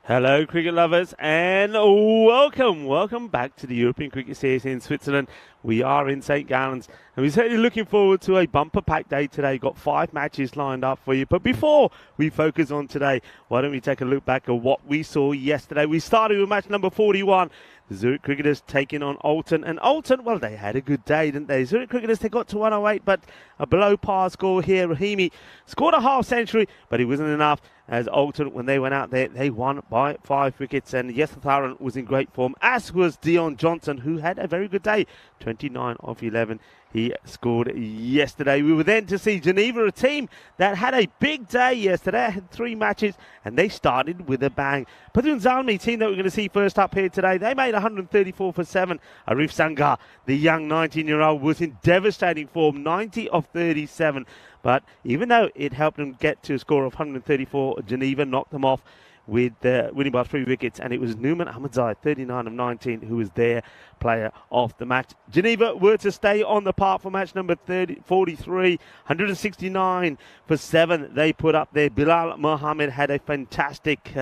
Hello, cricket lovers, and welcome back to the European Cricket Series in Switzerland. We are in St. Gallen's, and we're certainly looking forward to a bumper pack day today. Got 5 matches lined up for you. But before we focus on today, why don't we take a look back at what we saw yesterday? We started with match number 41. The Zurich Cricketers taking on Alton. And Alton, well, they had a good day, didn't they? Zurich Cricketers, they got to 108, but a below par score here. Rahimi scored a half century, but it wasn't enough. As Alton, when they went out there, they won by 5 wickets. And Yesatharan was in great form, as was Dion Johnson, who had a very good day. 29 of 11 he scored yesterday. We were then to see Geneva, a team that had a big day yesterday. Had 3 matches, and they started with a bang. Pathun Zalmi, team that we're going to see first up here today, they made 134 for 7. Arif Sangar, the young 19-year-old, was in devastating form, 90 of 37. But even though it helped them get to a score of 134, Geneva knocked them off with winning by 3 wickets, and it was Numan Ahmadzai, 39 of 19, who was their player of the match. Geneva were to stay on the park for match number 43, 169 for 7 they put up there. Bilal Mohammed had a fantastic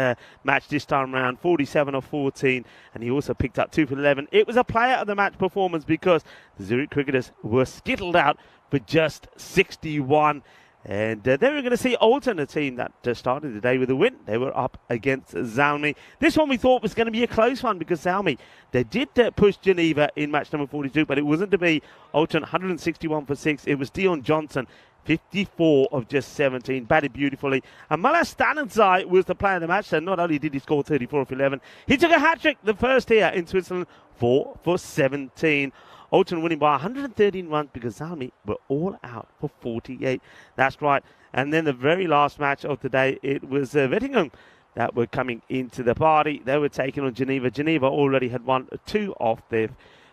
match this time around, 47 of 14, and he also picked up 2 for 11. It was a player of the match performance because the Zurich Cricketers were skittled out for just 61. And then we're going to see Alton, a team that started the day with a win. They were up against Zalmi. This one we thought was going to be a close one because Zalmi, they did push Geneva in match number 42, but it wasn't to be. Alton 161 for 6. It was Dion Johnson, 54 of just 17, batted beautifully. And Malas Stananzai was the player of the match, so not only did he score 34 of 11, he took a hat-trick, the first here in Switzerland, 4 for 17. Alton winning by 113 runs because Zalmi were all out for 48. That's right. And then the very last match of the day, it was Wettingen that were coming into the party. They were taking on Geneva. Geneva already had won 2 of their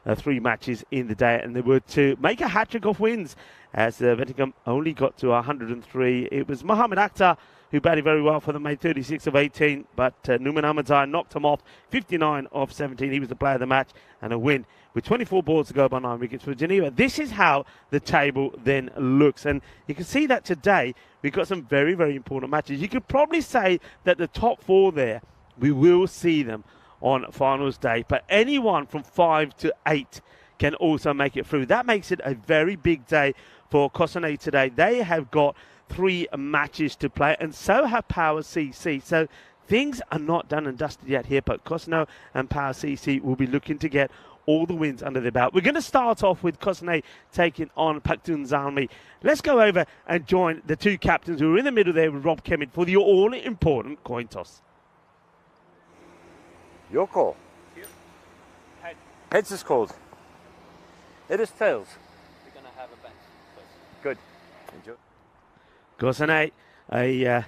3 matches in the day, and they were to make a hat-trick of wins as Wettingen only got to 103. It was Mohamed Akhtar who batted very well for them, made 36 of 18, but Numan Ahmadzai knocked him off, 59 of 17. He was the player of the match, and a win with 24 balls to go by 9 wickets for Geneva. This is how the table then looks, and you can see that today we've got some very, very important matches. You could probably say that the top 4 there, we will see them on finals day, but anyone from 5 to 8 can also make it through. That makes it a very big day for Cossonay today. They have got 3 matches to play, and so have Power CC. So things are not done and dusted yet here, but Cossonay and Power CC will be looking to get all the wins under their belt. We're going to start off with Cossonay taking on Pathun Zalmi. Let's go over and join the 2 captains who are in the middle there with Rob Kemmett for the all-important coin toss. Your call. Head. Heads is called. It is tails. We're going to have a bench first. Good. Enjoy. Cossonay, a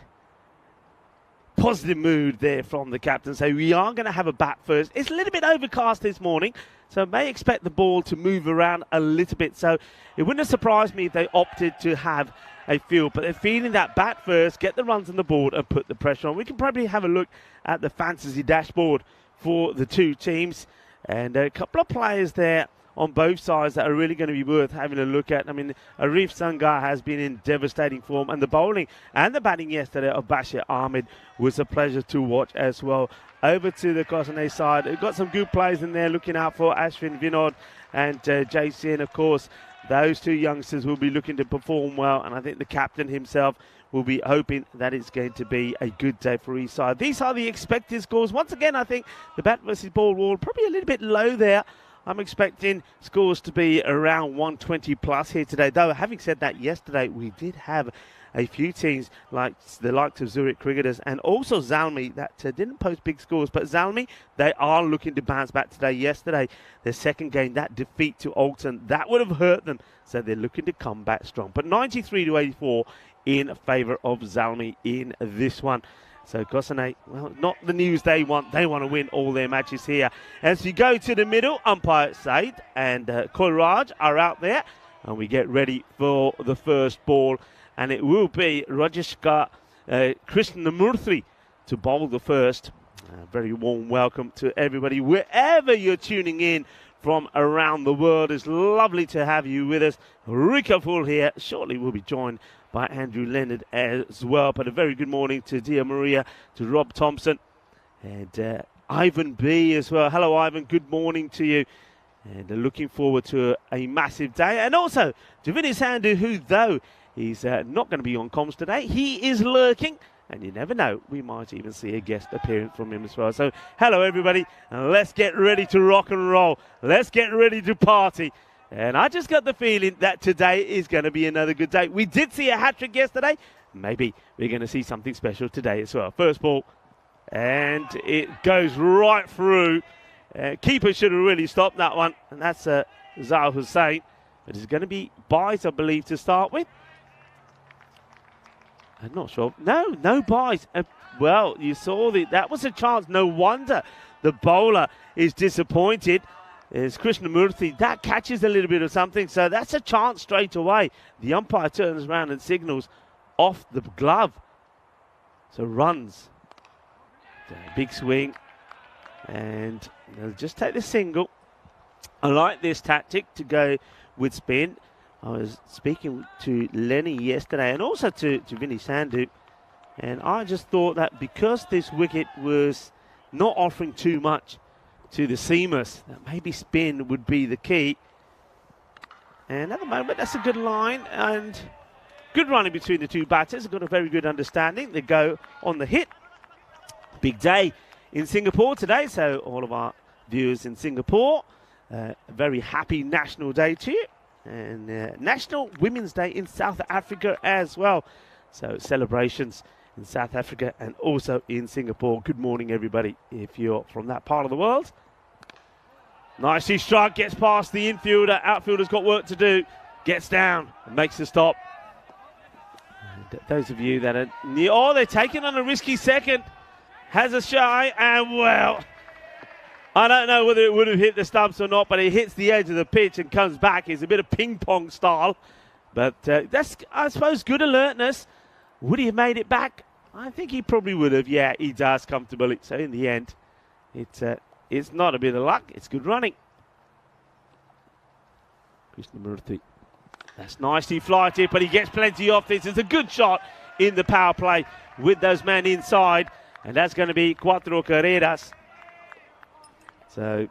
positive mood there from the captain. So we are going to have a bat first. It's a little bit overcast this morning, so may expect the ball to move around a little bit. So it wouldn't have surprised me if they opted to have a field, but they're feeling that bat first, get the runs on the board and put the pressure on. We can probably have a look at the fantasy dashboard for the 2 teams, and a couple of players there on both sides that are really going to be worth having a look at. I mean, Arif Sangar has been in devastating form, and the bowling and the batting yesterday of Bashir Ahmed was a pleasure to watch as well. Over to the Cossonay side, we've got some good players in there looking out for Ashwin Vinod and JCN, of course. Those 2 youngsters will be looking to perform well, and I think the captain himself will be hoping that it's going to be a good day for each side. These are the expected scores. Once again, I think the bat versus ball wall probably a little bit low there. I'm expecting scores to be around 120 plus here today. Though, having said that, yesterday we did have a few teams like the likes of Zurich Cricketers and also Zalmi that didn't post big scores. But Zalmi, they are looking to bounce back today. Yesterday, their second game, that defeat to Alton, that would have hurt them. So they're looking to come back strong. But 93 to 84 in favour of Zalmi in this one. So Cossonay, well, not the news they want. They want to win all their matches here. As we go to the middle, umpire Said and Koiraj are out there. And we get ready for the first ball. And it will be Rajeshkar Krishnamurthy to bowl the first. Very warm welcome to everybody, wherever you're tuning in from around the world. It's lovely to have you with us. Rika Full here. Shortly we'll be joined by Andrew Leonard as well. But a very good morning to Dia Maria, to Rob Thompson, And Ivan B as well. Hello, Ivan. Good morning to you. And looking forward to a massive day. And also to Vinny Sandu, who, though he's not going to be on comms today, he is lurking. And you never know, we might even see a guest appearance from him as well. So, hello, everybody. And let's get ready to rock and roll. Let's get ready to party. And I just got the feeling that today is going to be another good day. We did see a hat-trick yesterday. Maybe we're going to see something special today as well. First ball. And it goes right through. Keeper should have really stopped that one. And that's Zal Hussain. But it's going to be buys, I believe, to start with. I'm not sure. No buys. Well, you saw that was a chance. No wonder the bowler is disappointed. It's Krishnamurthy. That catches a little bit of something. So that's a chance straight away. The umpire turns around and signals off the glove. So runs. Big swing. And they'll just take the single. I like this tactic to go with spin. I was speaking to Lenny yesterday and also to Vinny Sandu, and I just thought that because this wicket was not offering too much to the seamers, that maybe spin would be the key. And at the moment, that's a good line and good running between the two batters. They've got a very good understanding. They go on the hit. Big day in Singapore today, so all of our viewers in Singapore, a very happy National Day to you. And National Women's Day in South Africa as well. So celebrations in South Africa and also in Singapore. Good morning, everybody, if you're from that part of the world. Nicely struck, gets past the infielder. Outfielder's got work to do. Gets down and makes the stop. And those of you that are near, oh, they're taking on a risky second. Has a shy, and well, I don't know whether it would have hit the stumps or not, but it hits the edge of the pitch and comes back. It's a bit of ping-pong style. But that's, I suppose, good alertness. Would he have made it back? I think he probably would have. Yeah, he does comfortably. So in the end, it's not a bit of luck. It's good running. Krishnamurthy. That's nicely flighted, but he gets plenty off this. It's a good shot in the power play with those men inside. And that's going to be Cuatro Carreras. So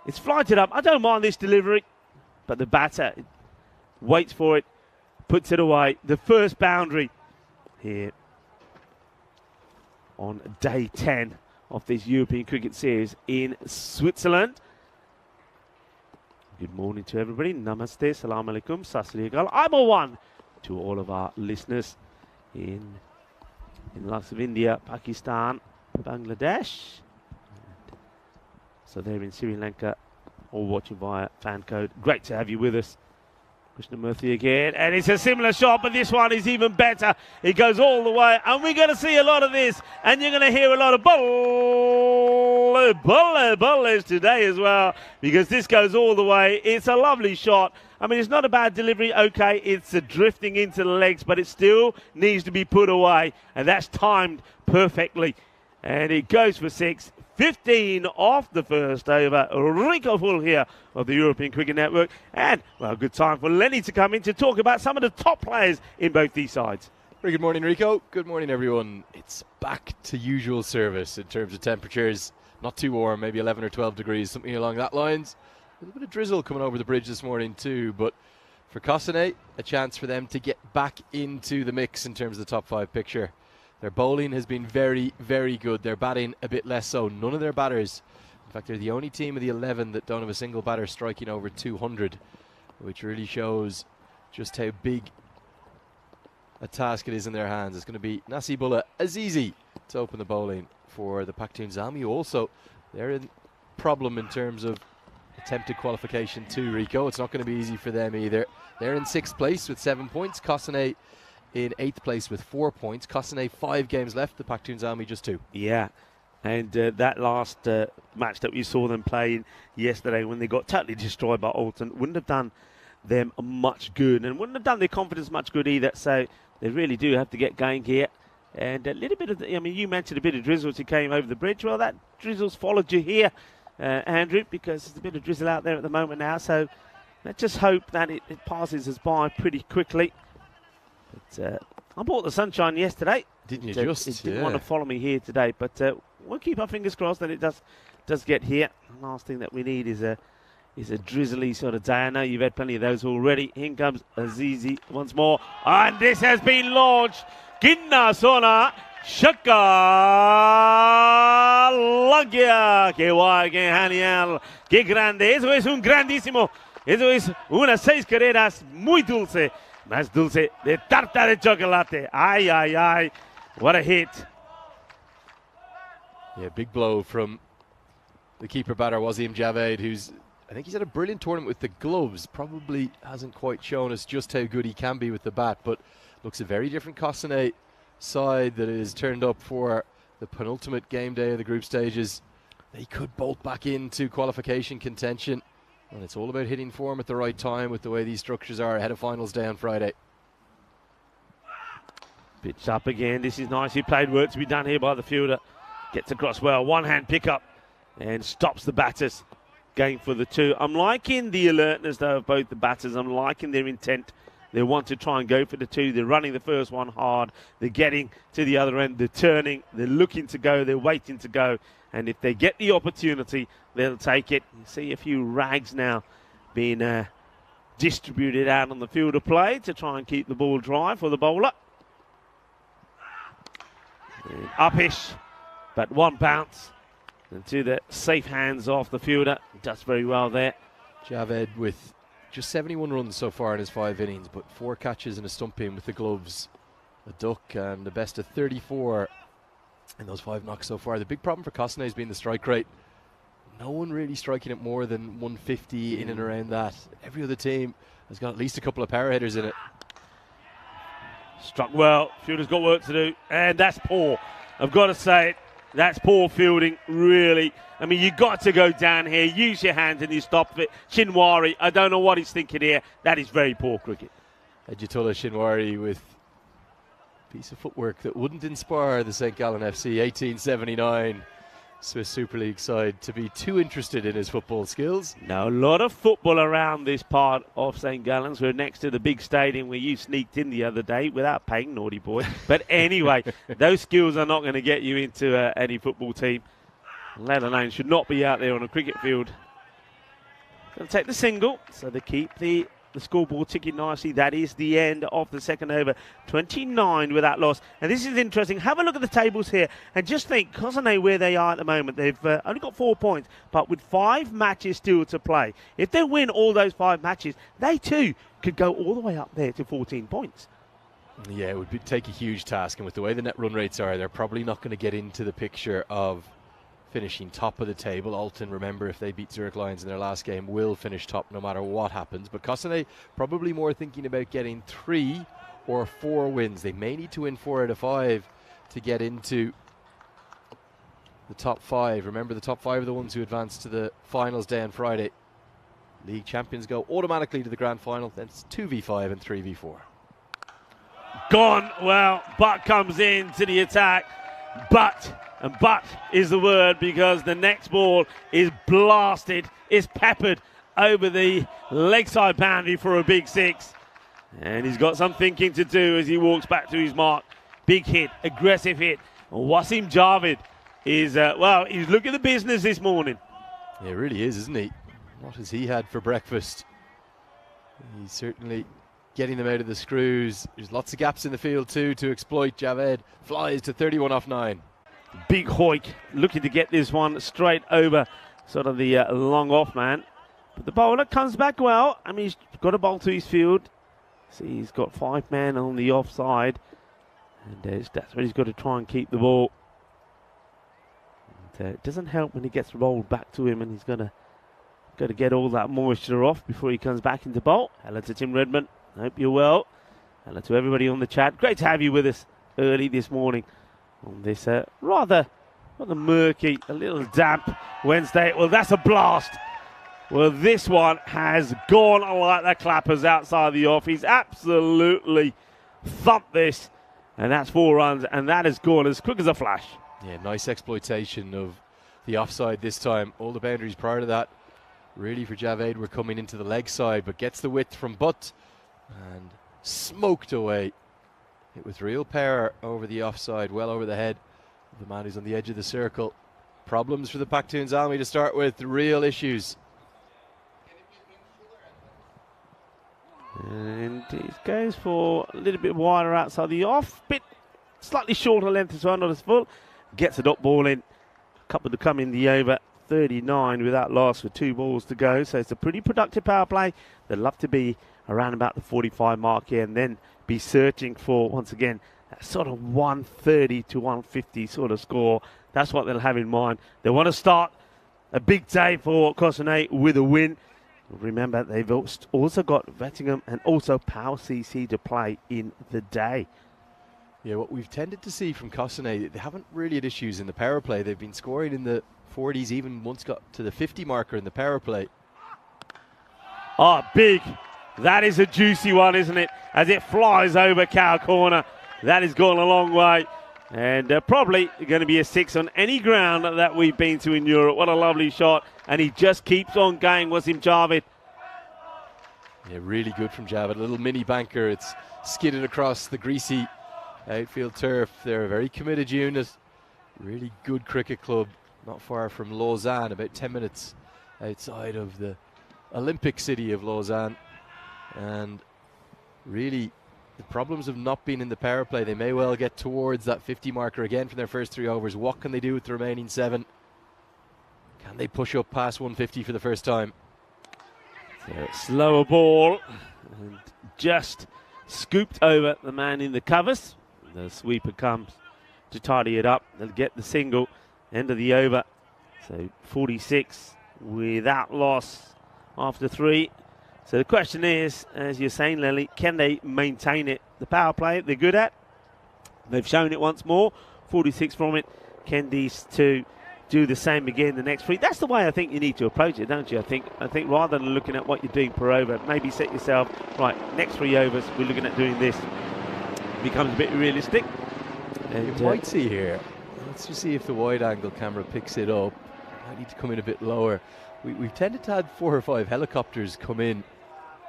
it's flighted up. I don't mind this delivery, but the batter waits for it, puts it away. The first boundary here on day 10 of this European Cricket Series in Switzerland. Good morning to everybody. Namaste, salam alaikum, sat sri akal. I'm a one to all of our listeners in lots of India, Pakistan, Bangladesh. So they're in Sri Lanka, all watching via fan code. Great to have you with us. Krishnamurthy again, and it's a similar shot, but this one is even better. It goes all the way, and we're going to see a lot of this, and you're going to hear a lot of bowlers today as well, because this goes all the way. It's a lovely shot. I mean, it's not a bad delivery. Okay, it's drifting into the legs, but it still needs to be put away, and that's timed perfectly. And it goes for 6. 15 off the first over. Rico Full here of the European Cricket Network. And, well, good time for Lenny to come in to talk about some of the top players in both these sides. Very good morning, Rico. Good morning, everyone. It's back to usual service in terms of temperatures. Not too warm, maybe 11 or 12 degrees, something along that lines. A little bit of drizzle coming over the bridge this morning too, but for Kossane, a chance for them to get back into the mix in terms of the top 5 picture. Their bowling has been very, very good. Their batting a bit less so. None of their batters, in fact, they're the only team of the 11 that don't have a single batter striking over 200, which really shows just how big a task it is in their hands. It's going to be Nasibullah Azizi to open the bowling for the Pakhtun Zalmi. Also, they're in problem in terms of attempted qualification too, Rico. It's not going to be easy for them either. They're in 6th place with 7 points. Kossane in 8th place with 4 points. Kossane 5 games left. The Pakhtun Zalmi just 2. Yeah, and that last match that we saw them playing yesterday when they got totally destroyed by Alton wouldn't have done them much good and wouldn't have done their confidence much good either. So they really do have to get going here. And a little bit of, I mean, you mentioned a bit of drizzle as you came over the bridge. Well, that drizzle's followed you here, Andrew, because there's a bit of drizzle out there at the moment now. So let's just hope that it passes us by pretty quickly. But I bought the sunshine yesterday. Didn't you It just? didn't want to follow me here today, but we'll keep our fingers crossed that it does get here. The last thing that we need is a drizzly sort of day. I know you've had plenty of those already. In comes Azizi once more, and this has been launched. Ginna Sona Shaka Lagia, que guay, que genial, que grande. Eso es un grandísimo. Eso es unas 6 carreras muy dulce, más dulce de tarta de chocolate. Ay, ay, ay, what a hit. Yeah, big blow from the keeper batter, Wasim Javed, who's, I think he's had a brilliant tournament with the gloves. Probably hasn't quite shown us just how good he can be with the bat, but looks a very different Cossonay side that is turned up for the penultimate game day of the group stages. They could bolt back into qualification contention, and it's all about hitting form at the right time with the way these structures are ahead of finals day on Friday. Pitch up again. This is nicely played. Work to be done here by the fielder. Gets across well. One-hand pickup and stops the batters going for the 2. I'm liking the alertness, though, of both the batters. I'm liking their intent. They want to try and go for the 2. They're running the first one hard. They're getting to the other end. They're turning. They're looking to go. They're waiting to go. And if they get the opportunity, they'll take it. You see a few rags now being distributed out on the field of play to try and keep the ball dry for the bowler. And upish, but one bounce into the safe hands off the fielder. Does very well there. Javed with just 71 runs so far in his 5 innings, but 4 catches and a stumping with the gloves, a duck, and the best of 34 in those 5 knocks so far. The big problem for Cossonay has been the strike rate. No one really striking it more than 150 in and around that. Every other team has got at least a couple of power hitters in it. Struck well. Fielder's got work to do, and that's poor. I've got to say it. That's poor fielding, really. I mean, you've got to go down here, use your hands, and you stop it. Shinwari, I don't know what he's thinking here. That is very poor cricket. Ejitola Shinwari with a piece of footwork that wouldn't inspire the St. Gallen FC 1879 Swiss Super League side to be too interested in his football skills. Now, a lot of football around this part of St. Gallen's. We're next to the big stadium where you sneaked in the other day without paying, naughty boy. But anyway, those skills are not going to get you into any football team, let alone should not be out there on a cricket field. Going to take the single, so they keep the scoreboard ticking nicely. That is the end of the second over. 29 without loss. And this is interesting. Have a look at the tables here and just think, Cossonay, where they are at the moment, they've only got 4 points, but with 5 matches still to play. If they win all those 5 matches, they too could go all the way up there to 14 points. Yeah, it would take a huge task, and with the way the net run rates are, they're probably not going to get into the picture of finishing top of the table. Alton, remember, if they beat Zurich Lions in their last game, will finish top no matter what happens. But Cossonay probably more thinking about getting 3 or 4 wins. They may need to win 4 out of 5 to get into the top 5. Remember, the top 5 are the ones who advance to the finals day on Friday. League champions go automatically to the grand final. Then it's 2v5 and 3v4. Gone. Well, Butt comes in to the attack. And but is the word, because the next ball is blasted, is peppered over the leg side boundary for a big 6. And he's got some thinking to do as he walks back to his mark. Big hit, aggressive hit. Wasim Javed is, he's looking at the business this morning. Yeah, it really is, isn't he? What has he had for breakfast? He's certainly getting them out of the screws. There's lots of gaps in the field too to exploit. Javed flies to 31 off 9. Big hoik, looking to get this one straight over sort of the long off man. But the bowler comes back well. I mean, he's got a bowl to his field. See, he's got 5 men on the offside. And that's where he's got to try and keep the ball. And, it doesn't help when he gets rolled back to him, and he's got to get all that moisture off before he comes back into bowl. Hello to Tim Redmond. Hope you're well. Hello to everybody on the chat. Great to have you with us early this morning on this rather murky, a little damp Wednesday. Well, that's a blast. Well, this one has gone like the clappers outside the off. He's absolutely thumped this, and that's 4 runs, and that has gone as quick as a flash. Yeah, nice exploitation of the offside this time. All the boundaries prior to that, really for Javed, were coming into the leg side, but gets the width from Butt and smoked away. It was real power over the offside, well over the head the man who's on the edge of the circle. Problems for the Pakhtun Zalmi to start with, real issues. And he goes for a little bit wider outside the off, bit slightly shorter length as well, not as full. Gets a dot ball in, couple to come in the over, 39 without loss with 2 balls to go. So it's a pretty productive power play. They'd love to be around about the 45 mark here and then be searching for, once again, that sort of 130 to 150 sort of score. That's what they'll have in mind. They want to start a big day for Cossonay with a win. Remember, they've also got Vettingham and also Power CC to play in the day. Yeah, what we've tended to see from Cossonay, they haven't really had issues in the power play. They've been scoring in the 40s, even once got to the 50 marker in the power play. Oh, big. That is a juicy one, isn't it? As it flies over cow corner. That has gone a long way. And probably going to be a 6 on any ground that we've been to in Europe. What a lovely shot. And he just keeps on going, Wasim Javed. Yeah, really good from Javed. A little mini banker. It's skidded across the greasy outfield turf. They're a very committed unit. Really good cricket club. Not far from Lausanne, about 10 minutes outside of the Olympic city of Lausanne. And really, the problems of not being in the power play, they may well get towards that 50 marker again for their first 3 overs. What can they do with the remaining 7? Can they push up past 150 for the first time? So slower ball and just scooped over the man in the covers. The sweeper comes to tidy it up. They'll get the single, end of the over. So 46 without loss after 3. So the question is, as you're saying, Lily, can they maintain it? The power play they're good at. They've shown it once more. 46 from it. Can these two do the same again the next 3? That's the way I think you need to approach it, don't you? I think rather than looking at what you're doing per over, maybe set yourself, right, next 3 overs, we're looking at doing this. Becomes a bit realistic. And you might see here, let's just see if the wide angle camera picks it up. I need to come in a bit lower. We've tended to have 4 or 5 helicopters come in.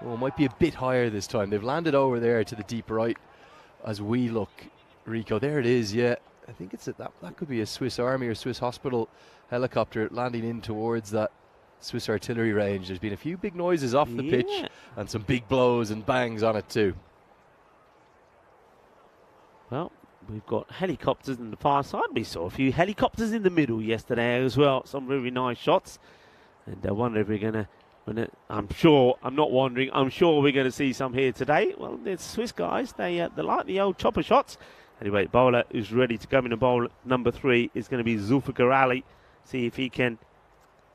Oh, it might be a bit higher this time. They've landed over there to the deep right as we look. Rico, there it is, yeah. I think it's that could be a Swiss Army or Swiss Hospital helicopter landing in towards that Swiss artillery range. There's been a few big noises off the pitch and some big blows and bangs on it too. Well, we've got helicopters in the far side. We saw a few helicopters in the middle yesterday as well. Some really nice shots. And I wonder if we're going to... I'm sure we're going to see some here today. Well, the Swiss guys, they like the old chopper shots. Anyway, bowler is ready to come in, and bowl number 3 is going to be Zulfikar Ali. See if he can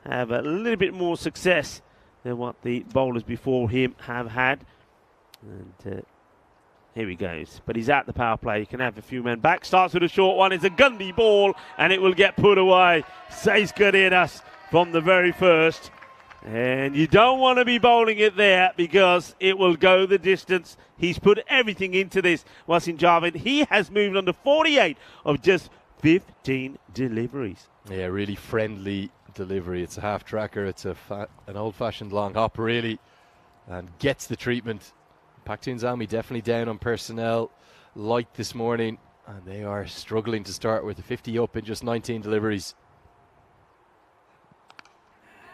have a little bit more success than what the bowlers before him have had. And here he goes. But he's at the power play. He can have a few men back. Starts with a short one. It's a Gundy ball, and it will get put away. Says Gadinas from the very first. And you don't want to be bowling it there because it will go the distance. He's put everything into this. Wasim Javed, he has moved on to 48 of just 15 deliveries. Yeah, really friendly delivery. It's a half tracker. It's an old-fashioned long hop, really, and gets the treatment. Pakhtun Zalmi definitely down on personnel light this morning, and they are struggling to start with a 50 up in just 19 deliveries.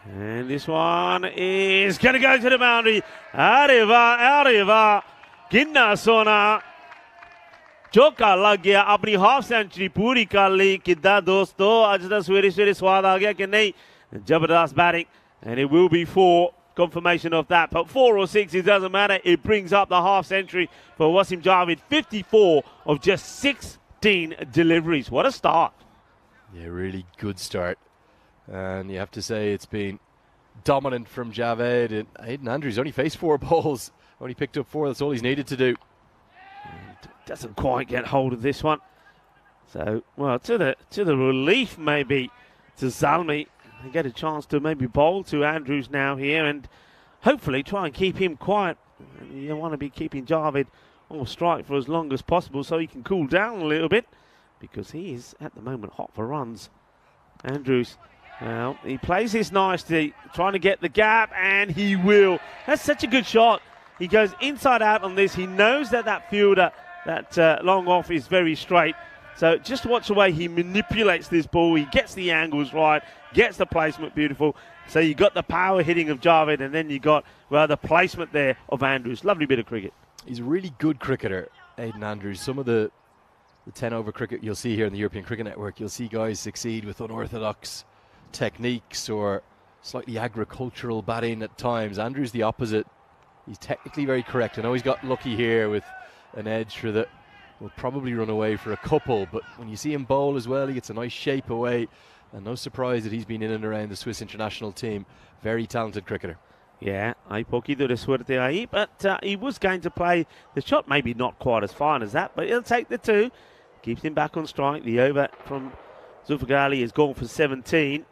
And this one is going to go to the boundary. Arriva. Ginna Sona. चौका लग गया, अपनी half century पूरी कर ली। कितना दोस्तों आज दा सवेरे स्वाद आ गया कि नहीं? Jabardast batting, and it will be 4. Confirmation of that, but 4 or 6, it doesn't matter. It brings up the half century for Wasim Javed. 54 of just 16 deliveries. What a start! Yeah, really good start. And you have to say it's been dominant from Javed. And Aidan Andrews only faced 4 balls, only picked up 4. That's all he's needed to do. And doesn't quite get hold of this one. So, well, to the relief maybe to Zalmi. They get a chance to maybe bowl to Andrews now here and hopefully try and keep him quiet. You don't want to be keeping Javed on strike for as long as possible so he can cool down a little bit because he is at the moment hot for runs. Andrews. Well, he plays this nicely, trying to get the gap, and he will. That's such a good shot. He goes inside out on this. He knows that fielder, that long off is very straight. So just watch the way he manipulates this ball. He gets the angles right, gets the placement beautiful. So you got the power hitting of Javed, and then you got, well, the placement there of Andrews. Lovely bit of cricket. He's a really good cricketer, Aidan Andrews. Some of the 10-over cricket you'll see here in the European Cricket Network, you'll see guys succeed with unorthodox techniques or slightly agricultural batting at times. Andrews the opposite. He's technically very correct. I know he's got lucky here with an edge for the, will probably run away for a couple, but when you see him bowl as well, he gets a nice shape away, and no surprise that he's been in and around the Swiss international team. Very talented cricketer. Yeah, hay poquito de suerte ahí, but he was going to play the shot, maybe not quite as fine as that, but he'll take the 2. Keeps him back on strike. The over from Zulfikar has gone for 17.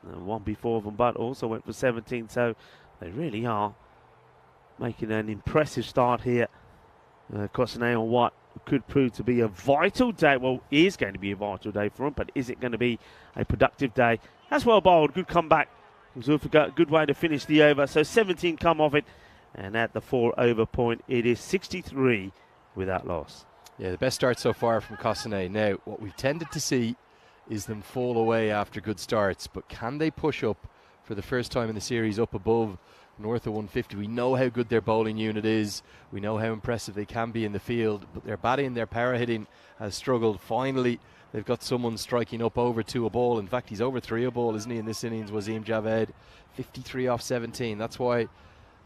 One before them, but also went for 17, so they really are making an impressive start here. Cossonay on what could prove to be a vital day. Well, is going to be a vital day for him, but is it going to be a productive day? That's well bowled. Good comeback. Zulfikar, good way to finish the over. So 17 come off it, and at the 4-over point, it is 63 without loss. Yeah, the best start so far from Cossonay. Now, what we've tended to see is them fall away after good starts, but can they push up for the first time in the series up above north of 150? We know how good their bowling unit is. We know how impressive they can be in the field, but their batting, their power hitting has struggled. Finally, they've got someone striking up over 2 a ball. In fact, he's over 3 a ball, isn't he, in this innings, Wasim Javed. 53 off 17. That's why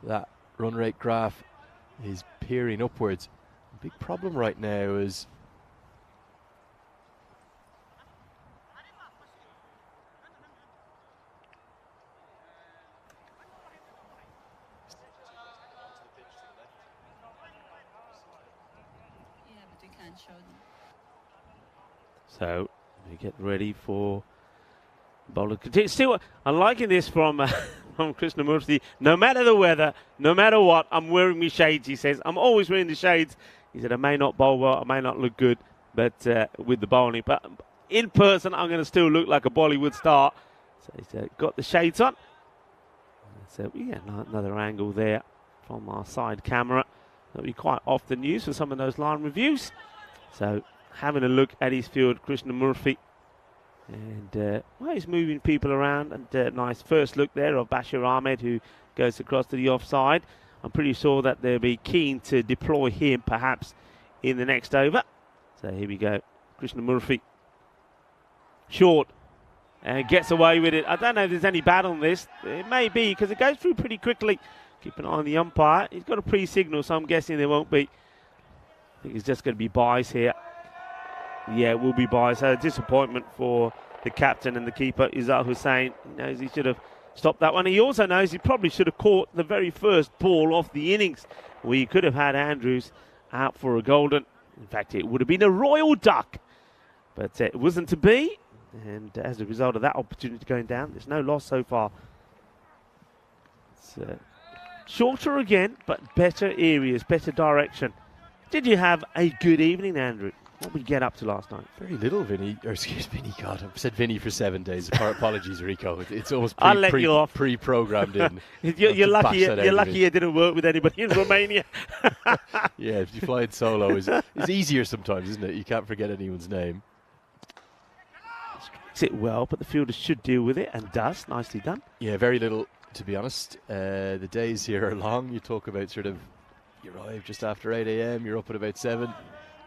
that run rate graph is peering upwards. The big problem right now is so we get ready for bowler. Still, I'm liking this from Krishnamurthy. No matter the weather, no matter what, I'm wearing my shades, he says. I'm always wearing the shades. He said, I may not bowl well, I may not look good, but with the bowling. But in person, I'm going to still look like a Bollywood star. So he's got the shades on. So yeah, another angle there from our side camera. That'll be quite often used for some of those line reviews. So having a look at his field, Krishnamurthy. And well, he's moving people around. And nice first look there of Bashir Ahmed, who goes across to the offside. I'm pretty sure that they'll be keen to deploy him perhaps in the next over. So here we go. Krishnamurthy. Short. And gets away with it. I don't know if there's any bad on this. It may be because it goes through pretty quickly. Keep an eye on the umpire. He's got a pre-signal, so I'm guessing there won't be. I think it's just going to be buys here. Yeah, it will be buys. So a disappointment for the captain and the keeper, Izzat Hussain. He knows he should have stopped that one. He also knows he probably should have caught the very first ball off the innings. We could have had Andrews out for a golden. In fact, it would have been a royal duck. But it wasn't to be. And as a result of that opportunity going down, there's no loss so far. It's shorter again, but better areas, better direction. Did you have a good evening, Andrew? What did we get up to last night? very little, Vinny. Or excuse me, God, I've said Vinny for 7 days. Apologies, Rico. It's almost I'll let you off. Pre-programmed in. You're lucky it didn't work with anybody in Romania. Yeah, if you fly it solo, it's easier sometimes, isn't it? You can't forget anyone's name. Strikes it well, but the fielder should deal with it and does. Nicely done. Yeah, very little, to be honest. The days here are long. You talk about sort of, you arrive just after 8 a.m., you're up at about 7.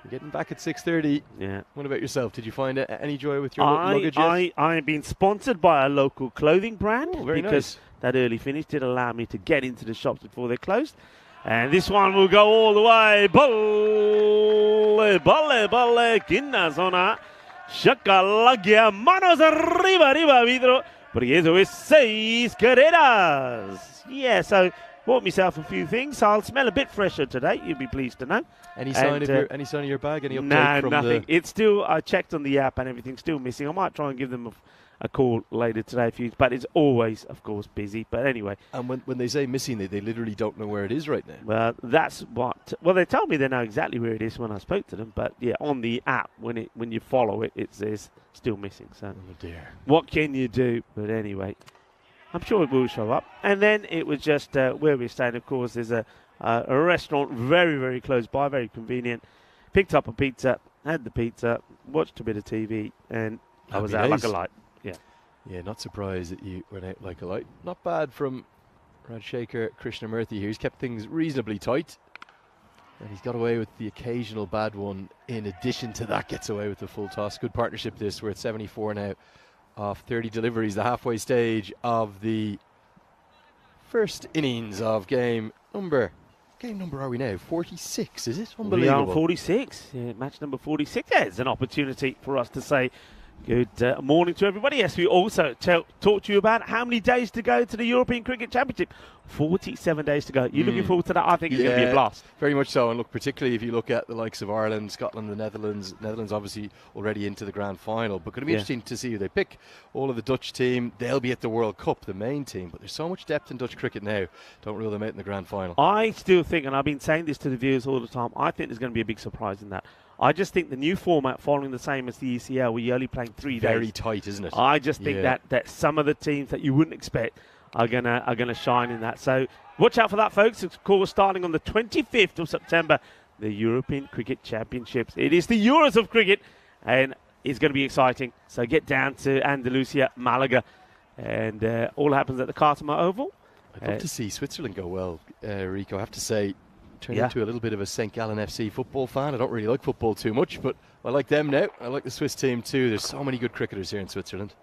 You're getting back at 6:30. Yeah. What about yourself? Did you find any joy with your luggage yet? I've been sponsored by a local clothing brand very because nice. that early finish did allow me to get into the shops before they closed. And this one will go all the way. Balle, quinta zona. Shakalagia, manos arriba, vidro. Porque eso es 6 carreras. Yeah, so bought myself a few things. I'll smell a bit fresher today, you'll be pleased to know. Any sign of your bag? Any update no, from nothing. It's still, I checked on the app and everything's still missing. I might try and give them a call later today, but it's always, of course, busy. But anyway. And when they say missing, they literally don't know where it is right now. Well, that's what. Well, they told me they know exactly where it is when I spoke to them. But yeah, on the app, when you follow it, it says still missing. So, oh dear. What can you do? But anyway, I'm sure it will show up. And then it was just where we're staying. Of course, there's a restaurant very, very close by, very convenient. Picked up a pizza had the pizza, watched a bit of TV, and I was Happy out like days. a light. Yeah, not surprised that you went out like a light. Not bad from Rajshekhar Krishnamurthy here. He's kept things reasonably tight. And he's got away with the occasional bad one. In addition to that, gets away with the full toss. Good partnership this. We're at 74 now of 30 deliveries. The halfway stage of the first innings of game number are we now? 46, is it? Unbelievable. We are on 46. Yeah, match number 46. There's an opportunity for us to say good morning to everybody. Yes, we also talk to you about how many days to go to the European Cricket Championship. 47 days to go. You looking forward to that? I think it's going to be a blast. Very much so. And look, particularly if you look at the likes of Ireland, Scotland, the Netherlands. Netherlands obviously already into the grand final. But going to be interesting to see who they pick. All of the Dutch team, they'll be at the World Cup, the main team. But there's so much depth in Dutch cricket now. Don't rule them out in the grand final. I still think, and I've been saying this to the viewers all the time, I think there's going to be a big surprise in that. I just think the new format, following the same as the ECL, where you're only playing 3 days. Very tight, isn't it? I just think that some of the teams that you wouldn't expect are gonna shine in that. So watch out for that, folks. Of course, starting on the 25th of September, the European Cricket Championships. It is the Euros of cricket, and it's going to be exciting. So get down to Andalusia, Malaga, and all happens at the Cartama Oval. I'd love to see Switzerland go well, Rico. I have to say, turn into a little bit of a St. Gallen FC football fan. I don't really like football too much, but I like them now. I like the Swiss team too. There's so many good cricketers here in Switzerland.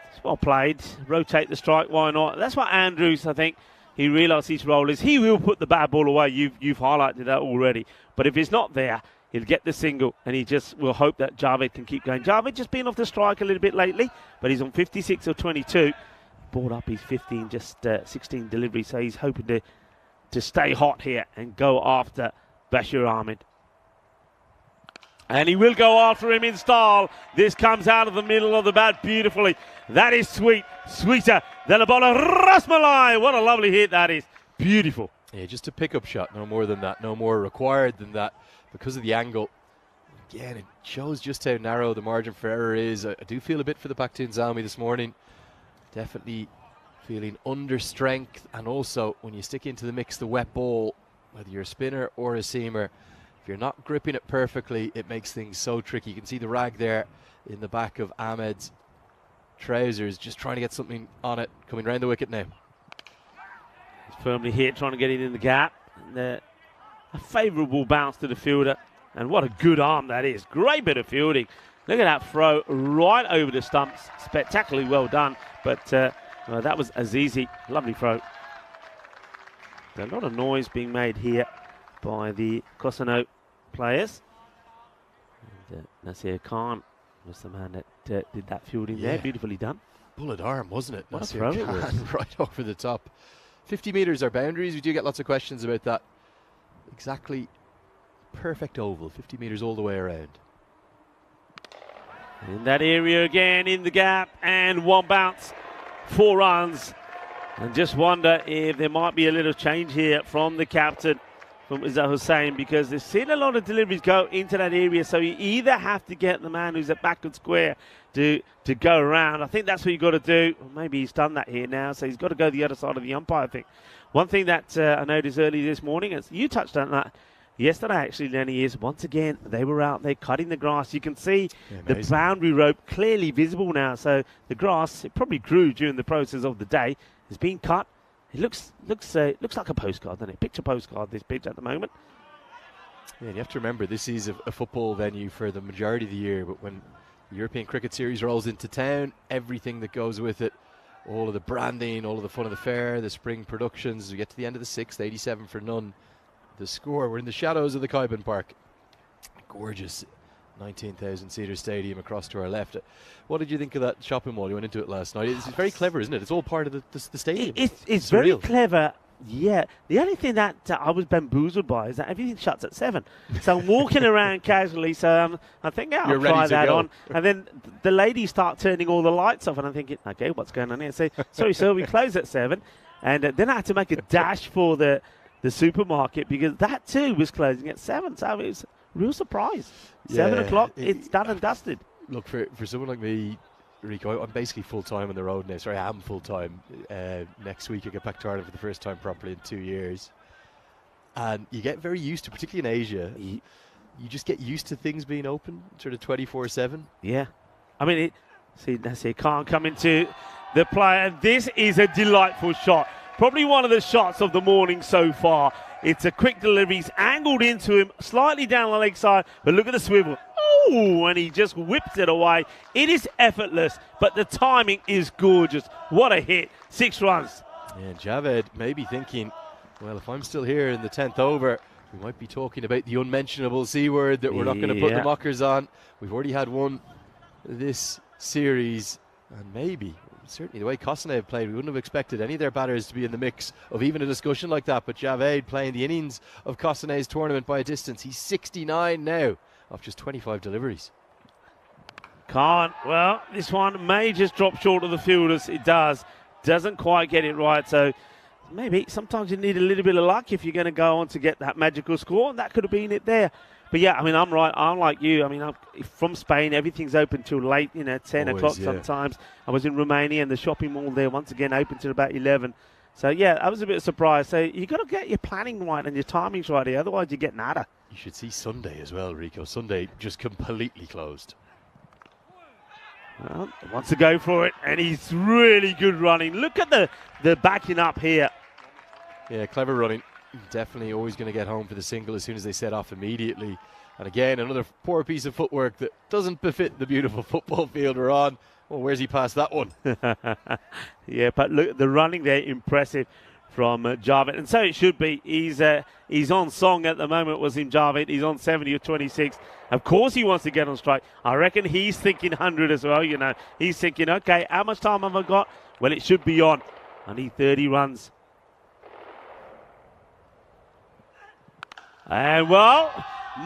It's well played. Rotate the strike, why not? That's what Andrews, I think, he realised his role is. He will put the bad ball away. You've highlighted that already. But if it's not there, he'll get the single, and he just will hope that Javed can keep going. Javed just been off the strike a little bit lately, but he's on 56 or 22. Brought up his 15, just 16 deliveries, so he's hoping to stay hot here and go after Bashir Ahmed. And he will go after him in style. This comes out of the middle of the bat beautifully. That is sweet. Sweeter than a ball of Rasmalai. What a lovely hit that is. Beautiful. Yeah, just a pickup shot. No more than that. No more required than that. Because of the angle. Again, it shows just how narrow the margin for error is. I do feel a bit for the Pakhtun Zalmi this morning. Definitely feeling under strength. And also, when you stick into the mix the wet ball, whether you're a spinner or a seamer, if you're not gripping it perfectly, it makes things so tricky. You can see the rag there in the back of Ahmed's trousers, just trying to get something on it, coming round the wicket now. He's firmly hit, trying to get it in the gap. And, a favourable bounce to the fielder, and what a good arm that is. Great bit of fielding. Look at that throw right over the stumps. Spectacularly well done, but that was Azizi. Lovely throw. A lot of noise being made here by the Cosano players. And, Nasir Khan was the man that did that fielding there. Beautifully done. Bullet arm, wasn't it? What Nasir a throw it was. Right over the top. 50 metres are boundaries. We do get lots of questions about that. Exactly perfect oval. 50 metres all the way around. In that area again, in the gap, and one bounce, 4 runs. And just wonder if there might be a little change here from the captain, from Izzat Hussain, because they've seen a lot of deliveries go into that area. So you either have to get the man who's at backward square to go around. I think that's what you've got to do. Well, maybe he's done that here now, so he's got to go the other side of the umpire, I think. One thing that I noticed early this morning, as you touched on that yesterday actually, Lenny, is once again they were out there cutting the grass. You can see the boundary rope clearly visible now. So the grass, it probably grew during the process of the day, is being cut. It looks like a postcard, doesn't it? Picture postcard, this pitch at the moment. Yeah, and you have to remember, this is a football venue for the majority of the year, but when the European Cricket Series rolls into town, everything that goes with it, all of the branding, all of the fun of the fair, the spring productions, as we get to the end of the 6th, 87 for none. The score, we're in the shadows of the Kaiban Park. Gorgeous 19,000-seater stadium across to our left. What did you think of that shopping mall? You went into it last night. It's very clever, isn't it? It's all part of the stadium. It's very clever. Yeah. The only thing that I was bamboozled by is that everything shuts at 7. So I'm walking around casually. So I think I'll try that on. And then the ladies start turning all the lights off, and I'm thinking, okay, what's going on here? So sorry, sir, we close at 7. And then I had to make a dash for the supermarket because that too was closing at 7. So it was a real surprise. 7 o'clock, it's done and dusted. Look, for someone like me, Rico, I'm basically full-time on the road now. Sorry, I am full-time. Next week I get back to Ireland for the first time properly in 2 years. And you get very used to, particularly in Asia, you just get used to things being open, sort of 24/7. Yeah. I mean, that's it. Can't come into the play. And this is a delightful shot. Probably one of the shots of the morning so far. It's a quick delivery. He's angled into him, slightly down the leg side, but look at the swivel. Oh, and he just whips it away. It is effortless, but the timing is gorgeous. What a hit. 6 runs. Yeah, Javed may be thinking, well, if I'm still here in the 10th over, we might be talking about the unmentionable C word that we're not going to put the mockers on. We've already had one this series, and maybe, certainly the way Kosanev played, we wouldn't have expected any of their batters to be in the mix of even a discussion like that. But Javed playing the innings of Kosanev's tournament by a distance. He's 69 now off just 25 deliveries. Can't. Well, this one may just drop short of the fielders. It does. Doesn't quite get it right. So maybe sometimes you need a little bit of luck if you're going to go on to get that magical score. And that could have been it there. But yeah, I mean, I'm right. I'm like you. I mean, I'm from Spain. Everything's open till late, 10 o'clock sometimes. I was in Romania and the shopping mall there once again open till about 11. So yeah, I was a bit surprised. So you got to get your planning right and your timings right here. Otherwise, you get nada. You should see Sunday as well, Rico. Sunday just completely closed. Well, wants to go for it, and he's really good running. Look at the backing up here. Yeah, clever running. Definitely always going to get home for the single as soon as they set off immediately. And again, another poor piece of footwork that doesn't befit the beautiful football field we're on. Oh, where's he past that one? Yeah, but look, the running there, impressive from Javed. And so it should be. He's on song at the moment, Wasim Javed. He's on 70 or 26. Of course he wants to get on strike. I reckon he's thinking 100 as well, He's thinking, okay, how much time have I got? Well, it should be on. I need 30 runs. And, well,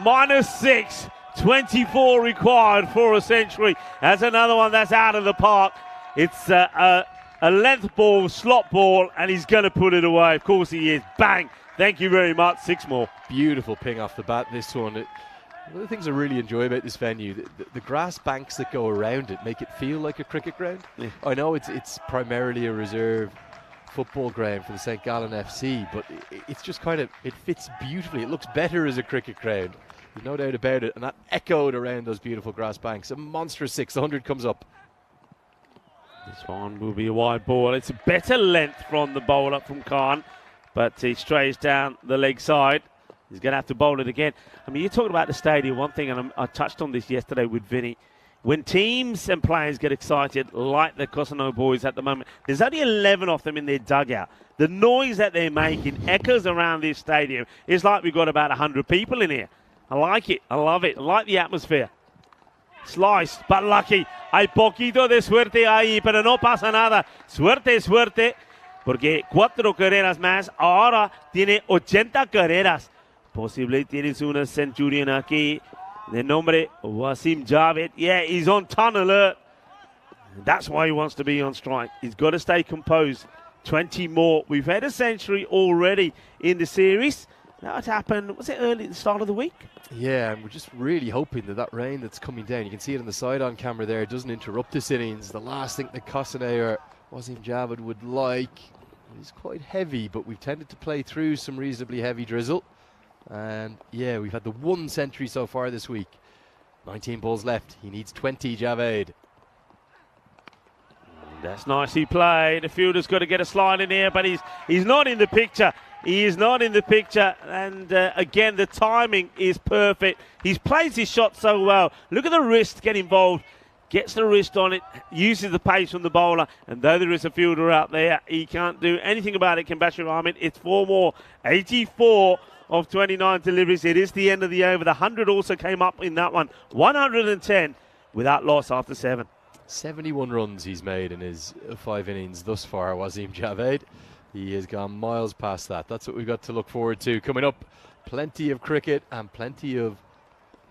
-6. 24 required for a century. That's another one that's out of the park. It's a length ball, slot ball, and he's going to put it away. Of course he is. Bang. Thank you very much. 6 more. Beautiful ping off the bat, this one. One of the things I really enjoy about this venue, the grass banks that go around it make it feel like a cricket ground. Yeah. I know it's primarily a reserve football ground for the St. Gallen FC, but it's just kind of, it fits beautifully. It looks better as a cricket ground. There's no doubt about it. And that echoed around those beautiful grass banks. A monstrous 6. 100 comes up. This one will be a wide ball. It's a better length from the bowler from Khan, but he strays down the leg side. He's going to have to bowl it again. I mean, you're talking about the stadium. One thing, and I touched on this yesterday with Vinny. When teams and players get excited, like the Cosano boys at the moment, there's only 11 of them in their dugout. The noise that they're making echoes around this stadium. It's like we've got about 100 people in here. I like it. I love it. I like the atmosphere. Sliced, but lucky. Hay poquito de suerte ahí, pero no pasa nada. Suerte, suerte, porque 4 carreras más. Ahora tiene 80 carreras. Posible tienes una centurion aquí. De nombre Wasim Javed. Yeah, he's on ton alert. That's why he wants to be on strike. He's got to stay composed. 20 more. We've had a century already in the series. That happened, was it early at the start of the week? Yeah, and we're just really hoping that rain that's coming down, you can see it on the side-on camera there, doesn't interrupt this innings. The last thing that Kosane or Wasim Javed would like is quite heavy, but we've tended to play through some reasonably heavy drizzle. And yeah, we've had the 1 century so far this week. 19 balls left. He needs 20, Javed. That's nicely played. The fielder's got to get a slide in here, but he's not in the picture. He is not in the picture. And again, the timing is perfect. He's plays his shot so well. Look at the wrist get involved. Gets the wrist on it, uses the pace from the bowler. And though there is a fielder out there, he can't do anything about it, Kambashir Ahmed. It's 4 more. 84 of 29 deliveries. It is the end of the over. The 100 also came up in that one. 110 without loss after 7. 71 runs he's made in his 5 innings thus far, Wasim Javed. He has gone miles past that. That's what we've got to look forward to. Coming up, plenty of cricket and plenty of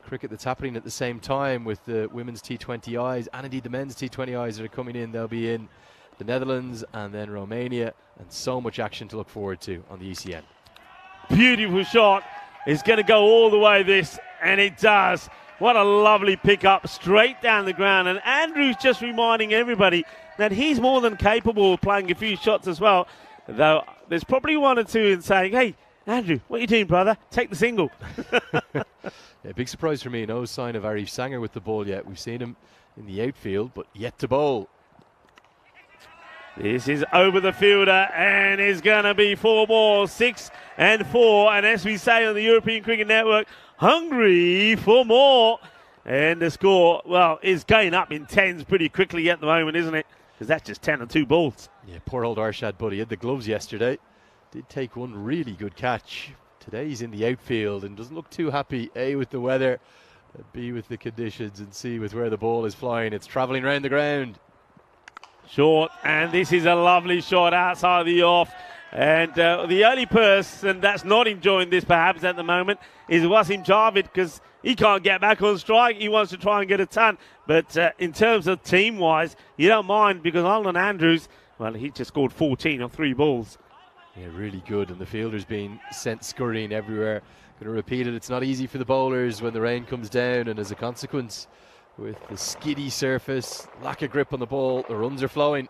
cricket that's happening at the same time with the women's T20Is and indeed the men's T20Is that are coming in. They'll be in the Netherlands and then Romania, and so much action to look forward to on the ECN. Beautiful shot. It's going to go all the way this, and it does. What a lovely pickup straight down the ground. And Andrew's just reminding everybody that he's more than capable of playing a few shots as well. Though there's probably 1 or 2 in saying, hey, Andrew, what are you doing, brother? Take the single. Yeah, big surprise for me. No sign of Arif Sanger with the ball yet. We've seen him in the outfield, but yet to bowl. This is over the fielder, and it's going to be 4 more, 6 and 4. And as we say on the European Cricket Network, hungry for more. And the score, well, is going up in tens pretty quickly at the moment, isn't it? Because that's just 10 and 2 balls. Yeah, poor old Arshad Buddy had the gloves yesterday. Did take one really good catch. Today he's in the outfield and doesn't look too happy, A, with the weather, B, with the conditions, and C, with where the ball is flying. It's travelling around the ground. Short, and this is a lovely shot outside the off. And the only person that's not enjoying this perhaps at the moment is Wasim Javed, because he can't get back on strike. He wants to try and get a ton. But in terms of team-wise, you don't mind, because Alden Andrews, well, he just scored 14 on 3 balls. Yeah, really good, and the fielder's been sent scurrying everywhere. Going to repeat it, it's not easy for the bowlers when the rain comes down, and as a consequence, with the skiddy surface, lack of grip on the ball, the runs are flowing.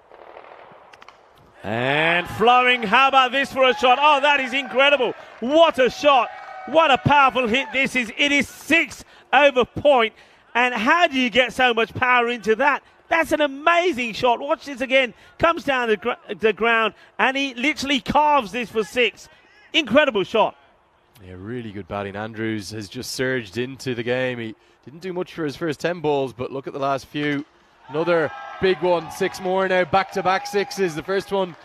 And flowing, how about this for a shot? Oh, that is incredible. What a shot. What a powerful hit this is. It is 6 over point. And how do you get so much power into that? That's an amazing shot. Watch this again. Comes down the ground, and he literally carves this for 6. Incredible shot. Yeah, really good batting. Andrews has just surged into the game. He didn't do much for his first 10 balls, but look at the last few. Another big one. 6 more now. Back-to-back sixes. The first one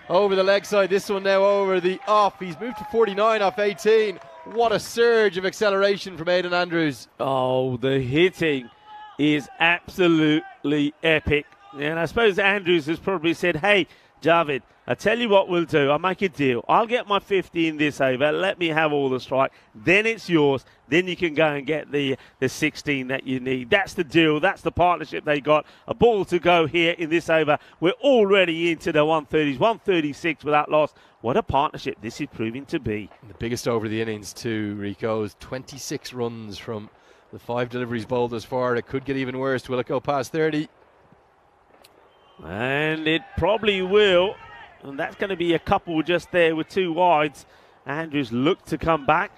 over the leg side. This one now over the off. He's moved to 49 off 18. What a surge of acceleration from Aidan Andrews. Oh, the hitting is absolutely epic. And I suppose Andrews has probably said, hey, Javed, I tell you what we'll do. I'll make a deal. I'll get my 50 in this over. Let me have all the strike. Then it's yours. Then you can go and get the 16 that you need. That's the deal. That's the partnership they got. A ball to go here in this over. We're already into the 130s, 136 without loss. What a partnership this is proving to be. The biggest over the innings too, Rico, is 26 runs from the 5 deliveries bowled as far. It could get even worse. Will it go past 30? And it probably will. And that's going to be a couple just there with 2 wides. Andrews looked to come back.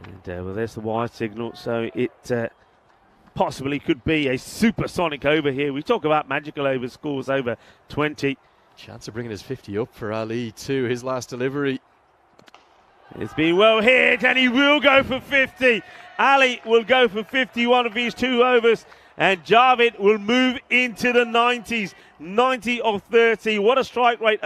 And well, there's the wide signal. So it possibly could be a supersonic over here. We talk about magical over scores over 20. Chance of bringing his 50 up for Ali too. His last delivery. It's been well hit, and he will go for 50. Ali will go for 51 of his 2 overs, and Javed will move into the 90s. 90 of 30. What a strike rate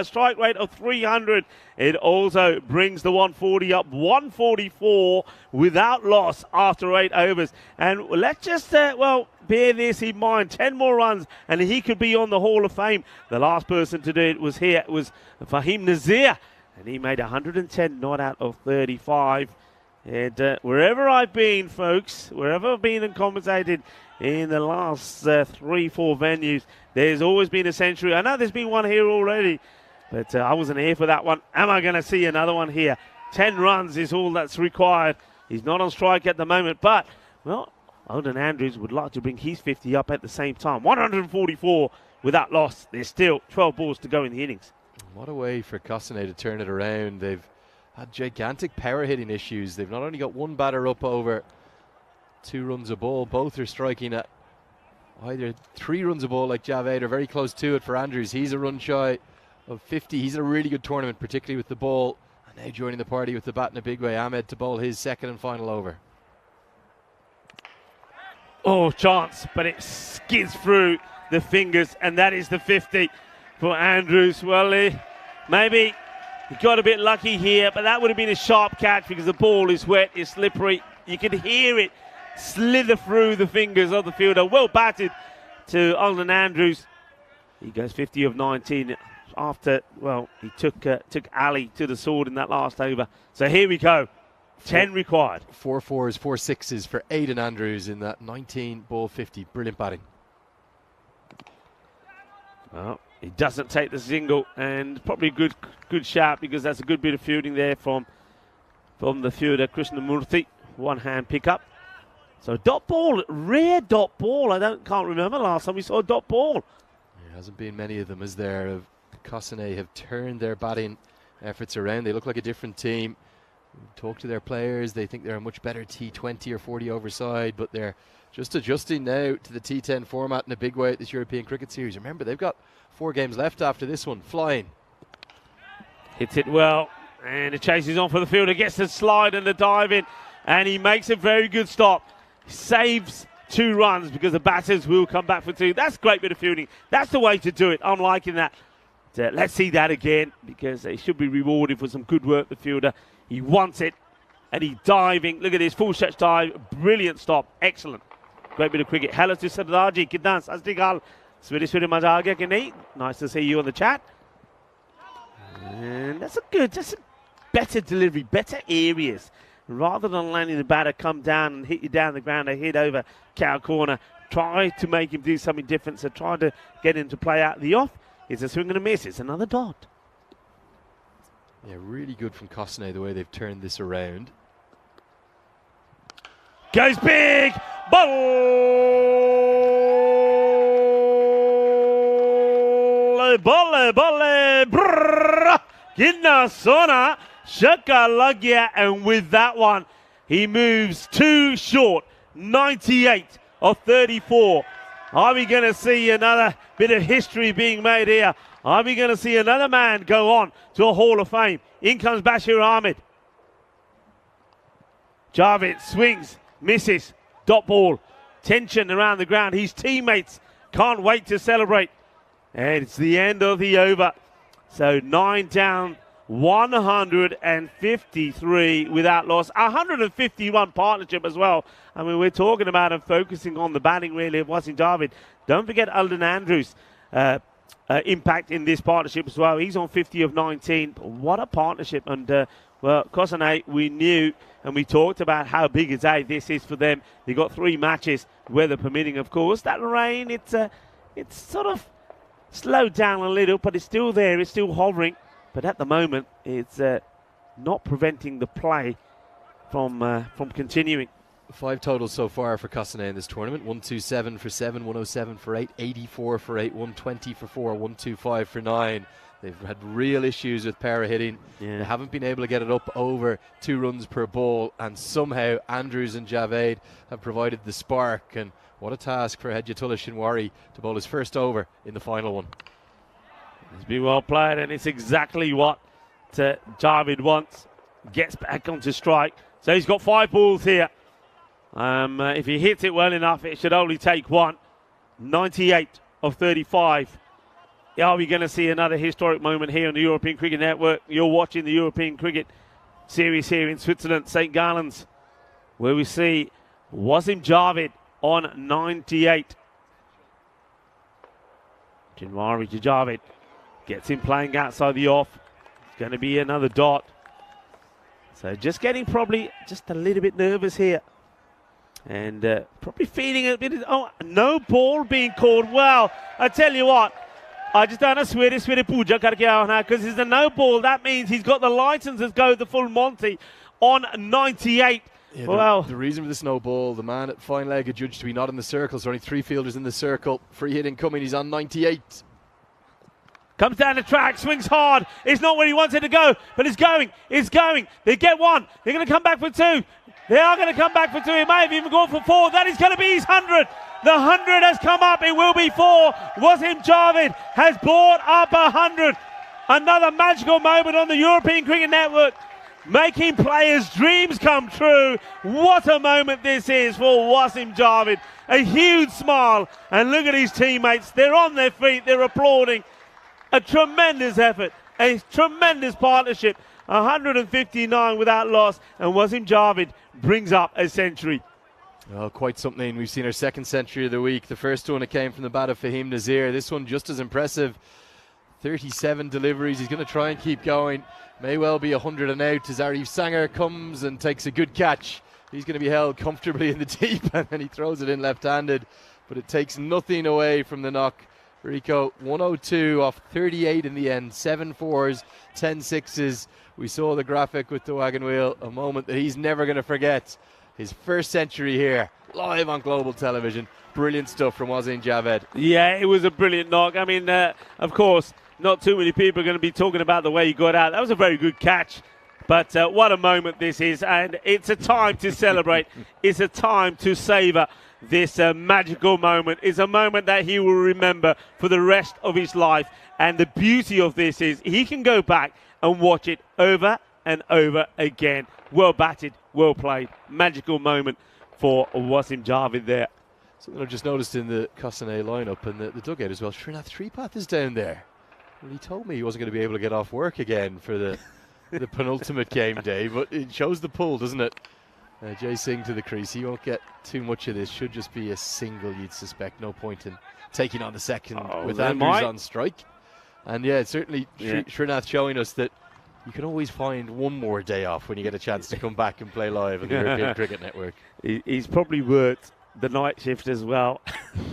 of 300. It also brings the 140 up, 144 without loss after 8 overs. And let's just, bear this in mind. 10 more runs, and he could be on the Hall of Fame. The last person to do it was Fahim Nazir, and he made 110 not out of 35. And wherever I've been, folks, wherever I've been and commentated in the last 3-4 venues, there's always been a century. I know there's been one here already, but I wasn't here for that one. Am I going to see another one here? 10 runs is all that's required. He's not on strike at the moment, but, well, Alden Andrews would like to bring his 50 up at the same time. 144 without loss. There's still 12 balls to go in the innings. What a way for Cossanet to turn it around. They've had gigantic power hitting issues. They've not only got one batter up over 2 runs a ball, both are striking at either 3 runs a ball like Javed, or very close to it for Andrews. He's a run shy of 50. He's in a really good tournament, particularly with the ball. And now joining the party with the bat in a big way, Ahmed to bowl his second and final over. Oh, chance, but it skids through the fingers, and that is the 50 for Andrews. Well, maybe he got a bit lucky here, but that would have been a sharp catch because the ball is wet, it's slippery. You could hear it slither through the fingers of the fielder. Well batted to Alden Andrews. He goes 50 of 19 after, well, he took Ali to the sword in that last over. So here we go. 10 required. 4 4s, 4 6s for Aidan Andrews in that 19 ball 50. Brilliant batting. Well, he doesn't take the single, and probably a good shout, because that's a good bit of fielding there from the fielder Krishnamurthy. One hand pickup. So dot ball, rare dot ball. Can't remember last time we saw a dot ball. There hasn't been many of them, is there? Cossanet have turned their batting efforts around. They look like a different team. Talk to their players. They think they're a much better T20 or 40 over side, but they're just adjusting now to the T10 format in a big way at this European Cricket Series. Remember, they've got 4 games left after this one. Flying. Hits it well, and it chases on for the fielder, gets the slide and the dive in, and he makes a very good stop. Saves 2 runs because the batters will come back for 2. That's a great bit of fielding. That's the way to do it. I'm liking that. Let's see that again, because they should be rewarded for some good work, the fielder. He wants it, and he's diving. Look at this, full stretch dive. Brilliant stop. Excellent. Great bit of cricket. Hello to Sardaji. Kidan Sasdigal. Swedish maza aa gaya ki nahi? Nice to see you on the chat. And that's a better delivery, better areas. Rather than letting the batter come down and hit you down the ground or hit over cow corner, try to make him do something different. So try to get him to play out the off. It's a swing and a miss. It's another dot. Yeah, really good from Kosane the way they've turned this around. Goes big! Ball! Bolle, bolle, brrrr! Ginna Sona, Shaka Lagya, and with that one, he moves 2 short, 98 of 34. Are we going to see another bit of history being made here? Are we going to see another man go on to a Hall of Fame? In comes Bashir Ahmed. Javed swings, misses, dot ball. Tension around the ground. His teammates can't wait to celebrate. And it's the end of the over. So 9 down, 153 without loss. 151 partnership as well. I mean, we're talking about and focusing on the batting really of Wasim Javed. Don't forget Alden Andrews' impact in this partnership as well. He's on 50 of 19. But what a partnership. And, well, Kosane, we knew and we talked about how big a day this is for them. They got 3 matches, weather permitting, of course. That rain, it's sort of slowed down a little, but it's still there. It's still hovering. But at the moment, it's not preventing the play from continuing. 5 totals so far for Kosane in this tournament. 127 for 7, 107 for 8, 84 for 8, 120 for 4, 125 for 9. They've had real issues with power hitting. Yeah. They haven't been able to get it up over 2 runs per ball, and somehow Andrews and Javed have provided the spark. And what a task for Hedjatullah Shinwari to bowl his first over in the final one. It's been well played, and it's exactly what Javed wants. Gets back onto strike. So he's got 5 balls here. If he hits it well enough, it should only take 1. 98 of 35. Are we going to see another historic moment here on the European Cricket Network? You're watching the European Cricket Series here in Switzerland, St. Gallen's, where we see Wasim Javed on 98. Shinwari to Javed. Gets him playing outside the off. It's going to be another dot. So just getting probably just a little bit nervous here. And probably feeling a bit of, no ball being called. Well, I tell you what, I just don't know swere puja karke aao na, because it's a no ball. That means he's got the license to go the full Monty on 98. Yeah, well, the reason for the no ball, the man at fine leg adjudged to be not in the circle, so only 3 fielders in the circle. Free hit incoming, he's on 98. Comes down the track, swings hard. It's not where he wants it to go, but it's going. It's going. They get 1. They're going to come back for 2. They are going to come back for 2. It may have even gone for 4. That is going to be his 100. The 100 has come up. It will be 4. Wasim Javed has brought up 100. Another magical moment on the European Cricket Network, making players' dreams come true. What a moment this is for Wasim Javed. A huge smile. And look at his teammates. They're on their feet. They're applauding. A tremendous effort. A tremendous partnership. 159 without loss. And Wasim Javed brings up a century. Well, quite something. We've seen our 2nd century of the week. The first one, it came from the bat of Fahim Nazir. This one just as impressive. 37 deliveries. He's going to try and keep going. May well be 100 and out as Arif Sanger comes and takes a good catch. He's going to be held comfortably in the deep, and then he throws it in left-handed. But it takes nothing away from the knock. Rico, 102 off 38 in the end. 7 4s, 10 6s. We saw the graphic with the wagon wheel. A moment that he's never going to forget. His first century here, live on global television. Brilliant stuff from Wasim Javed. Yeah, it was a brilliant knock. I mean, of course, not too many people are going to be talking about the way he got out. That was a very good catch. But what a moment this is, and it's a time to celebrate. It's a time to savour this magical moment. It's a moment that he will remember for the rest of his life. And the beauty of this is he can go back and watch it over and over again. Well batted, well played. Magical moment for Wasim Javid there. Something I've just noticed in the Kosane lineup and the dugout as well. Srinath Tripath is down there. Well, he told me he wasn't going to be able to get off work again for the penultimate game day, but it shows the pull, doesn't it? Jay Singh to the crease. He won't get too much of this. Should just be a single, you'd suspect. No point in taking on the second with Andrews on strike. And yeah, certainly Srinath showing us that you can always find one more day off when you get a chance to come back and play live on the European Cricket Network. He's probably worked the night shift as well,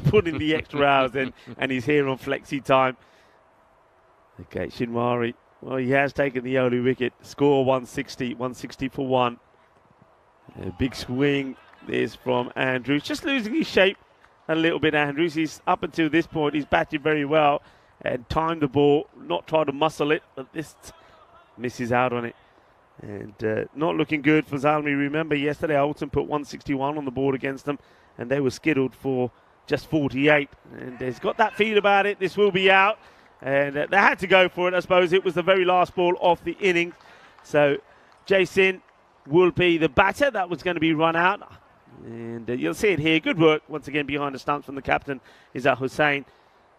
putting the extra hours in, and he's here on flexi time. Okay, Shinwari. Well, he has taken the early wicket. Score 160 for one. A big swing is from Andrews. Just losing his shape a little bit, Andrews. He's up until this point, he's batted very well and timed the ball, not try to muscle it, but this misses out on it. And not looking good for Zalmi. Remember, yesterday Alton put 161 on the board against them, and they were skittled for just 48. And he's got that feel about it. This will be out. And they had to go for it, I suppose. It was the very last ball of the innings. So Jason will be the batter. That was going to be run out. And you'll see it here. Good work, once again, behind the stumps from the captain, Izzat Hussain.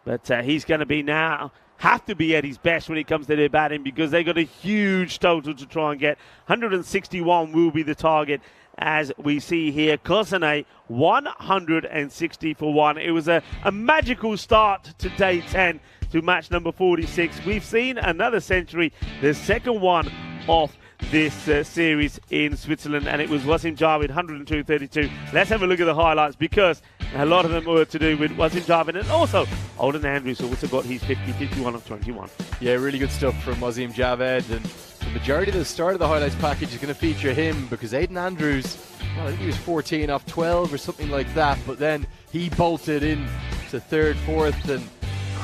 But he's going to be now, have to be at his best when it comes to their batting, because they got a huge total to try and get. 161 will be the target, as we see here. Kosane, 160 for one. It was a magical start to day 10. To match number 46. We've seen another century, the second one of this series in Switzerland, and it was Wasim Javid, 102.32. Let's have a look at the highlights, because a lot of them were to do with Wasim Javid, and also Alden Andrews also got his 51 of 21. Yeah, really good stuff from Wasim Javed, and the majority of the start of the highlights package is going to feature him, because Aiden Andrews, well, I think he was 14 off 12 or something like that, but then he bolted in to third, fourth, and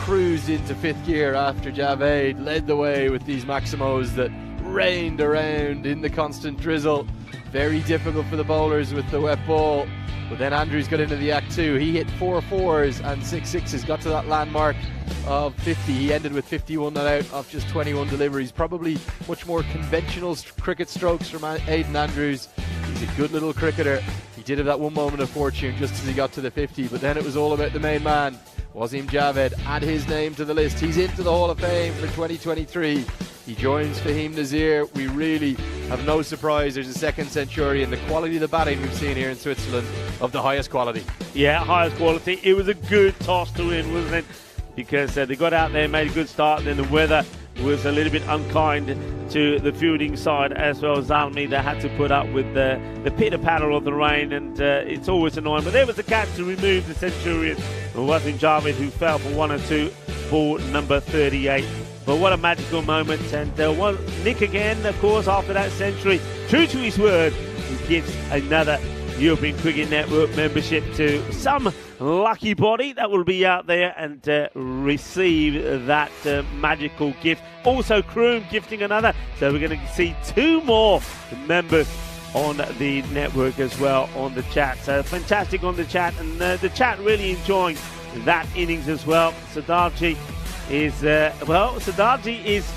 cruised into fifth gear after Javed led the way with these Maximos that rained around in the constant drizzle. Very difficult for the bowlers with the wet ball. But then Andrews got into the act too. He hit 4 4s and 6 6s, got to that landmark of 50. He ended with 51 not out off just 21 deliveries. Probably much more conventional cricket strokes from Aiden Andrews. He's a good little cricketer. He did have that one moment of fortune just as he got to the 50, but then it was all about the main man, Wasim Javed. Add his name to the list. He's into the Hall of Fame for 2023. He joins Fahim Nazir. We really have no surprise. There's a second century, and the quality of the batting we've seen here in Switzerland of the highest quality. Yeah, highest quality. It was a good toss to win, wasn't it? Because they got out there, made a good start, and then the weather was a little bit unkind to the fielding side as well. Zalmi, they had to put up with the pitter-patter of the rain, and it's always annoying. But there was a catch to remove the Centurion. It wasn't Javid, who fell for 1 and 2 for number 38. But what a magical moment. And Nick again, of course, after that century, true to his word, he gives another European Cricket Network membership to some lucky body that will be out there and receive that magical gift. Also, Kroom gifting another. So we're going to see 2 more members on the network as well on the chat. So fantastic on the chat, and the chat really enjoying that innings as well. Sadarji is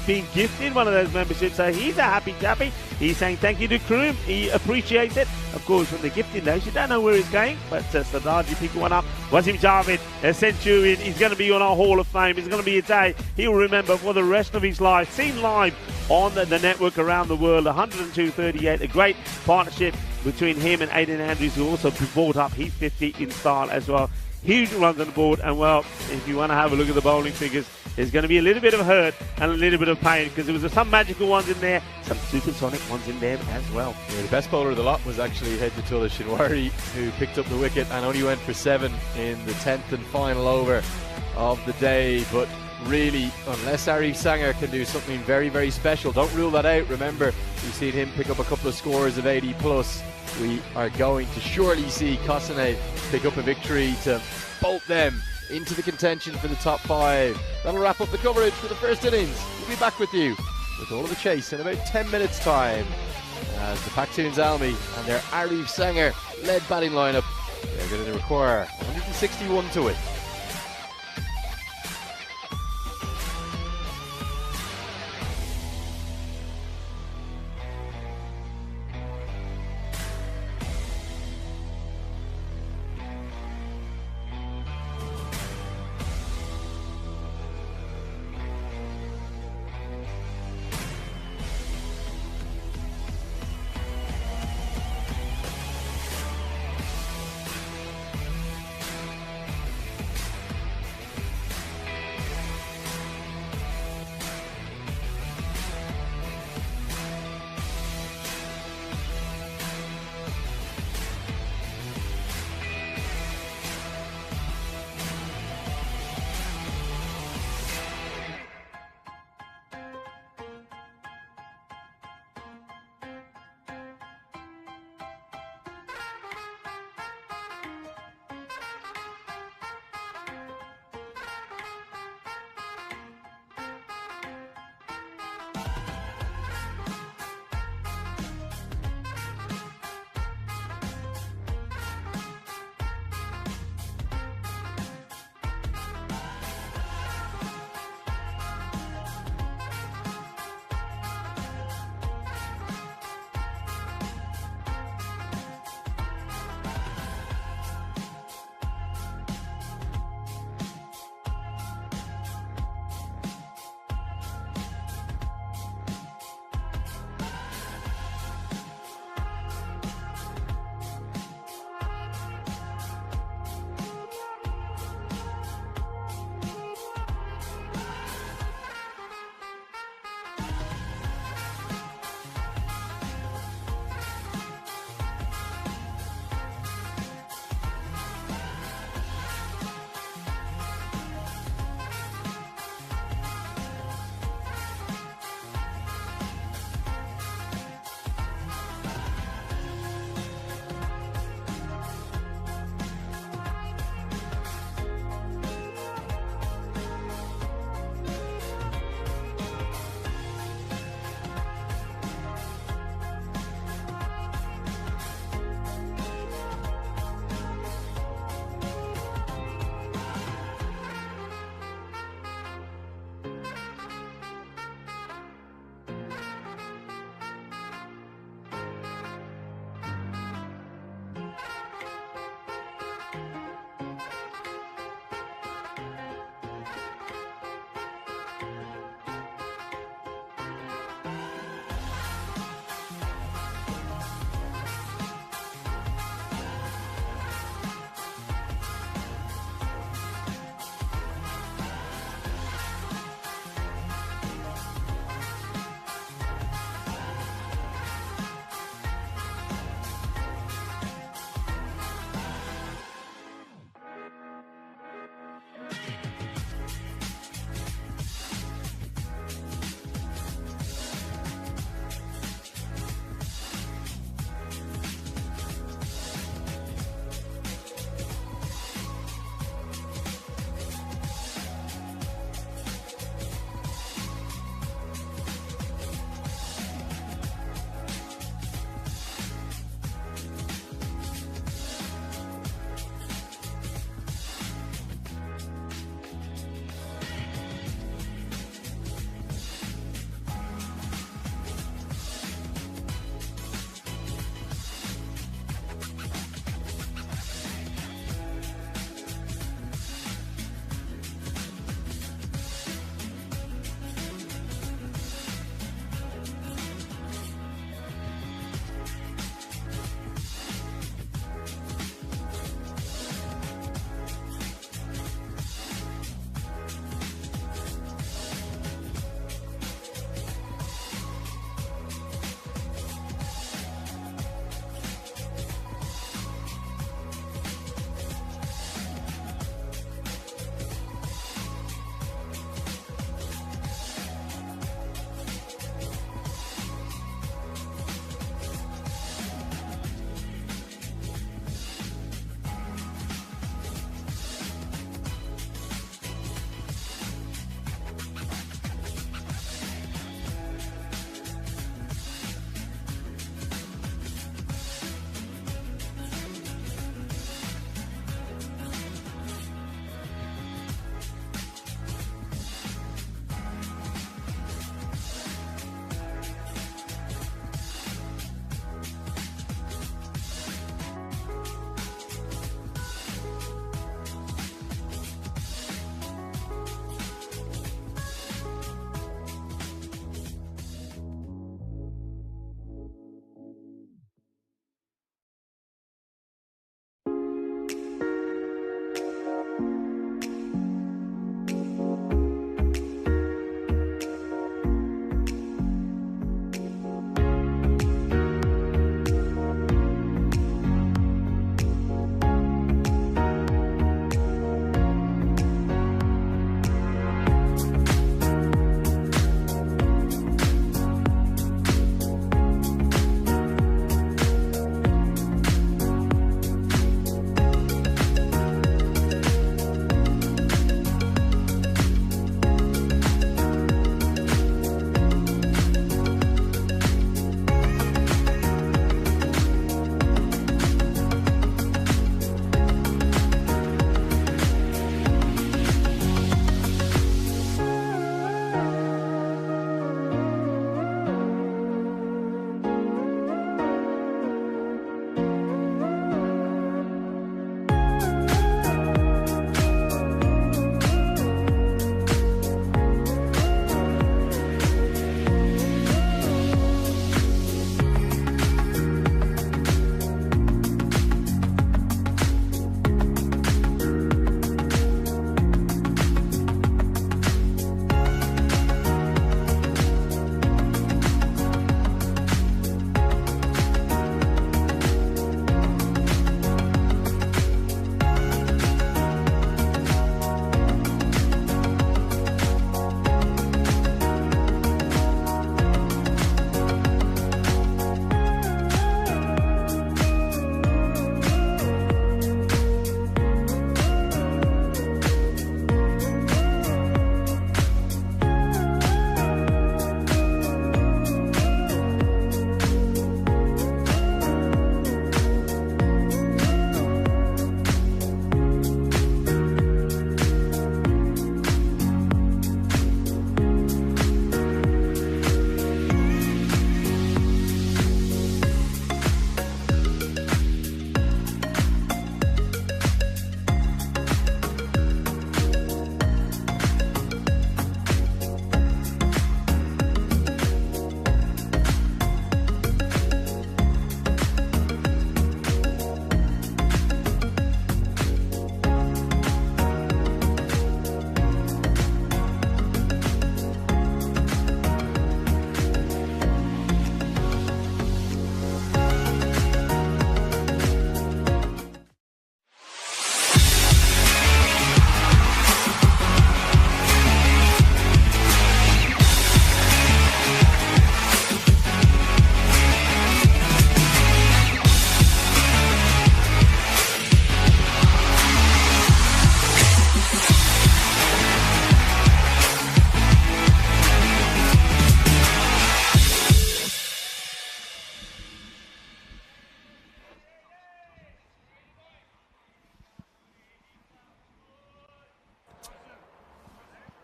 being gifted one of those memberships, so he's a happy chappy. He's saying thank you to Kroom. He appreciates it. Of course, when they're gifting those, you don't know where he's going, but Sadarji picked one up. Wasim Javid, a centurion. He's going to be on our Hall of Fame. It's going to be a day he'll remember for the rest of his life. Seen live on the network around the world, 102.38. A great partnership between him and Aiden Andrews, who also brought up his 50 in style as well. Huge runs on the board, and well, if you want to have a look at the bowling figures, there's going to be a little bit of hurt and a little bit of pain, because there was some magical ones in there, some supersonic ones in there as well. Yeah, the best bowler of the lot was actually Hedjatullah Shinwari, who picked up the wicket and only went for 7 in the 10th and final over of the day. But really, unless Arif Sanger can do something very, very special, don't rule that out. Remember, we've seen him pick up a couple of scores of 80 plus. We are going to surely see Kosane pick up a victory to bolt them into the contention for the top 5. That'll wrap up the coverage for the first innings. We'll be back with you with all of the chase in about 10 minutes time as the Paktuns Almi and their Arif Sanger led batting lineup, they're going to require 161 to win.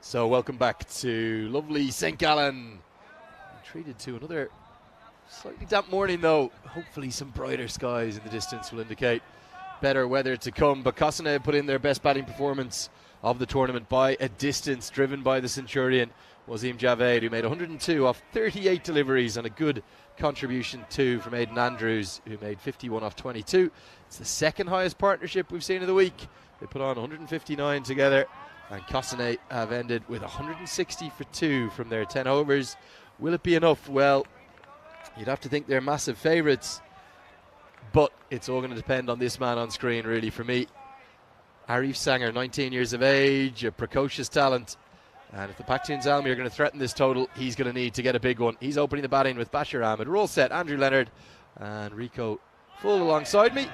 So welcome back to lovely St. Gallen. Treated to another slightly damp morning though. Hopefully some brighter skies in the distance will indicate better weather to come. But Cossonay put in their best batting performance of the tournament by a distance, driven by the Centurion, Wasim Javed, who made 102 off 38 deliveries and a good contribution too from Aidan Andrews, who made 51 off 22. It's the second highest partnership we've seen of the week. They put on 159 together, and Cossonay have ended with 160 for 2 from their 10 overs. Will it be enough? Well, you'd have to think they're massive favourites, but it's all going to depend on this man on screen, really, for me. Arif Sanger, 19 years of age, a precocious talent. And if the Pakhtun Zalmi are going to threaten this total, he's going to need to get a big one. He's opening the batting with Bashir Ahmed. Roll set, Andrew Leonard and Rico full alongside me.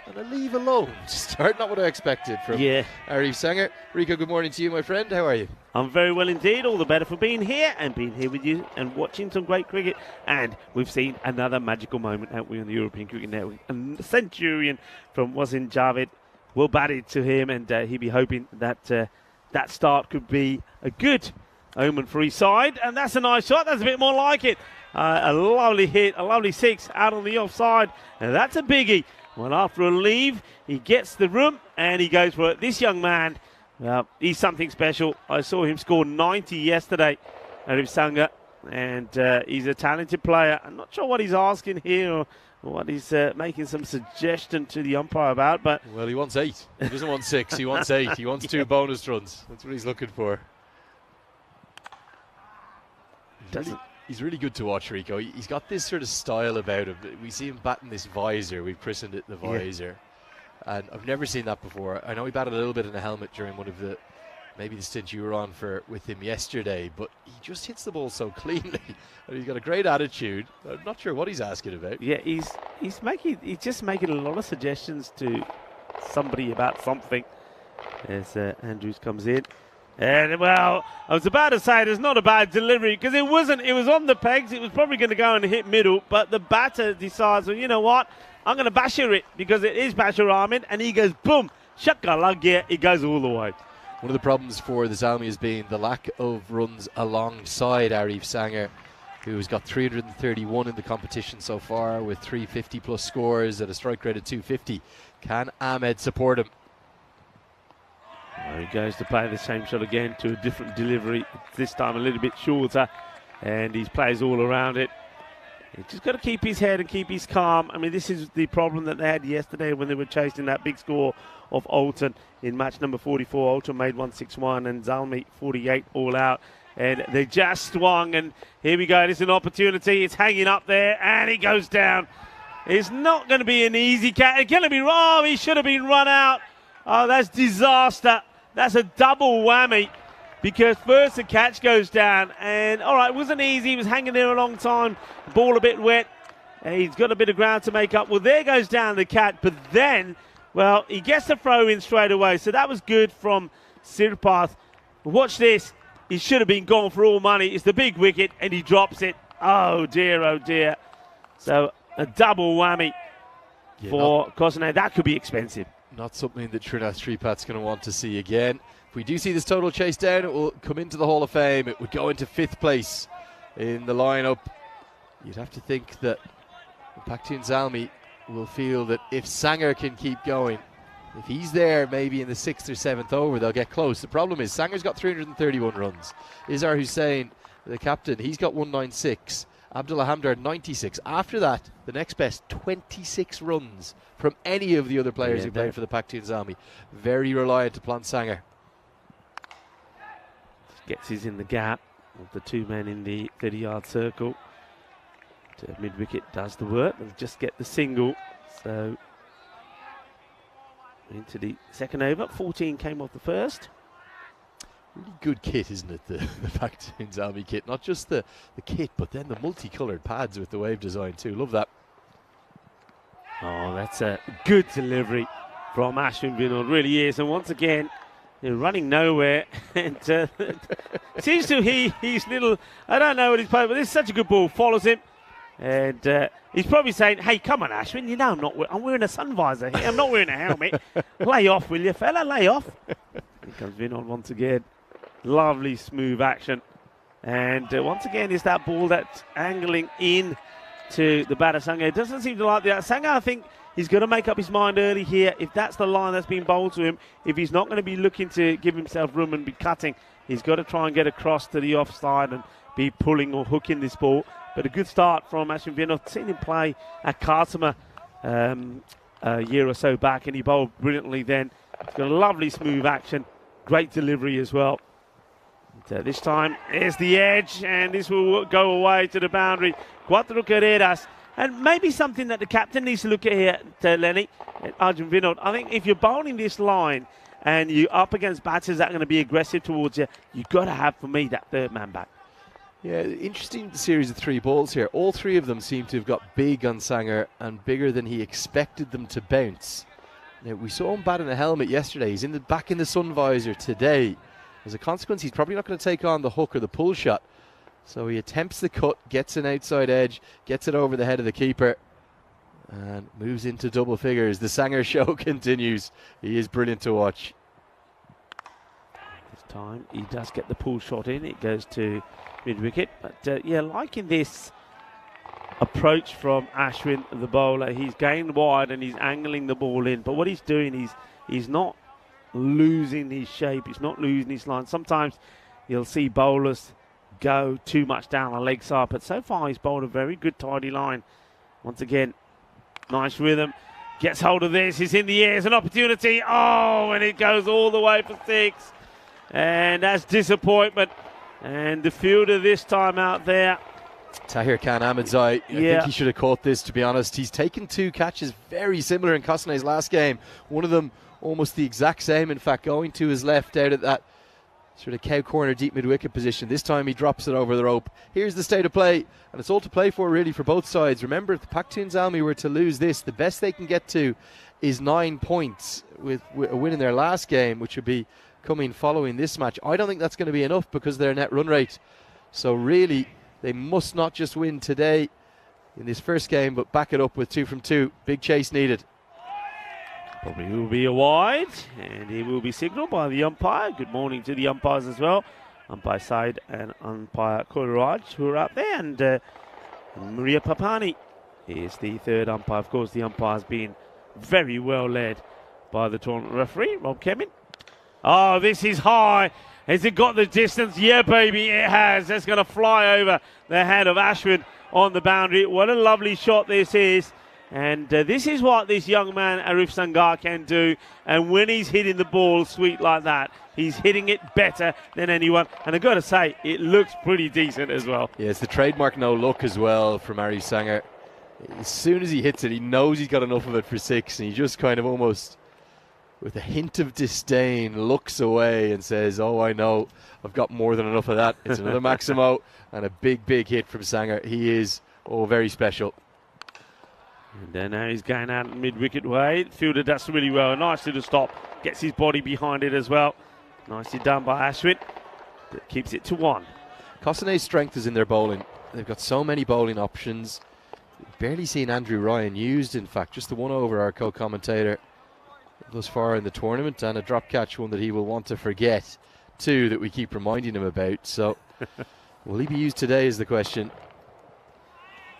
And a leave alone to start, not what I expected from Arif Sanger. Rico, good morning to you, my friend. How are you? I'm very well indeed. All the better for being here and being here with you and watching some great cricket. And we've seen another magical moment, haven't we, on the European Cricket Network. And the Centurion from Wasim Javed will bat it to him, and he'll be hoping that that start could be a good omen for his side. And that's a nice shot. That's a bit more like it. A lovely hit, a lovely six out on the offside. And that's a biggie. Well, after a leave, he gets the room and he goes for it. This young man, he's something special. I saw him score 90 yesterday, Arif Sanger, and he's a talented player. I'm not sure what he's asking here or what he's making some suggestion to the umpire about. But well, he wants 8. He doesn't want 6. He wants 8. He wants 2 bonus runs. That's what he's looking for. He's really good to watch, Rico. He's got this sort of style about him. We see him batting this visor. We've christened it the visor. And I've never seen that before. I know he batted a little bit in a helmet during one of the, maybe the stint you were on with him yesterday, but he just hits the ball so cleanly. And he's got a great attitude. I'm not sure what he's asking about. Yeah, he's just making a lot of suggestions to somebody about something as Andrews comes in. And, well, I was about to say there's not a bad delivery because it wasn't. It was on the pegs. It was probably going to go and hit middle, but the batter decides, well, you know what? I'm going to Bashir it because it is Bashir Ahmed, and he goes, boom, shakalagya, it goes all the way. One of the problems for the Zalmi has been the lack of runs alongside Arif Sanger, who's got 331 in the competition so far with 350-plus scores at a strike rate of 250. Can Ahmed support him? He goes to play the same shot again to a different delivery, this time a little bit shorter, and he plays all around it. He's just got to keep his head and keep his calm. I mean, this is the problem that they had yesterday when they were chasing that big score of Alton in match number 44. Alton made 161 and Zalmi 48 all out. And they just swung, and here we go. It's an opportunity. It's hanging up there, and he goes down. It's not going to be an easy catch. It's going to be wrong. He should have been run out. Oh, that's disaster. That's a double whammy because first the catch goes down, and all right, it wasn't easy. He was hanging there a long time. Ball a bit wet. He's got a bit of ground to make up. Well, there goes down the cat, but then, well, he gets the throw in straight away. So that was good from Sirpath. Watch this. He should have been gone for all money. It's the big wicket, and he drops it. Oh, dear, oh, dear. So a double whammy for Cossonay. That could be expensive. Not something that Trinath Shripat's going to want to see again. If we do see this total chase down, it will come into the Hall of Fame. It would go into 5th place in the lineup. You'd have to think that Pakhtun Zalmi will feel that if Sanger can keep going, if he's there maybe in the 6th or 7th over, they'll get close. The problem is Sanger's got 331 runs. Izhar Hussain, the captain, he's got 196. Abdullah Hamdar 96. After that, the next best 26 runs from any of the other players who played for the Pakhtun Zalmi. Very reliant upon Sanger. Gets his in the gap with the 2 men in the 30-yard circle. Mid-wicket does the work. They'll just get the single. So into the second over. 14 came off the first. Really good kit, isn't it? The Pakhtun Zalmi kit. Not just the kit, but then the multicoloured pads with the wave design too. Love that. Oh, that's a good delivery from Ashwin Vinod. Really is. And once again, they're running nowhere. And seems to he's little, I don't know what he's playing, but this is such a good ball. Follows him. And he's probably saying, hey, come on, Ashwin, you know I'm wearing a sun visor here. I'm not wearing a helmet. Lay off, will you, fella? Lay off. Here comes Vinod once again. Lovely smooth action. And once again, it's that ball that's angling in to the batter, Sangha. It doesn't seem to like that. Sangha, I think he's going to make up his mind early here. If that's the line that's been bowled to him, if he's not going to be looking to give himself room and be cutting, he's got to try and get across to the offside and be pulling or hooking this ball. But a good start from Ashwin Vinod. Seen him play at Khartoum a year or so back, and he bowled brilliantly then. He's got a lovely smooth action, great delivery as well. And, this time, here's the edge, and this will go away to the boundary. Cuatro carreras. And maybe something that the captain needs to look at here, Lenny, Arjun Vinod. I think if you're bowling this line and you're up against batters that are going to be aggressive towards you, you've got to have, for me, that third man back. Yeah, interesting series of 3 balls here. All 3 of them seem to have got big on Sanger and bigger than he expected them to bounce. Now, we saw him bat in a helmet yesterday. He's back in the sun visor today. As a consequence, he's probably not going to take on the hook or the pull shot. So he attempts the cut, gets an outside edge, gets it over the head of the keeper, and moves into double figures. The Sanger show continues. He is brilliant to watch. This time he does get the pull shot in. It goes to mid-wicket. But yeah, liking this approach from Ashwin, the bowler. He's gained wide and he's angling the ball in. But what he's doing, he's not losing his shape. He's not losing his line. Sometimes you'll see bowlers go too much down the leg side, but so far he's bowled a very good tidy line. Once again, nice rhythm, gets hold of this, he's in the air, it's an opportunity, oh, and it goes all the way for 6, and that's disappointment. And the fielder this time out there, Tahir Khan Ahmedzai, I think he should have caught this, to be honest. He's taken 2 catches very similar in Kosanay's last game, one of them almost the exact same, in fact, going to his left out at that sort of cow corner deep mid-wicket position. This time he drops it over the rope. Here's the state of play, and it's all to play for really for both sides. Remember, if the Pakhtun Zalmi were to lose this, the best they can get to is 9 points with a win in their last game, which would be coming following this match. I don't think that's going to be enough because of their net run rate. So really, they must not just win today in this first game, but back it up with 2 from 2. Big chase needed. Probably will be a wide, and he will be signalled by the umpire. Good morning to the umpires as well. Umpire Said and umpire Kolaraj, who are up there, and Maria Papani is the third umpire. Of course, the umpire's been very well led by the tournament referee, Rob Kemin. Oh, this is high. Has it got the distance? Yeah, baby, it has. That's going to fly over the head of Ashwin on the boundary. What a lovely shot this is. And this is what this young man, Arif Sangar, can do. And when he's hitting the ball sweet like that, he's hitting it better than anyone. And I've got to say, it looks pretty decent as well. Yeah, it's the trademark no look as well from Arif Sangar. As soon as he hits it, he knows he's got enough of it for 6. And he just kind of almost, with a hint of disdain, looks away and says, oh, I know, I've got more than enough of that. It's another Maximo and a big, big hit from Sangar. He is, very special. And then now he's going out mid-wicket way. Fielder does really well. Nice little stop. Gets his body behind it as well. Nicely done by Ashwin. That keeps it to 1. Kosanay's strength is in their bowling. They've got so many bowling options. We've barely seen Andrew Ryan used, in fact. Just the one over our co-commentator thus far in the tournament. And a drop catch, one that he will want to forget, too, that we keep reminding him about. So will he be used today is the question.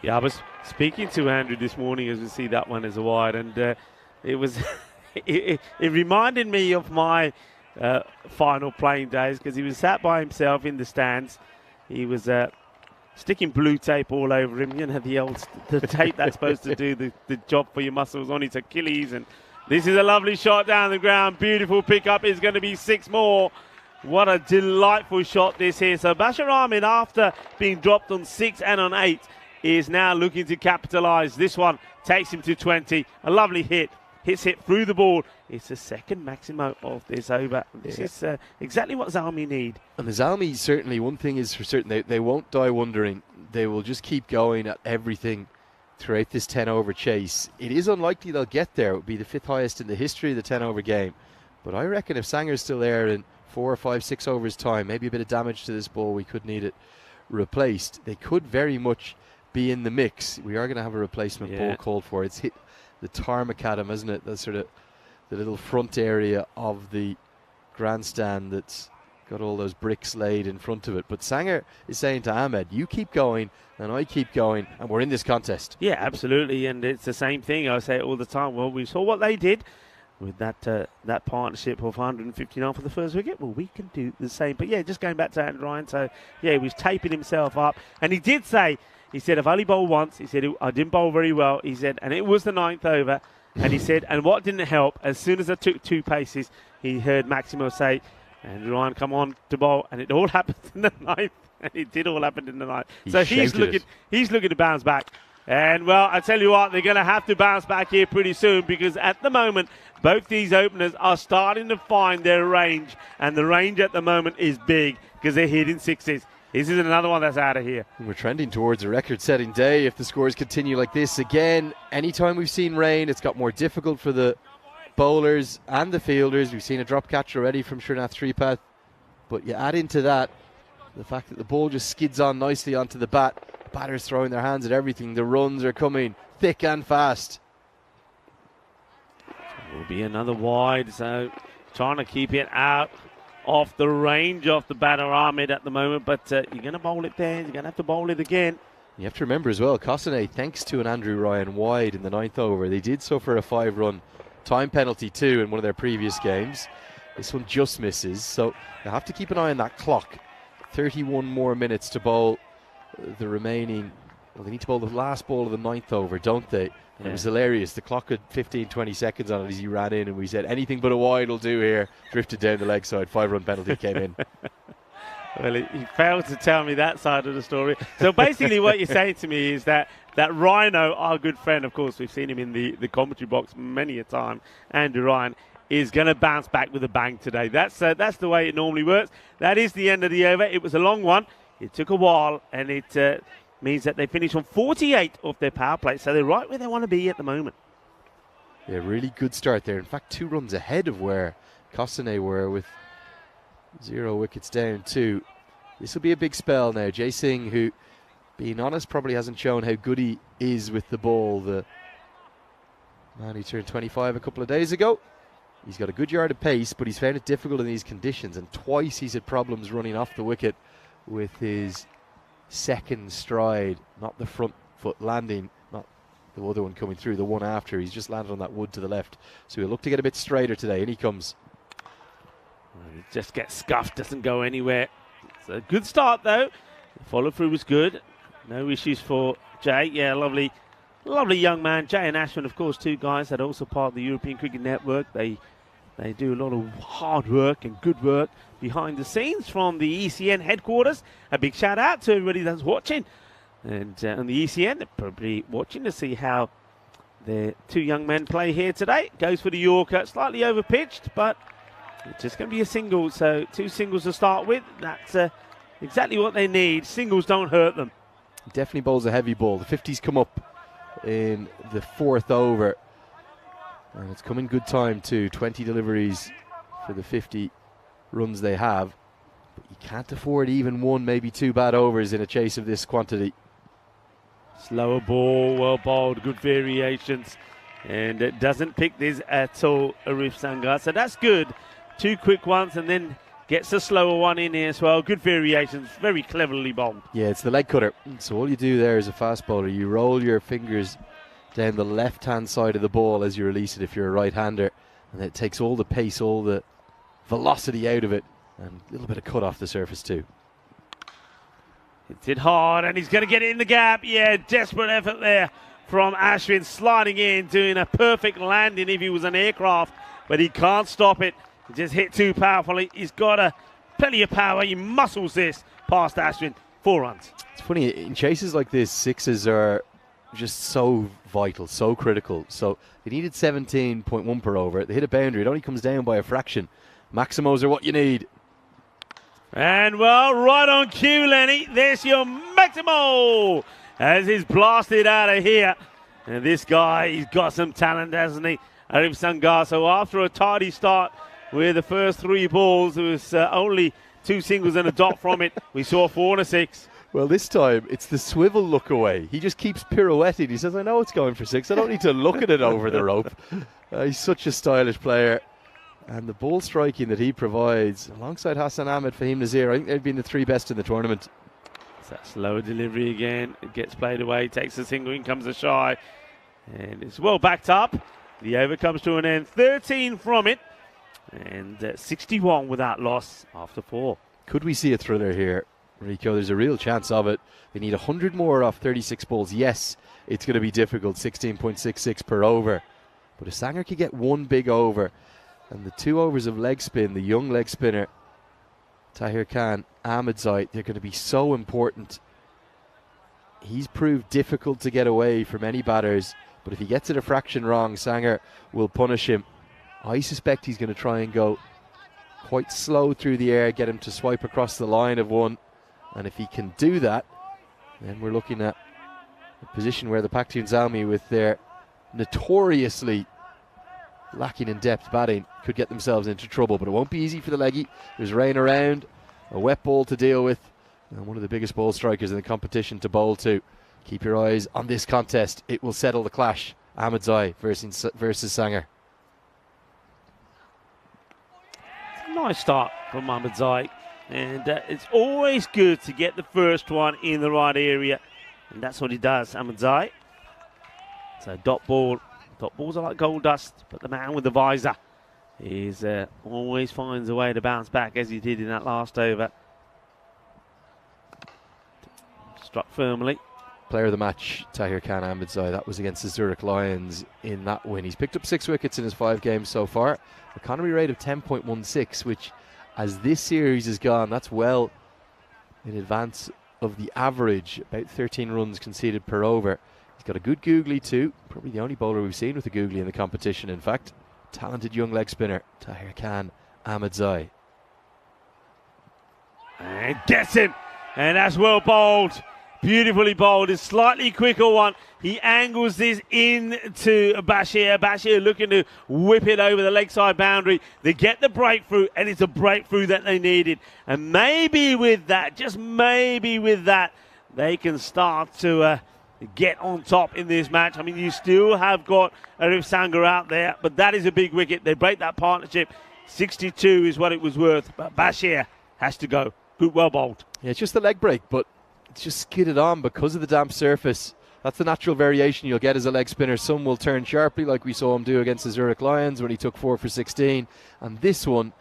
Yeah, I was speaking to Andrew this morning as we see that one as a wide, and it was it reminded me of my final playing days, because he was sat by himself in the stands. He was sticking blue tape all over him, you know, the tape that's supposed to do the job for your muscles on his Achilles. And this is a lovely shot down the ground. Beautiful pickup. Is going to be 6 more. What a delightful shot this is. So Bashar Ahmed, after being dropped on 6 and on 8, is now looking to capitalise. This one takes him to 20. A lovely hit. Hits it through the ball. It's the second Maximo of this over. This is exactly what Zalmi need. And the Zalmi, certainly, one thing is for certain, they won't die wondering. They will just keep going at everything throughout this 10-over chase. It is unlikely they'll get there. It would be the 5th highest in the history of the 10-over game. But I reckon if Sanger's still there in 4 or 5, 6 overs time, maybe a bit of damage to this ball, we could need it replaced. They could very much be in the mix. We are going to have a replacement ball called for. It's hit the tarmac macadam, isn't it? That's sort of the little front area of the grandstand that's got all those bricks laid in front of it. But Sanger is saying to Ahmed, you keep going and I keep going and we're in this contest. Yeah, absolutely, and it's the same thing. I say it all the time. Well, we saw what they did with that partnership of 159 for the first wicket. Well, we can do the same. But yeah, just going back to Andrew Ryan. So yeah, he was taping himself up, and he did say, he said, I've only bowled once. He said, I didn't bowl very well. He said, and it was the 9th over. And he said, and what didn't help, as soon as I took 2 paces, he heard Maximo say, Andrew Ryan, come on to bowl, and it all happened in the 9th. And it did all happen in the 9th. So he's looking to bounce back. And, well, I tell you what, they're going to have to bounce back here pretty soon, because at the moment, both these openers are starting to find their range. And the range at the moment is big, because they're hitting 6s. This is another one that's out of here. We're trending towards a record-setting day if the scores continue like this. Again, anytime we've seen rain, it's got more difficult for the bowlers and the fielders. We've seen a drop catch already from Srinath Tripath. But you add into that the fact that the ball just skids on nicely onto the bat. Batters throwing their hands at everything. The runs are coming thick and fast. Will be another wide, so trying to keep it out off the range of the batter Ahmed at the moment, but you're going to bowl it there. You're going to have to bowl it again. You have to remember as well, Kosane, thanks to an Andrew Ryan wide in the 9th over, they did suffer a 5-run time penalty too in one of their previous games. This one just misses, so you have to keep an eye on that clock. 31 more minutes to bowl the remaining. Well, they need to bowl the last ball of the 9th over, don't they? And it was hilarious. The clock had 15-20 seconds on it as he ran in, and we said anything but a wide will do here. Drifted down the leg side, 5-run penalty came in. Well, he failed to tell me that side of the story. So basically what you're saying to me is that Rhino, our good friend, of course, we've seen him in the commentary box many a time, Andrew Ryan, is going to bounce back with a bang today. That's the way it normally works. That is the end of the over. It was a long one. It took a while, and it means that they finish on 48 off their power play. So they're right where they want to be at the moment. Yeah, really good start there. In fact, 2 runs ahead of where Kosane were with 0 wickets down too. This will be a big spell now. Jay Singh, who, being honest, probably hasn't shown how good he is with the ball. The man who turned 25 a couple of days ago. He's got a good yard of pace, but he's found it difficult in these conditions. And twice he's had problems running off the wicket with his second stride, not the front foot landing, not the other one coming through, the one after. He's just landed on that wood to the left. So he'll look to get a bit straighter today, and he comes. It just gets scuffed, doesn't go anywhere. It's a good start, though. The follow-through was good. No issues for Jay. Yeah, lovely young man. Jay and Ashwin, of course, 2 guys that are also part of the European Cricket Network. They do a lot of hard work and good work behind the scenes from the ECN headquarters. A big shout out to everybody that's watching. And on the ECN, they're probably watching to see how their 2 young men play here today. Goes for the Yorker, slightly over-pitched, but it's just going to be a single. So 2 singles to start with. That's exactly what they need. Singles don't hurt them. Definitely bowls a heavy ball. The 50s come up in the 4th over. And it's come in good time too. 20 deliveries for the 50 runs they have. But you can't afford even 1, maybe 2 bad overs in a chase of this quantity. Slower ball, well bowled, good variations. And it doesn't pick this at all, Arif Sangar. So that's good. 2 quick ones and then gets a slower one in here as well. Good variations, very cleverly bowled. Yeah, it's the leg cutter. So all you do there as a fast bowler, you roll your fingers down the left-hand side of the ball as you release it if you're a right-hander, and it takes all the pace, all the velocity out of it, and a little bit of cut off the surface too. Hits it hard, and he's going to get it in the gap. Yeah, desperate effort there from Ashwin, sliding in, doing a perfect landing if he was an aircraft, but he can't stop it. He just hit too powerfully. He's got plenty of power. He muscles this past Ashwin. 4 runs. It's funny, in chases like this, 6s are just so vital, so critical. So they needed 17.1 per over. They hit a boundary. It only comes down by a fraction. Maximos are what you need. And, well, right on cue, Lenny. There's your Maximo as he's blasted out of here. And this guy, he's got some talent, hasn't he? Arif Sangar. So after a tidy start with the first 3 balls, there was only 2 singles and a dot from it. We saw 4 and a 6. Well, this time it's the swivel look away. He just keeps pirouetting. He says, I know it's going for 6. I don't need to look at it over the rope. He's such a stylish player. And the ball striking that he provides, alongside Hassan Ahmed, Fahim Nazir, I think they've been the three best in the tournament. It's that slower delivery again. It gets played away, takes a single, in comes a shy. And it's well backed up. The over comes to an end. 13 from it. And 61 without loss after 4. Could we see a thriller here, Rico? There's a real chance of it. They need 100 more off 36 balls. Yes, it's going to be difficult, 16.66 per over. But if Sanger could get one big over, and the 2 overs of leg spin, the young leg spinner, Tahir Khan, Ahmedzai, they're going to be so important. He's proved difficult to get away from any batters, but if he gets it a fraction wrong, Sanger will punish him. I suspect he's going to try and go quite slow through the air, get him to swipe across the line of one. And if he can do that, then we're looking at a position where the Pakhtun Zalmi, with their notoriously lacking in depth batting, could get themselves into trouble. But it won't be easy for the leggy. There's rain around, a wet ball to deal with, and one of the biggest ball strikers in the competition to bowl to. Keep your eyes on this contest. It will settle the clash. Ahmedzai versus Sanger. Nice start from Ahmedzai, and it's always good to get the first one in the right area, and that's what he does, Ahmedzai. So dot ball. Dot balls are like gold dust, but the man with the visor is always finds a way to bounce back, as he did in that last over. Struck firmly. Player of the match, Tahir Khan Ahmedzai. That was against the Zurich Lions in that win. He's picked up 6 wickets in his 5 games so far. Economy rate of 10.16, which, as this series has gone, that's well in advance of the average, about 13 runs conceded per over. He's got a good googly too, probably the only bowler we've seen with a googly in the competition, in fact. Talented young leg spinner, Tahir Khan Ahmedzai. And gets him, and that's well bowled. Beautifully bowled. A slightly quicker one. He angles this into Bashir. Bashir looking to whip it over the leg side boundary. They get the breakthrough, and it's a breakthrough that they needed. And maybe with that, just maybe with that, they can start to get on top in this match. I mean, you still have got Arif Sanger out there, but that is a big wicket. They break that partnership. 62 is what it was worth, but Bashir has to go. Good, well bowled. Yeah, it's just the leg break, but it's just skidded on because of the damp surface. That's the natural variation you'll get as a leg spinner. Some will turn sharply, like we saw him do against the Zurich Lions when he took 4 for 16. And this one,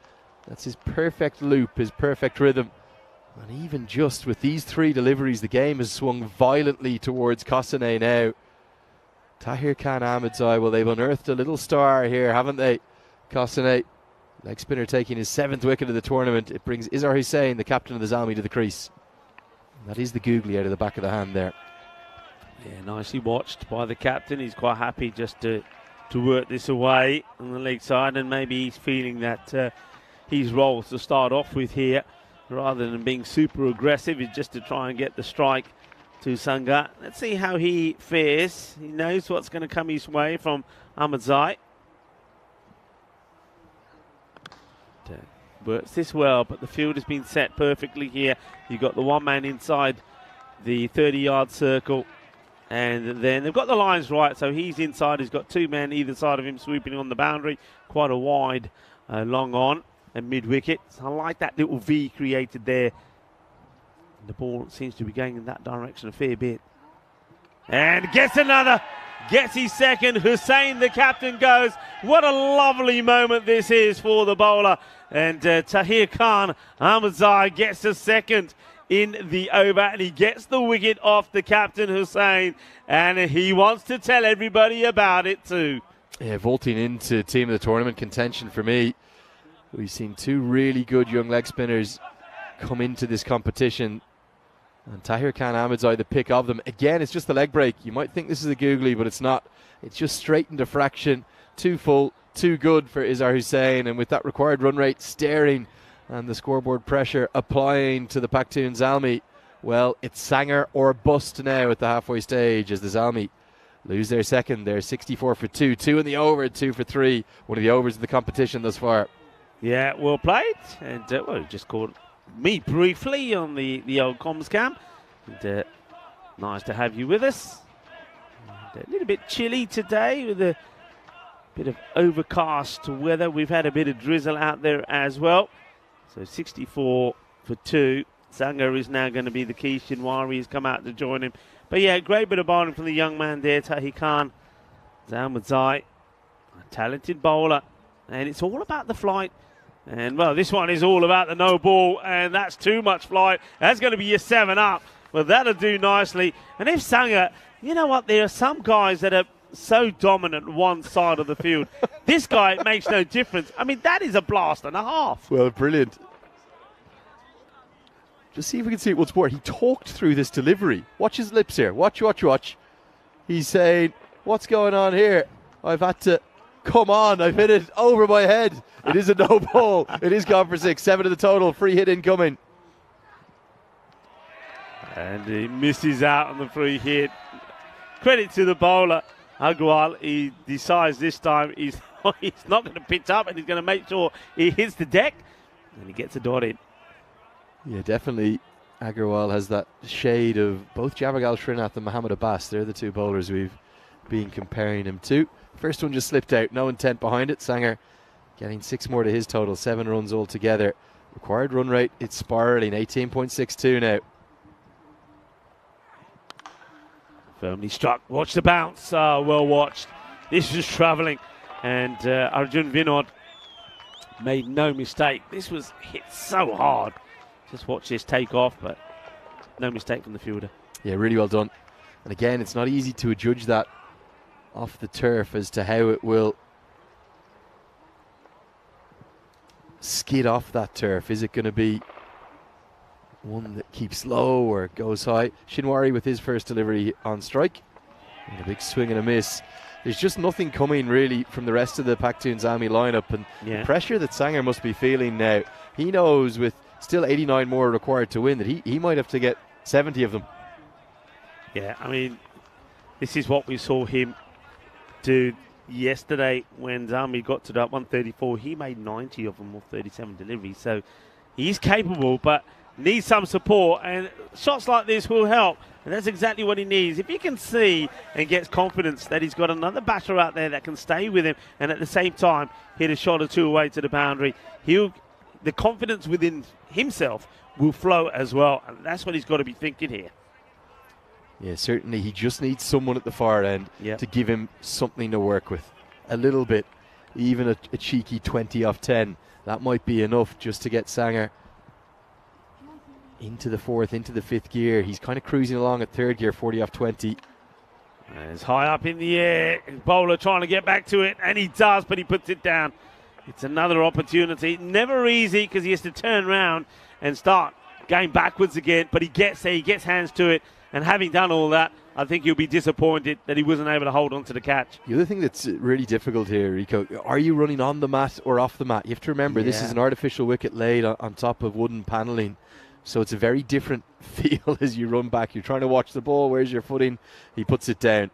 that's his perfect loop, his perfect rhythm. And even just with these 3 deliveries, the game has swung violently towards Kosane now. Tahir Khan Ahmedzai, well, they've unearthed a little star here, haven't they? Kosane, leg spinner, taking his 7th wicket of the tournament. It brings Izhar Hussain, the captain of the Zalmi, to the crease. That is the googly out of the back of the hand there. Yeah, nicely watched by the captain. He's quite happy just to work this away on the leg side, and maybe he's feeling that his role to start off with here, rather than being super aggressive, is just to try and get the strike to Sanger. Let's see how he fares. He knows what's going to come his way from Ahmedzai. Works this well, but the field has been set perfectly here. You've got the one man inside the 30-yard circle, and then they've got the lines right, so he's inside. He's got 2 men either side of him swooping on the boundary. Quite a wide long on and mid-wicket. So I like that little V created there. The ball seems to be going in that direction a fair bit. And gets another. Gets his second. Hussain, the captain, goes. What a lovely moment this is for the bowler. And Tahir Khan Ahmedzai gets a second in the over, and he gets the wicket off the captain, Hussain. And he wants to tell everybody about it too. Yeah, vaulting into team of the tournament contention for me. We've seen 2 really good young leg spinners come into this competition. And Tahir Khan Ahmedzai, the pick of them. Again, it's just the leg break. You might think this is a googly, but it's not. It's just straightened a fraction. Too full, too good for Izhar Hussain. And with that required run rate staring and the scoreboard pressure applying to the Pakhtun Zalmi, well, it's Sanger or bust now at the halfway stage as the Zalmi lose their second. They're 64 for 2. 2 in the over, 2 for 3. One of the overs of the competition thus far. Yeah, well played. And well, just called me briefly on the old comms cam. And, nice to have you with us. And a little bit chilly today with the Bit of overcast weather. We've had a bit of drizzle out there as well. So 64 for 2. Sanger is now going to be the key. Shinwari has come out to join him. But yeah, great bit of bowling from the young man there, Tahi Khan. Zai, a talented bowler. And it's all about the flight. And well, this one is all about the no ball. And that's too much flight. That's going to be your 7 up. Well, that'll do nicely. And if Sanger, you know what, there are some guys that are so dominant one side of the field. This guy, it makes no difference. I mean, that is a blast and a half. Well, brilliant. Just see if we can see it once more. He talked through this delivery. Watch his lips here. Watch, watch, watch. He's saying, what's going on here? I've had to, come on, I've hit it over my head. It is a no ball. It is gone for 6. 7 to the total. Free hit incoming. And he misses out on the free hit. Credit to the bowler. Agarwal, he decides this time he's not going to pitch up and he's going to make sure he hits the deck and he gets a dot in. Yeah, definitely. Agarwal has that shade of both Javagal Srinath and Mohammad Abbas. They're the 2 bowlers we've been comparing him to. First one just slipped out, no intent behind it. Sanger getting 6 more to his total, 7 runs altogether. Required run rate, it's spiralling, 18.62 now. Firmly struck. Watch the bounce. Well watched. This was travelling. And Arjun Vinod made no mistake. This was hit so hard. Just watch this take off, but no mistake from the fielder. Yeah, really well done. And again, it's not easy to judge that off the turf as to how it will skid off that turf. Is it going to be one that keeps low or goes high? Shinwari with his first delivery on strike. And a big swing and a miss. There's just nothing coming really from the rest of the Paktoon Zami lineup, and the pressure that Sanger must be feeling now. He knows with still 89 more required to win that he might have to get 70 of them. Yeah, I mean, this is what we saw him do yesterday when Zami got to that 134. He made 90 of them off 37 deliveries. So he's capable, but needs some support, and shots like this will help, and that's exactly what he needs. If he can see and gets confidence that he's got another batter out there that can stay with him and at the same time hit a shot or 2 away to the boundary, the confidence within himself will flow as well, and that's what he's got to be thinking here. Yeah, certainly he just needs someone at the far end to give him something to work with. A little bit, even a cheeky 20 off 10, that might be enough just to get Sanger into the 4th, into the 5th gear. He's kind of cruising along at 3rd gear, 40 off 20. And it's high up in the air. Bowler trying to get back to it, and he does, but he puts it down. It's another opportunity. Never easy because he has to turn around and start going backwards again, but he gets there, he gets hands to it, and having done all that, I think he'll be disappointed that he wasn't able to hold on to the catch. The other thing that's really difficult here, Rico, are you running on the mat or off the mat? You have to remember this is an artificial wicket laid on top of wooden panelling. So it's a very different feel as you run back. You're trying to watch the ball. Where's your footing? He puts it down.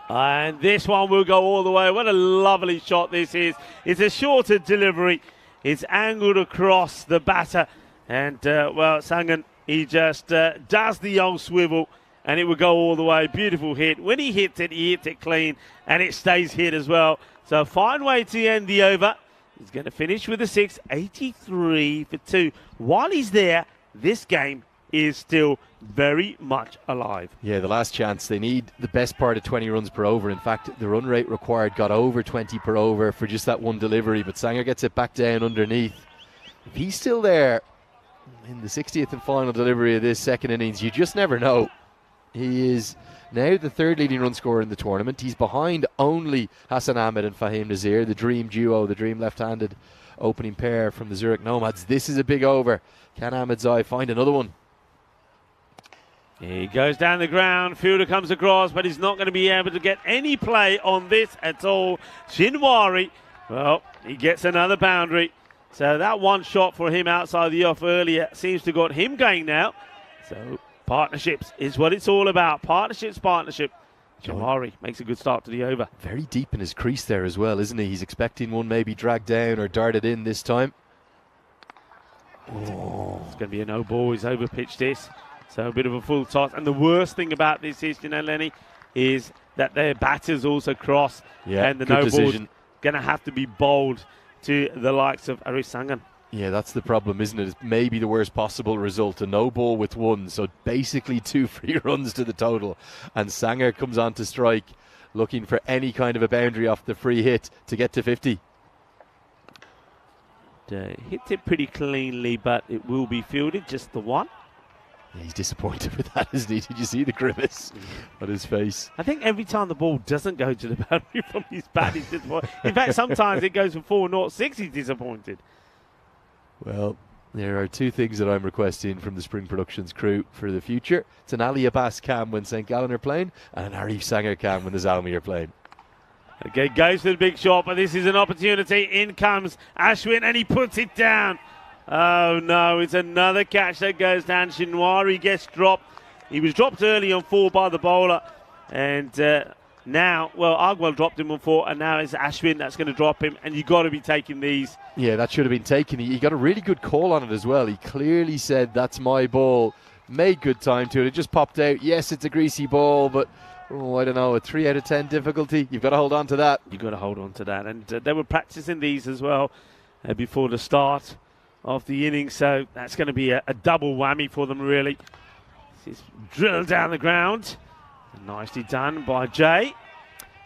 And this one will go all the way. What a lovely shot this is. It's a shorter delivery. It's angled across the batter. And, well, Sangan, he just does the old swivel, and it will go all the way. Beautiful hit. When he hits it clean, and it stays hit as well. So a fine way to end the over. He's going to finish with a 6, 83 for 2. While he's there, this game is still very much alive. Yeah, the last chance. They need the best part of 20 runs per over. In fact, the run rate required got over 20 per over for just that one delivery, but Sanger gets it back down underneath. If he's still there in the 60th and final delivery of this second innings, you just never know. He is now the 3rd leading run scorer in the tournament. He's behind only Hassan Ahmed and Fahim Nazir, the dream duo, the dream left-handed opening pair from the Zurich Nomads. This is a big over. Can Ahmed Zai find another one? He goes down the ground, fielder comes across, but he's not going to be able to get any play on this at all. Shinwari, well, he gets another boundary. So that one shot for him outside the off earlier seems to got him going now. So partnerships is what it's all about. Partnership. Shinwari makes a good start to the over. Very deep in his crease there as well, isn't he? He's expecting one maybe dragged down or darted in this time. Oh. It's going to be a no ball. He's overpitched this. So a bit of a full toss. And the worst thing about this is, you know, Lenny, is that their batters also cross, Yeah, and the good no ball's decision. going to have to be bowled to the likes of Arish Sangan. Yeah, that's the problem, isn't it? It's maybe the worst possible result. A no ball with one, so basically 2 free runs to the total. And Sanger comes on to strike, looking for any kind of a boundary off the free hit to get to 50. Hits it pretty cleanly, but it will be fielded, just the one. He's disappointed with that, isn't he? Did you see the grimace on his face? I think every time the ball doesn't go to the boundary from his bat, he's disappointed. In fact, sometimes it goes for 4-0-6, he's disappointed. Well, there are 2 things that I'm requesting from the Spring Productions crew for the future. It's an Ali Abbas cam when St. Gallen are playing, and an Arif Sanger cam when the Zalmi are playing. Okay, goes for the big shot, but this is an opportunity. In comes Ashwin, and he puts it down. Oh, no, it's another catch that goes down. Shinwari gets dropped. He was dropped early on 4 by the bowler. And now, well, Agwal dropped him on 4, and now it's Ashwin that's going to drop him. And you've got to be taking these. Yeah, that should have been taken. He got a really good call on it as well. He clearly said, that's my ball. Made good time to it. It just popped out. Yes, it's a greasy ball, but I don't know, a 3 out of 10 difficulty. You've got to hold on to that. You've got to hold on to that. And they were practicing these as well before the start of the innings, so that's going to be a double whammy for them, really. This is drilled down the ground. Nicely done by Jay.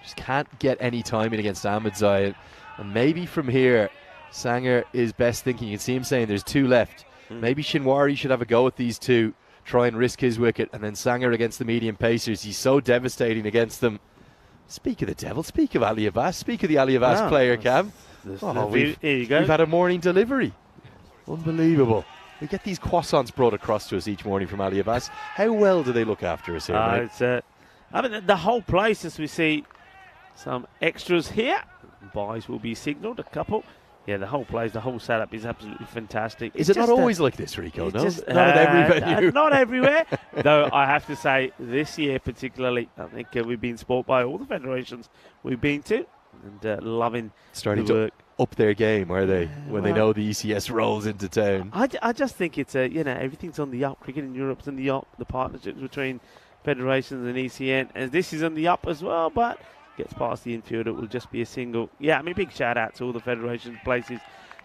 Just can't get any timing against Ahmedzai. And maybe from here, Sanger is best thinking. You can see him saying there's 2 left. Maybe Shinwari should have a go at these 2, try and risk his wicket, and then Sanger against the medium pacers. He's so devastating against them. Speak of the devil, speak of Ali Abbas, speak of the Ali Abbas player, Cam. Here you go. We've had a morning delivery. Unbelievable. We get these croissants brought across to us each morning from Ali Abbas. How well do they look after us here, mate? I mean, the whole place, as we see some extras here. Buys will be signalled, a couple. Yeah, the whole place, the whole setup is absolutely fantastic. Is it not always like this, Rico? No, just, not at every venue. Not everywhere. Though I have to say, this year particularly, I think we've been spoilt by all the federations we've been to. And loving starting the work. To up their game, are they? When they know the ECS rolls into town. I just think it's everything's on the up. Cricket in Europe's on the up. The partnerships between federations and ECN, and this is on the up as well. But gets past the infield, it will just be a single. Yeah, I mean, big shout out to all the federations places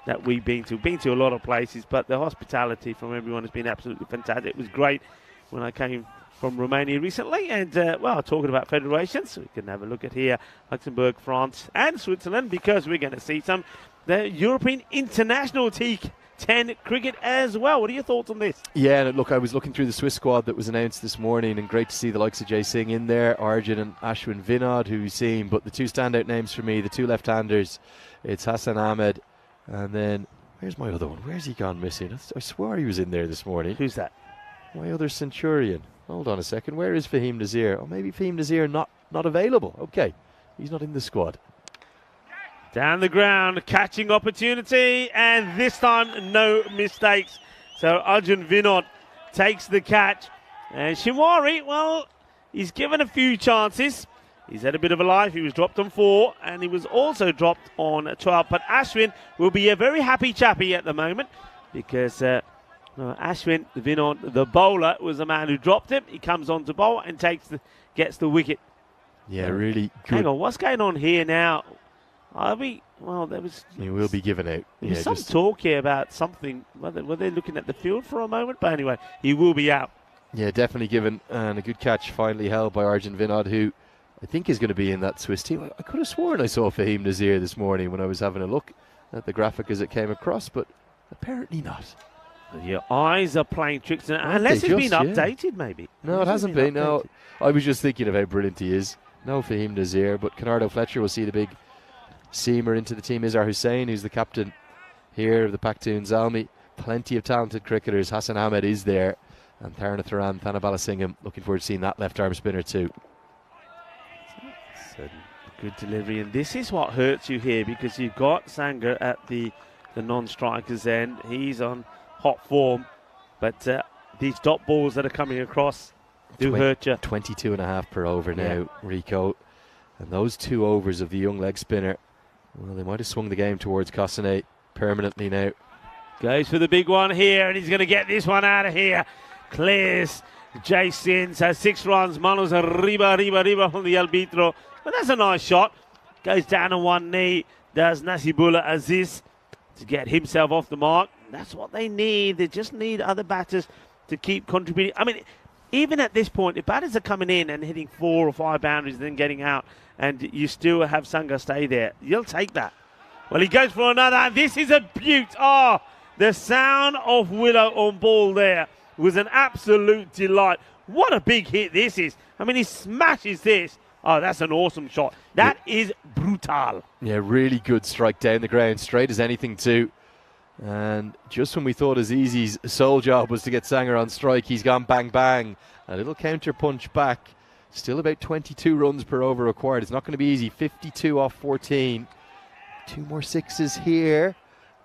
that we've been to. Been to a lot of places, but the hospitality from everyone has been absolutely fantastic. It was great when I came from Romania recently, and well, talking about federations, we can have a look at here Luxembourg, France and Switzerland, because we're going to see some the European International T10 cricket as well. What are your thoughts on this? Yeah, and look, I was looking through the Swiss squad that was announced this morning, and great to see the likes of Jay Singh in there, Arjun and Ashwin Vinod, who we've seen, but the 2 standout names for me, the 2 left-handers, it's Hassan Ahmed, and then where's my other one? Where's he gone missing? I swore he was in there this morning. Who's that? My other Centurion. Hold on a second. Where is Fahim Nazir? Oh, maybe Fahim Nazir not available. Okay, he's not in the squad. Down the ground, catching opportunity, and this time no mistakes. So Arjun Vinod takes the catch. And Shimwari, well, he's given a few chances. He's had a bit of a life. He was dropped on 4, and he was also dropped on 12. But Ashwin will be a very happy chappy at the moment, because Ashwin Vinod, the bowler, was the man who dropped him. He comes on to bowl and gets the wicket. Yeah, really good. Hang on, what's going on here now? Well, there was. He will be given out. There was some talk here about something. Were they looking at the field for a moment? But anyway, he will be out. Yeah, definitely given, and a good catch finally held by Arjun Vinod, who I think is going to be in that Swiss team. I could have sworn I saw Fahim Nazir this morning when I was having a look at the graphic as it came across, but apparently not. Your eyes are playing tricks, unless it's been updated, maybe. No, it hasn't been. No, I was just thinking of how brilliant he is. No Fahim Nazir, but Conrado Fletcher will see the big seamer into the team. Izhar Hussain, who's the captain here of the Pakhtun Zalmi. Plenty of talented cricketers. Hassan Ahmed is there, and Tharana Thuran, Thana Balasingham. Looking forward to seeing that left arm spinner too. It's a good delivery, and this is what hurts you here, because you've got Sanger at the non-strikers end. He's on hot form, but these dot balls that are coming across do hurt you. 22.5 per over now, Rico. And those 2 overs of the young leg spinner, well, they might have swung the game towards Kosane permanently now. Goes for the big one here, and he's going to get this one out of here. Clears Jason has 6 runs. Manos arriba from the arbitro. But that's a nice shot. Goes down on one knee. Does Nasibullah Aziz to get himself off the mark. That's what they need. They just need other batters to keep contributing. I mean, even at this point, if batters are coming in and hitting 4 or 5 boundaries, then getting out, and you still have Sangha stay there, you'll take that. Well, he goes for another, and this is a beaut. Oh, the sound of Willow on ball there was an absolute delight. What a big hit this is. I mean, he smashes this. Oh, that's an awesome shot. That is brutal. Yeah, really good strike down the ground, straight as anything too. And just when we thought Aziz's sole job was to get Sangha on strike, he's gone bang bang. A little counter punch back. Still about 22 runs per over required. It's not going to be easy. 52 off 14. 2 more sixes here.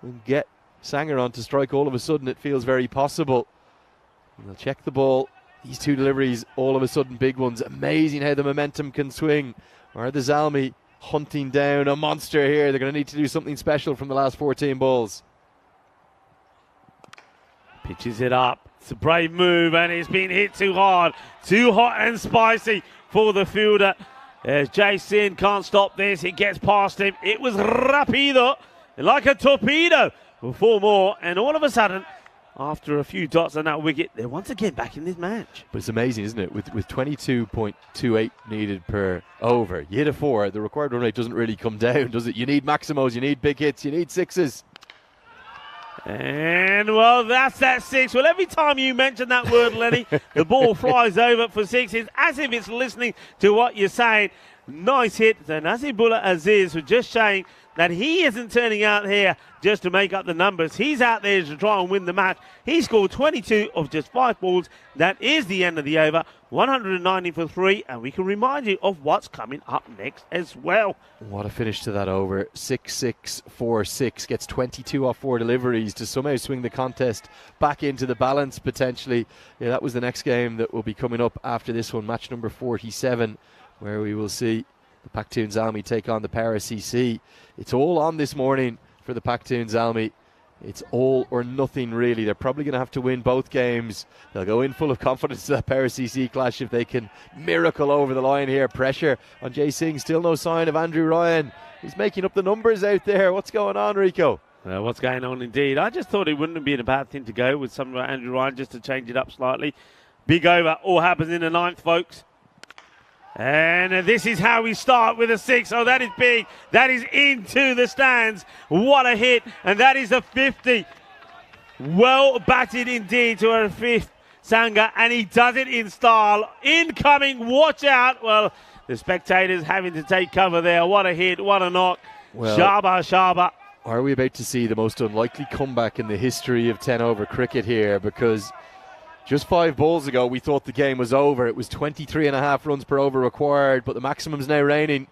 We'll get Sangha on to strike. All of a sudden it feels very possible. And they'll check the ball. These 2 deliveries, all of a sudden big ones. Amazing how the momentum can swing. Are the Zalmi hunting down a monster here? They're going to need to do something special from the last 14 balls. Pitches it up. It's a brave move, and it's been hit too hard. Too hot and spicy for the fielder. As Jason can't stop this. It gets past him. It was rapido, like a torpedo, for 4 more. And all of a sudden, after a few dots on that wicket, they're once again back in this match. But it's amazing, isn't it? With 22.28 needed per over, you hit a 4, the required run rate doesn't really come down, does it? You need maximos, you need big hits, you need sixes. And, well, that's that 6. Well, every time you mention that word, Lenny, the ball flies over for 6s, as if it's listening to what you're saying. Nice hit. So Nasibullah Aziz was just saying that he isn't turning out here just to make up the numbers. He's out there to try and win the match. He scored 22 of just 5 balls. That is the end of the over. 190 for 3, and we can remind you of what's coming up next as well. What a finish to that over. 6-6, 4-6. Gets 22 off 4 deliveries to somehow swing the contest back into the balance potentially. Yeah, that was the next game that will be coming up after this one, match number 47, where we will see the Pakhtun Zalmi take on the Para CC. It's all on this morning for the Pakhtun Zalmi. It's all or nothing, really. They're probably going to have to win both games. They'll go in full of confidence to that Para CC clash if they can miracle over the line here. Pressure on Jay Singh. Still no sign of Andrew Ryan. He's making up the numbers out there. What's going on, Rico? What's going on indeed. I just thought it wouldn't have been a bad thing to go with some of Andrew Ryan just to change it up slightly. Big over. All happens in the 9th, folks. And this is how we start with a 6. Oh, that is big. That is into the stands. What a hit. And that is a 50. Well batted indeed to a 5th Sangha. And he does it in style. Incoming. Watch out. Well, the spectators having to take cover there. What a hit. What a knock. Well, Shaba. Are we about to see the most unlikely comeback in the history of 10 over cricket here? Because just 5 balls ago, we thought the game was over. It was 23.5 runs per over required, but the maximum's now reigning.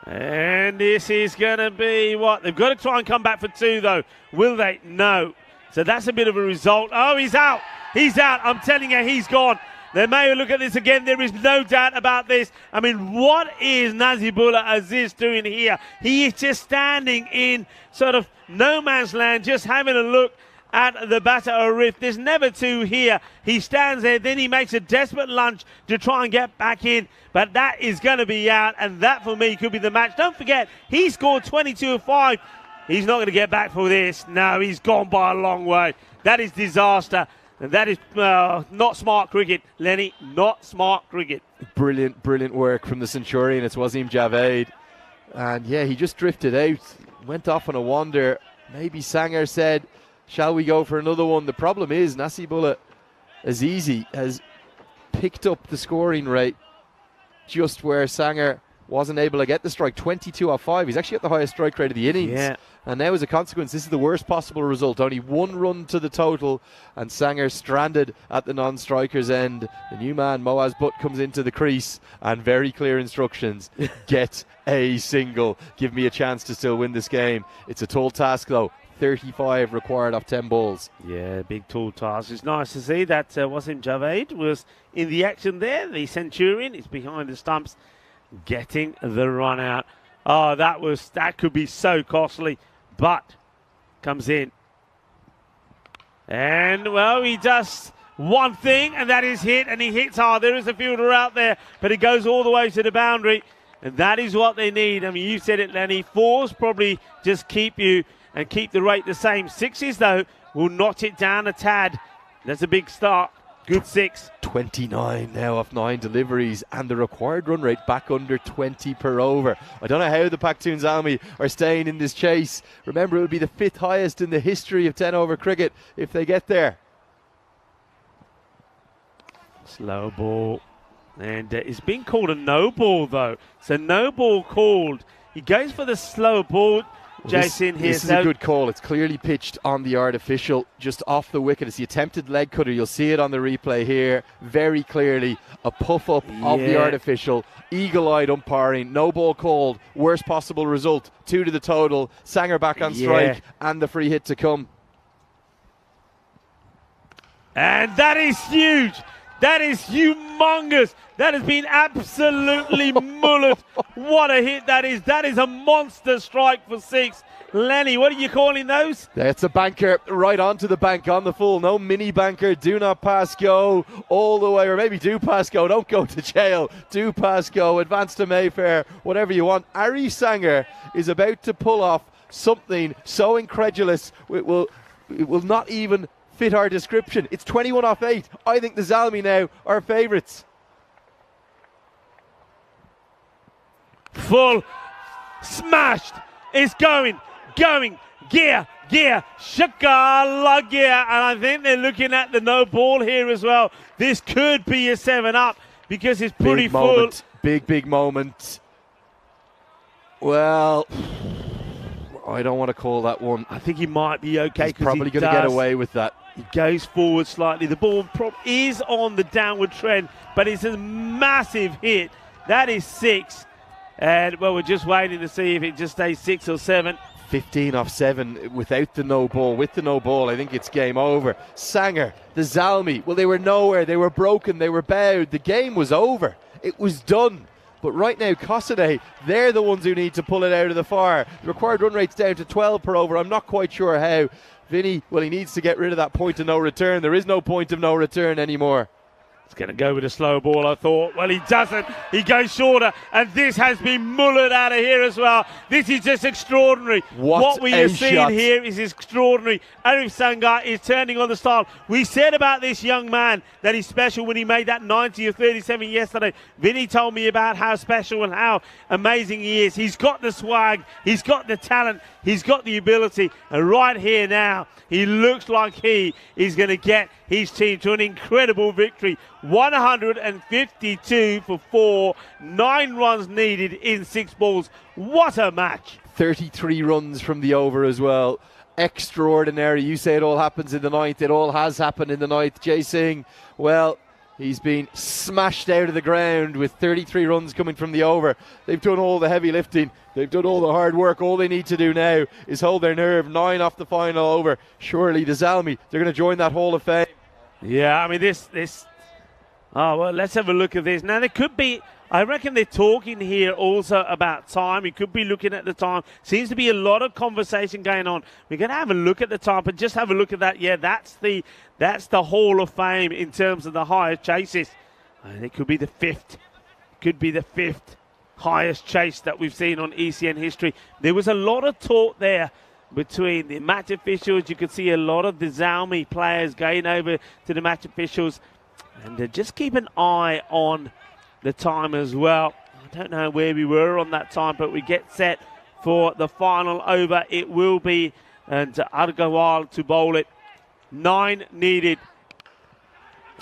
And this is going to be what? They've got to try and come back for 2, though. Will they? No. So that's a bit of a result. Oh, he's out. He's out. I'm telling you, he's gone. They may look at this again. There is no doubt about this. I mean, what is Nasibullah Aziz doing here? He is just standing in sort of no man's land, just having a look at the batter Arif. There's never 2 here. He stands there, then he makes a desperate lunge to try and get back in, but that is going to be out, and that for me could be the match. Don't forget, he scored 22 of 5. He's not going to get back for this. No, he's gone by a long way. That is disaster. And that is not smart cricket, Lenny. Not smart cricket. Brilliant work from the Centurion. It's Wasim Javed. And yeah, he just drifted out, went off on a wander. Maybe Sanger said, shall we go for another one? The problem is Nasibullah Azizi has picked up the scoring rate just where Sanger wasn't able to get the strike. 22 off 5. He's actually got the highest strike rate of the innings. Yeah. And now as a consequence, this is the worst possible result. Only 1 run to the total, and Sanger stranded at the non-striker's end. The new man, Moaz Butt, comes into the crease, and very clear instructions. Get a single. Give me a chance to still win this game. It's a tall task, though. 35 required off 10 balls. Yeah, big tall task. It's nice to see that Wasim Javed was in the action there. The Centurion is behind the stumps, getting the run out. Oh, that could be so costly, but comes in. And, well, he just one thing, and that is hit, and he hits hard. There is a fielder out there, but it goes all the way to the boundary, and that is what they need. I mean, you said it, Lenny. 4s probably just keep you and keep the rate the same. 6s, though, will notch it down a tad. That's a big start. Good 6. 29 now off 9 deliveries, and the required run rate back under 20 per over. I don't know how the Pakhtun Zalmi are staying in this chase. Remember, it would be the 5th highest in the history of 10 over cricket if they get there. Slow ball. And it's been called a no ball, though. So no ball called. He goes for the slow ball, Jason, here. This is a good call. It's clearly pitched on the artificial, just off the wicket. It's the attempted leg cutter. You'll see it on the replay here very clearly. A puff up of the artificial. Eagle-eyed umpiring. No ball called. Worst possible result. 2 to the total. Sanger back on strike, and the free hit to come. And that is huge. That is humongous. That has been absolutely mullered. What a hit that is. That is a monster strike for 6. Lenny, what are you calling those? That's a banker right onto the bank on the full. No mini banker. Do not pass go all the way, or maybe do pass go. Don't go to jail. Do pass go. Advance to Mayfair. Whatever you want. Ari Sanger is about to pull off something so incredulous it will not even fit our description. It's 21 off 8. I think the Zalmi now are favourites. Full. Smashed. It's going. Gear. Shakala gear. And I think they're looking at the no ball here as well. This could be a 7 up because it's pretty full. Big moment. Well, I don't want to call that one. I think he might be okay. He's probably going to get away with that. He goes forward slightly. The ball is on the downward trend, but it's a massive hit. That is 6. And, well, we're just waiting to see if it just stays 6 or 7. 15 off 7 without the no ball. With the no ball, I think it's game over. Sanger, the Zalmi, well, they were nowhere. They were broken. They were bowed. The game was over. It was done. But right now, Kosane, they're the ones who need to pull it out of the fire. The required run rate's down to 12 per over. I'm not quite sure how. Vinny, well, he needs to get rid of that point of no return. There is no point of no return anymore. He's going to go with a slow ball, I thought. Well, he doesn't. He goes shorter, and this has been mullered out of here as well. This is just extraordinary. What we are seeing here is extraordinary. Arif Sangar is turning on the style. We said about this young man that he's special when he made that 90 of 37 yesterday. Vinny told me about how special and how amazing he is. He's got the swag. He's got the talent. He's got the ability. And right here now, he looks like he is going to get his team to an incredible victory. 152 for 4, 9 runs needed in 6 balls. What a match. 33 runs from the over as well. Extraordinary. You say it all happens in the 9th. It all has happened in the 9th. Jay Singh, well, he's been smashed out of the ground with 33 runs coming from the over. They've done all the heavy lifting. They've done all the hard work. All they need to do now is hold their nerve. 9 off the final over. Surely the Zalmi, they're going to join that Hall of Fame. Yeah, I mean, this. Oh, well, let's have a look at this. Now, there could be, I reckon they're talking here also about time. We could be looking at the time. Seems to be a lot of conversation going on. We're going to have a look at the time, but just have a look at that. Yeah, that's the Hall of Fame in terms of the highest chases. And it could be the 5th. Could be the 5th highest chase that we've seen on ECN history. There was a lot of talk there between the match officials. You could see a lot of the Zalmi players going over to the match officials. And just keep an eye on the time as well. I don't know where we were on that time, but we get set for the final over. It will be, and Argawal to bowl it. 9 needed.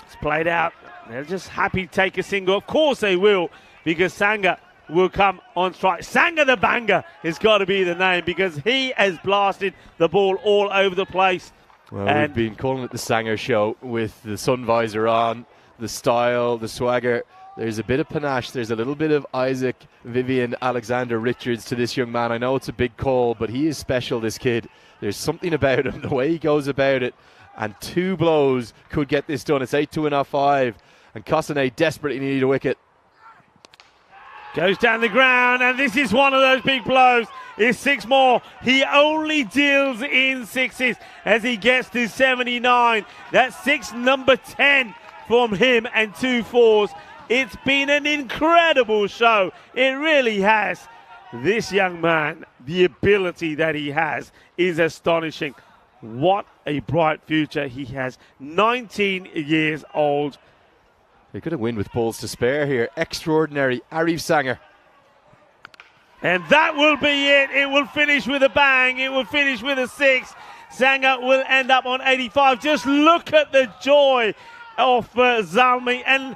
It's played out. They're just happy to take a single. Of course they will, because Sanger will come on strike. Sanger the banger has got to be the name, because he has blasted the ball all over the place. Well, we've been calling it the Sanger show with the sun visor on, the style, the swagger. There's a bit of panache. There's a little bit of Isaac Vivian Alexander Richards to this young man. I know it's a big call, but he is special, this kid. There's something about him, the way he goes about it. And 2 blows could get this done. It's 8-2 and off 5. And Kosane desperately need a wicket. Goes down the ground, and this is one of those big blows. is 6 more. He only deals in 6s as he gets to 79. That's 6 number 10 from him and 2 4s. It's been an incredible show. It really has. This young man, the ability that he has is astonishing. What a bright future he has. 19 years old. They could have win with balls to spare here. Extraordinary. Arif Sanger. And that will be it. It will finish with a bang. It will finish with a 6. Sanger will end up on 85. Just look at the joy of Zalmi. And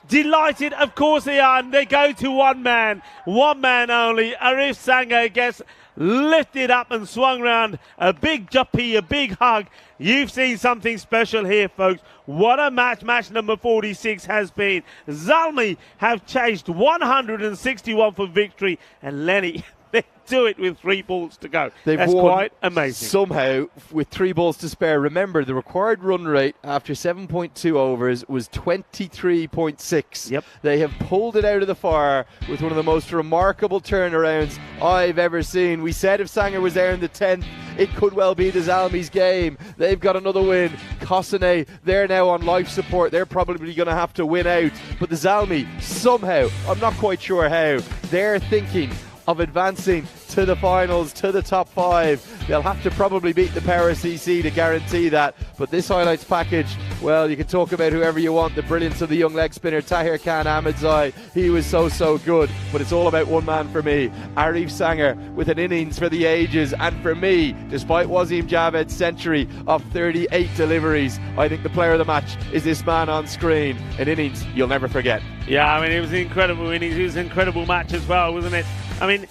delighted, of course they are. And they go to one man only. Arif Sanger gets lifted up and swung round. A big juppy, a big hug. You've seen something special here, folks. What a match number 46 has been. Zalmi have chased 161 for victory, and Lenny, they do it with 3 balls to go. That's quite amazing. Somehow, with 3 balls to spare. Remember, the required run rate after 7.2 overs was 23.6. Yep. They have pulled it out of the fire with one of the most remarkable turnarounds I've ever seen. We said if Sanger was there in the 10th, it could well be the Zalmi's game. They've got another win. Kosane, they're now on life support. They're probably going to have to win out. But the Zalmi, somehow, I'm not quite sure how, they're thinking of advancing to the finals, to the top 5. They'll have to probably beat the Power CC to guarantee that. But this highlights package, well, you can talk about whoever you want. The brilliance of the young leg spinner, Tahir Khan Ahmedzai. He was so good. But it's all about one man for me. Arif Sanger with an innings for the ages. And for me, despite Wasim Javed's century of 38 deliveries, I think the player of the match is this man on screen. An innings you'll never forget. Yeah, I mean, it was an incredible innings. It was an incredible match as well, wasn't it? I mean,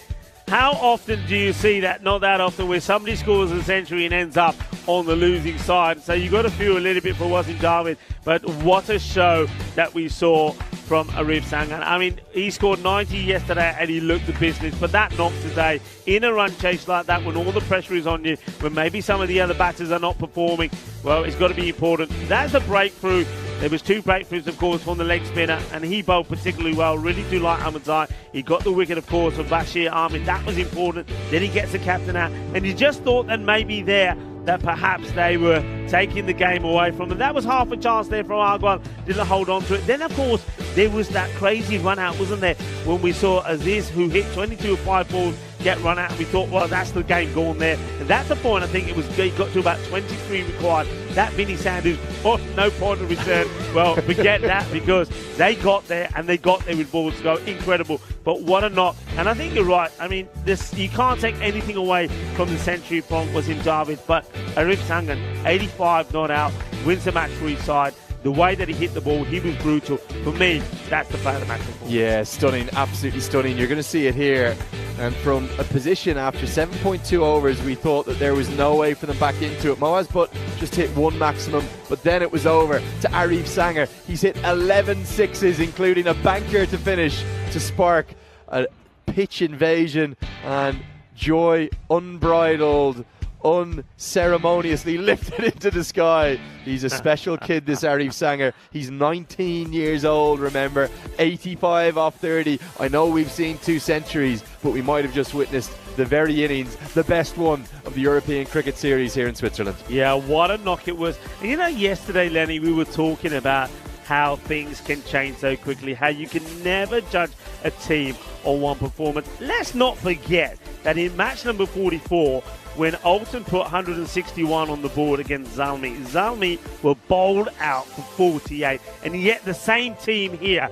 how often do you see that? Not that often, where somebody scores a century and ends up on the losing side. So you've got to feel a little bit for Wasim Javed. But what a show that we saw from Arif Sanger. I mean, he scored 90 yesterday and he looked the business. But that knock today, in a run chase like that, when all the pressure is on you, when maybe some of the other batters are not performing, well, it's got to be important. That's a breakthrough. There was 2 breakthroughs, of course, from the leg spinner, and he bowled particularly well. Really do like Ahmedzai. He got the wicket, of course, of Bashir Ahmed. That was important. Then he gets the captain out, and you just thought that maybe there that perhaps they were taking the game away from them. That was half a chance there from Agwan. Didn't hold on to it. Then, of course, there was that crazy run out, wasn't there, when we saw Aziz, who hit 22 of 5 balls, get run out. We thought, well, that's the game gone there. And that's the point. I think he got to about 23 required. That Vinnie Sanders, no point of return. Well, forget that, because they got there and they got there with balls to go. Incredible. But what a knock. And I think you're right. I mean, you can't take anything away from the century from Wasim Javed. But Arif Sanger, 85 not out, wins the match for his side. The way that he hit the ball, he was brutal. For me, that's the player of the match. Yeah, stunning, absolutely stunning. You're going to see it here. And from a position after 7.2 overs, we thought that there was no way for them back into it. Moaz Butt just hit 1 maximum, but then it was over to Arif Sanger. He's hit 11 sixes, including a banker to finish, to spark a pitch invasion, and joy unbridled, unceremoniously lifted into the sky. He's a special kid, this Arif Sanger. He's 19 years old, remember, 85 off 30. I know we've seen 2 centuries, but we might have just witnessed the very innings, the best one of the European Cricket Series here in Switzerland. Yeah, what a knock it was. And you know, yesterday, Lenny, we were talking about how things can change so quickly, how you can never judge a team on one performance. Let's not forget that in match number 44, when Alton put 161 on the board against Zalmi were bowled out for 48. And yet the same team here,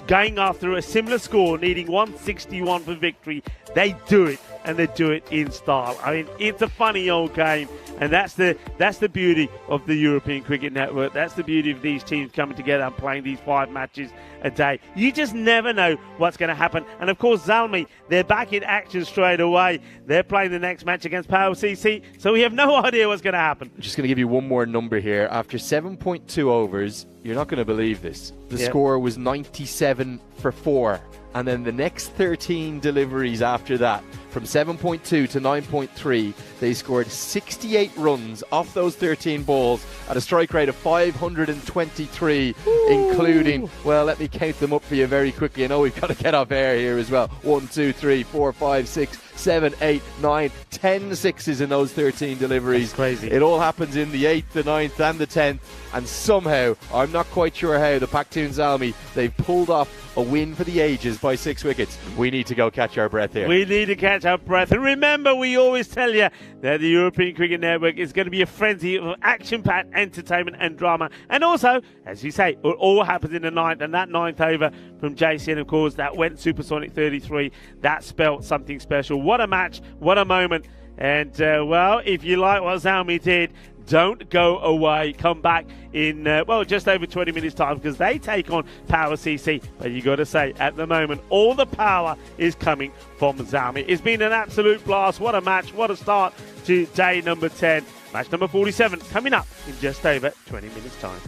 going after a similar score, needing 161 for victory, they do it, and they do it in style. I mean, it's a funny old game, and that's the beauty of the European Cricket Network. That's the beauty of these teams coming together and playing these 5 matches a day. You just never know what's going to happen. And of course, Zalmi, they're back in action straight away. They're playing the next match against Power CC, so we have no idea what's going to happen. I'm just going to give you one more number here. After 7.2 overs, you're not going to believe this. The score was 97 for 4. And then the next 13 deliveries after that, from 7.2 to 9.3, they scored 68 runs off those 13 balls at a strike rate of 523, including, well, let me count them up for you very quickly. I know we've got to get off air here as well. 1, 2, 3, 4, 5, 6, 7, 8, 9, 10 sixes in those 13 deliveries. That's crazy. It all happens in the 8th, the 9th and the 10th, and somehow, I'm not quite sure how, the Paktoon Zalmi, they've pulled off a win for the ages by 6 wickets. We need to go catch our breath here. We need to catch our breath. And remember, we always tell you that the European Cricket Network is going to be a frenzy of action-packed entertainment and drama. And also, as you say, it all happens in the 9th. And that 9th over from JCN, of course, that went supersonic 33. That spelt something special. What a match. What a moment. And, well, if you like what Zalmi did, don't go away. Come back in, just over 20 minutes' time, because they take on Power CC. But you got to say, at the moment, all the power is coming from Zalmi. It's been an absolute blast. What a match. What a start to day number 10. Match number 47 coming up in just over 20 minutes' time.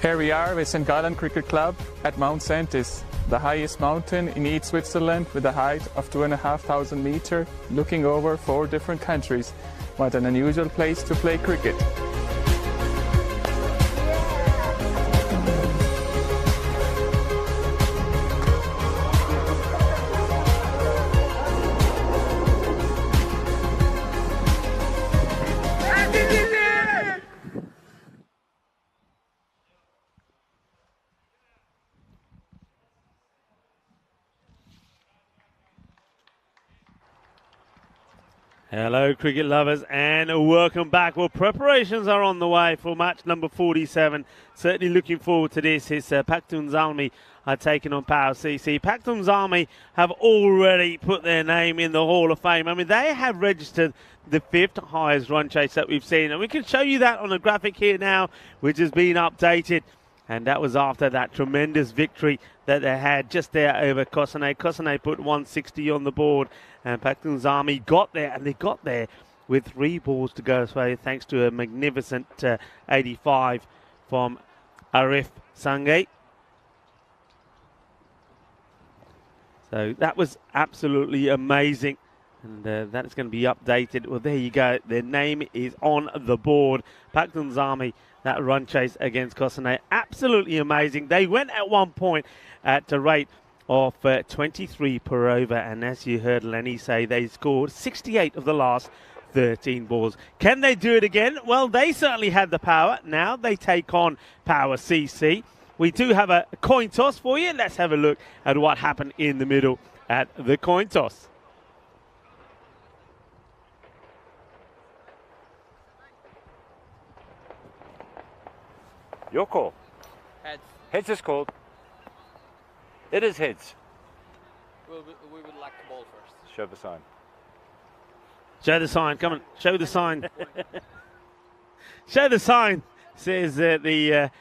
Here we are with St. Gallen Cricket Club at Mount Sentis, the highest mountain in East Switzerland with a height of 2,500 meters, looking over 4 different countries. What an unusual place to play cricket. Hello, cricket lovers, and welcome back. Well, preparations are on the way for match number 47. Certainly looking forward to this. It's Paktun's Army are taking on Power CC. Paktun's Army have already put their name in the Hall of Fame. I mean, they have registered the 5th highest run chase that we've seen. And we can show you that on a graphic here now, which has been updated. And that was after that tremendous victory that they had just there over Kosane. Kosane put 160 on the board, and Paktun's Army got there, and they got there with 3 balls to go. So thanks to a magnificent 85 from Arif Sangay. So that was absolutely amazing. And that is going to be updated. Well, there you go. Their name is on the board. Paktun's Army, that run chase against Kosane, absolutely amazing. They went at one point at a rate of 23 per over. And as you heard Lenny say, they scored 68 of the last 13 balls. Can they do it again? Well, they certainly had the power. Now they take on Power CC. We do have a coin toss for you. Let's have a look at what happened in the middle at the coin toss. Your call. Heads. Heads is called. It is heads. We would like the ball first. Show the sign. Show the sign. Come on. Show the sign. Show the sign, says the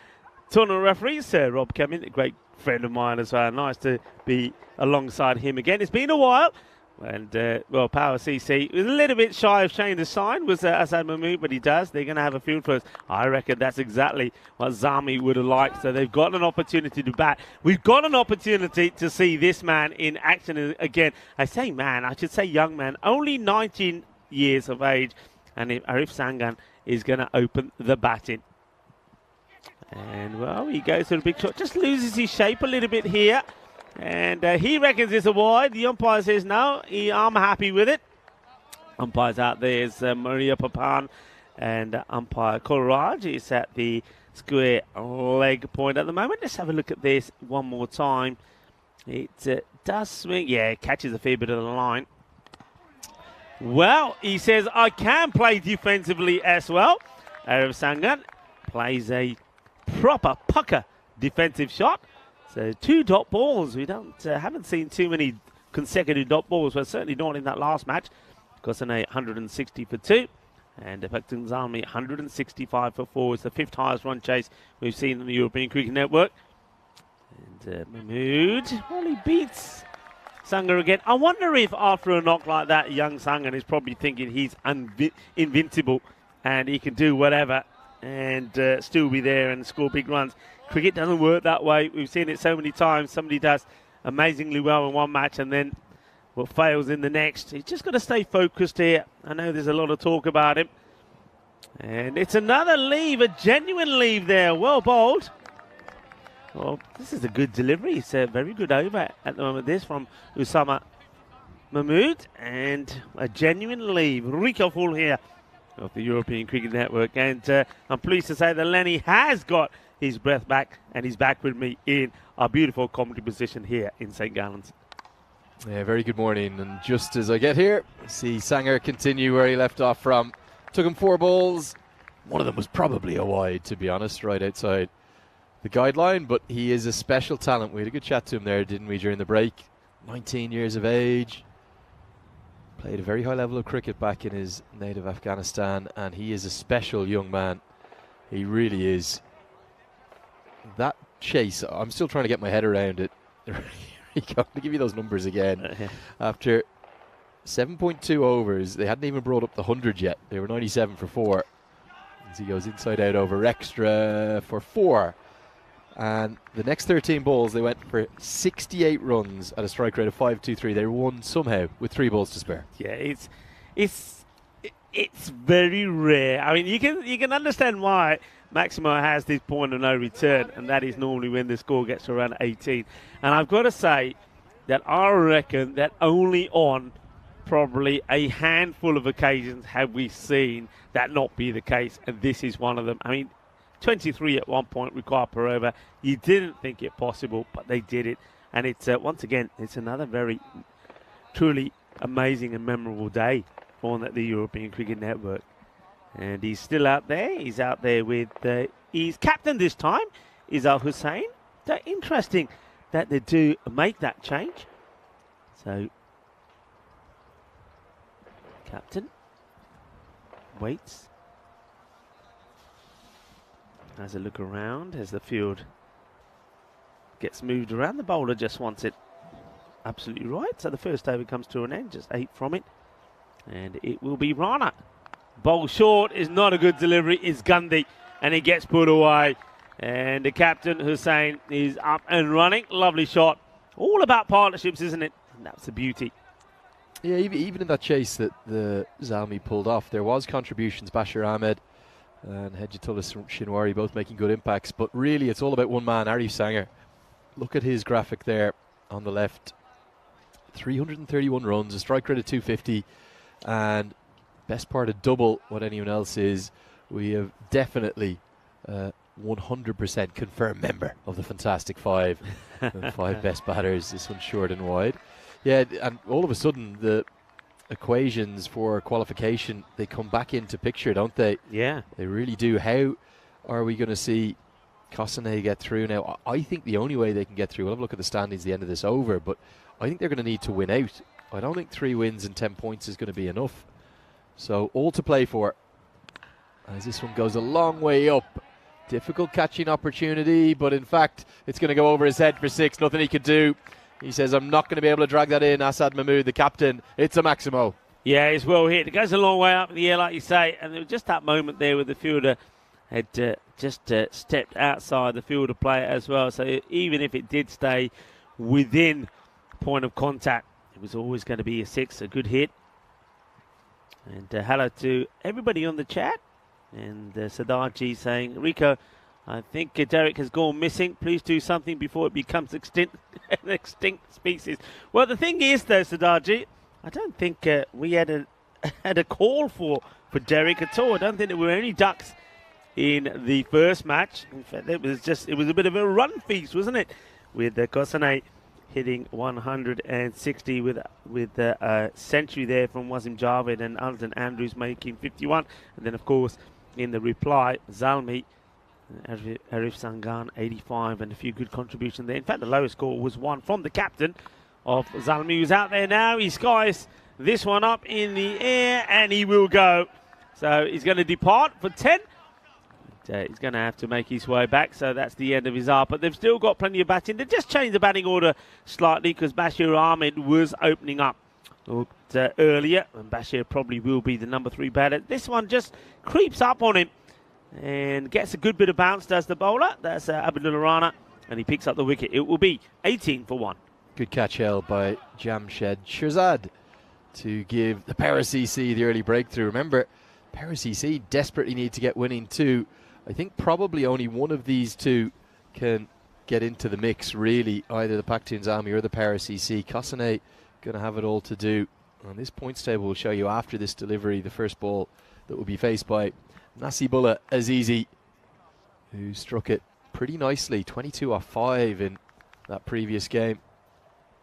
tournament referee, Sir Rob Cummins, a great friend of mine as well. Nice to be alongside him again. It's been a while. And, well, Power CC was a little bit shy of showing the sign, was Asad Mahmood, but he does. They're going to have a field first. I reckon that's exactly what Zami would have liked. So they've got an opportunity to bat. We've got an opportunity to see this man in action again. I say man, I should say young man, only 19 years of age. And Arif Sangan is going to open the batting. And, well, he goes for the big shot. Just loses his shape a little bit here. And he reckons it's a wide. The umpire says no. I'm happy with it. Umpires out there is Maria Papan and umpire Kolaraj is at the square leg point at the moment. Let's have a look at this one more time. It does swing. Yeah, it catches a fair bit of the line. Well, he says, I can play defensively as well. Arif Sangan plays a proper pucker defensive shot. So 2 dot balls. We haven't seen too many consecutive dot balls, but certainly not in that last match. Kosane 160 for 2, and Paktun's Army 165 for 4. It's the 5th highest run chase we've seen on the European Cricket Network. And Mahmood, well, he beats Sanger again. I wonder if after a knock like that, young Sanger is probably thinking he's invincible and he can do whatever and still be there and score big runs. Cricket doesn't work that way. We've seen it so many times. Somebody does amazingly well in one match and then fails in the next. He's just got to stay focused here. I know there's a lot of talk about him. And it's another leave, a genuine leave there. Well bowled. Well, this is a good delivery. It's a very good over at the moment. This from Usama Mahmood. And a genuine leave. Rico full here of the European Cricket Network. And I'm pleased to say that Lenny has got his breath back, and he's back with me in our beautiful commentary position here in St. Gallen's. Yeah, very good morning. And just as I get here, see Sanger continue where he left off from. Took him 4 balls. One of them was probably a wide, to be honest, right outside the guideline, but he is a special talent. We had a good chat to him there, didn't we, during the break? 19 years of age. Played a very high level of cricket back in his native Afghanistan, and he is a special young man. He really is. That chase, I'm still trying to get my head around it. Here we go. To give you those numbers again. After 7.2 overs, they hadn't even brought up the 100 yet. They were 97 for 4. As he goes inside out over extra for 4. And the next 13 balls, they went for 68 runs at a strike rate of 5.23. They won somehow with 3 balls to spare. Yeah, it's very rare. I mean, you can understand why Maximo has this point of no return, and that is normally when the score gets around 18. And I've got to say that I reckon that only on probably a handful of occasions have we seen that not be the case, and this is one of them. I mean, 23 at one point required per over. You didn't think it possible, but they did it. And it's once again, it's another very truly amazing and memorable day on the European Cricket Network. And he's still out there. He's out there with his captain this time, Izal Hussain. So interesting that they do make that change. So, captain waits. Has a look around as the field gets moved around. The bowler just wants it absolutely right. So the first over comes to an end, just 8 from it. And it will be Rana. Bowl short is not a good delivery. It's Gandhi. And he gets put away. And the captain, Hussain, is up and running. Lovely shot. All about partnerships, isn't it? And that's the beauty. Yeah, even in that chase that the Zalmi pulled off, there was contributions. Bashir Ahmed and Hedjatullah Shinwari both making good impacts, but really it's all about one man, Arif Sanger. Look at his graphic there on the left. 331 runs, a strike rate of 250, and best part of double what anyone else is. We have definitely 100% confirmed member of the Fantastic Five. The 5 best batters, this one's short and wide. Yeah, and all of a sudden the equations for qualification, they come back into picture, don't they? Yeah. They really do. How are we going to see Kosane get through now? I think the only way they can get through, we'll have a look at the standings at the end of this over, but I think they're going to need to win out. I don't think 3 wins and 10 points is going to be enough. So all to play for as this one goes a long way up. Difficult catching opportunity, but in fact it's going to go over his head for 6. Nothing he could do. He says, I'm not going to be able to drag that in. Asad Mahmood, the captain. It's a Maximo. Yeah, it's well hit. It goes a long way up in the air, like you say. And there was just that moment there where the fielder had just stepped outside the fielder player as well. So even if it did stay within point of contact, it was always going to be a 6, a good hit. And hello to everybody on the chat. And Sadarji saying, Rico, I think Derek has gone missing. Please do something before it becomes extinct, an extinct species. Well, the thing is, though, Sadarji, I don't think we had a call for Derek at all. I don't think there were any ducks in the first match. In fact, it was a bit of a run feast, wasn't it? With Kosane hitting 160 with a century there from Wasim Javed and Alden Andrews making 51. And then, of course, in the reply, Zalmi, Arif Sangan 85 and a few good contributions there. In fact, the lowest score was 1 from the captain of Zalmi, who's out there now. He skies this one up in the air and he will go. So he's going to depart for 10. He's going to have to make his way back, so that's the end of his hour. But they've still got plenty of batting. They just changed the batting order slightly because Bashir Ahmed was opening up earlier, and Bashir probably will be the number 3 batter. This one just creeps up on him and gets a good bit of bounce, does the bowler. That's Abdullah Rana, and he picks up the wicket. It will be 18 for 1. Good catch held by Jamshed Shirzad to give the Paris EC the early breakthrough. Remember, Paris EC desperately need to get winning too. I think probably only one of these two can get into the mix, really, either the Paktuns Army or the Paris EC. Kosane going to have it all to do. And this points table will show you after this delivery the first ball that will be faced by Nasibullah Azizi, who struck it pretty nicely, 22 off 5 in that previous game.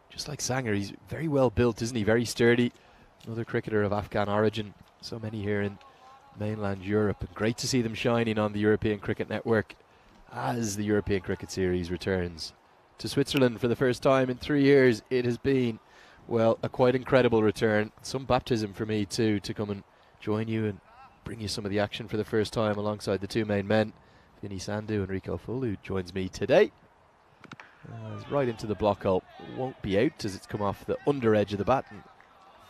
Just like Sanger, he's very well built, isn't he? Very sturdy. Another cricketer of Afghan origin. So many here in mainland Europe. And great to see them shining on the European Cricket Network as the European Cricket Series returns to Switzerland for the first time in 3 years. It has been, well, a quite incredible return. Some baptism for me too, to come and join you and bring you some of the action for the first time alongside the 2 main men, Vinny Sandhu and Rico Full, who joins me today. It's right into the block hole. Won't be out as it's come off the under edge of the bat and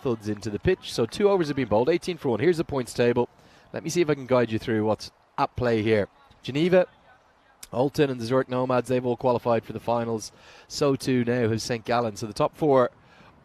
thuds into the pitch. So 2 overs have been bowled, 18 for 1. Here's the points table. Let me see if I can guide you through what's at play here. Geneva Alton and the Zurich Nomads, they've all qualified for the finals. So too now has St. Gallen. So the top 4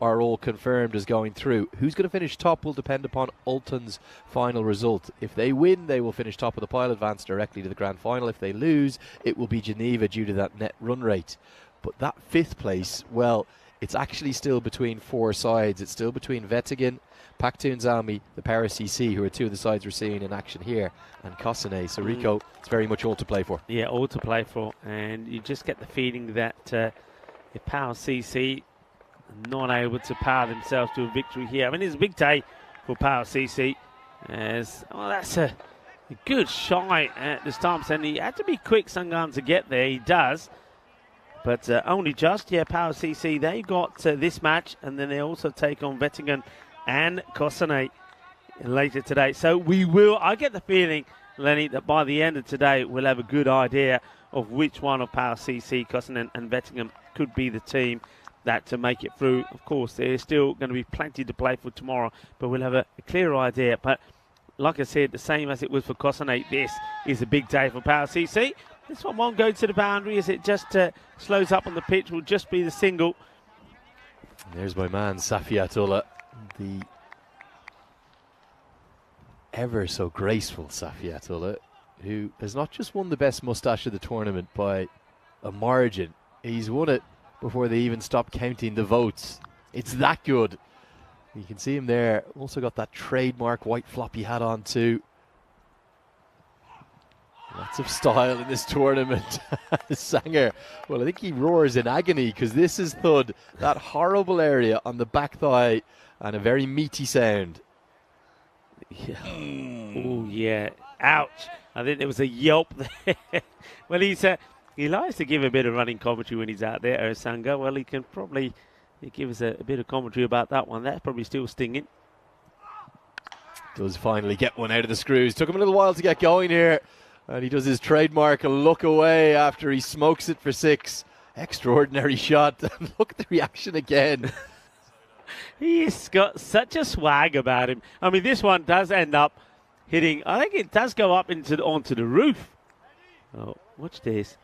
are all confirmed as going through. Who's going to finish top will depend upon Alton's final result. If they win, they will finish top of the pile, advance directly to the grand final. If they lose, it will be Geneva due to that net run rate. But that 5th place, well, it's actually still between 4 sides. It's still between Wettingen, Paktoon Zalmi, the Paris CC, who are 2 of the sides we're seeing in action here, and Cossonay. So Rico, it's very much all to play for. Yeah, all to play for. And you just get the feeling that if Power CC are not able to power themselves to a victory here. I mean, it's a big day for Power CC. As that's a good shot at the stumps, and he had to be quick, Sangan, to get there. He does. But only just, yeah, Power CC, they got this match, and then they also take on Wettingen and Cossonay later today. So I get the feeling, Lenny, that by the end of today, we'll have a good idea of which one of Power CC, Cossonay and Wettingen could be the team that to make it through. Of course, there's still going to be plenty to play for tomorrow, but we'll have a clearer idea. But like I said, the same as it was for Cossonay, this is a big day for Power CC. This one won't go to the boundary as it just slows up on the pitch. Will just be the single. There's my man, Safiatullah, the ever so graceful Safiatullah, who has not just won the best moustache of the tournament by a margin. He's won it before they even stopped counting the votes. It's that good. You can see him there. Also got that trademark white floppy hat on too. Lots of style in this tournament. Sanger, well, I think he roars in agony because this is thud, that horrible area on the back thigh, and a very meaty sound. Yeah. Oh, yeah. Ouch. I think there was a yelp there. Well, he likes to give a bit of running commentary when he's out there, Sanger. Well, he can probably give us a bit of commentary about that one. That's probably still stinging. Does finally get one out of the screws. Took him a little while to get going here. And he does his trademark look away after he smokes it for 6. Extraordinary shot. Look at the reaction again. He's got such a swag about him. I mean, this one does end up hitting. I think it does go up onto the roof. Oh, watch this.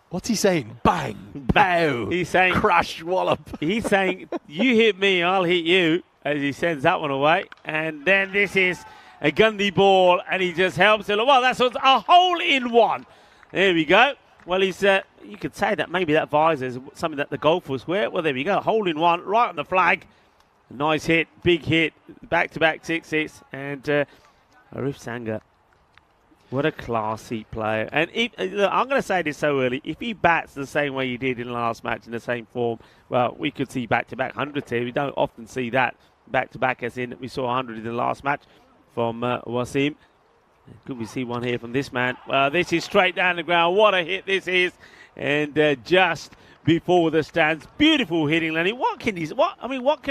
What's he saying? Bang, bow. He's saying crash, wallop. He's saying, you hit me, I'll hit you, as he sends that one away. And then this is a Gundy ball, and he just helps it. Well, that's a hole-in-one. There we go. Well, he's you could say that maybe that visor is something that the golfers wear. Well, there we go. Hole-in-one right on the flag. Nice hit, big hit, back-to-back 6-6. And Arif Sanger, what a classy player. And look, I'm going to say this so early. If he bats the same way he did in the last match, in the same form, well, we could see back-to-back 100s here. We don't often see that back-to-back, as in we saw 100 in the last match from Wasim. Could we see one here from this man? Well, this is straight down the ground. What a hit this is. And just before the stands. Beautiful hitting, Lenny. What can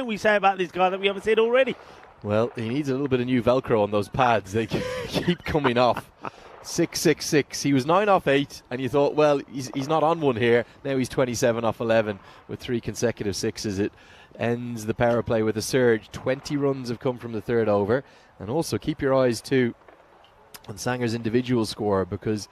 we say about this guy that we haven't said already? Well, he needs a little bit of new Velcro on those pads. They keep coming off. 6-6-6. He was 9 off 8, and you thought, well, he's not on one here. Now he's 27 off 11 with 3 consecutive 6s. It ends the power play with a surge. 20 runs have come from the third over. And also keep your eyes too on Sanger's individual score, because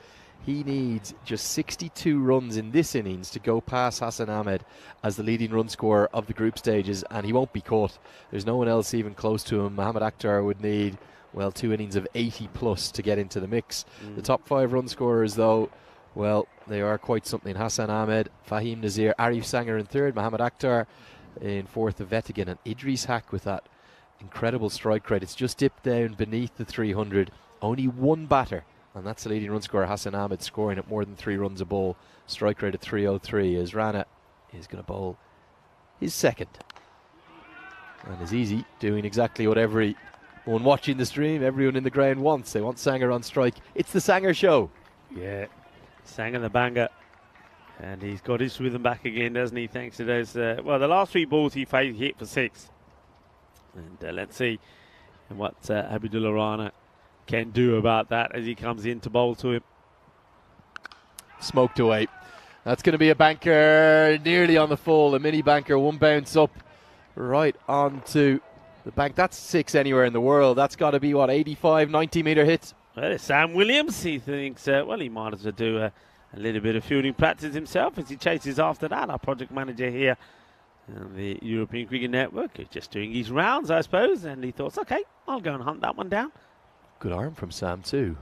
he needs just 62 runs in this innings to go past Hassan Ahmed as the leading run scorer of the group stages, and he won't be caught. There's no one else even close to him. Mohamed Akhtar would need, well, 2 innings of 80 plus to get into the mix. The top 5 run scorers, though, well, they are quite something. Hassan Ahmed, Fahim Nazir, Arif Sanger in third, Mohamed Akhtar in fourth of Wettingen, and Idris Hack with that incredible strike rate. It's just dipped down beneath the 300. Only one batter, and that's the leading run scorer, Hassan Ahmed, scoring at more than 3 runs a ball. Strike rate at 303 as Rana is going to bowl his second. And is easy, doing exactly what everyone watching the stream, everyone in the ground wants. They want Sanger on strike. It's the Sanger show. Yeah, Sanger the banger. And he's got his rhythm back again, doesn't he? Thanks to those, the last 3 balls he hit for 6. And let's see what Abdullah Rana can do about that as he comes in to bowl to him. Smoked away. That's going to be a banker nearly on the full. A mini banker, 1 bounce up right onto the bank. That's 6 anywhere in the world. That's got to be, 85, 90 metre hit? Well, it's Sam Williams. He thinks, well, he might as well do a little bit of fielding practice himself as he chases after that. Our project manager here on the European Cricket Network is just doing his rounds, I suppose, and he thought, okay, I'll go and hunt that one down. Good arm from Sam too.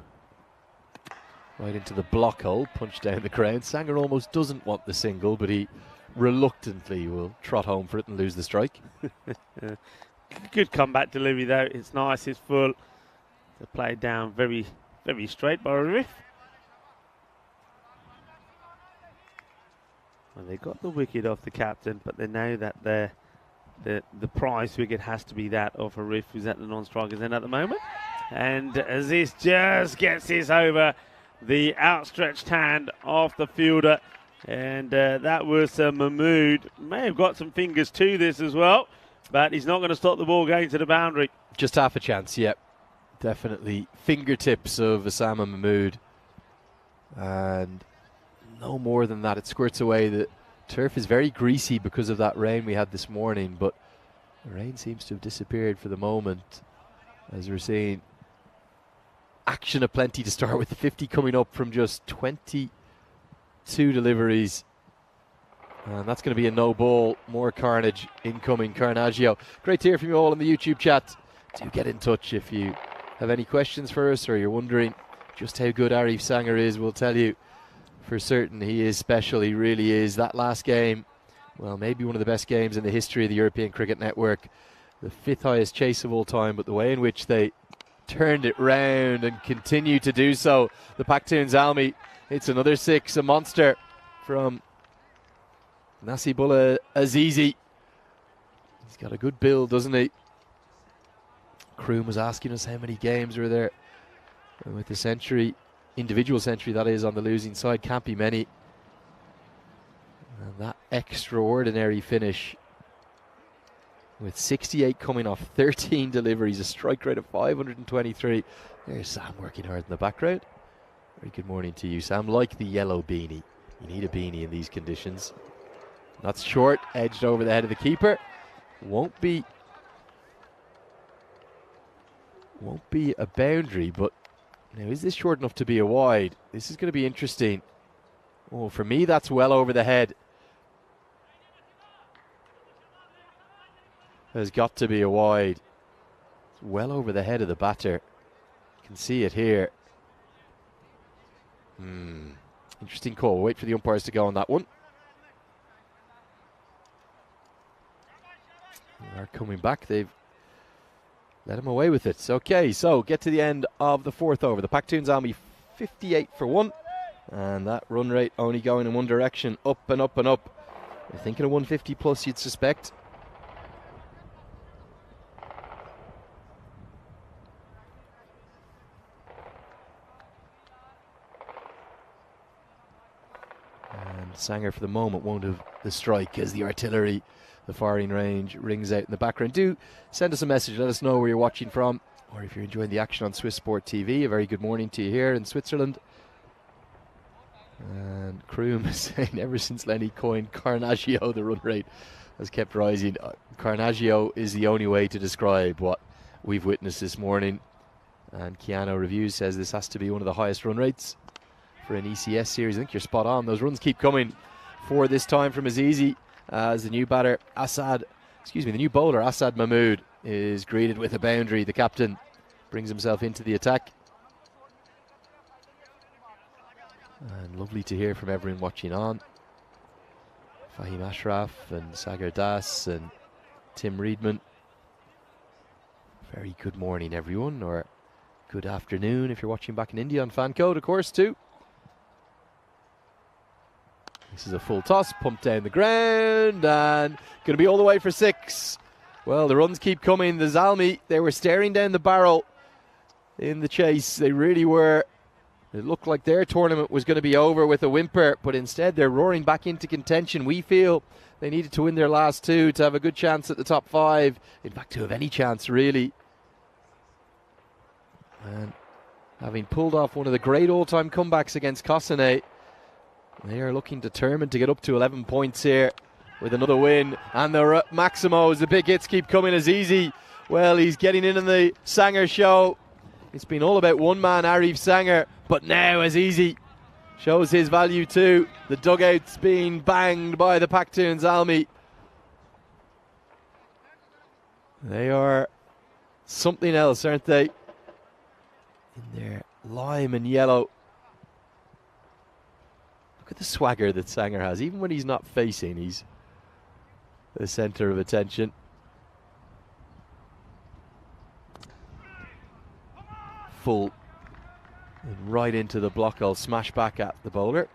Right into the block hole, punch down the ground. Sanger almost doesn't want the single, but he reluctantly will trot home for it and lose the strike. Good comeback delivery though. It's nice, it's full. To play down very, very straight by Riff. Well, they got the wicket off the captain, but they know that the prize wicket has to be that of a Riff, who's at the non-strikers end at the moment. And Aziz just gets this over the outstretched hand of the fielder. And that was Mahmood. May have got some fingers to this as well, but he's not going to stop the ball going to the boundary. Just half a chance, yep. Definitely fingertips of Osama Mahmood. And no more than that. It squirts away. The turf is very greasy because of that rain we had this morning, but the rain seems to have disappeared for the moment, as we're seeing action aplenty to start with. The 50 coming up from just 22 deliveries. And that's going to be a no ball. More carnage incoming. Carnaggio. Great to hear from you all in the YouTube chat. Do get in touch if you have any questions for us, or you're wondering just how good Arif Sanger is. We'll tell you for certain he is special. He really is. That last game, well, maybe one of the best games in the history of the European Cricket Network. The 5th highest chase of all time, but the way in which they turned it round and continue to do so. The Pakhtun's Almi, it's another 6, a monster from Nasibullah Azizi. He's got a good build, doesn't he? Kroom was asking us how many games were there. And with the century, individual century that is, on the losing side, can't be many. And that extraordinary finish with 68 coming off 13 deliveries, a strike rate of 523. There's Sam working hard in the background. Very good morning to you, Sam. Like the yellow beanie. You need a beanie in these conditions. That's short, edged over the head of the keeper. Won't be a boundary, but now is this short enough to be a wide? This is going to be interesting. Oh, for me, that's well over the head. Has got to be a wide. It's well over the head of the batter. You can see it here. Interesting call. We'll wait for the umpires to go on that one. They are coming back. They've let him away with it. Okay, so get to the end of the 4th over. The Pakhtun's Army 58 for 1. And that run rate only going in one direction. Up and up and up. You're thinking of 150 plus, you'd suspect. And Sanger for the moment won't have the strike as the artillery, the firing range, rings out in the background. Do send us a message, let us know where you're watching from, or if you're enjoying the action on Swiss Sport TV. A very good morning to you here in Switzerland. And Kroom is saying ever since Lenny coined Carnaggio, the run rate has kept rising. Carnaggio is the only way to describe what we've witnessed this morning. And Keanu Reviews says this has to be one of the highest run rates for an ECS series. I think you're spot on. Those runs keep coming for this time from Azizi. As the new bowler Assad Mahmood is greeted with a boundary. The captain brings himself into the attack. And lovely to hear from everyone watching on. Fahim Ashraf and Sagar Das and Tim Reedman. Very good morning, everyone, or good afternoon if you're watching back in India on Fan Code, of course, too. This is a full toss, pumped down the ground, and going to be all the way for 6. Well, the runs keep coming. The Zalmi, they were staring down the barrel in the chase. They really were. It looked like their tournament was going to be over with a whimper, but instead they're roaring back into contention. We feel they needed to win their last 2 to have a good chance at the top 5. In fact, to have any chance, really. And having pulled off one of the great all-time comebacks against Kosane, they are looking determined to get up to 11 points here with another win. And the Maximos, the big hits keep coming as easy. Well, he's getting in the Sanger show. It's been all about one man, Arif Sanger, but now as easy shows his value too. The dugout's being banged by the Pakhtun Zalmi. They are something else, aren't they? In their lime and yellow. Look at the swagger that Sanger has. Even when he's not facing, he's the centre of attention. Full and right into the block hole, smash back at the bowler,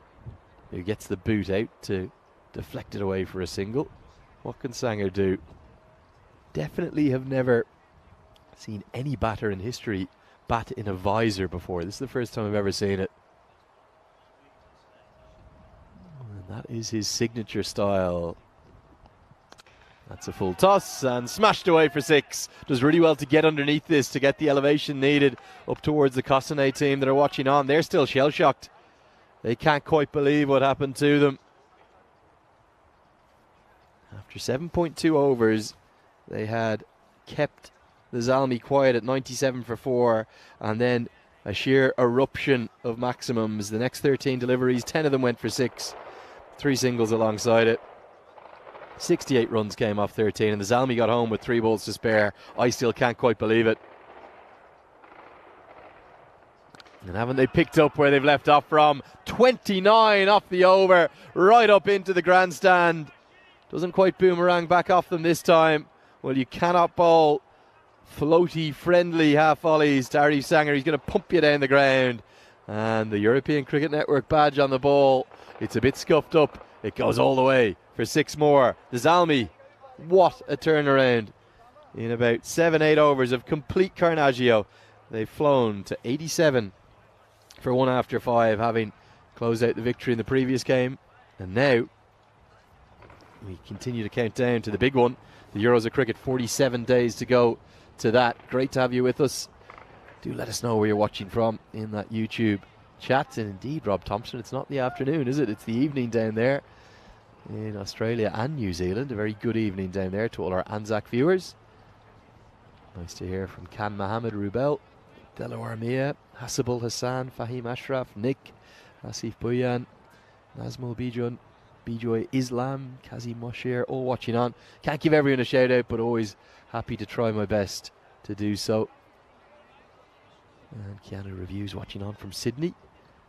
who gets the boot out to deflect it away for a single. What can Sanger do? Definitely have never seen any batter in history bat in a visor before. This is the first time I've ever seen it. And that is his signature style. That's a full toss and smashed away for 6. Does really well to get underneath this to get the elevation needed up towards the Cossonay team that are watching on. They're still shell-shocked. They can't quite believe what happened to them. After 7.2 overs, they had kept the Zalmi quiet at 97 for 4, and then a sheer eruption of maximums. The next 13 deliveries, 10 of them went for 6. 3 singles alongside it. 68 runs came off 13, and the Zalmi got home with 3 balls to spare. I still can't quite believe it. And haven't they picked up where they've left off from? 29 off the over, right up into the grandstand. Doesn't quite boomerang back off them this time. Well, you cannot bowl floaty, friendly half volleys to Arif Sanger. He's going to pump you down the ground. And the European Cricket Network badge on the ball. It's a bit scuffed up. It goes all the way for 6 more. The Zalmi, what a turnaround. In about 7-8 overs of complete carnaggio, they've flown to 87 for 1 after 5, having closed out the victory in the previous game. And now we continue to count down to the big one. The Euros of Cricket, 47 days to go to that. Great to have you with us. Do let us know where you're watching from in that YouTube chat. And indeed, Rob Thompson, it's not the afternoon, is it? It's the evening down there in Australia and New Zealand. A very good evening down there to all our Anzac viewers. Nice to hear from Khan Mohammed Rubel, Delawar Mia, Hasibul Hassan, Fahim Ashraf, Nick, Asif Buyan, Nazmul Bijoy, Islam, Kazim Moshir, all watching on. Can't give everyone a shout out, but always happy to try my best to do so. And Keanu Reviews watching on from Sydney.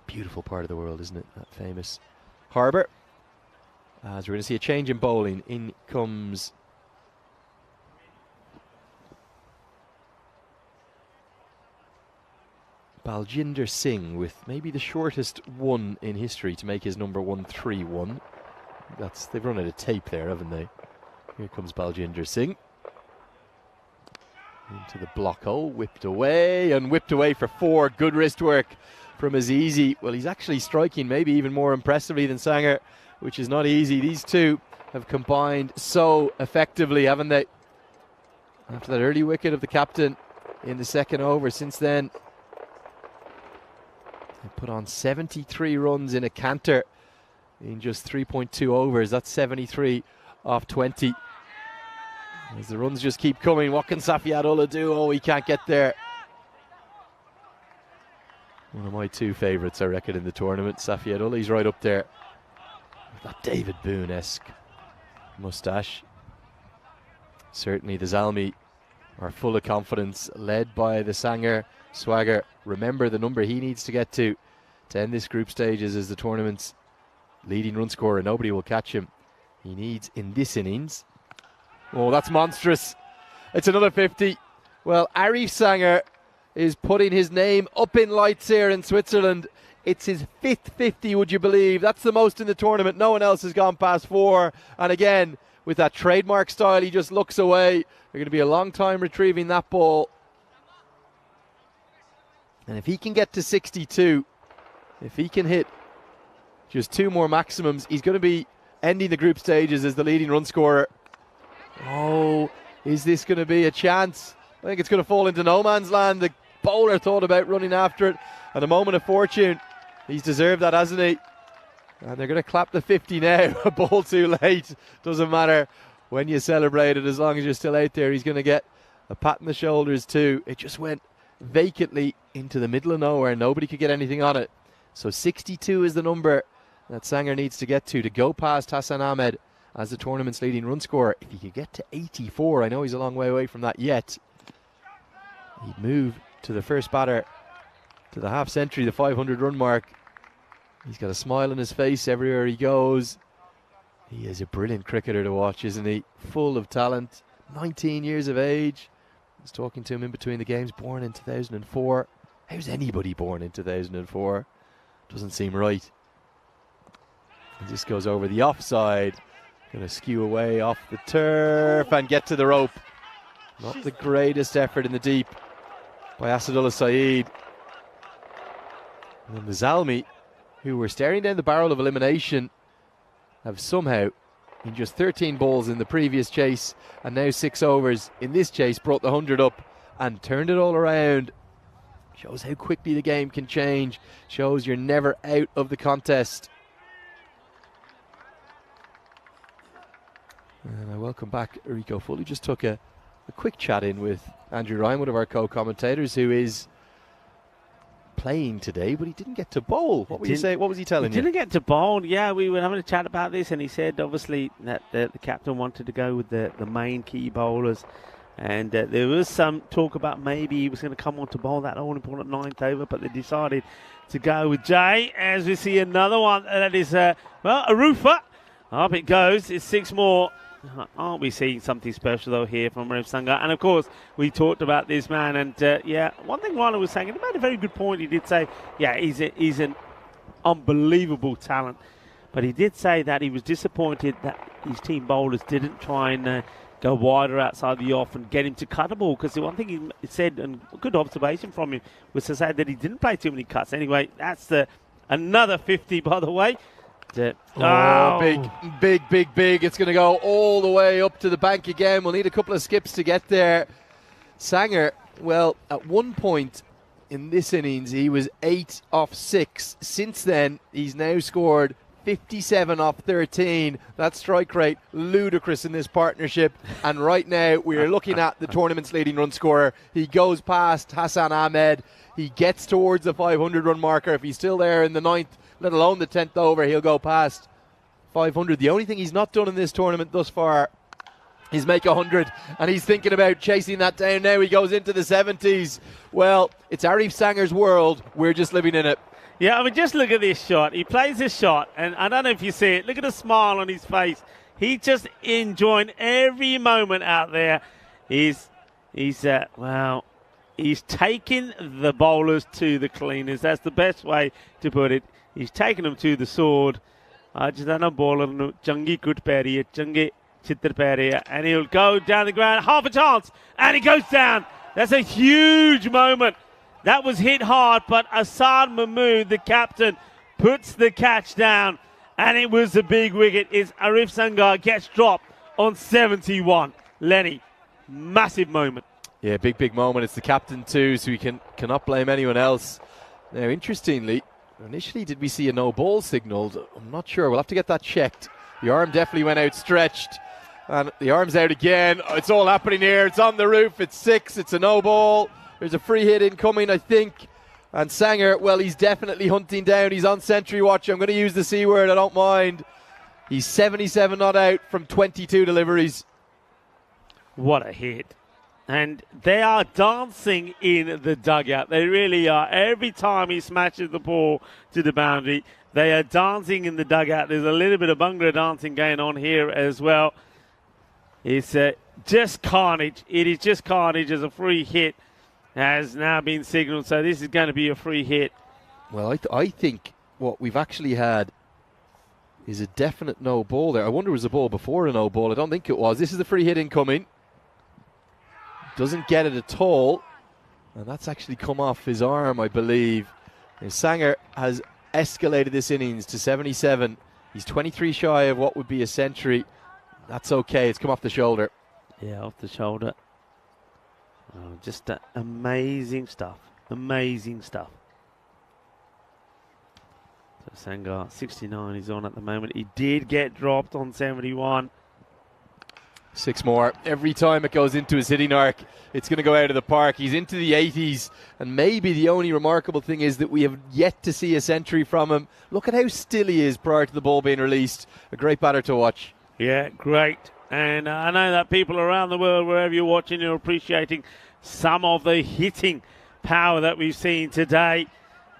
Beautiful part of the world, isn't it? That famous harbour. As we're going to see a change in bowling. In comes Baljinder Singh with maybe the shortest one in history to make his number 131. They've run out of tape there, haven't they? Here comes Baljinder Singh. Into the block hole, whipped away for 4. Good wrist work from Azizi. Well, he's actually striking maybe even more impressively than Sanger, which is not easy. These two have combined so effectively, haven't they? After that early wicket of the captain in the second over, since then they put on 73 runs in a canter in just 3.2 overs. That's 73 off 20. As the runs just keep coming, what can Safiat Ullah do? Oh, he can't get there. One of my 2 favourites, I reckon, in the tournament. Safiat Ullah, he's right up there. That David Boone-esque moustache. Certainly the Zalmi are full of confidence, led by the Sanger swagger. Remember, the number he needs to get to end this group stages as the tournament's leading run scorer. Nobody will catch him. He needs, in this innings... Oh, that's monstrous. It's another 50. Well, Arif Sanger is putting his name up in lights here in Switzerland. It's his 5th 50, would you believe? That's the most in the tournament. No one else has gone past 4. And again, with that trademark style, he just looks away. They're going to be a long time retrieving that ball. And if he can get to 62, if he can hit just 2 more maximums, he's going to be ending the group stages as the leading run scorer. Oh, is this going to be a chance? I think it's going to fall into no man's land. The bowler thought about running after it, and a moment of fortune. He's deserved that, hasn't he? And they're going to clap the 50 now. A ball too late. Doesn't matter when you celebrate it, as long as you're still out there. He's going to get a pat on the shoulders too. It just went vacantly into the middle of nowhere. Nobody could get anything on it. So 62 is the number that Sanger needs to get to go past Hassan Ahmed as the tournament's leading run scorer. If he could get to 84, I know he's a long way away from that yet, he'd move to the first batter to the half century, the 500 run mark. He's got a smile on his face everywhere he goes. He is a brilliant cricketer to watch, isn't he? Full of talent, 19 years of age. I was talking to him in between the games, born in 2004. How's anybody born in 2004? Doesn't seem right. And this goes over the offside. Going to skew away off the turf and get to the rope. Not the greatest effort in the deep by Asadullah Saeed. And the Zalmi, who were staring down the barrel of elimination, have somehow, in just 13 balls in the previous chase and now 6 overs in this chase, brought the 100 up and turned it all around. Shows how quickly the game can change. Shows you're never out of the contest. And I welcome back Rico Foley. Just took a quick chat in with Andrew Ryan, one of our co-commentators, who is playing today, but he didn't get to bowl. What were you saying? What was he telling you? He didn't get to bowl. Yeah, we were having a chat about this, and he said obviously that the captain wanted to go with the main key bowlers, and there was some talk about maybe he was going to come on to bowl that all important 9th over, but they decided to go with Jay. As we see another one that is a roofer. Up it goes. It's 6 more. Aren't we seeing something special though here from Rev Sangha? And of course we talked about this man, and one thing Riley was saying, and he made a very good point. He did say, he's an unbelievable talent, but he did say that he was disappointed that his team bowlers didn't try and go wider outside the off and get him to cut a ball, because the one thing he said, and a good observation from him, was to say that he didn't play too many cuts. Anyway, that's another 50 by the way. Big. It's going to go all the way up to the bank again. We'll need a couple of skips to get there. Sanger, well, at one point in this innings, he was 8 off 6. Since then, he's now scored 57 off 13. That strike rate, ludicrous in this partnership. And right now, we are looking at the tournament's leading run scorer. He goes past Hassan Ahmed. He gets towards the 500 run marker. If he's still there in the 9th, let alone the 10th over, he'll go past 500. The only thing he's not done in this tournament thus far is make 100, and he's thinking about chasing that down now. He goes into the 70s. Well, it's Arif Sanger's world. We're just living in it. Yeah, I mean, just look at this shot. He plays this shot, and I don't know if you see it. Look at the smile on his face. He's just enjoying every moment out there. He's taking the bowlers to the cleaners. That's the best way to put it. He's taken them to the sword. Ajidana bowler Changi Kutperiya, Changi Chitrperiya, and he'll go down the ground. Half a chance, and he goes down. That's a huge moment. That was hit hard, but Asad Mahmood, the captain, puts the catch down, and it was a big wicket. It's Arif Sangar gets dropped on 71. Lenny, massive moment. Yeah, big moment. It's the captain too, so we cannot blame anyone else. Now, interestingly, initially did we see a no ball signalled? I'm not sure. We'll have to get that checked. The arm definitely went outstretched, and the arm's out again. It's all happening here. It's on the roof. It's 6. It's a no ball. There's a free hit incoming, I think. And Sanger, well, he's definitely hunting down. He's on century watch. I'm going to use the C word. I don't mind. He's 77 not out from 22 deliveries. What a hit. And they are dancing in the dugout. They really are. Every time he smashes the ball to the boundary, they are dancing in the dugout. There's a little bit of Bhangra dancing going on here as well. It's just carnage. It is just carnage as a free hit has now been signalled. So this is going to be a free hit. Well, I think what we've actually had is a definite no ball there. I wonder was the ball before a no ball. I don't think it was. This is the free hit incoming. Doesn't get it at all, and that's actually come off his arm, I believe. And Sanger has escalated this innings to 77. He's 23 shy of what would be a century. That's okay. It's come off the shoulder. Yeah, off the shoulder. Oh, just amazing stuff. Amazing stuff. So Sangar, 69 he's on at the moment. He did get dropped on 71. 6 more. Every time it goes into his hitting arc, it's going to go out of the park. He's into the 80s, and maybe the only remarkable thing is that we have yet to see a century from him. Look at how still he is prior to the ball being released. A great batter to watch. Yeah, great. And I know that people around the world, wherever you're watching, are appreciating some of the hitting power that we've seen today.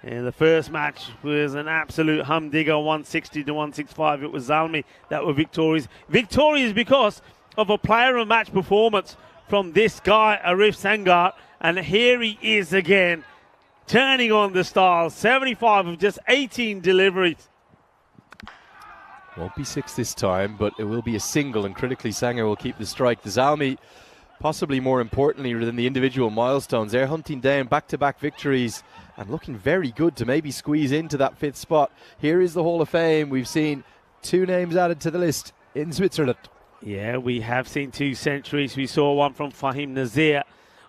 And the first match was an absolute humdinger, 160 to 165. It was Zalmi that were victorious. Victorious because of a player of match performance from this guy, Arif Sangar. And here he is again, turning on the stars. 75 of just 18 deliveries. Won't be 6 this time, but it will be a single, and critically Sanger will keep the strike. The Zalmi, possibly more importantly than the individual milestones, they're hunting down back-to-back victories and looking very good to maybe squeeze into that 5th spot. Here is the Hall of Fame. We've seen 2 names added to the list in Switzerland. Yeah, we have seen 2 centuries. We saw one from Fahim Nazir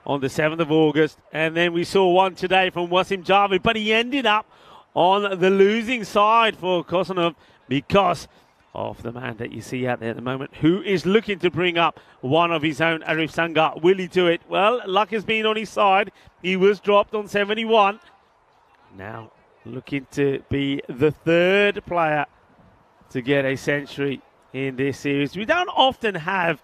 on the 7th of August, and then we saw one today from Wasim Javed, but he ended up on the losing side for Kosanov because of the man that you see out there at the moment, who is looking to bring up one of his own, Arif Sangar. Will he do it? Well, luck has been on his side. He was dropped on 71. Now looking to be the 3rd player to get a century in this series. We don't often have,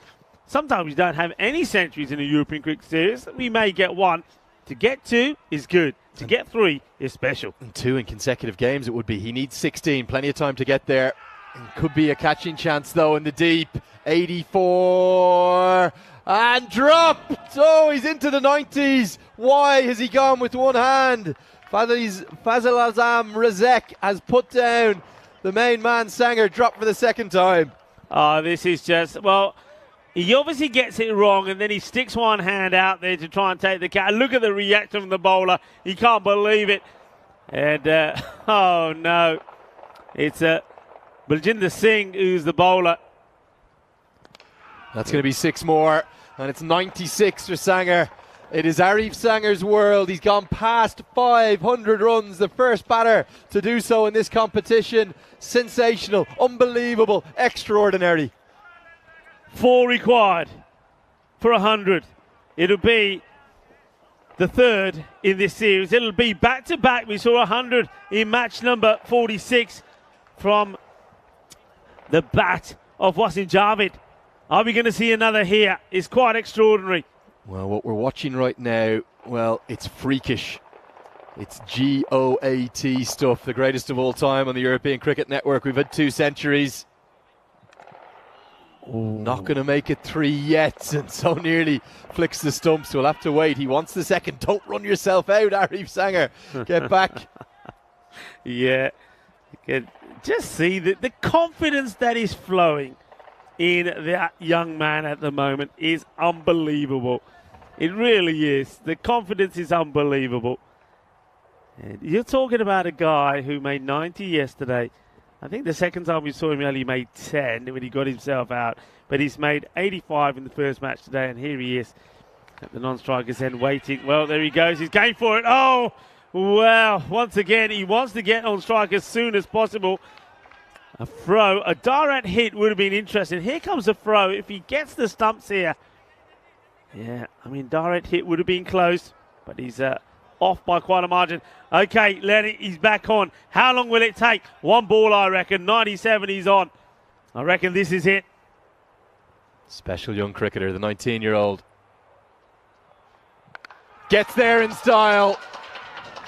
sometimes we don't have any centuries in the European Cricket Series. We may get 1. To get 2 is good. To get 3 is special. And 2 in consecutive games it would be. He needs 16. Plenty of time to get there. Could be a catching chance though in the deep. 84 and dropped. Oh, he's into the 90s. Why has he gone with one hand? Fazil Azam Razek has put down the main man. Sanger dropped for the 2nd time. This is just, well, he obviously gets it wrong, and then he sticks one hand out there to try and take the catch. Look at the reaction from the bowler. He can't believe it. And, oh no. It's Baljinder Singh who's the bowler. That's going to be 6 more, and it's 96 for Sanger. It is Arif Sanger's world. He's gone past 500 runs, the first batter to do so in this competition. Sensational, unbelievable, extraordinary. 4 required for 100. It'll be the 3rd in this series. It'll be back-to-back. We saw 100 in match number 46 from the bat of Wasim Javed. Are we going to see another here? It's quite extraordinary. Well, what we're watching right now, well, it's freakish. It's GOAT stuff, the greatest of all time on the European Cricket Network. We've had 2 centuries. Ooh. Not going to make it 3 yet, and so nearly flicks the stumps. We'll have to wait. He wants the 2nd. Don't run yourself out, Arif Sanger. Get back. Yeah. Just see the confidence that is flowing in that young man at the moment is unbelievable. It really is. The confidence is unbelievable. And you're talking about a guy who made 90 yesterday. I think the 2nd time we saw him, he only made 10 when he got himself out. But he's made 85 in the first match today, and here he is at the non-strikers end waiting. Well, there he goes. He's going for it. Oh, well, once again, he wants to get on strike as soon as possible. A throw, a direct hit would have been interesting. Here comes a throw. If he gets the stumps here, yeah, I mean, direct hit would have been close, but he's off by quite a margin. Okay, Lenny, he's back on. How long will it take? 1 ball, I reckon. 97, he's on. I reckon this is it. Special young cricketer, the 19-year-old. Gets there in style.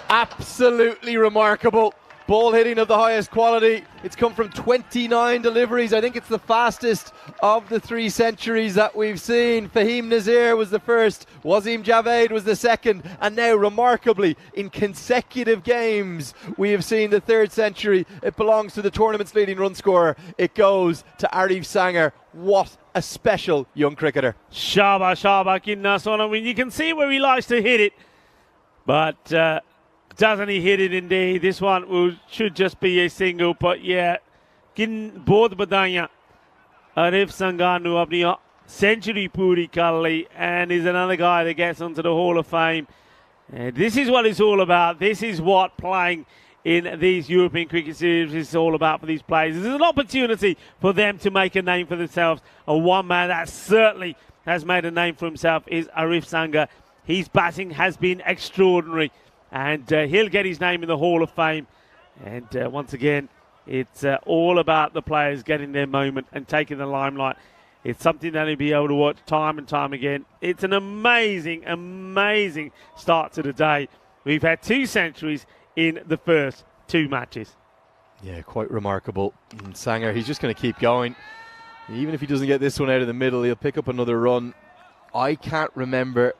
Absolutely remarkable. Ball hitting of the highest quality. It's come from 29 deliveries. I think it's the fastest of the 3 centuries that we've seen. Fahim Nazir was the first. Wasim Javed was the 2nd. And now, remarkably, in consecutive games, we have seen the 3rd century. It belongs to the tournament's leading run scorer. It goes to Arif Sanger. What a special young cricketer. Shaba Kinnasona. I mean, you can see where he likes to hit it. But doesn't he hit it indeed? This one should just be a single, but yeah, both badaiyan Arif Sangar nu apni century puri kar li, and is another guy that gets onto the Hall of Fame. And this is what it's all about. This is what playing in these European Cricket Series is all about for these players. There's an opportunity for them to make a name for themselves. And one man that certainly has made a name for himself is Arif Sangha. His batting has been extraordinary, and he'll get his name in the Hall of Fame. And once again, it's all about the players getting their moment and taking the limelight. It's something that you'll be able to watch time and time again. It's an amazing, amazing start to the day. We've had 2 centuries in the first 2 matches. Yeah, quite remarkable. And Sangha, he's just going to keep going. Even if he doesn't get this one out of the middle, he'll pick up another run. I can't remember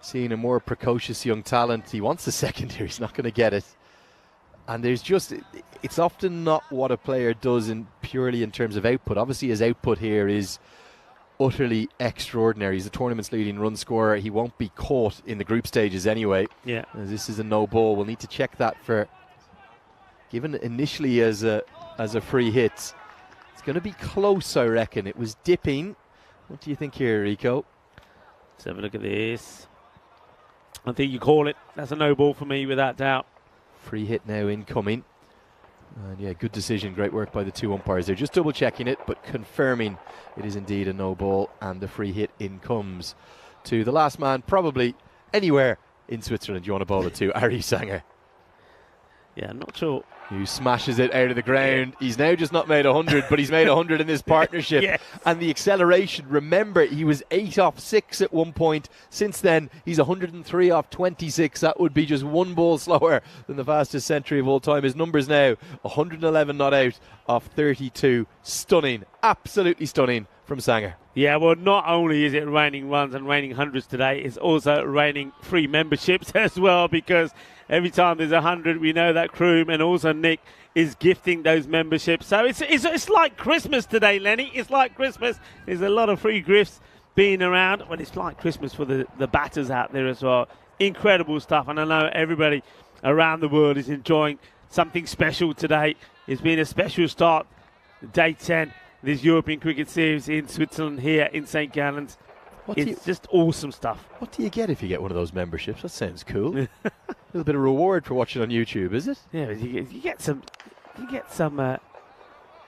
seeing a more precocious young talent. He wants the second here. He's not going to get it. And there's just, it's often not what a player does purely in terms of output. Obviously, his output here is utterly extraordinary. He's the tournament's leading run scorer. He won't be caught in the group stages anyway. Yeah. As this is a no ball. We'll need to check that for, given initially as a free hit. It's going to be close, I reckon. It was dipping. What do you think here, Rico? Let's have a look at this. I think you call it. That's a no ball for me, without doubt. Free hit now incoming. And yeah, good decision. Great work by the 2 umpires. They're just double checking it, but confirming it is indeed a no ball, and the free hit in comes to the last man, probably anywhere in Switzerland you want to bowl it to, Arif Sangha. Yeah, I'm not sure. Who smashes it out of the ground. He's now just not made 100, but he's made 100 in this partnership. Yes. And the acceleration, remember, he was 8 off 6 at one point. Since then, he's 103 off 26. That would be just 1 ball slower than the fastest century of all time. His numbers now, 111 not out off 32. Stunning, absolutely stunning from Sangha. Yeah, well, not only is it raining runs and raining hundreds today, it's also raining free memberships as well, because every time there's 100, we know that Kroom and also Nick is gifting those memberships. So it's like Christmas today, Lenny. It's like Christmas. There's a lot of free gifts being around, but it's like Christmas for the batters out there as well. Incredible stuff, and I know everybody around the world is enjoying something special today. It's been a special start, day 10, this European Cricket Series in Switzerland here in St. Gallen's. It's just awesome stuff. What do you get if you get one of those memberships? That sounds cool. A little bit of reward for watching on YouTube, is it? Yeah, you get some.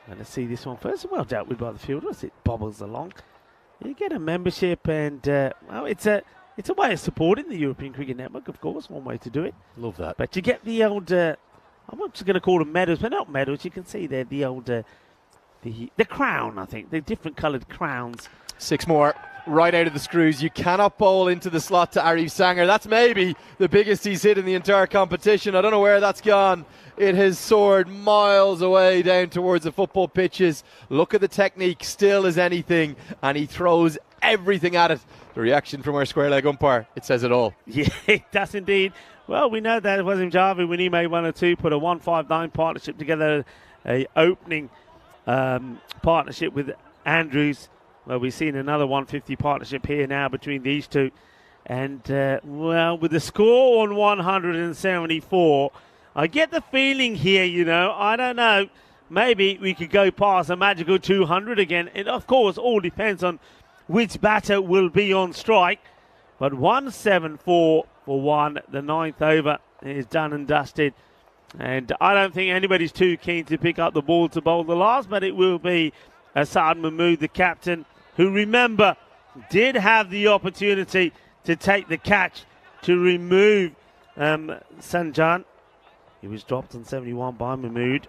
Let's see this one first. Well dealt with by the fielder as it bobbles along. You get a membership, and well, it's a way of supporting the European Cricket Network, of course. One way to do it. Love that. But you get the old. I'm not just going to call them medals, but not medals. You can see they're the old. The crown, I think. They're different coloured crowns. 6 more. Right out of the screws. You cannot bowl into the slot to Arif Sangha. That's maybe the biggest he's hit in the entire competition. I don't know where that's gone. It has soared miles away down towards the football pitches. Look at the technique, still as anything, and he throws everything at it. The reaction from our square leg umpire, it says it all. Yeah, it does indeed. Well, we know that it was Javi when he made 1 or 2, put a 159 partnership together, a opening partnership with Andrews. Well, we've seen another 150 partnership here now between these two. And, well, with the score on 174, I get the feeling here, I don't know, maybe we could go past a magical 200 again. It, of course, all depends on which batter will be on strike. But 174 for 1, the 9th over is done and dusted. And I don't think anybody's too keen to pick up the ball to bowl the last, but it will be Asad Mahmood, the captain, who, remember, did have the opportunity to take the catch to remove Sanjan. He was dropped on 71 by Mahmood.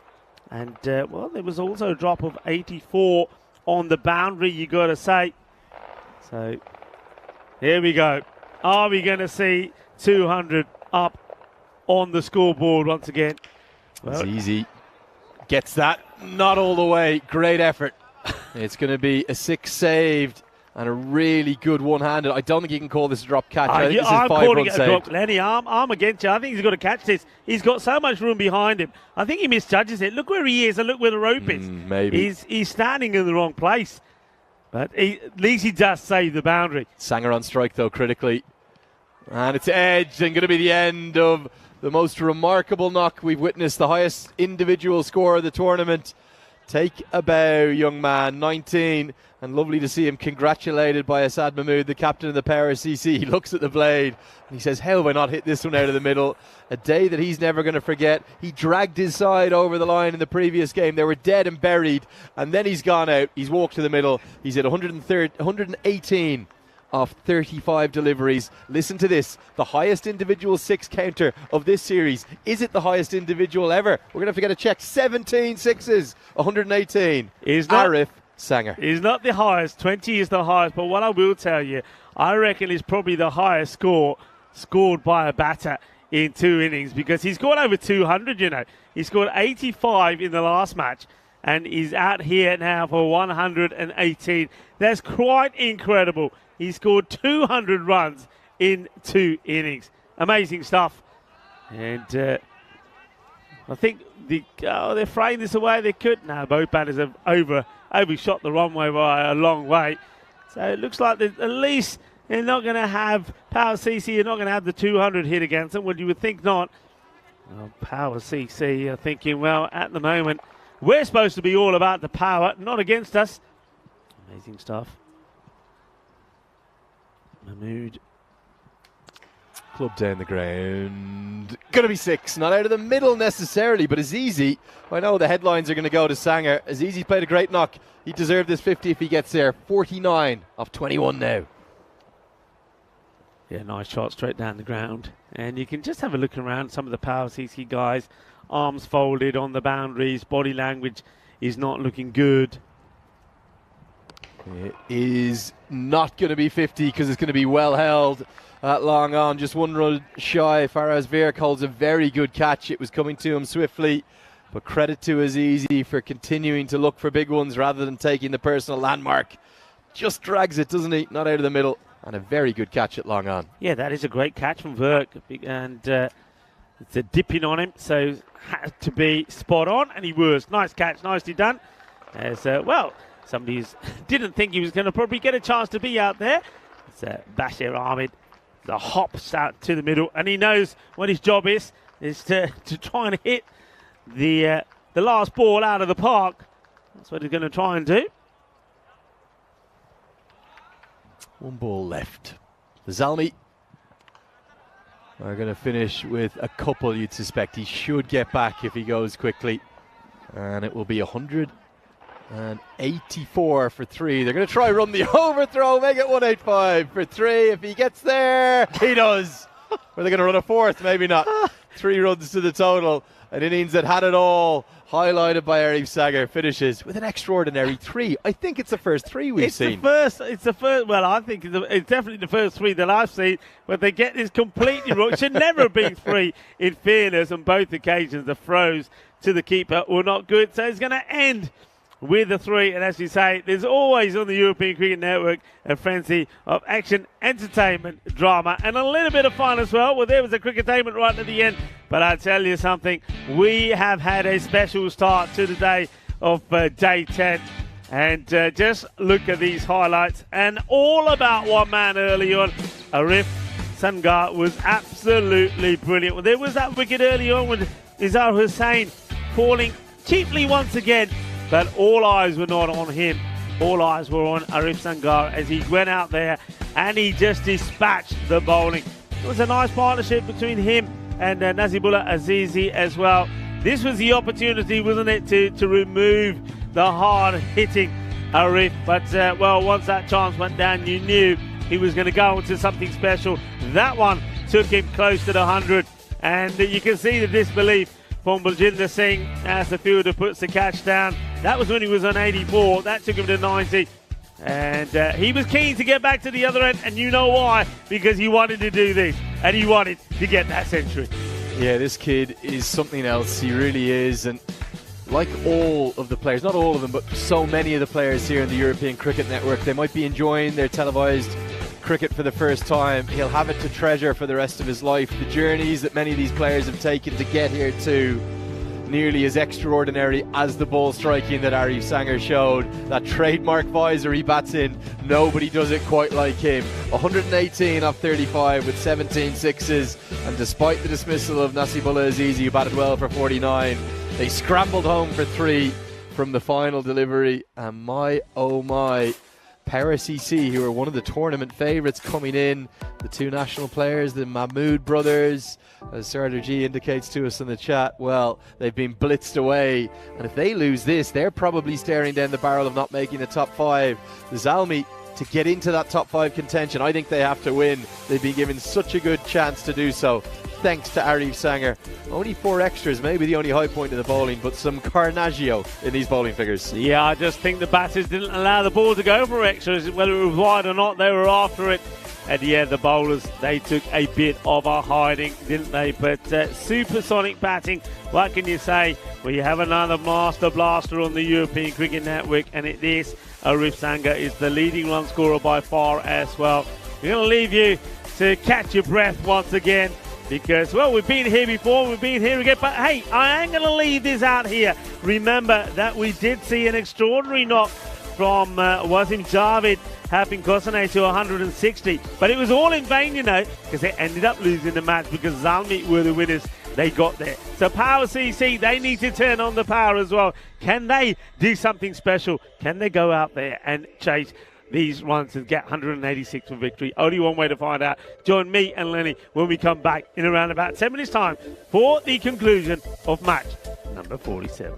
And, well, there was also a drop of 84 on the boundary, you got to say. So, here we go. Are we going to see 200 up on the scoreboard once again? Well, it's easy. Gets that. Not all the way. Great effort. It's going to be a 6 saved and a really good one-handed. I don't think you can call this a drop catch. I think this is I'm 5 calling runs it a saved. drop. Lenny, I'm against you. I think he's got to catch this. He's got so much room behind him. I think he misjudges it. Look where he is and look where the rope is. Maybe. He's standing in the wrong place. But at least he does save the boundary. Sangha on strike, though, critically. And it's edged and going to be the end of the most remarkable knock we've witnessed. The highest individual score of the tournament. Take a bow, young man. 19 And lovely to see him congratulated by Asad Mahmood, the captain of the Power CC. He looks at the blade and he says, how have I not hit this one out of the middle? A day that he's never going to forget. He dragged his side over the line in the previous game. They were dead and buried. And then he's gone out. He's walked to the middle. He's at 118 of 35 deliveries. Listen to this. The highest individual six counter of this series. Is it the highest individual ever? We're going to have to get a check. 17 sixes. 118. Arif Sanger. He's not the highest. 20 is the highest. But what I will tell you, I reckon is probably the highest score scored by a batter in 2 innings, because he's scored over 200, you know. He scored 85 in the last match and he's out here now for 118. That's quite incredible. He scored 200 runs in 2 innings. Amazing stuff. And I think they're throwing this away. They could. Now both batters have overshot the runway by a long way. So it looks like at least they're not going to have Power CC. You're not going to have the 200 hit against them. Well, you would think not. Well, Power CC are thinking, well, at the moment, we're supposed to be all about the power, not against us. Amazing stuff. Mahmood. Club down the ground. Gonna be 6. Not out of the middle necessarily, but Azizi. I know the headlines are going to go to Sanger. Azizi's played a great knock. He deserved this 50 if he gets there. 49 of 21 now. Yeah, nice shot straight down the ground. And you can just have a look around some of the Power CC guys. Arms folded on the boundaries. Body language is not looking good. It is not going to be 50 because it's going to be well held at long on. Just 1 run shy. Faraz Virk holds a very good catch. It was coming to him swiftly. But credit to Azizi for continuing to look for big ones rather than taking the personal landmark. Just drags it, doesn't he? Not out of the middle. And a very good catch at long on. Yeah, that is a great catch from Virk. And it's a dipping on him. So had to be spot on. And he was. Nice catch. Nicely done. As well, somebody didn't think he was going to probably get a chance to be out there. It's Bashir Ahmed. The hops out to the middle. And he knows what his job is to try and hit the last ball out of the park. That's what he's going to try and do. 1 ball left. The Zalmi are going to finish with a couple, you'd suspect. He should get back if he goes quickly. And it will be 184 for 3. They're going to try run the overthrow, make it 185 for 3. If he gets there, he does. Or they're going to run a 4th, maybe not. 3 runs to the total. An innings that had it all, highlighted by Arif Sanger, finishes with an extraordinary 3. I think it's the first 3 we've seen. It's the first. Well, I think it's definitely the first 3 that I've seen. But they get this completely wrong. It should never have been 3. In fairness, on both occasions, the throws to the keeper were not good. So it's going to end with a 3. And as you say, there's always on the European Cricket Network a frenzy of action, entertainment, drama, and a little bit of fun as well. Well, there was a cricketainment right at the end. But I tell you something, we have had a special start to the day of day 10. And just look at these highlights. And all about one man early on. Arif Sangar was absolutely brilliant. Well, there was that wicket early on with Izhar Hussain falling cheaply once again. But all eyes were not on him. All eyes were on Arif Sangar as he went out there and he just dispatched the bowling. It was a nice partnership between him and Nazibullah Azizi as well. This was the opportunity, wasn't it, to remove the hard-hitting Arif. But, well, once that chance went down, you knew he was going to go into something special. That one took him close to the 100. And you can see the disbelief from Baljinder Singh as the fielder puts the catch down. That was when he was on 84. That took him to 90. And he was keen to get back to the other end, and you know why? Because he wanted to do this, and he wanted to get that century. Yeah, this kid is something else. He really is. And like all of the players, not all of them, but so many of the players here in the European Cricket Network, they might be enjoying their televised cricket for the first time. He'll have it to treasure for the rest of his life. The journeys that many of these players have taken to get here too, nearly as extraordinary as the ball striking that Arif Sanger showed. That trademark visor he bats in, nobody does it quite like him. 118 off 35 with 17 sixes, and despite the dismissal of Nasibullah Azizi, who batted well for 49, they scrambled home for 3 from the final delivery. And my oh my, Paris EC, who are one of the tournament favourites coming in. The two national players, the Mahmoud brothers, as Sardar G indicates to us in the chat, well, they've been blitzed away. And if they lose this, they're probably staring down the barrel of not making the top 5. The Zalmi, to get into that top 5 contention, I think they have to win. They've been given such a good chance to do so, thanks to Arif Sanger. Only 4 extras, maybe the only high point in the bowling, but some carnaggio in these bowling figures. Yeah, I just think the batters didn't allow the ball to go for extras. Whether it was wide or not, they were after it. And yeah, the bowlers, they took a bit of a hiding, didn't they? But supersonic batting, what can you say? Well, you have another master blaster on the European Cricket Network, and it is Arif Sanger is the leading run scorer by far as well. We're going to leave you to catch your breath once again, because, well, we've been here before, we've been here again, but hey, I ain't going to leave this out here. Remember that we did see an extraordinary knock from Wasim Javed, helping Kosane to 160, but it was all in vain, you know, because they ended up losing the match because Zalmi were the winners. They got there. So Power CC, they need to turn on the power as well. Can they do something special? Can they go out there and chase these runs and get 186 for victory? Only one way to find out. Join me and Lenny when we come back in around about 10 minutes time for the conclusion of match number 47.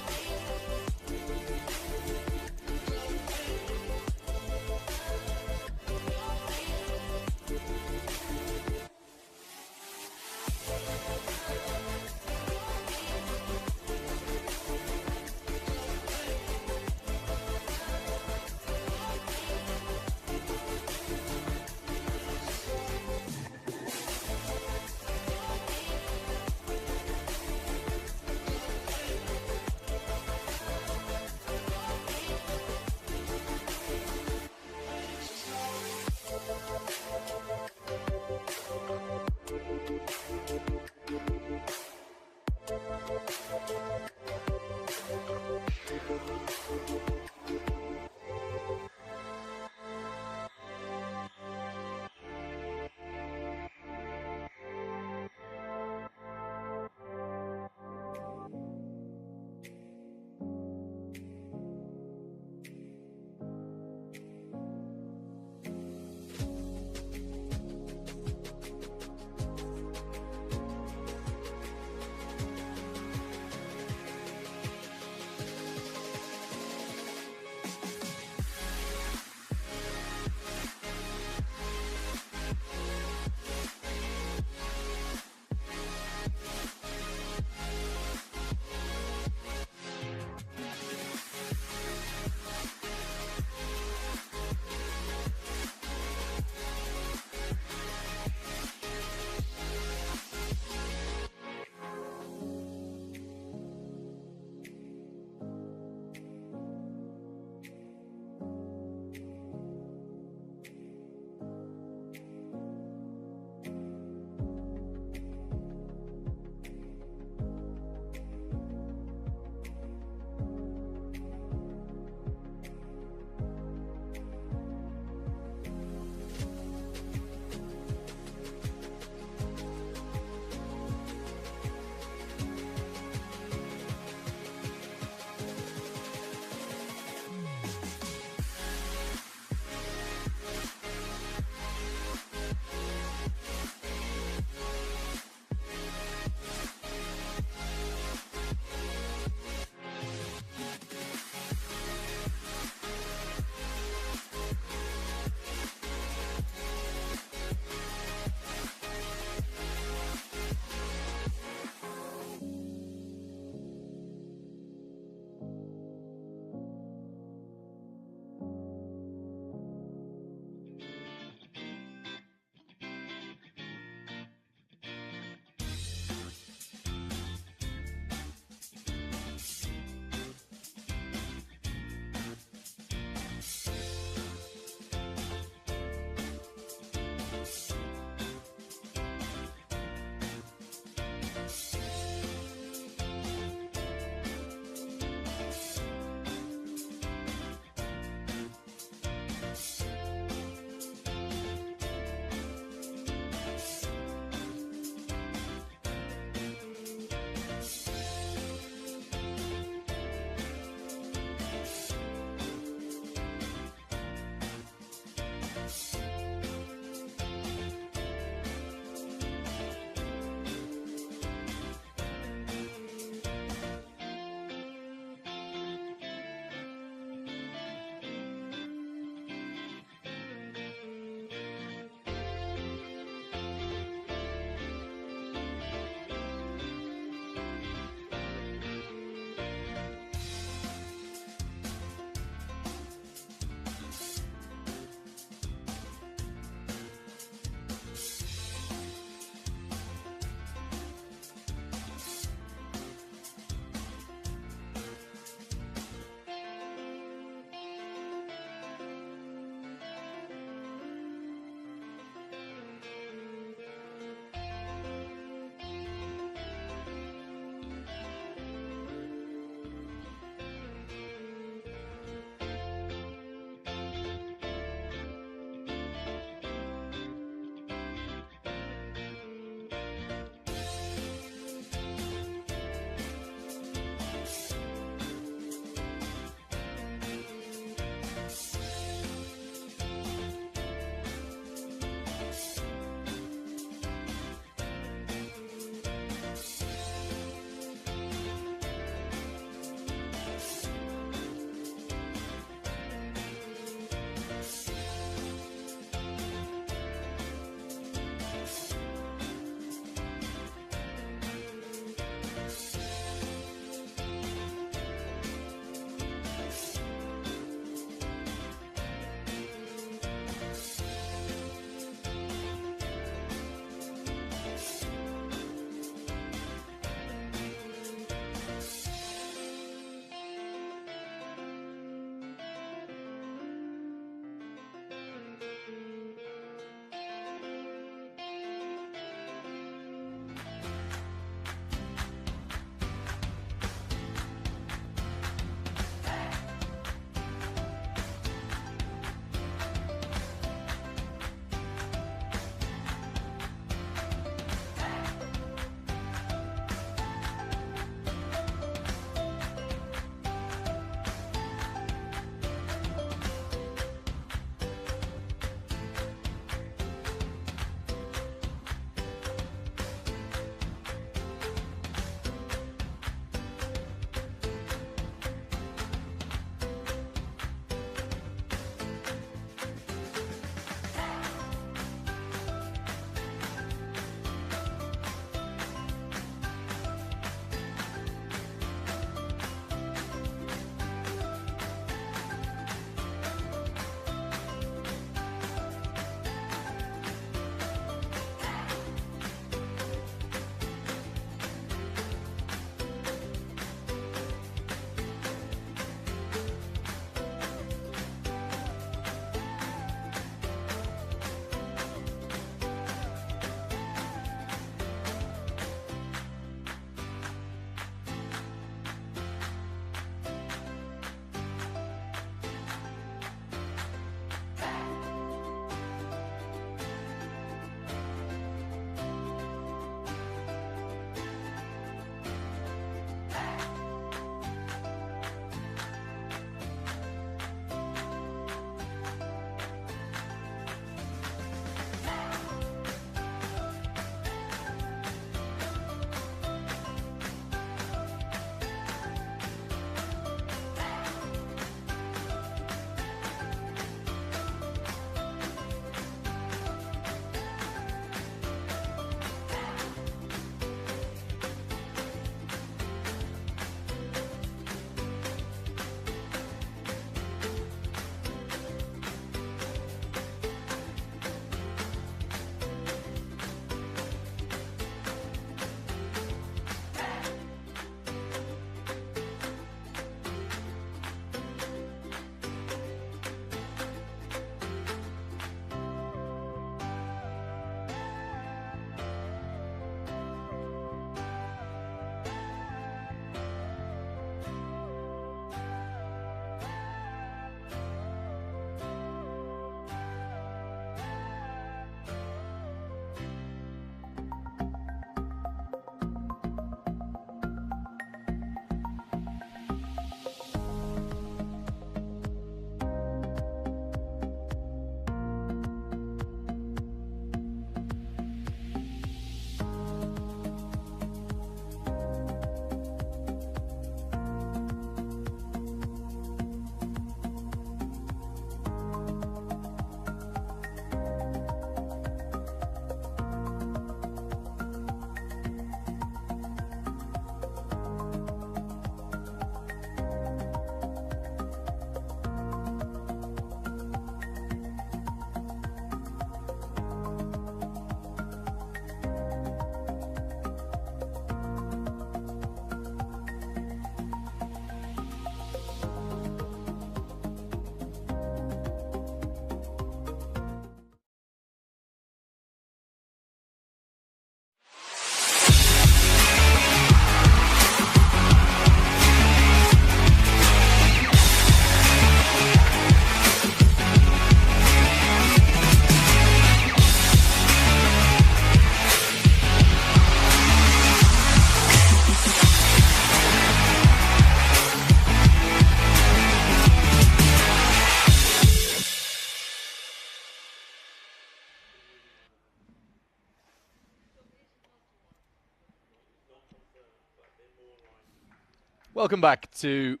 Welcome back to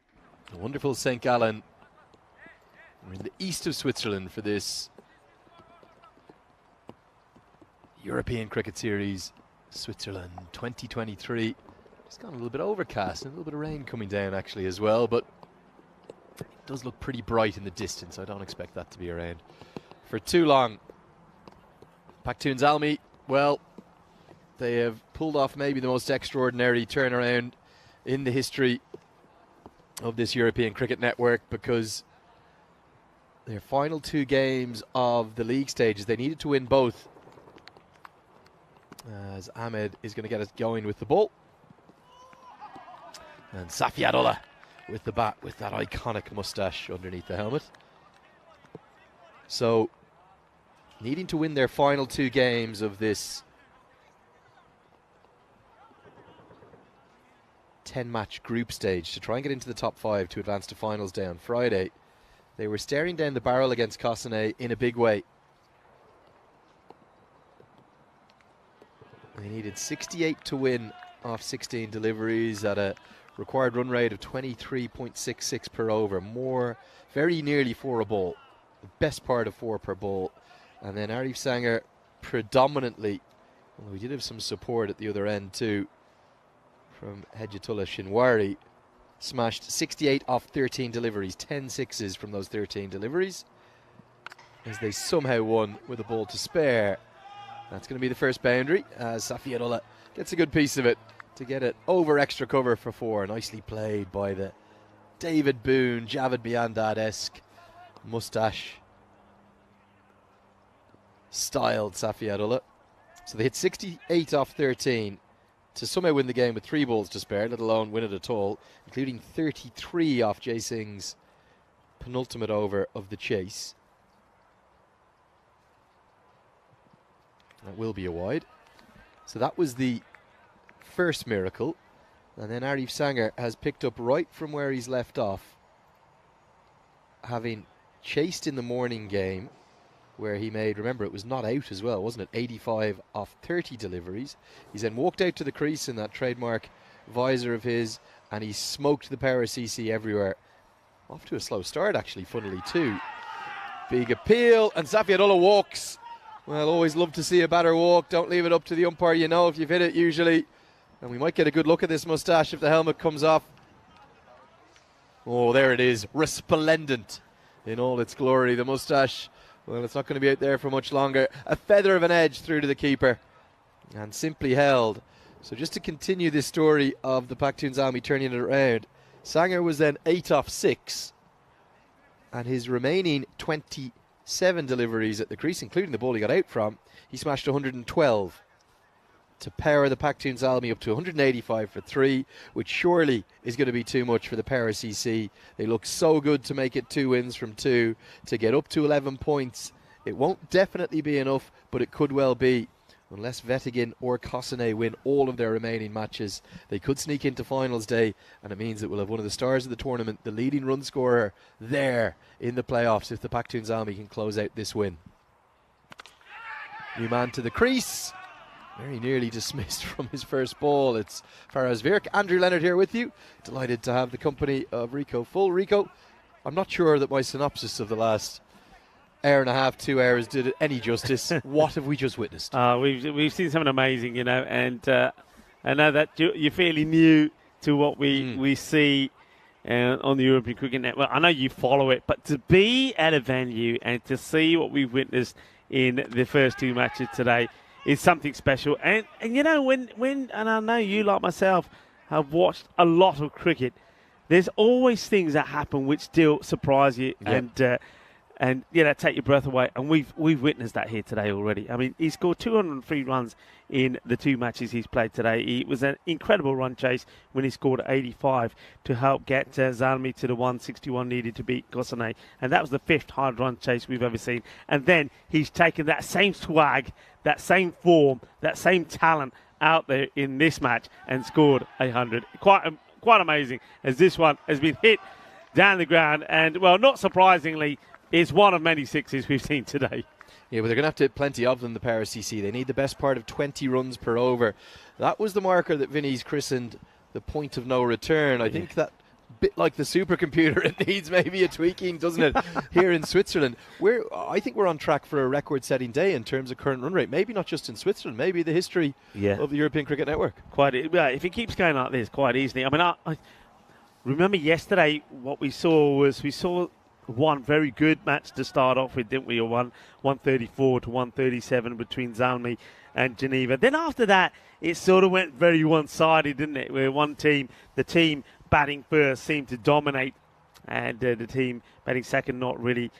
the wonderful St. Gallen. We're in the east of Switzerland for this European Cricket Series, Switzerland 2023. It's gone a little bit overcast and a little bit of rain coming down actually as well, but it does look pretty bright in the distance. I don't expect that to be around for too long. Paktoons Almi, well, they have pulled off maybe the most extraordinary turnaround in the history of this European Cricket Network, because their final 2 games of the league stages, they needed to win both. As Ahmed is going to get us going with the ball. And Safiatullah with the bat with that iconic moustache underneath the helmet. So, needing to win their final 2 games of this 10-match group stage to try and get into the top 5 to advance to finals day on Friday. They were staring down the barrel against Cossonay in a big way. They needed 68 to win off 16 deliveries at a required run rate of 23.66 per over. More, very nearly 4 a ball. The best part of 4 per ball. And then Arif Sanger predominantly, well, we did have some support at the other end too, from Hedjatullah Shinwari, smashed 68 off 13 deliveries, 10 sixes from those 13 deliveries, as they somehow won with a ball to spare. That's going to be the first boundary, as Safiatullah gets a good piece of it to get it over extra cover for 4. Nicely played by the David Boone, Javed Biandad-esque moustache styled Safiatullah. So they hit 68 off 13 to somehow win the game with 3 balls to spare, let alone win it at all, including 33 off Jay Singh's penultimate over of the chase. That will be a wide. So that was the first miracle. And then Arif Sanger has picked up right from where he's left off, having chased in the morning game, where he made, remember, it was not out as well, wasn't it? 85 off 30 deliveries. He's then walked out to the crease in that trademark visor of his, and he smoked the power CC everywhere. Off to a slow start, actually, funnily, too. Big appeal, and Safiatullah walks. Well, always love to see a batter walk. Don't leave it up to the umpire, you know, if you've hit it, usually. And we might get a good look at this moustache if the helmet comes off. Oh, there it is, resplendent in all its glory. The moustache, well, it's not going to be out there for much longer. A feather of an edge through to the keeper, and simply held. So just to continue this story of the Paktoons Almi turning it around, Sanger was then 8 off 6, and his remaining 27 deliveries at the crease, including the ball he got out from, he smashed 112 to power the Paktoons Almi up to 185 for 3, which surely is going to be too much for the Power CC. They look so good to make it 2 wins from 2, to get up to 11 points. It won't definitely be enough, but it could well be. Unless Vettigan or Cossonay win all of their remaining matches, they could sneak into finals day, and it means that we'll have one of the stars of the tournament, the leading run scorer, there in the playoffs if the Paktoons Almi can close out this win. New man to the crease. Very nearly dismissed from his first ball. It's Faraz Virk. Andrew Leonard here with you. Delighted to have the company of Rico Full. Rico, I'm not sure that my synopsis of the last hour and a half, 2 hours did it any justice. What have we just witnessed? We've seen something amazing, you know, and I know that you're fairly new to what we see on the European Cricket Network. I know you follow it, but to be at a venue and to see what we've witnessed in the first 2 matches today is something special. And you know, when and I know you, like myself, have watched a lot of cricket, there's always things that happen which still surprise you. Yep. And you know, take your breath away. And we've witnessed that here today already. I mean, he scored 203 runs in the 2 matches he's played today. It was an incredible run chase when he scored 85 to help get Zalmi to the 161 needed to beat Cossonay. And that was the 5th hard run chase we've ever seen. And then he's taken that same swag, that same form, that same talent out there in this match and scored 100. Quite amazing, as this one has been hit down the ground. And, well, not surprisingly, it's one of many sixes we've seen today. Yeah, but they're going to have to hit plenty of them, the Power CC. They need the best part of 20 runs per over. That was the marker that Vinny's christened the point of no return. I think that bit like the supercomputer, it needs maybe a tweaking, doesn't it, here in Switzerland. I think we're on track for a record-setting day in terms of current run rate. Maybe not just in Switzerland, maybe the history of the European Cricket Network. If it keeps going like this, quite easily. I mean, I remember yesterday what we saw one very good match to start off with, didn't we? A 134 to 137 between Zalmi and Geneva. Then after that, it sort of went very one-sided, didn't it? Where the team batting first seemed to dominate, and the team batting second not really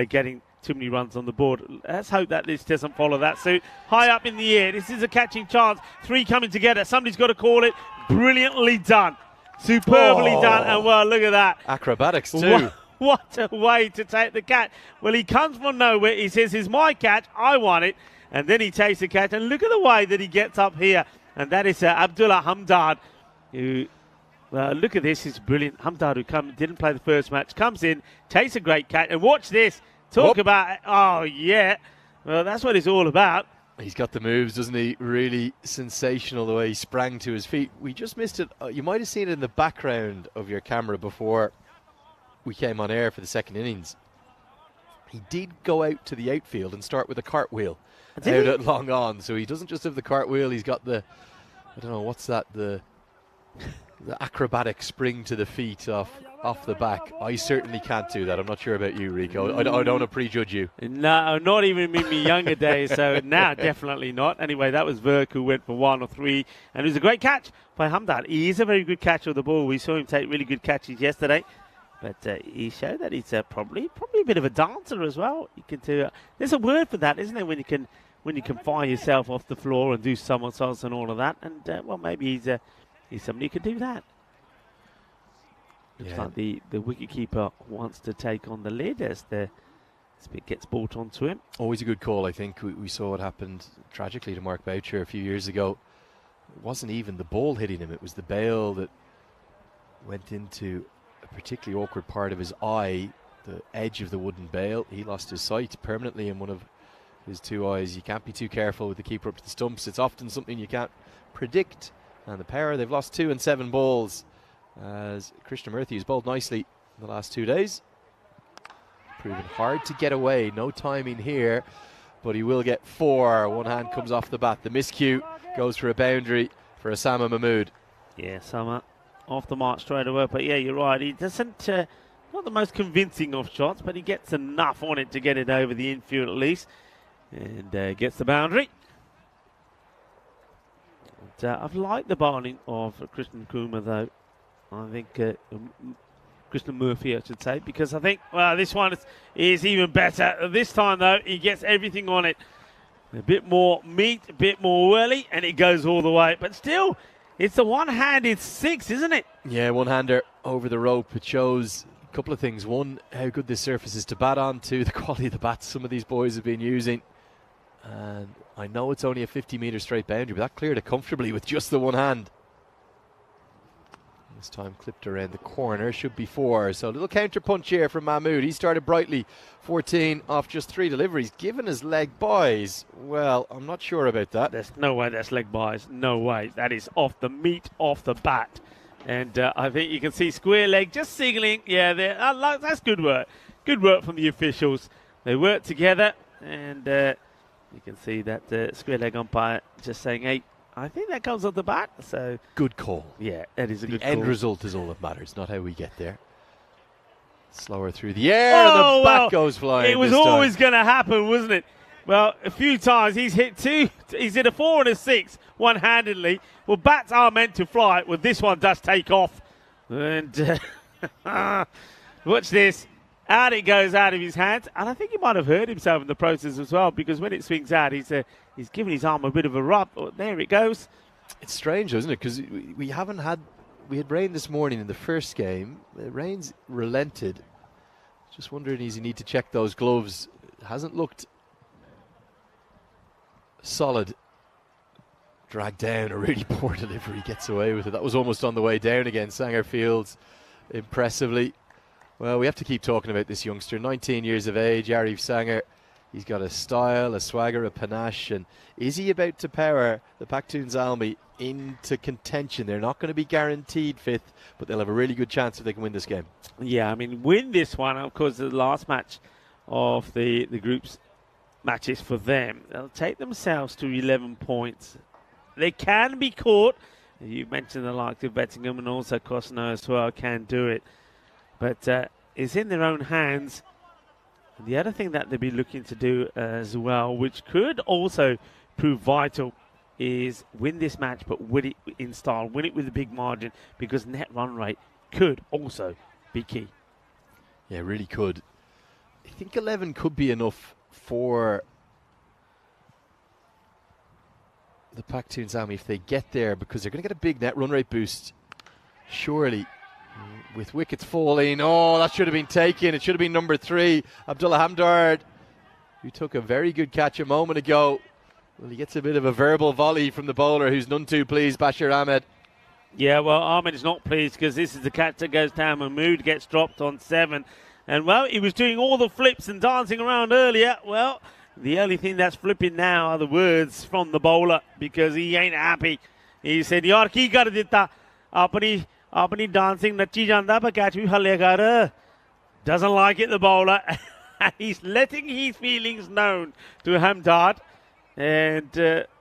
getting too many runs on the board. Let's hope that this doesn't follow that suit. High up in the air, this is a catching chance. 3 coming together. Somebody's got to call it. Brilliantly done. Superbly done. And well, look at that. Acrobatics too. What a way to take the catch. Well, he comes from nowhere. He says, "It's my catch. I want it." And then he takes the catch. And look at the way that he gets up here. And that is Abdullah Hamdard, who... look at this, it's brilliant. Hamdard, who didn't play the first match, comes in, takes a great catch, and watch this. Talk about, oh yeah, well that's what it's all about. He's got the moves, doesn't he? Really sensational the way he sprang to his feet. We just missed it. You might have seen it in the background of your camera before we came on air for the second innings. He did go out to the outfield and start with a cartwheel out at long on. So he doesn't just have the cartwheel, he's got the, I don't know, what's that, the acrobatic spring to the feet off the back. I certainly can't do that. I'm not sure about you, Rico. I don't want to prejudge you. No, not even in my younger days. So now definitely not. Anyway, that was Verk who went for 1 or 3, and it was a great catch by Hamdard. He is a very good catcher of the ball. We saw him take really good catches yesterday, but he showed that he's probably a bit of a dancer as well. You can do. There's a word for that, isn't there? When you can fire yourself off the floor and do somersaults and all of that. And well, maybe he's somebody who can do that. Looks like the wicketkeeper wants to take on the lid as the spit gets brought onto him. Always a good call, I think. We saw what happened tragically to Mark Boucher a few years ago. It wasn't even the ball hitting him, it was the bail that went into a particularly awkward part of his eye, the edge of the wooden bail. He lost his sight permanently in one of his 2 eyes. You can't be too careful with the keeper up to the stumps. It's often something you can't predict. And the power, they've lost 2 and 7 balls as Krishnamurthy has bowled nicely in the last 2 days. Proven hard to get away, no timing here, but he will get 4. One hand comes off the bat. The miscue goes for a boundary for Osama Mahmood. Yeah, Osama off the mark straight away, but yeah, you're right. He doesn't, not the most convincing of shots, but he gets enough on it to get it over the infield at least, and gets the boundary. I've liked the bowling of Krishnan Kumar, though. I think Krishnan Murphy, I should say, because I think, well, this one is even better. This time, though, he gets everything on it. A bit more meat, a bit more whirly, and it goes all the way. But still, it's a one-handed 6, isn't it? Yeah, one-hander over the rope. It shows a couple of things. One, how good this surface is to bat on. 2, the quality of the bats some of these boys have been using. And I know it's only a 50-metre straight boundary, but that cleared it comfortably with just the one hand. This time clipped around the corner, should be 4. So a little counter punch here from Mahmood. He started brightly, 14 off just 3 deliveries. Given his leg buys, well, I'm not sure about that. There's no way that's leg buys. No way. That is off the meat, off the bat. And I think you can see square leg just signaling. Yeah, that's good work. Good work from the officials. They work together, and you can see that square leg umpire just saying, hey, I think that comes off the bat. So good call. Yeah, that is a good call. The end result is all that matters, not how we get there. Slower through the air, and the bat goes flying. It was always going to happen, wasn't it? Well, a few times he's hit 2. He's hit a 4 and a 6 one-handedly. Well, bats are meant to fly. Well, this one does take off. And watch this. Out it goes out of his hands. And I think he might have hurt himself in the process as well, because when it swings out, he's giving his arm a bit of a rub. Oh, there it goes. It's strange, isn't it? Because we had rain this morning in the first game. The rain's relented. Just wondering, does he need to check those gloves? It hasn't looked solid. Dragged down, a really poor delivery, gets away with it. That was almost on the way down again. Sanger fields impressively. Well, we have to keep talking about this youngster, 19 years of age, Arif Sanger. He's got a style, a swagger, a panache, and is he about to power the Pakhtun Zalmi into contention? They're not going to be guaranteed fifth, but they'll have a really good chance if they can win this game. Yeah, I mean, win this one. Of course, the last match of the group's matches for them, they'll take themselves to 11 points. They can be caught. You mentioned the likes of Bettingham and also Cosno as well can do it. But it's in their own hands. And the other thing that they'll be looking to do as well, which could also prove vital, is win this match, but win it in style, win it with a big margin, because net run rate could also be key. Yeah, really could. I think 11 could be enough for the Pakhtun Zalmi if they get there, because they're going to get a big net run rate boost, surely. With wickets falling, oh, that should have been taken. It should have been number 3, Abdullah Hamdard, who took a very good catch a moment ago. Well, he gets a bit of a verbal volley from the bowler, who's none too pleased, Bashir Ahmed. Yeah, well, Ahmed is not pleased because this is the catch that goes down. Mahmood gets dropped on 7. And, well, he was doing all the flips and dancing around earlier. Well, the only thing that's flipping now are the words from the bowler, because he ain't happy. He said, "Yaar ki kar ditta? Apni dancing nachi janda pa catch bhi halle kar." Doesn't like it, the bowler. He's letting his feelings known to Hamdard. And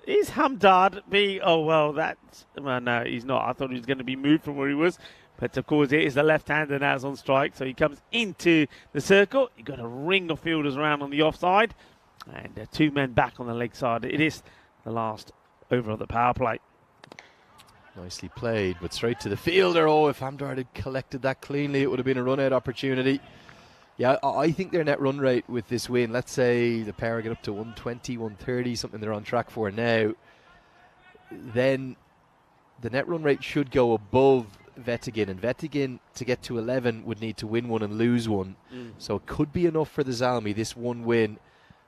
is Hamdard being... Oh, well, that's... Well, no, he's not. I thought he was going to be moved from where he was. But, of course, it is the left-hander now on strike. So he comes into the circle. You've got a ring of fielders around on the offside. And 2 men back on the leg side. It is the last over of the power play. Nicely played, but straight to the fielder. Oh, if Hamdard had collected that cleanly, it would have been a run-out opportunity. Yeah, I think their net run rate with this win, let's say the pair get up to 120, 130, something they're on track for now, then the net run rate should go above Vettigin. And Vettigin, to get to 11, would need to win 1 and lose 1. So it could be enough for the Zalmi, this 1 win.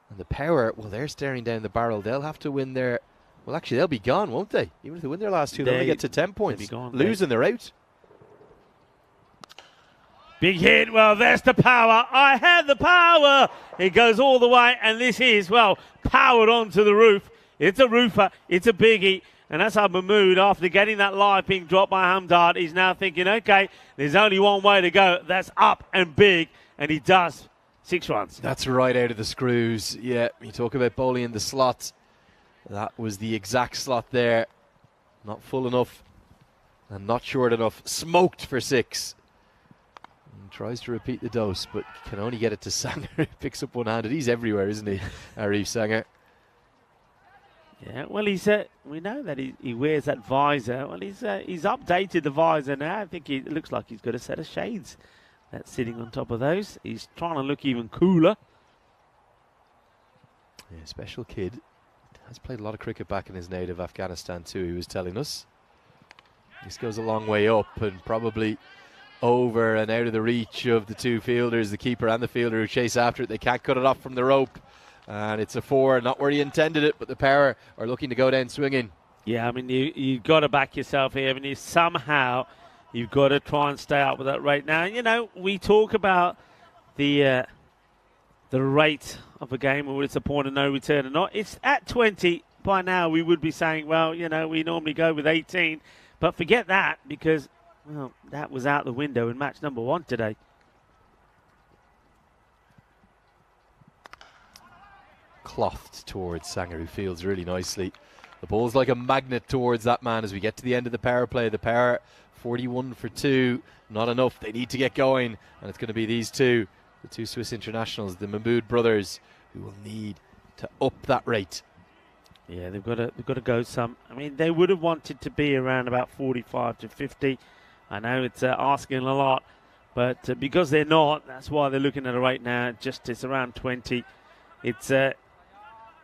And the power, well, they're staring down the barrel. They'll have to win their... Well, actually, they'll be gone, won't they? Even if they win their last 2, they'll only get to 10 points. Losing, they're out. Big hit. Well, there's the power. I have the power. It goes all the way, and this is, well, powered onto the roof. It's a roofer. It's a biggie. And that's how Mahmood, after getting that live being dropped by Hamdard, is now thinking, okay, there's only one way to go. That's up and big. And he does. 6 runs. That's right out of the screws. Yeah, you talk about bowling in the slot. That was the exact slot there. Not full enough and not short enough. Smoked for 6. And tries to repeat the dose, but can only get it to Sanger. He picks up one-handed. He's everywhere, isn't he, Arif Sanger? Yeah, well, we know that he wears that visor. Well, he's updated the visor now. I think it looks like he's got a set of shades that's sitting on top of those. He's trying to look even cooler. Yeah, special kid. Has played a lot of cricket back in his native Afghanistan too, he was telling us. This goes a long way up and probably over and out of the reach of the 2 fielders, the keeper and the fielder who chase after it. They can't cut it off from the rope. And it's a 4, not where he intended it, but the power are looking to go down swinging. Yeah, I mean, you've got to back yourself here. I mean, somehow you've got to try and stay up with that rate. Now, you know, we talk about the rate of a game, whether it's a point of no return or not. It's at 20. By now, we would be saying, well, you know, we normally go with 18. But forget that, because, well, that was out the window in match number 1 today. Clothed towards Sanger, who fields really nicely. The ball's like a magnet towards that man as we get to the end of the power play. The power, 41 for 2. Not enough. They need to get going. And it's going to be these 2. The 2 Swiss internationals, the Mahmood brothers, who will need to up that rate. Yeah, they've got to go some. I mean, they would have wanted to be around about 45 to 50. I know it's asking a lot, but because they're not, that's why they're looking at a rate now. It's around 20. It's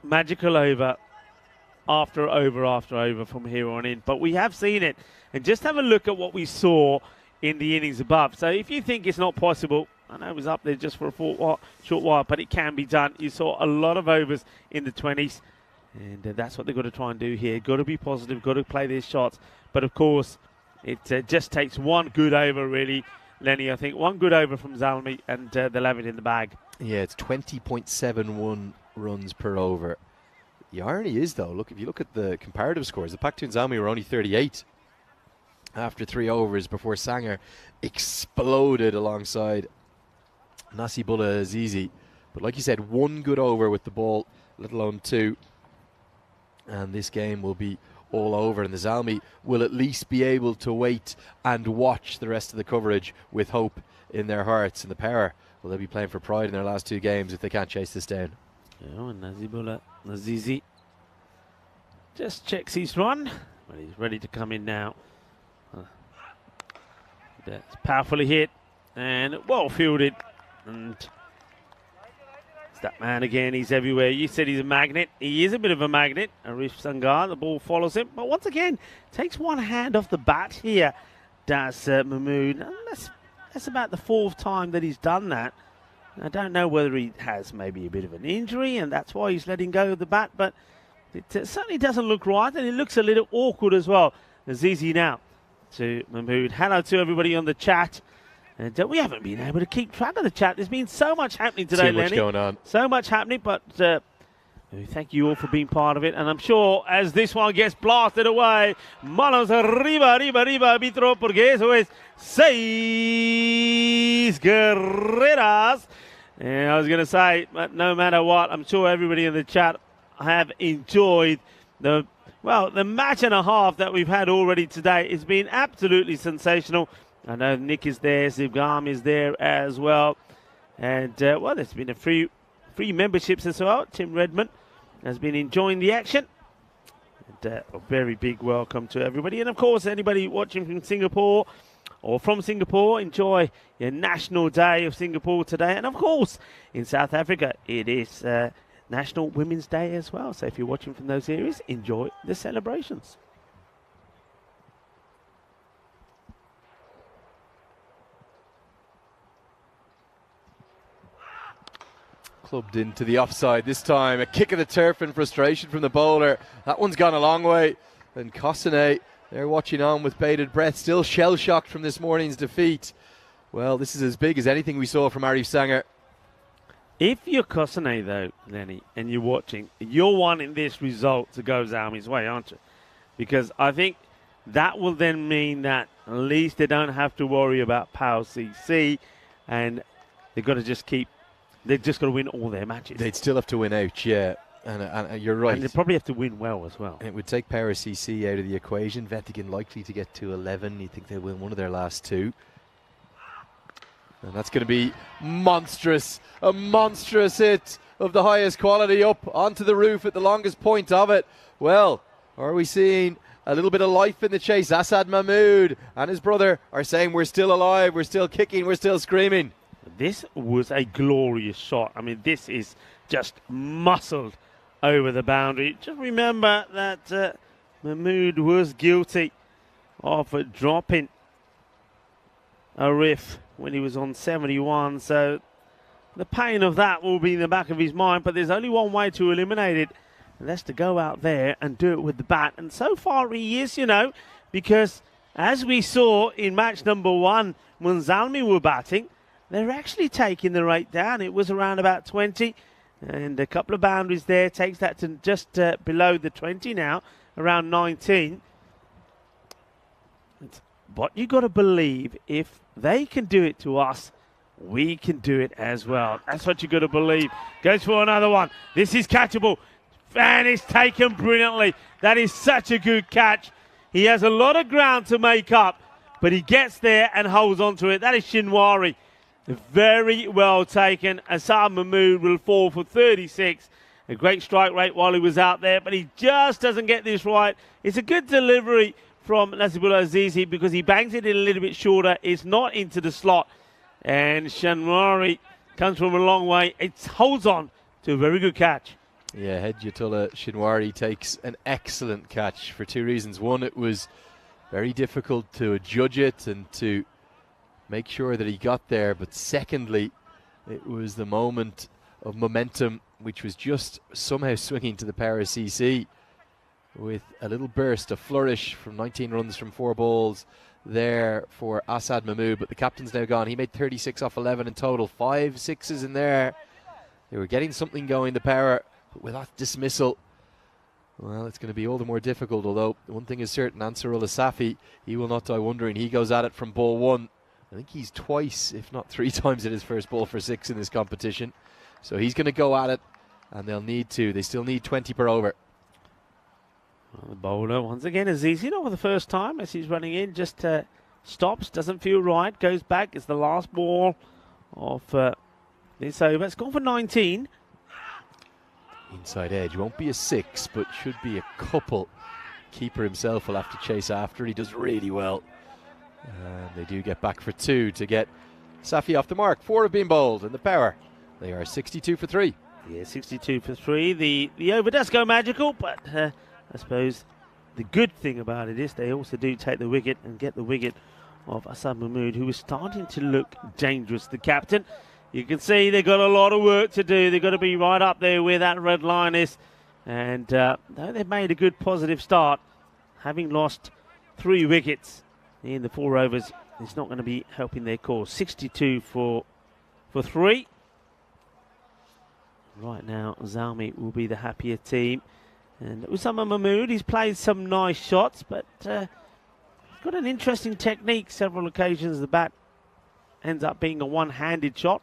magical over after over from here on in. But we have seen it, and just have a look at what we saw in the innings above. So if you think it's not possible, I know it was up there just for a short while, but it can be done. You saw a lot of overs in the 20s, and that's what they've got to try and do here. Got to be positive, got to play their shots. But, of course, it just takes one good over, really, Lenny. I think one good over from Zalmi, and they'll have it in the bag. Yeah, it's 20.71 runs per over. The irony is, though, look, if you look at the comparative scores, the Paktun Zalmi were only 38 after 3 overs before Sanger exploded alongside Nasibullah Azizi. But like you said, 1 good over with the ball, let alone 2. And this game will be all over, and the Zalmi will at least be able to wait and watch the rest of the coverage with hope in their hearts. And the Power, well, they'll be playing for pride in their last 2 games if they can't chase this down. Yeah, and Nasibullah Azizi just checks his run, but he's ready to come in now. That's powerfully hit and well fielded, and it's that man again. He's everywhere. You said he's a magnet. He is a bit of a magnet. Arif Sangar, the ball follows him, but once again takes one hand off the bat here. Does Mahmood? And that's about the 4th time that he's done that. I don't know whether he has maybe a bit of an injury and that's why he's letting go of the bat, but it certainly doesn't look right, and it looks a little awkward as well. Azizi now to Mahmood. Hello to everybody on the chat. And we haven't been able to keep track of the chat. There's been so much happening today, Too much Lenny. going on. So much happening, but thank you all for being part of it. And I'm sure as this one gets blasted away, manos arriba, arriba, arriba, arbitro, porque eso es 6 carreras. And I was going to say, but no matter what, I'm sure everybody in the chat have enjoyed the match and a half that we've had already today. It's been absolutely sensational. I know Nick is there, Zibgam is there as well. And, there's been a free memberships as well. Tim Redmond has been enjoying the action. And, a very big welcome to everybody. And, of course, anybody watching from Singapore or from Singapore, enjoy your National Day of Singapore today. And, of course, in South Africa, it is National Women's Day as well. So if you're watching from those areas, enjoy the celebrations. Clubbed into the offside this time. A kick of the turf in frustration from the bowler. That one's gone a long way. And Kosane, they're watching on with bated breath, still shell-shocked from this morning's defeat. Well, this is as big as anything we saw from Arif Sanger. If you're Kosane, though, Lenny, and you're watching, you're wanting this result to go Zalmi's way, aren't you? Because I think that will then mean that at least they don't have to worry about PAL CC, and they've got to just they've just got to win all their matches. They'd still have to win out, yeah. And you're right. And they probably have to win well as well. And it would take Power CC out of the equation. Vettigan likely to get to 11. You think they'll win one of their last 2. And that's going to be monstrous. A monstrous hit of the highest quality up onto the roof at the longest point of it. Well, are we seeing a little bit of life in the chase? Asad Mahmood and his brother are saying we're still alive, we're still kicking, we're still screaming. This was a glorious shot. I mean, this is just muscled over the boundary. Just remember that Mahmood was guilty of dropping a riff when he was on 71. So the pain of that will be in the back of his mind. But there's only one way to eliminate it, and that's to go out there and do it with the bat. And so far he is, because as we saw in match number 1, when Zalmi were batting, they're actually taking the rate down. It was around about 20, and a couple of boundaries there takes that to just below the 20 now, around 19. But you got to believe if they can do it to us, we can do it as well. That's what you got to believe. Goes for another one. This is catchable, and it's taken brilliantly. That is such a good catch. He has a lot of ground to make up, but he gets there and holds on to it. That is Shinwari. Very well taken. Asad Mahmood will fall for 36. A great strike rate while he was out there, but he just doesn't get this right. It's a good delivery from Nasibullah Azizi because he bangs it in a little bit shorter. It's not into the slot. And Shinwari comes from a long way. It holds on to a very good catch. Yeah, Hedjatullah Shinwari takes an excellent catch for 2 reasons. One, it was very difficult to judge it and to make sure that he got there, but secondly, it was the moment of momentum which was just somehow swinging to the Power CC with a little burst, a flourish from 19 runs from 4 balls there for Asad Mahmood. But the captain's now gone. He made 36 off 11 in total, 5 sixes in there. They were getting something going, the power, but with that dismissal, well, it's going to be all the more difficult. Although one thing is certain, Ansarullah Safi, he will not die wondering. He goes at it from ball 1. I think he's twice, if not 3 times, at his first ball for 6 in this competition. So he's going to go at it, and they'll need to. They still need 20 per over. Well, the bowler, once again, is easy. Not for the first time as he's running in. Just stops, doesn't feel right, goes back. It's the last ball of this over. It's gone for 19. Inside edge. Won't be a 6, but should be a couple. Keeper himself will have to chase after. He does really well. And they do get back for 2 to get Safi off the mark. 4 have been bowled, and the power, they are 62 for 3. Yeah, 62 for 3. The over does go magical, but I suppose the good thing about it is they also do take the wicket and get the wicket of Asad Mahmood, who is starting to look dangerous, the captain. You can see they've got a lot of work to do. They've got to be right up there where that red line is. And though they've made a good positive start, having lost 3 wickets in the 4 overs, it's not going to be helping their cause. 62 for 3. Right now, Zalmi will be the happier team. And Usama Mahmood, he's played some nice shots, but he's got an interesting technique. Several occasions the bat ends up being a one-handed shot.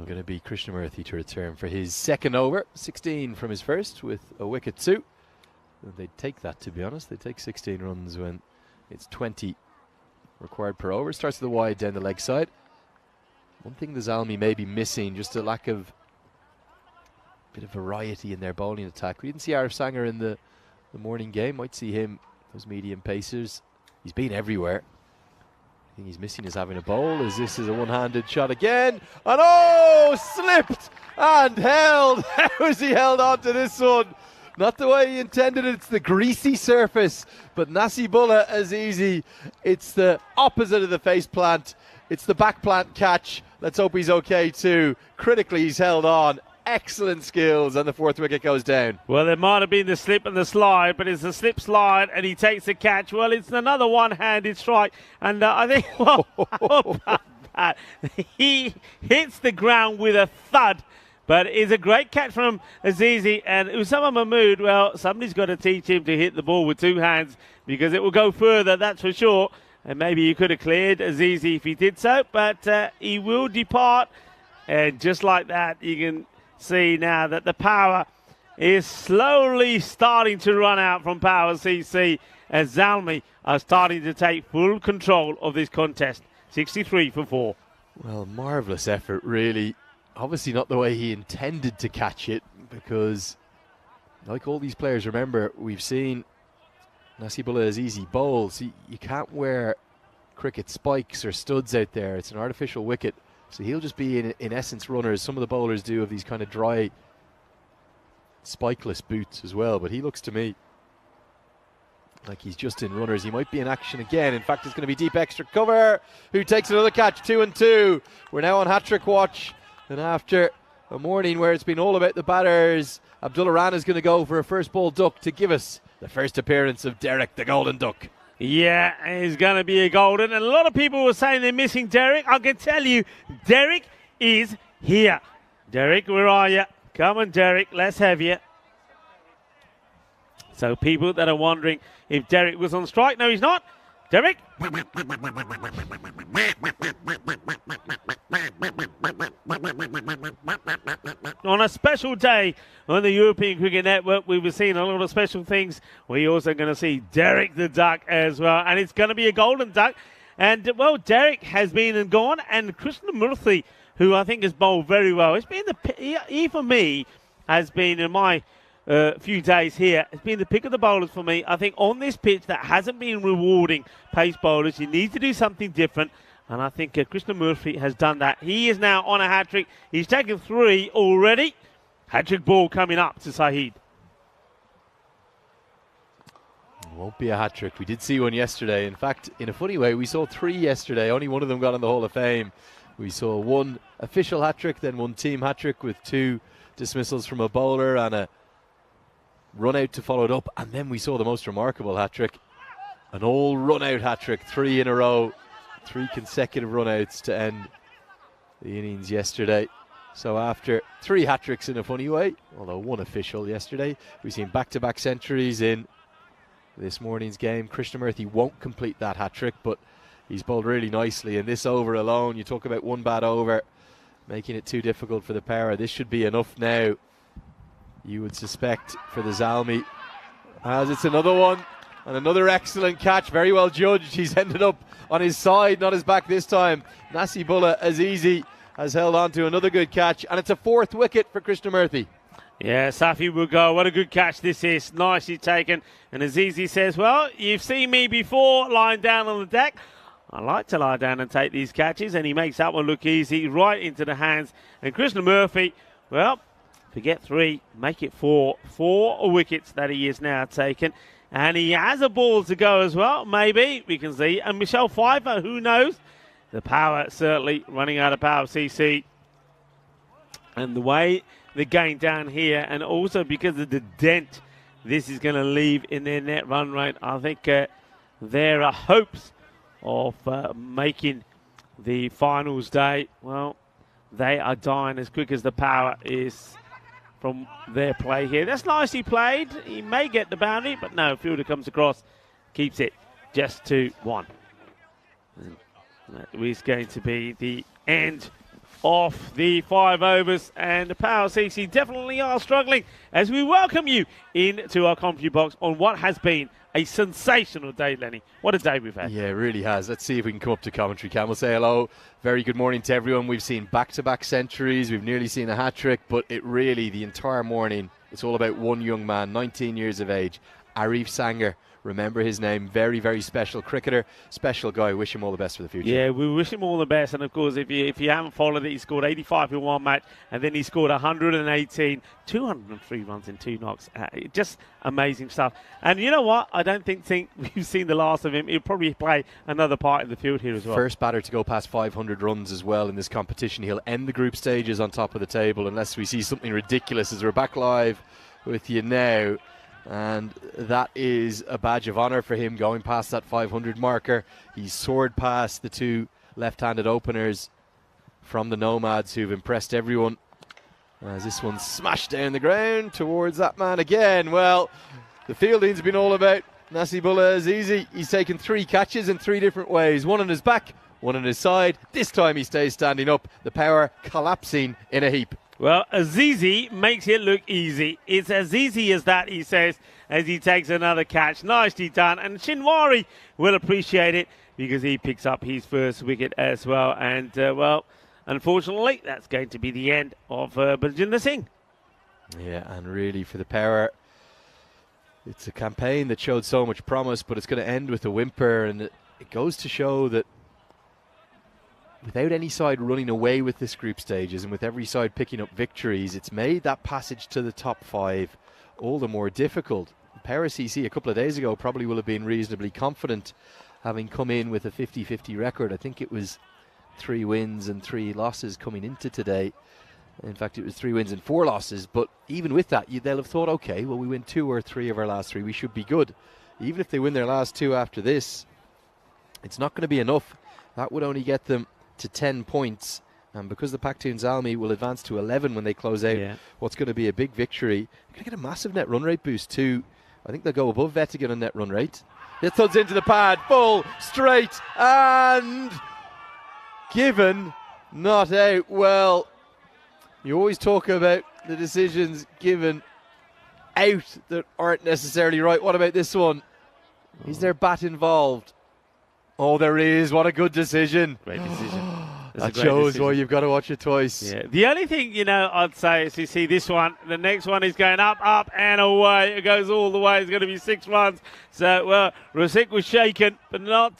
Going to be Krishnamurthy to return for his second over. 16 from his first with a wicket 2. And they'd take that, to be honest. They take 16 runs when it's 20 required per over. Starts with the wide down the leg side. One thing the Zalmi may be missing, just a lack of bit of variety in their bowling attack. We didn't see Arif Sanger in the morning game. Might see him, those medium pacers. He's been everywhere. I think he's missing is having a bowl, as this is a one-handed shot again. And oh, slipped and held. How has he held on to this one? Not the way he intended it. It's the greasy surface. But Nasibullah Azizi, it's the opposite of the face plant. It's the back plant catch. Let's hope he's okay too. Critically, he's held on. Excellent skills, and the 4th wicket goes down. Well, there might have been the slip and the slide, but it's the slip slide, and he takes the catch. Well, it's another one-handed strike, and I think, well, how about that? He hits the ground with a thud, but it's a great catch from Azizi, and Usama Mahmood, well, somebody's got to teach him to hit the ball with 2 hands, because it will go further, that's for sure. And maybe he could have cleared Azizi if he did so, but he will depart, and just like that, you can see now that the power is slowly starting to run out from Power CC as Zalmi are starting to take full control of this contest. 63 for 4. Well, marvellous effort, really. Obviously not the way he intended to catch it, because like all these players, remember, we've seen Nasibullah Azizi bowls. You can't wear cricket spikes or studs out there. It's an artificial wicket. So he'll just be, in essence, runners. Some of the bowlers do have these kind of dry, spikeless boots as well. But he looks to me like he's just in runners. He might be in action again. In fact, it's going to be deep extra cover. Who takes another catch? 2 and 2. We're now on hat-trick watch. And after a morning where it's been all about the batters, Abdullah Rana is going to go for a first ball duck to give us the first appearance of Derek, the Golden Duck. Yeah, he's going to be a golden. And a lot of people were saying they're missing Derek. I can tell you, Derek is here. Derek, where are you? Come on, Derek, let's have you. So people that are wondering if Derek was on strike, no, he's not. Derek? On a special day on the European Cricket Network, we were seeing a lot of special things. We're also going to see Derek the Duck as well. And it's going to be a golden duck. And, well, Derek has been and gone. And Krishnamurthy, who I think has bowled very well. It's been he for me, has been in my few days here, it's been the pick of the bowlers for me. I think on this pitch that hasn't been rewarding pace bowlers, you need to do something different, and I think Krishnamurthy has done that. He is now on a hat-trick. He's taken 3 already. Hat-trick ball coming up to Saeed. Won't be a hat-trick. We did see one yesterday. In fact, in a funny way, we saw 3 yesterday. Only one of them got in the Hall of Fame. We saw 1 official hat-trick, then 1 team hat-trick with 2 dismissals from a bowler and a run out to follow it up, and then we saw the most remarkable hat-trick An all run-out hat-trick, 3 in a row, 3 consecutive run-outs to end the innings yesterday. So after 3 hat-tricks in a funny way, although 1 official yesterday, we've seen back-to-back centuries in this morning's game. Krishnamurthy won't complete that hat-trick, but he's bowled really nicely. And this over alone, you talk about 1 bad over, making it too difficult for the Power. This should be enough now, you would suspect, for the Zalmi. As it's another one. And another excellent catch, very well judged. He's ended up on his side, not his back this time. Nasibullah Azizi has held on to another good catch, and it's a 4th wicket for Krishnamurthy. Yeah, Safi will go. What a good catch this is. Nicely taken. And Azizi says, well, you've seen me before lying down on the deck. I like to lie down and take these catches, and he makes that one look easy, right into the hands. And Krishnamurthy, well, forget 3, make it 4. 4 wickets that he is now taken. And he has a ball to go as well, maybe, we can see. And Michelle Pfeiffer, who knows? The Power certainly running out of power, CC. And the way they're going down here, and also because of the dent this is going to leave in their net run rate, I think there are hopes of making the finals day. Well, they are dying as quick as the Power is from their play here. That's nicely played. He may get the boundary, but no, fielder comes across, keeps it just to 1. And that is going to be the end of the 5 overs, and the Power CC definitely are struggling as we welcome you into our commentary box on what has been a sensational day, Lenny. What a day we've had. Yeah, it really has. Let's see if we can come up to commentary. Cam will say hello. Very good morning to everyone. We've seen back-to-back centuries. We've nearly seen a hat-trick, but it really, the entire morning, it's all about one young man, 19 years of age, Arif Sanger. Remember his name, very, very special cricketer, special guy. Wish him all the best for the future. Yeah, we wish him all the best. And, of course, if you haven't followed it, he scored 85 in 1 match, and then he scored 118, 203 runs in 2 knocks. Just amazing stuff. And you know what? I don't think we've seen the last of him. He'll probably play another part in the field here as well. First batter to go past 500 runs as well in this competition. He'll end the group stages on top of the table unless we see something ridiculous as we're back live with you now. And that is a badge of honour for him, going past that 500 marker. He's soared past the 2 left-handed openers from the Nomads who've impressed everyone. As this one smashed down the ground towards that man again. Well, the fielding's been all about Nasibullah Azizi. He's taken 3 catches in 3 different ways. 1 on his back, 1 on his side. This time he stays standing up. The Power collapsing in a heap. Well, Azizi makes it look easy. It's as easy as that, he says, as he takes another catch. Nicely done. And Shinwari will appreciate it because he picks up his first wicket as well. And, well, unfortunately, that's going to be the end of Baljinder Singh. Yeah, and really for the Power, it's a campaign that showed so much promise, but it's going to end with a whimper. And it goes to show that without any side running away with this group stages and with every side picking up victories, it's made that passage to the top 5 all the more difficult. Power CC a couple of days ago probably will have been reasonably confident, having come in with a 50-50 record. I think it was 3 wins and 3 losses coming into today. In fact, it was 3 wins and 4 losses. But even with that, they'll have thought, OK, well, we win 2 or 3 of our last 3. We should be good. Even if they win their last 2 after this, it's not going to be enough. That would only get them to 10 points, and because the Pakhtun Zalmi will advance to 11 when they close out what's going to be a big victory, they're going to get a massive net run rate boost too. I think they'll go above Vettigan on net run rate. It thuds into the pad, full, straight, and given, not out. Well, you always talk about the decisions given out that aren't necessarily right. What about this one? Is there bat involved? Oh, there is. What a good decision. Great decision. That shows why you've got to watch it twice. Yeah. The only thing, I'd say is you see this one, the next one is going up, up and away. It goes all the way. It's going to be 6 runs. So, well, Rasik was shaken, but not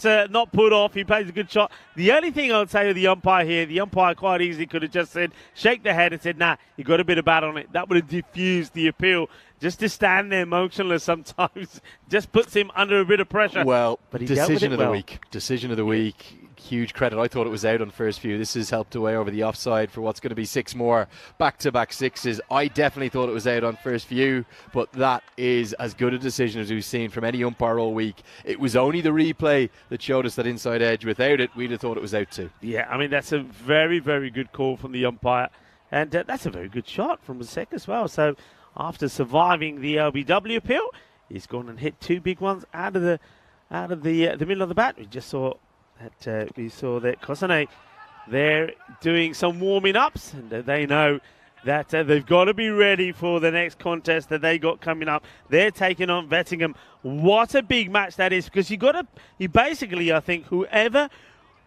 put off. He plays a good shot. The only thing I'd say to the umpire here, the umpire quite easily could have just said, shake the head and said, nah, you got a bit of bat on it. That would have diffused the appeal. Just to stand there motionless sometimes just puts him under a bit of pressure. Well, but he decision of the well. week. Decision of the week. huge credit. I thought it was out on first view. This has helped away over the offside for what's going to be 6 more back-to-back sixes. I definitely thought it was out on first view, but that is as good a decision as we've seen from any umpire all week. It was only the replay that showed us that inside edge. Without it, we'd have thought it was out too. Yeah, I mean, that's a very, very good call from the umpire. And that's a very good shot from Rasek as well. So after surviving the LBW appeal, he's gone and hit 2 big ones out of the middle of the bat. We just saw that Kosane, they're doing some warming ups, and they know that they've got to be ready for the next contest that they got coming up. They're taking on Vettingham. What a big match that is, because you basically, I think, whoever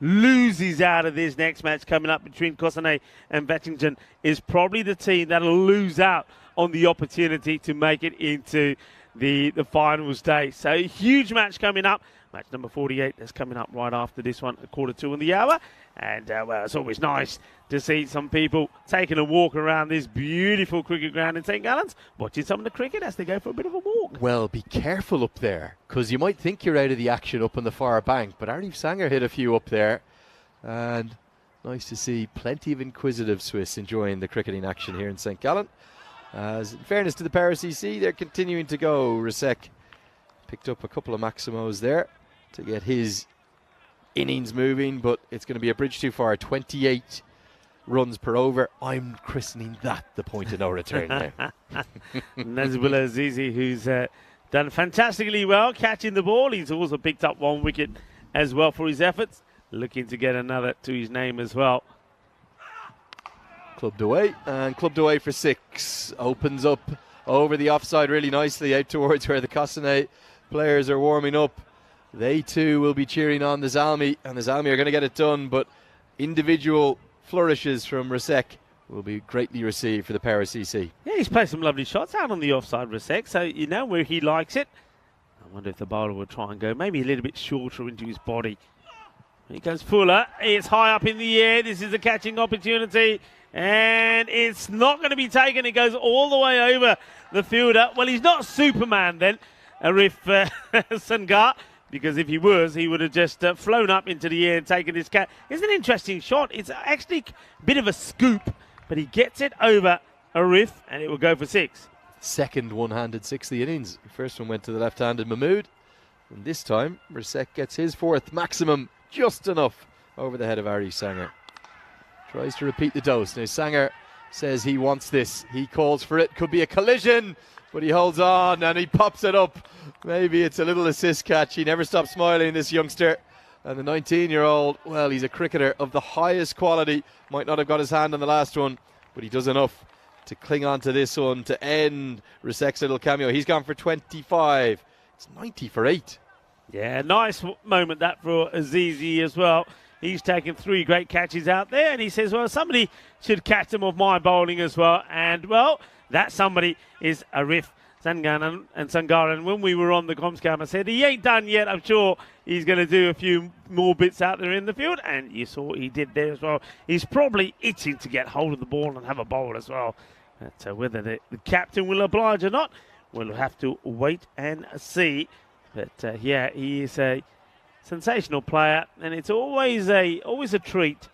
loses out of this next match coming up between Kosane and Vettington is probably the team that'll lose out on the opportunity to make it into the finals day. So a huge match coming up. Match number 48 that's coming up right after this one at 1:45 in the hour. And, well, it's always nice to see some people taking a walk around this beautiful cricket ground in St. Gallen's, watching some of the cricket as they go for a bit of a walk. Well, be careful up there, because you might think you're out of the action up on the far bank, but Arif Sanger hit a few up there. And nice to see plenty of inquisitive Swiss enjoying the cricketing action here in St. Gallen. As in fairness to the Paris EC, they're continuing to go. Rasek picked up a couple of Maximos there to get his innings moving, but it's going to be a bridge too far. 28 runs per over. I'm christening that the point of no return now. Nazibullah Azizi, who's done fantastically well catching the ball. He's also picked up 1 wicket as well for his efforts. Looking to get another to his name as well. Clubbed away, and clubbed away for 6. Opens up over the offside really nicely out towards where the Kosane players are warming up. They too will be cheering on the Zalmi, and the Zalmi are going to get it done, but individual flourishes from Rasek will be greatly received for the Paris EC. Yeah, he's played some lovely shots out on the offside, Rasek, so you know where he likes it. I wonder if the bowler will try and go maybe a little bit shorter into his body. Here goes Fuller. It's high up in the air. This is a catching opportunity, and it's not going to be taken. It goes all the way over the fielder. Well, he's not Superman then, Arif Sangar, because if he was, he would have just flown up into the air and taken this catch. It's an interesting shot. It's actually a bit of a scoop, but he gets it over Arif, and it will go for 6. Second one-handed 6 of the innings. The first one went to the left-handed Mahmood, and this time Rasek gets his 4th maximum, just enough over the head of Ari Sanger. Tries to repeat the dose. Now Sanger says he wants this. He calls for it. Could be a collision, but he holds on and he pops it up. Maybe it's a little assist catch. He never stops smiling, this youngster. And the 19-year-old, well, he's a cricketer of the highest quality. Might not have got his hand on the last one, but he does enough to cling on to this one to end Rasek's little cameo. He's gone for 25. It's 90 for 8. Yeah, nice moment that for Azizi as well. He's taken 3 great catches out there, and he says, well, somebody should catch them off my bowling as well. And, well, that somebody is Arif Sangaran and Sangaran. When we were on the comms cam, I said, he ain't done yet. I'm sure he's going to do a few more bits out there in the field, and you saw what he did there as well. He's probably itching to get hold of the ball and have a bowl as well. But whether the captain will oblige or not, we'll have to wait and see. But yeah, he is a sensational player, and it's always a treat,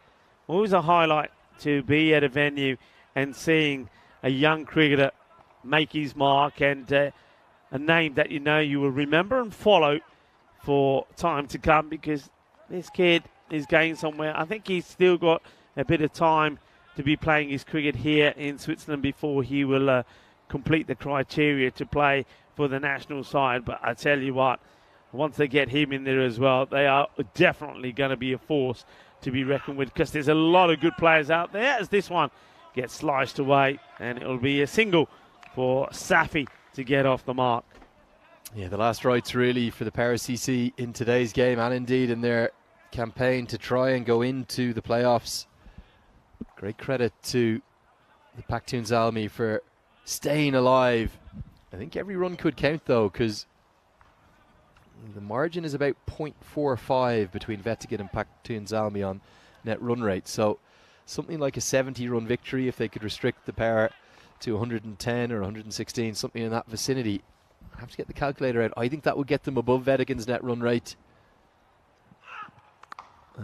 always a highlight to be at a venue and seeing a young cricketer make his mark, and a name that you will remember and follow for time to come, because this kid is going somewhere. I think he's still got a bit of time to be playing his cricket here in Switzerland before he will complete the criteria to play for the national side. But I tell you what, once they get him in there as well, they are definitely going to be a force to be reckoned with, because there's a lot of good players out there, as this one gets sliced away, and it'll be a single for Safi to get off the mark. Yeah, the last rights really for the Paris EC in today's game, and indeed in their campaign to try and go into the playoffs. Great credit to the Pakhtoon Zalmi for staying alive. I think every run could count though, because the margin is about 0.45 between Vettigin and Pakhtoon Zalmi on net run rate. So something like a 70-run victory, if they could restrict the power to 110 or 116, something in that vicinity. I have to get the calculator out. I think that would get them above Vettigin's net run rate.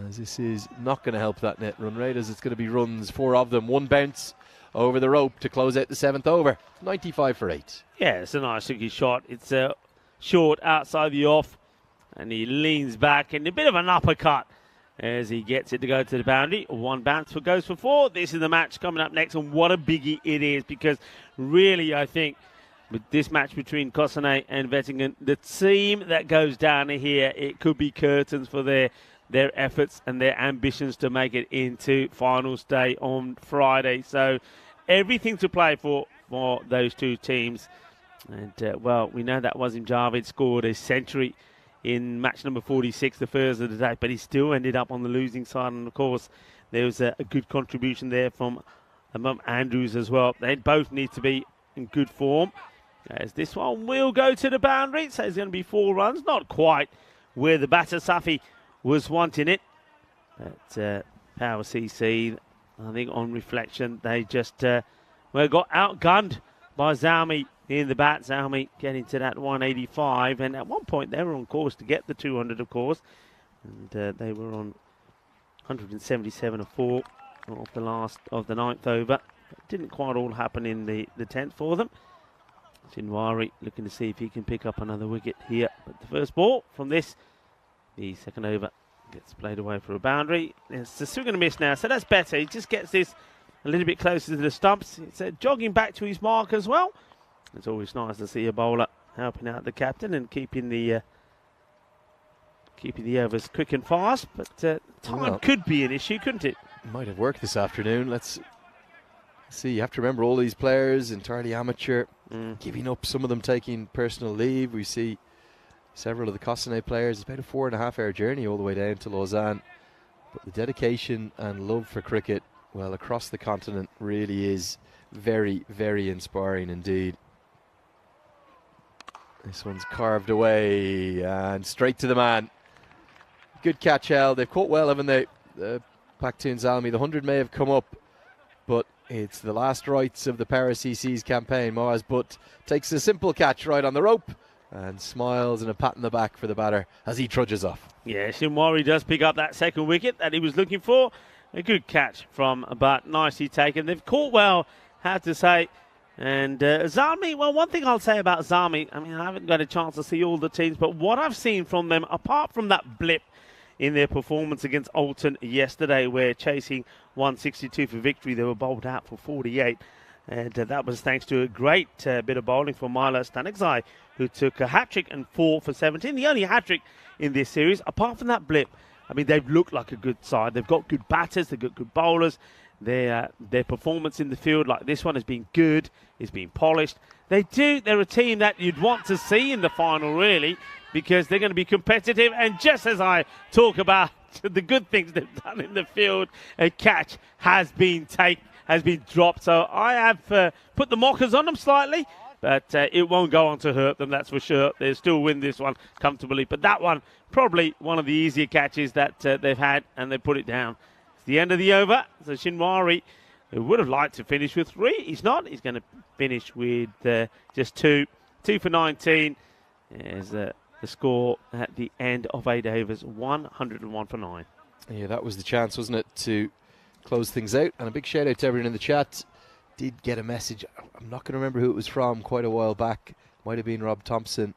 as this is not going to help that net run rate, as it's going to be runs, 4 of them, 1 bounce over the rope to close out the 7th over. 95 for 8. Yeah, it's a nice looking shot. It's short outside the off, and he leans back and a bit of an uppercut as he gets it to go to the boundary. 1 bounce goes for 4. This is the match coming up next, and what a biggie it is, because really I think with this match between Cossonay and Vettingen, the team that goes down here, it could be curtains for their efforts and their ambitions to make it into finals day on Friday. So everything to play for those two teams. And, well, we know that Wasim Javed scored a century in match number 46, the first of the day, but he still ended up on the losing side. And, of course, there was a good contribution there from Andrews as well. They both need to be in good form, as this one will go to the boundary. So it's going to be 4 runs, not quite where the batter Safi was wanting it. But Power CC, I think on reflection, they just got outgunned by Zalmi in the bat. Zalmi getting to that 185, and at one point they were on course to get the 200, of course, and they were on 177 of 4 off the last of the 9th over. It didn't quite all happen in the 10th for them. Shinwari looking to see if he can pick up another wicket here, but the first ball from this, the 2nd over, gets played away for a boundary. It's a swing and a miss now, so that's better. He just gets this a little bit closer to the stumps. It's jogging back to his mark as well. It's always nice to see a bowler helping out the captain and keeping the overs quick and fast. But time could be an issue, couldn't it? Might have worked this afternoon. Let's see. You have to remember all these players, entirely amateur, giving up, some of them taking personal leave. We see several of the Cossonay players. It's about a 4.5-hour journey all the way down to Lausanne. But the dedication and love for cricket, well, across the continent, really is very, very inspiring indeed. This one's carved away and straight to the man. Good catch, Al. They've caught well, haven't they? Pakhtun Zalmi. The 100 may have come up, but it's the last rites of the Paris CC's campaign. Moaz Butt takes a simple catch right on the rope and smiles and a pat in the back for the batter as he trudges off. Yeah, Shinwari does pick up that 2nd wicket that he was looking for. A good catch from Butt, nicely taken. They've caught well, have to say. And Zalmi, well, one thing I'll say about Zalmi, I mean, I haven't got a chance to see all the teams, but what I've seen from them, apart from that blip in their performance against Alton yesterday, where chasing 162 for victory, they were bowled out for 48. And that was thanks to a great bit of bowling from Milo Stanexai, who took a hat-trick and 4 for 17. The only hat-trick in this series, apart from that blip. I mean, they've looked like a good side. They've got good batters, they've got good bowlers. Their performance in the field, like this one, has been good, it's been polished. They're a team that you'd want to see in the final, really, because they're going to be competitive. And just as I talk about the good things they've done in the field, a catch has been dropped. So I have put the mockers on them slightly, but it won't go on to hurt them, that's for sure. They'll still win this one comfortably. But that one, probably one of the easier catches that they've had, and they put it down. It's the end of the over. So Shinwari, who would have liked to finish with 3, he's not. He's going to finish with just 2. 2 for 19 is the score at the end of 8 overs, 101 for 9. Yeah, that was the chance, wasn't it, to close things out. And a big shout out to everyone in the chat. Did get a message, I'm not going to remember who it was from, quite a while back. Might have been Rob Thompson,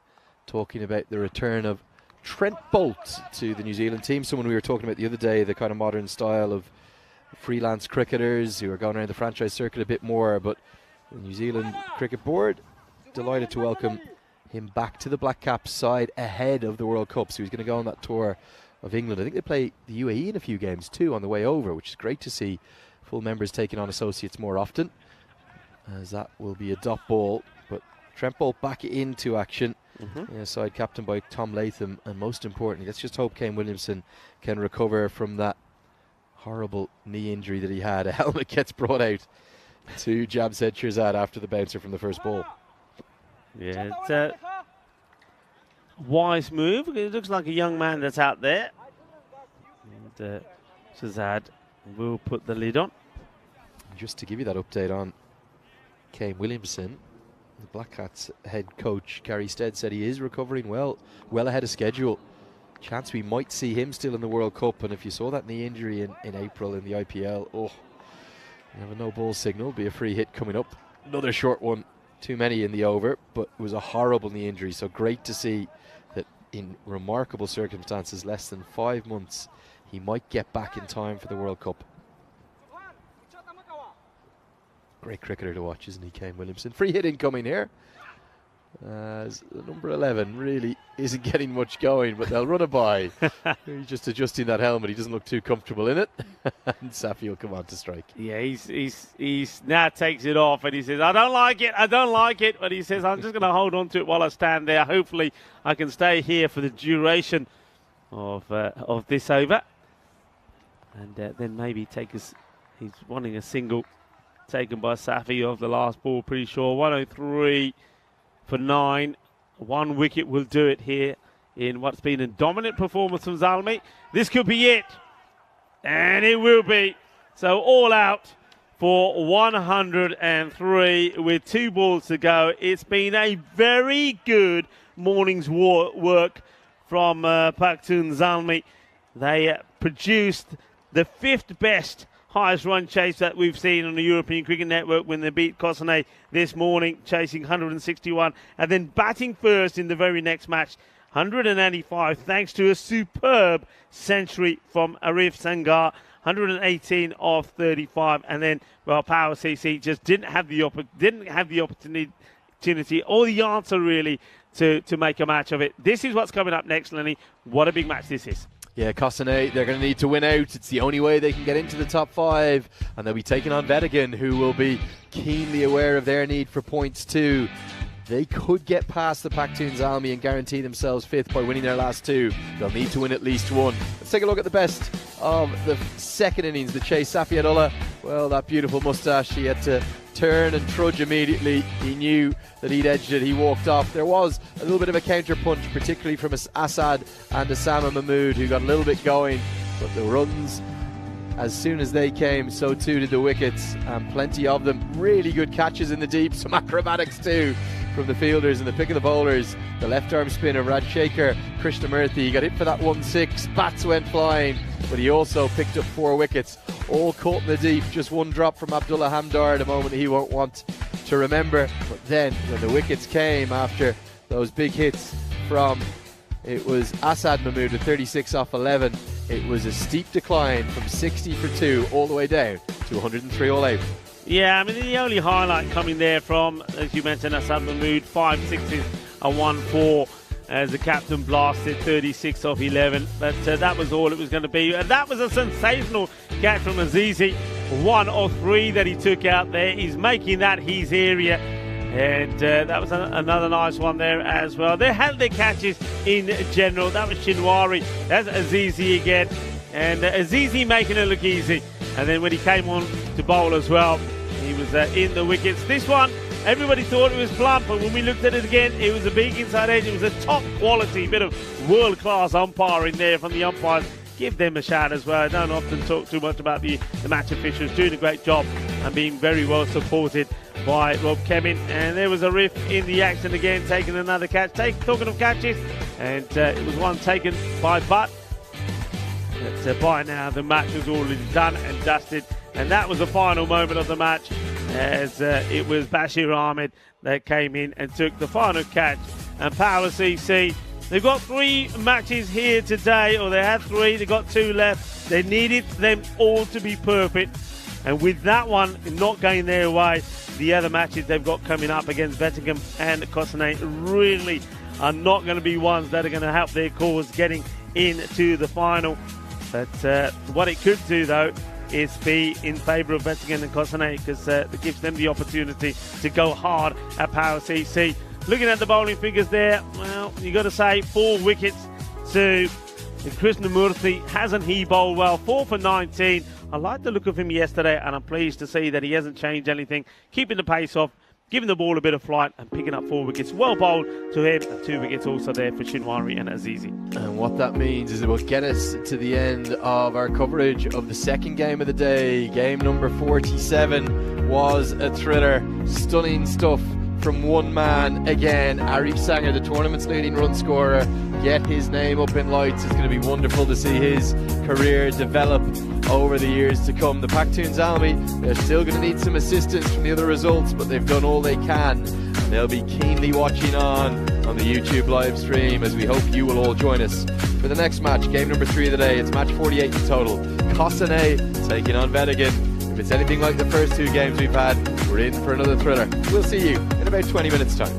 talking about the return of Trent Bolt to the New Zealand team. Someone we were talking about the other day, the kind of modern style of freelance cricketers who are going around the franchise circuit a bit more. But the New Zealand Cricket Board, delighted to welcome him back to the Black Caps side ahead of the World Cup. So he's going to go on that tour of England. I think they play the UAE in a few games too on the way over, which is great to see full members taking on associates more often, as that will be a dot ball. But Trent Bolt back into action, side captain by Tom Latham, and most importantly, let's just hope Kane Williamson can recover from that horrible knee injury that he had. A helmet gets brought out to Jamshed Shirzad after the bouncer from the first ball. Yeah, it's a wise move. It looks like a young man that's out there. And Shirzad will put the lid on. Just to give you that update on Kane Williamson, the Black Cats head coach Gary Stead said he is recovering well ahead of schedule. chance we might see him still in the World Cup. And if you saw that knee injury in April in the IPL, you have a no ball signal, be a free hit coming up. Another short one, too many in the over, but it was a horrible knee injury. So great to see that in remarkable circumstances, less than 5 months, he might get back in time for the World Cup. Great cricketer to watch, isn't he, Kane Williamson? Free hit incoming here. As number 11 really isn't getting much going, but they'll run it by. He's just adjusting that helmet. He doesn't look too comfortable in it. And Safi will come on to strike. Yeah, he's now takes it off and he says, I don't like it. But he says, I'm just going to hold on to it while I stand there. Hopefully I can stay here for the duration of this over. And then maybe he's wanting a single taken by Safi off the last ball, pretty sure. 103 for 9. 1 wicket will do it here in what's been a dominant performance from Zalmi. This could be it. And it will be. So all out for 103 with 2 balls to go. It's been a very good morning's work from Paktun Zalmi. They produced the 5th best highest run chase that we've seen on the European Cricket Network when they beat Kosane this morning, chasing 161, and then batting first in the very next match, 185, thanks to a superb century from Arif Sangar, 118 off 35, and then, well, Power CC just didn't have the opportunity or the answer really to make a match of it. This is what's coming up next, Lenny. What a big match this is. Yeah, Kosane, they're going to need to win out. It's the only way they can get into the top 5. And they'll be taking on Vetigan, who will be keenly aware of their need for points too. They could get past the Paktun Zalmi and guarantee themselves 5th by winning their last 2. They'll need to win at least 1. Let's take a look at the best of the second innings. The chase, Safi Adullah, well, that beautiful moustache, he had to turn and trudge immediately. He knew that he'd edged it. He walked off. There was a little bit of a counter punch, particularly from Asad and Osama Mahmood, who got a little bit going, but the runs, as soon as they came, so too did the wickets, and plenty of them. Really good catches in the deep, some acrobatics too from the fielders and the pick of the bowlers. The left arm spinner Rajshekhar Krishnamurthy, he got hit for that 1-6, bats went flying, but he also picked up 4 wickets, all caught in the deep. Just 1 drop from Abdullah Hamdar at a moment he won't want to remember. But then when the wickets came after those big hits from, it was Asad Mahmood with 36 off 11, it was a steep decline from 60 for 2 all the way down to 103 all out. Yeah, I mean, the only highlight coming there from, as you mentioned, Asad Mahmood, 5 sixes and 1 4 as the captain blasted 36 off 11. But that was all it was going to be. And that was a sensational catch from Azizi. 1 of 3 that he took out there. He's making that his area. And that was another nice one there as well. They had their catches in general. That was Shinwari. That's Azizi again. And Azizi making it look easy. And then when he came on to bowl as well, he was in the wickets. This one, everybody thought it was plump, but when we looked at it again, it was a big inside edge. It was a top quality bit of world-class umpiring there from the umpires. Give them a shout as well. I don't often talk too much about the match officials doing a great job and being very well supported by Rob Kemin. And there was a riff in the action again, taking another catch. Talking of catches, and it was one taken by Butt. But by now the match was already done and dusted, and that was the final moment of the match, as it was Bashir Ahmed that came in and took the final catch. And Power CC, they've got 3 matches here today, or they had 3, they got 2 left. They needed them all to be perfect, and with that one not going their way, the other matches they've got coming up against Vettingham and Kosane really are not going to be ones that are going to help their cause getting into the final. But what it could do, though, is be in favour of Vettingham and Kosane, because it gives them the opportunity to go hard at Power CC. Looking at the bowling figures there, well, you got to say 4 wickets to Krishnamurthy. Hasn't he bowled well? 4 for 19. I liked the look of him yesterday, and I'm pleased to see that he hasn't changed anything. Keeping the pace off, giving the ball a bit of flight and picking up 4 wickets. Well bowled to him, and 2 wickets also there for Shinwari and Azizi. And what that means is it will get us to the end of our coverage of the second game of the day. Game number 47 was a thriller. Stunning stuff from one man again. Arif Sanger, the tournament's leading run scorer, get his name up in lights. It's going to be wonderful to see his career develop over the years to come. The Paktoons Almy, they're still going to need some assistance from the other results, but they've done all they can, and they'll be keenly watching on the YouTube live stream, as we hope you will all join us for the next match, game number 3 of the day. It's match 48 in total. Cossonay taking on Vedigan. If it's anything like the first 2 games we've had, we're in for another thriller. We'll see you in about 20 minutes time.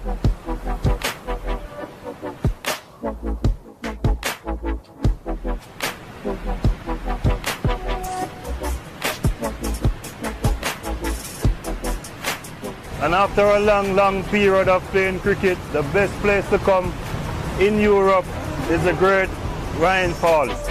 And after a long period of playing cricket, the best place to come in Europe is the great Rhine Falls.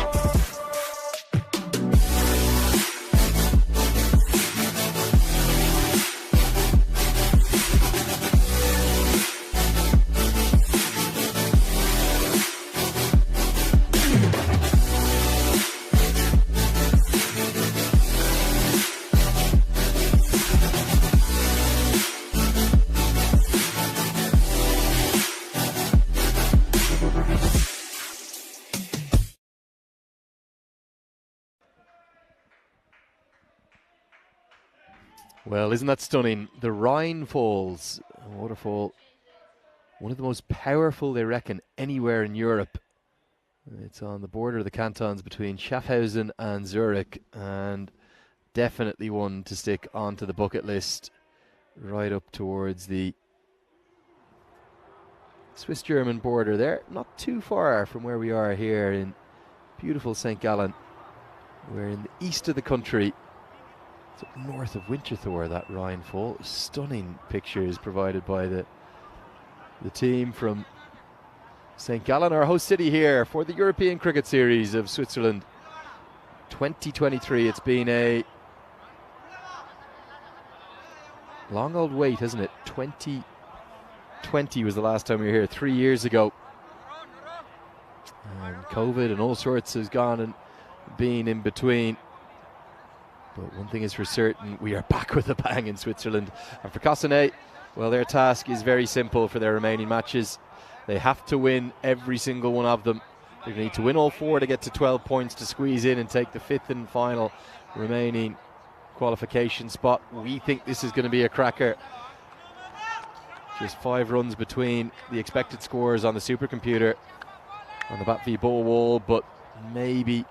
Well, isn't that stunning? The Rhine Falls, a waterfall, one of the most powerful, they reckon, anywhere in Europe. It's on the border of the cantons between Schaffhausen and Zurich, and definitely one to stick onto the bucket list right up towards the Swiss-German border there. Not too far from where we are here in beautiful St. Gallen. We're in the east of the country. It's up north of Winterthur, that Rhine Fall. Stunning pictures provided by the team from St. Gallen, our host city here for the European Cricket Series of Switzerland 2023. It's been a long old wait, hasn't it? 2020 was the last time we were here, 3 years ago. And COVID and all sorts has gone and been in between. But one thing is for certain, we are back with a bang in Switzerland. And for Cossonay, well, their task is very simple for their remaining matches. They have to win every single one of them. They need to win all 4 to get to 12 points to squeeze in and take the 5th and final remaining qualification spot. We think this is going to be a cracker. Just 5 runs between the expected scores on the supercomputer on the Bat v Ball wall, but maybe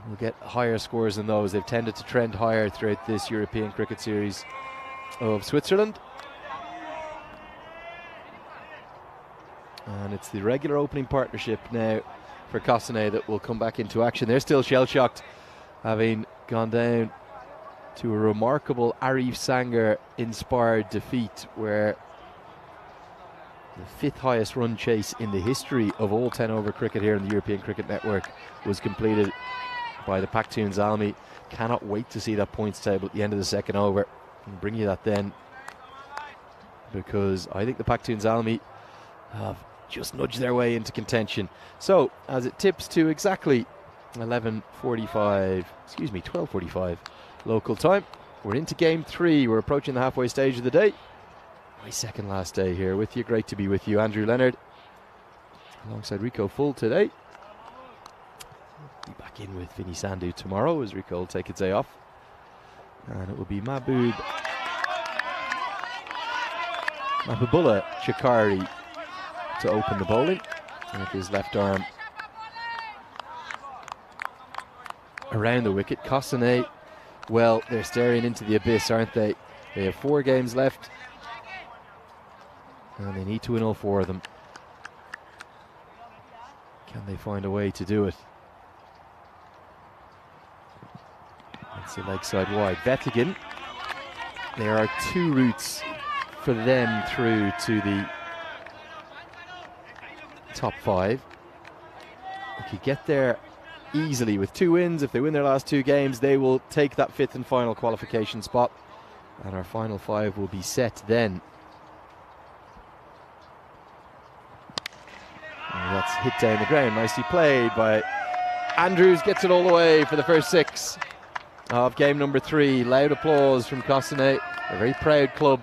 we'll get higher scores than those. They've tended to trend higher throughout this European Cricket Series of Switzerland. And it's the regular opening partnership now for Cossonay that will come back into action. They're still shell-shocked, having gone down to a remarkable Arif Sanger-inspired defeat where the 5th highest run chase in the history of all 10-over cricket here in the European Cricket Network was completed by the Pakhtun Zalmi. Cannot wait to see that points table at the end of the 2nd over and bring you that then, because I think the Pakhtun Zalmi have just nudged their way into contention. So as it tips to exactly 12:45 local time, we're into game 3. We're approaching the halfway stage of the day. My second last day here with you. Great to be with you, Andrew Leonard, alongside Rico Full today. Be back in with Vinny Sandhu tomorrow as Rico will take a day off, and it will be Mahbubullah Shakari to open the bowling with his left arm around the wicket. Cossonay, well, they're staring into the abyss, aren't they? They have 4 games left and they need to win all 4 of them. Can they find a way to do it? It's a leg side wide. Vettigan, there are 2 routes for them through to the top 5. They could get there easily with 2 wins. If they win their last 2 games, they will take that 5th and final qualification spot, and our final 5 will be set then. And that's hit down the ground, nicely played by Andrews. Gets it all the way for the first 6 of game number 3. Loud applause from Cossonay, a very proud club.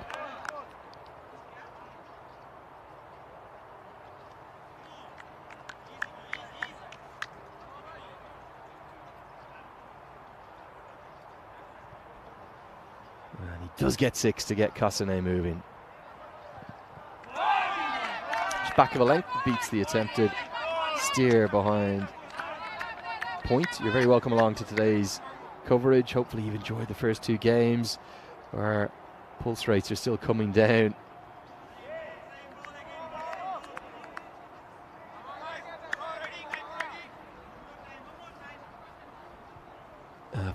And he does get 6 to get Cossonay moving. Just back of a length, beats the attempted steer behind point. You're very welcome along to today's coverage. Hopefully you've enjoyed the first 2 games. Our pulse rates are still coming down.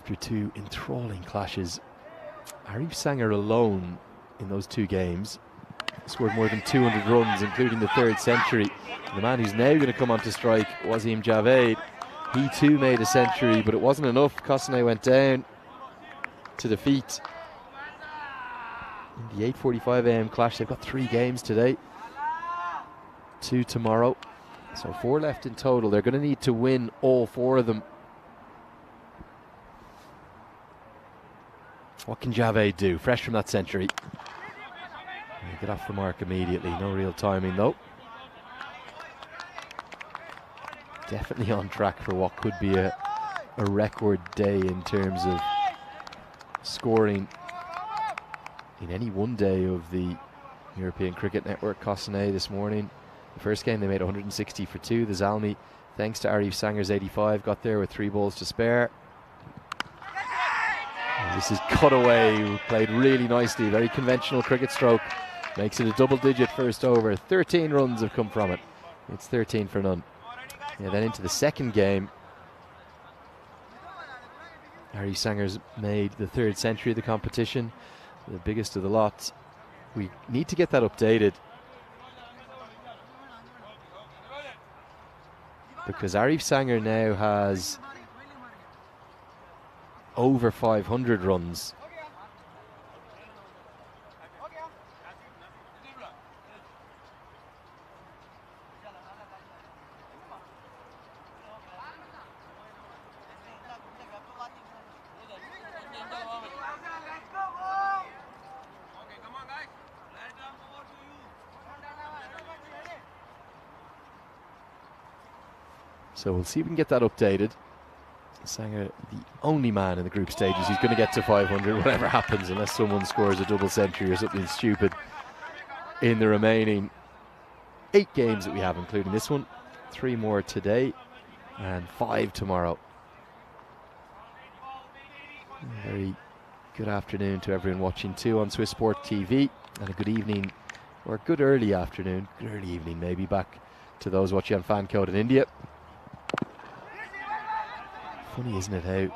after two enthralling clashes. Arif Sanger alone in those two games scored more than 200 runs, including the third century. And the man who's now going to come on to strike, Wasim Javed, he too made a century, but it wasn't enough. Kosane went down to defeat in the 8:45 AM clash. They've got 3 games today, 2 tomorrow, so 4 left in total. They're going to need to win all 4 of them. What can Javed do? Fresh from that century. Get off the mark immediately. No real timing though. Definitely on track for what could be a record day in terms of scoring in any one day of the European Cricket Network. Kosane this morning, the first game they made 160 for 2. The Zalmi, thanks to Arif Sanger's 85, got there with 3 balls to spare. And this is cut away, played really nicely, very conventional cricket stroke. Makes it a double-digit first over. 13 runs have come from it. It's 13 for none. Yeah, then into the second game, Arif Sanger's made the 3rd century of the competition, the biggest of the lot. We need to get that updated, because Arif Sanger now has over 500 runs. So we'll see if we can get that updated. Sanger, the only man in the group stages who's going to get to 500, whatever happens, unless someone scores a double century or something stupid in the remaining 8 games that we have, including this one. 3 more today and 5 tomorrow. Very good afternoon to everyone watching too on Swiss Sport TV, and a good evening, or a good early afternoon, good early evening maybe, back to those watching on Fan Code in India. Funny, isn't it, how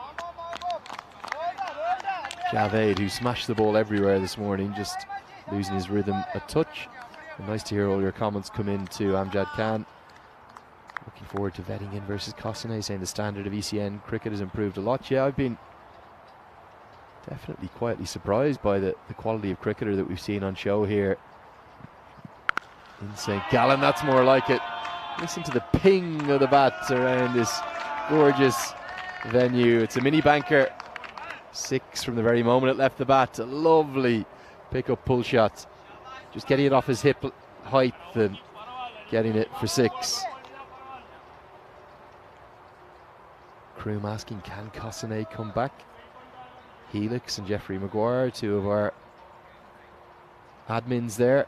Javed, who smashed the ball everywhere this morning, just losing his rhythm a touch. And nice to hear all your comments come in to Amjad Khan. Looking forward to vetting in versus Kosane, saying the standard of ECN cricket has improved a lot. Yeah, I've been definitely quietly surprised by the quality of cricketer that we've seen on show here in St. Gallen. That's more like it. Listen to the ping of the bat around this gorgeous venue. It's a mini banker, 6 from the very moment it left the bat. A lovely pick-up pull shot, just getting it off his hip height and getting it for 6. Croom asking, can Kosane come back? Helix and Jeffrey Maguire, 2 of our admins there.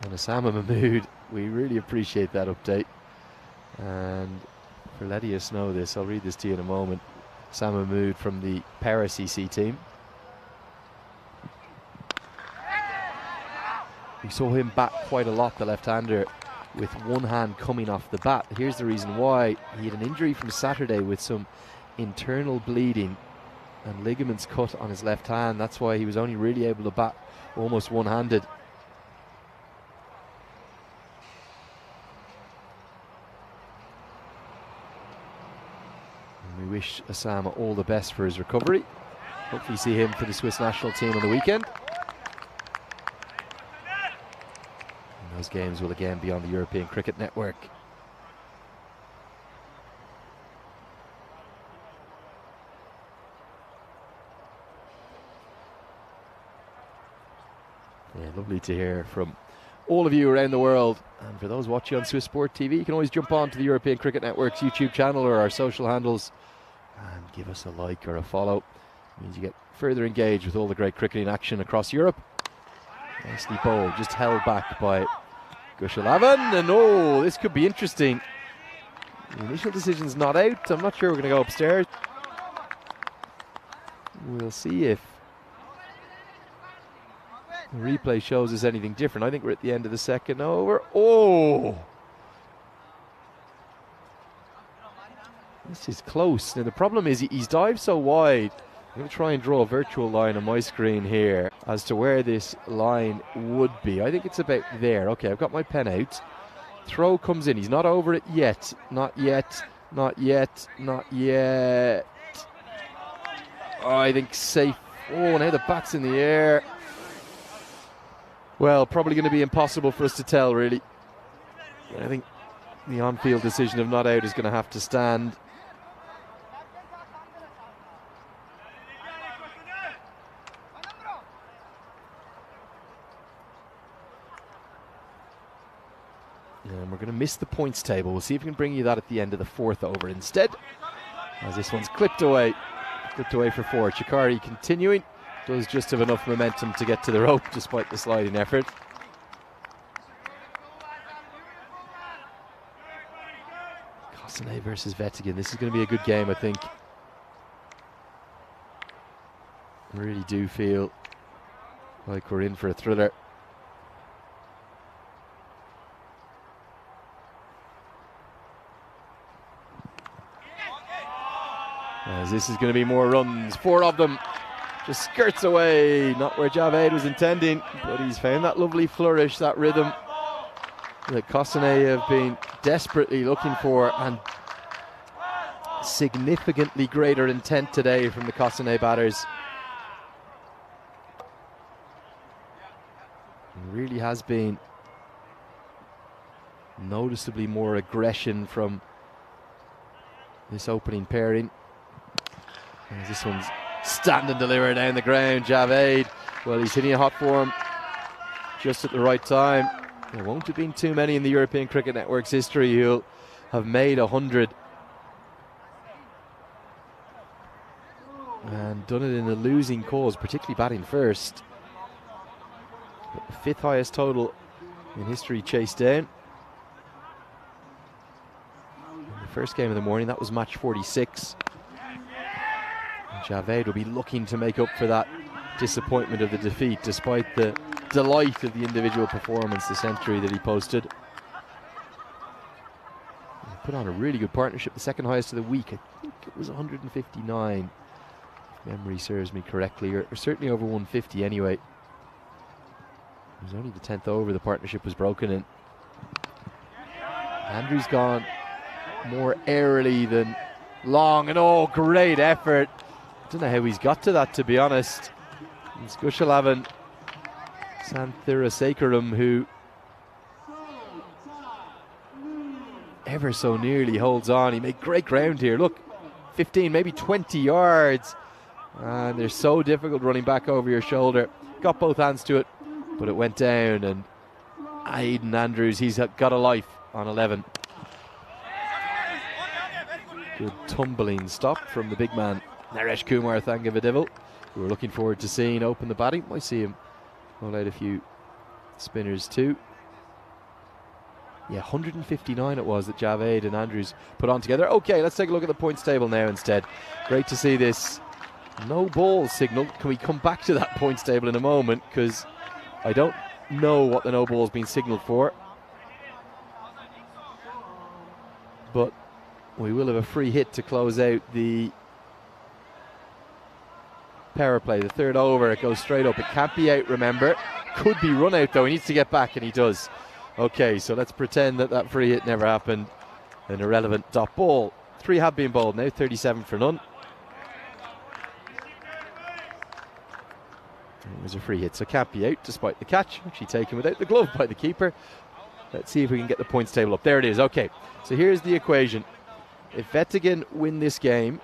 And Osama Mahmood, we really appreciate that update. And for letting us know this, I'll read this to you in a moment. Osama Mahmood from the Paris EC team. We saw him bat quite a lot, the left-hander, with one hand coming off the bat. Here's the reason why. He had an injury from Saturday with some internal bleeding and ligaments cut on his left hand. That's why he was only really able to bat almost one-handed. And we wish Osama all the best for his recovery. Hopefully see him for the Swiss national team on the weekend. And those games will again be on the European Cricket Network. Yeah, lovely to hear from all of you around the world. And for those watching on Swiss Sport TV, you can always jump on to the European Cricket Network's YouTube channel or our social handles and give us a like or a follow. It means you get further engaged with all the great cricketing action across Europe. Nicely bowled, just held back by Gushalavan. And oh, this could be interesting. The initial decision's not out. I'm not sure we're going to go upstairs. We'll see if the replay shows us anything different. I think we're at the end of the second over. Oh! This is close. Now the problem is he's dived so wide. I'm going to try and draw a virtual line on my screen here as to where this line would be. I think it's about there. Okay, I've got my pen out. Throw comes in. He's not over it yet. Not yet. Not yet. Not yet. Oh, I think safe. Oh, now the bat's in the air. Well, probably going to be impossible for us to tell, really. I think the on-field decision of not out is going to have to stand. And we're going to miss the points table. We'll see if we can bring you that at the end of the fourth over instead. As this one's clipped away. Clipped away for four. Chikari continuing. Does just have enough momentum to get to the rope despite the sliding effort. Kosane versus Vettigan. This is going to be a good game, I think. I really do feel like we're in for a thriller. As this is going to be more runs, four of them, just skirts away, not where Javed was intending, but he's found that lovely flourish, that rhythm that Kosane have been desperately looking for, and significantly greater intent today from the Kosane batters. It really has been noticeably more aggression from this opening pairing. As this one's stand and deliver down the ground. Javed, well, he's hitting a hot form just at the right time. There won't have been too many in the European Cricket Network's history who'll have made 100 and done it in a losing cause, particularly batting first. But the fifth highest total in history chased down. In the first game of the morning, that was match 46. Javed will be looking to make up for that disappointment of the defeat, despite the delight of the individual performance, the century that he posted. He put on a really good partnership, the second highest of the week. I think it was 159, if memory serves me correctly, or certainly over 150 anyway. It was only the 10th over the partnership was broken in. Andrew's gone more airily than long, and oh, great effort. I don't know how he's got to that, to be honest. It's Gushalavan Santhirasekaram who ever so nearly holds on. He made great ground here. Look, 15, maybe 20 yards. And they're so difficult running back over your shoulder. Got both hands to it, but it went down. And Aidan Andrews, he's got a life on 11. Good tumbling stop from the big man Naresh Kumar Thangavadevil, who we're looking forward to seeing open the batting. Might see him roll out a few spinners too. Yeah, 159 it was that Javed and Andrews put on together. Okay, let's take a look at the points table now instead. Great to see this no ball signal. Can we come back to that points table in a moment, because I don't know what the no ball's been signalled for. But we will have a free hit to close out the power play. The third over, it goes straight up. It can't be out, remember. Could be run out though. He needs to get back, and he does. Okay, so let's pretend that that free hit never happened. An irrelevant dot ball. Three have been bowled now, 37 for none. It was a free hit, so can't be out despite the catch. Actually taken without the glove by the keeper. Let's see if we can get the points table up. There it is. Okay, so here's the equation. If Vettigan win this game,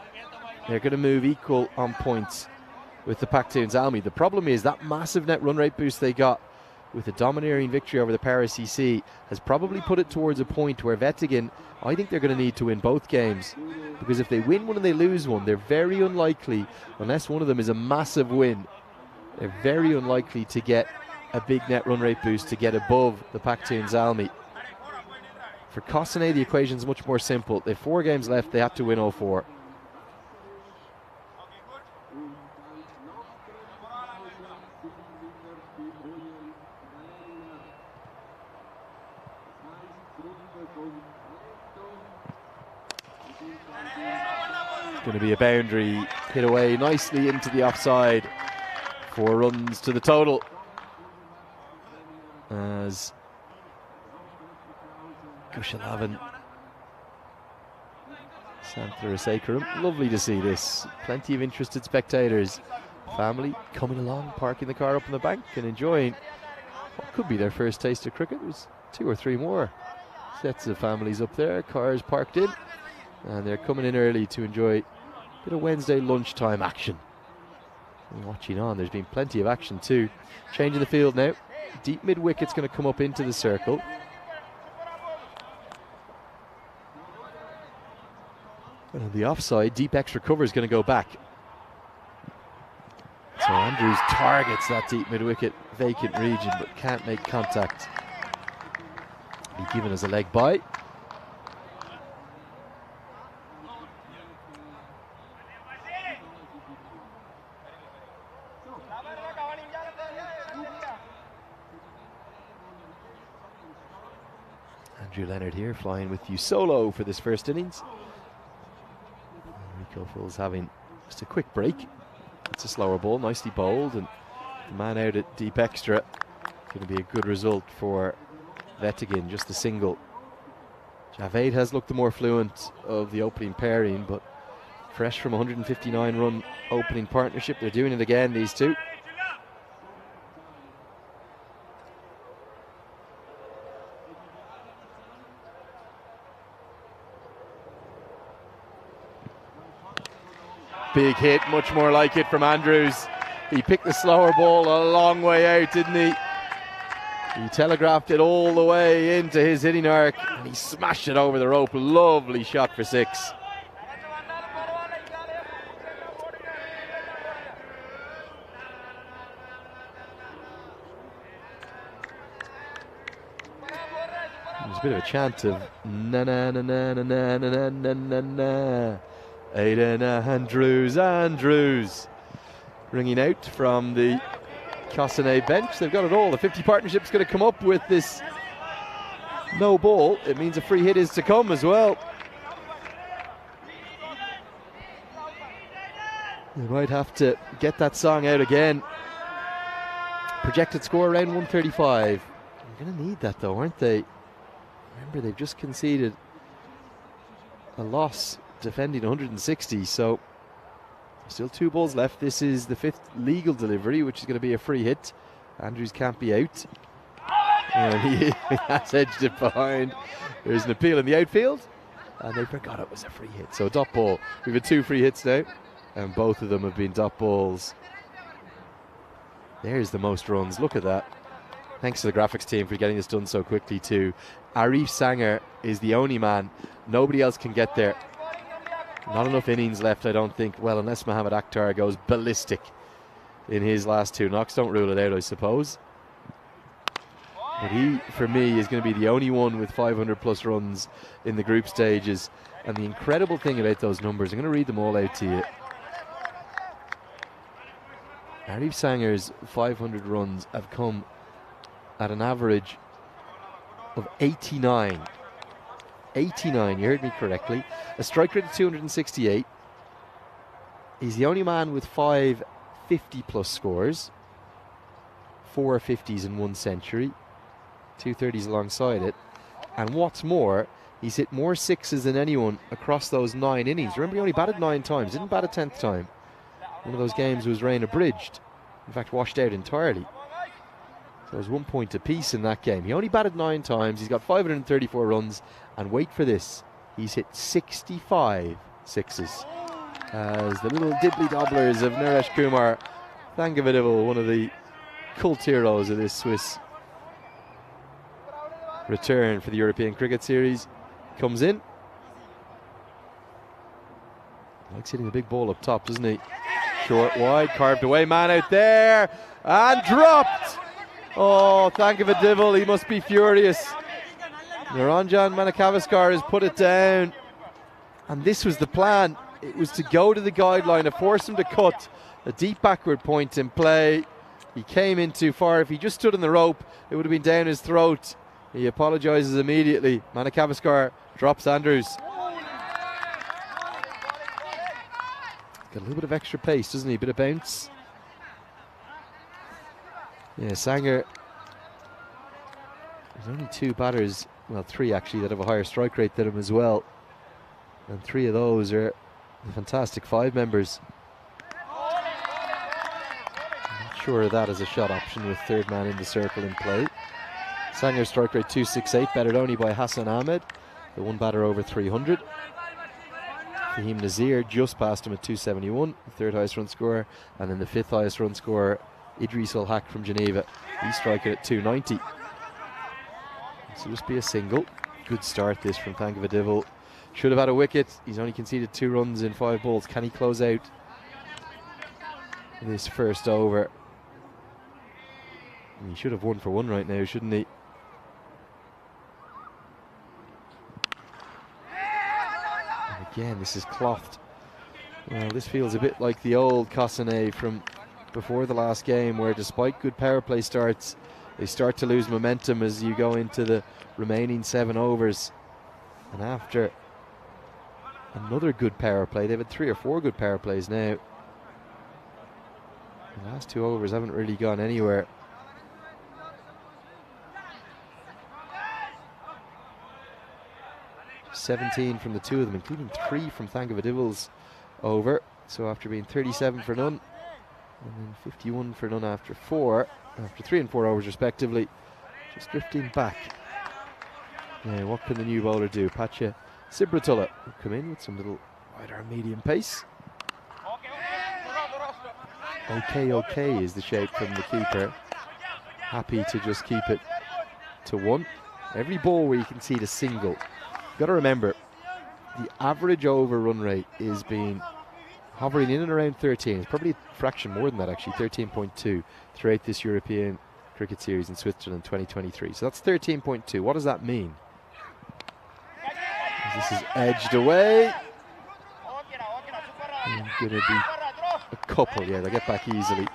they're going to move equal on points with the Paktuns Almi. The problem is that massive net run rate boost they got with a domineering victory over the Paris CC has probably put it towards a point where Vettigan, I think they're going to need to win both games, because if they win one and they lose one, they're very unlikely, unless one of them is a massive win, they're very unlikely to get a big net run rate boost to get above the Paktuns Almi. For Kosane, the equation is much more simple. They have 4 games left, they have to win all 4. Going to be a boundary hit away nicely into the offside. 4 runs to the total. As Gushalavin Santler Sacrum. Lovely to see this. Plenty of interested spectators. Family coming along, parking the car up in the bank and enjoying what could be their first taste of cricket. There's 2 or 3 more sets of families up there, cars parked in, and they're coming in early to enjoy a bit of Wednesday lunchtime action. And watching on, there's been plenty of action too. Changing the field now. Deep mid wicket's going to come up into the circle. And on the offside, deep extra cover is going to go back. So Andrews targets that deep mid wicket vacant region but can't make contact. Be given as a leg bye. Andrew Leonard here flying with you solo for this first innings. Rico Fulls having just a quick break. It's a slower ball, nicely bowled, and the man out at deep extra. Going to be a good result for Vettigin, just a single. Javed has looked the more fluent of the opening pairing, but fresh from 159 run opening partnership, they're doing it again, these two. Big hit, much more like it from Andrews. He picked the slower ball a long way out, didn't he? He telegraphed it all the way into his hitting arc and he smashed it over the rope. Lovely shot for 6. There's a bit of a chant of na na na na na na na na na na. Aidan Andrews ringing out from the Cossonay bench. They've got it all. The 50 partnership's going to come up with this no ball. It means a free hit is to come as well. They might have to get that song out again. Projected score around 135. They're going to need that though, aren't they? Remember, they've just conceded a loss defending 160, so still 2 balls left. This is the 5th legal delivery, which is going to be a free hit. Andrews can't be out, and he has edged it behind. There's an appeal in the outfield, and they forgot it was a free hit. So dot ball. We've had 2 free hits now, and both of them have been dot balls. There's the most runs. Look at that. Thanks to the graphics team for getting this done so quickly too. Arif Sanger is the only man. Nobody else can get there. Not enough innings left, I don't think. Well, unless Mohamed Akhtar goes ballistic in his last 2 knocks. Don't rule it out, I suppose. But he, for me, is going to be the only one with 500 plus runs in the group stages. And the incredible thing about those numbers, I'm going to read them all out to you. Arif Sanger's 500 runs have come at an average of 89. 89, you heard me correctly. A strike rate of 268. He's the only man with 5 50 plus scores. 4 50s in 1 century. 2 30s alongside it. And what's more, he's hit more 6s than anyone across those 9 innings. Remember, he only batted 9 times, didn't bat a 10th time. One of those games was rain abridged. In fact, washed out entirely. So it was 1 point apiece in that game. He only batted 9 times. He's got 534 runs. And wait for this, he's hit 65 6s. As the little diddly dobblers of Naresh Kumar, Thangavadivel, one of the cult heroes of this Swiss return for the European Cricket Series, comes in. Likes hitting the big ball up top, doesn't he? Short, wide, carved away, man out there, and dropped. Oh, Thangavadivel, he must be furious. Niranjan Manakavaskar has put it down, and this was the plan. It was to go to the guideline, to force him to cut a deep backward point in play. He came in too far. If he just stood on the rope, it would have been down his throat. He apologises immediately. Manakavaskar drops Andrews. got a little bit of extra pace, doesn't he? A bit of bounce. Yeah, Sanger. There's only 2 batters, well 3 actually, that have a higher strike rate than him as well. And 3 of those are the fantastic 5 members. I'm not sure of that as a shot option with 3rd man in the circle in play. Sanger's strike rate 268, battered only by Hassan Ahmed, the 1 batter over 300. Fahim Nazir just passed him at 271, the 3rd highest run scorer, and then the 5th highest run scorer, Idris Ul Haq from Geneva. He's striking at 290. So just be a single. Good start this from Tangavadivil. Should have had a wicket. He's only conceded 2 runs in 5 balls. Can he close out this first over? He should have 1 for 1 right now, shouldn't he? And again, this is clothed. Well, this feels a bit like the old Kosane from before the last game, where despite good power play starts, they start to lose momentum as you go into the remaining 7 overs. And after another good power play, they've had 3 or 4 good power plays now. The last 2 overs haven't really gone anywhere. "17 from the 2 of them, including 3 from Tangavadivil's over. So after being 37 for none, and then 51 for none after 4, after 3 and 4 overs respectively, just drifting back. Now what can the new bowler do? Patja Sibratullah will come in with some little wide arm medium pace. Okay is the shape from the keeper. Happy to just keep it to 1. Every ball where you can see the single. You've got to remember, the average over run rate is being hovering in and around 13. It's probably a fraction more than that actually, 13.2 throughout this European Cricket Series in Switzerland 2023. So that's 13.2. What does that mean? This is edged away. And going to be a couple, yeah, they'll get back easily.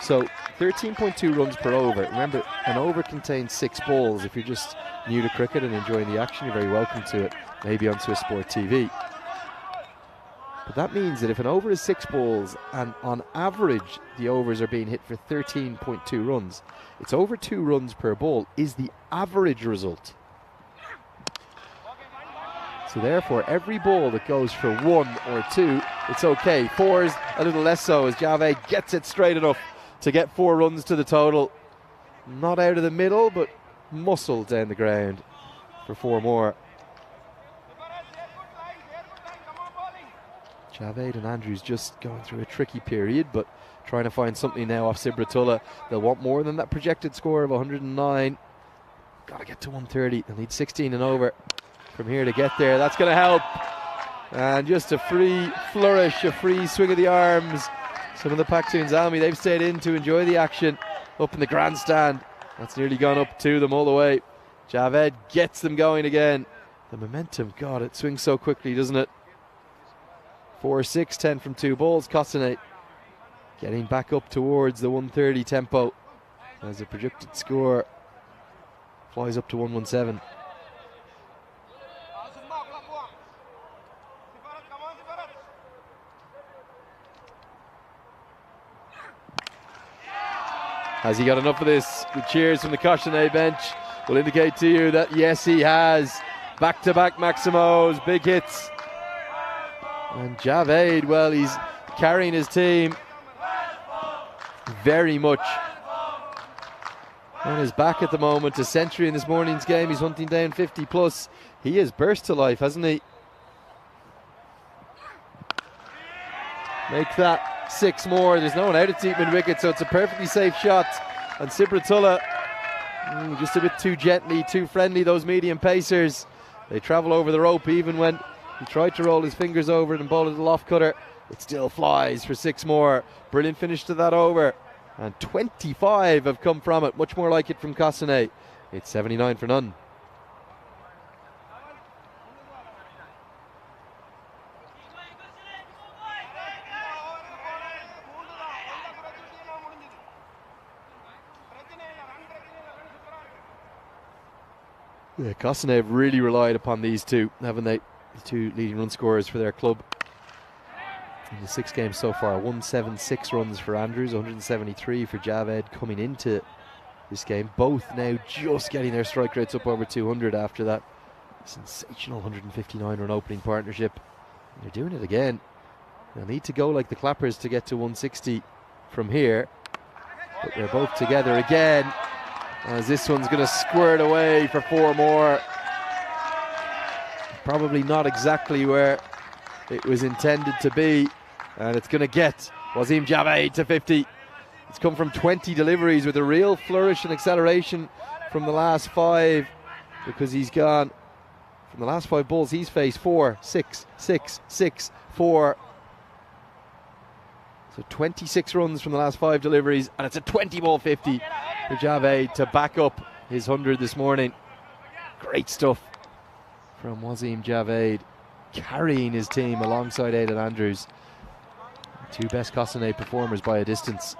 So 13.2 runs per over. Remember, an over contains 6 balls. If you're just new to cricket and enjoying the action, you're very welcome to it, maybe on Swiss Sport TV. But that means that if an over is 6 balls, and on average the overs are being hit for 13.2 runs, it's over 2 runs per ball is the average result. So therefore, every ball that goes for 1 or 2, it's okay. 4's a little less so, as Javed gets it straight enough to get 4 runs to the total. Not out of the middle, but muscled down the ground for 4 more. Javed and Andrews just going through a tricky period, but trying to find something now off Sibratullah. They'll want more than that projected score of 109. Got to get to 130. They'll need 16 and over from here to get there. That's going to help. And just a free flourish, a free swing of the arms. Some of the Paktuns Army, they've stayed in to enjoy the action up in the grandstand. That's nearly gone up to them all the way. Javed gets them going again. The momentum, God, it swings so quickly, doesn't it? 4-6, 10 from 2 balls. Kosane getting back up towards the 130 tempo as the projected score flies up to 117. Has he got enough of this? The cheers from the Kosane bench will indicate to you that yes, he has. Back-to-back Maximos, big hits. And Javed, well, he's carrying his team very much on his back at the moment. A century in this morning's game. He's hunting down 50 plus. He has burst to life, hasn't he? Make that 6 more. There's no one out at Teatman wicket, so it's a perfectly safe shot. And Sibratullah, just a bit too gently, too friendly, those medium pacers. They travel over the rope even when he tried to roll his fingers over it and bowl it a loft cutter. It still flies for 6 more. Brilliant finish to that over. And 25 have come from it. Much more like it from Kosane. It's 79 for none. Yeah, Kosane have really relied upon these two, haven't they? The 2 leading run scorers for their club. in the 6 games so far. 176 runs for Andrews, 173 for Javed coming into this game. Both now just getting their strike rates up over 200 after that sensational 159 run opening partnership. They're doing it again. They'll need to go like the Clappers to get to 160 from here, but they're both together again, as this one's going to squirt away for 4 more. Probably not exactly where it was intended to be, and it's going to get Wasim Javed to 50. It's come from 20 deliveries with a real flourish and acceleration from the last 5, because he's gone from the last 5 balls he's faced 4, 6, 6, 6, 4. So 26 runs from the last 5 deliveries, and it's a 20-ball 50 for Javed to back up his 100 this morning. Great stuff from Wasim Javed, carrying his team alongside Aidan Andrews. 2 best Cossonay performers by a distance.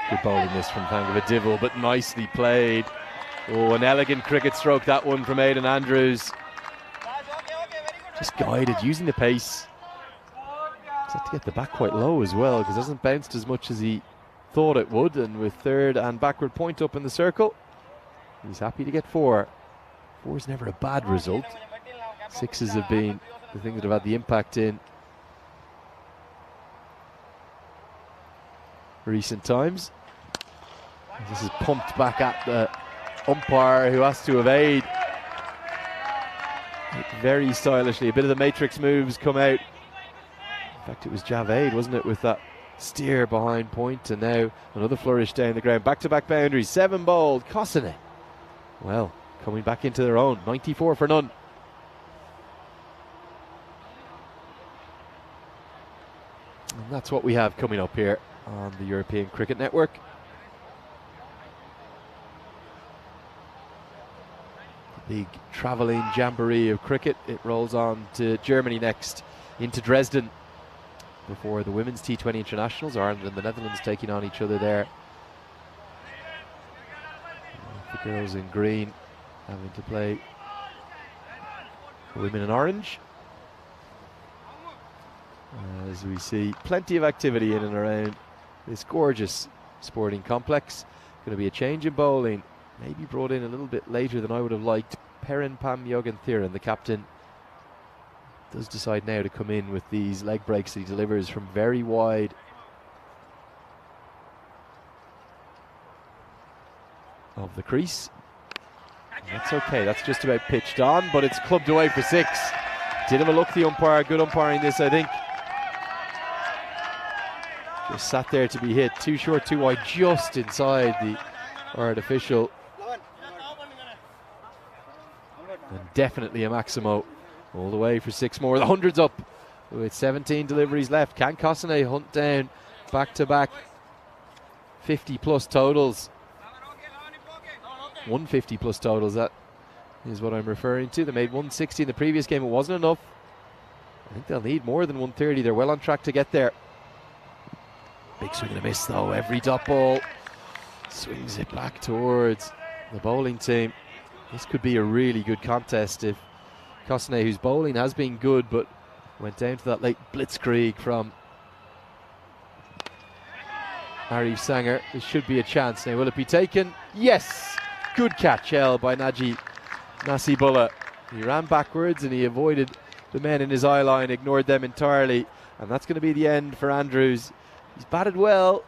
Good bowling this from Thangavadival, but nicely played. Oh, an elegant cricket stroke, that one from Aidan Andrews. Just guided, using the pace. Just had to get the back quite low as well, because it hasn't bounced as much as he thought it would. And with 3rd and backward point up in the circle, he's happy to get 4. 4 is never a bad result. 6s have been the things that have had the impact in recent times. This is pumped back at the umpire, who has to evade very stylishly. A bit of the matrix moves come out. In fact, it was Javed, wasn't it, with that steer behind point, and now another flourish down the ground. Back-to-back boundaries, 7 bowled. Cossonay, well, coming back into their own. 94 for none. And that's what we have coming up here on the European Cricket Network. The big travelling jamboree of cricket. It rolls on to Germany next, into Dresden, before the women's T20 internationals. Ireland and the Netherlands taking on each other there. The girls in green having to play the women in orange. As we see plenty of activity in and around this gorgeous sporting complex. Going to be a change in bowling, maybe brought in a little bit later than I would have liked. Perrin Pam Yogan Thiran, the captain, does decide now to come in with these leg breaks that he delivers from very wide of the crease. And that's okay, that's just about pitched on, but it's clubbed away for 6. Did have a look, the umpire. Good umpiring this, I think. Just sat there to be hit. Too short, too wide, just inside the artificial. And definitely a Maximo. All the way for 6 more. The 100's up with 17 deliveries left. Can Cossonay hunt down back-to-back 50-plus totals? 150-plus totals, that is what I'm referring to. They made 160 in the previous game. It wasn't enough. I think they'll need more than 130. They're well on track to get there. Big swing and a miss, though. Every dot ball swings it back towards the bowling team. This could be a really good contest if Cossonay, whose bowling has been good, but went down to that late blitzkrieg from Arif Sanger. This should be a chance. Now, will it be taken? Yes! Good catch held by Naji Nasibullah. He ran backwards and he avoided the men in his eye line, ignored them entirely, and that's going to be the end for Andrews. He's batted well,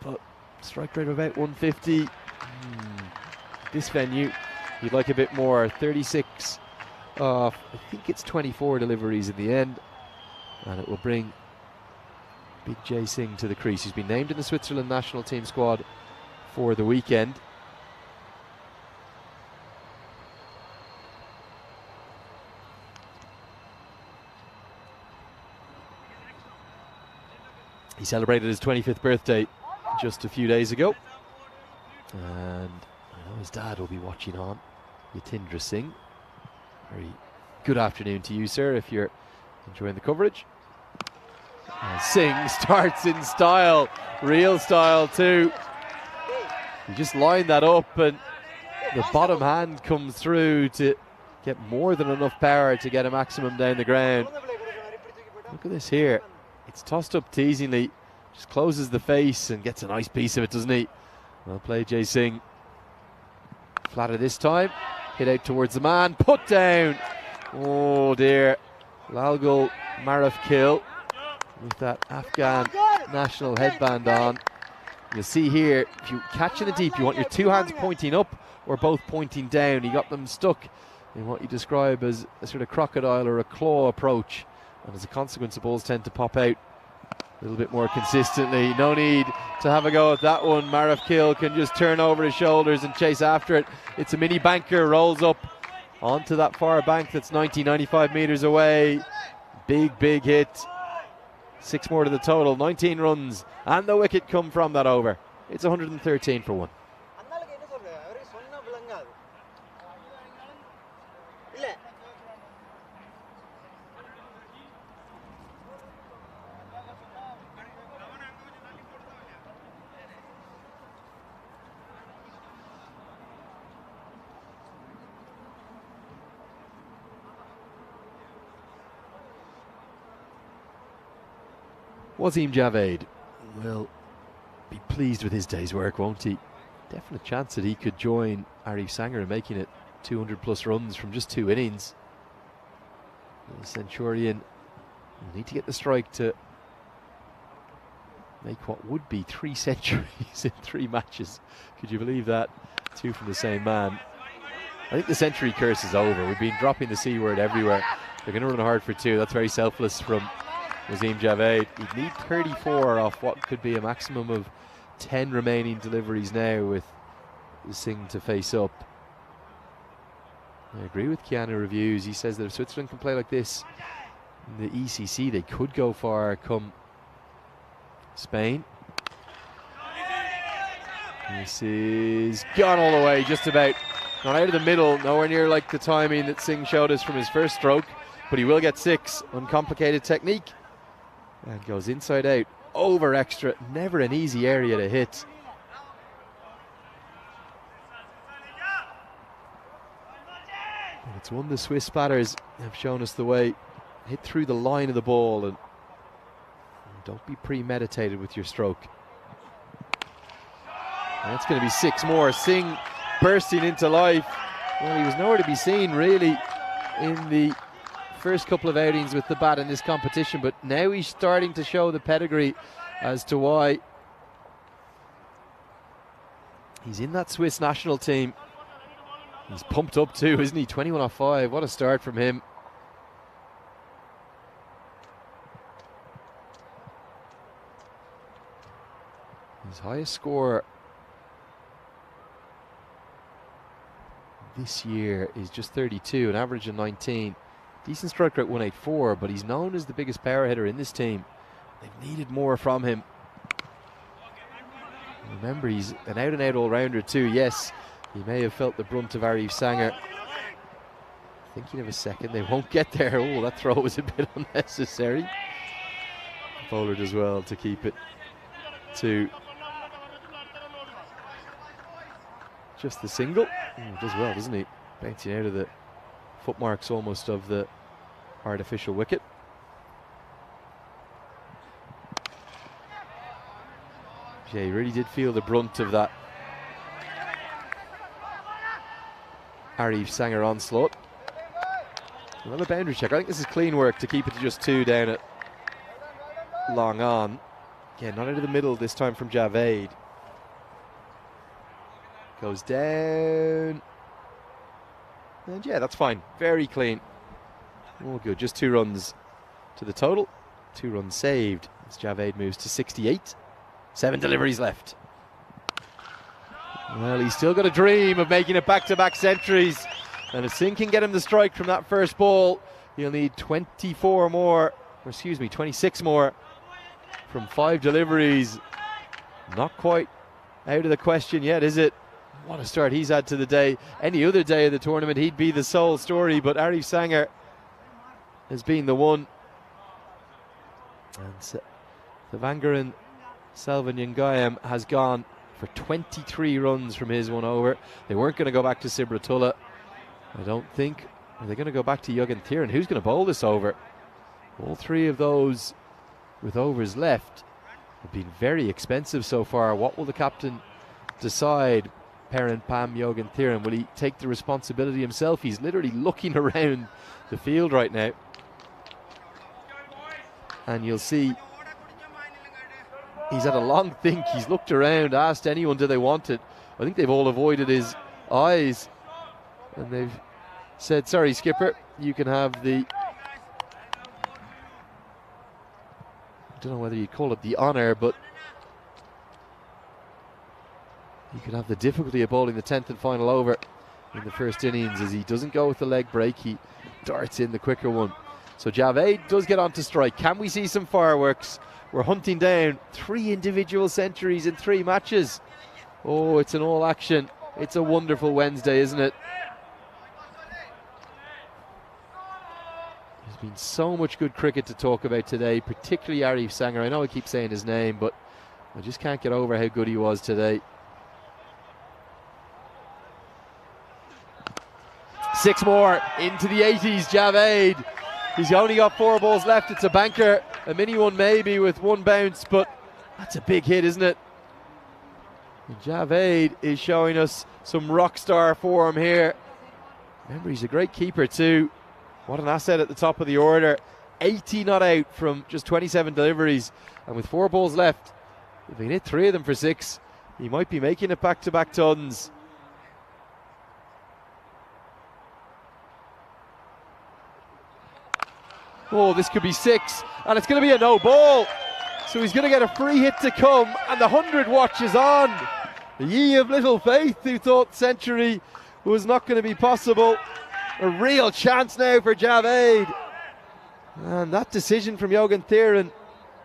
but strike rate of about 150. This venue, you'd like a bit more. 36 off, I think it's 24 deliveries in the end, and it will bring Big Jay Singh to the crease. He's been named in the Switzerland national team squad for the weekend. He celebrated his 25th birthday just a few days ago. And I know his dad will be watching on. Yatindra Singh. Very good afternoon to you, sir, if you're enjoying the coverage. And Singh starts in style, real style too. He just lined that up and the bottom hand comes through to get more than enough power to get a maximum down the ground. Look at this here. It's tossed up teasingly, just closes the face and gets a nice piece of it, doesn't he? Well played, Jay Singh. Flatter this time, hit out towards the man, put down. Oh dear. Lalgul Marafkil with that Afghan national headband on. You'll see here, if you catch in the deep, you want your two hands pointing up or both pointing down. You got them stuck in what you describe as a sort of crocodile or a claw approach. And as a consequence, the balls tend to pop out a little bit more consistently. No need to have a go at that one. Marafkil can just turn over his shoulders and chase after it. It's a mini banker, rolls up onto that far bank that's 95 metres away. Big hit. 6 more to the total, 19 runs, and the wicket come from that over. It's 113 for 1. Wasim Javed will be pleased with his day's work, won't he? Definite chance that he could join Arif Sanger in making it 200 plus runs from just 2 innings. The Centurion will need to get the strike to make what would be 3 centuries in 3 matches. Could you believe that? 2 from the same man. I think the century curse is over. We've been dropping the C word everywhere. They're going to run hard for 2. That's very selfless from Wasim Javed. He'd need 34 off what could be a maximum of 10 remaining deliveries now with Singh to face up. I agree with Keanu Reviews. He says that if Switzerland can play like this in the ECC, they could go far come Spain. This is gone all the way, just about. Not out of the middle, nowhere near like the timing that Singh showed us from his first stroke, but he will get 6. Uncomplicated technique. And goes inside out, over extra, never an easy area to hit. And it's one the Swiss batters have shown us the way. Hit through the line of the ball and don't be premeditated with your stroke. And that's going to be 6 more. Singh bursting into life. Well, he was nowhere to be seen really in the first couple of outings with the bat in this competition, but now he's starting to show the pedigree as to why he's in that Swiss national team. He's pumped up too, isn't he? 21 off 5. What a start from him. His highest score this year is just 32, an average of 19. Decent strike rate 184, but he's known as the biggest power hitter in this team. They've needed more from him. Remember, he's an out-and-out all-rounder too. Yes, he may have felt the brunt of Arif Sanger. Thinking of a second, they won't get there. Oh, that throw was a bit unnecessary. Bowler does well to keep it to just the single. Does well, doesn't he? Bouncing out of the footmarks almost of the artificial wicket. Yeah, he really did feel the brunt of that Arif Sanger onslaught. Another boundary check. I think this is clean work to keep it to just 2 down at long on. Again, not into the middle this time from Javed. Goes down. And yeah, that's fine. Very clean. All good. Just 2 runs to the total. 2 runs saved as Javed moves to 68. 7 deliveries left. Well, he's still got a dream of making it back-to-back centuries. And if Singh can get him the strike from that first ball, he'll need 26 more from 5 deliveries. Not quite out of the question yet, is it? What a start he's had to the day. Any other day of the tournament, he'd be the sole story, but Arif Sanger has been the one. And Savangaran Selvanyangayam has gone for 23 runs from his one over. They weren't going to go back to Sibratullah, I don't think. Are they going to go back to Jürgen Thieren? Who's going to bowl this over? All 3 of those with overs left have been very expensive so far. What will the captain decide? Perrin Pam Jürgen Thieren, will he take the responsibility himself? He's literally looking around the field right now, and you'll see he's had a long think. He's looked around, asked anyone do they want it. I think they've all avoided his eyes, and they've said, sorry skipper, you can have the, I don't know whether you'd call it the honour, but you can have the difficulty of bowling the 10th and final over in the first innings, as he doesn't go with the leg break, he darts in the quicker one. So Javed does get on to strike. Can we see some fireworks? We're hunting down 3 individual centuries in 3 matches. Oh, it's an all action. It's a wonderful Wednesday, isn't it? There's been so much good cricket to talk about today, particularly Arif Sanger. I know I keep saying his name, but I just can't get over how good he was today. 6 more into the 80s. Javed, he's only got 4 balls left. It's a banker, a mini one maybe with 1 bounce, but that's a big hit, isn't it? And Javed is showing us some rock star form here. Remember, he's a great keeper too. What an asset at the top of the order. 80 not out from just 27 deliveries, and with 4 balls left, if he can hit 3 of them for 6, he might be making it back-to-back tons. Oh, this could be 6, and it's going to be a no ball. So he's going to get a free hit to come, and the 100 watch is on. Ye of little faith who thought century was not going to be possible. A real chance now for Javed. And that decision from Jürgen Thieren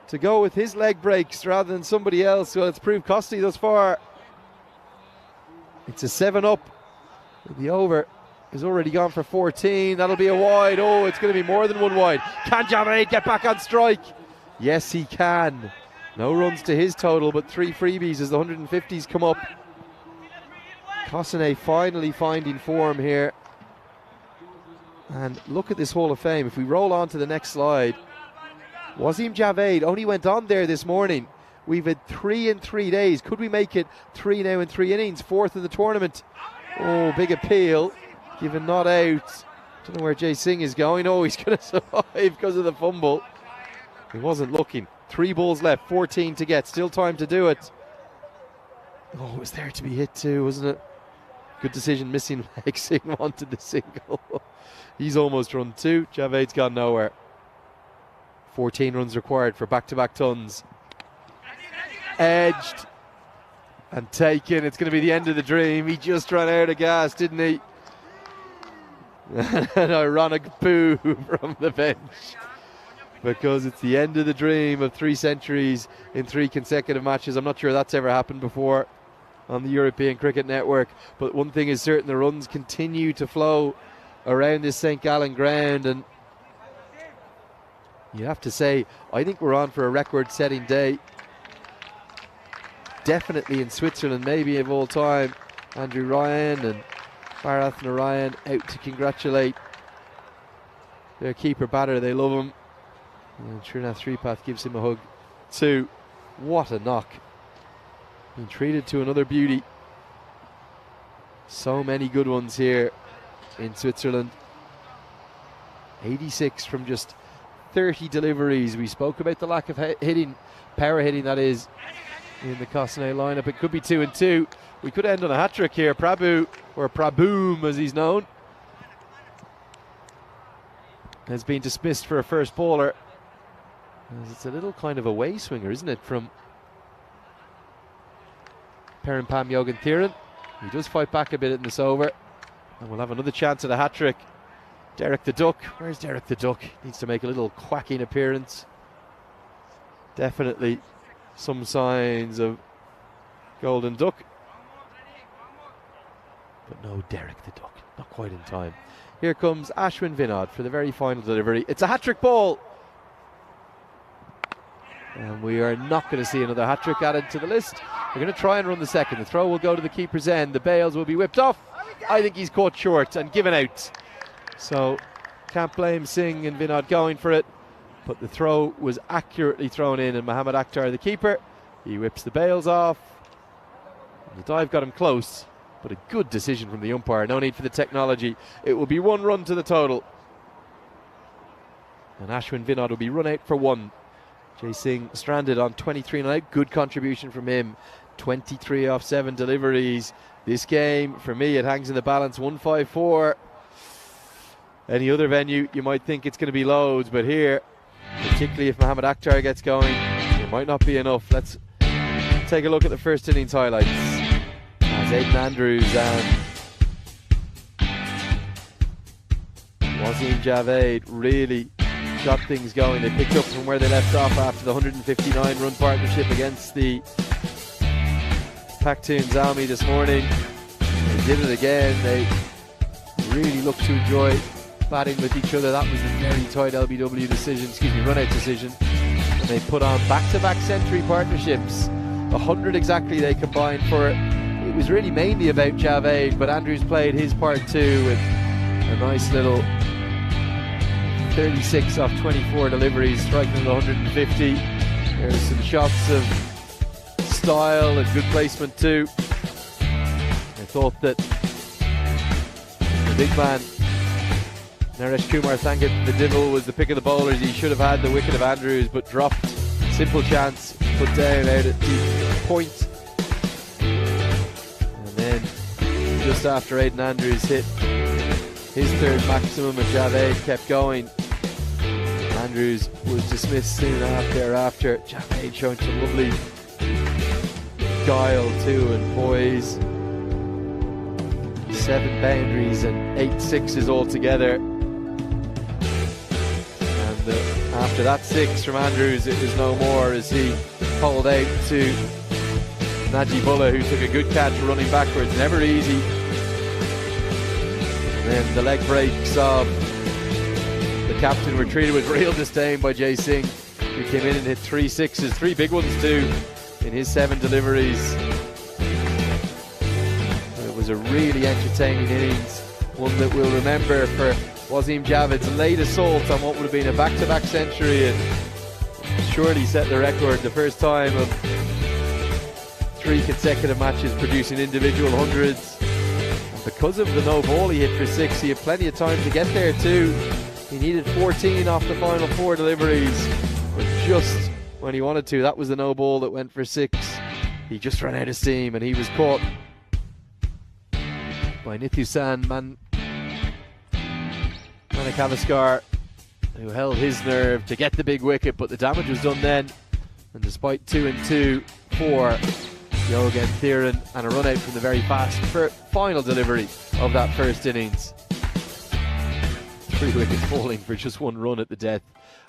to go with his leg breaks rather than somebody else, well, it's proved costly thus far. It's a 7 up. The over is already gone for 14. That'll be a wide. Oh, it's going to be more than 1 wide. Can Javed get back on strike? Yes, he can. No runs to his total, but 3 freebies as the 150s come up. Kosane finally finding form here. And look at this Hall of Fame. If we roll on to the next slide, Wasim Javed only went on there this morning. We've had 3 in 3 days. Could we make it 3 now in 3 innings? 4th in the tournament. Oh, big appeal. Given not out. Don't know where Jay Singh is going. Oh, he's going to survive because of the fumble. He wasn't looking. 3 balls left, 14 to get. Still time to do it. Oh, it was there to be hit too, wasn't it? Good decision missing leg. Singh wanted the single. He's almost run 2. Javed's gone nowhere. 14 runs required for back-to-back tons. Edged and taken. It's going to be the end of the dream. He just ran out of gas, didn't he? An ironic poo from the bench, because it's the end of the dream of 3 centuries in 3 consecutive matches. I'm not sure that's ever happened before on the European Cricket Network, but one thing is certain, the runs continue to flow around this St. Gallen ground, and you have to say, I think we're on for a record-setting day. Definitely in Switzerland, maybe of all time. Andrew Ryan and Bharath Narayan out to congratulate their keeper batter. They love him. And Srinath Sripath gives him a hug too. What a knock. Being treated to another beauty. So many good ones here in Switzerland. 86 from just 30 deliveries. We spoke about the lack of hitting, power hitting that is, in the Kosane lineup. It could be 2 and 2. We could end on a hat-trick here. Prabhu, or Praboom as he's known, has been dismissed for a first bowler. It's a little kind of a way swinger, isn't it, from Perrin Pam Jürgen Thieren. He does fight back a bit in this over, and we'll have another chance at a hat-trick. Derek the Duck, where's Derek the Duck? Needs to make a little quacking appearance. Definitely some signs of golden duck. But no Derek the duck, not quite in time. Here comes Ashwin Vinod for the very final delivery. It's a hat-trick ball. And we are not going to see another hat-trick added to the list. We're going to try and run the second. The throw will go to the keeper's end. The bails will be whipped off. I think he's caught short and given out. So can't blame Singh and Vinod going for it. But the throw was accurately thrown in, and Mohammad Akhtar, the keeper, he whips the bails off. And the dive got him close, but a good decision from the umpire. No need for the technology. It will be 1 run to the total. And Ashwin Vinod will be run out for 1. Jay Singh stranded on 23 and out. Good contribution from him. 23 off 7 deliveries. This game, for me, it hangs in the balance. 154. Any other venue, you might think it's going to be loads, but here, particularly if Mohammad Akhtar gets going, it might not be enough. Let's take a look at the first innings highlights. As Aidan Andrews and Wasim Javed really got things going. They picked up from where they left off after the 159 run partnership against the Pakhtun Zalmi this morning. They did it again. They really looked to enjoy batting with each other. That was a very tight LBW decision, run out decision. And they put on back-to-back century partnerships. 100 exactly they combined for it. It was really mainly about Javed, but Andrews played his part too with a nice little 36 off 24 deliveries, striking at 150. There's some shots of style and good placement too. I thought that the big man Naresh Kumar Thangavidivil was the pick of the bowlers. He should have had the wicket of Andrews, but dropped. Simple chance, put down out at the point. And then just after Aidan Andrews hit his third maximum and Javed kept going, Andrews was dismissed soon thereafter. Javed showing some lovely guile too and poise. 7 boundaries and 8 sixes altogether. After that 6 from Andrews, it was no more as he pulled out to Najibullah, who took a good catch running backwards. Never easy. And then the leg breaks of the captain were treated with real disdain by Jay Singh, who came in and hit 3 sixes, 3 big ones too, in his 7 deliveries. It was a really entertaining innings, one that we'll remember for Wasim Javed's late assault on what would have been a back-to-back century and surely set the record, the first time of 3 consecutive matches producing individual hundreds. And because of the no ball he hit for 6, he had plenty of time to get there too. He needed 14 off the final 4 deliveries, but just when he wanted to, that was the no ball that went for 6. He just ran out of steam and he was caught by Nithusan Manakavaskar, who held his nerve to get the big wicket, but the damage was done then. And despite 2 and 2 for Yogen Thiran and a run out from the very fast final delivery of that first innings, 3 wickets falling for just 1 run at the death.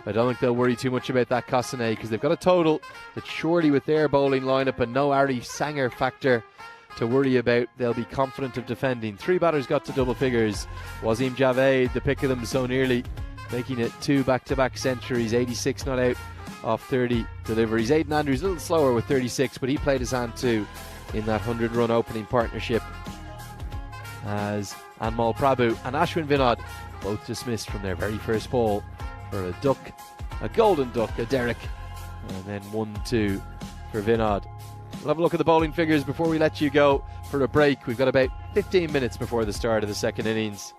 I don't think they'll worry too much about that Kasane, because they've got a total that surely with their bowling lineup and no Ari Sanger factor to worry about, they'll be confident of defending. 3 batters got to double figures. Wasim Javed, the pick of them so nearly, making it 2 back-to-back centuries, 86 not out off 30 deliveries. Aidan Andrews a little slower with 36, but he played his hand too in that 100-run opening partnership, as Anmol Prabhu and Ashwin Vinod both dismissed from their very first ball for a duck, a golden duck, a derrick, and then 1-2 for Vinod. We'll have a look at the bowling figures before we let you go for a break. We've got about 15 minutes before the start of the second innings,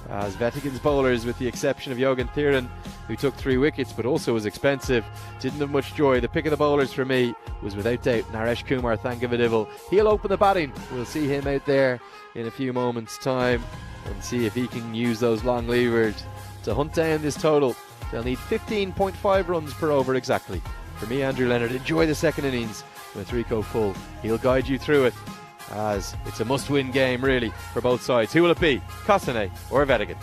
as Vatican's bowlers, with the exception of Yogen Thiran, who took 3 wickets but also was expensive, didn't have much joy. The pick of the bowlers for me was without doubt Naresh Kumar Thangavidivil. He'll open the batting. We'll see him out there in a few moments' time and see if he can use those long levers to hunt down this total. They'll need 15.5 runs per over exactly. For me, Andrew Leonard, enjoy the second innings with Rico full. He'll guide you through it, as it's a must-win game really for both sides. Who will it be, Kasane or Vetican?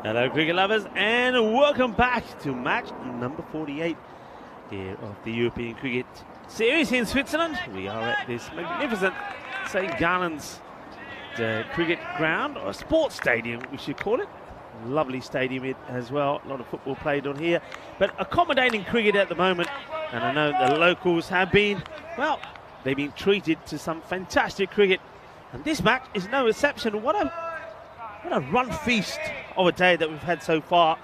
Hello, cricket lovers, and welcome back to match number 48 here of the European Cricket Series in Switzerland. We are at this magnificent St. Gallen's cricket ground, or sports stadium, we should call it. Lovely stadium as well. A lot of football played on here, but accommodating cricket at the moment. And I know the locals have been, well, they've been treated to some fantastic cricket, and this match is no exception. What a run feast of a day that we've had so far.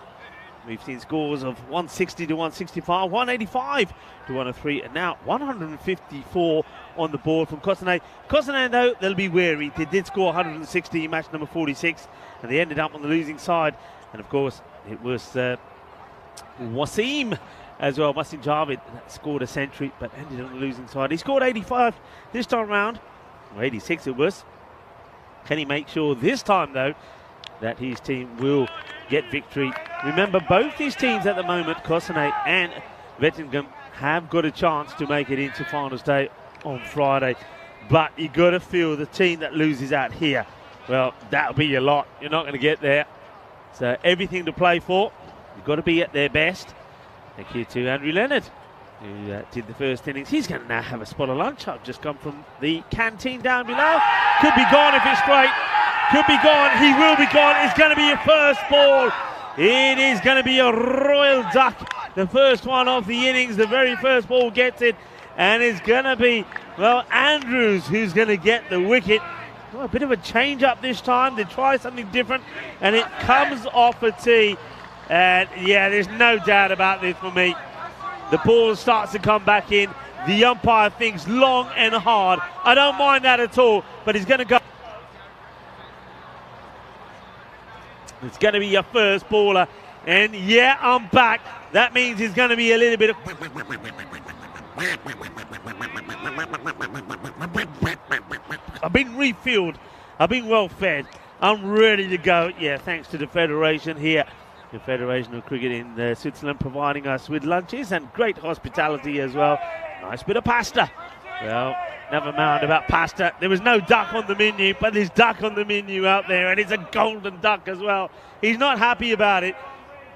We've seen scores of 160 to 165, 185 to 103, and now 154 on the board from Cossonay. Cossonay, though, they'll be wary. They did score 160 in match number 46, and they ended up on the losing side. And of course, it was Wasim as well. Wasim Javed scored a century, but ended on the losing side. He scored 85 this time round, or 86 it was. Can he make sure this time, though, that his team will get victory? Remember, both these teams at the moment, Cossonay and Vettingham, have got a chance to make it into finals day on Friday. But you got to feel the team that loses out here, well, that'll be your lot. You're not going to get there. So everything to play for. You've got to be at their best. Thank you to Andrew Leonard, who did the first innings. He's going to now have a spot of lunch. I've just come from the canteen down below. Could be gone if it's straight. Could be gone. He will be gone. It's going to be a first ball. It is going to be a royal duck. The first one of the innings. The very first ball gets it. And it's going to be, well, Andrews who's going to get the wicket. Oh, a bit of a change up this time. They try something different. And it comes off a tee. And yeah, there's no doubt about this for me. The ball starts to come back in. The umpire thinks long and hard. I don't mind that at all, but he's going to go. It's going to be your first baller. And yeah, I'm back. That means it's going to be a little bit of... I've been refilled. I've been well fed. I'm ready to go. Yeah, thanks to the Federation here. The Federation of Cricket in Switzerland providing us with lunches and great hospitality as well. Nice bit of pasta. Well, never mind about pasta. There was no duck on the menu, but there's duck on the menu out there, and it's a golden duck as well. He's not happy about it,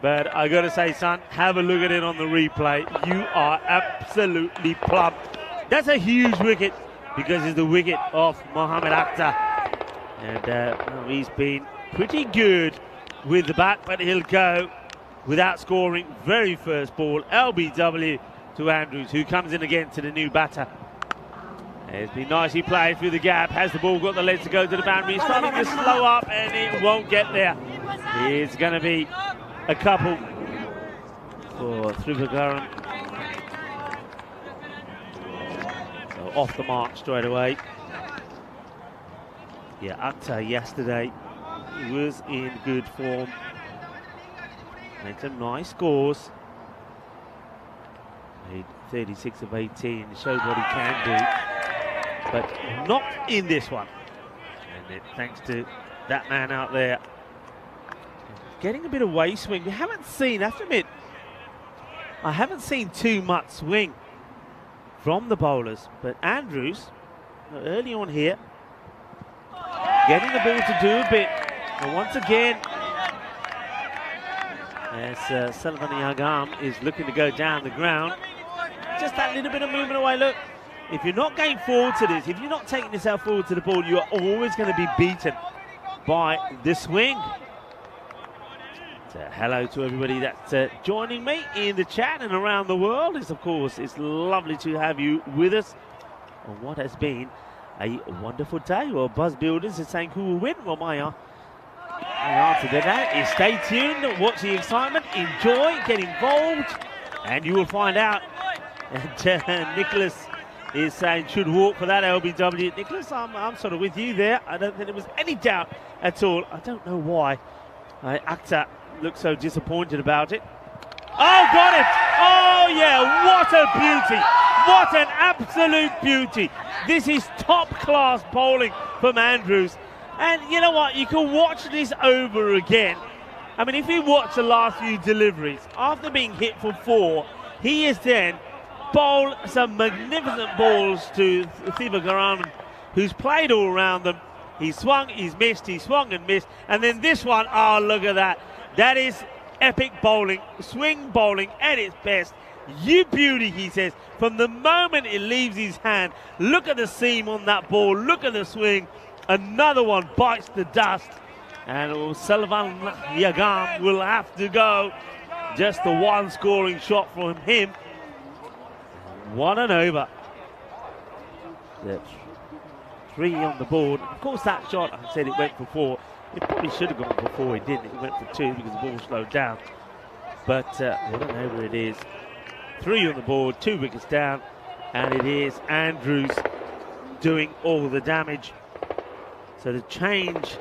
but I got to say, son, have a look at it on the replay. You are absolutely plump. That's a huge wicket because it's the wicket of Mohamed Akhtar. And well, he's been pretty good with the bat, but he'll go without scoring. Very first ball, LBW to Andrews, who comes in again to the new batter. It's been nicely played through the gap. Has the ball got the legs to go to the boundary? It's starting to slow up, and it won't get there. It's going to be a couple for Thiruvananthapuram. So off the mark straight away. Yeah, Akhtar yesterday, he was in good form. Made some nice scores. Made 36 of 18, showed what he can do. But not in this one. And thanks to that man out there. Getting a bit of way swing. We haven't seen, I have to admit, I haven't seen too much swing from the bowlers. But Andrews, early on here, getting the ball to do a bit. And once again, as Sullivan Yagam is looking to go down the ground, just that little bit of movement away. Look, if you're not going forward to this, if you're not taking yourself forward to the ball, you are always going to be beaten by the swing. So hello to everybody that's joining me in the chat and around the world. It's lovely to have you with us on what has been a wonderful day. Well, Buzz Builders is saying who will win. Well, my answer to that is stay tuned, watch the excitement, enjoy, get involved, and you will find out. And Nicholas is saying should walk for that LBW. Nicholas, I'm sort of with you there. I don't think there was any doubt at all. I don't know why Akhtar looks so disappointed about it. Oh, got it! Oh, yeah, what a beauty! What an absolute beauty! This is top-class bowling from Andrews. And you know what? You can watch this over again. I mean, if you watch the last few deliveries, after being hit for 4, he is then bowled some magnificent balls to Thiruvananthapuram, who's played all around them. He swung, he's missed, he swung and missed. And then this one, oh, look at that. That is epic bowling, swing bowling at its best. You beauty, he says, from the moment it leaves his hand. Look at the seam on that ball, look at the swing. Another one bites the dust. And Sullivan Yagam will have to go. Just the one scoring shot from him. 1 and over. That's 3 on the board. Of course, that shot, I said it went for 4. It probably should have gone for 4. It didn't. It went for 2 because the ball slowed down. But what an over it is. 3 on the board, 2 wickets down. And it is Andrews doing all the damage. So the change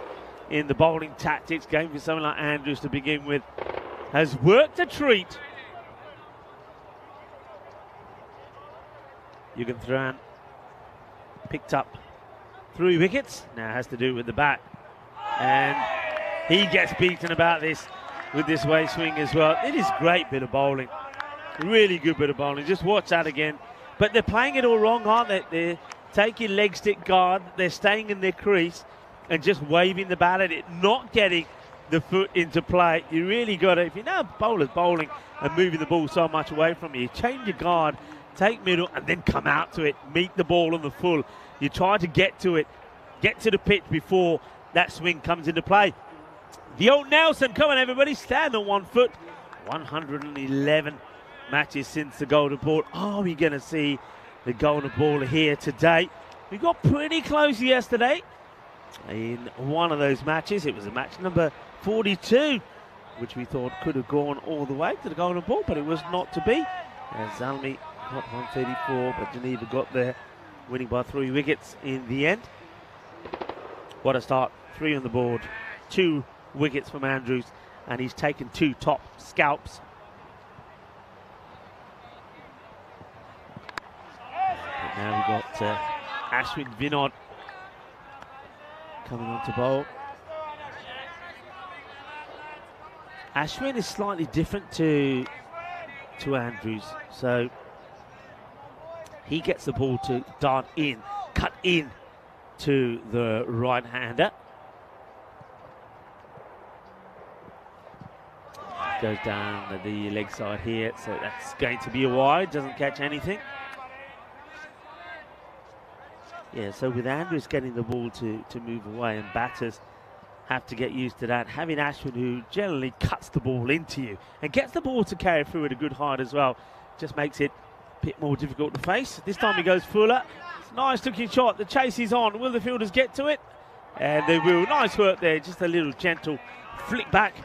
in the bowling tactics, going for someone like Andrews to begin with, has worked a treat. Yugan picked up 3 wickets. Now has to do with the bat. And he gets beaten about this with this way swing as well. It is great bit of bowling. Really good bit of bowling. Just watch that again. But they're playing it all wrong, aren't they? They're taking leg stick guard. They're staying in their crease and just waving the bat at it, not getting the foot into play. You really got to, if you know bowlers bowling and moving the ball so much away from you, change your guard, take middle, and then come out to it. Meet the ball on the full. You try to get to it, get to the pitch before that swing comes into play. The old Nelson, come on everybody, stand on 1 foot. 111 matches since the golden ball. Are we going to see the golden ball here today? We got pretty close yesterday in one of those matches. It was a match number 42, which we thought could have gone all the way to the golden ball, but it was not to be. As Zalmi got 134, but Geneva got there, winning by 3 wickets in the end. What a start. 3 on the board, 2 wickets from Andrews, and he's taken 2 top scalps. But now we've got Ashwin Vinod coming on to bowl. Ashwin is slightly different to Andrews, so he gets the ball to dart in, cut in to the right-hander. Goes down the leg side here, so that's going to be a wide, doesn't catch anything. Yeah, so with Andrews getting the ball to move away, and batters have to get used to that. Having Ashwin, who generally cuts the ball into you and gets the ball to carry through at a good height as well, just makes it a bit more difficult to face. This time he goes fuller. It's a nice looking shot. The chase is on. Will the fielders get to it? And they will. Nice work there. Just a little gentle flick back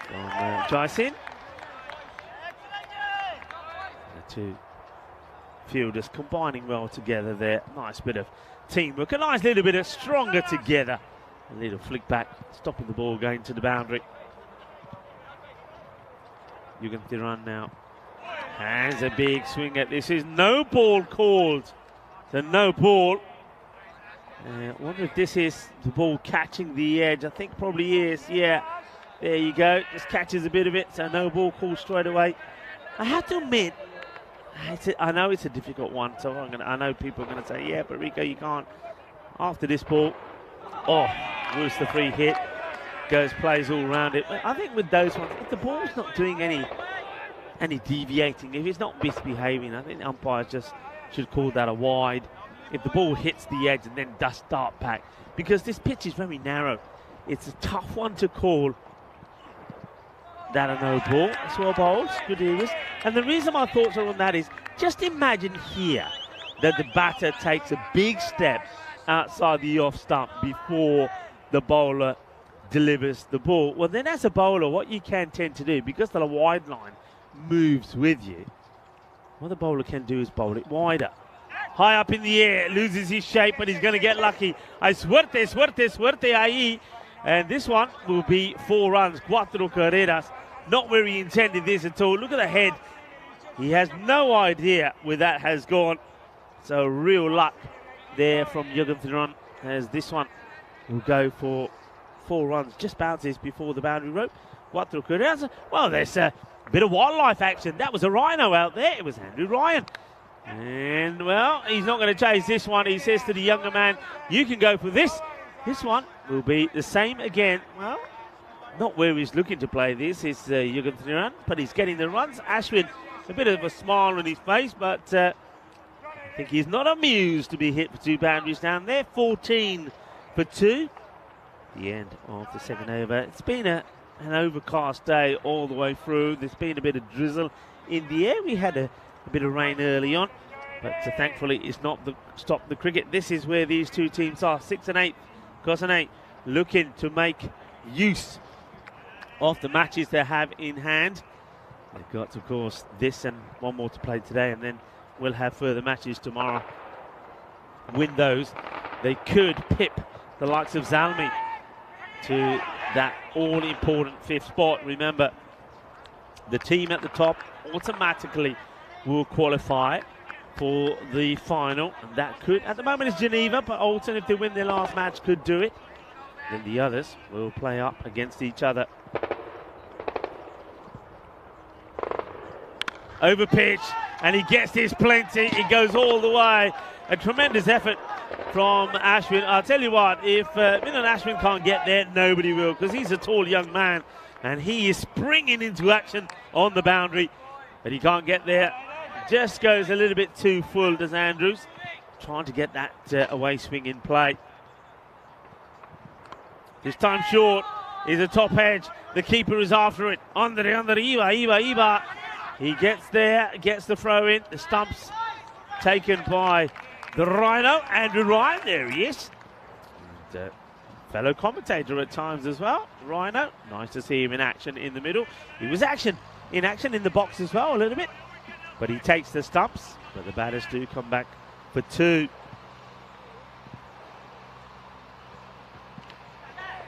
from Jaisin. The 2 fielders combining well together there. Nice bit of teamwork. A nice little bit of stronger together. A little flick back, stopping the ball going to the boundary. Yugan Thiran now has a big swing at this. Is no ball called. So no ball. I wonder if this is the ball catching the edge. I think probably is. Yeah, there you go. Just catches a bit of it. So no ball called straight away. I have to admit, I know it's a difficult one. So I know people are going to say, yeah, but Rico, you can't. After this ball, oh, Worcester free hit, plays all around it. But I think with those ones, if the ball's not doing any deviating, if it's not misbehaving, I think the umpires just should call that a wide. If the ball hits the edge and then does start back, because this pitch is very narrow, it's a tough one to call that a no ball. That's well bowled, good ears. And the reason my thoughts are on that is, just imagine here that the batter takes a big step outside the off stump before the bowler delivers the ball. Well, then as a bowler, what you can tend to do, because the wide line moves with you, what the bowler can do is bowl it wider. High up in the air, loses his shape, but he's going to get lucky. Suerte, suerte, suerte ahí. And this one will be 4 runs, 4 carreras. Not where he intended this at all. Look at the head. He has no idea where that has gone. So real luck there from Yugan Thiran, as this one will go for 4 runs. Just bounces before the boundary rope. 4 carreras. Well, there's a bit of wildlife action. That was a rhino out there. It was Andrew Ryan. And, well, he's not going to chase this one. He says to the younger man, you can go for this. This one will be the same again. Well, not where he's looking to play this. Is Jürgen Thiran, but he's getting the runs. Ashwin, a bit of a smile on his face, but I think he's not amused to be hit for 2 boundaries down there. 14 for 2. The end of the second over. It's been an overcast day all the way through. There's been a bit of drizzle in the air. We had a bit of rain early on, but thankfully it's not stopped the cricket. This is where these two teams are, 6 and 8, cross and 8, looking to make use of the matches they have in hand. They've got, of course, this and one more to play today, and then we'll have further matches tomorrow. Win those, they could pip the likes of Zalmi to that all-important 5th spot. Remember, the team at the top automatically will qualify for the final, and that could, at the moment it's Geneva, but Alton, if they win their last match, could do it. Then the others will play up against each other. Over pitch, and he gets this plenty. It goes all the way. A tremendous effort from Ashwin. I'll tell you what, if Milan Ashwin can't get there, nobody will, because he's a tall young man, and he is springing into action on the boundary, but he can't get there. Just goes a little bit too full, does Andrews, trying to get that away swing in play. This time short is a top edge. The keeper is after it. Under Iba. He gets there, gets the throw in. The stumps taken by the Rhino, Andrew Ryan. There he is. And, fellow commentator at times as well, Rhino. Nice to see him in action in the middle. He was in action in the box as well a little bit. But he takes the stumps. But the batters do come back for 2.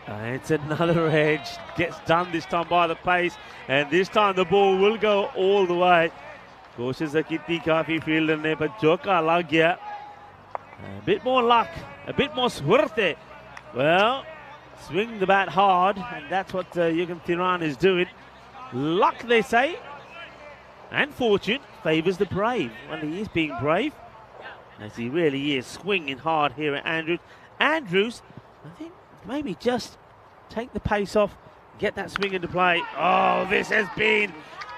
It's another edge, gets done this time by the pace, and this time the ball will go all the way. कोशिश की काफी fielder ने पर चौका लग गया. A bit more luck, a bit more suerte. Well, swing the bat hard, and that's what Jürgen Thiran is doing. Luck, they say, and fortune favours the brave. Well, he is being brave, as he really is, swinging hard here at Andrews. Andrews, I think, maybe just take the pace off, get that swing into play. Oh, this has been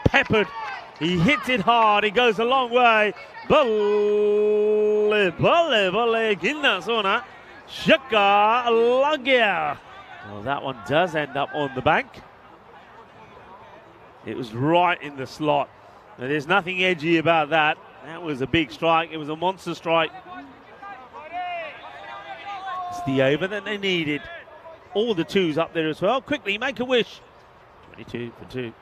peppered. He hits it hard, it goes a long way. Balle, ginna sona, shaka lagya. Well, that one does end up on the bank. It was right in the slot. Now, there's nothing edgy about that. That was a big strike, it was a monster strike. It's the over that they needed. All the 2s up there as well. Quickly, make a wish. 22 for 2.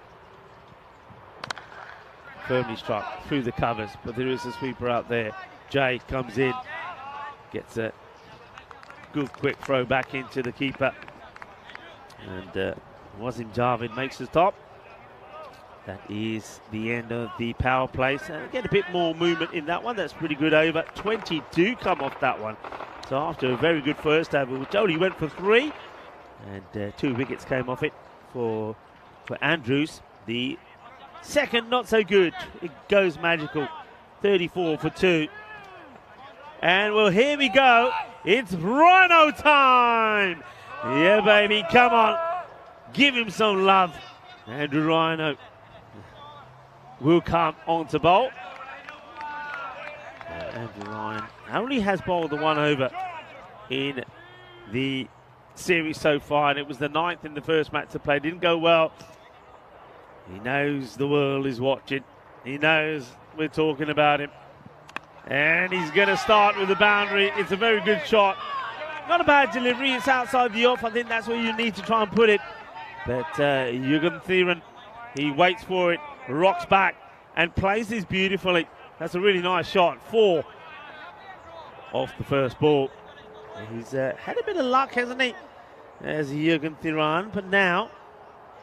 Firmly struck through the covers, but there is a sweeper out there. Jay comes in, gets a good quick throw back into the keeper. And Wasim Javed makes the stop. That is the end of the power play. So get a bit more movement in that one. That's pretty good over. 22 come off that one. So after a very good first over, which only went for 3, and 2 wickets came off it for Andrews. The second, not so good. It goes magical. 34 for 2. And well, here we go. It's Rhino time. Yeah, baby, come on. Give him some love. Andrew Rhino will come on to bowl. Andrew Ryan only has bowled the 1 over in the series so far, and it was the 9th in the first match to play. Didn't go well. He knows the world is watching. He knows we're talking about him. And he's going to start with the boundary. It's a very good shot. Not a bad delivery. It's outside the off. I think that's where you need to try and put it. But Jürgen Thiran, he waits for it, rocks back, and plays this beautifully. That's a really nice shot. 4 off the first ball. He's had a bit of luck, hasn't he, as Jürgen Thiran, but now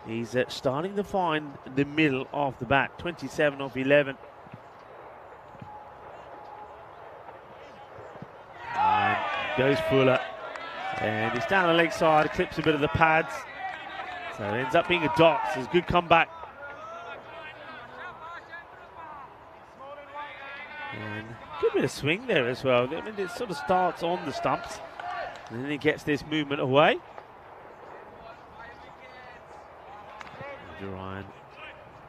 he's starting to find the middle of the bat. 27 off 11. And goes Fuller, and he's down the leg side, clips a bit of the pads, so it ends up being a dot. So it's a good comeback. And good bit of swing there as well. I mean, it sort of starts on the stumps, and then he gets this movement away. Andrew Ryan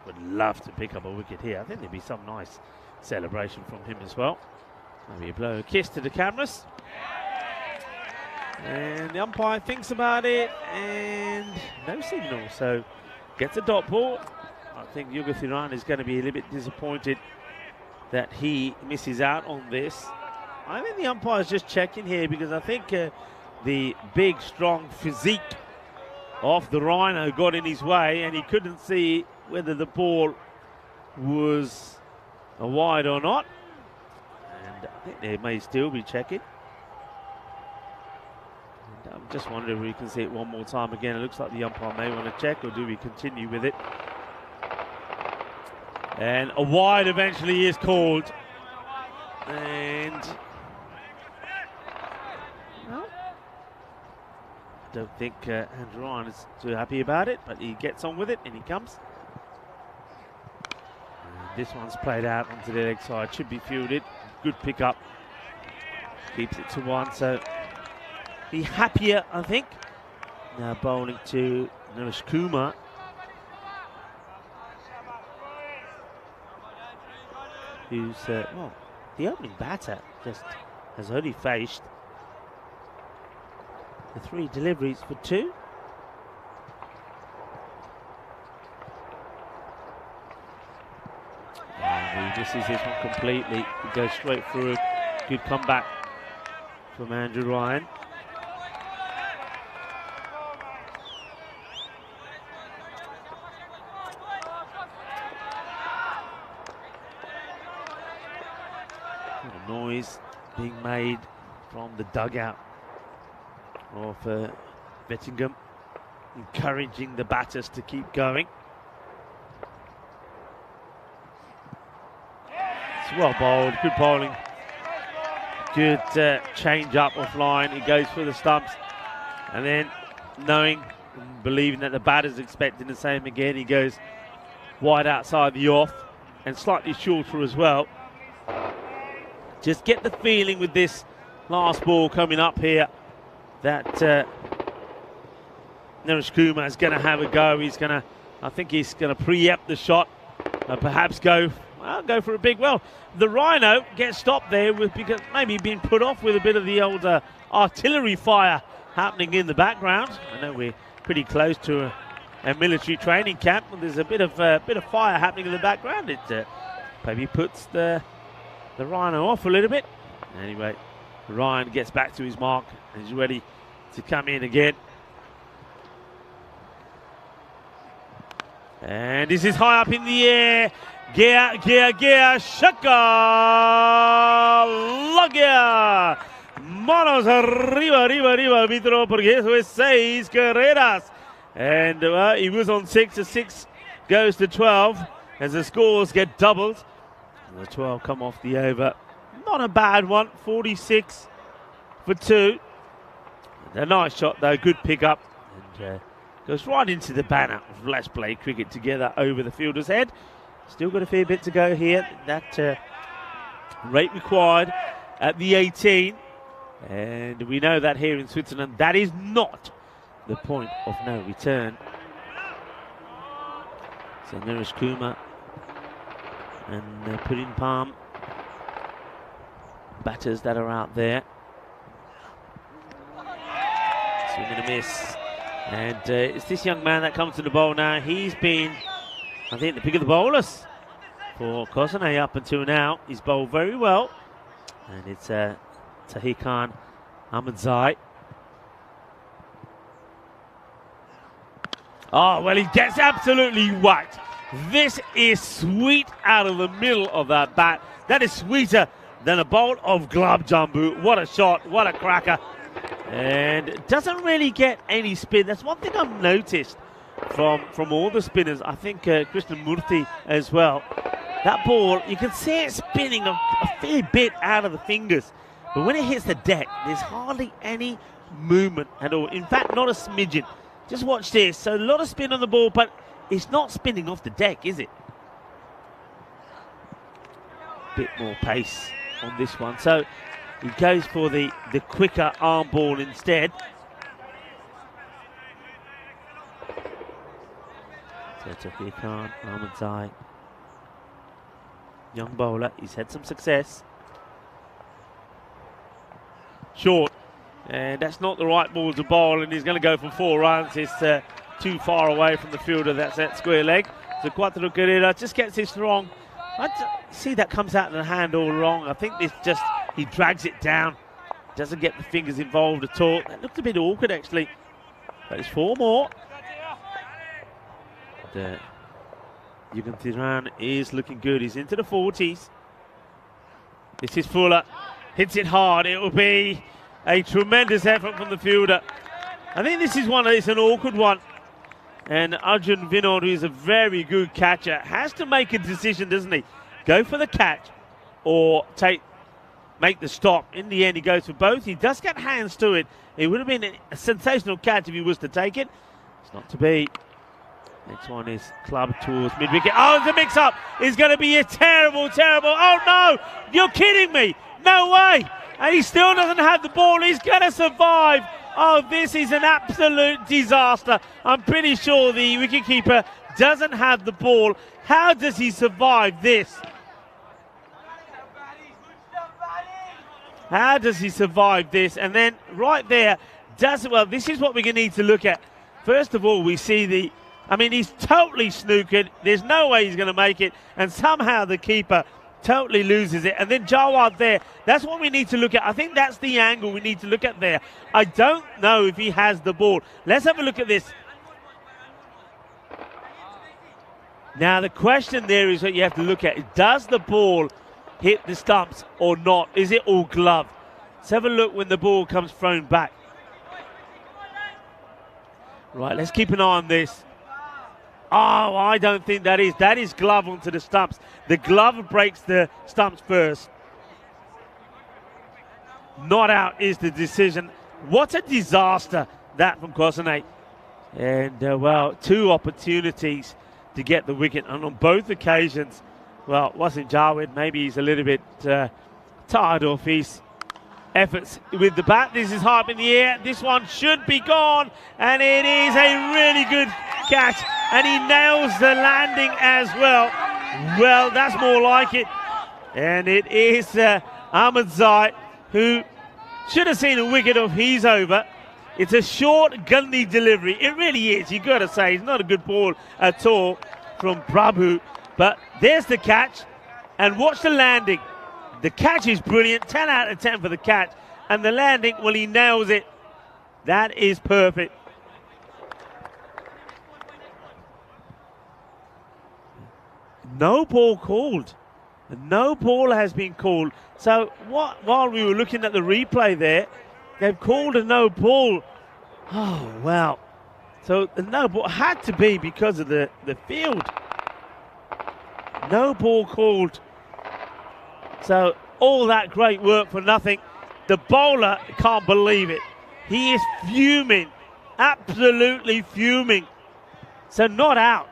would love to pick up a wicket here. I think there'd be some nice celebration from him as well. Maybe a blow a kiss to the cameras. And the umpire thinks about it, and no signal, so gets a dot ball. I think Yuga Thiran is going to be a little bit disappointed that he misses out on this. I think the umpire's just checking here because I think the big, strong physique of the Rhino got in his way, and he couldn't see whether the ball was a wide or not. And I think they may still be checking. I'm just wondering if we can see it one more time again. It looks like the umpire may want to check, or do we continue with it? And a wide eventually is called. And well, I don't think Andrew Ryan is too happy about it, but he gets on with it and he comes. And this one's played out onto the leg side, should be fielded. Good pick up. Keeps it to 1, so be happier, I think. Now bowling to Naresh Kumar. Who's, well, the opening batter just has only faced the 3 deliveries for 2. And he misses this one completely. He goes straight through. Good comeback from Andrew Ryan. Noise being made from the dugout of Bettingham, encouraging the batters to keep going. It's well bowled, good bowling, good change up offline. He goes for the stumps, and then knowing and believing that the batter's expecting the same again, he goes wide outside the off and slightly shorter as well. Just get the feeling with this last ball coming up here that Naresh Kumar is going to have a go. I think he's going to preempt the shot and perhaps go for a big. Well, the Rhino gets stopped there because maybe being put off with a bit of the old artillery fire happening in the background. I know we're pretty close to a military training camp, and there's a bit of fire happening in the background. It maybe puts the Rhino off a little bit. Anyway, Ryan gets back to his mark and he's ready to come in again. And this is high up in the air. Gear, Shaka Logia. Manos arriba, Vitro, porque eso es 6 carreras. And he was on 6, a 6 goes to 12 as the scores get doubled. The 12 come off the over. Not a bad one, 46 for 2. A nice shot though, good pick up. And goes right into the banner of Let's Play Cricket Together over the fielder's head. Still got a fair bit to go here. That rate required at the 18. And we know that here in Switzerland, that is not the point of no return. So Naresh Kumar and put in palm batters that are out there. Swing and a miss. And it's this young man that comes to the bowl now. He's been, I think, the pick of the bowlers for Kosane up until now. He's bowled very well. And it's Tahikan Ahmadzai. Oh, well, he gets absolutely whacked. This is sweet out of the middle of that bat. That is sweeter than a bowl of glove jambu. What a shot, what a cracker. And doesn't really get any spin. That's one thing I've noticed from all the spinners. I think Krishnan Murthy as well. That ball, you can see it spinning a fair bit out of the fingers. But when it hits the deck, there's hardly any movement at all. In fact, not a smidgen. Just watch this. So a lot of spin on the ball, but it's not spinning off the deck, is it? Bit more pace on this one. So he goes for the quicker arm ball instead. So to Hikan, Ahmadzai. Young bowler, he's had some success. Short, and that's not the right ball to bowl, and he's going to go for 4 runs. It's too far away from the fielder. That's that square leg. So Quattro Guerrera just gets this wrong. See that comes out of the hand all wrong. I think this just, he drags it down. Doesn't get the fingers involved at all. That looked a bit awkward actually. But it's 4 more. Yugan Thiran is looking good. He's into the 40s. This is Fuller. Hits it hard. It will be a tremendous effort from the fielder. I think this is it's an awkward one. And Arjun Vinod, who is a very good catcher, has to make a decision, doesn't he? Go for the catch or make the stop. In the end, he goes for both. He does get hands to it. It would have been a sensational catch if he was to take it. It's not to be. Next one is clubbed towards mid-wicket. Oh, the mix-up is going to be a terrible, terrible. Oh, no. You're kidding me. No way. And he still doesn't have the ball. He's going to survive. Oh, this is an absolute disaster. I'm pretty sure the wicketkeeper doesn't have the ball. How does he survive this? How does he survive this? And then right there, well, this is what we're going to need to look at. First of all, we see he's totally snookered. There's no way he's going to make it. And somehow the keeper totally loses it. And then Jawad there, that's what we need to look at. I think that's the angle we need to look at there. I don't know if he has the ball. Let's have a look at this. Now the question there is what you have to look at. Does the ball hit the stumps or not? Is it all glove? Let's have a look when the ball comes thrown back. Right, let's keep an eye on this. Oh, I don't think that is. That is glove onto the stumps. The glove breaks the stumps first. Not out is the decision. What a disaster that from Kosane. And, 2 opportunities to get the wicket. And on both occasions, well, wasn't Javed. Maybe he's a little bit tired of his efforts with the bat. This is high up in the air. This one should be gone. And it is a really good catch. And he nails the landing as well. Well, that's more like it. And it is Ahmadzai, who should have seen a wicket of his over. It's a short, gunny delivery. It really is. You've got to say, it's not a good ball at all from Prabhu. But there's the catch. And watch the landing. The catch is brilliant. 10 out of 10 for the catch. And the landing, well, he nails it. That is perfect. No ball called. No ball has been called. So while we were looking at the replay there, they've called a no ball. Oh, wow. So the no ball had to be because of the field. No ball called. So all that great work for nothing. The bowler can't believe it. He is fuming. Absolutely fuming. So not out.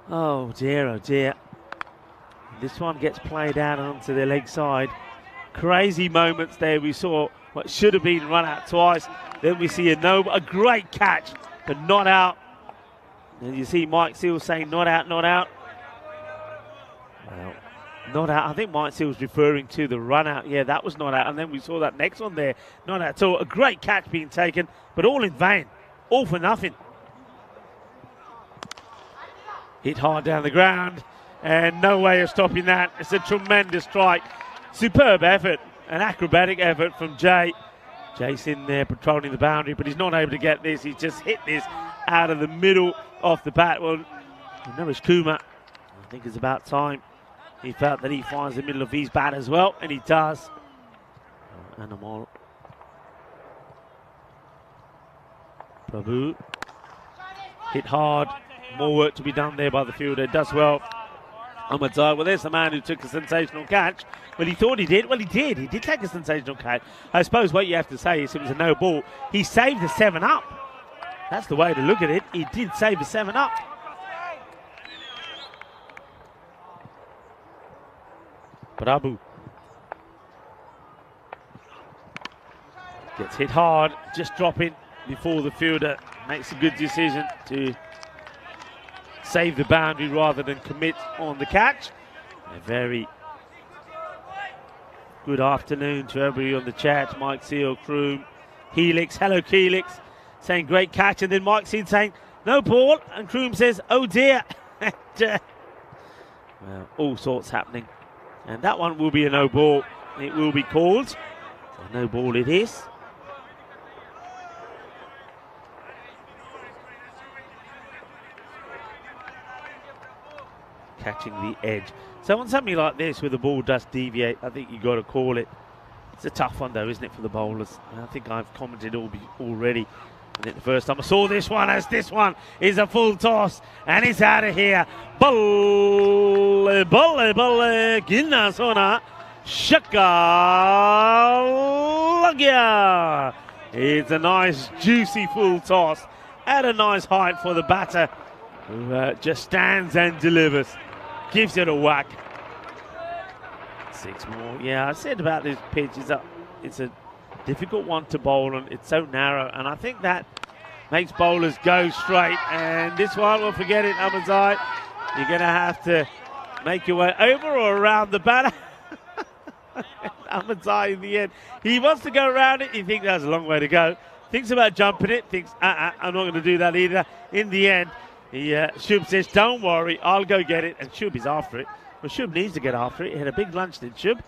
Oh dear, oh dear. This one gets played out onto the leg side. Crazy moments there. We saw what should have been run out twice. Then we see a great catch, but not out. And you see Mike Seals saying not out, not out. Well, not out. I think Mike Seals referring to the run out. Yeah, that was not out. And then we saw that next one there, not out. So a great catch being taken, but all in vain. All for nothing. Hit hard down the ground, and no way of stopping that. It's a tremendous strike. Superb effort, an acrobatic effort from Jay. Jay's in there patrolling the boundary, but he's not able to get this. He's just hit this out of the middle of the bat. Well, Naresh Kumar, I think it's about time he felt that he finds the middle of his bat as well, and he does. Animal. Prabhu. Hit hard. More work to be done there by the fielder. Does well. Ahmadzai. Well, there's the man who took a sensational catch. Well, he thought he did. Well, he did. He did take a sensational catch. I suppose what you have to say is it was a no ball. He saved the 7-up. That's the way to look at it. He did save the 7-up. Prabhu gets hit hard. Just dropping before the fielder makes a good decision to save the boundary rather than commit on the catch. A very good afternoon to everybody on the chat. Mike Seal, Kroom, Helix, hello Helix, saying great catch, and then Mike Seal saying no ball, and Kroom says oh dear. Well, all sorts happening, and that one will be a no ball. It will be called, so no ball it is. Catching the edge. So on something like this where the ball does deviate, I think you've got to call it. It's a tough one though, isn't it, for the bowlers? And I think I've commented already. And the first time I saw this one, as this one is a full toss and it's out of here. Balle, ginna sona, shakalagya. It's a nice juicy full toss at a nice height for the batter, who just stands and delivers. Gives it a whack. 6 more. Yeah, I said about this pitch, it's a difficult one to bowl and it's so narrow, and I think that makes bowlers go straight. And this one, we'll forget it, Ahmadzai. You're going to have to make your way over or around the batter. Ahmadzai in the end, he wants to go around it. He thinks that's a long way to go. Thinks about jumping it. Thinks, I'm not going to do that either. In the end, Shub says, don't worry, I'll go get it. And Shub is after it. Well, Shub needs to get after it. He had a big lunch, did Shub.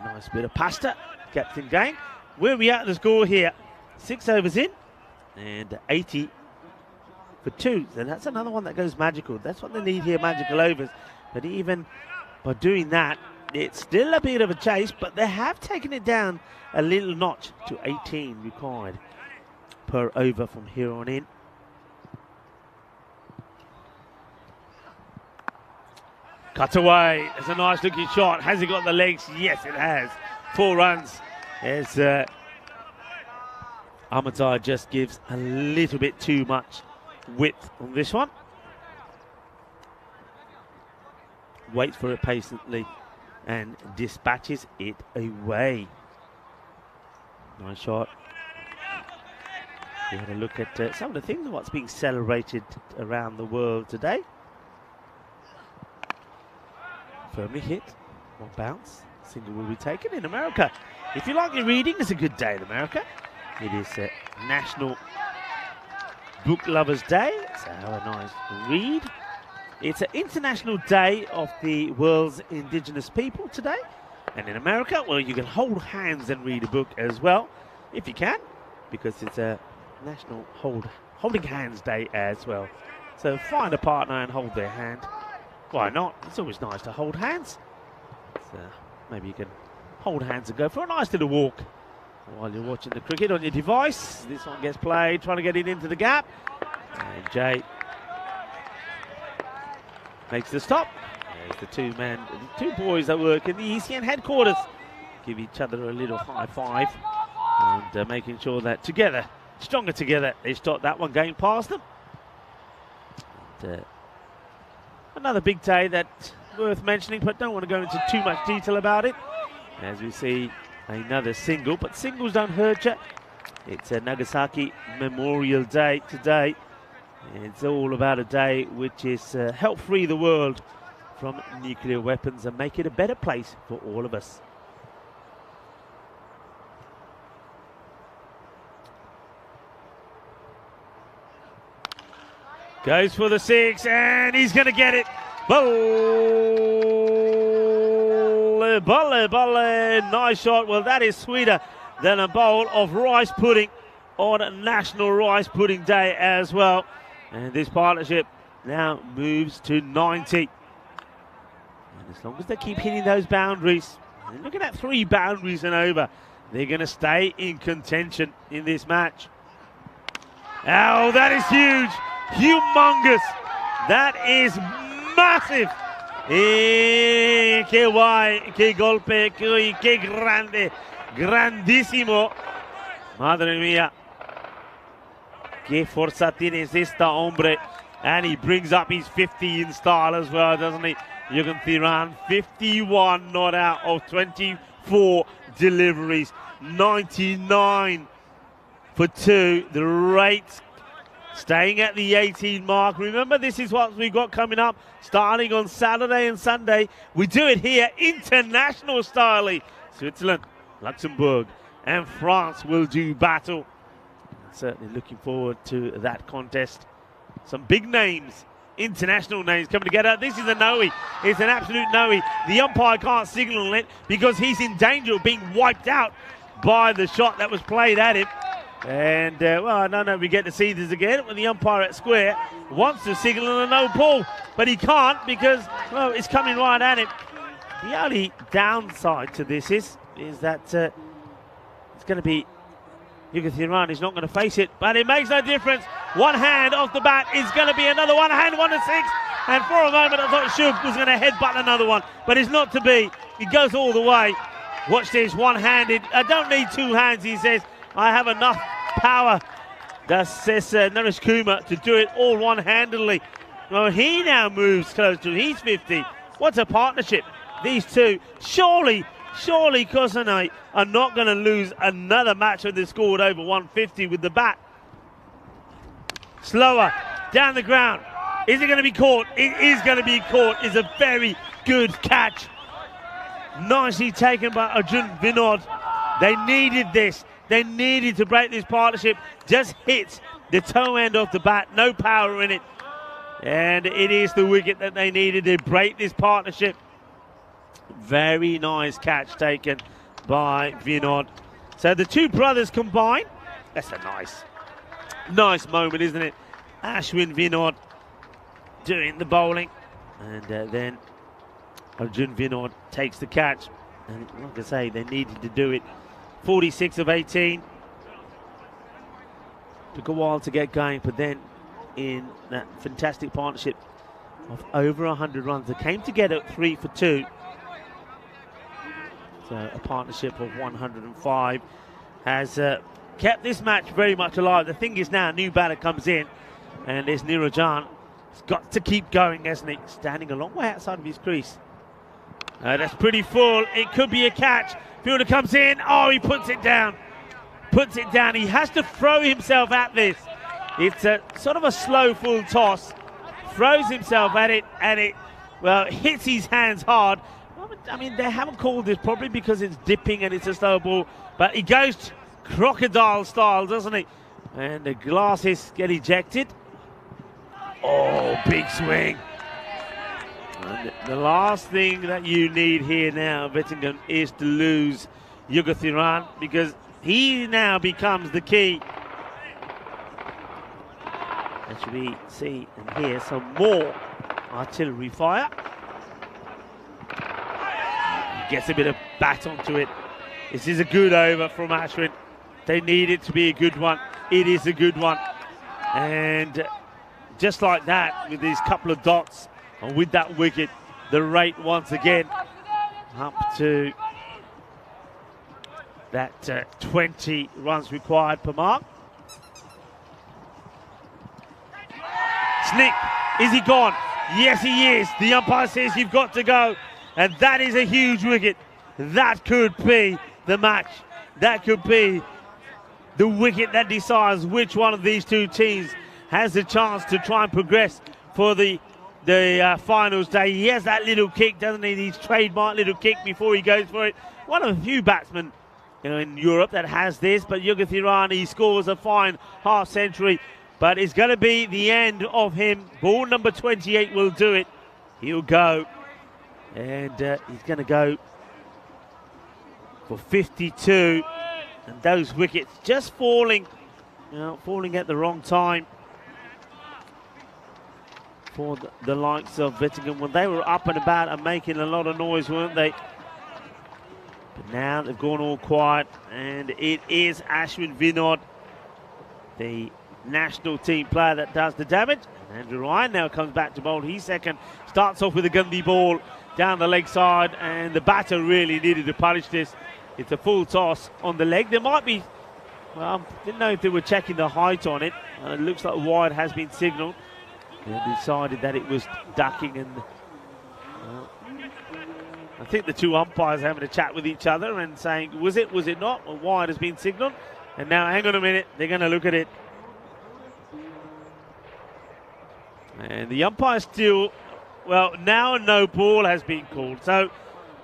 Nice bit of pasta. Captain Gang. Where are we at the score here? 6 overs in. And 80 for 2. So that's another one that goes magical. That's what they need here, magical overs. But even by doing that, it's still a bit of a chase. But they have taken it down a little notch to 18 required per over from here on in. Cut away. It's a nice looking shot. Has he got the legs? Yes, it has. 4 runs. As Ahmadzai just gives a little bit too much width on this one. Waits for it patiently and dispatches it away. Nice shot. We had a look at some of the things of what's being celebrated around the world today. Firmly hit, one bounce, single will be taken in America. If you like your reading, it's a good day in America. It is National Book Lovers Day, so have a nice read. It's an International Day of the world's indigenous people today. And in America, well, you can hold hands and read a book as well, if you can, because it's a National Holding Hands Day as well. So find a partner and hold their hand. Why not? It's always nice to hold hands. So maybe you can hold hands and go for a nice little walk while you're watching the cricket on your device. This one gets played, trying to get it into the gap. And Jay makes the stop. There's the two boys that work in the ECN headquarters. Give each other a little high five and making sure that together, stronger together, they stop that one going past them. And, another big day that's worth mentioning, but don't want to go into too much detail about it. As we see another single, but singles don't hurt you. It's a Nagasaki Memorial Day today. It's all about a day which is help free the world from nuclear weapons and make it a better place for all of us. Goes for the 6 and he's going to get it. Balle, balle, balle. Nice shot. Well, that is sweeter than a bowl of rice pudding on National Rice Pudding Day as well. And this partnership now moves to 90. And as long as they keep hitting those boundaries, they're looking at 3 boundaries and over, they're going to stay in contention in this match. Oh, that is huge. Humongous. That is massive. Que guay, que golpe, que grande, grandísimo. Madre mía. Que fuerza tienes esta hombre. And he brings up his 50 in style as well, doesn't he? Yugen Thiran, 51 not out of 24 deliveries. 99 for 2. The rate staying at the 18 mark. Remember, this is what we've got coming up, starting on Saturday and Sunday. We do it here, international style. Switzerland, Luxembourg, and France will do battle. Certainly looking forward to that contest. Some big names, international names coming together. This is a no-y. It's an absolute no-y. The umpire can't signal it because he's in danger of being wiped out by the shot that was played at him. And, well, no, we get to see this again when the umpire at square wants to signal a no ball, but he can't because, well, it's coming right at him. The only downside to this is that it's going to be Yugathiran is not going to face it, but it makes no difference. One hand off the bat is going to be another one hand, 1-6. And for a moment, I thought Shub was going to headbutt another one, but it's not to be. He goes all the way. Watch this, one-handed. I don't need two hands, he says. I have enough power, says Naresh Kumar, to do it all one-handedly. Well, he now moves close to, he's 50. What's a partnership? These two, surely Kosanai are not going to lose another match when they scored over 150 with the bat. Slower, down the ground. Is it going to be caught? It is going to be caught. It's a very good catch. Nicely taken by Arjun Vinod. They needed this. They needed to break this partnership. Just hits the toe end of the bat. No power in it. And it is the wicket that they needed to break this partnership. Very nice catch taken by Vinod. So the two brothers combine. That's a nice moment, isn't it? Ashwin Vinod doing the bowling. And then Arjun Vinod takes the catch. And like I say, they needed to do it. 46 of 18. Took a while to get going, but then in that fantastic partnership of over 100 runs, they came together at 3 for 2. So a partnership of 105 has kept this match very much alive. The thing is now, a new batter comes in, and there's Niranjan. He's got to keep going, hasn't he? Standing a long way outside of his crease. That's pretty full. It could be a catch. Fielder comes in. Oh, he puts it down. Puts it down. He has to throw himself at this. It's a sort of a slow full toss. Throws himself at it, and it, well, hits his hands hard. I mean, they haven't called this probably because it's dipping and it's a slow ball, but he goes crocodile style, doesn't he? And the glasses get ejected. Oh, big swing. And the last thing that you need here now, Vettingham, is to lose Yugathiran, because he now becomes the key. And should we see and hear some more artillery fire? He gets a bit of bat onto it. This is a good over from Ashwin. They need it to be a good one. It is a good one. And just like that, with these couple of dots, and with that wicket, the rate once again up to that 20 runs required per mark. Snick, is he gone? Yes, he is. The umpire says you've got to go. And that is a huge wicket. That could be the match. That could be the wicket that decides which one of these two teams has a chance to try and progress for the finals day. He has that little kick, doesn't he? His trademark little kick before he goes for it. One of a few batsmen, in Europe that has this, but Yugathiran, he scores a fine half century, but it's going to be the end of him. Ball number 28 will do it. He'll go, and he's going to go for 52, and those wickets just falling, falling at the wrong time for the likes of Vettingham when they were up and about and making a lot of noise, weren't they? But now they've gone all quiet, and it is Ashwin Vinod, the national team player, that does the damage. And Andrew Ryan now comes back to bowl. He's second, starts off with a Gandhi ball down the leg side, and the batter really needed to punish this. It's a full toss on the leg. There might be, well, didn't know if they were checking the height on it. It looks like wide has been signalled. They decided that it was ducking, and I think the two umpires are having a chat with each other and saying, was it not? Well, wide has been signalled. And now, hang on a minute, they're going to look at it. And the umpire still, well, now a no ball has been called. So,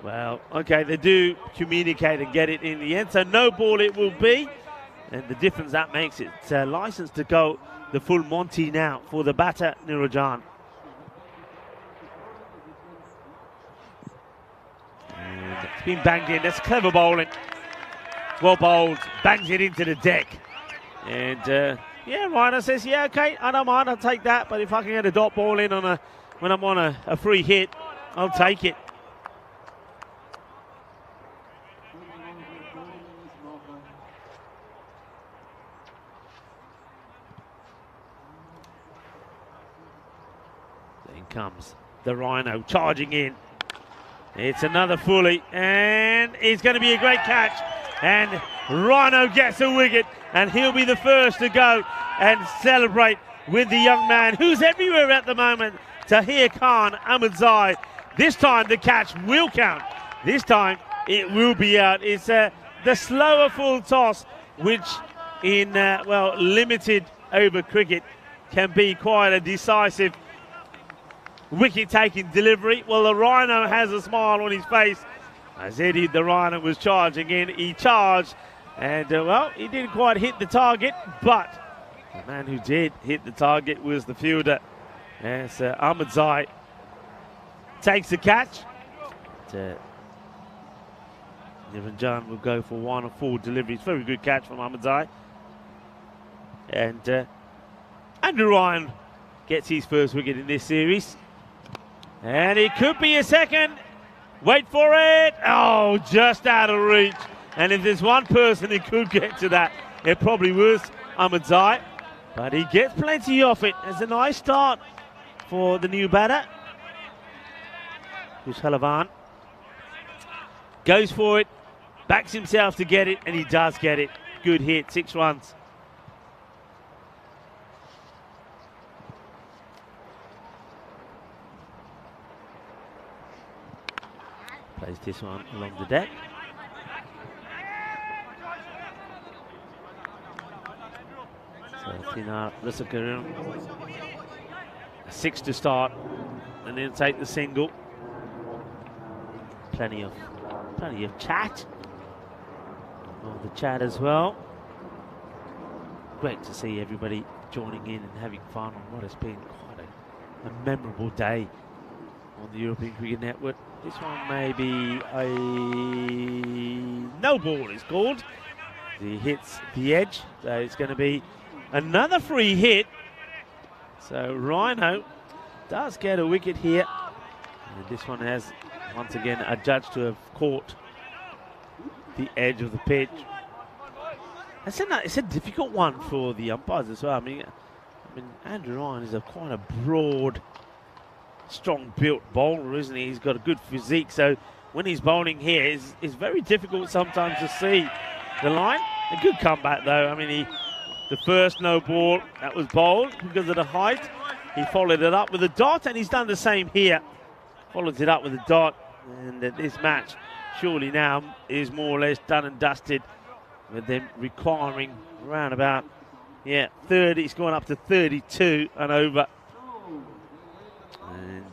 well, okay, they do communicate and get it in the end. So no ball it will be. And the difference that makes it licensed to go the full Monty now for the batter, Niranjan. And it's been banged in. That's clever bowling. Well bowled. Bangs it into the deck. And, yeah, Rhino says, yeah, okay, I don't mind. I'll take that. But if I can get a dot ball in on when I'm on a free hit, I'll take it. Comes the Rhino charging in. It's another fully, and it's going to be a great catch. And Rhino gets a wicket, and he'll be the first to go and celebrate with the young man who's everywhere at the moment, Tahir Khan Ahmadzai. This time the catch will count. This time it will be out. It's the slower full toss, which in well, limited over cricket can be quite a decisive wicket-taking delivery. Well, the Rhino has a smile on his face. As Eddie the Rhino was charging in, he charged, and well, he didn't quite hit the target, but the man who did hit the target was the fielder. As Ahmadzai takes the catch. Niranjan will go for 1 of 4 deliveries. Very good catch from Ahmadzai. And Andrew Ryan gets his first wicket in this series. And it could be a second. Wait for it. Oh, just out of reach. And if there's one person who could get to that, it probably was Ahmadzai. But he gets plenty off it. It's a nice start for the new batter. Kushalavan goes for it, backs himself to get it, and he does get it. Good hit, 6 runs. Plays this one along the deck. So Tina Risakaran, 6 to start, and then take the single. Plenty of chat. All the chat as well. Great to see everybody joining in and having fun on what has been quite a memorable day on the European Cricket Network. This one may be a no ball is called. He hits the edge, so it's going to be another free hit. So Rhino does get a wicket here. And this one has once again adjudged to have caught the edge of the pitch. It's a difficult one for the umpires as well. I mean Andrew Ryan is quite a broad, strong-built bowler, isn't he? He's got a good physique, so when he's bowling here, it's very difficult sometimes to see the line. A good comeback, though. I mean, the first no ball that was bowled because of the height, he followed it up with a dot, and he's done the same here. Follows it up with a dot, and this match surely now is more or less done and dusted, with them requiring around about 30. It's gone up to 32 and over. And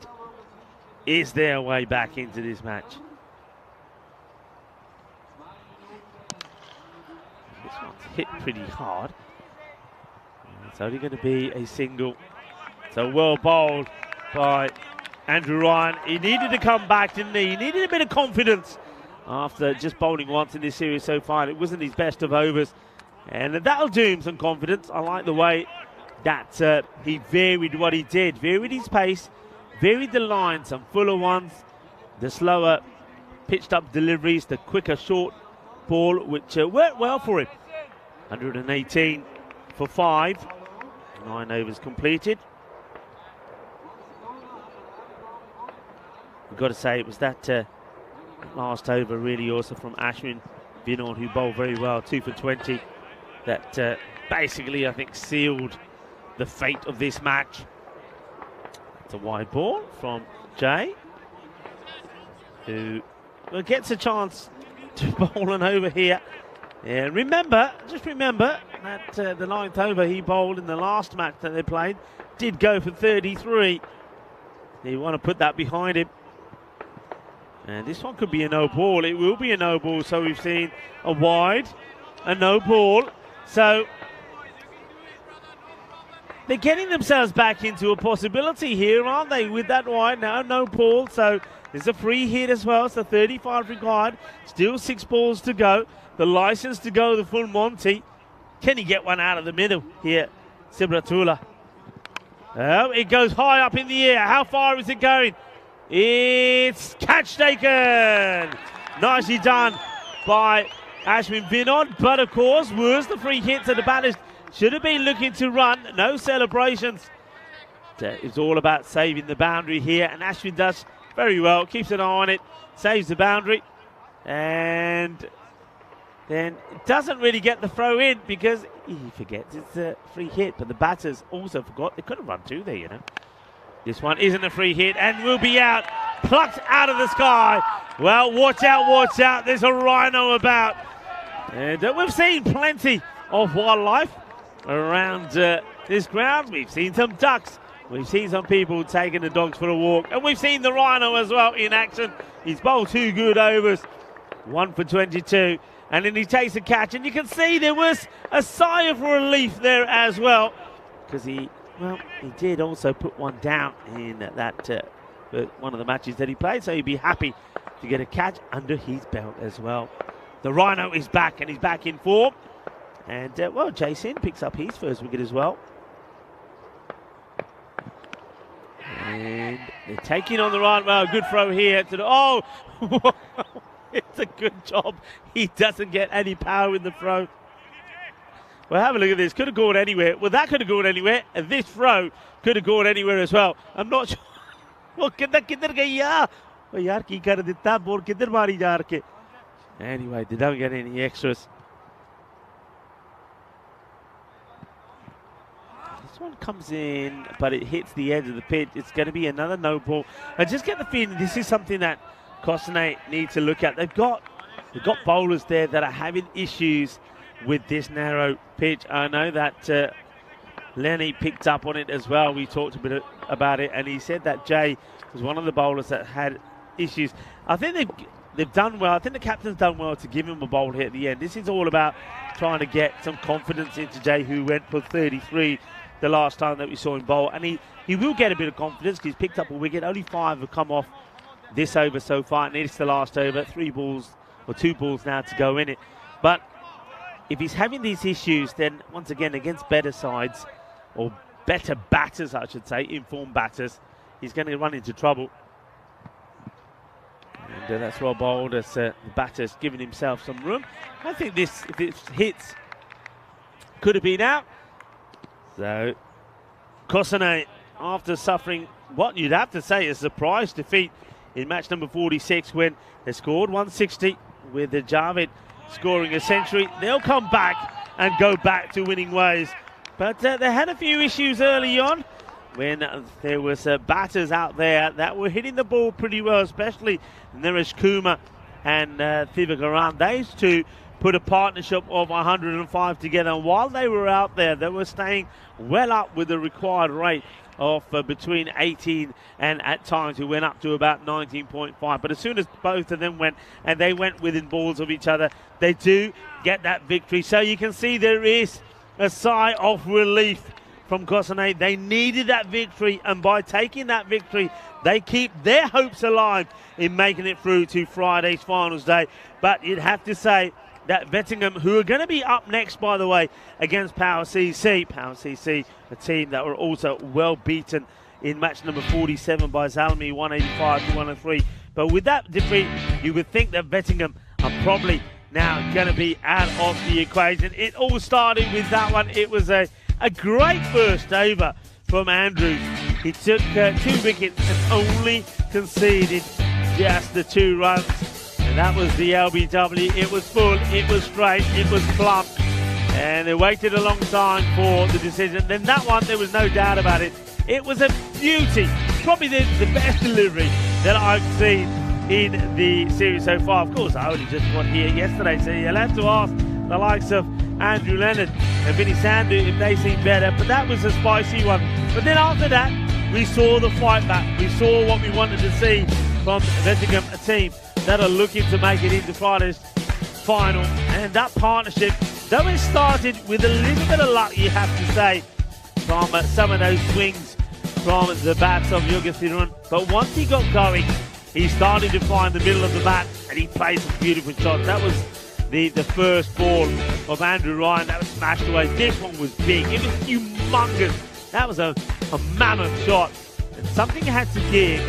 is their way back into this match. This one's hit pretty hard. It's only going to be a single. So well bowled by Andrew Ryan. He needed to come back, didn't he? He needed a bit of confidence after just bowling once in this series so far. It wasn't his best of overs. And that'll do him some confidence. I like the way that he varied what he did. Varied his pace, varied the line, some fuller ones, the slower pitched up deliveries, the quicker short ball, which worked well for him. 118 for 5. 9 overs completed. We've got to say it was that last over really also from Ashwin Vinod, who bowled very well, 2 for 20. That basically, I think, sealed the fate of this match. It's a wide ball from Jay, who gets a chance to bowl an over here. And just remember that the 9th over he bowled in the last match that they played did go for 33. You want to put that behind him. And this one could be a no ball. It will be a no ball. So we've seen a wide, a no ball. So they're getting themselves back into a possibility here, aren't they? With that wide now, no ball. So there's a free hit as well. So 35 required. Still 6 balls to go. The license to go the full Monty. Can he get one out of the middle here? Sibratula. Oh, it goes high up in the air. How far is it going? It's catch taken. Nicely done by Ashwin Vinod. But of course, was the free hit to the batters. Should have been looking to run. No celebrations. It's all about saving the boundary here. And Ashwin does very well. Keeps an eye on it. Saves the boundary. And then doesn't really get the throw in because he forgets it's a free hit. But the batters also forgot. They could have run 2 there, you know. This one isn't a free hit and will be out. Plucked out of the sky. Well, watch out, watch out. There's a rhino about. And we've seen plenty of wildlife around this ground. We've seen some ducks. We've seen some people taking the dogs for a walk. And we've seen the rhino as well in action. He's bowled 2 good overs. 1 for 22. And then he takes a catch. And you can see there was a sigh of relief there as well. Because he did also put one down in that one of the matches that he played. So he'd be happy to get a catch under his belt as well. The rhino is back and he's back in form. And, well, Jason picks up his first wicket as well. And they're taking on the run. Well, good throw here. To the, oh, it's a good job. He doesn't get any power in the throw. Well, have a look at this. Could have gone anywhere. Well, that could have gone anywhere. And this throw could have gone anywhere as well. I'm not sure. Well, kidhar gaya? Oh, yaar, ki kar ditta? Ball kidhar mari ja ke? Anyway, they don't get any extras. This one comes in, but it hits the edge of the pitch. It's going to be another no ball. I just get the feeling this is something that Kosane need to look at. They've got bowlers there that are having issues with this narrow pitch. I know that Lenny picked up on it as well. We talked a bit about it, and he said that Jay was one of the bowlers that had issues. I think they've done well. I think the captain's done well to give him a bowl hit at the end. This is all about trying to get some confidence into Jay, who went for 33 the last time that we saw him bowl. And he will get a bit of confidence because he's picked up a wicket. Only 5 have come off this over so far, and it's the last over. 2 balls now to go in it. But if he's having these issues, then once again, against better sides, or better batters, I should say, informed batters, he's going to run into trouble. And that's well bowled as the batter's giving himself some room. I think this, if it hits, could have been out. So, Kosane, after suffering what you'd have to say a surprise defeat in match number 46 when they scored 160 with the Javed scoring a century, they'll come back and go back to winning ways. But they had a few issues early on when there was batters out there that were hitting the ball pretty well, especially Naresh Kumar and Thivagaran. Those two put a partnership of 105 together, and while they were out there, they were staying well up with the required rate of between 18 and at times we went up to about 19.5. But as soon as both of them went, and they went within balls of each other, they do get that victory. So you can see there is a sigh of relief from Kosane. They needed that victory, and by taking that victory, they keep their hopes alive in making it through to Friday's finals day. But you'd have to say that Vettingham, who are going to be up next, by the way, against Power CC. Power CC, a team that were also well beaten in match number 47 by Zalmi, 185 to 103. But with that defeat, you would think that Vettingham are probably now going to be out of the equation. It all started with that one. It was a great first over from Andrews. He took 2 wickets and only conceded just the 2 runs. And that was the LBW. It was full, it was straight, it was plump. And they waited a long time for the decision. Then that one, there was no doubt about it. It was a beauty. Probably the best delivery that I've seen in the series so far. Of course, I only just got here yesterday, so you'll have to ask the likes of Andrew Leonard and Vinny Sandu if they seem better, but that was a spicy one. But then after that, we saw the fight back. We saw what we wanted to see from Vetigum, a team that are looking to make it into Friday's final. And that partnership, though it started with a little bit of luck, you have to say, from some of those swings from the bats of Yogathirun, but once he got going, he started to find the middle of the bat and he played some beautiful shots. That was the first ball of Andrew Ryan that was smashed away. This one was big, it was humongous. That was a mammoth shot, and something had to give.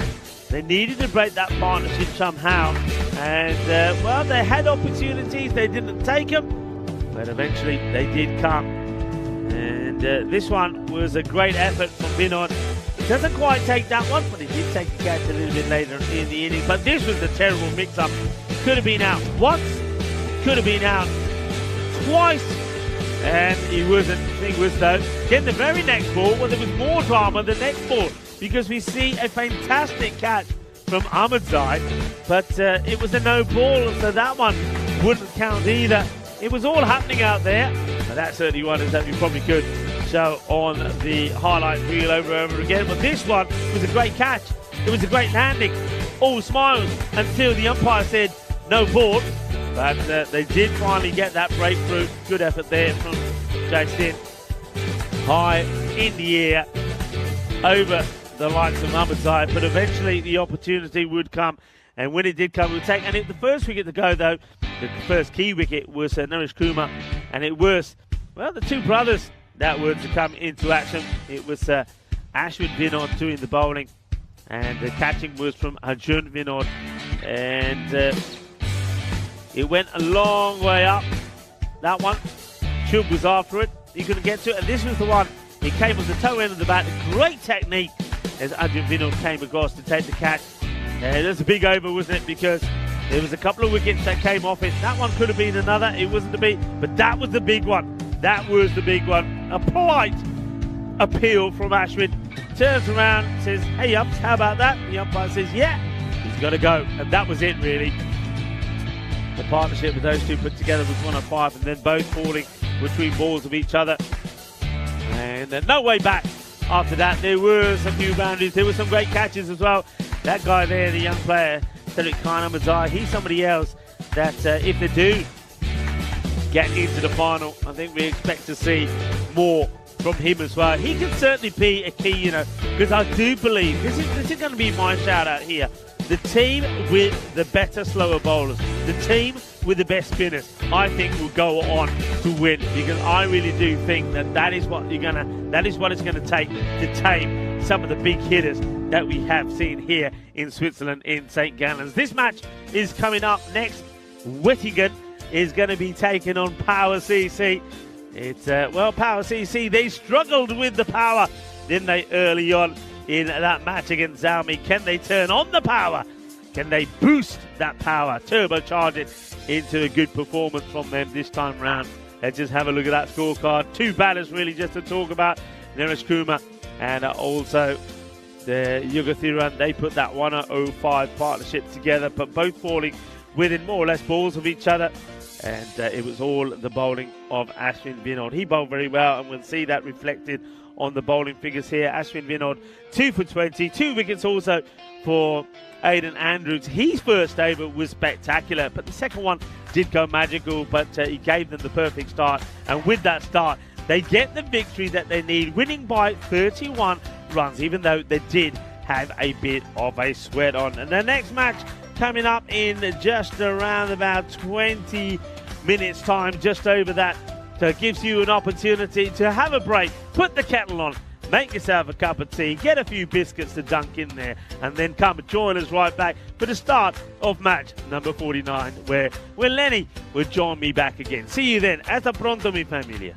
They needed to break that partnership somehow, and well, they had opportunities, they didn't take them, but eventually they did come. And this one was a great effort from Vinod. He doesn't quite take that one, but he did take the catch a little bit later in the inning. But this was a terrible mix-up. Could have been out once, could have been out twice, and he wasn't. The thing was, though, then the very next ball, well, there was more drama the next ball, because we see a fantastic catch from Ahmedzai, but it was a no ball, so that one wouldn't count either. It was all happening out there, but that certainly one is that we probably could show on the highlight reel over and over again. But this one was a great catch. It was a great landing. All smiles until the umpire said no ball, but they did finally get that breakthrough. Good effort there from Jason. High in the air over the likes of Ahmedzai, but eventually the opportunity would come, and when it did come, we would take. And the first wicket to go, though, the first key wicket was Naresh Kumar, and it was, well, the two brothers that were to come into action. It was Ashwin Vinod doing the bowling, and the catching was from Arjun Vinod, and it went a long way up. That one, Chub was after it, he couldn't get to it, and this was the one. It came on the toe end of the bat. Great technique as Arjun Vinod came across to take the catch. It was a big over, wasn't it? Because there was a couple of wickets that came off it. That one could have been another. It wasn't to be, but that was the big one. That was the big one. A polite appeal from Ashwin. Turns around, says, "Hey, umps, how about that?" The umpire says, "Yeah, he's got to go." And that was it, really. The partnership with those two put together was 105, and then both falling between balls of each other. And no way back after that. There were a few boundaries. There were some great catches as well. That guy there, the young player, Cedric Khan Ahmedzai, he's somebody else that if they do get into the final, I think we expect to see more from him as well. He can certainly be a key, because I do believe, this is going to be my shout out here, the team with the better slower bowlers, the team with the best spinners, I think will go on to win, because I really do think that is what it's going to take to tame some of the big hitters that we have seen here in Switzerland in St. Gallen's. This match is coming up next. Wettingen is going to be taking on Power CC. It's Power CC, they struggled with the power, didn't they, early on in that match against Zalmi. Can they turn on the power? Can they boost that power, turbocharge it into a good performance from them this time round? Let's just have a look at that scorecard. Two batters really just to talk about, Naresh Kumar and also the Yogathiran. They put that 105 partnership together, but both falling within more or less balls of each other. And it was all the bowling of Ashwin Vinod. He bowled very well, and we'll see that reflected on the bowling figures here. Ashwin Vinod, 2 for 20, 2 wickets also for Aidan Andrews. His first over was spectacular, but the second one did go magical, but he gave them the perfect start. And with that start, they get the victory that they need, winning by 31 runs, even though they did have a bit of a sweat on. And the next match coming up in just around about 20 minutes time, just over that. So it gives you an opportunity to have a break, put the kettle on, make yourself a cup of tea, get a few biscuits to dunk in there, and then come and join us right back for the start of match number 49, where Lenny will join me back again. See you then. Hasta pronto, mi familia.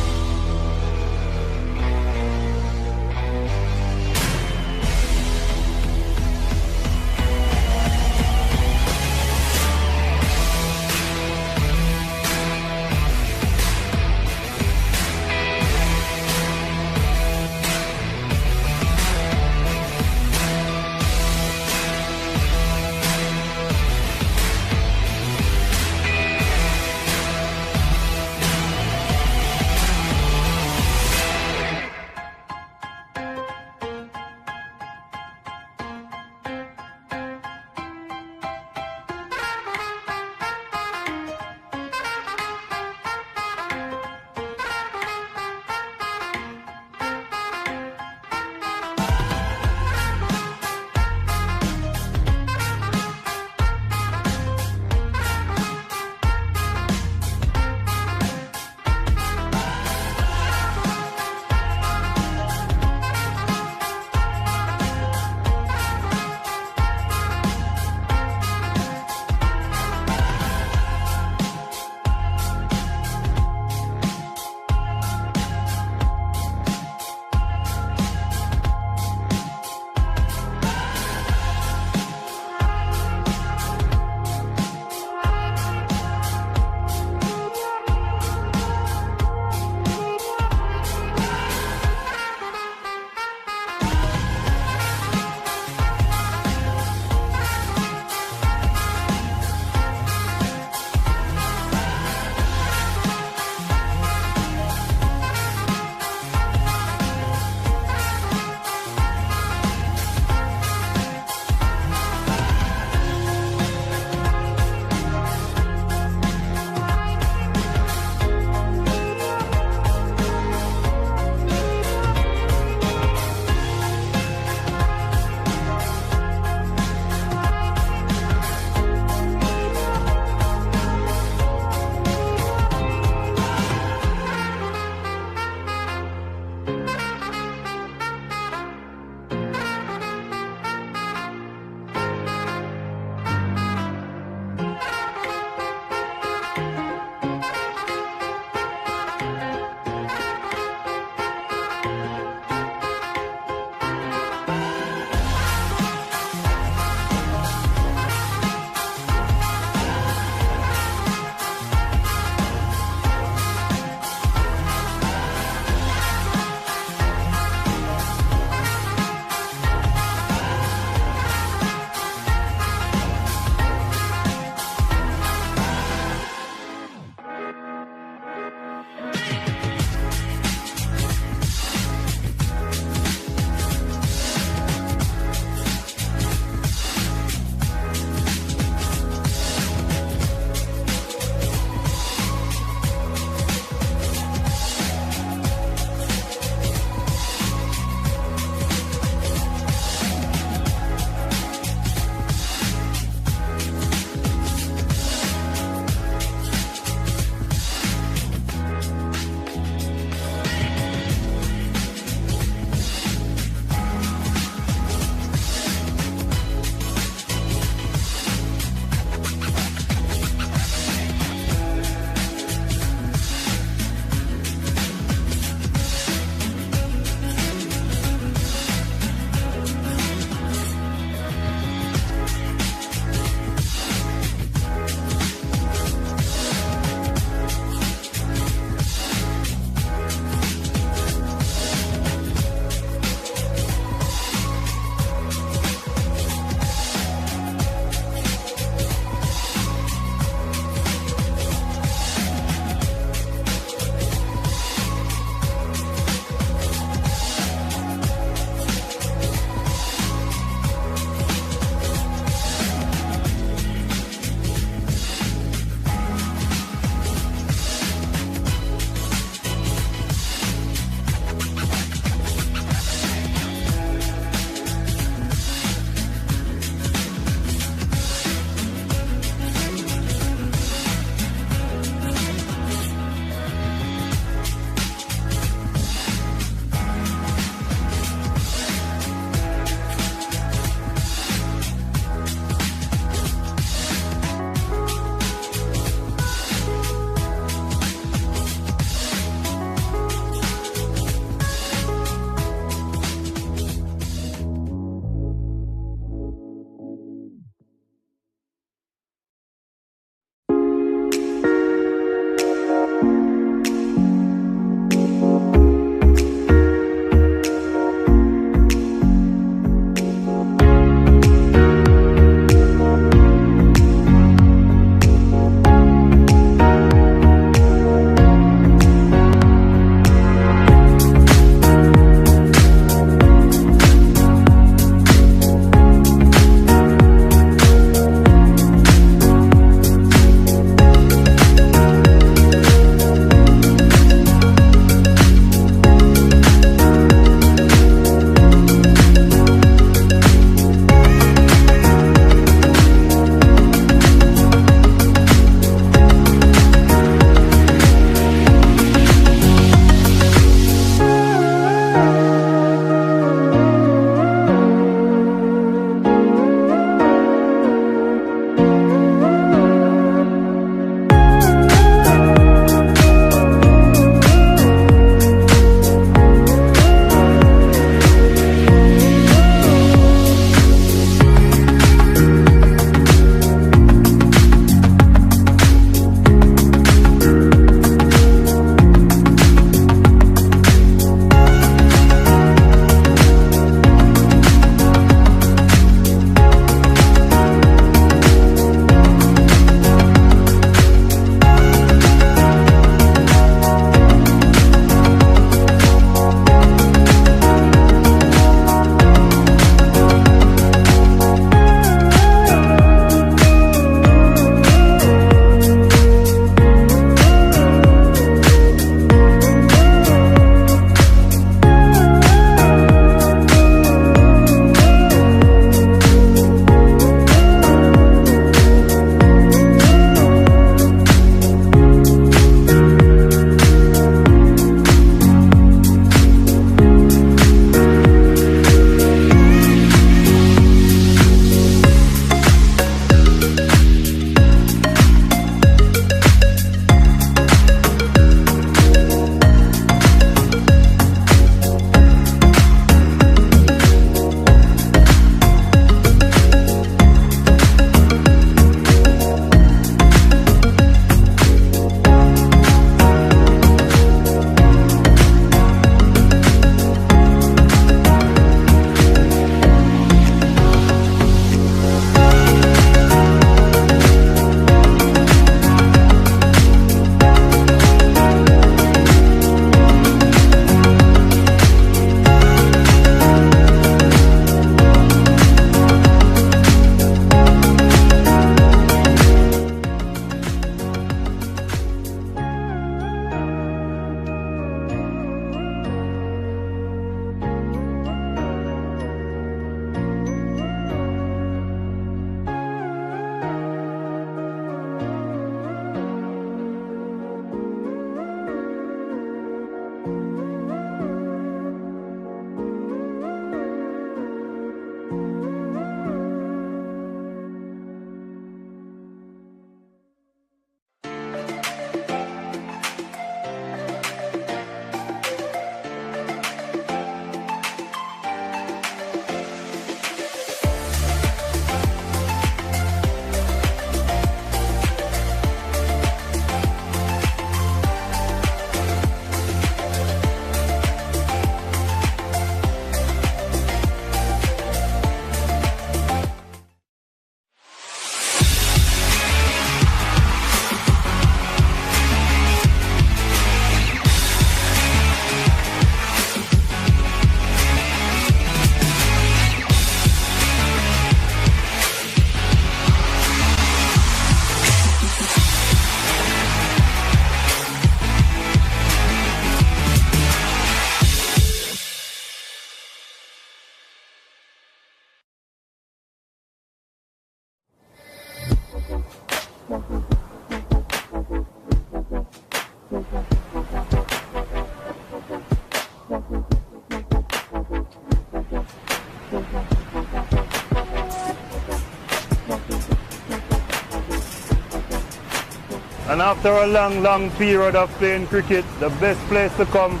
And after a long period of playing cricket, the best place to come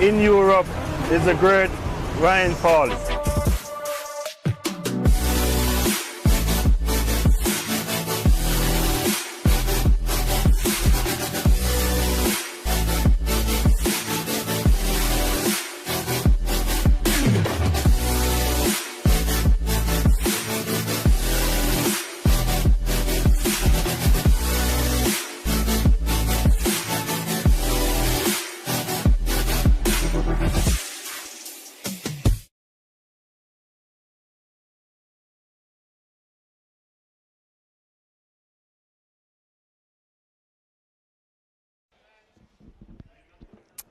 in Europe is the great Ryan Falls.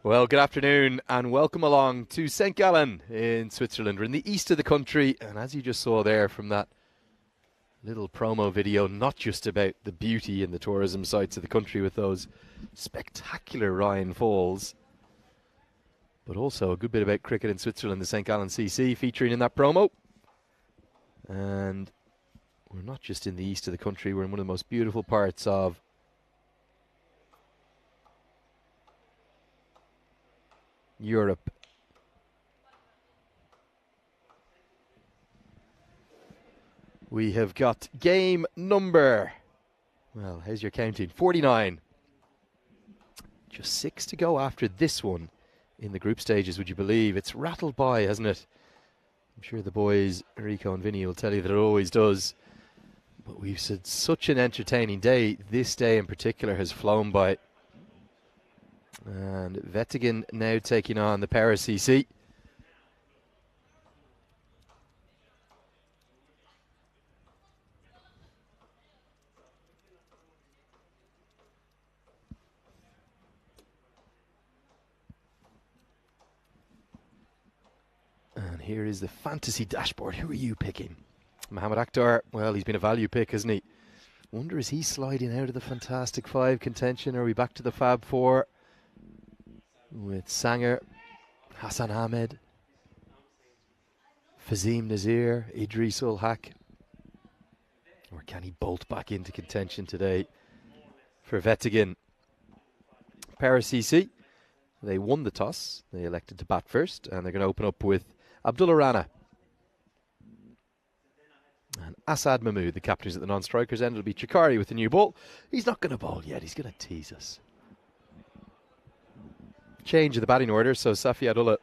Well, good afternoon and welcome along to St. Gallen in Switzerland. We're in the east of the country, and as you just saw there from that little promo video, not just about the beauty and the tourism sites of the country with those spectacular Rhine Falls, but also a good bit about cricket in Switzerland, the St. Gallen CC featuring in that promo. And we're not just in the east of the country, we're in one of the most beautiful parts of Europe. We have got game number, well, how's your counting? 49. Just 6 to go after this one in the group stages, would you believe? It's rattled by, hasn't it? I'm sure the boys, Rico and Vinny, will tell you that it always does. But we've had such an entertaining day. This day in particular has flown by. And Vettingen now taking on the Para CC. And here is the fantasy dashboard. Who are you picking? Mohamed Akhtar. Well, he's been a value pick, hasn't he? Wonder, is he sliding out of the Fantastic Five contention? Are we back to the Fab Four? With Sanger, Hassan Ahmed, Fazim Nazir, Idris ul Haq. Or can he bolt back into contention today for Vettingen? Para CC, they won the toss. They elected to bat first, and they're going to open up with Abdullah Rana. And Asad Mahmood, the captains at the non-strikers end. It'll be Chikari with the new ball. He's not going to bowl yet. He's going to tease us. Change of the batting order, so Safi Abdullah,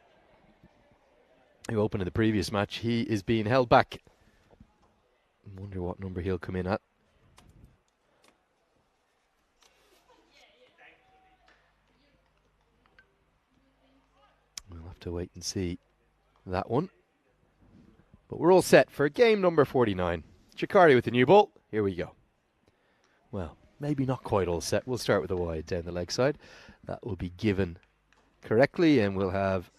who opened in the previous match, he is being held back. I wonder what number he'll come in at. We'll have to wait and see that one. But we're all set for game number 49. Chikari with the new ball. Here we go. Well, maybe not quite all set. We'll start with a wide down the leg side. That will be given correctly, and we'll have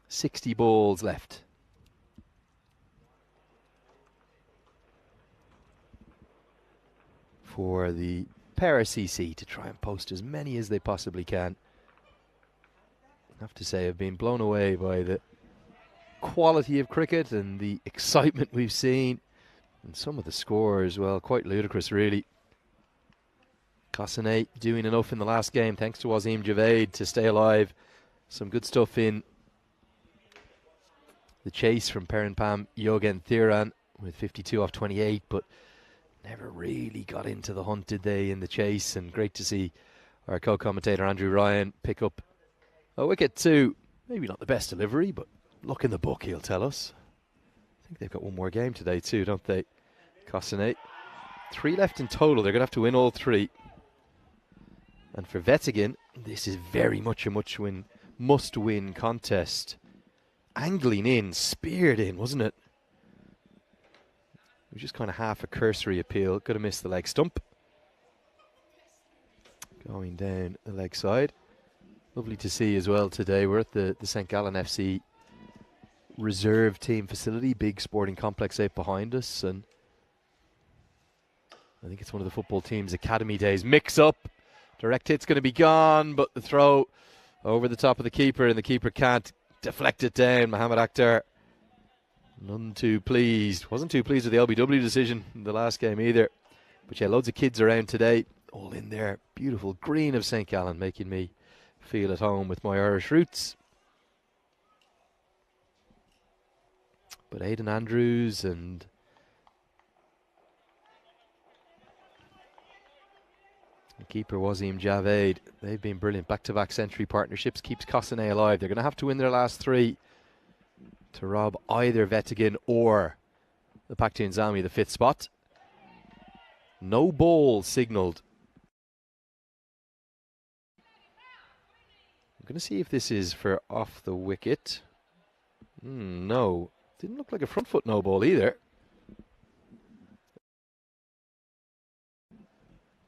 60 balls left. For the Para CC to try and post as many as they possibly can. I have to say, I've been blown away by the quality of cricket and the excitement we've seen, and some of the scores, well, quite ludicrous really. Kasane doing enough in the last game thanks to Wasim Javed to stay alive. Some good stuff in the chase from Perenpam Yogen Thiran with 52 off 28, but never really got into the hunt, did they, in the chase? And great to see our co-commentator Andrew Ryan pick up a wicket too. Maybe not the best delivery, but look in the book, he'll tell us. I think they've got one more game today too, don't they? Kasane. 3 left in total. They're going to have to win all 3. And for Vettingen, this is very much a must-win contest. Angling in, speared in, wasn't it? It was just kind of half a cursory appeal. Could have missed the leg stump. Going down the leg side. Lovely to see as well today. We're at the St. Gallen FC reserve team facility. Big sporting complex out behind us. And I think it's one of the football team's academy days. Mix up. Direct hit's going to be gone, but the throw over the top of the keeper, and the keeper can't deflect it down. Mohamed Akhtar, none too pleased. Wasn't too pleased with the LBW decision in the last game either. But yeah, loads of kids around today, all in there. Beautiful green of St. Gallen, making me feel at home with my Irish roots. But Aidan Andrews and the keeper Wasim Javed, they've been brilliant. Back-to-back century partnerships, keeps Cossonay alive. They're going to have to win their last 3 to rob either Vettigan or the Pakhtun Zalmi the 5th spot. No ball signalled. I'm going to see if this is for off the wicket. No, didn't look like a front foot no ball either.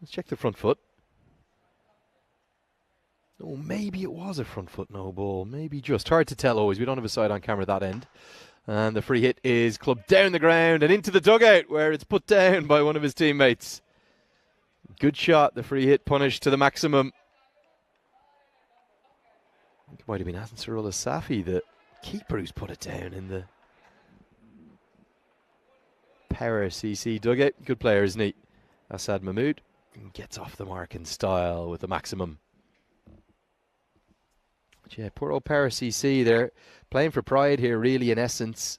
Let's check the front foot. Oh, maybe it was a front foot no ball. Maybe just. Hard to tell always. We don't have a side on camera that end. And the free hit is clubbed down the ground and into the dugout where it's put down by one of his teammates. Good shot. The free hit punished to the maximum. I think it might have been Ansarullah Safi, the keeper, who's put it down in the Power CC dugout. Good player, isn't he? Assad Mahmood gets off the mark in style with the maximum. But yeah, poor old Power CC, they're playing for pride here, really, in essence.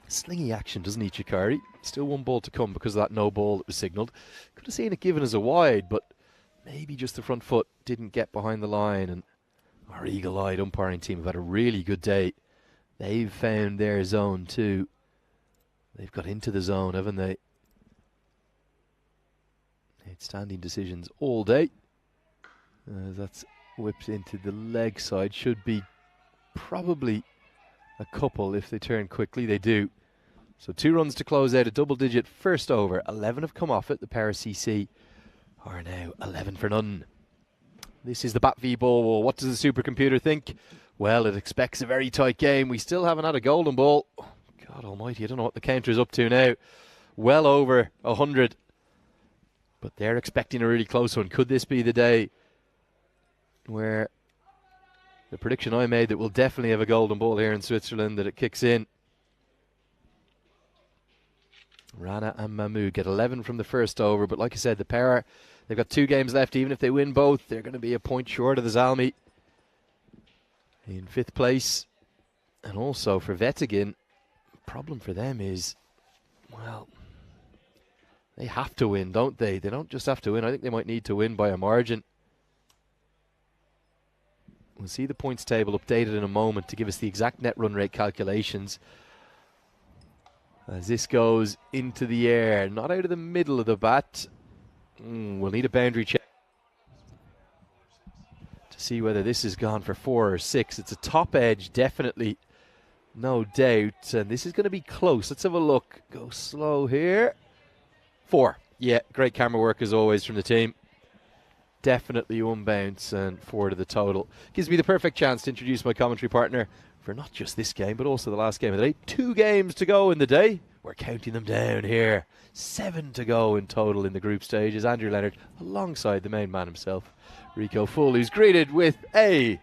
Slingy action, doesn't he, Chikari? Still one ball to come because of that no ball that was signalled. Could have seen it given as a wide, but maybe just the front foot didn't get behind the line. And our eagle-eyed umpiring team have had a really good day. They've found their zone too. They've got into the zone, haven't they? Outstanding decisions all day. That's whipped into the leg side. Should be probably a couple if they turn quickly. They do. So 2 runs to close out a double-digit first over. 11 have come off it. The Power CC are now 11 for none. This is the Bat v ball. What does the supercomputer think? Well, it expects a very tight game. We still haven't had a golden ball. Oh, God almighty, I don't know what the counter is up to now. Well over 100. But they're expecting a really close one. Could this be the day where the prediction I made that we'll definitely have a golden ball here in Switzerland, that it kicks in? Rana and Mahmood get 11 from the first over, but like I said, the Power, they've got 2 games left. Even if they win both, they're going to be a point short of the Zalmi in 5th place. And also for Vettigan, problem for them is, well, they have to win, don't they? They don't just have to win. I think they might need to win by a margin. We'll see the points table updated in a moment to give us the exact net run rate calculations. As this goes into the air, not out of the middle of the bat. We'll need a boundary check to see whether this has gone for 4 or 6. It's a top edge, definitely, no doubt. And this is going to be close. Let's have a look. Go slow here. 4. Yeah, great camera work as always from the team. Definitely 1 bounce and 4 to the total. Gives me the perfect chance to introduce my commentary partner for not just this game, but also the last game of the day. 2 games to go in the day. We're counting them down here. 7 to go in total in the group stages. Andrew Leonard alongside the main man himself, Rico Full, who's greeted with a...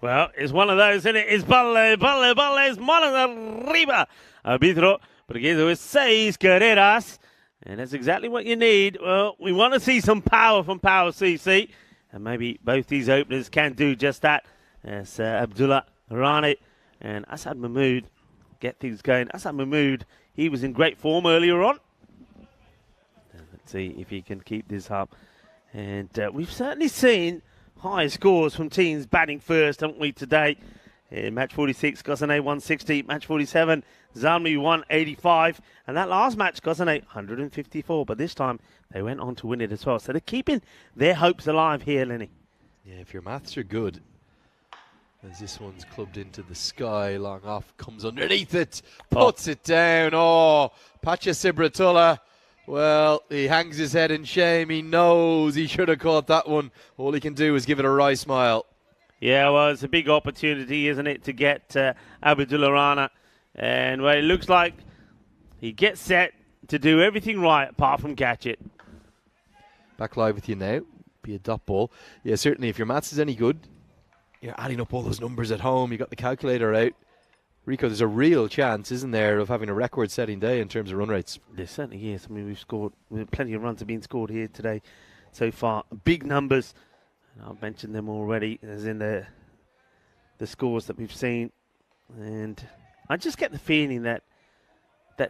Well, it's one of those, isn't it? It's balle, es manos arriba. Arbitro, porque es 6 carreras. And that's exactly what you need. Well, we want to see some power from Power CC. And maybe both these openers can do just that. As Abdullah Rani and Assad Mahmood get things going. Assad Mahmood, he was in great form earlier on. Let's see if he can keep this up. And we've certainly seen high scores from teams batting first, haven't we, today? In match 46, Gosane 160. Match 47, Zalmi 185. And that last match, Gosane 154. But this time, they went on to win it as well. So they're keeping their hopes alive here, Lenny. Yeah, if your maths are good. As this one's clubbed into the sky, long off, comes underneath it, puts it down. Oh, Pacha Sibratullah. Well, he hangs his head in shame. He knows he should have caught that one. All he can do is give it a wry smile. Yeah, well, it's a big opportunity, isn't it, to get Abdullah Rana. And well, it looks like he gets set to do everything right apart from catch it. Back live with you now. Be a dot ball. Yeah, certainly if your maths is any good, you're adding up all those numbers at home. You got the calculator out. Rico, there's a real chance, isn't there, of having a record-setting day in terms of run rates? There certainly is. I mean, plenty of runs have been scored here today so far. Big numbers. And I've mentioned them already, as in the scores that we've seen. And I just get the feeling that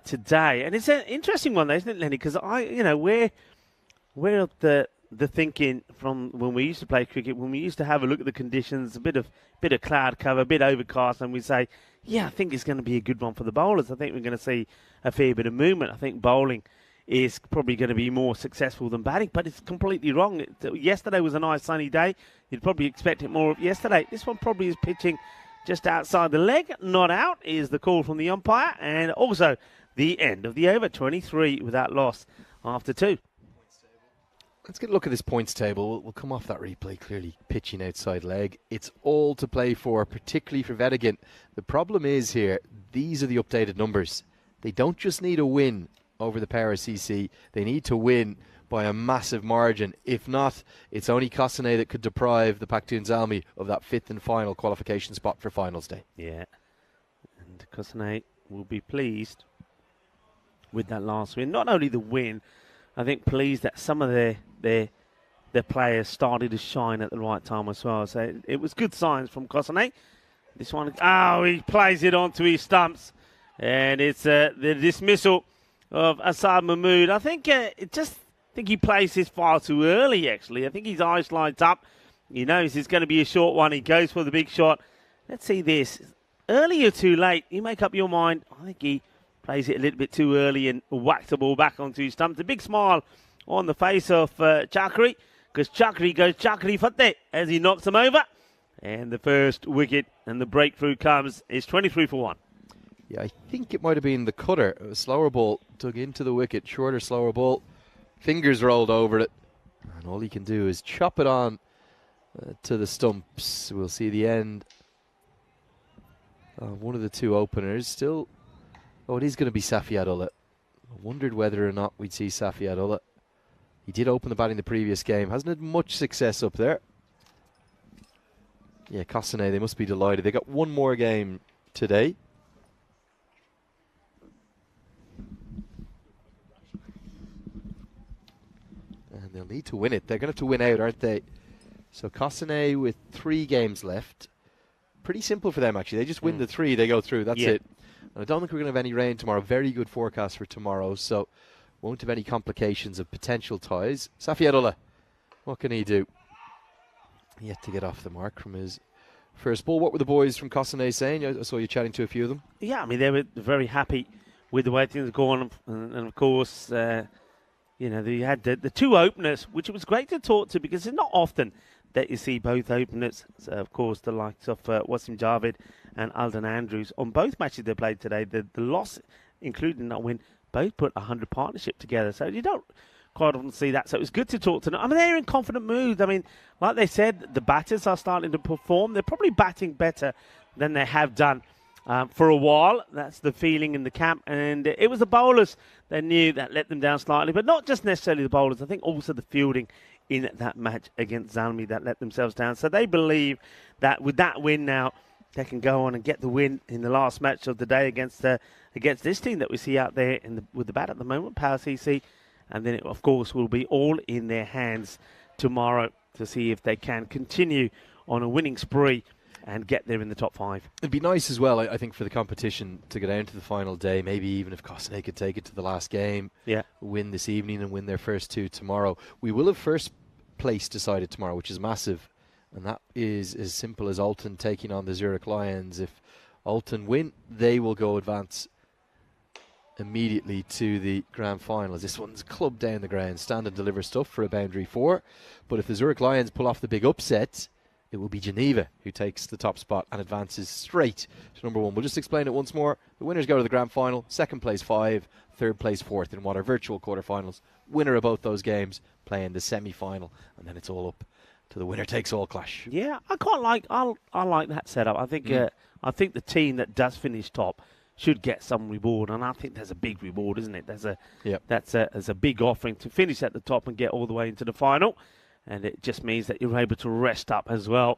today, and it's an interesting one, though, isn't it, Lenny? Because we're the thinking from when we used to play cricket, when we used to have a look at the conditions, a bit of cloud cover, a bit overcast, and we say, yeah, I think it's going to be a good one for the bowlers. I think we're going to see a fair bit of movement. I think bowling is probably going to be more successful than batting, but it's completely wrong. Yesterday was a nice sunny day. You'd probably expect it more of yesterday. This one probably is pitching just outside the leg, not out, is the call from the umpire, and also the end of the over, 23 without loss after 2. Let's get a look at this points table. We'll come off that replay, clearly pitching outside leg. It's all to play for, particularly for Vettigan. The problem is here, these are the updated numbers. They don't just need a win over the Power CC. They need to win by a massive margin. If not, it's only Kosane that could deprive the Pakhtun Zalmi of that 5th and final qualification spot for finals day. Yeah, and Kosane will be pleased with that last win. Not only the win, I think pleased that some of their players started to shine at the right time as well. So it was good signs from Kosane. This one, he plays it onto his stumps, and it's the dismissal of Asad Mahmood. I think he plays this far too early. Actually, I think his eyes light up. He knows it's going to be a short one. He goes for the big shot. Let's see this. Early or too late? You make up your mind. I think he plays it a little bit too early and whacks the ball back onto his stumps. A big smile on the face of Chakri, because Chakri goes Chakri Fateh as he knocks him over. And the first wicket and the breakthrough comes. It's 23 for 1. Yeah, I think it might have been the cutter. A slower ball dug into the wicket, shorter, slower ball. Fingers rolled over it. And all he can do is chop it on to the stumps. We'll see the end of one of the two openers. Still, it is going to be Safiatullah. I wondered whether or not we'd see Safiatullah. He did open the batting the previous game. Hasn't had much success up there. Yeah, Kosane, they must be delighted. They got one more game today. And they'll need to win it. They're going to have to win out, aren't they? So Kosane with 3 games left. Pretty simple for them, actually. They just win the 3, they go through. That's it. And I don't think we're going to have any rain tomorrow. Very good forecast for tomorrow. So won't have any complications of potential ties. Safiatullah, what can he do? Yet to get off the mark from his first ball. What were the boys from Kosane saying? I saw you chatting to a few of them. Yeah, I mean, they were very happy with the way things are going. And of course, they had the 2 openers, which it was great to talk to, because it's not often that you see both openers. So of course, the likes of Wasim Javed and Alden Andrews. On both matches they played today, the loss, including that win, both put a 100 partnership together. So you don't quite often see that. So it was good to talk to them. I mean, they're in confident mood. I mean, like they said, the batters are starting to perform. They're probably batting better than they have done for a while. That's the feeling in the camp. And it was the bowlers they knew that let them down slightly. But not just necessarily the bowlers. I think also the fielding in that match against Zalmi that let themselves down. So they believe that with that win now, they can go on and get the win in the last match of the day against this team that we see out there with the bat at the moment, Power CC. And then it, of course, will be all in their hands tomorrow to see if they can continue on a winning spree and get there in the top 5. It'd be nice as well, I think, for the competition to go down to the final day. Maybe even if Kosane could take it to the last game, win this evening and win their first 2 tomorrow. We will have first place decided tomorrow, which is massive. And that is as simple as Alton taking on the Zurich Lions. If Alton win, they will go advance immediately to the grand final. As this one's clubbed down the ground, stand and deliver stuff for a boundary 4. But if the Zurich Lions pull off the big upset, it will be Geneva who takes the top spot and advances straight to number 1. We'll just explain it once more. The winners go to the grand final, second place 5, third place 4th in what are virtual quarterfinals. Winner of both those games playing the semi-final, and then it's all up to the winner takes all clash. Yeah, I like that setup. I think the team that does finish top should get some reward, and I think there's a big reward, isn't it? There's a big offering to finish at the top and get all the way into the final, and it just means that you're able to rest up as well.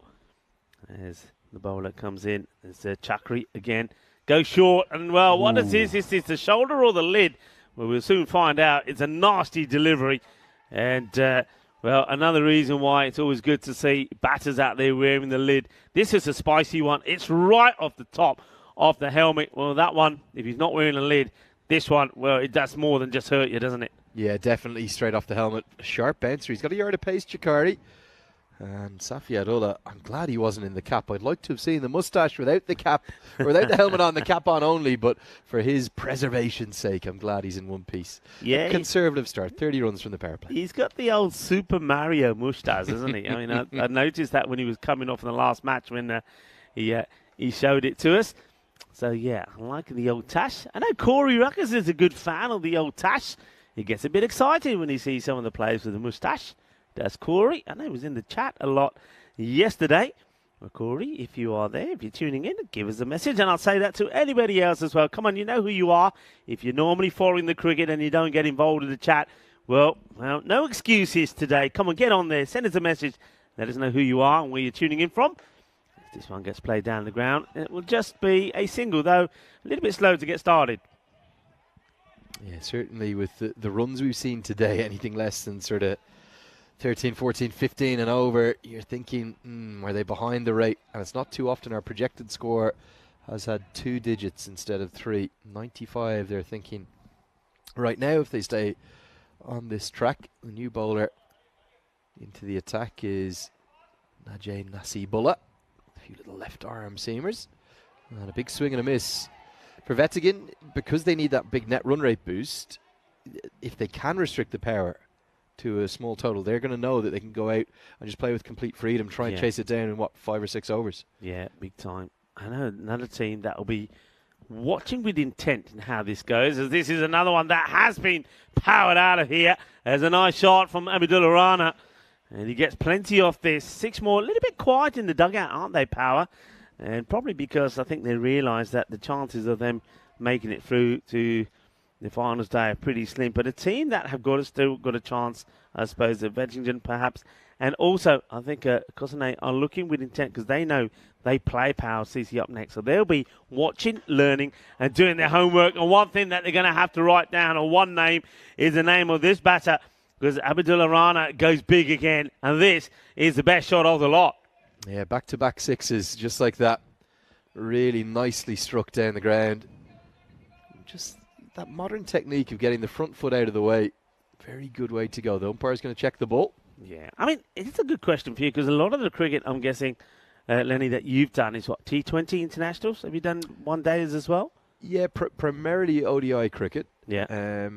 As the bowler comes in, there's Chakri again, Go short, and well, what is this? Is this the shoulder or the lid? Well, we'll soon find out. It's a nasty delivery. And, well, another reason why it's always good to see batters out there wearing the lid. This is a spicy one. It's right off the top of the helmet. Well, that one, if he's not wearing a lid, this one, well, it does more than just hurt you, doesn't it? Yeah, definitely straight off the helmet. A sharp bouncer. He's got a yard of pace, Chikari. And Safi Adola, I'm glad he wasn't in the cap. I'd like to have seen the moustache without the cap, or without the helmet on, the cap on only. But for his preservation's sake, I'm glad he's in one piece. Yeah, a conservative start, 30 runs from the power play. He's got the old Super Mario moustache, isn't he? I mean, I noticed that when he was coming off in the last match when he showed it to us. So, yeah, I like the old tash. I know Corey Ruckers is a good fan of the old tash. He gets a bit excited when he sees some of the players with the moustache. Does Corey. I know he was in the chat a lot yesterday. Well, Corey, if you are there, if you're tuning in, give us a message. And I'll say that to anybody else as well. Come on, you know who you are. If you're normally following the cricket and you don't get involved in the chat, well, no excuses today. Come on, get on there. Send us a message. Let us know who you are and where you're tuning in from. If this one gets played down the ground, it will just be a single, though a little bit slow to get started. Yeah, certainly with the runs we've seen today, anything less than sort of 13, 14, 15 and over, you're thinking, are they behind the rate? And it's not too often our projected score has had 2 digits instead of 3. 95, they're thinking. Right now, if they stay on this track, the new bowler into the attack is Najee Nasibullah. A few little left arm seamers. And a big swing and a miss. For Vettigan, because they need that big net run rate boost, if they can restrict the power to a small total, they're going to know that they can go out and just play with complete freedom, try and chase it down in, 5 or 6 overs. Yeah, big time. I know another team that will be watching with intent in how this goes, as this is another one that has been powered out of here. There's a nice shot from Abdullah Rana, and he gets plenty off this. 6 more, a little bit quiet in the dugout, aren't they, Power? And probably because I think they realise that the chances of them making it through to the finals day are pretty slim. But a team that have still got a chance, I suppose, at Vettington perhaps. And also, I think Cosnay are looking with intent because they know they play Power CC up next. So they'll be watching, learning, and doing their homework. And one thing that they're going to have to write down, or one name, is the name of this batter, because Abdullah Rana goes big again. And this is the best shot of the lot. Yeah, back-to-back sixes, just like that. Really nicely struck down the ground. Just that modern technique of getting the front foot out of the way. Very good way to go. The umpire's going to check the ball. Yeah, I mean, it's a good question for you, because a lot of the cricket, I'm guessing, Lenny, that you've done is what, T20 internationals? Have you done one days as well? Yeah, primarily ODI cricket. Yeah.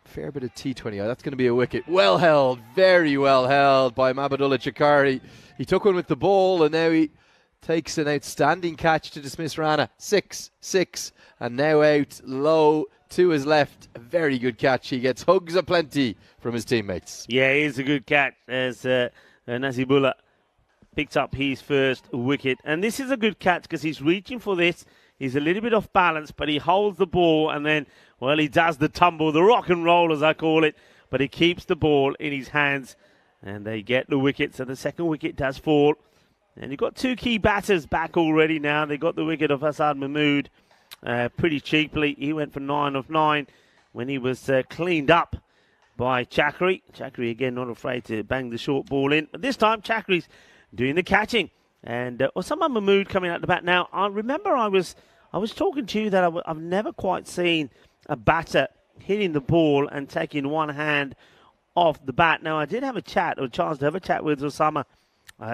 Fair bit of T20. That's going to be a wicket. Well held, very well held by Mabadullah Chakari. He took one with the ball, and now he takes an outstanding catch to dismiss Rana. 6, and now out low to his left. A very good catch. He gets hugs aplenty from his teammates. Yeah, it is a good catch as Nasibullah picks up his first wicket. And this is a good catch because he's reaching for this. He's a little bit off balance, but he holds the ball, and then, well, he does the tumble, the rock and roll as I call it, but he keeps the ball in his hands, and they get the wicket. So the second wicket does fall. And you've got 2 key batters back already now. They got the wicket of Hasan Mahmood pretty cheaply. He went for 9 of 9 when he was cleaned up by Chakri. Chakri, again, not afraid to bang the short ball in. But this time, Chakri's doing the catching. And Osama Mahmood coming out the bat. Now, I remember I was talking to you that I've never quite seen a batter hitting the ball and taking one hand off the bat. Now, I did have a chance to have a chat with Osama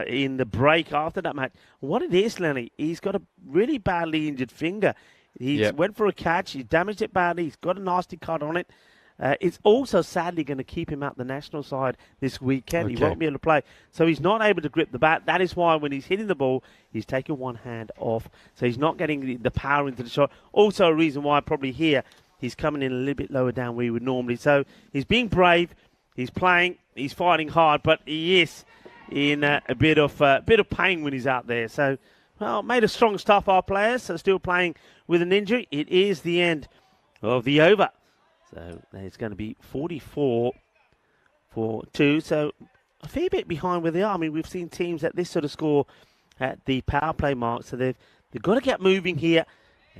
in the break after that match. What it is, Lenny, he's got a really badly injured finger. He went for a catch. He damaged it badly. He's got a nasty cut on it. It's also sadly going to keep him out the national side this weekend. Okay. He won't be able to play. So he's not able to grip the bat. That is why when he's hitting the ball, he's taking one hand off. So he's not getting the power into the shot. Also a reason why probably here he's coming in a little bit lower down where he would normally. So he's being brave. He's playing. He's fighting hard. But he is in a bit of pain when he's out there. So, well, made a strong start for our players. So still playing with an injury. It is the end of the over. So it's going to be 44 for 2. So a fair bit behind where they are. I mean, we've seen teams at this sort of score at the power play mark. So they've got to get moving here.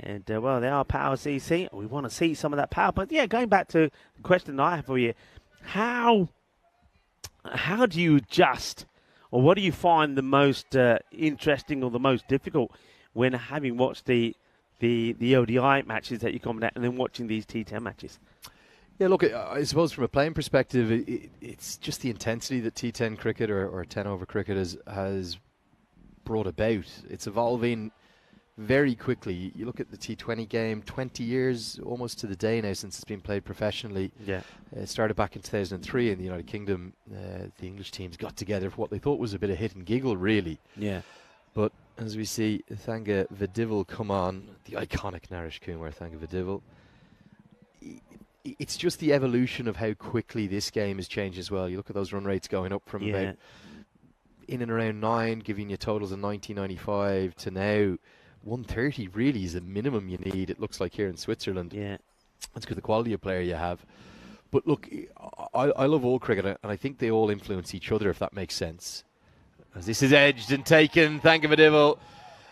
And, well, they are power CC. We want to see some of that power. But, yeah, going back to the question I have for you, how do you adjust, or what do you find the most interesting or the most difficult when having watched the ODI matches that you comment at and then watching these T10 matches? Yeah, look, I suppose from a playing perspective, it's just the intensity that T10 cricket or 10 over cricket has brought about. It's evolving very quickly. You look at the T20 game, 20 years almost to the day now since it's been played professionally. Yeah. It started back in 2003 in the United Kingdom. The English teams got together for what they thought was a bit of hit and giggle, really. Yeah. But as we see Thanga Vidivel come on, the iconic Naresh Kumar Thanga Vidivel, it's just the evolution of how quickly this game has changed as well. You look at those run rates going up from about in and around 9, giving you totals of 90, 95 to now 130 really is the minimum you need, it looks like, here in Switzerland. Yeah. That's because the quality of player you have. But look, I love all cricket, and I think they all influence each other, if that makes sense. As this is edged and taken, Thanga Vidivel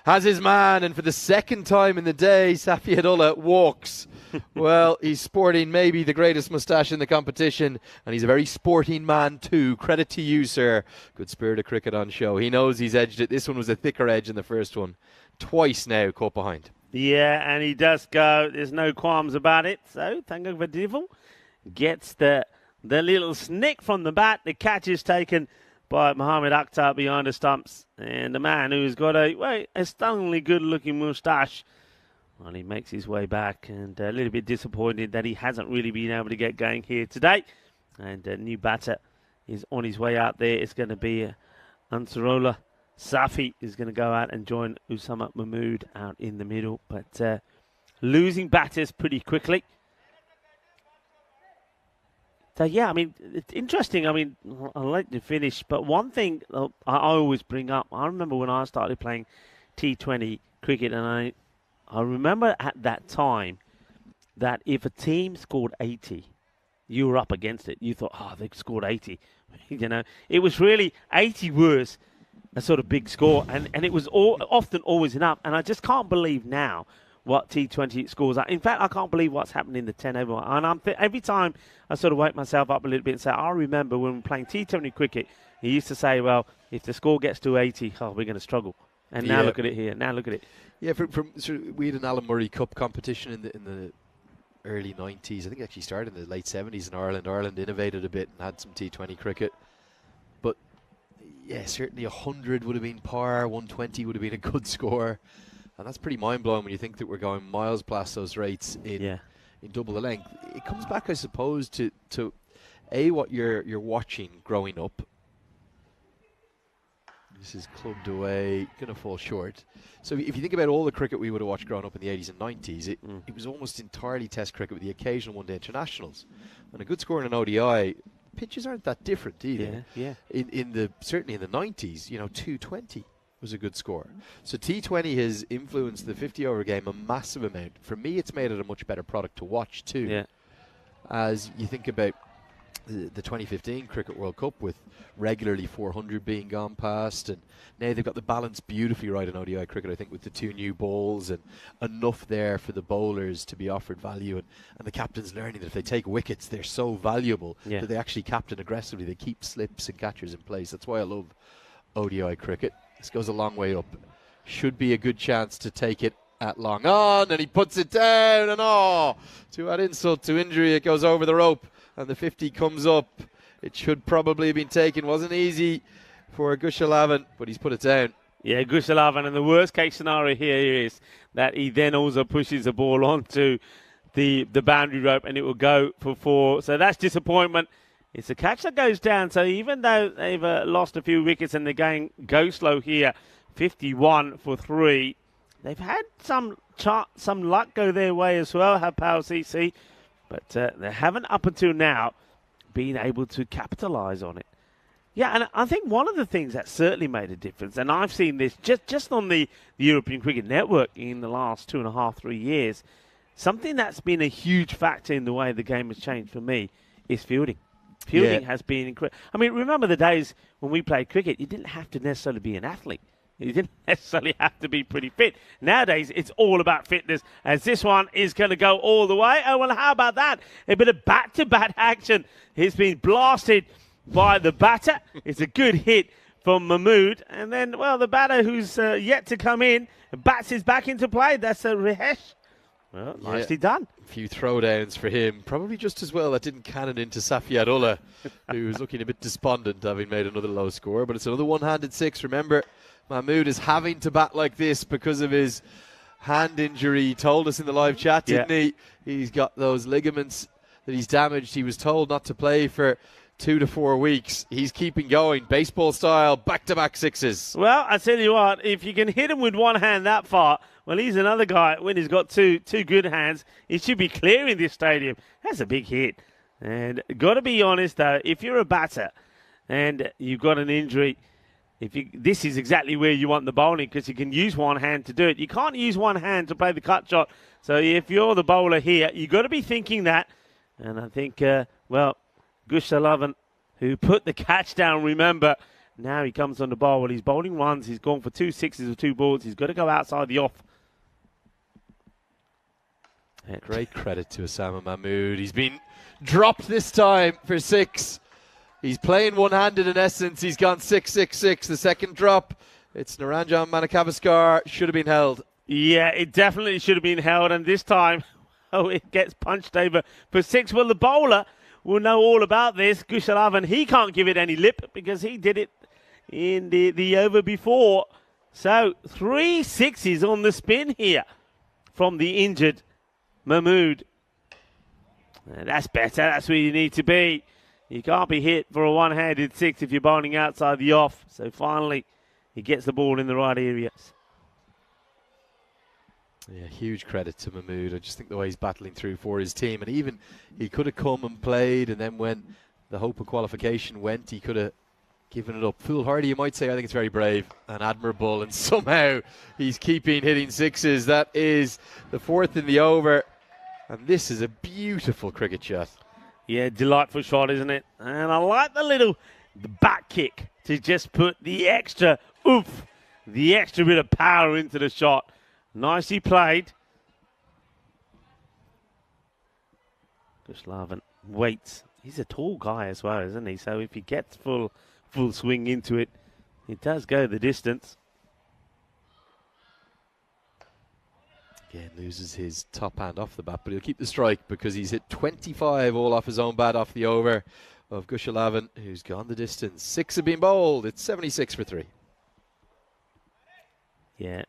has his man, and for the second time in the day, Safi Adullah walks. Well, he's sporting maybe the greatest moustache in the competition, and he's a very sporting man too. Credit to you, sir. Good spirit of cricket on show. He knows he's edged it. This one was a thicker edge than the first one. Twice now caught behind. Yeah, and he does go. There's no qualms about it. So Thanga Vidivel gets the little snick from the bat. The catch is taken by Mohamed Akhtar behind the stumps. And the man who's got a stunningly good-looking moustache, well, he makes his way back, and a little bit disappointed that he hasn't really been able to get going here today. And a new batter is on his way out there. It's going to be Ansarullah Safi is going to go out and join Usama Mahmood out in the middle. But losing batters pretty quickly. So, yeah, I mean, it's interesting. I mean, I'd like to finish. But one thing I always bring up, I remember when I started playing T20 cricket, and I remember at that time that if a team scored 80, you were up against it. You thought, oh, they've scored 80. You know, it was really 80 was a sort of big score, and it was often always enough. And I just can't believe now what T20 scores are. In fact, I can't believe what's happened in the 10 over. And every time I sort of wake myself up a little bit and say, I remember when we were playing T20 cricket, he used to say, well, if the score gets to 80, we're going to struggle. And now look at it here. Now look at it. Yeah, we had an Alan Murray Cup competition in the early 90s. I think it actually started in the late 70s in Ireland. Ireland innovated a bit and had some T20 cricket. But, yeah, certainly 100 would have been par, 120 would have been a good score. And that's pretty mind-blowing when you think that we're going miles past those rates in double the length. It comes back, I suppose, to what you're watching growing up. This is clubbed away, going to fall short. So if you think about all the cricket we would have watched growing up in the 80s and 90s, it was almost entirely test cricket with the occasional one-day internationals. And a good score in an ODI, pitches aren't that different either. Yeah. Certainly in the 90s, 220 was a good score. So T20 has influenced the 50-over game a massive amount. For me, it's made it a much better product to watch too. Yeah. As you think about the 2015 Cricket World Cup with regularly 400 being gone past, and now they've got the balance beautifully right in ODI cricket, I think, with the 2 new balls and enough there for the bowlers to be offered value, and the captains learning that if they take wickets, they're so valuable that they actually captain aggressively. They keep slips and catchers in place. That's why I love ODI cricket. This goes a long way up. Should be a good chance to take it at long on, and he puts it down, and to add insult to injury, it goes over the rope, and the 50 comes up. It should probably have been taken. Wasn't easy for Gushalavan, but he's put it down. Yeah, Gushalavan, and the worst case scenario here is that he then also pushes the ball onto the boundary rope, and it will go for 4. So that's disappointment. It's a catch that goes down. So even though they've lost a few wickets and the game goes slow here, 51 for 3. They've had some luck go their way as well, have Power CC, but they haven't up until now been able to capitalise on it. Yeah, and I think one of the things that certainly made a difference, and I've seen this just on the European Cricket Network in the last 2.5, 3 years, something that's been a huge factor in the way the game has changed for me is fielding. Fielding has been incredible. I mean, remember the days when we played cricket, you didn't have to necessarily be an athlete. He didn't necessarily have to be pretty fit. Nowadays, it's all about fitness, as this one is going to go all the way. Oh, well, how about that? A bit of bat-to-bat action. He's been blasted by the batter. It's a good hit from Mahmood. And then, well, the batter who's yet to come in bats his back into play. That's Rihesh. Well, nicely done. A few throwdowns for him. Probably just as well that didn't cannon into Safiatullah, who was looking a bit despondent having made another low score. But it's another one-handed six. Remember, Mahmood is having to bat like this because of his hand injury. He told us in the live chat, didn't he? He's got those ligaments that he's damaged. He was told not to play for 2 to 4 weeks. He's keeping going. Baseball style, back-to-back sixes. Well, I tell you what, if you can hit him with one hand that far, well, he's another guy when he's got two good hands. He should be clearing this stadium. That's a big hit. And got to be honest, though, if you're a batter and you've got an injury, this is exactly where you want the bowling because you can use one hand to do it. You can't use one hand to play the cut shot. So if you're the bowler here, you've got to be thinking that. And I think, well, Gushalavan, who put the catch down, remember, now he comes on the bowl. Well, he's bowling runs. He's gone for 2 sixes or 2 balls. He's got to go outside the off. Great credit to Osama Mahmood. He's been dropped this time for 6. He's playing one-handed in essence. He's gone 6-6-6. The second drop, it's Naranjan Manakavaskar. Should have been held. Yeah, it definitely should have been held. And this time, oh, it gets punched over for 6. Well, the bowler will know all about this. Gushalavan, he can't give it any lip because he did it in the over before. So 3 sixes on the spin here from the injured Mahmood. That's better. That's where you need to be. You can't be hit for a one-handed 6 if you're bowling outside the off. So finally, he gets the ball in the right areas. Yeah, huge credit to Mahmood. I just think the way he's battling through for his team. And even he could have come and played, and then when the hope of qualification went, he could have given it up. Foolhardy, you might say. I think it's very brave and admirable. And somehow he's keeping hitting sixes. That is the 4th in the over. And this is a beautiful cricket shot. Yeah, delightful shot, isn't it? And I like the back kick to just put the extra oomph, the extra bit of power into the shot. Nicely played. Gushalavan waits. He's a tall guy as well, isn't he? So if he gets full swing into it, it does go the distance. Again, loses his top hand off the bat, but he'll keep the strike because he's hit 25 all off his own bat off the over of Gushalavan, who's gone the distance. 6 have been bowled. It's 76 for 3. Yeah,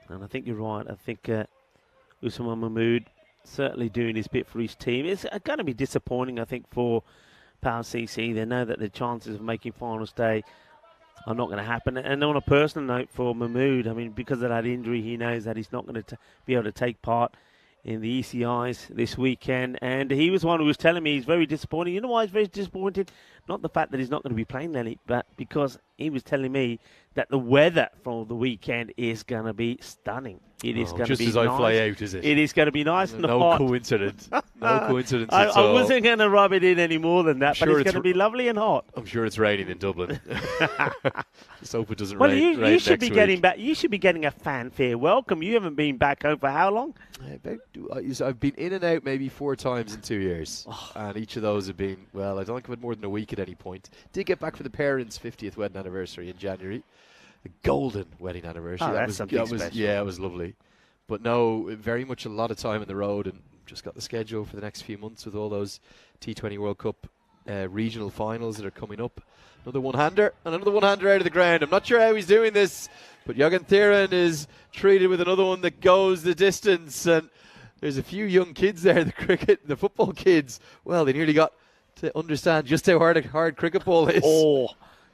and I think you're right. I think Usman Mahmood certainly doing his bit for his team. It's going to be disappointing, I think, for Power CC. They know that the chances of making finals day are not going to happen. And on a personal note for Mahmood, I mean, because of that injury, he knows that he's not going to be able to take part in the ECIs this weekend. And he was one who was telling me he's very disappointed. You know why he's very disappointed? Not the fact that he's not going to be playing Nelly, but because he was telling me that the weather for the weekend is going to be stunning. It is going to be just as I fly out, is it? It is going to be nice and no hot. Coincidence. No coincidence I at all. wasn't going to rub it in any more than that, but it's going to be lovely and hot. I'm sure it's raining in Dublin. Just hope it doesn't well, rain. you should be getting back. You should be getting a fanfare welcome. You haven't been back home for how long? I've been in and out maybe 4 times in 2 years, and each of those have been, well, I don't think I've had more than a week at any point. Did get back for the parents' 50th wedding anniversary in January, the golden wedding anniversary. Oh, that that's was something special. Yeah, it was lovely. But no, very much a lot of time on the road, and just got the schedule for the next few months with all those T20 World Cup regional finals that are coming up. Another one-hander, and another one-hander out of the ground. I'm not sure how he's doing this, but Jürgen Thieren is treated with another one that goes the distance. And there's a few young kids there, the football kids. Well, they nearly got to understand just how hard cricket ball is. Oh,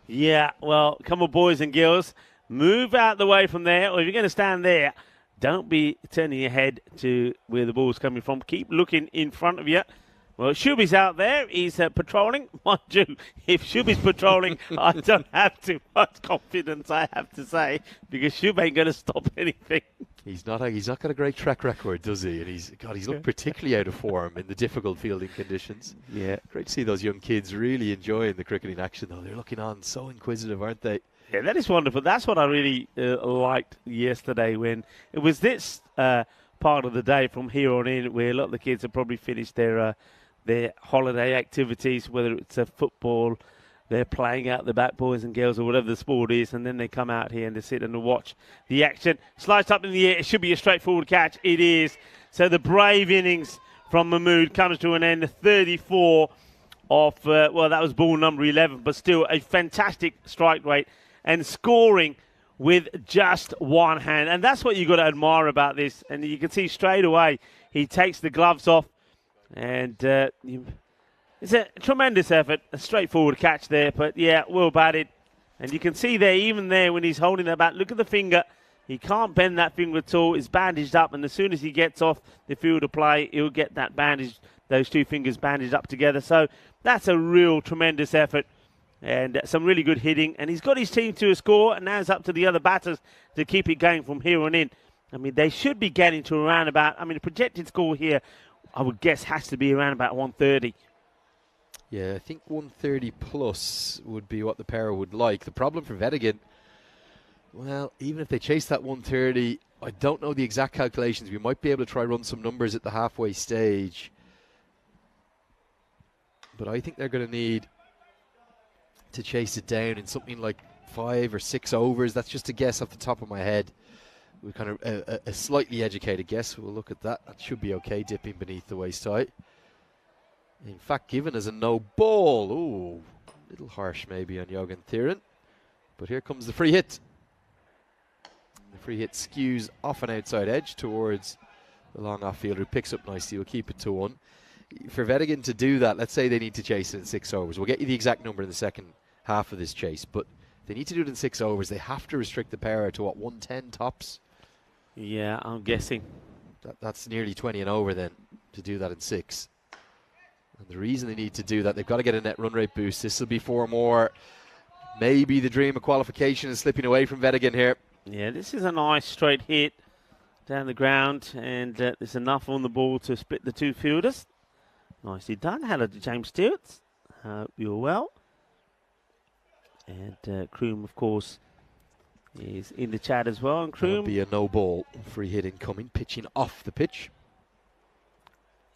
yeah. Well, come on, boys and girls. Move out the way from there, or if you're going to stand there, don't be turning your head to where the ball's coming from. Keep looking in front of you. Well, Shuby's out there. He's patrolling. Mind you, if Shuby's patrolling, I don't have too much confidence, I have to say, because Shub ain't going to stop anything. He's not got a great track record, does he? And he's looked particularly out of form in the difficult fielding conditions. Yeah. Great to see those young kids really enjoying the cricketing action, though. They're looking on so inquisitive, aren't they? Yeah, that is wonderful. That's what I really liked yesterday, when it was this part of the day from here on in where a lot of the kids have probably finished their holiday activities, whether it's football, they're playing out the back, boys and girls, or whatever the sport is, and then they come out here and they sit and watch the action. Sliced up in the air. It should be a straightforward catch. It is. So the brave innings from Mahmood comes to an end. 34 of, that was ball number 11, but still a fantastic strike rate and scoring with just one hand. And that's what you've got to admire about this. And you can see straight away he takes the gloves off. And it's a tremendous effort, a straightforward catch there, but yeah, well batted. And you can see there, even there when he's holding that bat, look at the finger. He can't bend that finger at all. It's bandaged up, and as soon as he gets off the field of play, he'll get that bandage, those two fingers bandaged up together. So that's a real tremendous effort and some really good hitting. And he's got his team to a score, and now it's up to the other batters to keep it going from here on in. I mean, they should be getting to around about, the projected score here, I would guess, has to be around about 130. Yeah, I think 130 plus would be what the pair would like. The problem for Vedigan, well, even if they chase that 130, I don't know the exact calculations. We might be able to try run some numbers at the halfway stage. But I think they're going to need to chase it down in something like 5 or 6 overs. That's just a guess off the top of my head. We're kind of a slightly educated guess. We'll look at that. That should be okay, dipping beneath the waist high. In fact, given as a no ball. Ooh, a little harsh maybe on Jogan Thieren. But here comes the free hit. The free hit skews off an outside edge towards the long off fielder, who picks up nicely. We'll keep it to 1. For Vedigan to do that, let's say they need to chase it in 6 overs. We'll get you the exact number in the second half of this chase. But if they need to do it in 6 overs, they have to restrict the power to, 110 tops? Yeah, I'm guessing. That's nearly 20 and over then, to do that in 6. And the reason they need to do that, they've got to get a net run rate boost. This will be 4 more. Maybe the dream of qualification is slipping away from Vedigan here. Yeah, this is a nice straight hit down the ground, and there's enough on the ball to split the two fielders. Nicely done. Hello to James Stewart. Hope you're well. And Kroom, of course, is in the chat as well. And Kroom, there'll be a no ball. Free hit incoming, pitching off the pitch.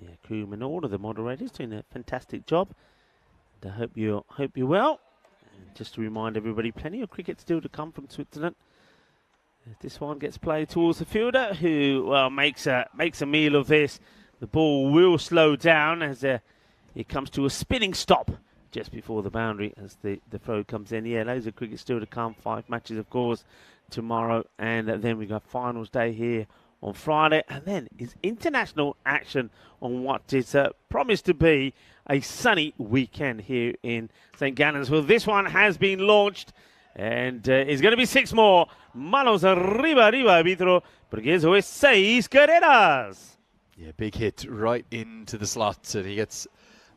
Yeah, Kroom and all of the moderators doing a fantastic job. And I hope you're well. And just to remind everybody, plenty of cricket still to come from Switzerland. This one gets played towards the fielder, who makes a meal of this. The ball will slow down as it comes to a spinning stop just before the boundary as the throw comes in. Yeah, loads of cricket still to come. 5 matches, of course, tomorrow. And then we got finals day here on Friday. And then is international action on what is promised to be a sunny weekend here in St. Gallen's. Well, this one has been launched. And it's going to be 6 more. Manos arriba, arbitro, porque eso es 6 carreras. Yeah, big hit right into the slot, and he gets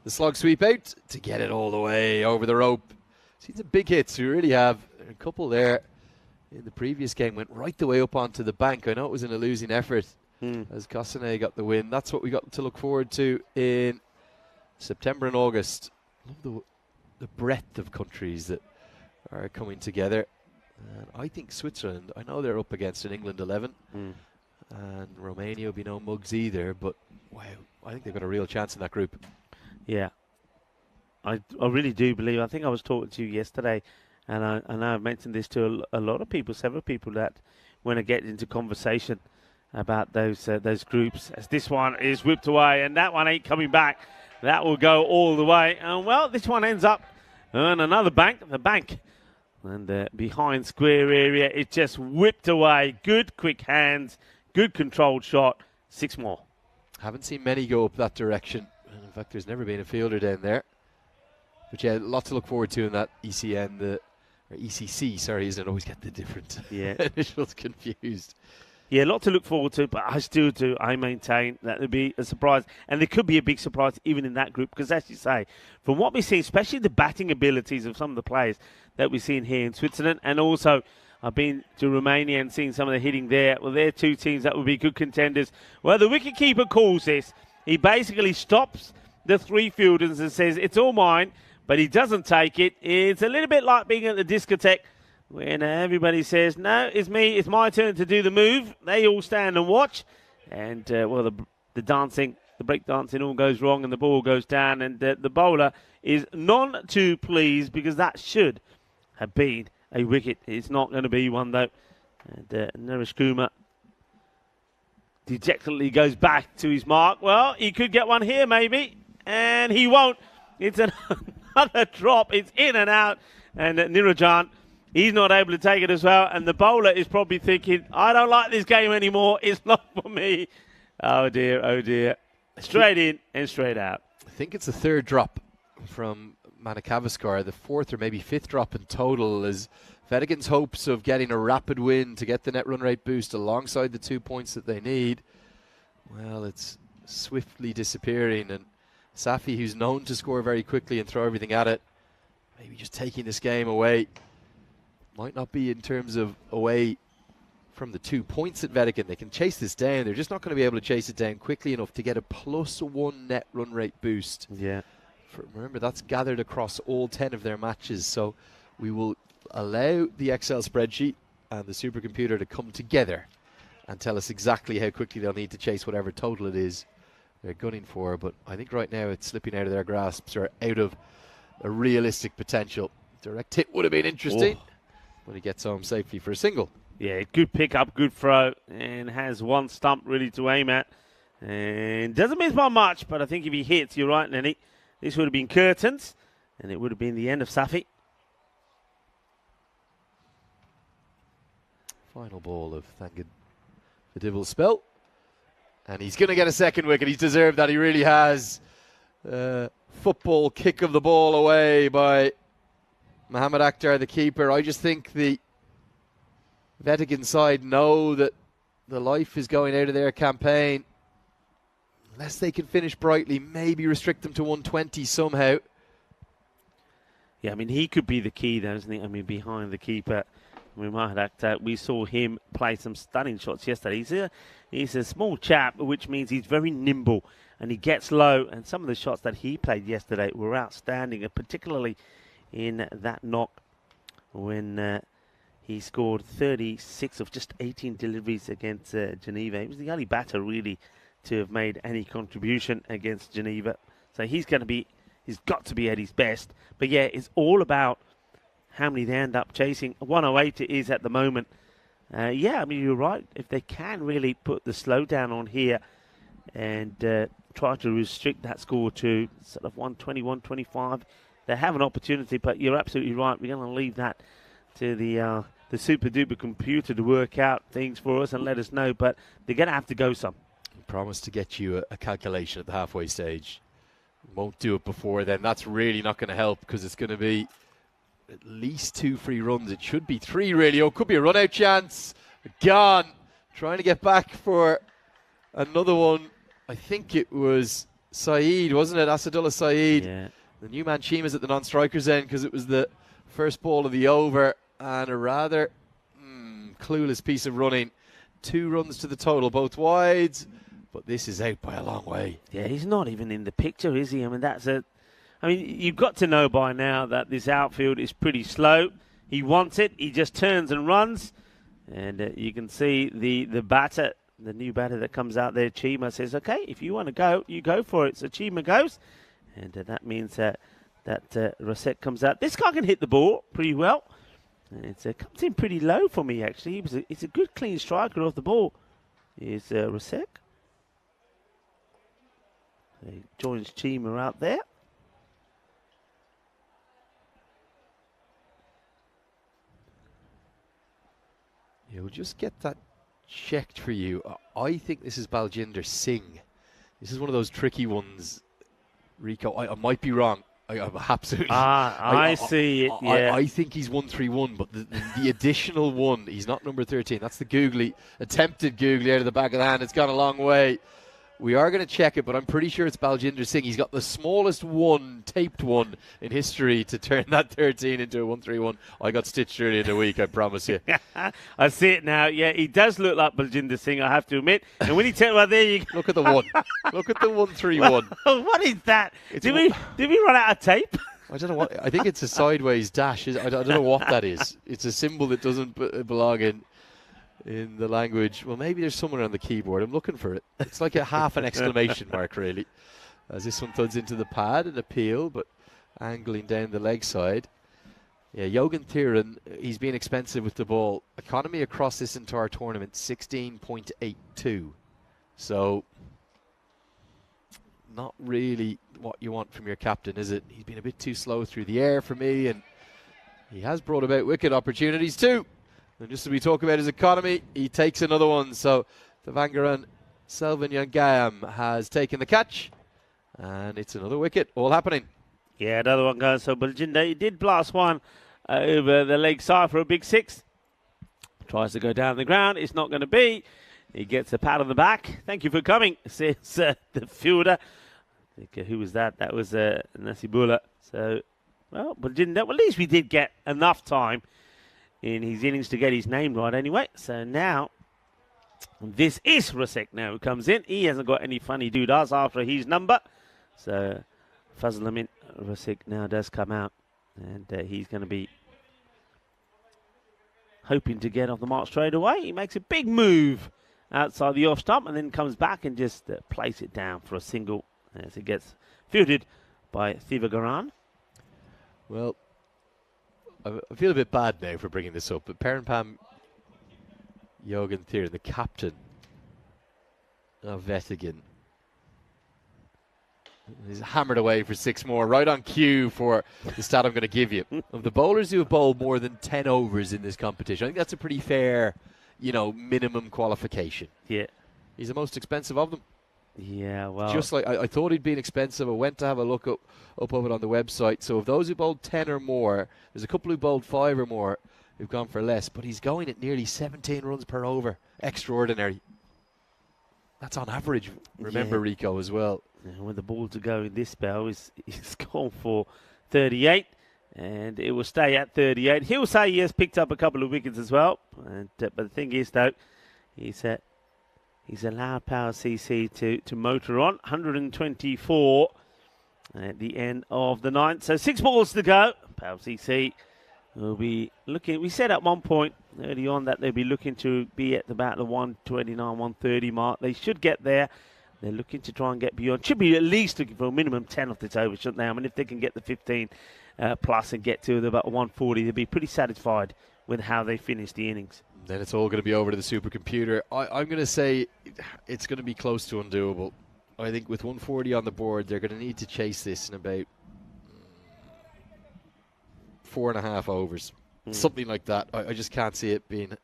the slog sweep out to get it all the way over the rope. See, some big hits. We really have a couple there in the previous game, went right the way up onto the bank. I know it was in a losing effort as Kosane got the win. That's what we got to look forward to in September and August. Love the breadth of countries that are coming together. And I think Switzerland, I know they're up against an England 11. And Romania will be no mugs either, but wow, I think they've got a real chance in that group. Yeah, I really do believe. I think I was talking to you yesterday, and I've mentioned this to a lot of people, several people, that when I get into conversation about those groups, as this one is whipped away, and that one ain't coming back. That will go all the way. And well, this one ends up on another bank, the bank. And behind square area, it just whipped away. Good quick hands. Good controlled shot. 6 more. Haven't seen many go up that direction. And in fact, there's never been a fielder down there. But yeah, a lot to look forward to in that ECN, or ECC, sorry, isn't it? I always get the different initials confused. Yeah, a lot to look forward to, but I still do. I maintain that there'll be a surprise, and there could be a big surprise even in that group, because as you say, from what we're seeing, especially the batting abilities of some of the players that we're seeing here in Switzerland, and also I've been to Romania and seen some of the hitting there. Well, they're two teams that would be good contenders. Well, the wicketkeeper calls this. He basically stops the three fielders and says, it's all mine, but he doesn't take it. It's a little bit like being at the discotheque when everybody says, no, it's me, it's my turn to do the move. They all stand and watch. And, well, the dancing, the break dancing all goes wrong and the ball goes down. And the bowler is none too pleased, because that should have been a wicket. It's not going to be one, though. And Naresh Kumar dejectedly goes back to his mark. Well, he could get one here, maybe. And he won't. It's another drop. It's in and out. And Nirajan, he's not able to take it as well. And the bowler is probably thinking, I don't like this game anymore. It's not for me. Oh, dear. Oh, dear. Straight in and straight out. I think it's the third drop from Manikavaskar, the fourth or maybe fifth drop in total, as Vetican's hopes of getting a rapid win to get the net run rate boost alongside the 2 points that they need, well, it's swiftly disappearing. And Safi, who's known to score very quickly and throw everything at it, maybe just taking this game away. Might not be in terms of away from the 2 points at Vetican. They can chase this down. They're just not going to be able to chase it down quickly enough to get a +1 net run rate boost. Yeah. Remember, that's gathered across all 10 of their matches. So we will allow the Excel spreadsheet and the supercomputer to come together and tell us exactly how quickly they'll need to chase whatever total it is they're gunning for. But I think right now it's slipping out of their grasps, or out of a realistic potential. Direct hit would have been interesting, but he gets home safely for a single. Yeah, good pick up, good throw, and has one stump really to aim at. And doesn't miss by much, but I think if he hits, you're right, Nenny, this would have been curtains, and it would have been the end of Safi. Final ball of Thangad the Dibble spell. And he's going to get a second wicket. He's deserved that. He really has. Football kick of the ball away by Mohammad Akhtar, the keeper. I just think the Vetican side know that the life is going out of their campaign. Unless they can finish brightly, maybe restrict them to 120 somehow. Yeah, I mean, he could be the key, though, isn't he? I mean, behind the keeper, Mohammad Akhtar, we saw him play some stunning shots yesterday. He's a small chap, which means he's very nimble, and he gets low. And some of the shots that he played yesterday were outstanding, particularly in that knock when he scored 36 of just 18 deliveries against Geneva. He was the only batter, really, to have made any contribution against Geneva. So he's got to be at his best. But yeah, it's all about how many they end up chasing. 108 it is at the moment. Yeah, I mean, you're right. If they can really put the slowdown on here and try to restrict that score to sort of 120, 125, they have an opportunity. But you're absolutely right. We're going to leave that to the super-duper computer to work out things for us and let us know. But they're going to have to go some. Promise to get you a calculation at the halfway stage. Won't do it before then. That's really not going to help, because it's going to be at least 2 free runs. It should be 3, really. Oh, could be a run-out chance. Gone. Trying to get back for another one. I think it was Saeed, wasn't it? Asadullah Saeed. Yeah. The new man Chima's at the non-striker's end, because it was the first ball of the over, and a rather clueless piece of running. 2 runs to the total, both wides. But this is out by a long way. Yeah, he's not even in the picture, is he? I mean, you've got to know by now that this outfield is pretty slow. He wants it. He just turns and runs. And you can see the batter, the new batter that comes out there, Chima, says, okay, if you want to go, you go for it. So Chima goes. And that means that Rosette comes out. This guy can hit the ball pretty well. And it comes in pretty low for me, actually. He's a good, clean striker off the ball. Is Rosette. He joins Chima out there. You'll just get that checked for you. I think this is Baljinder Singh. This is one of those tricky ones, Rico. I might be wrong. I'm absolutely. I see it. Yeah. I think he's 131, but the additional one, he's not number 13. That's the attempted googly out of the back of the hand. It's gone a long way. We are going to check it, but I'm pretty sure it's Baljinder Singh. He's got the smallest taped one in history to turn that 13 into a 131. I got stitched earlier in the week, I promise you. I see it now. Yeah, he does look like Baljinder Singh, I have to admit. And when he turned, well, there you go. Look at the one. Look at the 131. What is that? Did we run out of tape? I don't know what. I think it's a sideways dash. I don't know what that is. It's a symbol that doesn't belong in the language. Well, maybe there's someone on the keyboard. I'm looking for it. It's like a half an exclamation mark, really. As this one thuds into the pad, an appeal, but angling down the leg side. Yeah, Jogan Thieren, he's been expensive with the ball. Economy across this entire tournament, 16.82. So, not really what you want from your captain, is it? He's been a bit too slow through the air for me, and he has brought about wicket opportunities too. And just as we talk about his economy, he takes another one. So Tavangaran Selvanyangayam has taken the catch. And it's another wicket, all happening. Yeah, another one goes. So Baljinder, he did blast one over the leg side for a big 6. Tries to go down the ground. It's not going to be. He gets a pat on the back. Thank you for coming, says the fielder. I think, who was that? That was Nasibullah. So, well, Baljinder, well, at least we did get enough time in his innings to get his name right anyway. So now, this is Rasek now who comes in. He hasn't got any funny doodahs after his number. So, Fazlamin Rasek now does come out. And he's going to be hoping to get off the mark straight away. He makes a big move outside the off stump and then comes back and just plays it down for a single as it gets fielded by Thivagaran. Well, I feel a bit bad now for bringing this up, but Parampam Jogan Thieren, the captain of Vettigan, is hammered away for 6 more, right on cue for the stat I'm going to give you. Of the bowlers who have bowled more than 10 overs in this competition, I think that's a pretty fair, minimum qualification. Yeah. He's the most expensive of them. Yeah, well. Just like I thought he'd been expensive. I went to have a look up of it on the website. So of those who bowled 10 or more, there's a couple who bowled 5 or more who've gone for less. But he's going at nearly 17 runs per over. Extraordinary. That's on average, remember, yeah. Rico, as well. And with the ball to go in this spell, he's gone for 38. And it will stay at 38. He'll say he has picked up a couple of wickets as well. And, but the thing is, though, he's allowed Power CC to motor on. 124 at the end of the 9th. So 6 balls to go. Power CC will be looking. We said at one point early on that they'll be looking to be at about the 129, 130 mark. They should get there. They're looking to try and get beyond. Should be at least looking for a minimum 10 off this over, shouldn't they? I mean, if they can get the 15 plus and get to about 140, they'll be pretty satisfied with how they finish the innings. Then it's all going to be over to the supercomputer. I'm going to say it's going to be close to undoable. I think with 140 on the board, they're going to need to chase this in about 4.5 overs. Something like that. I just can't see it being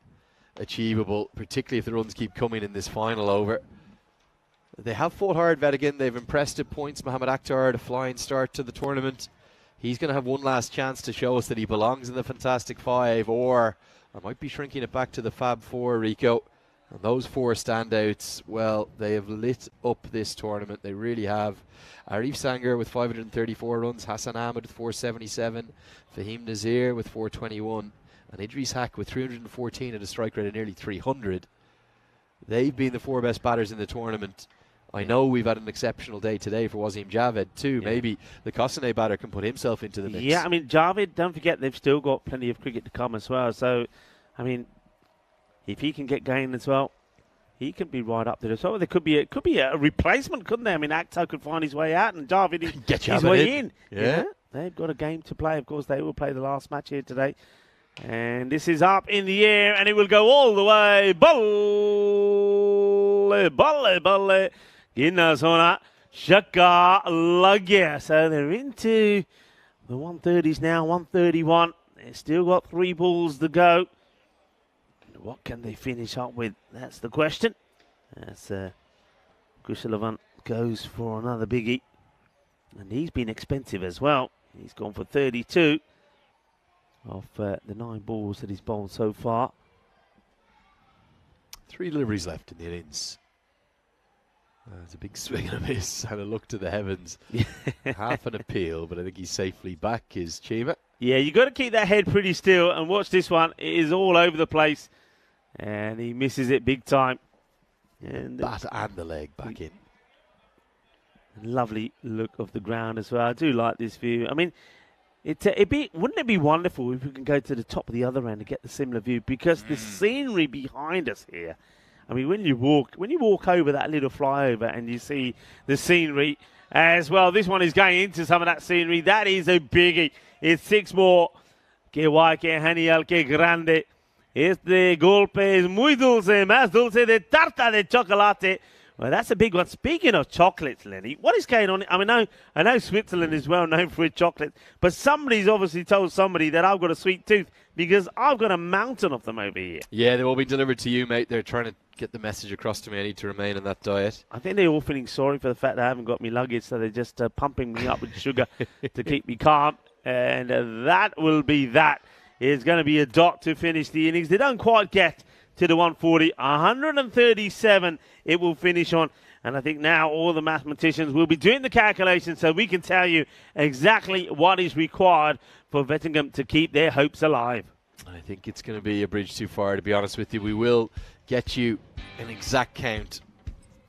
achievable, particularly if the runs keep coming in this final over. They have fought hard, Vettigan. They've impressed at points. Mohammad Akhtar, a flying start to the tournament. He's going to have one last chance to show us that he belongs in the Fantastic Five, or I might be shrinking it back to the Fab Four, Rico. And those 4 standouts, well, they have lit up this tournament. They really have. Arif Sanger with 534 runs, Hassan Ahmed with 477, Fahim Nazir with 421, and Idris Haq with 314 at a strike rate of nearly 300. They've been the 4 best batters in the tournament. I know we've had an exceptional day today for Wasim Javed too. Yeah. Maybe the Kosane batter can put himself into the mix. Yeah, I mean, Javed, don't forget, they've still got plenty of cricket to come as well. So, I mean, if he can get going as well, he can be right up there as well. There could be a replacement, couldn't there? I mean, Akhtar could find his way out, and Javed get his way in. Yeah. You know? They've got a game to play. Of course, they will play the last match here today. And this is up in the air, and it will go all the way. Balle. Ginnasona. Shaka Lagya. So they're into the 130s now, 131. They've still got 3 balls to go. What can they finish up with? That's the question. As Kushalavan goes for another biggie. And he's been expensive as well. He's gone for 32 of the 9 balls that he's bowled so far. 3 deliveries left in the innings. There's a big swing and a miss and a look to the heavens. Half an appeal, but I think he's safely back, is Chima. Yeah, you've got to keep that head pretty still and watch this one. It is all over the place. And he misses it big time. And Bat and the leg back in. Lovely look of the ground as well. I do like this view. I mean, wouldn't it be wonderful if we can go to the top of the other end and get the similar view? Because the scenery behind us here, I mean, when you walk over that little flyover and you see the scenery as well, this one is going into some of that scenery. That is a biggie. It's 6 more. Que guay, que genial, que grande. Este golpe es muy dulce, más dulce de tarta de chocolate. Well, that's a big one. Speaking of chocolates, Lenny, what is going on? I mean, I know Switzerland is well known for its chocolate, but somebody's obviously told somebody that I've got a sweet tooth because I've got a mountain of them over here. Yeah, they've all been delivered to you, mate. They're trying to get the message across to me. I need to remain on that diet. I think they're all feeling sorry for the fact that I haven't got my luggage, so they're just pumping me up with sugar to keep me calm. And that will be that. It's going to be a dot to finish the innings. They don't quite get to the 140. 137 it will finish on. And I think now all the mathematicians will be doing the calculations so we can tell you exactly what is required for Vettingham to keep their hopes alive. I think it's going to be a bridge too far, to be honest with you. We will get you an exact count.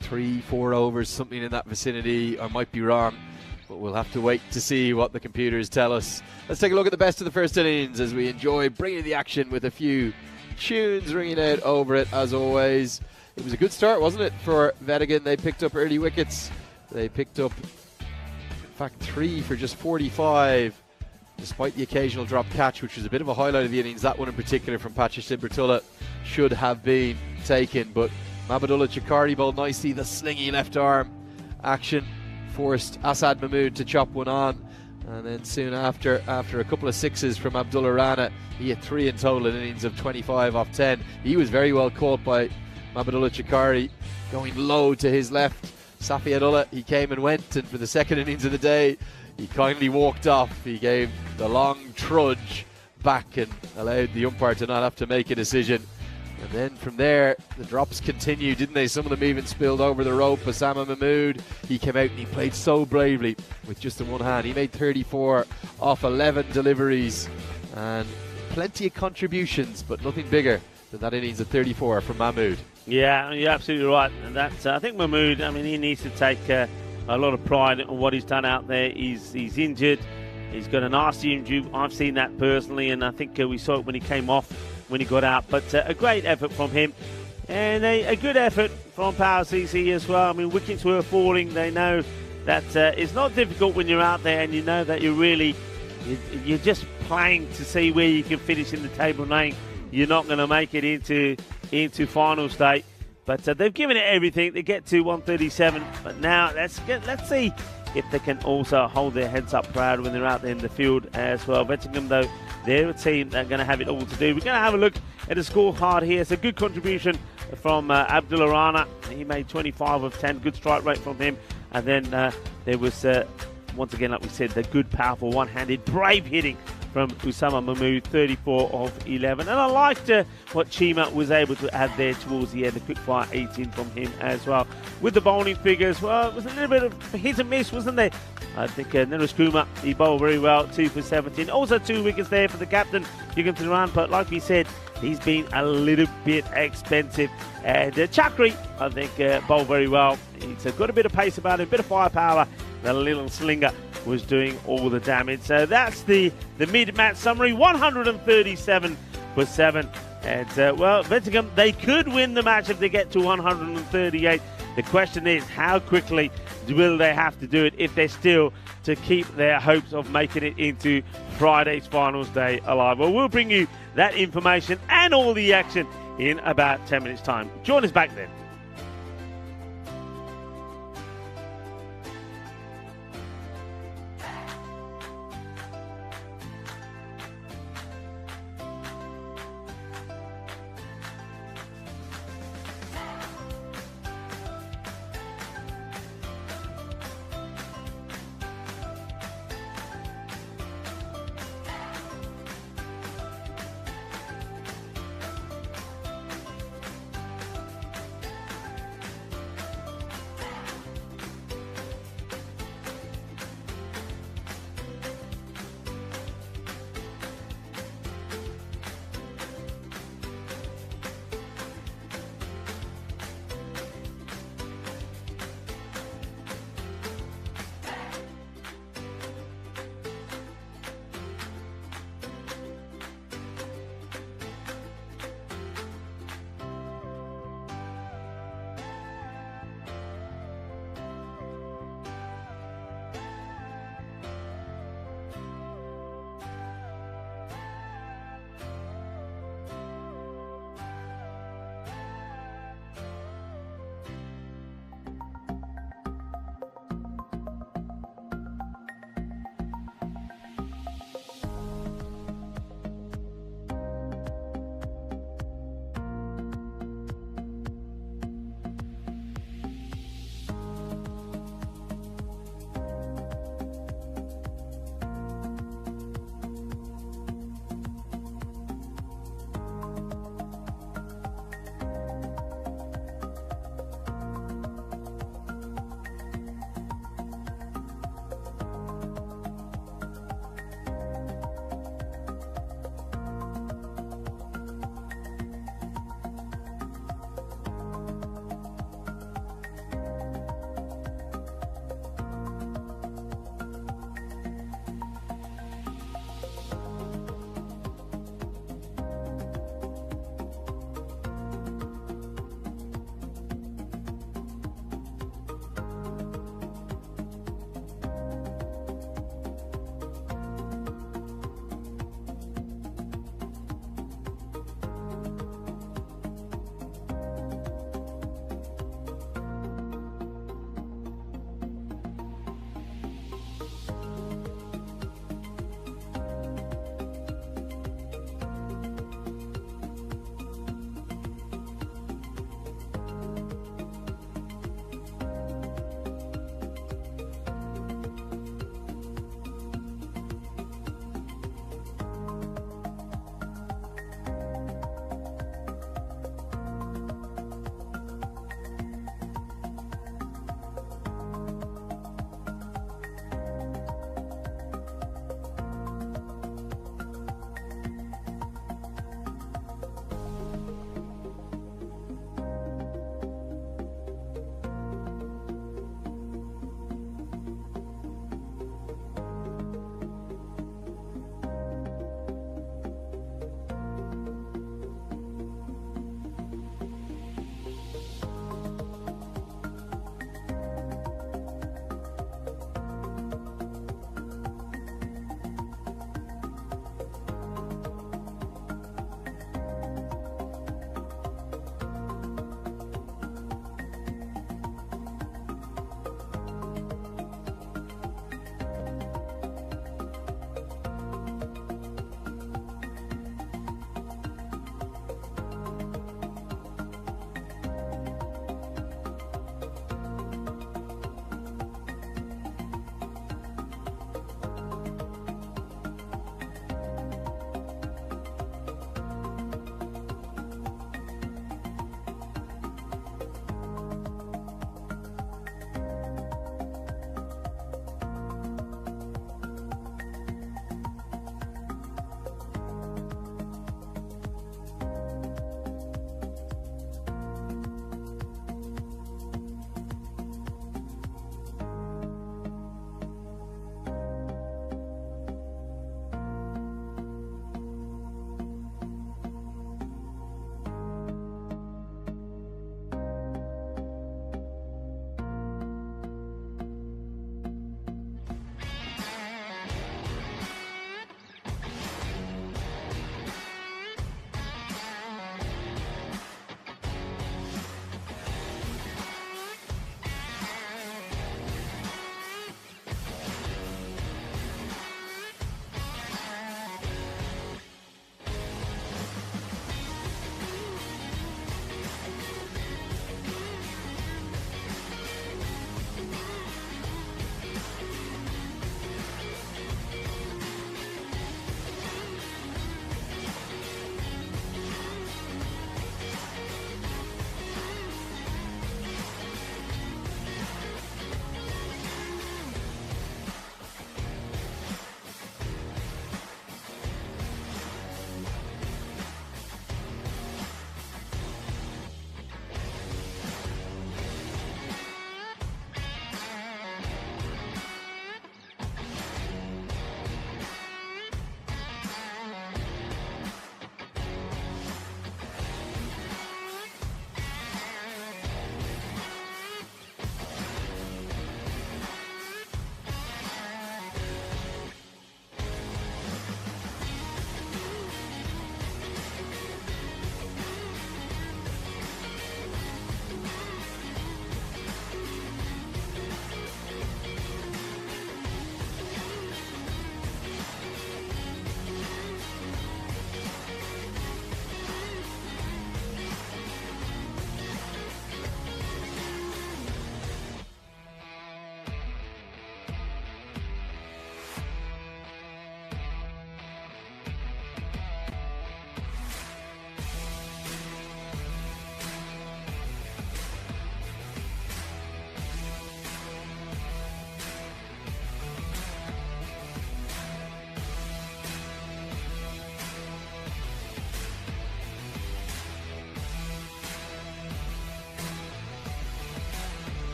3-4 overs, something in that vicinity. I might be wrong, but we'll have to wait to see what the computers tell us. Let's take a look at the best of the first innings as we enjoy bringing the action with a few tunes ringing out over it, as always. It was a good start, wasn't it, for Vettingham? They picked up early wickets. They picked up, in fact, 3 for just 45, despite the occasional drop catch, which was a bit of a highlight of the innings. That one in particular from Patrick Simbertulla should have been taken, but Mabadullah Chakari bowled nicely. The slingy left arm action forced Asad Mahmood to chop one on, and then soon after a couple of sixes from Abdullah Rana, he had 3 in total in innings of 25 off 10. He was very well caught by Mabadullah Chakari, going low to his left. Safi Adullah, he came and went, and for the second innings of the day, he kindly walked off. He gave the long trudge back and allowed the umpire to not have to make a decision. And then from there, the drops continued, didn't they? Some of them even spilled over the rope. Osama Mahmood, he came out and he played so bravely with just the one hand. He made 34 off 11 deliveries and plenty of contributions, but nothing bigger than that innings of 34 from Mahmood. Yeah, you're absolutely right. And that's, I think Mahmood, I mean, he needs to take a lot of pride in what he's done out there. He's injured. He's got a nasty injury. I've seen that personally, and I think we saw it when he came off, when he got out. But a great effort from him. And a good effort from Power CC as well. I mean, wickets were falling. They know that it's not difficult when you're out there and you know that you're just playing to see where you can finish in the table, knowing you're not going to make it into final state. But they've given it everything. They get to 137. But now let's see if they can also hold their heads up proud when they're out there in the field as well. Vettingham, though, they're a team that are going to have it all to do. We're going to have a look at the scorecard here. It's a good contribution from Abdullah Rana. He made 25 of 10. Good strike rate from him. And then there was, once again, like we said, the good, powerful, one-handed, brave hitting from Usama Mahmood, 34 of 11. And I liked what Chima was able to add there towards the end, the quick fire 18 from him as well. With the bowling figures, well, it was a little bit of hit and miss, wasn't there? I think Neeraj Kumar, he bowled very well, 2 for 17. Also 2 wickets there for the captain, Yugan Thuran, but like we said, he's been a little bit expensive. And Chakri, I think, bowled very well. He's got a bit of pace about him, a bit of firepower. The little slinger was doing all the damage. So that's the mid-match summary, 137 for 7. And, well, Vettingham, they could win the match if they get to 138. The question is, how quickly will they have to do it if they're still to keep their hopes of making it into Friday's finals day alive? Well, we'll bring you that information and all the action in about 10 minutes' time. Join us back then.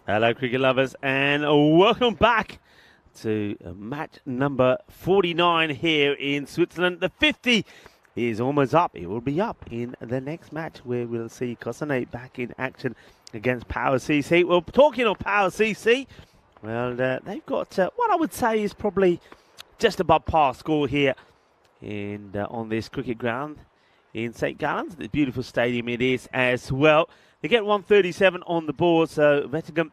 Hello, cricket lovers, and welcome back to match number 49 here in Switzerland. The 50 is almost up. It will be up in the next match where we'll see Cossonay back in action against Power CC. Well, talking of Power CC, well, they've got what I would say is probably just above par score here on this cricket ground in St. Gallen's. The beautiful stadium it is as well. They get 137 on the board, so Vettingen,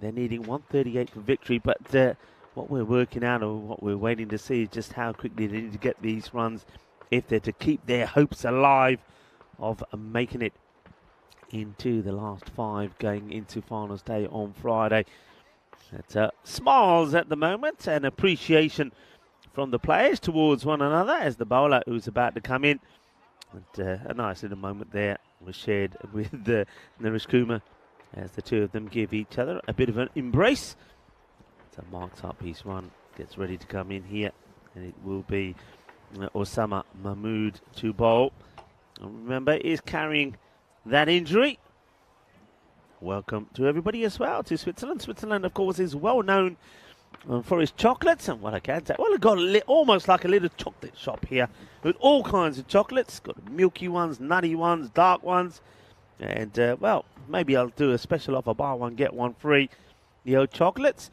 they're needing 138 for victory. But what we're working out, or what we're waiting to see, is just how quickly they need to get these runs if they're to keep their hopes alive of making it into the last 5 going into finals day on Friday. That's smiles at the moment and appreciation from the players towards one another as the bowler who's about to come in. And a nice little moment there was shared with Naresh Kumar as the two of them give each other a bit of an embrace. So marks up his run, gets ready to come in here, and it will be Osama Mahmood to bowl. And remember, is carrying that injury. Welcome to everybody as well to Switzerland. Switzerland, of course, is well known for its chocolates, and what I can say, well, it's got almost like a little chocolate shop here with all kinds of chocolates. Got milky ones, nutty ones, dark ones, and well, maybe I'll do a special offer: buy one get one free. The old chocolates.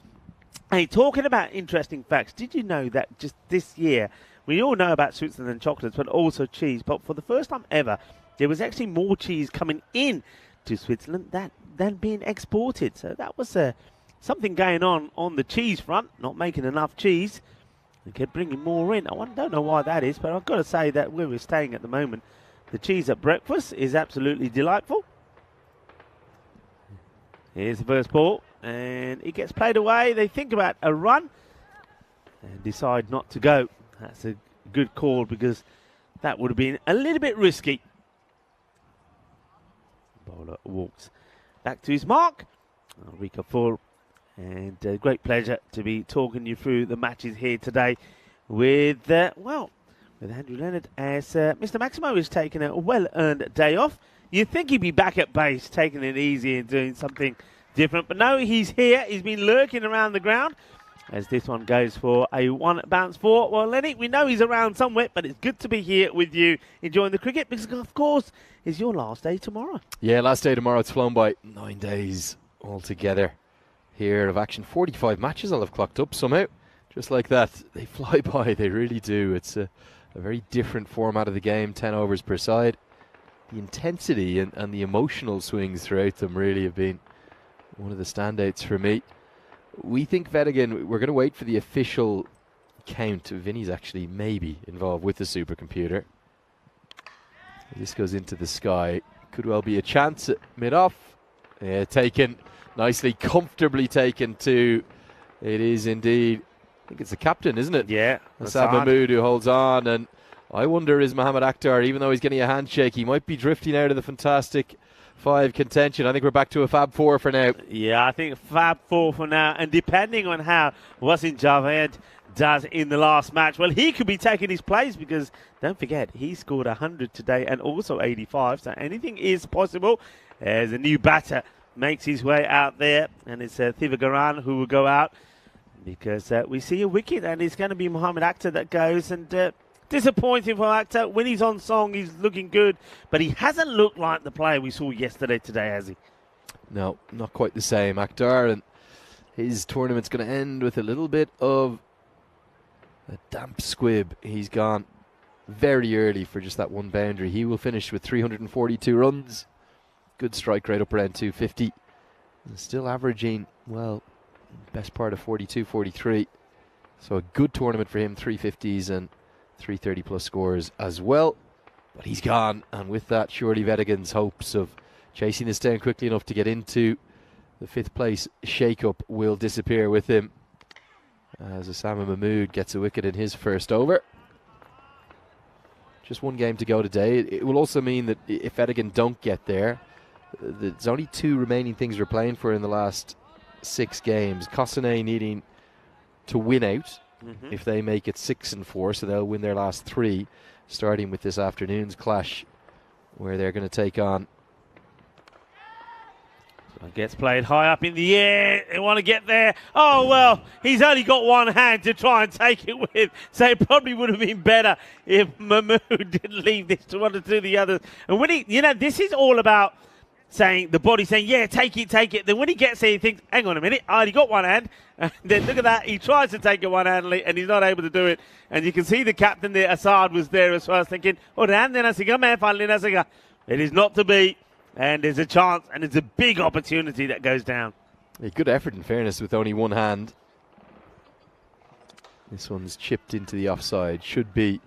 Hey, talking about interesting facts, did you know that just this year, we all know about Switzerland chocolates, but also cheese, but for the first time ever, there was actually more cheese coming in to Switzerland than being exported. So that was something going on the cheese front, not making enough cheese. They kept bringing more in. I don't know why that is, but I've got to say that where we're staying at the moment, the cheese at breakfast is absolutely delightful. Here's the first ball, and it gets played away. They think about a run and decide not to go. That's a good call because that would have been a little bit risky. Bowler walks back to his mark. Rika Full, and great pleasure to be talking you through the matches here today with Andrew Leonard as Mr. Maximo is taking a well-earned day off. You'd think he'd be back at base, taking it easy and doing something different, but no, he's here. He's been lurking around the ground as this one goes for a 1 bounce 4. Well, Lenny, we know he's around somewhere, but it's good to be here with you enjoying the cricket because, of course, it's your last day tomorrow. Yeah, last day tomorrow. It's flown by. 9 days altogether here of action. 45 matches I'll have clocked up somehow. Just like that. They fly by, they really do. It's a very different format of the game, 10 overs per side. The intensity and the emotional swings throughout them really have been one of the standouts for me. We think Vettingen, we're going to wait for the official count. Vinny's actually maybe involved with the supercomputer. This goes into the sky. Could well be a chance at mid-off. Yeah, taken nicely, comfortably taken too. It is indeed. I think it's the captain, isn't it? Yeah. Hassan Mahmood who holds on. And I wonder, is Mohamed Akhtar, even though he's getting a handshake, he might be drifting out of the fantastic 5 contention. I think we're back to a Fab 4 for now. Yeah, I think Fab 4 for now. And depending on how Wasim Javed does in the last match, well, he could be taking his place because, don't forget, he scored 100 today and also 85. So anything is possible as a new batter makes his way out there. And it's Thivagaran who will go out because we see a wicket and it's going to be Mohamed Akhtar that goes. And disappointing for Akhtar. When he's on song, he's looking good, but he hasn't looked like the player we saw yesterday today, has he? No, not quite the same, Akhtar, and his tournament's going to end with a little bit of a damp squib. He's gone very early for just that one boundary. He will finish with 342 runs. Good strike rate up around 250. And still averaging, well, best part of 42, 43. So a good tournament for him, 350s and 330 plus scores as well. But he's gone, and with that, surely Vettigen's hopes of chasing this down quickly enough to get into the 5th place shake-up will disappear with him as Osama Mahmood gets a wicket in his first over. Just one game to go today. It will also mean that if Vettingen don't get there, there's only 2 remaining things we're playing for in the last 6 games. Cossonay needing to win out. If they make it 6 and 4, so they'll win their last 3, starting with this afternoon's clash, where they're going to take on Gets played high up in the air. They want to get there. Oh, well, he's only got one hand to try and take it with. So it probably would have been better if Mahmood didn't leave this to one to do the others. And when he, this is all about saying, the body saying, yeah, take it, take it. Then when he gets there, he thinks, hang on a minute, I only got one hand. And then look at that. He tries to take it one-handedly, and he's not able to do it. And you can see the captain there, Assad, was there as well, thinking, oh, it is not to be. And there's a chance, and it's a big opportunity that goes down. A good effort, in fairness, with only one hand. This one's chipped into the offside. Should be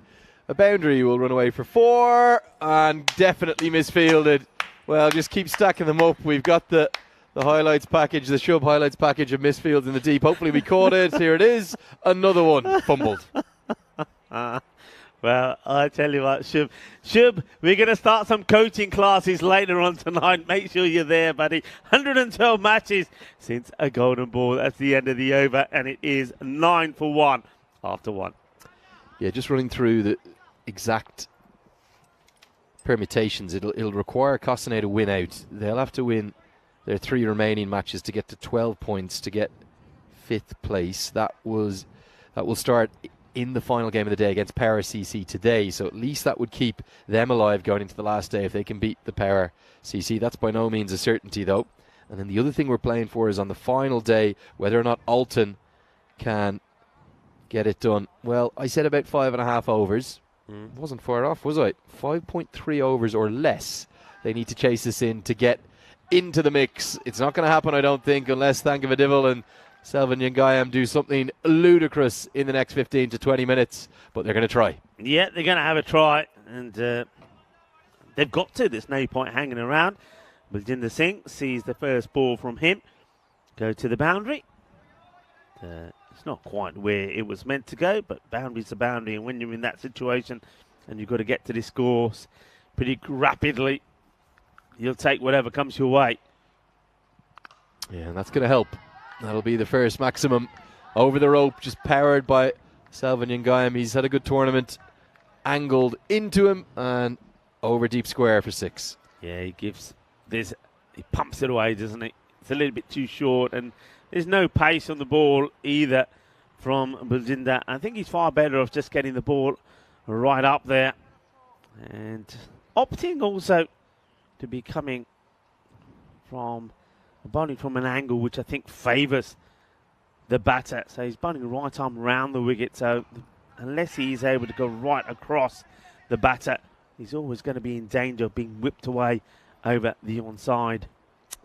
a boundary. Will run away for 4, and definitely misfielded. Well, just keep stacking them up. We've got the highlights package, the Shub highlights package of misfields in the deep. Hopefully we caught it. Here it is. Another one. Fumbled. Well, I tell you what, Shub, we're going to start some coaching classes later on tonight. Make sure you're there, buddy. 112 matches since a golden ball. That's the end of the over, and it is 9 for 1 after 1. Yeah, just running through the exact permutations. It'll require Costanet to win out. They'll have to win their 3 remaining matches to get to 12 points to get 5th place. That will start in the final game of the day against Power CC today, so at least that would keep them alive going into the last day if they can beat the Power CC. That's by no means a certainty, though. And then the other thing we're playing for is on the final day whether or not Alton can get it done. Well, I said about 5.5 overs. Wasn't far off, was I? 5.3 overs or less. They need to chase this in to get into the mix. It's not going to happen, I don't think, unless Thankavadivil and Selvin Yangayam do something ludicrous in the next 15 to 20 minutes, but they're going to try. Yeah, they're going to have a try, and they've got to. There's no point hanging around. Baljinder Singh sees the first ball from him go to the boundary. It's not quite where it was meant to go, but boundary's a boundary, and when you're in that situation and you've got to get to this course pretty rapidly, you'll take whatever comes your way. Yeah, and that's going to help. That'll be the first maximum over the rope, just powered by Selvin Yangayam. He's had a good tournament. Angled into him and over deep square for 6. Yeah, he pumps it away, doesn't he? It's a little bit too short, and there's no pace on the ball either from Baljinder. I think he's far better off just getting the ball right up there and opting also to be coming from bowling from an angle which I think favours the batter. So he's bowling right arm round the wicket, so unless he is able to go right across the batter, he's always going to be in danger of being whipped away over the onside.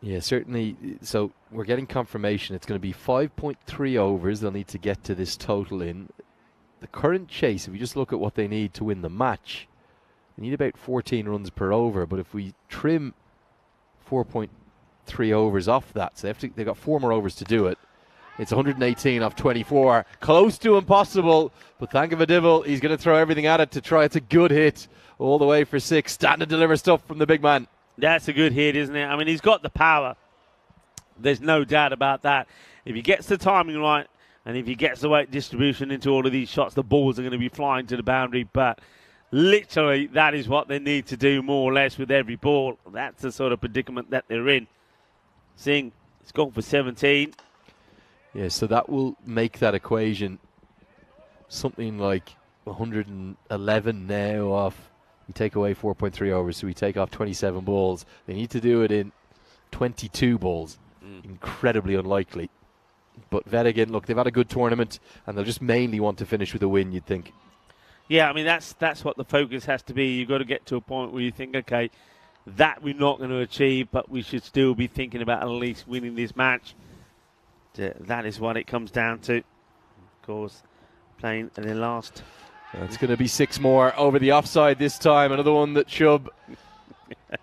Yeah, certainly. So we're getting confirmation it's going to be 5.3 overs they'll need to get to this total in. The current chase, if you just look at what they need to win the match, they need about 14 runs per over, but if we trim 4.3 overs off that, so they've got 4 more overs to do it. It's 118 off 24, close to impossible, but Thankavadivil, he's going to throw everything at it to try. It's a good hit all the way for 6, starting to deliver stuff from the big man. That's a good hit, isn't it? I mean, he's got the power. There's no doubt about that. If he gets the timing right, and if he gets the weight distribution into all of these shots, the balls are going to be flying to the boundary, but literally that is what they need to do more or less with every ball. That's the sort of predicament that they're in. Singh, it's gone for 17. Yeah, so that will make that equation something like 111 now off. We take away 4.3 overs, so we take off 27 balls. They need to do it in 22 balls. Incredibly unlikely. But Vedigan, look, they've had a good tournament, and they'll just mainly want to finish with a win, you'd think. Yeah, I mean, that's what the focus has to be. You've got to get to a point where you think, okay, that we're not going to achieve, but we should still be thinking about at least winning this match. That is what it comes down to. Of course, playing in the last. It's going to be 6 more over the offside this time. Another one that Shub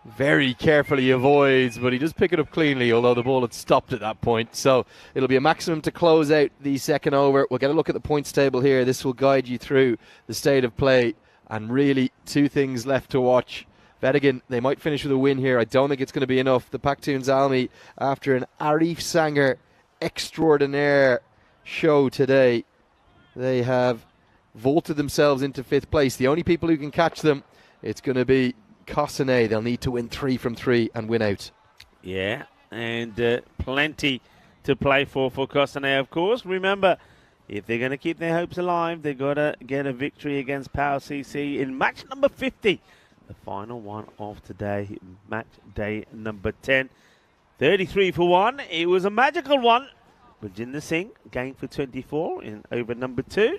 very carefully avoids, but he does pick it up cleanly, although the ball had stopped at that point. So it'll be a maximum to close out the second over. We'll get a look at the points table here. This will guide you through the state of play. And really, 2 things left to watch. Vedigan, they might finish with a win here. I don't think it's going to be enough. The Pakhtun Zalmi, after an Arif Sanger extraordinaire show today, they have vaulted themselves into 5th place. The only people who can catch them, it's going to be Costanet. They'll need to win 3 from 3 and win out. Yeah, and plenty to play for Kostane, of course. Remember, if they're going to keep their hopes alive, they've got to get a victory against Power CC in match number 50. The final one of today, match day number 10. 33 for 1. It was a magical one. Virginia Singh game for 24 in over number 2.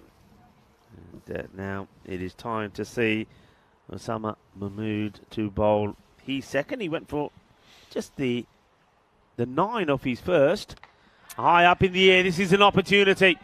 And now it is time to see Osama Mahmood to bowl. He's second. He went for just the 9 off his first. High up in the air. This is an opportunity.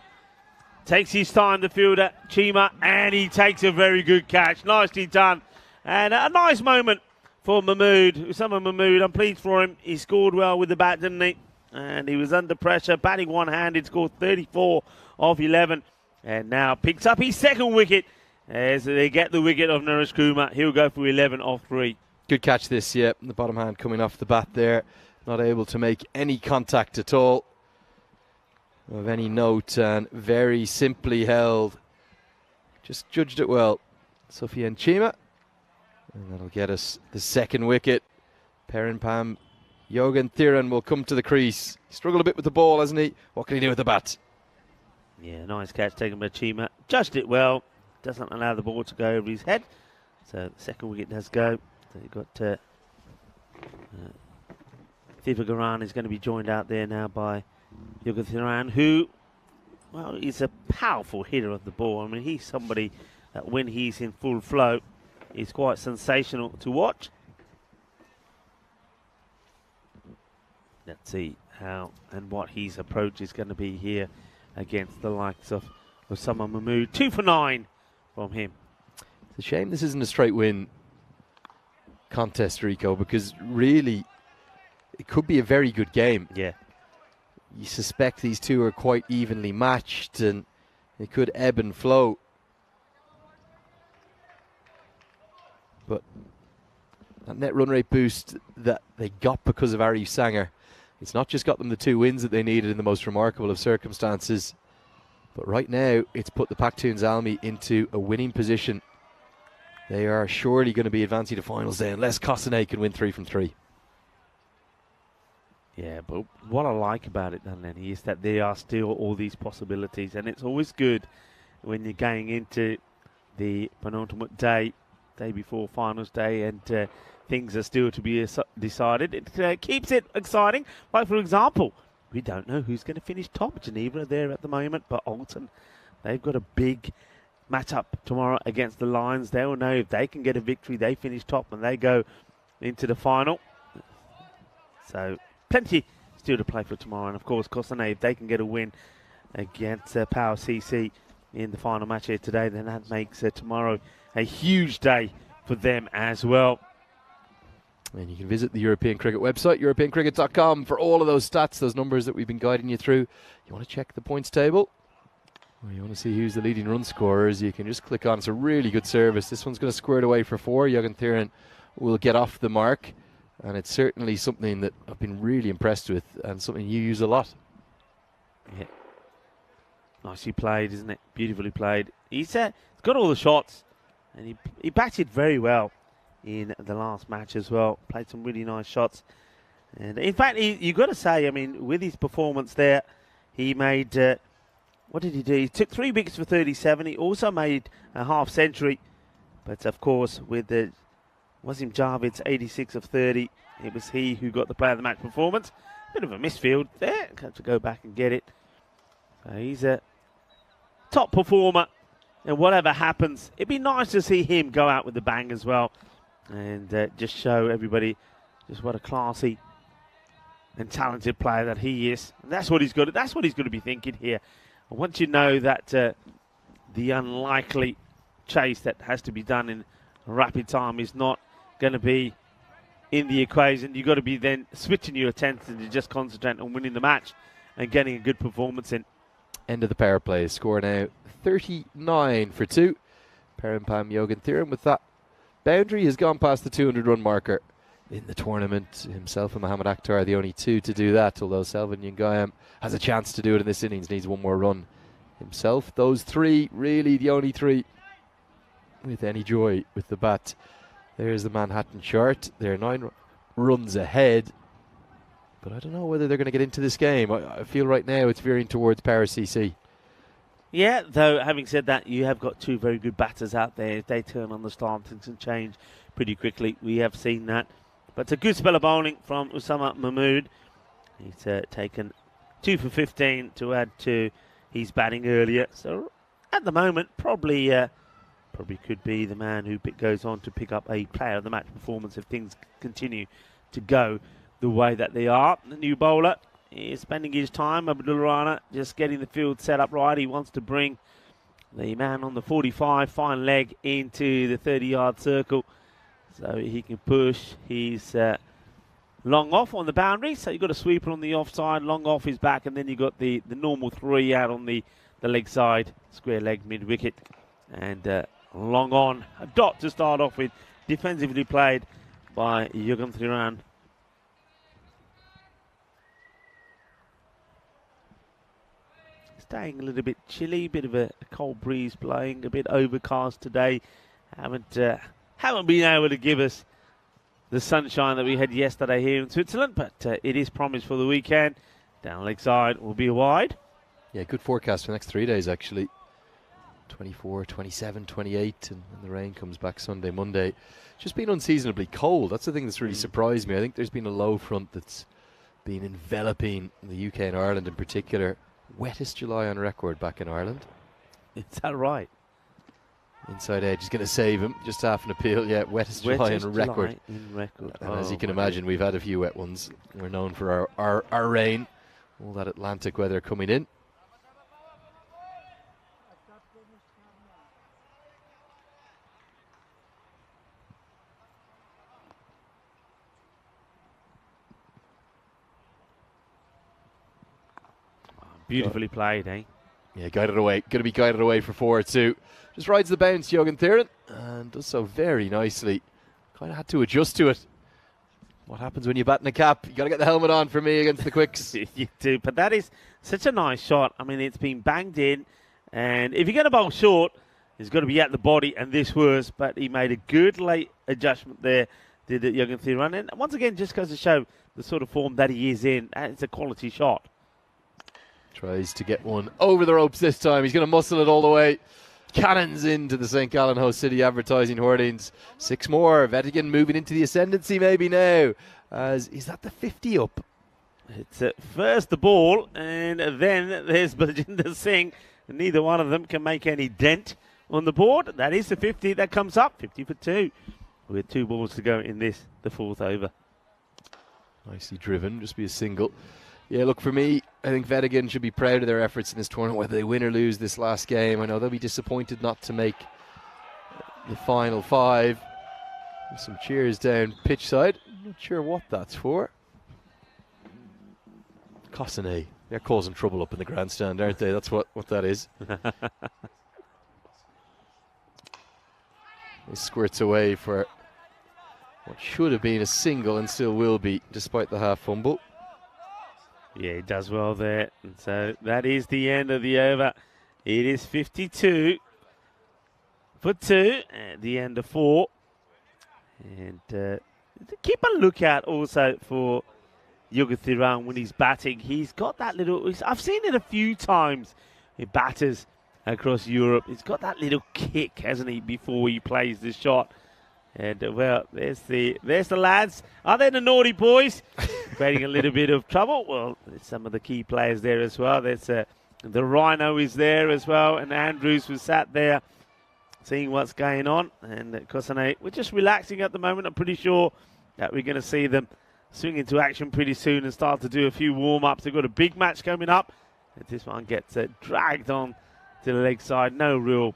Takes his time, the fielder, Chima, and he takes a very good catch. Nicely done. And a nice moment for Mahmood. Osama Mahmood, I'm pleased for him. He scored well with the bat, didn't he? And he was under pressure, batting one-handed, scored 34 of 11. And now picks up his second wicket as they get the wicket of Naresh Kumar. He'll go for 11 of 3. Good catch this, yeah. The bottom hand coming off the bat there. Not able to make any contact at all of any note, and very simply held. Just judged it well. Sufyan Chima. And that'll get us the second wicket. Perimpam Yogan Thiran will come to the crease. He struggled a bit with the ball, hasn't he? What can he do with the bat? Yeah, nice catch taken by Chima. Judged it well. Doesn't allow the ball to go over his head. So the second wicket does go. So you've got Thivagoran is going to be joined out there now by Yogan Thiran, who, well, is a powerful hitter of the ball. I mean, he's somebody that when he's in full flow is quite sensational to watch. Let's see how and what his approach is going to be here against the likes of Osama Mahmood. 2 for 9 from him. It's a shame this isn't a straight win contest, Rico, because really it could be a very good game. Yeah. You suspect these two are quite evenly matched and they could ebb and flow. But that net run rate boost that they got because of Arif Sanger, it's not just got them the 2 wins that they needed in the most remarkable of circumstances, but right now it's put the Pakhtun Zalmi into a winning position. They are surely going to be advancing to finals day unless Kostane can win 3 from 3. Yeah, but what I like about it, then, Lenny, is that there are still all these possibilities, and it's always good when you're going into the penultimate day before finals day, and things are still to be decided. It keeps it exciting. Like, for example, we don't know who's going to finish top. Geneva are there at the moment, but Alton, they've got a big match-up tomorrow against the Lions. They will know if they can get a victory, they finish top, and they go into the final. So plenty still to play for tomorrow. And, of course, Kostane, if they can get a win against Power CC in the final match here today, then that makes tomorrow a huge day for them as well. And you can visit the European Cricket website, europeancricket.com, for all of those stats, those numbers that we've been guiding you through. You want to check the points table? Or you want to see who's the leading run scorers? You can just click on. It's a really good service. This one's going to square it away for 4. Yogan Thiran will get off the mark. And it's certainly something that I've been really impressed with and something you use a lot. Yeah. Nicely played, isn't it? Beautifully played. He's got all the shots, and he batted very well in the last match as well. Played some really nice shots. And in fact, you've got to say, I mean, with his performance there, he made, what did he do? He took 3 wickets for 37. He also made a half century. But of course, with the Wasim Javed's 86 of 30, it was he who got the player of the match performance. Bit of a misfield there. Have to go back and get it. So he's a top performer. And whatever happens, it'd be nice to see him go out with a bang as well. And just show everybody just what a classy and talented player that he is. And that's what he's got. That's what he's going to be thinking here. And once you know that the unlikely chase that has to be done in rapid time is not going to be in the equation, you've got to be then switching your attention to just concentrate on winning the match and getting a good performance in. End of the power play. Score now 39 for 2. Perimpam Yogan Thiran with that boundary has gone past the 200 run marker in the tournament. Himself and Mohammad Akhtar are the only 2 to do that, although Selvin Yungayam has a chance to do it in this innings, needs 1 more run himself. Those 3 really the only 3 with any joy with the bat. There's the Manhattan chart. They're 9 runs ahead. But I don't know whether they're going to get into this game. I feel right now it's veering towards Paris CC. Yeah, though, having said that, you have got two very good batters out there. If they turn on the start, things can change pretty quickly. We have seen that. But it's a good spell of bowling from Usama Mahmood. He's taken 2 for 15 to add to his batting earlier. So at the moment, probably could be the man who goes on to pick up a player of the match performance if things continue to go the way that they are. The new bowler is spending his time, Abdul Rana, just getting the field set up right. He wants to bring the man on the 45 fine leg into the 30-yard circle so he can push his long off on the boundary. So you've got a sweeper on the offside, long off his back, and then you've got the normal 3 out on the leg side, square leg mid-wicket, and long on. A dot to start off with, defensively played by Yugan Thiran. Staying a little bit chilly, bit of a cold breeze blowing, a bit overcast today. Haven't been able to give us the sunshine that we had yesterday here in Switzerland, but it is promised for the weekend. Down leg side will be wide. Yeah, good forecast for the next 3 days actually. 24, 27, 28, and the rain comes back Sunday, Monday. Just been unseasonably cold. That's the thing that's really surprised me. I think there's been a low front that's been enveloping the UK and Ireland in particular. Wettest July on record back in Ireland. Is that right? Inside edge is going to save him. Just half an appeal. Yeah, wettest July on record. And as you can imagine, we've had a few wet ones. We're known for our rain. All that Atlantic weather coming in. Beautifully played, eh? Yeah, guided away. Going to be guided away for 4-2. Just rides the bounce, Jürgen Thieren, and does so very nicely. Kind of had to adjust to it. What happens when you bat in a cap? You got to get the helmet on for me against the quicks. You do, but that is such a nice shot. I mean, it's been banged in, and if you're going to bowl short, it's got to be at the body, and this was. But he made a good late adjustment there, did Jürgen Thieren. And once again, just goes to show the sort of form that he is in. It's a quality shot. Tries to get one over the ropes this time. He's going to muscle it all the way. Cannons into the St. Gallen Host City advertising hoardings. 6 more. Vettigan moving into the ascendancy maybe now. Is that the 50 up? It's first the ball, and then there's Baljinder Singh. Neither one of them can make any dent on the board. That is the 50 that comes up. 50 for 2. With 2 balls to go in this, the 4th over. Nicely driven. Just be a single. Yeah, look, for me, I think Vettigan should be proud of their efforts in this tournament, whether they win or lose this last game. I know they'll be disappointed not to make the final 5. Some cheers down pitch side. Not sure what that's for. Cossonay. They're causing trouble up in the grandstand, aren't they? That's what that is. He squirts away for what should have been a single and still will be, despite the half fumble. Yeah, he does well there. And so that is the end of the over. It is 52 for 2 at the end of 4. And keep a lookout also for Jürgen Thieren when he's batting. He's got that little... I've seen it a few times in batters across Europe. He's got that little kick, hasn't he, before he plays the shot. And, well, there's the lads. Are they the naughty boys? Creating a little bit of trouble. Well, there's some of the key players there as well. There's the Rhino is there as well. And Andrews was sat there seeing what's going on. And Cossonay, we're just relaxing at the moment. I'm pretty sure that we're going to see them swing into action pretty soon and start to do a few warm-ups. They've got a big match coming up. And this one gets dragged on to the leg side. No real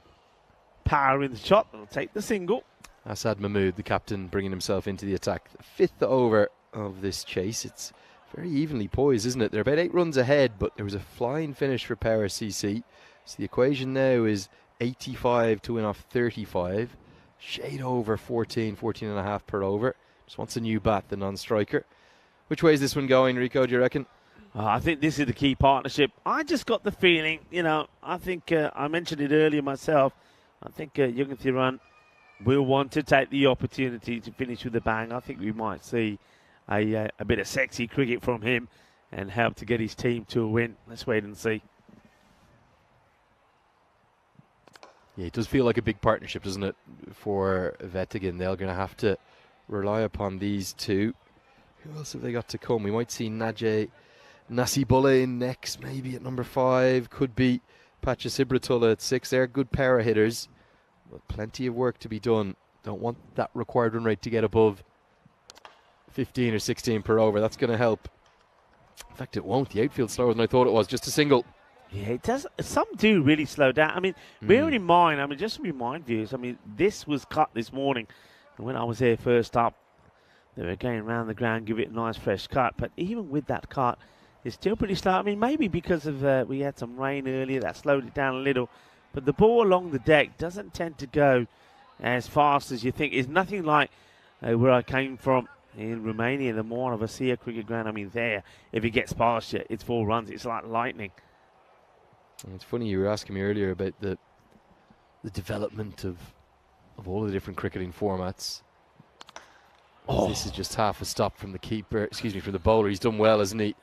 power in the shot. They'll take the single. Asad Mahmood, the captain, bringing himself into the attack. The 5th over of this chase. It's very evenly poised, isn't it? They're about 8 runs ahead, but there was a flying finish for Power CC. So the equation now is 85 to win off 35. Shade over 14 and a half per over. Just wants a new bat, the non-striker. Which way is this one going, Rico, do you reckon? I think this is the key partnership. I just got the feeling, I think I mentioned it earlier myself. I think Jürgen Thieren will want to take the opportunity to finish with a bang. I think we might see a bit of sexy cricket from him and help to get his team to a win. Let's wait and see. Yeah, it does feel like a big partnership, doesn't it, for Vettigan? They're going to have to rely upon these two. Who else have they got to come? We might see Najee Nasibulla in next, maybe at number 5. Could be Pachasibratullah at 6. They're good power hitters, but plenty of work to be done. Don't want that required run rate to get above 15 or 16 per over. That's going to help. In fact, it won't. The outfield's slower than I thought it was. Just a single. Yeah, it does. Some do really slow down. I mean, bearing in mind, just to remind viewers, this was cut this morning. And when I was there first up, they were going around the ground, give it a nice fresh cut. But even with that cut, it's still pretty slow. Maybe because of we had some rain earlier, that slowed it down a little. But the ball along the deck doesn't tend to go as fast as you think. It's nothing like where I came from in Romania, the more of a Sia cricket ground. There, if it gets past you, it's 4 runs. It's like lightning. It's funny, you were asking me earlier about the development of all the different cricketing formats. Oh. This is just half a stop from the keeper, from the bowler. He's done well, hasn't he?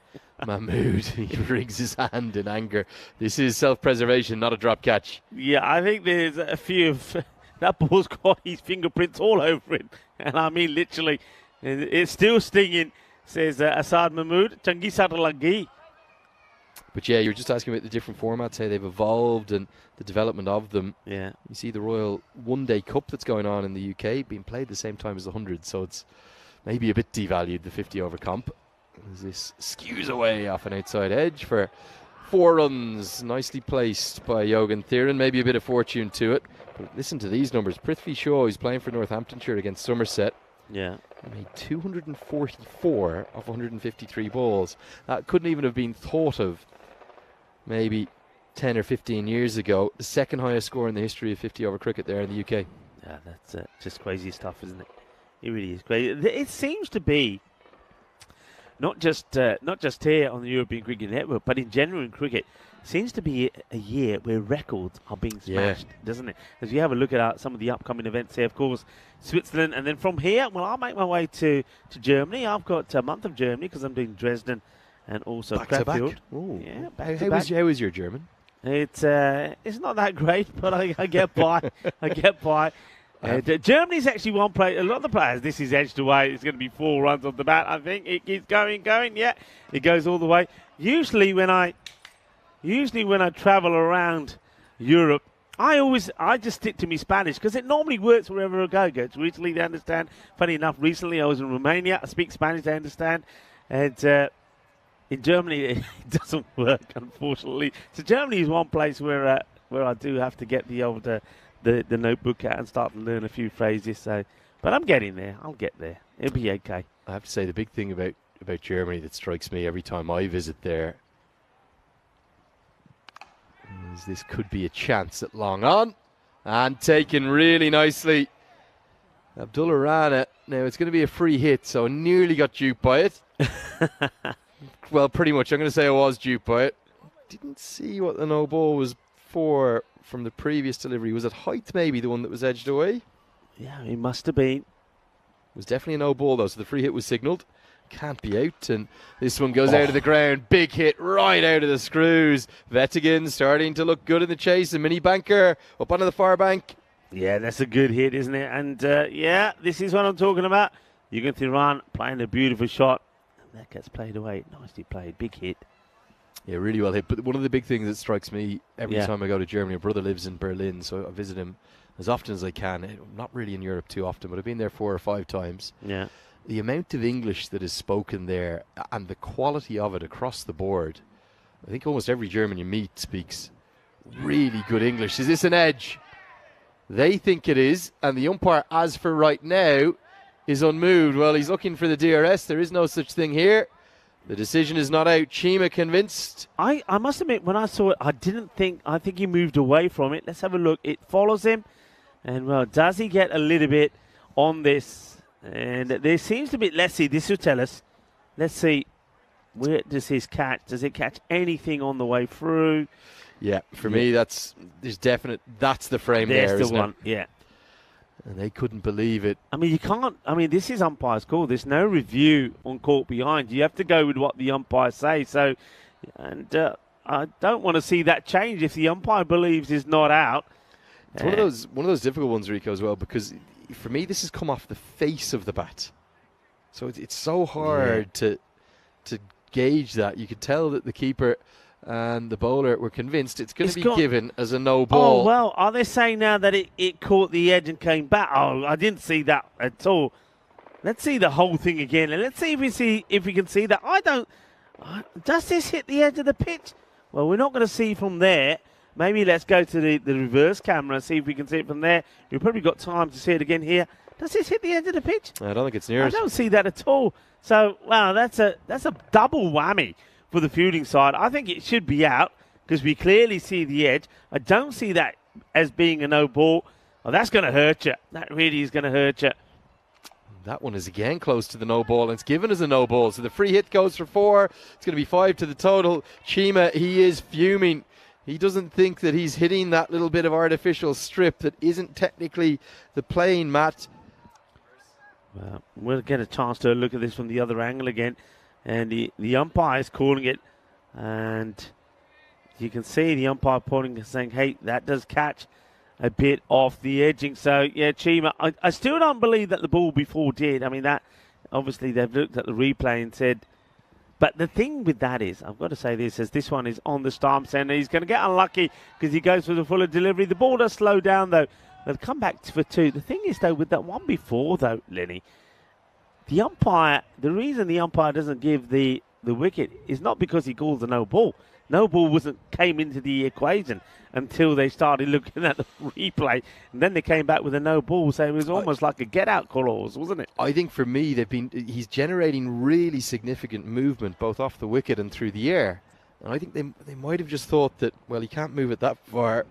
Mahmood, he wrings his hand in anger. This is self-preservation, not a drop catch. Yeah, I think there's a few of that ball's got his fingerprints all over it. And literally, it's still stinging, says Asad Mahmood. Changi Satalagi. But yeah, you were just asking about the different formats, how they've evolved and the development of them. Yeah. You see the Royal One Day Cup that's going on in the UK being played at the same time as the 100, so it's maybe a bit devalued, the 50 over comp. As this skews away off an outside edge for 4 runs. Nicely placed by Yogan Thiran. Maybe a bit of fortune to it. But listen to these numbers. Prithvi Shaw, who's playing for Northamptonshire against Somerset. Yeah. He made 244 of 153 balls. That couldn't even have been thought of maybe 10 or 15 years ago. The second highest score in the history of 50 over cricket there in the UK. Yeah, that's just crazy stuff, isn't it? It really is crazy. It seems to be not just here on the European Cricket Network, but in general in cricket, seems to be a year where records are being smashed, doesn't it? As you have a look at some of the upcoming events here, of course, Switzerland, and then from here, well, I'll make my way to Germany. I've got a month of Germany because I'm doing Dresden and also Cratfield. Yeah, how was your German? It's not that great, but I get by. I get by. Germany's actually one player. A lot of the players, this is edged away. It's going to be 4 runs off the bat. I think it keeps going. Yeah, it goes all the way. Usually when I travel around Europe, I just stick to my Spanish because it normally works wherever I go. It's recently they understand. Funny enough, recently I was in Romania. I speak Spanish. They understand, and in Germany it doesn't work, unfortunately. So Germany is one place where I do have to get the old the notebook out and start to learn a few phrases. So, but I'm getting there. I'll get there. It'll be okay. I have to say the big thing about Germany that strikes me every time I visit there is this could be a chance at long on and taken really nicely. Abdullah Rana. Now it's going to be a free hit, so I nearly got duped by it. Well, pretty much. I'm going to say I was duped by it. Didn't see what the no ball was for from the previous delivery. Was it height maybe the one that was edged away? Yeah, it must have been. It was definitely a no ball though, so the free hit was signalled. Can't be out, and this one goes out of the ground. Big hit right out of the screws. Vettigan starting to look good in the chase. A mini banker up onto the far bank. Yeah, that's a good hit, isn't it? And yeah, this is what I'm talking about. Yogan Thiran playing a beautiful shot. And that gets played away. Nicely played. Big hit. Yeah, really well hit. But one of the big things that strikes me every time I go to Germany, my brother lives in Berlin, so I visit him as often as I can. I'm not really in Europe too often, but I've been there 4 or 5 times. Yeah. The amount of English that is spoken there and the quality of it across the board. I think almost every German you meet speaks really good English. Is this an edge? They think it is, and the umpire, as for right now, is unmoved. Well, he's looking for the DRS. There is no such thing here. The decision is not out. Chima convinced. I must admit, when I saw it, I think he moved away from it. Let's have a look. It follows him. And, well, does he get a little bit on this? And there seems to be, let's see, this will tell us. Let's see, where does his catch? Does it catch anything on the way through? Yeah, for me, that's the frame there, isn't it? Yeah. And they couldn't believe it. I mean, you can't. I mean, this is umpire's call. There's no review on court behind. You have to go with what the umpire says. So, and I don't want to see that change if the umpire believes he's not out. It's one of those difficult ones, Rico, as well, because for me this has come off the face of the bat. So it's so hard to gauge that. You could tell that the keeper and the bowler were convinced it's going to be given as a no ball. Oh, well, are they saying now that it caught the edge and came back? Oh, I didn't see that at all. Let's see the whole thing again, and let's see if we can see that. I don't. Does this hit the edge of the pitch? Well, we're not going to see from there. Maybe let's go to the reverse camera and see if we can see it from there. We've probably got time to see it again here. Does this hit the edge of the pitch? I don't think it's near. I don't see that at all. So, wow, that's a double whammy for the fielding side. I think it should be out because we clearly see the edge. I don't see that as being a no ball. Oh, that's going to hurt you. That really is going to hurt you. That one is again close to the no ball, and it's given as a no ball. So the free hit goes for 4. It's going to be 5 to the total. Chima, he is fuming. He doesn't think that he's hitting that little bit of artificial strip that isn't technically the playing mat. Well, we'll get a chance to look at this from the other angle again. And the umpire is calling it. And you can see the umpire pointing and saying, hey, that does catch a bit off the edging. So, yeah, Chima, I still don't believe that the ball before did. I mean, that obviously they've looked at the replay and said. But the thing with that is, I've got to say this, as this one is on the stumps and he's going to get unlucky because he goes for the fuller delivery. The ball does slow down, though. They'll come back for 2. The thing is, though, with that one before, though, Lenny, the umpire, the reason the umpire doesn't give the wicket is not because he calls a no ball. No ball came into the equation until they started looking at the replay, and then they came back with a no ball. So it was almost like a get-out clause, wasn't it? I think for me, he's generating really significant movement both off the wicket and through the air. And I think they might have just thought that, well, he can't move it that far.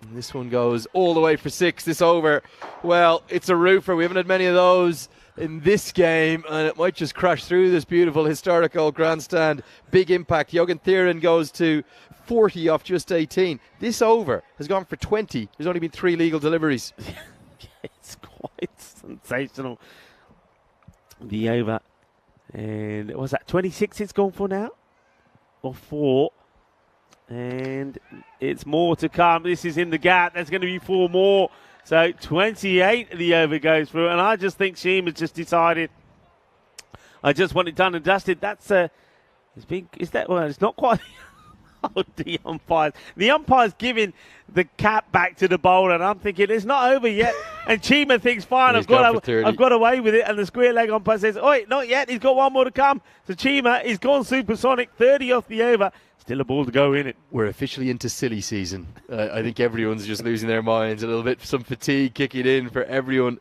And this one goes all the way for 6. This over, well, it's a roofer. We haven't had many of those in this game, and it might just crash through this beautiful historical grandstand. Big impact. Jogan Thieren goes to 40 off just 18. This over has gone for 20. There's only been 3 legal deliveries. It's quite sensational. The over, and was that 26 it's gone for now? Or 4? And it's more to come. This is in the gap. There's going to be 4 more. So 28 the over goes through, and I just think Sheem has just decided, I just want it done and dusted. That's it's not quite the umpires. The umpire's giving the cap back to the bowler, and I'm thinking it's not over yet. And Chima thinks, fine, I've got away with it. And the square leg umpire says, oi, not yet. He's got 1 more to come. So Chima is gone supersonic, 30 off the over. Still a ball to go in it. We're officially into silly season. I think everyone's just losing their minds a little bit. Some fatigue kicking in for everyone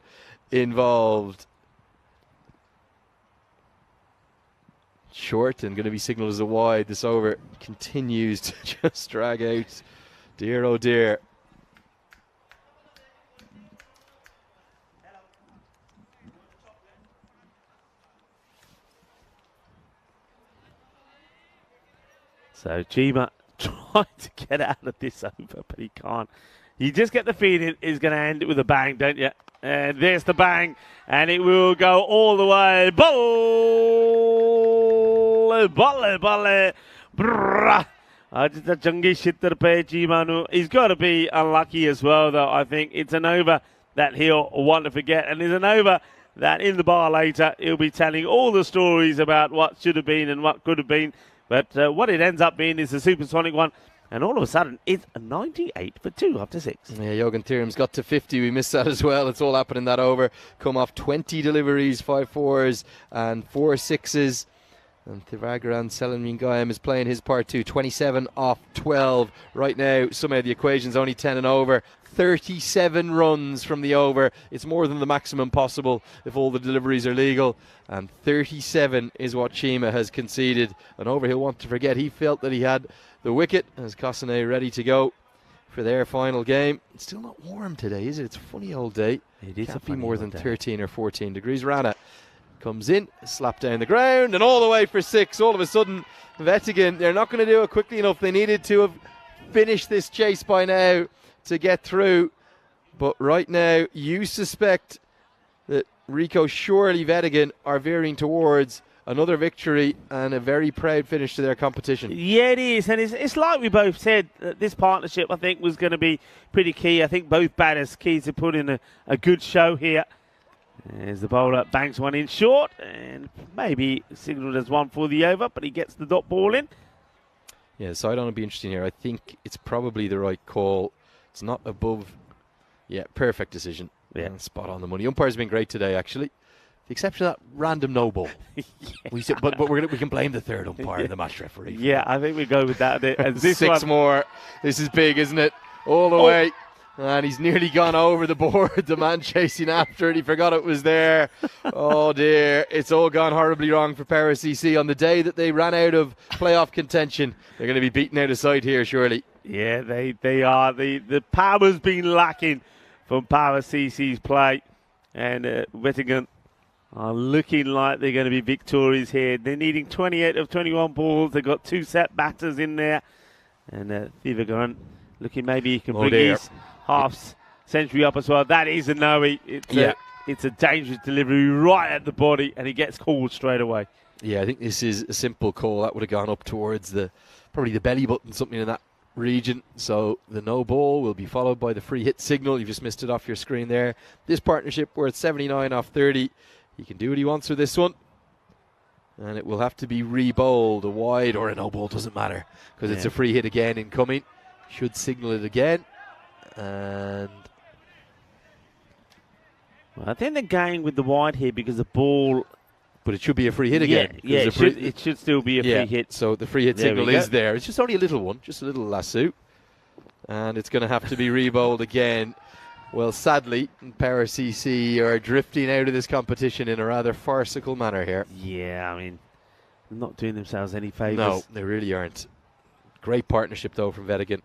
involved. Short and going to be signalled as a wide. This over continues to just drag out. Dear, oh dear. So Chima trying to get out of this over, but he can't. You just get the feeling he's going to end it with a bang, don't you? And there's the bang, and it will go all the way. Balle. He's got to be unlucky as well, though. I think it's an over that he'll want to forget, and it's an over that in the bar later he'll be telling all the stories about what should have been and what could have been. But what it ends up being is a supersonic one. And all of a sudden, it's a 98 for 2 after 6. Yeah, Jogan Thierem's got to 50. We missed that as well. It's all happening that over. Come off 20 deliveries, 5 4s and 4 6s. And Thivagaran Selenmingayam is playing his part too. 27 off 12 right now. Somehow the equation's only 10 and over. 37 runs from the over. It's more than the maximum possible if all the deliveries are legal. And 37 is what Chima has conceded. An over he'll want to forget. He felt that he had the wicket as Kosane ready to go for their final game. It's still not warm today, is it? It's a funny old day. It is. Can't be more than 13 or 14 degrees. Rana comes in, slapped down the ground, and all the way for 6. All of a sudden, Vettigan, they're not going to do it quickly enough. They needed to have finished this chase by now to get through. But right now, you suspect that Rico Surely Vetigan are veering towards another victory and a very proud finish to their competition. Yeah, it is. And it's like we both said, this partnership, I think, was going to be pretty key. I think both batters key to put in a good show here. As the bowler bangs one in short and maybe signalled as one for the over, but he gets the dot ball in. Yeah, so I don't want to be interesting here. I think it's probably the right call. It's not above. Yeah, perfect decision. Yeah, spot on the money. Umpire's been great today, actually. The exception of that random no ball. Yeah. We can blame the third umpire, the match referee. Yeah, I think we go with that. And this Six one, more. This is big, isn't it? All the way. And he's nearly gone over the board. The man chasing after it, he forgot it was there. Oh dear, it's all gone horribly wrong for Power CC on the day that they ran out of playoff contention. They're going to be beaten out of sight here, surely. Yeah, they are. The power's been lacking from Power CC's play. And Wettigan are looking like they're going to be victorious here. They're needing 28 of 21 balls. They've got 2 set batters in there. And Thivagan looking maybe he can bring his half century up as well. That is a no. It's a dangerous delivery right at the body, and he gets called straight away. Yeah, I think this is a simple call. That would have gone up towards probably the belly button, something in that region. So the no ball will be followed by the free hit signal. You've just missed it off your screen there. This partnership, we're at 79 off 30. He can do what he wants with this one. And it will have to be re-bowled. A wide or a no ball, doesn't matter, because it's a free hit again incoming. Should signal it again. And well, I think they're going with the wide here because the ball. But it should be a free hit again. Yeah, it should still be a free hit. So the free hit signal is there. It's just only a little one, just a little lasso. And it's going to have to be re-bowled again. Well, sadly, Power CC are drifting out of this competition in a rather farcical manner here. Yeah, I mean, they're not doing themselves any favours. No, they really aren't. Great partnership, though, from Vetigan.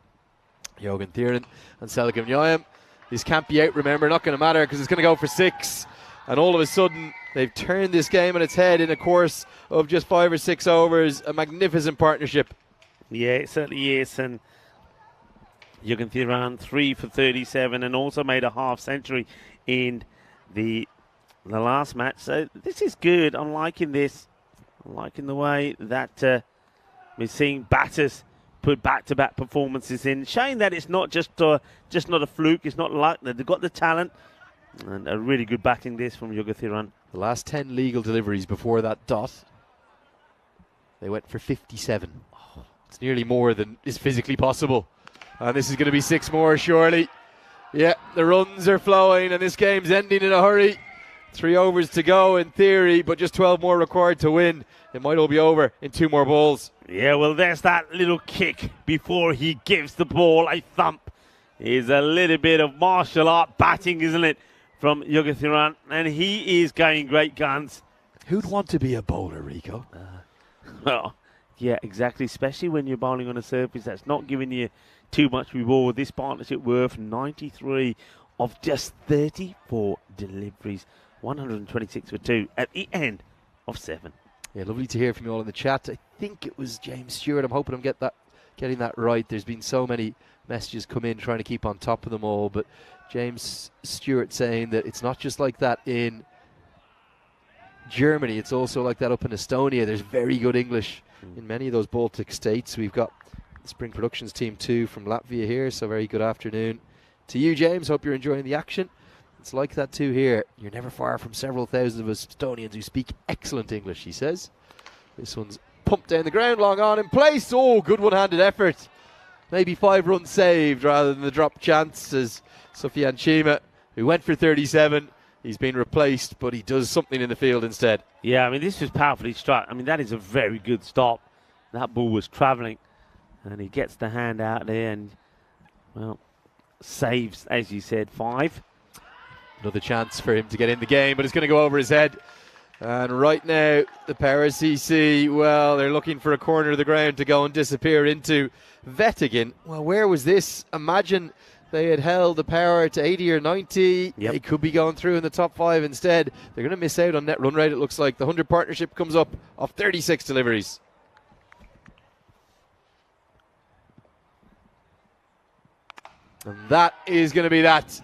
Jogan Thieren and Selgim Nyam. This can't be out, remember, not going to matter because it's going to go for 6. And all of a sudden, they've turned this game on its head in a course of just 5 or 6 overs. A magnificent partnership. Yeah, it certainly is. And Jogan Thieren 3 for 37 and also made a half century in the last match. So this is good. I'm liking this. I'm liking the way that we're seeing batters put back-to-back performances in, showing that it's not just not a fluke, it's not luck, they've got the talent, and a really good batting this from Jogan Thieren. The last 10 legal deliveries before that dot, they went for 57. It's nearly more than is physically possible. And this is going to be 6 more, surely. Yeah, the runs are flowing, and this game's ending in a hurry. 3 overs to go in theory, but just 12 more required to win. It might all be over in 2 more balls. Yeah, well, there's that little kick before he gives the ball a thump. Is a little bit of martial art batting, isn't it, from Jogan Thieren? And he is going great guns. Who'd want to be a bowler, Rico? Well, yeah, exactly, especially when you're bowling on a surface that's not giving you too much reward. This partnership worth 93 of just 34 deliveries. 126 for 2 at the end of 7. Yeah, lovely to hear from you all in the chat. I think it was James Stewart. I'm hoping I'm getting that right. There's been so many messages come in trying to keep on top of them all. But James Stewart saying that it's not just like that in Germany. It's also like that up in Estonia. There's very good English in many of those Baltic states. We've got the Spring Productions team too from Latvia here. So very good afternoon to you, James. Hope you're enjoying the action. It's like that too here. You're never far from several thousand of Estonians who speak excellent English, he says. This one's pumped down the ground, long on in place. Oh, good one-handed effort. Maybe 5 runs saved rather than the drop chance as Sufyan Chima, who went for 37. He's been replaced, but he does something in the field instead. Yeah, I mean, this was powerfully struck. I mean, that is a very good stop. That ball was travelling, and he gets the hand out there and, well, saves, as you said, 5. Another chance for him to get in the game, but it's going to go over his head. And right now, the Power CC, well, they're looking for a corner of the ground to go and disappear into. Vetigan, well, where was this? Imagine they had held the Power to 80 or 90. Yep. They could be going through in the top 5 instead. They're going to miss out on net run rate, it looks like. The 100 partnership comes up off 36 deliveries. And that is going to be that.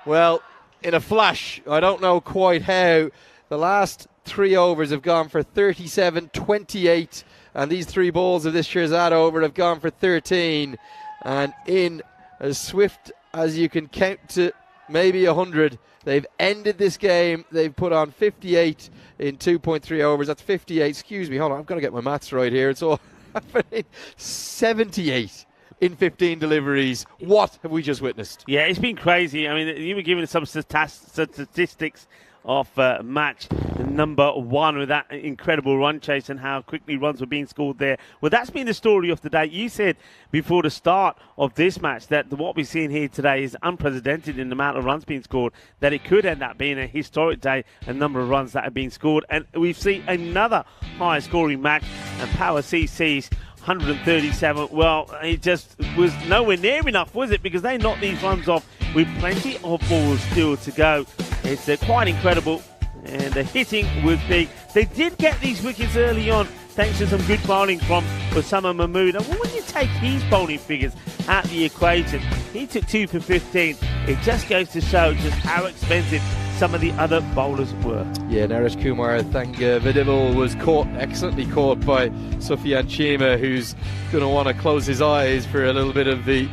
Well, in a flash, I don't know quite how. The last 3 overs have gone for 37, 28, and these 3 balls of this Shirzad over have gone for 13. And in as swift as you can count to maybe 100, they've ended this game. They've put on 58 in 2.3 overs. That's 58. Excuse me, hold on. I've got to get my maths right here. It's all happening. 78 in 15 deliveries. What have we just witnessed? Yeah, it's been crazy. I mean, you were giving some statistics of match number 1 with that incredible run chase and how quickly runs were being scored there. Well, that's been the story of the day. You said before the start of this match that what we're seeing here today is unprecedented in the amount of runs being scored, that it could end up being a historic day, a number of runs that have been scored. And we've seen another high scoring match, and Power CC's 137. Well, it just was nowhere near enough, was it? Because they knocked these runs off with plenty of balls still to go. It's quite incredible, and the hitting was big. They did get these wickets early on thanks to some good bowling from Osama Mahmood. And when you take his bowling figures out the equation, he took 2 for 15. It just goes to show just how expensive some of the other bowlers were. Yeah, Naresh Kumar Thangavedival was caught, excellently caught by Sufyan Chima, who's going to want to close his eyes for a little bit of the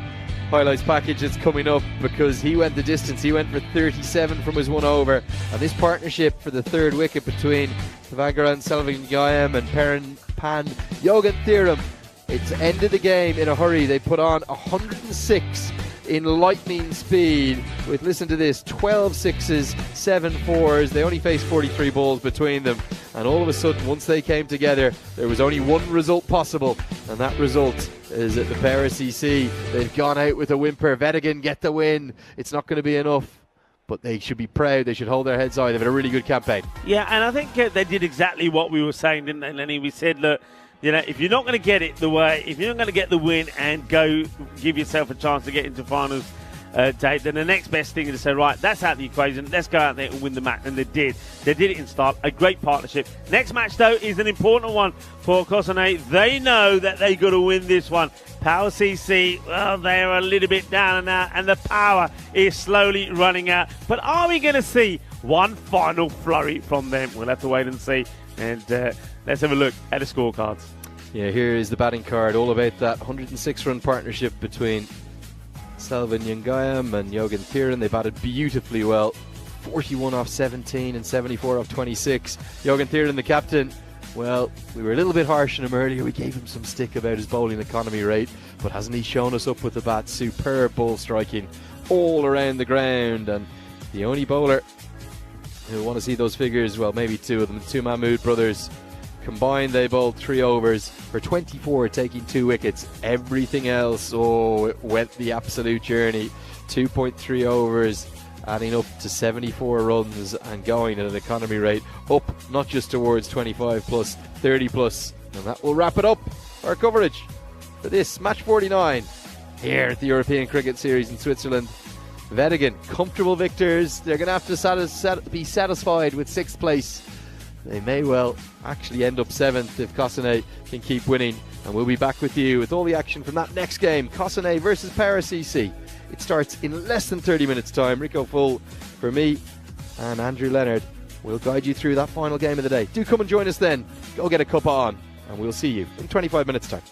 highlights package that's coming up, because he went the distance. He went for 37 from his 1 over, and this partnership for the 3rd wicket between Tavagaran Selvagayam and Pan Yoganthiram, it's ended the game in a hurry. They put on 106 in lightning speed with, listen to this, 12 sixes, 7 fours. They only faced 43 balls between them, and all of a sudden, once they came together, there was only one result possible, and that result is at the Paris EC. They've gone out with a whimper. Vedigan get the win. It's not going to be enough, but they should be proud. They should hold their heads high. They've had a really good campaign. Yeah, and I think they did exactly what we were saying, didn't they, Lenny? We said, look, you know, if you're not going to get it the way, if you're not going to get the win and go give yourself a chance to get into finals, Dave, then the next best thing is to say, right, that's out of the equation. Let's go out there and win the match. And they did. They did it in style. A great partnership. Next match, though, is an important one for Kosane. They know that they got to win this one. Power CC, well, they're a little bit down and out, and the power is slowly running out. But are we going to see one final flurry from them? We'll have to wait and see. And let's have a look at the scorecards. Yeah, here is the batting card, all about that 106-run partnership between Selvan Yangayam and Yogan Thiran. They batted beautifully well, 41 off 17 and 74 off 26. Yogan Thiran, the captain, well, we were a little bit harsh on him earlier. We gave him some stick about his bowling economy rate, but hasn't he shown us up with the bat? Superb ball striking all around the ground, and the only bowler who want to see those figures, well, maybe 2 of them, 2 Mahmood brothers. Combined, they bowled 3 overs for 24, taking 2 wickets. Everything else, it went the absolute journey. 2.3 overs, adding up to 74 runs and going at an economy rate up, not just towards 25 plus, 30 plus. And that will wrap it up, our coverage for this match 49 here at the European Cricket Series in Switzerland. Vedigan, comfortable victors. They're going to have to be satisfied with 6th place. They may well actually end up 7th if Kosane can keep winning. And we'll be back with you with all the action from that next game, Kosane versus Paris EC. It starts in less than 30 minutes time. Rico Full for me and Andrew Leonard will guide you through that final game of the day. Do come and join us then. Go get a cup on, and we'll see you in 25 minutes time.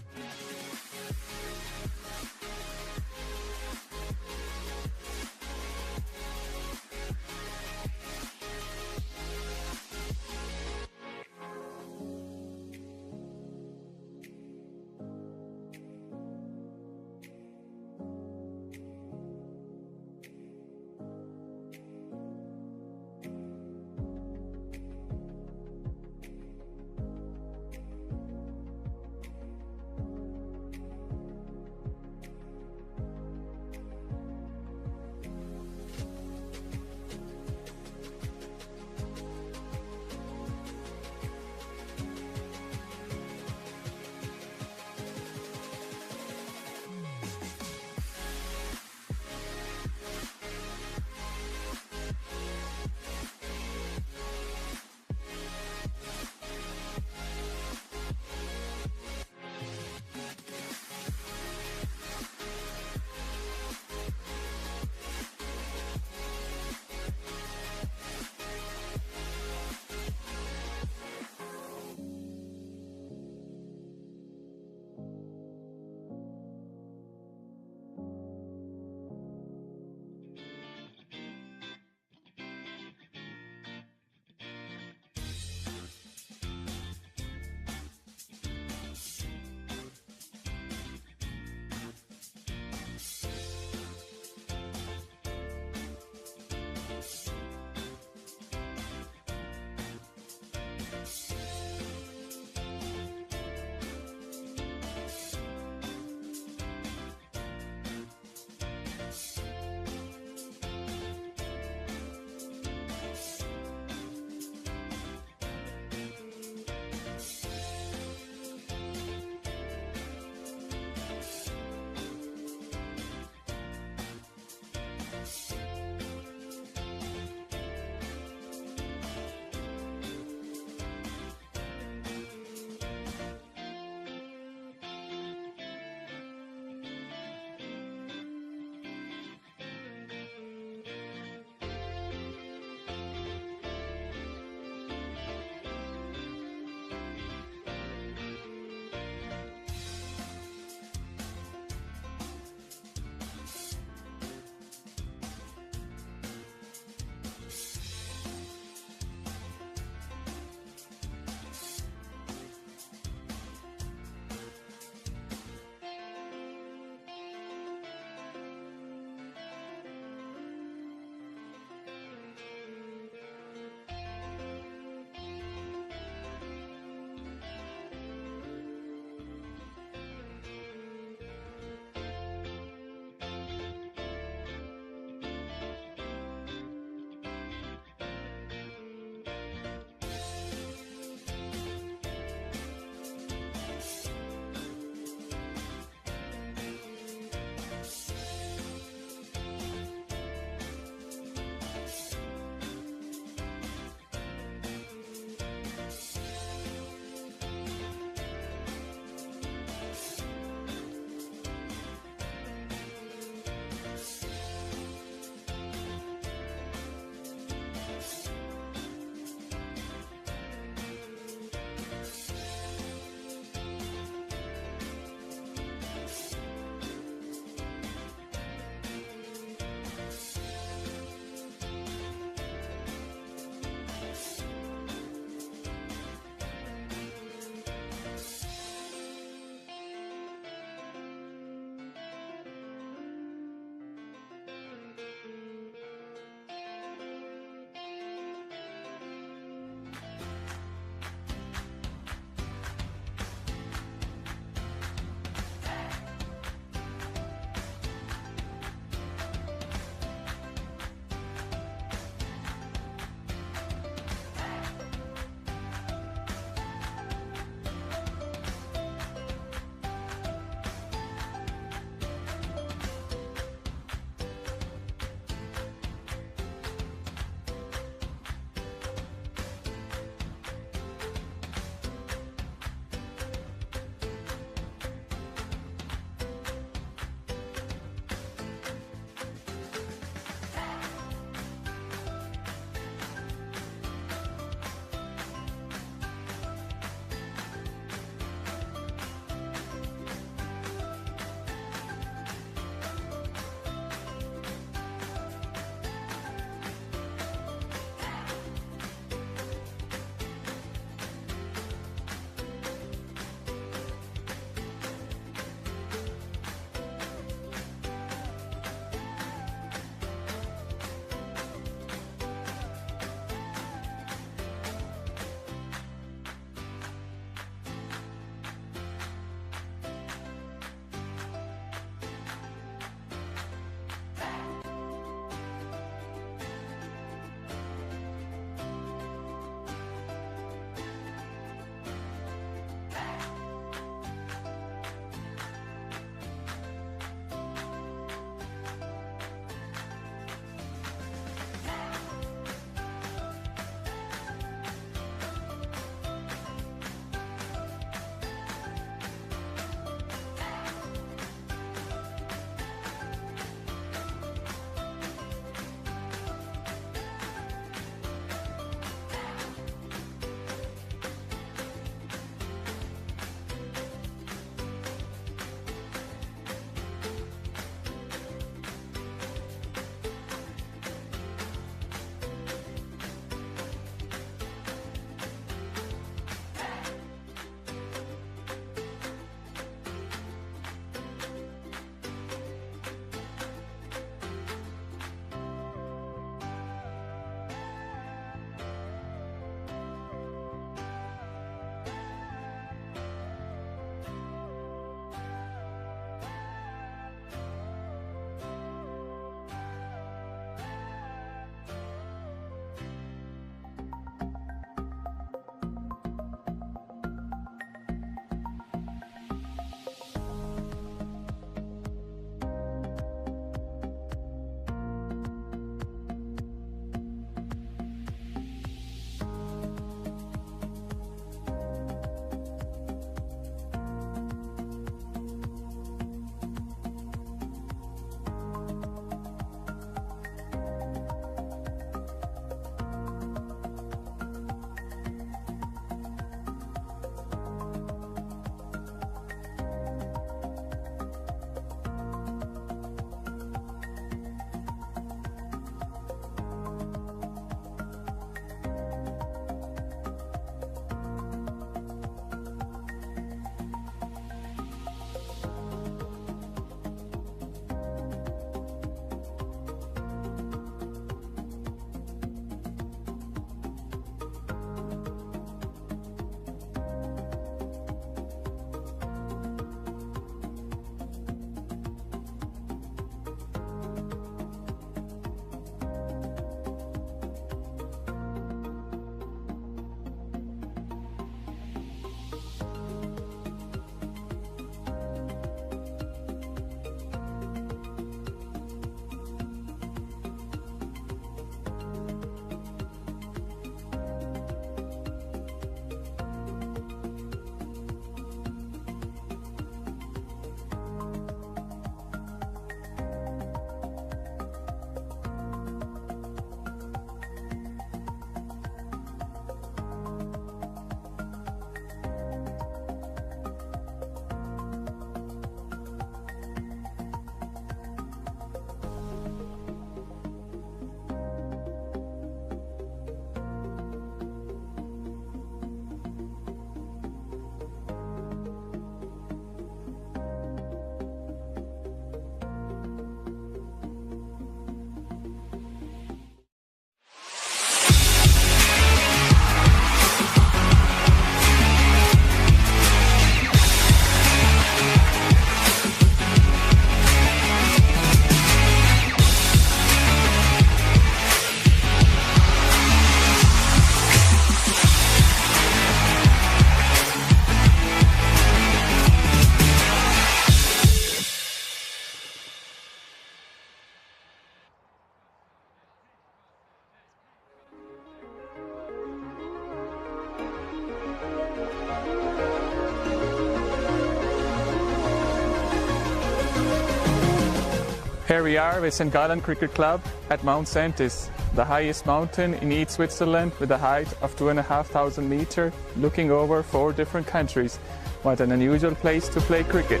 Here we are with St. Gallen Cricket Club at Mount Saintis, the highest mountain in East Switzerland with a height of 2,500 meters, looking over 4 different countries. What an unusual place to play cricket.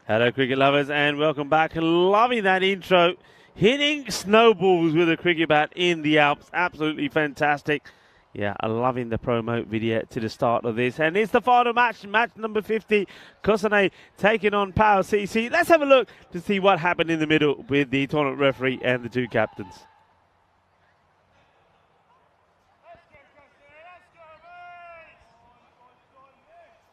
Hello, cricket lovers, and welcome back. Loving that intro. Hitting snowballs with a cricket bat in the Alps. Absolutely fantastic. Yeah, I'm loving the promo video to the start of this. And it's the final match, match number 50. Kosane taking on Power CC. Let's have a look to see what happened in the middle with the tournament referee and the 2 captains.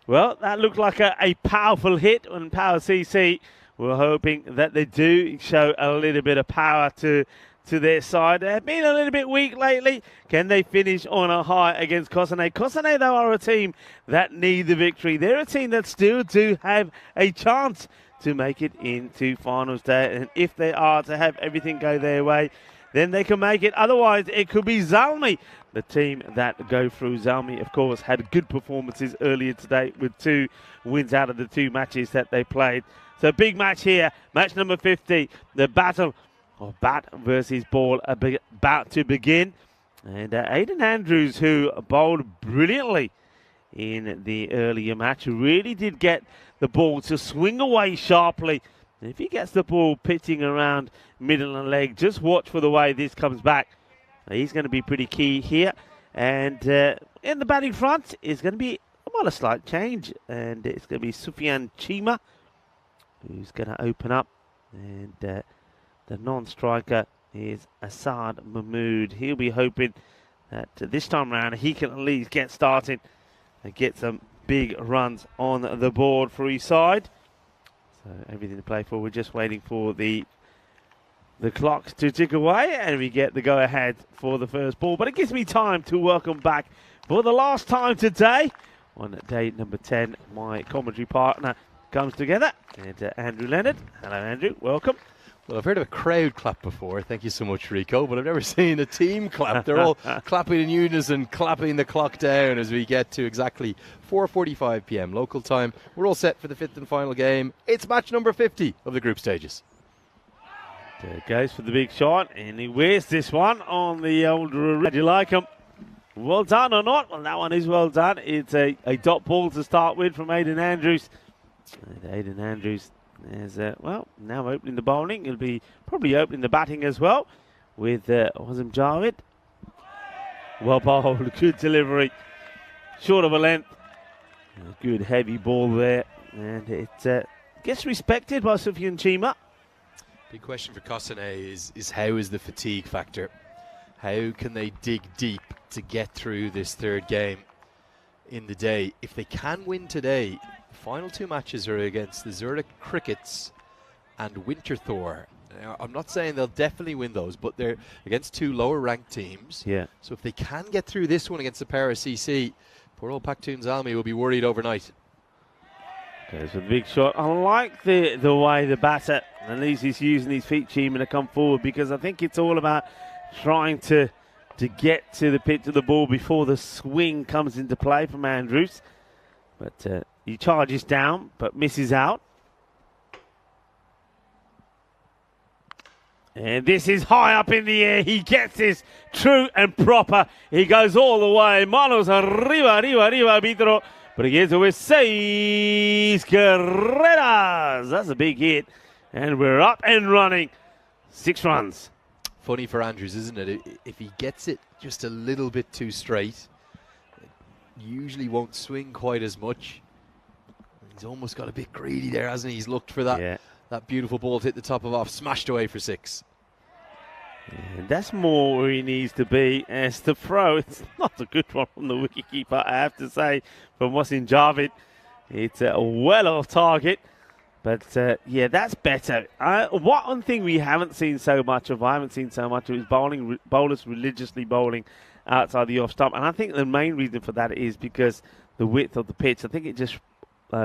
Well, that looked like a powerful hit on Power CC. We're hoping that they do show a little bit of power to their side. They've been a little bit weak lately. Can they finish on a high against Kosane? Kosane, though, are a team that need the victory. They're a team that still do have a chance to make it into finals day. And if they are to have everything go their way, then they can make it. Otherwise, it could be Zalmi, the team that go through. Zalmi, of course, had good performances earlier today with 2 wins out of the 2 matches that they played. So big match here, match number 50. The battle of bat versus ball about to begin. And Aidan Andrews, who bowled brilliantly in the earlier match, really did get the ball to swing away sharply. And if he gets the ball pitching around middle and leg, just watch for the way this comes back. He's going to be pretty key here. And in the batting front is going to be a slight change. And it's going to be Sufyan Chima who's going to open up. And the non-striker is Asad Mahmood. He'll be hoping that this time around he can at least get started and get some big runs on the board for his side. So everything to play for. We're just waiting for the clock to tick away and we get the go-ahead for the first ball. But it gives me time to welcome back for the last time today on day number 10. My commentary partner comes together, and Andrew Leonard. Hello, Andrew. Welcome. Well, I've heard of a crowd clap before. Thank you so much, Rico. But I've never seen a team clap. They're all clapping in unison, clapping the clock down as we get to exactly 4:45 p.m. local time. We're all set for the 5th and final game. It's match number 50 of the group stages. There goes for the big shot, and he wears this one on the older. How do you like him? Well done or not? Well, that one is well done. It's a dot ball to start with from Aidan Andrews. And Aidan Andrews is, well, now opening the bowling. He'll be probably opening the batting as well with Wazim Javed. Well bowled, good delivery. Short of a length. A good heavy ball there. And it gets respected by Sufyan Chima. Big question for Kosane is how is the fatigue factor? How can they dig deep to get through this 3rd game in the day? If they can win today, the final 2 matches are against the Zurich Crickets and Winterthur. Now, I'm not saying they'll definitely win those, but they're against 2 lower ranked teams. Yeah. So if they can get through this one against the Para CC, poor old Pakhtun Zalmi will be worried overnight. Goes for the big shot. I like the way the batter, at least he's using his feet, Chima, to come forward, because I think it's all about trying to get to the pitch of the ball before the swing comes into play from Andrews. But he charges down, but misses out. And this is high up in the air. He gets this true and proper. He goes all the way. Manos arriba, arbitro. But he gets with 6 carreras. That's a big hit. And we're up and running. 6 runs. Funny for Andrews, isn't it? If he gets it just a little bit too straight, it usually won't swing quite as much. He's almost got a bit greedy there, hasn't he? He's looked for that, that beautiful ball to hit the top of off, smashed away for 6. And that's more where he needs to be as the throw. It's not a good one from the wicketkeeper, I have to say, from Wazim Javed. It's well off target. But yeah, that's better. One thing we haven't seen so much of, is bowlers religiously bowling outside the off stump. And I think the main reason for that is because the width of the pitch. I think it just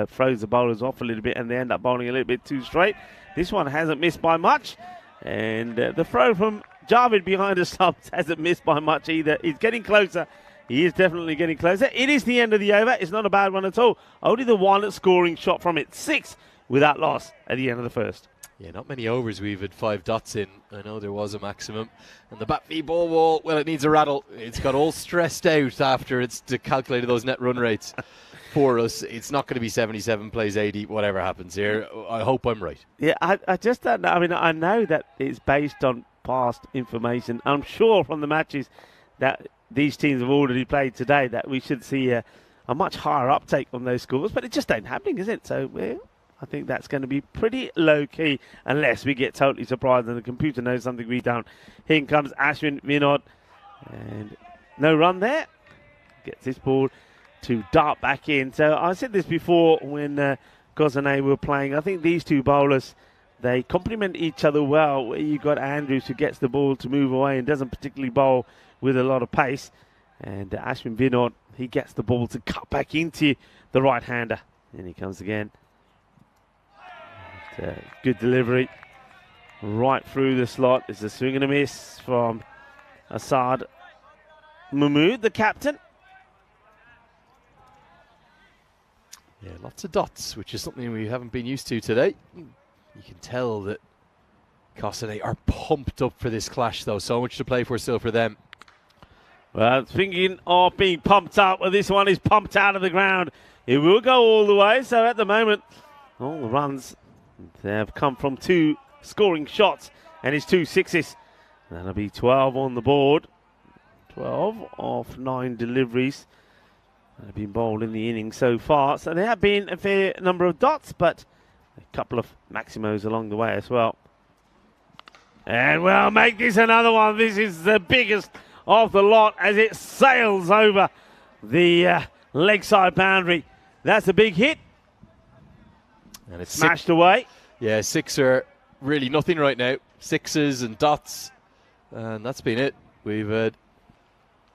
throws the bowlers off a little bit and they end up bowling a little bit too straight. This one hasn't missed by much. And the throw from Javid behind the stumps hasn't missed by much either. He's getting closer. He is definitely getting closer. It is the end of the over. It's not a bad one at all. Only the one scoring shot from it. 6 without loss at the end of the first. Yeah, not many overs we've had 5 dots in. I know there was a maximum. And the bat feed ball wall, well, it needs a rattle. It's got all stressed out after it's calculated those net run rates for us. It's not going to be 77 plays 80, whatever happens here. I hope I'm right. Yeah, I just don't know. I mean, I know that it's based on past information. I'm sure from the matches that these teams have already played today that we should see a much higher uptake on those scores, but it just ain't happening, is it? So, well, I think that's going to be pretty low-key unless we get totally surprised and the computer knows something we don't. Here comes Ashwin Vinod, and no run there. Gets this ball to dart back in. So I said this before when Gosane were playing. I think these two bowlers, they complement each other well. Where you got Andrews who gets the ball to move away and doesn't particularly bowl with a lot of pace. And Ashwin Vinod, he gets the ball to cut back into the right-hander. And he comes again. Good delivery. Right through the slot. It's a swing and a miss from Asad Mahmood, the captain. Yeah, lots of dots, which is something we haven't been used to today. You can tell that Gosane are pumped up for this clash, though. So much to play for still for them. Well, thinking of being pumped up, well, this one is pumped out of the ground. It will go all the way. So at the moment, all the runs have come from 2 scoring shots, and it's 2 sixes. That'll be 12 on the board. 12 of 9 deliveries that have been bowled in the innings so far. So there have been a fair number of dots, but a couple of maximos along the way as well. And we'll make this another one. This is the biggest of the lot as it sails over the leg side boundary. That's a big hit. And it's smashed away. Yeah, 6 are really nothing right now. 6s and dots. And that's been it. We've had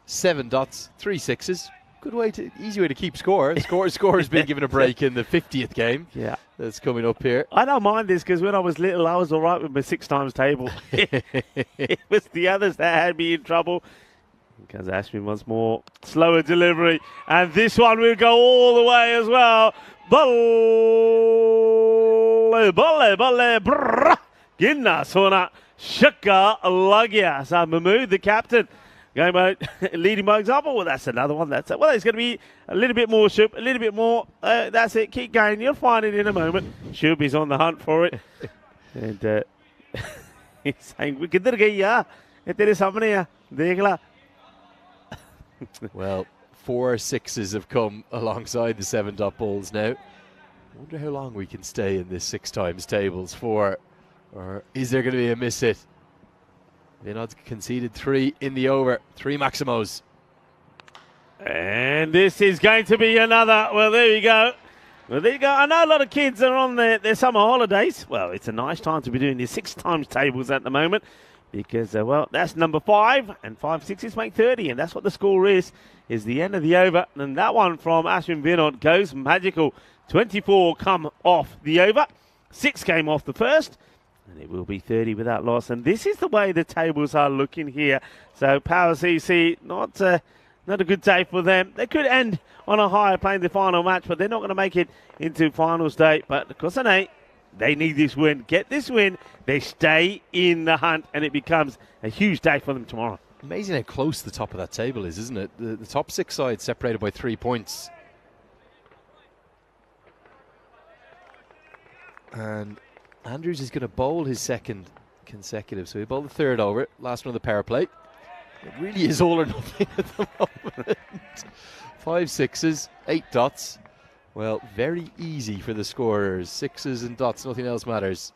7 dots, 3 6s. Good way easy way to keep score. Score has been given a break in the 50th game. Yeah, that's coming up here. I don't mind this because when I was little, I was all right with my 6 times table. It was the others that had me in trouble. Because Ashwin once more, slower delivery, and this one will go all the way as well. Balle, ginna sona shaka lagya. So Mahmood, the captain, going by leading by example. Well, that's another one. It's going to be a little bit more Shub, a little bit more. That's it. Keep going. You'll find it in a moment. Shub is on the hunt for it, and he's saying, "We can do it, yeah. Tere samne ya, dekh la." Well, 4 6s have come alongside the 7 dot balls now. I wonder how long we can stay in this 6 times tables for, or is there going to be a miss hit? Vinod's conceded 3 in the over, 3 maximos. And this is going to be another. Well, there you go. Well, there you go. I know a lot of kids are on their summer holidays. Well, it's a nice time to be doing these 6 times tables at the moment. Because, well, that's number 5, and 5 6s make 30, and that's what the score is the end of the over. And that one from Ashwin Vinod goes magical. 24 come off the over, 6 came off the first, and it will be 30 without loss. And this is the way the tables are looking here. So Power CC, not a good day for them. They could end on a higher playing the final match, but they're not going to make it into finals day. But of course, they need this win. Get this win. They stay in the hunt, and it becomes a huge day for them tomorrow. Amazing how close the top of that table is, isn't it? The top 6 sides separated by 3 points. And Andrews is going to bowl his 2nd consecutive. So he bowled the 3rd over, last one of the power play. It really is all or nothing at the moment. 5 6s, 8 dots. Well, very easy for the scorers. 6s and dots, nothing else matters.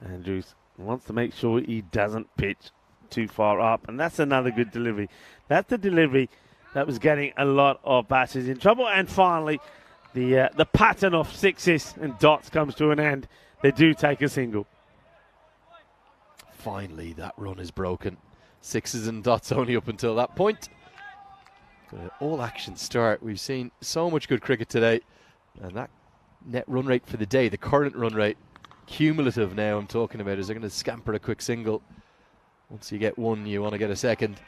Andrews wants to make sure he doesn't pitch too far up, and that's another good delivery. That's the delivery that was getting a lot of batters in trouble. And finally, the pattern of sixes and dots comes to an end. They do take a single. Finally, that run is broken. Sixes and dots only up until that point. All action start. We've seen so much good cricket today. And that net run rate for the day, the current run rate, cumulative now I'm talking about, is they're going to scamper a quick single. Once you get one, you want to get a second.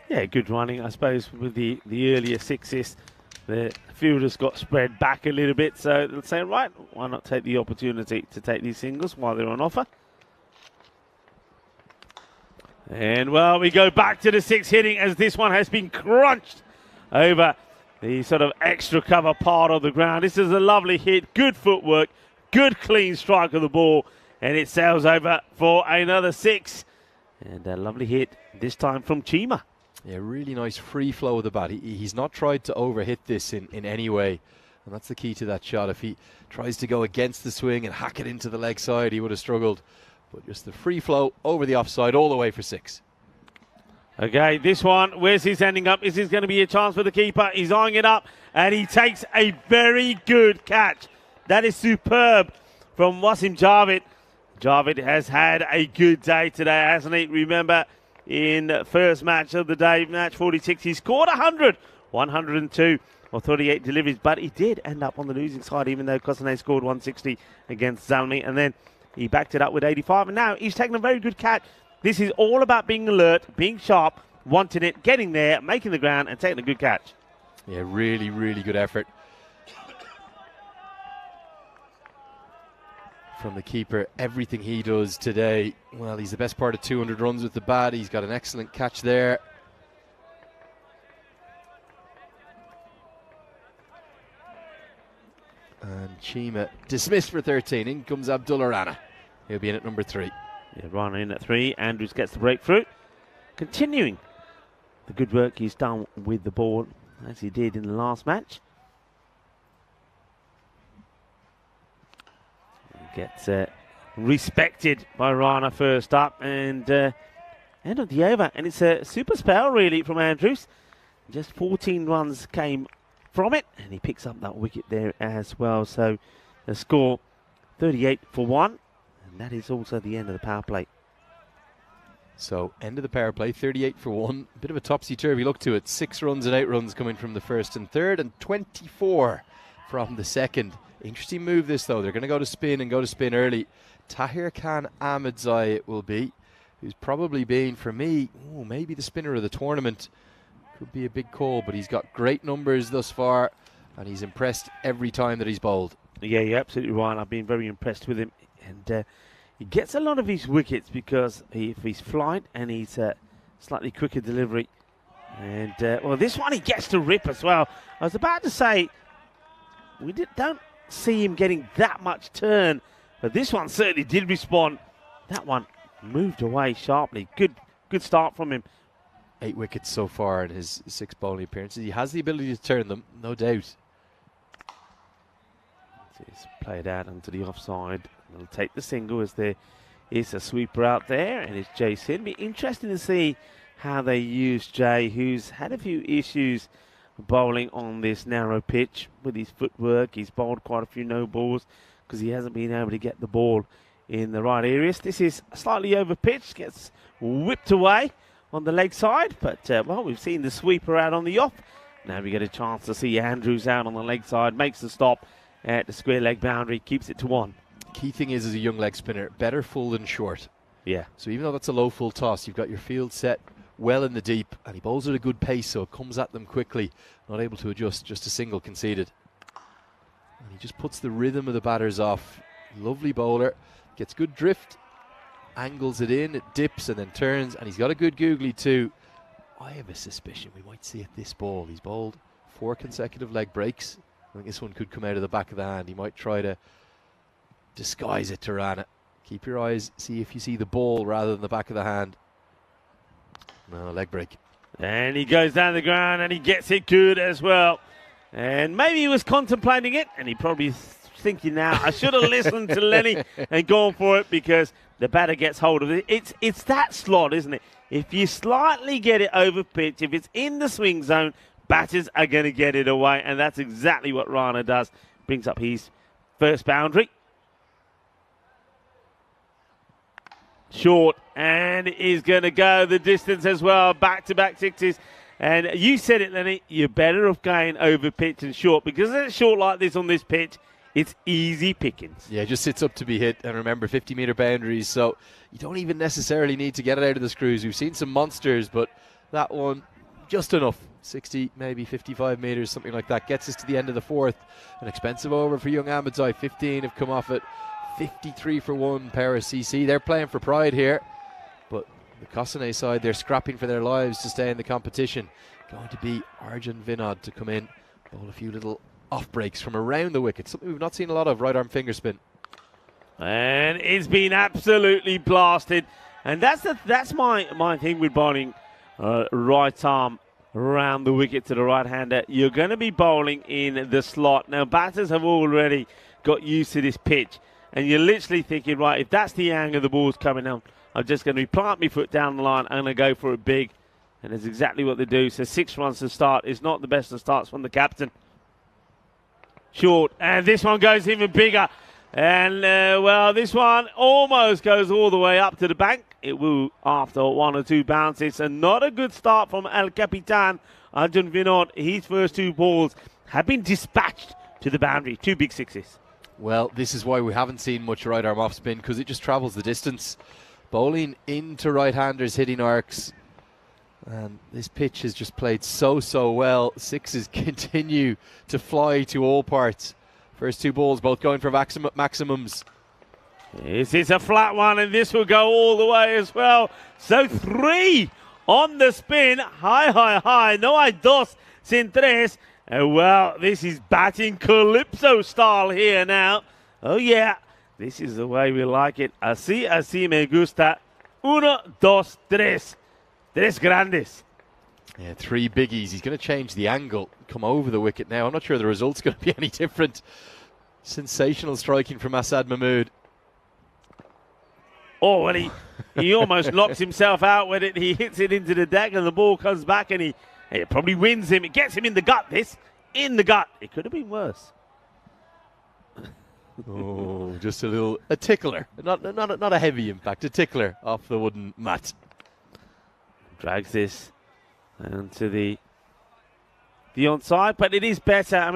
Yeah, good running, I suppose, with the earlier sixes. The fielders got spread back a little bit, so they'll say, right, why not take the opportunity to take these singles while they're on offer? And, well, we go back to the six hitting as this one has been crunched over the sort of extra cover part of the ground. This is a lovely hit, good footwork, good clean strike of the ball, and it sails over for another six. And a lovely hit, this time from Chima. Yeah, really nice free flow of the bat. He's not tried to overhit this in any way, and that's the key to that shot. If he tries to go against the swing and hack it into the leg side, he would have struggled. But just the free flow over the offside all the way for six. Okay, this one, where's this ending up? Is this going to be a chance for the keeper? He's eyeing it up, and he takes a very good catch. That is superb from Wasim Javed. Javed has had a good day today, hasn't he? Remember, in the first match of the day, match 46, he scored 100, 102 or 38 deliveries, but he did end up on the losing side, even though Kosane scored 160 against Zalmi, and then he backed it up with 85, and now he's taken a very good catch. This is all about being alert, being sharp, wanting it, getting there, making the ground, and taking a good catch. Yeah, really, really good effort from the keeper. Everything he does today, well, he's the best part of 200 runs with the bat. He's got an excellent catch there. And Chima dismissed for 13. In comes Abdullah Rana. He'll be in at number 3. Yeah, Rana in at 3. Andrews gets the breakthrough. Continuing the good work he's done with the ball, as he did in the last match. He gets respected by Rana first up, and end of the over. And it's a super spell, really, from Andrews. Just 14 runs came from it, and he picks up that wicket there as well. So the score 38 for 1, and that is also the end of the power play. So end of the power play, 38 for 1. Bit of a topsy-turvy look to it. 6 runs and 8 runs coming from the first and third, and 24 from the second. Interesting move this, though. They're going to go to spin and go to spin early. Tahir Khan Ahmedzai it will be, who's probably been, for me, maybe the spinner of the tournament. Could be a big call, but he's got great numbers thus far, and he's impressed every time that he's bowled. Yeah, you're absolutely right. I've been very impressed with him, and he gets a lot of his wickets because if he's flight and he's slightly quicker delivery. And, well, this one he gets to rip as well. I was about to say, we don't see him getting that much turn, but this one certainly did respond. That one moved away sharply. Good start from him. 8 wickets so far in his 6 bowling appearances. He has the ability to turn them, no doubt. Just play it out onto the offside. They'll take the single as there is a sweeper out there, and it's Jay Sin. Be interesting to see how they use Jay, who's had a few issues bowling on this narrow pitch with his footwork. He's bowled quite a few no balls because he hasn't been able to get the ball in the right areas. This is slightly over pitch, gets whipped away on the leg side, but well, we've seen the sweeper out on the off. Now we get a chance to see Andrews out on the leg side, makes the stop at the square leg boundary, keeps it to 1. Key thing is, as a young leg spinner, better full than short. Yeah. So even though that's a low full toss, you've got your field set well in the deep, and he bowls at a good pace, so it comes at them quickly, not able to adjust, just a single conceded. And he just puts the rhythm of the batters off. Lovely bowler, gets good drift, angles it in, it dips and then turns, and he's got a good googly too. I have a suspicion we might see it this ball. He's bowled 4 consecutive leg breaks. I think this one could come out of the back of the hand. He might try to disguise it to Rana. Keep your eyes, see if you see the ball rather than the back of the hand. No, leg break. And he goes down the ground and he gets it good as well. And maybe he was contemplating it, and he probably thinking now, I should have listened to Lenny and gone for it, because the batter gets hold of it. It's that slot, isn't it? If you slightly get it over pitch, if it's in the swing zone, batters are going to get it away, and that's exactly what Rana does. Brings up his first boundary. Short, and is going to go the distance as well. Back-to-back sixes. And you said it, Lenny, you're better off going over pitch and short, because it's short like this on this pitch, it's easy pickings. Yeah, it just sits up to be hit. And remember, 50-metre boundaries, so you don't even necessarily need to get it out of the screws. We've seen some monsters, but that one, just enough. 60, maybe 55 metres, something like that. Gets us to the end of the fourth. An expensive over for young Ahmedzai. 15 have come off it. 53 for one, Power CC. They're playing for pride here. But the Kosane side, they're scrapping for their lives to stay in the competition. Going to be Arjun Vinod to come in, bowl a few little off breaks from around the wicket. Something we've not seen a lot of, right arm finger spin. And it's been absolutely blasted. And that's my thing with bowling right arm around the wicket to the right-hander. You're going to be bowling in the slot. Now, batters have already got used to this pitch. And you're literally thinking, right, if that's the angle the ball's coming on, I'm just going to be plant my foot down the line. I'm going to go for it big. And that's exactly what they do. So 6 runs to start is not the best of starts from the captain. Short. And this one goes even bigger. And, well, this one almost goes all the way up to the bank. It will after 1 or 2 bounces. And not a good start from El Capitan, Arjun Vinod. His first 2 balls have been dispatched to the boundary. 2 big sixes. Well, this is why we haven't seen much right arm off spin, because it just travels the distance. Bowling into right-handers hitting arcs. And this pitch has just played so well. 6s continue to fly to all parts. First 2 balls, both going for maximums. This is a flat one, and this will go all the way as well. So 3 on the spin. High. No hay dos sin tres. Well, this is batting Calypso style here now. Oh, yeah. This is the way we like it. Así me gusta. 1, 2, 3. Tres grandes. Yeah, 3 biggies. He's going to change the angle, come over the wicket now. I'm not sure the result's going to be any different. Sensational striking from Asad Mahmood. Oh, and he almost knocks himself out with it. He hits it into the deck, and the ball comes back, and it probably wins him. It gets him in the gut, in the gut. It could have been worse. Oh, just a tickler. Not a heavy impact, a tickler off the wooden mat. Drags this into the onside, but it is better. I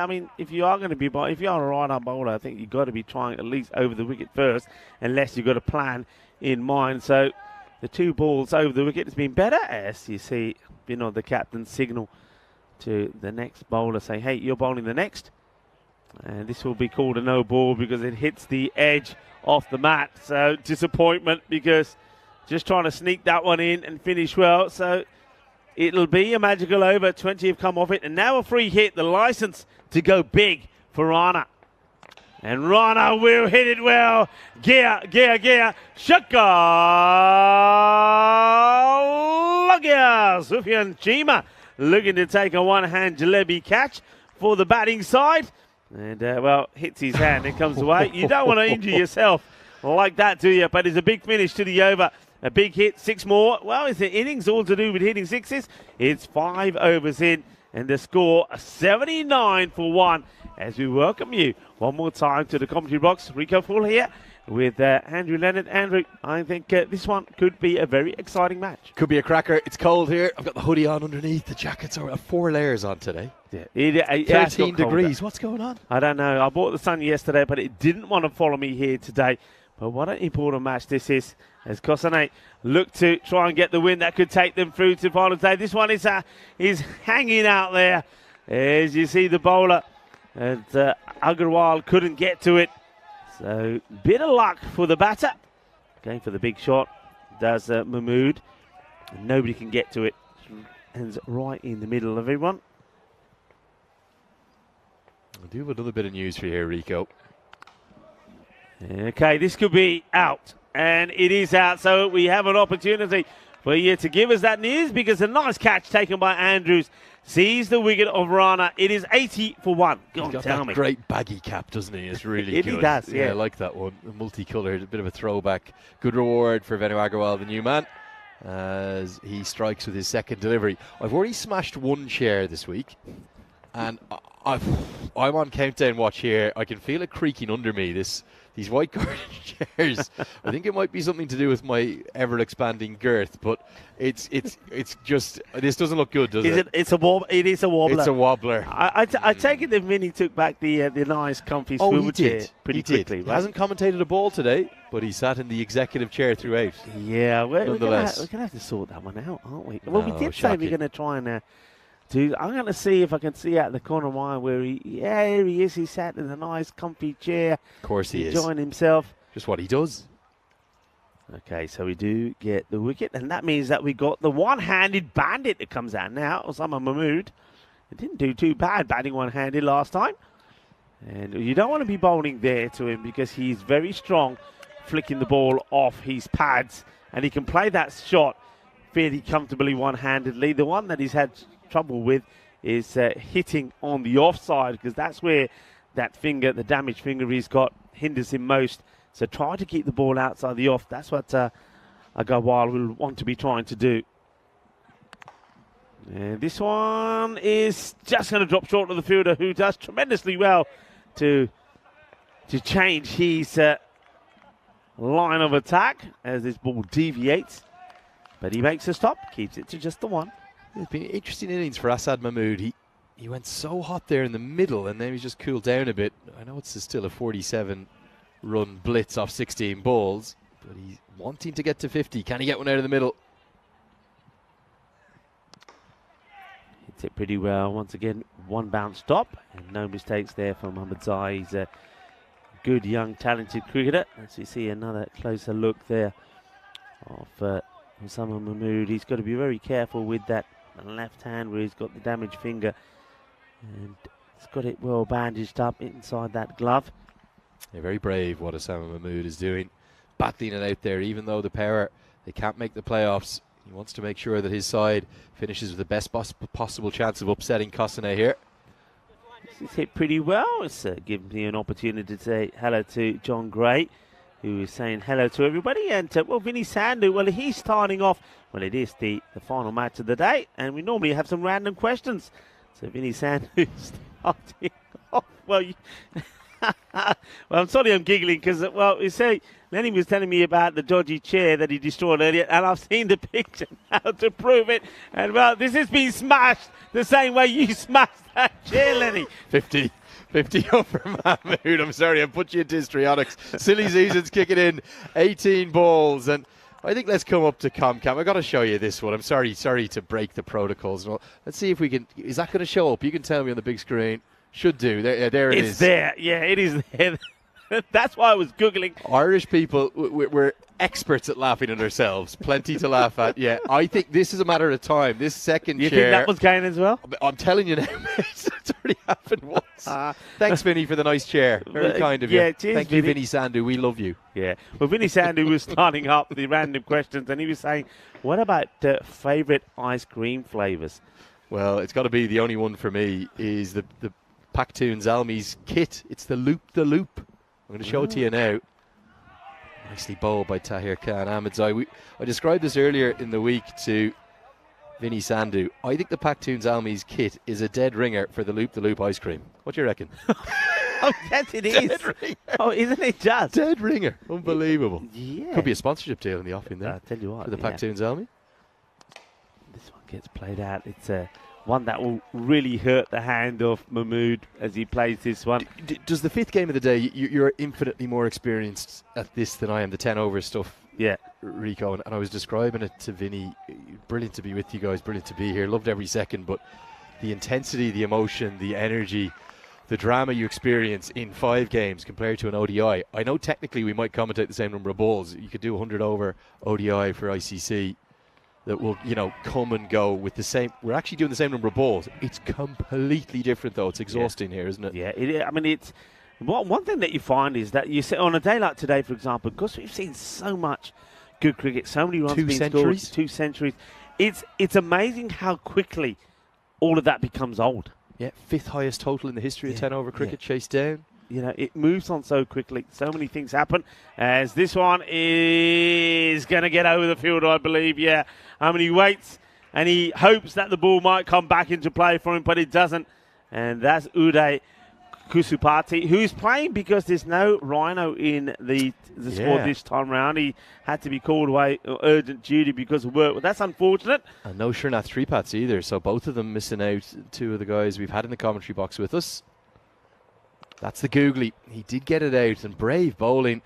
mean, if you are going to be, if you are a right-arm bowler, I think you've got to be trying at least over the wicket first, unless you've got a plan in mind. So the 2 balls over the wicket has been better, as you see, the captain signal to the next bowler, say, hey, you're bowling the next. And this will be called a no ball because it hits the edge off the mat. So disappointment, because just trying to sneak that one in and finish well. So it'll be a magical over. 20 have come off it. And now a free hit. The license to go big for Rana. And Rana will hit it well. Gear. Shaka. Sufyan Chima looking to take a one-hand jalebi catch for the batting side. And, well, hits his hand and comes away. You don't want to injure yourself like that, do you? But it's a big finish to the over. A big hit, 6 more. Well, is the innings all to do with hitting 6s? It's 5 overs in, and the score 79 for 1. As we welcome you one more time to the commentary box. Rico Full here with Andrew Leonard. Andrew, I think this one could be a very exciting match. Could be a cracker. It's cold here. I've got the hoodie on underneath. The jackets are 4 layers on today. Yeah, it 13 degrees. What's going on? I don't know. I bought the sun yesterday, but it didn't want to follow me here today. But what an important match this is, as Kosane look to try and get the win that could take them through to the final day. This one is hanging out there, as you see the bowler. And Agarwal couldn't get to it. So, bit of luck for the batter. Going for the big shot does Mahmood. And nobody can get to it. Ends right in the middle of everyone. I do have another bit of news for you here, Rico. Okay, this could be out. And it is out. So we have an opportunity for you to give us that news, because a nice catch taken by Andrews sees the wicket of Rana. It is 80 for 1. Go on, He's got tell that me. great baggy cap, doesn't he? It's really It good. he does, yeah. I like that one. Multicoloured, a bit of a throwback. Good reward for Venu Agarwal, the new man. as he strikes with his second delivery. I've already smashed one chair this week, and I'm on countdown watch here. I can feel it creaking under me. These white card chairs. I think it might be something to do with my ever-expanding girth, but it's just, this doesn't look good, does it? It is a wobbler. It's a wobbler. I take it that Vinny took back the nice, comfy swivel chair pretty quickly. He Right? hasn't commentated a ball today, but he sat in the executive chair throughout. Yeah, we're going Nonetheless. to have to sort that one out, aren't we? Well, we No, did say shocking. we're going to try and do. I'm going to see if I can see out the corner of my eye where here he is. He sat in a nice, comfy chair. Of course he is. Enjoying himself. Just what he does. Okay, so we do get the wicket, and that means that we got the one-handed bandit that comes out now, Osama Mahmood. It didn't do too bad batting one-handed last time. And you don't want to be bowling there to him because he's very strong, flicking the ball off his pads, and he can play that shot fairly comfortably one-handedly. The one that he's had trouble with is hitting on the offside, because that's where that finger, the damaged finger he's got, hinders him most. So try to keep the ball outside the off. That's what Agarwal will want to be trying to do. And this one is just going to drop short of the fielder, who does tremendously well to change his line of attack as this ball deviates. But he makes a stop, keeps it to just the one. It's been an interesting innings for Asad Mahmood. He went so hot there in the middle, and then he's just cooled down a bit. I know it's still a 47-run blitz off 16 balls, but he's wanting to get to 50. Can he get one out of the middle? Hits it pretty well. Once again, one bounce stop, and no mistakes there from Mohammad Zai. He's a good, young, talented cricketer. As you see another closer look there of Osama Mahmood. He's got to be very careful with that left hand where he's got the damaged finger, and he's got it well bandaged up inside that glove. Yeah, very brave what Osama Mahmood is doing, battling it out there. Even though the power, they can't make the playoffs, he wants to make sure that his side finishes with the best possible chance of upsetting Kosane here. It's hit pretty well. It's given me an opportunity to say hello to John Gray, who is saying hello to everybody. And well, Vinny Sandhu, well, he's starting off. Well, it is the final match of the day, and we normally have some random questions. So Vinny Sandhu starting off. Well, well, I'm sorry I'm giggling because, well, you say Lenny was telling me about the dodgy chair that he destroyed earlier, and I've seen the picture now to prove it. And, well, this has been smashed the same way you smashed that chair, Lenny. 50 over Mahmood. I'm sorry, I put you into histrionics. Silly season's kicking in 18 balls, and I think let's come up to Comcam. I've got to show you this one. I'm sorry to break the protocols. Let's see if we can. Is that going to show up? You can tell me on the big screen. Should do. There it is. It's there. Yeah, it is there. That's why I was Googling. Irish people, we're experts at laughing at ourselves. Plenty to laugh at. Yeah, I think this is a matter of time. This second You chair. think that was going as well? I'm telling you now, mate. It's already happened once. Thanks, Vinny, for the nice chair. Very kind of you. Yeah, cheers, Thank you, Vinny Sandhu. We love you. Yeah. Well, Vinny Sandhu was starting up the random questions, and he was saying, what about favourite ice cream flavours? Well, it's got to be the only one for me is the Paktoons Almies kit. It's the Loop the Loop. I'm going to show it to you now. Nicely bowled by Tahir Khan. Ahmed Zai. I described this earlier in the week to Vinny Sandhu. I think the Paktoons Almies kit is a dead ringer for the Loop ice cream. What do you reckon? Oh, yes, it is. Dead ringer. Oh, isn't it just? Dead ringer. Unbelievable. Yeah. Could be a sponsorship deal in the offing there. I'll tell you what. For the yeah. Paktoons Almy. This one gets played out. It's one that will really hurt the hand of Mahmood as he plays this one. Does the fifth game of the day, you're infinitely more experienced at this than I am, the 10 over stuff, Yeah. Rico, and I was describing it to Vinny. Brilliant to be with you guys, brilliant to be here, loved every second, but the intensity, the emotion, the energy, the drama you experience in 5 games compared to an ODI. I know technically we might commentate the same number of balls. You could do 100 over ODI for ICC. That will, come and go with the same. We're actually doing the same number of balls. It's completely different, though. It's exhausting here, isn't it? Yeah, it's one thing that you find is that you say on a day like today, for example, because we've seen so much good cricket, so many runs being scored, 2 centuries. It's amazing how quickly all of that becomes old. Yeah, 5th highest total in the history of 10 over cricket, chased down. you know, it moves on so quickly. So many things happen. As this one is going to get over the field, I believe. Yeah. I mean, he waits and he hopes that the ball might come back into play for him, but it doesn't. And that's Uday Kusupati, who's playing because there's no Rhino in the squad this time round. He had to be called away urgent duty because of work. Well, that's unfortunate. And no Srinath Tripats either, so both of them missing out. Two of the guys we've had in the commentary box with us. That's the googly. He did get it out, and brave bowling.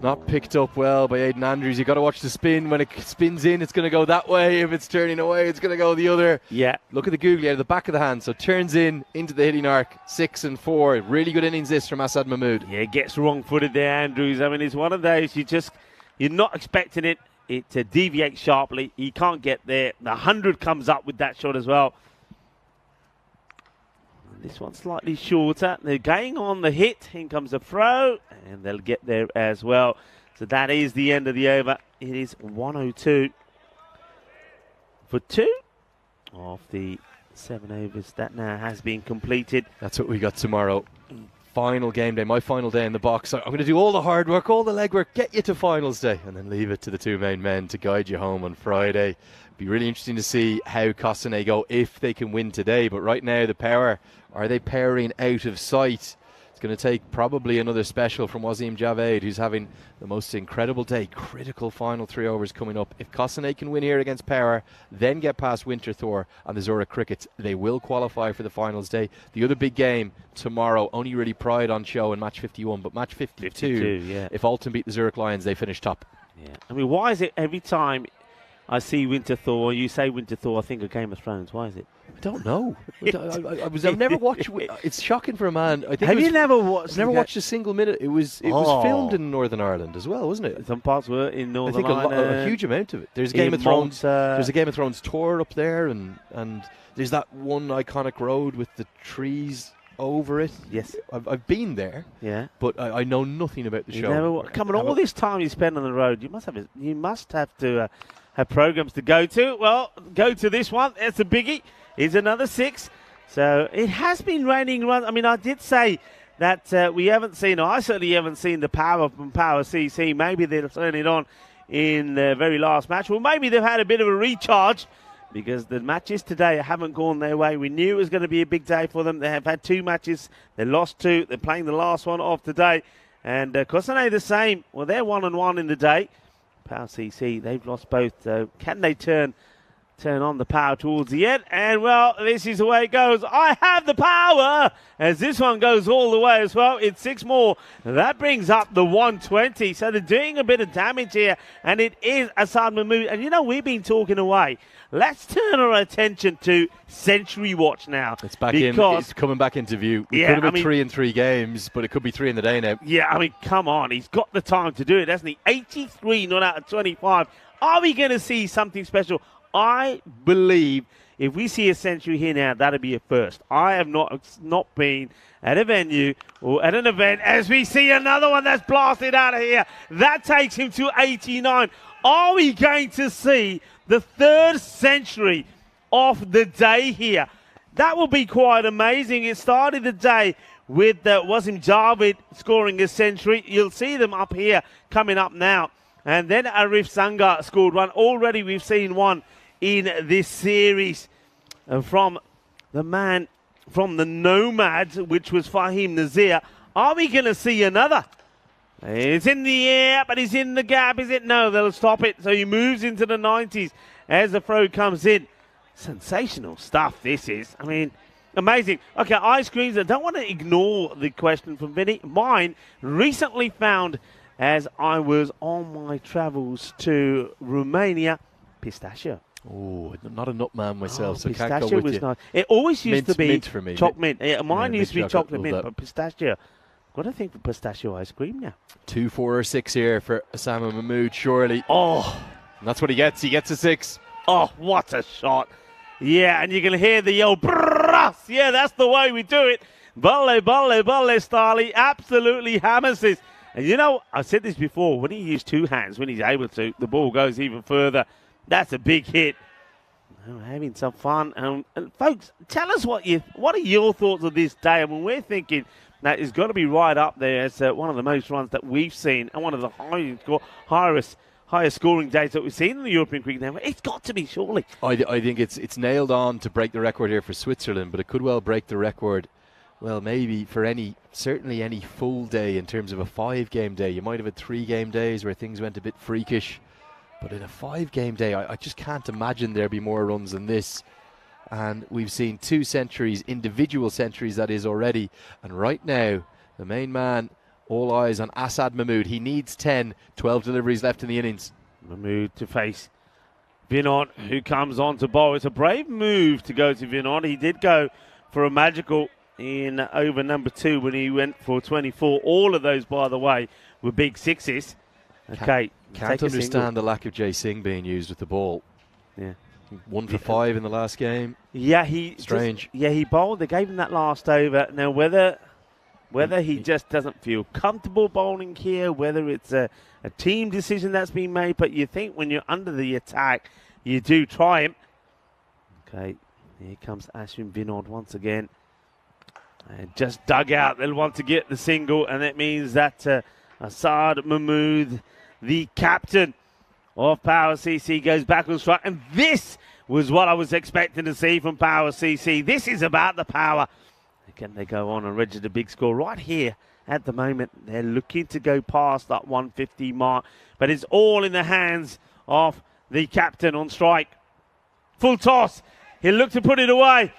Not picked up well by Aidan Andrews. You've got to watch the spin. When it spins in, it's going to go that way. If it's turning away, it's going to go the other. Yeah. Look at the googly out of the back of the hand. So turns in, into the hitting arc. 6 and 4. Really good innings this from Asad Mahmood. Yeah, gets wrong-footed there, Andrews. I mean, it's one of those you're not expecting it to deviate sharply. He can't get there. The 100 comes up with that shot as well. This one's slightly shorter. They're going on the hit. In comes a throw, and they'll get there as well. So that is the end of the over. It is 102 for 2 of the 7 overs that now has been completed. That's what we got tomorrow. Final game day, my final day in the box. I'm going to do all the hard work, all the legwork, get you to finals day, and then leave it to the two main men to guide you home on Friday. Be really interesting to see how Kostane go if they can win today. But right now, the power, are they powering out of sight? It's going to take probably another special from Wasim Javed, who's having the most incredible day. Critical final 3 overs coming up. If Kostane can win here against Power, then get past Winterthur and the Zurich Crickets, they will qualify for the finals day. The other big game tomorrow, only really Pride on show in match 51, but match 52 yeah. If Alton beat the Zurich Lions, they finish top. Yeah. I mean, why is it every time I see Winterthur, you say Winterthur, I think of Game of Thrones? Why is it? I don't know. I've never watched. It's shocking for a man. I think Have you never watched? I've never watched a single minute. It was filmed in Northern Ireland as well, wasn't it? Some parts were in Northern Ireland. I think a huge amount of it. There's Game of Thrones. There's a Game of Thrones tour up there, and there's that one iconic road with the trees over it. Yes, I've been there. Yeah, but I know nothing about the show. Come on, all this time you spend on the road, you must have to have programs to go to. Well, go to this one. It's a biggie. It's another 6. So it has been raining runs. I mean, I did say that we haven't seen, or I certainly haven't seen the power from Power CC. Maybe they'll turn it on in the very last match. Well, maybe they've had a bit of a recharge because the matches today haven't gone their way. We knew it was going to be a big day for them. They have had 2 matches. They lost 2. They're playing the last one of today. And Kostane the same. Well, they're 1-1 in the day. Power CC, they've lost both. So can they turn on the power towards the end? And, well, this is the way it goes. I have the power as this one goes all the way as well. It's 6 more. That brings up the 120. So they're doing a bit of damage here. And it is Asad Mahmood. And, you know, we've been talking away. Let's turn our attention to Century Watch now. It's back in. It's coming back into view. It could have been 3 in 3 games, but it could be 3 in the day now. Yeah, I mean, come on. He's got the time to do it, hasn't he? 83 not out of 25. Are we going to see something special? I believe if we see a century here now, that'll be a first. I have not been at a venue or at an event as we see another one that's blasted out of here. That takes him to 89. Are we going to see the 3rd century of the day here? That will be quite amazing. It started the day with Wasim Javed scoring a century. You'll see them up here coming up now. And then Arif Sanga scored one. Already we've seen one in this series from the man from the Nomads, which was Fahim Nazir. Are we going to see another? It's in the air, but he's in the gap, is it? No, they'll stop it. So he moves into the 90s as the throw comes in. Sensational stuff this is. I mean, amazing. Okay, ice creams. I don't want to ignore the question from Vinny. Mine recently found as I was on my travels to Romania, pistachio. Oh, not a nut man myself, so pistachio can't go with was you. nice. It always used to be mint for me. chocolate mint. Yeah, mine used to be chocolate mint, that. but pistachio. Got to think for pistachio ice cream now. 2, 4, or 6 here for Osama Mahmood, surely. Oh, and that's what he gets. He gets a 6. Oh, what a shot. Yeah, and you can hear the yell, Brrrras. Yeah, that's the way we do it. Balle, balle, balle style. He absolutely hammers this. And you know, I've said this before, when he uses 2 hands, when he's able to, the ball goes even further. That's a big hit. We're having some fun. And folks, tell us what are your thoughts of this day. I mean, we're thinking that is got to be right up there as one of the most runs that we've seen and one of the highest scoring days that we've seen in the European Cricket Network. It's got to be, surely. I think it's nailed on to break the record here for Switzerland, but it could well break the record, well, maybe for certainly any full day in terms of a 5-game day. You might have had 3-game days where things went a bit freakish, but in a 5-game day, I just can't imagine there'd be more runs than this. And we've seen 2 centuries, individual centuries that is already. And right now, the main man, all eyes on Asad Mahmood. He needs 10, 12 deliveries left in the innings. Mahmood to face Vinod, who comes on to bowl. It's a brave move to go to Vinod. He did go for a magical in over number 2 when he went for 24. All of those, by the way, were big sixes. Okay. Can't understand the lack of Jay Singh being used with the ball. Yeah. 1 for 5 in the last game. Yeah, strange. He bowled. They gave him that last over. Now, whether he just doesn't feel comfortable bowling here, whether it's a team decision that's been made, but you think when you're under the attack, you do try him. Okay, here comes Ashwin Vinod once again. And just dug out. They'll want to get the single, and that means that Asad Mahmood, the captain of Power CC, goes back on strike. And this was what I was expecting to see from Power CC. This is about the power. Again, they go on and register a big score right here. At the moment, they're looking to go past that 150 mark, but it's all in the hands of the captain on strike. Full toss. He'll look to put it away.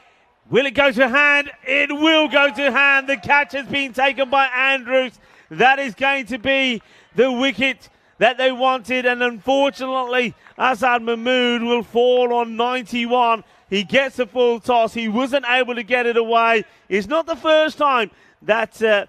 Will it go to hand? It will go to hand. The catch has been taken by Andrews. That is going to be the wicket that they wanted, and unfortunately, Asad Mahmood will fall on 91. He gets a full toss. He wasn't able to get it away. It's not the first time that Vinod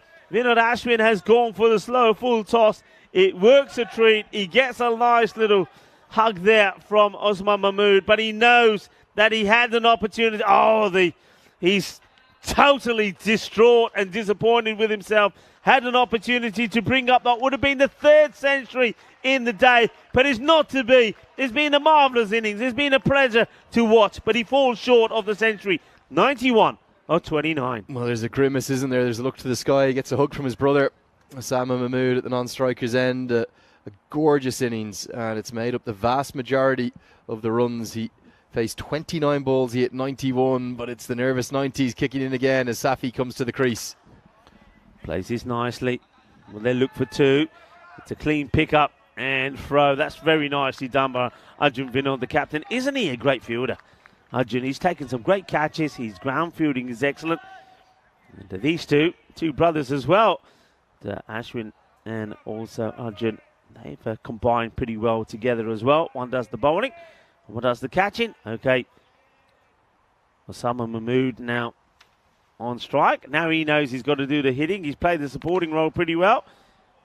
Ashwin has gone for the slow full toss. It works a treat. He gets a nice little hug there from Osman Mahmood, but he knows that he had an opportunity. He's totally distraught and disappointed with himself. Had an opportunity to bring up that would have been the 3rd century in the day, but it's not to be. It's been a marvellous innings. It's been a pleasure to watch, but he falls short of the century. 91 of 29. Well, there's a grimace, isn't there? There's a look to the sky. He gets a hug from his brother, Osama Mahmood, at the non-striker's end. A gorgeous innings, and it's made up the vast majority of the runs. He faced 29 balls. He hit 91, but it's the nervous 90s kicking in again as Safi comes to the crease. Plays this nicely. Well, they look for 2. It's a clean pickup and throw. That's very nicely done by Arjun Vinod, the captain. Isn't he a great fielder? Arjun, he's taken some great catches. His ground fielding is excellent. And these two brothers as well, Ashwin and also Arjun, they've combined pretty well together as well. One does the bowling, one does the catching. Okay. Osama Mahmood now on strike. Now he knows he's got to do the hitting. He's played the supporting role pretty well.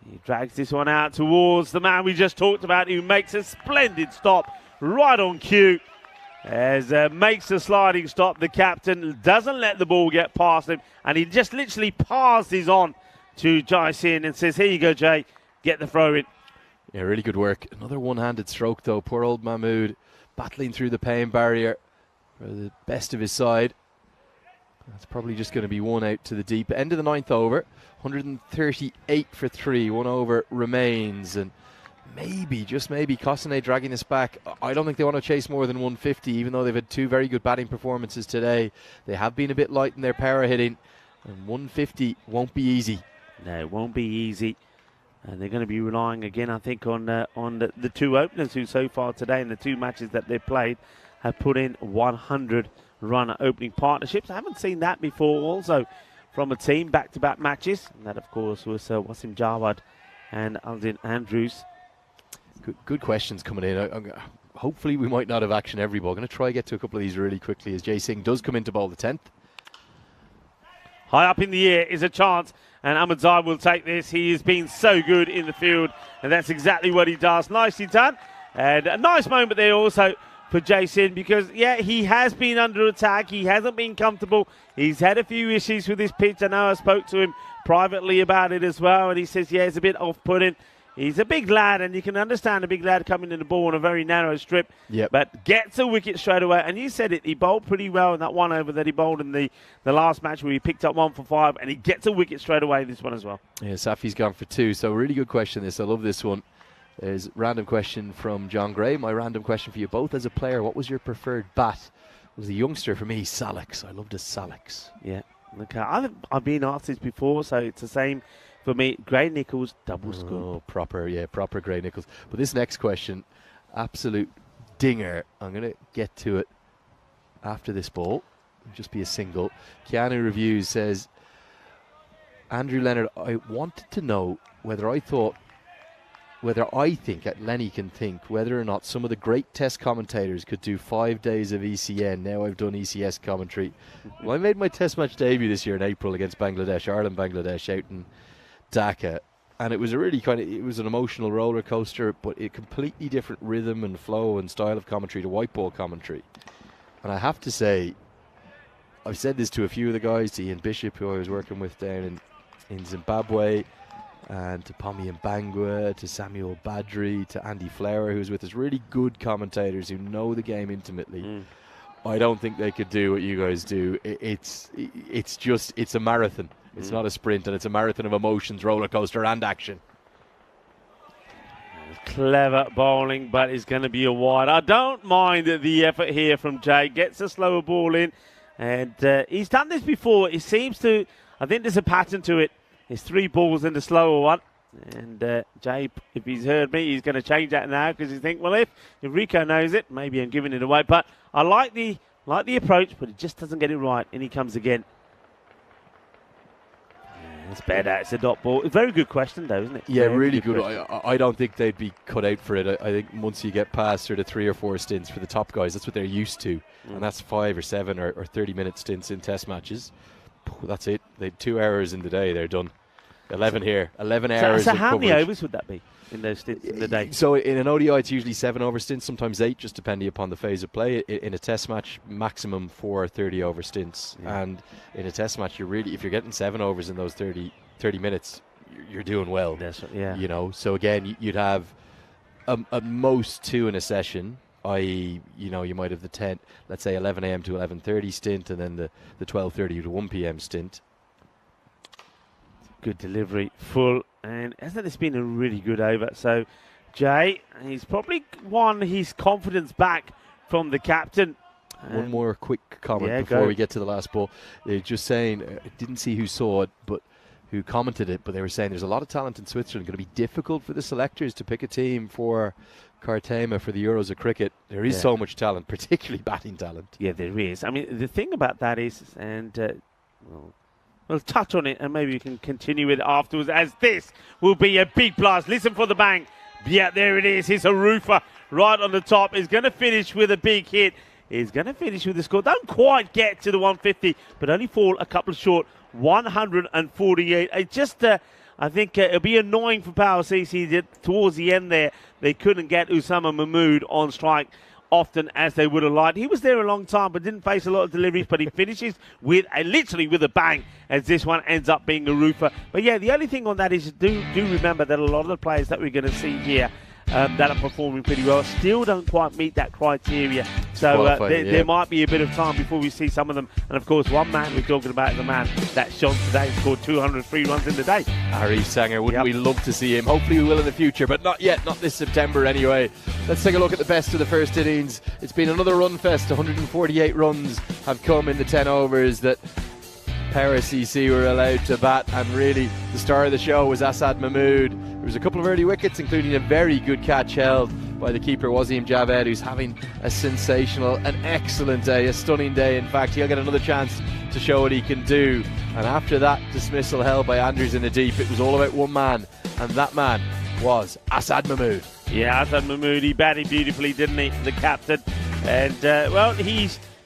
He drags this one out towards the man we just talked about, who makes a splendid stop right on cue. As makes a sliding stop. The captain doesn't let the ball get past him, and he just literally passes on to Jai Sin and says, here you go, Jay, get the throw in. Yeah, really good work. Another one-handed stroke, though. Poor old Mahmood battling through the pain barrier for the best of his side. That's probably just going to be one out to the deep end of the 9th over. 138 for 3. 1 over remains. And maybe, just maybe, Kosane dragging this back. I don't think they want to chase more than 150, even though they've had 2 very good batting performances today. They have been a bit light in their power hitting. And 150 won't be easy. No, it won't be easy. And they're going to be relying again, I think, on the 2 openers who so far today in the 2 matches that they've played have put in 100-run opening partnerships. I haven't seen that before also from a team, back-to-back matches. And that, of course, was Wasim Jawad and Aldin Andrews. Good questions coming in. Hopefully we might not have action every ball. I'm going to try to get to a couple of these really quickly as Jay Singh does come into bowl the 10th. High up in the air is a chance, and Ahmed Zai will take this. He has been so good in the field, and that's exactly what he does. Nicely done. And a nice moment there also for Jason, because, yeah, he has been under attack. He hasn't been comfortable. He's had a few issues with this pitch. I know I spoke to him privately about it as well, and he says, yeah, it's a bit off-putting. He's a big lad, and you can understand a big lad coming in the ball on a very narrow strip. Yep. But gets a wicket straight away. And you said it, he bowled pretty well in that one over that he bowled in the last match where he picked up 1 for 5, and he gets a wicket straight away this one as well. Yeah, Safi's gone for 2. So really good question this. I love this one. There's a random question from John Gray. My random question for you both as a player. What was your preferred bat? It was a youngster for me, Salix. I loved his Salix. Yeah. Okay. I've been asked this before, so it's the same for me. Gray Nichols, double scoop. Oh, proper Gray Nichols. But this next question, absolute dinger. I'm going to get to it after this ball. It'll just be a single. Keanu Reviews says, Andrew Leonard, I wanted to know whether I think, Lenny can think, whether or not some of the great test commentators could do 5 days of ECN. Now I've done ECS commentary. Well, I made my test match debut this year in April against Bangladesh, Ireland-Bangladesh out in Dhaka. And it was it was an emotional roller coaster, but a completely different rhythm and flow and style of commentary to white ball commentary. And I have to say, I've said this to a few of the guys, to Ian Bishop, who I was working with down in Zimbabwe, and to Pomi Mbangwa, to Samuel Badri, to Andy Flower, who's with us. Really good commentators who know the game intimately. I don't think they could do what you guys do. It's a marathon. It's not a sprint, and it's a marathon of emotions, roller coaster, and action. Clever bowling, but it's going to be a wide. I don't mind the effort here from Jay. Gets a slower ball in, and he's done this before. It seems to, I think there's a pattern to it. It's 3 balls in the slower one. And Jay, if he's heard me, he's going to change that now because he think, well, if Rico knows it, maybe I'm giving it away. But I like the approach, but he just doesn't get it right, and he comes again. It's better. It's a dot ball. A very good question, though, isn't it? Yeah, very really good. I don't think they'd be cut out for it. I think once you get past sort of 3 or 4 stints for the top guys, that's what they're used to. And that's 5 or 7 or 30-minute stints in test matches. That's it. They had 2 hours in the day. They're done. 11 here. 11 hours So of how many coverage. overs would that be in those stints in the day? So in an ODI, it's usually 7 over stints, sometimes 8, just depending upon the phase of play. In a test match, maximum 4 30 over stints. Yeah. And in a test match, if you're getting 7 overs in those 30 minutes, you're doing well. That's right, yeah. You know, so again, you'd have at most 2 in a session, i.e., you might have the 10, let's say 11 a.m. to 11:30 stint, and then the 12:30 to 1 p.m. stint. Good delivery, full, and hasn't this been a really good over? So Jay, he's probably won his confidence back from the captain. One more quick comment before we get to the last ball. They're just saying, I didn't see who saw it, but who commented it, but they were saying there's a lot of talent in Switzerland. Going to be difficult for the selectors to pick a team for Cartema for the Euros of cricket. There is so much talent, particularly batting talent. Yeah, there is. I mean, the thing about that is, and we'll touch on it, and maybe we can continue it afterwards, as this will be a big blast. Listen for the bang. Yeah, there it is. It's a roofer right on the top. He's going to finish with a big hit. He's going to finish with a score. Don't quite get to the 150, but only fall a couple short. 148. It just, I think it'll be annoying for Power CC towards the end there. They couldn't get Usama Mahmood on strike often as they would have liked. He was there a long time, but didn't face a lot of deliveries. But he finishes with literally with a bang, as this one ends up being a roofer. But yeah, the only thing on that is do remember that a lot of the players that we're going to see here that are performing pretty well still don't quite meet that criteria. So there might be a bit of time before we see some of them. And of course, one man we're talking about, the man that shot today, scored 203 runs in the day. Arif Sanger, wouldn't we love to see him? Hopefully we will in the future, but not yet, not this September anyway. Let's take a look at the best of the first innings. It's been another run fest. 148 runs have come in the 10 overs that Power CC were allowed to bat, and really the star of the show was Asad Mahmood. There was a couple of early wickets, including a very good catch held by the keeper Wasim Javed, who's having a sensational, an excellent day, a stunning day. In fact, he'll get another chance to show what he can do. And after that dismissal held by Andrews in the deep, it was all about one man, and that man was Asad Mahmood. Yeah, Asad Mahmood, he batted beautifully, didn't he, the captain? And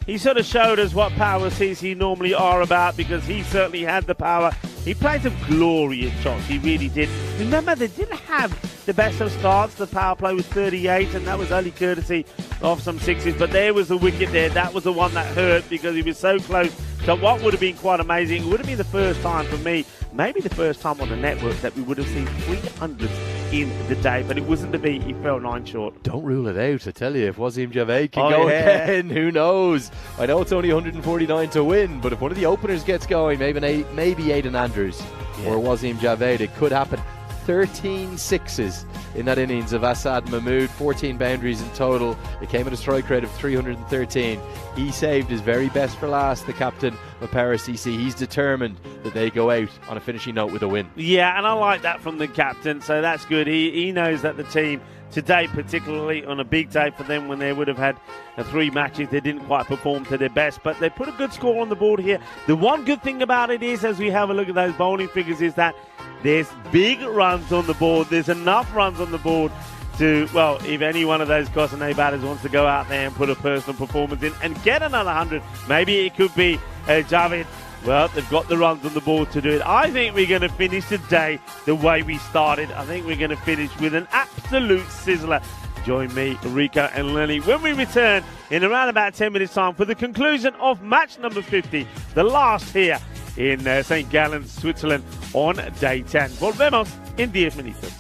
he sort of showed us what Power CC normally are about, because he certainly had the power. He played some glorious shots, he really did. Remember, they didn't have the best of starts. The power play was 38, and that was only courtesy of some sixes. But there was a wicket there. That was the one that hurt, because he was so close to what would have been quite amazing. It would have been the first time for me, maybe the first time on the network, that we would have seen 300s in the day, but it wasn't to be. He fell 9 short. Don't rule it out. I tell you, if Wasim Javed can Oh, go yeah. again, who knows? I know it's only 149 to win, but if one of the openers gets going, maybe Aidan Andrews or Wasim Javed, it could happen. 13 sixes in that innings of Assad Mahmood, 14 boundaries in total. It came at a strike rate of 313. He saved his very best for last, the captain of Paris CC. He's determined that they go out on a finishing note with a win. Yeah, and I like that from the captain, so that's good. He knows that the team today, particularly on a big day for them when they would have had 3 matches, they didn't quite perform to their best, but they put a good score on the board here. The one good thing about it is, as we have a look at those bowling figures, is that there's big runs on the board. There's enough runs on the board to, well, if any one of those Gossanet batters wants to go out there and put a personal performance in and get another 100, maybe it could be Javed. Well, they've got the runs on the board to do it. I think we're going to finish today the way we started. I think we're going to finish with an absolute sizzler. Join me, Rico and Lenny, when we return in around about 10 minutes' time for the conclusion of match number 50, the last here in St. Gallen, Switzerland on day 10. Volvemos en 10 minutos.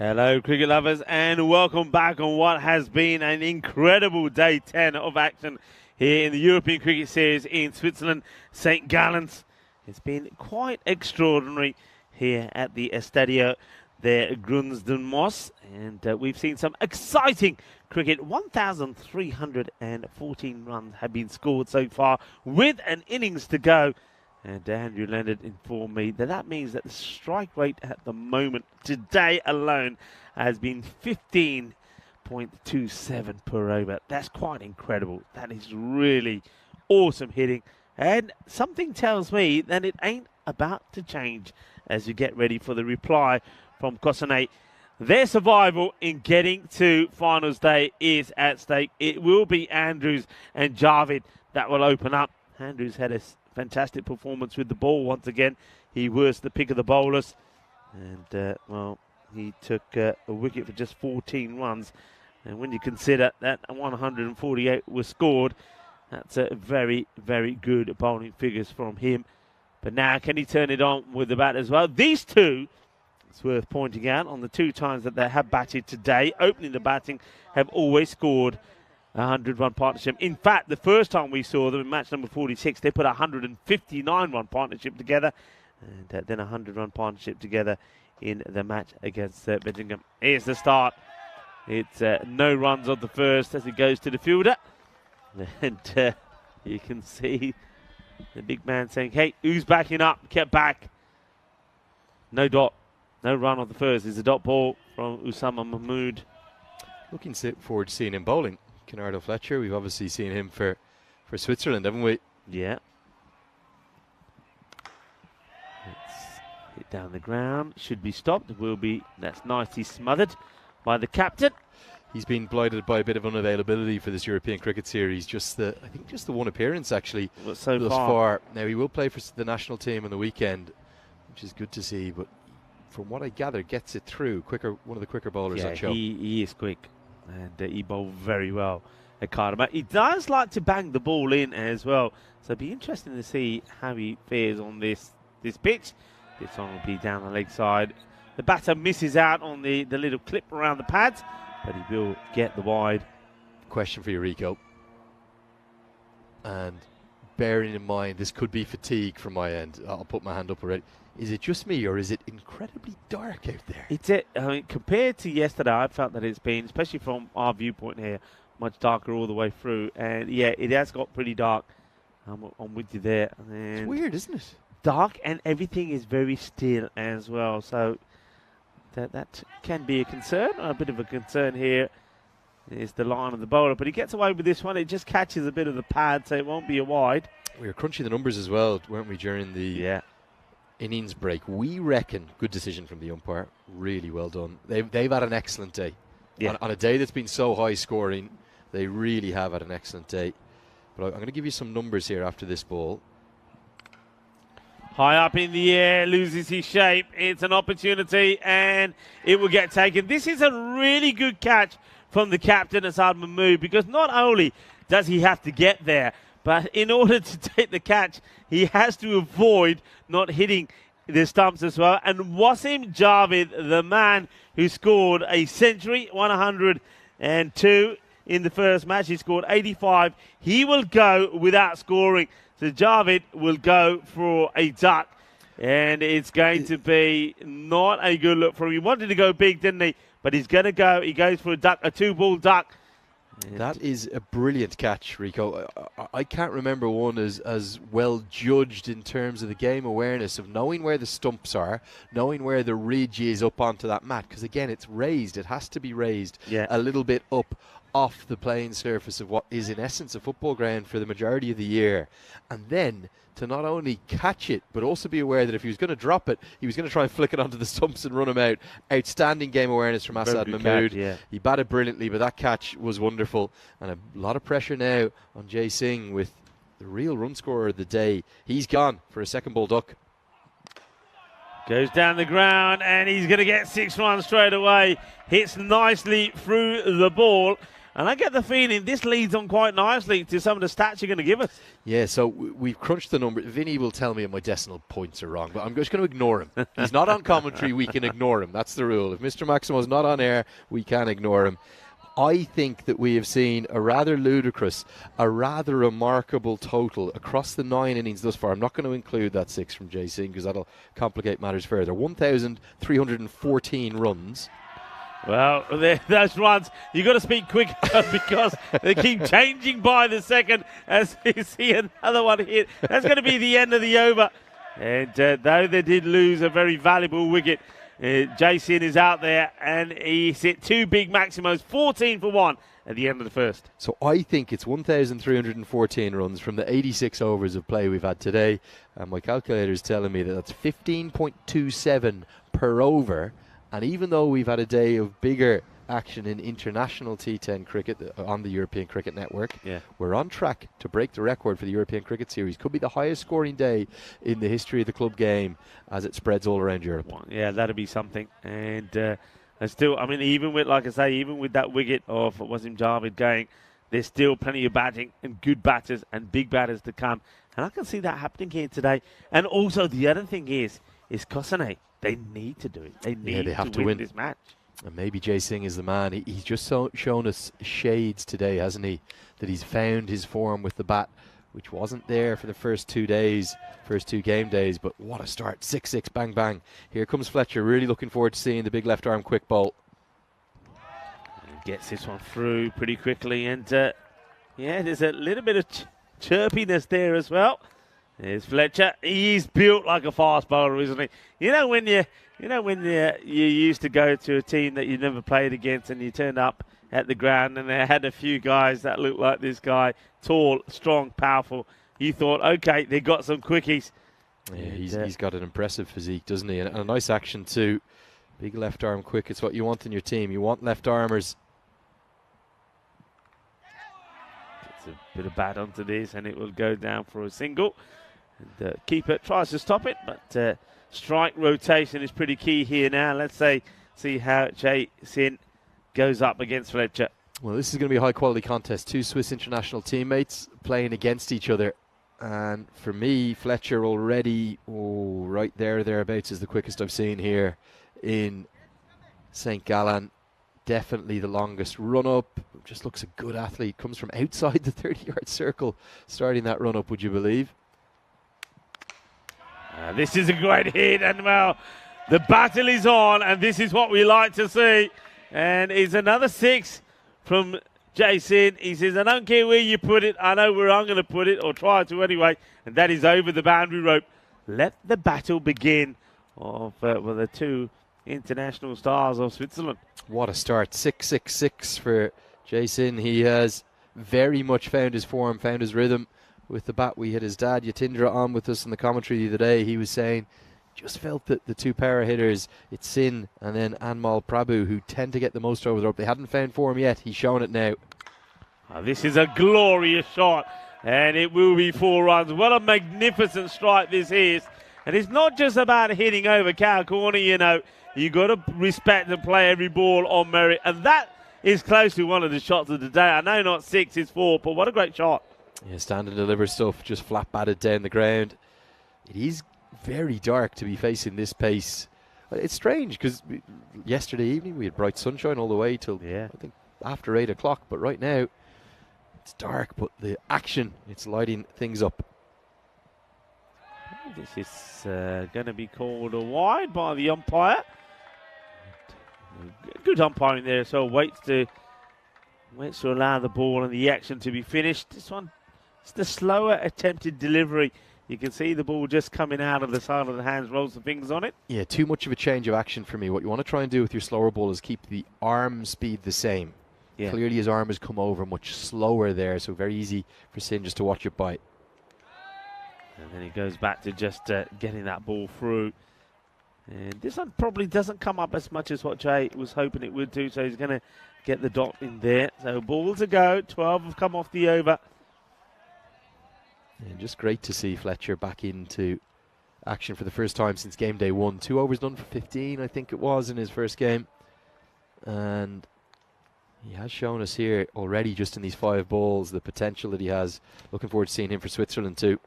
Hello, cricket lovers, and welcome back on what has been an incredible day 10 of action here in the European Cricket Series in Switzerland, St. Gallen's. It's been quite extraordinary here at the Estadio de Grundsteinmoos, and we've seen some exciting cricket. 1,314 runs have been scored so far with an innings to go. And Andrew Leonard informed me that that means that the strike rate at the moment, today alone, has been 15.27 per over. That's quite incredible. That is really awesome hitting. And something tells me that it ain't about to change as you get ready for the reply from Kosane. Their survival in getting to finals day is at stake. It will be Andrews and Javid that will open up. Andrews had a fantastic performance with the ball once again. He was the pick of the bowlers. And, well, he took a wicket for just 14 runs. And when you consider that 148 was scored, that's a very, very good bowling figures from him. But now, can he turn it on with the bat as well? These two, it's worth pointing out, on the two times that they have batted today, opening the batting, have always scored a 100-run partnership. In fact, the first time we saw them in match number 46, they put a 159-run partnership together, and then a 100-run partnership together in the match against Bedingham. Here's the start. It's no runs on the first as it goes to the fielder. And you can see the big man saying, hey, who's backing up? Get back. No dot. No run on the first. It's a dot ball from Usama Mahmood. Looking forward to seeing him bowling. Kenardo Fletcher, we've obviously seen him for Switzerland, haven't we? Yeah. Let's hit down the ground. Should be stopped. Will be. That's nicely smothered by the captain. He's been blighted by a bit of unavailability for this European Cricket Series. I think just the one appearance actually so thus far. Now he will play for the national team on the weekend, which is good to see. But from what I gather, gets it through quicker. One of the quicker bowlers on show. He is quick. And he bowled very well at Cardamom. He does like to bang the ball in as well. So it'll be interesting to see how he fares on this pitch. This one will be down the leg side. The batter misses out on the little clip around the pads, but he will get the wide. Question for you, Rico. And bearing in mind this could be fatigue from my end, I'll put my hand up already. Is it just me, or is it incredibly dark out there? I mean, compared to yesterday, I felt that it's been, especially from our viewpoint here, much darker all the way through. And yeah, it has got pretty dark. I'm with you there. And it's weird, isn't it? Dark, and everything is very still as well. So that can be a concern. A bit of a concern here is the line of the bowler. But he gets away with this one. It just catches a bit of the pad, so it won't be a wide. We were crunching the numbers as well, weren't we, during the innings break? We reckon good decision from the umpire. Really well done. They've had an excellent day. Yeah. On a day that's been so high scoring, they really have had an excellent day. But I'm going to give you some numbers here after this ball. High up in the air, loses his shape. It's an opportunity, and it will get taken. This is a really good catch from the captain, Asad Mahmood, because not only does he have to get there, but in order to take the catch, he has to avoid not hitting the stumps as well. And Wasim Javid, the man who scored a century, 102 in the first match, he scored 85. He will go without scoring. So Javid will go for a duck. And it's going to be not a good look for him. He wanted to go big, didn't he? But he's going to go. He goes for a duck, a two-ball duck. That is a brilliant catch, Rico. I can't remember one as well judged in terms of the game awareness of knowing where the stumps are, knowing where the ridge is up onto that mat. Because, again, it's raised. It has to be raised a little bit up off the playing surface of what is, in essence, a football ground for the majority of the year. And then to not only catch it, but also be aware that if he was going to drop it, he was going to try and flick it onto the stumps and run him out. Outstanding game awareness from Asad Mahmood. He batted brilliantly, but that catch was wonderful. And a lot of pressure now on Jay Singh with the real run scorer of the day. He's gone for a second ball duck. Goes down the ground, and he's going to get 6 runs straight away. Hits nicely through the ball. And I get the feeling this leads on quite nicely to some of the stats you're going to give us. Yeah, so we've crunched the number. Vinny will tell me if my decimal points are wrong, but I'm just going to ignore him. He's not on commentary, we can ignore him. That's the rule. If Mr. Maximo's not on air, we can ignore him. I think that we have seen a rather ludicrous, a rather remarkable total across the 9 innings thus far. I'm not going to include that 6 from Jay Singh because that'll complicate matters further. 1,314 runs. Well, those runs, you've got to speak quick because they keep changing by the second as you see another one hit. That's going to be the end of the over. And though they did lose a very valuable wicket, Jason is out there and he's hit 2 big maximos, 14 for 1 at the end of the first. So I think it's 1,314 runs from the 86 overs of play we've had today. And my calculator is telling me that that's 15.27 per over. And even though we've had a day of bigger action in international T10 cricket on the European Cricket Network, we're on track to break the record for the European Cricket Series. Could be the highest scoring day in the history of the club game as it spreads all around Europe. Well, yeah, that'll be something. And still, I mean, even with, like I say, even with that wicket of Wasim Javed going, there's still plenty of batting and good batters and big batters to come. And I can see that happening here today. And also the other thing is Kosane. They need to do it. They need to win this match. And maybe Jay Singh is the man. He's just shown us shades today, hasn't he? That he's found his form with the bat, which wasn't there for the first 2 days, first 2 game days. But what a start. 6-6, bang, bang. Here comes Fletcher. Really looking forward to seeing the big left arm quick ball. And gets this one through pretty quickly. And yeah, there's a little bit of chirpiness there as well. There's Fletcher. He's built like a fast bowler, isn't he? You know when you used to go to a team that you never played against, and you turned up at the ground, and they had a few guys that looked like this guy, tall, strong, powerful. You thought, okay, they got some quickies. Yeah, he's got an impressive physique, doesn't he? And a nice action too. Big left arm quick. It's what you want in your team. You want left armers. Gets a bit of bat onto this, and it will go down for a single. And keeper tries to stop it, but strike rotation is pretty key here now. Let's see how Jay Sin goes up against Fletcher. Well, this is going to be a high-quality contest. 2 Swiss international teammates playing against each other. And for me, Fletcher already, right thereabouts, is the quickest I've seen here in St. Gallen. Definitely the longest run-up. Just looks a good athlete. Comes from outside the 30-yard circle, starting that run-up, would you believe? This is a great hit, and well, the battle is on, and this is what we like to see. And it's another 6 from Jason. He says, I don't care where you put it, I know where I'm going to put it, or try to anyway, and that is over the boundary rope. Let the battle begin of the 2 international stars of Switzerland. What a start. 6-6-6 for Jason. He has very much found his form, found his rhythm with the bat. We had his dad Yatindra on with us in the commentary the other day. He was saying just felt that the 2 power hitters, it's Sin and then Anmal Prabhu, who tend to get the most over the rope. They hadn't found form yet. He's shown it now. This is a glorious shot, and it will be 4 runs. What a magnificent strike this is. And it's not just about hitting over cow corner, you know. You've got to respect and play every ball on merit. And that is close to one of the shots of the day. I know not 6, it's 4, but what a great shot. Yeah, stand and deliver stuff, just flat batted down the ground. It is very dark to be facing this pace. It's strange because yesterday evening we had bright sunshine all the way till I think after 8 o'clock, but right now it's dark, but the action, it's lighting things up. This is going to be called a wide by the umpire. Good umpiring there, so waits to allow the ball and the action to be finished. This one, it's the slower attempted delivery. You can see the ball just coming out of the side of the hands, rolls the fingers on it. Yeah, too much of a change of action for me. What you want to try and do with your slower ball is keep the arm speed the same. Yeah. Clearly his arm has come over much slower there, so very easy for Sin just to watch it bite. And then he goes back to just getting that ball through. And this one probably doesn't come up as much as what Jay was hoping it would do, so he's going to get the dot in there. So ball to go, 12 have come off the over. And just great to see Fletcher back into action for the first time since game day 1. 2 overs done for 15, I think it was, in his first game. And He has shown us here already, just in these 5 balls, the potential that he has. Looking forward to seeing him for Switzerland too.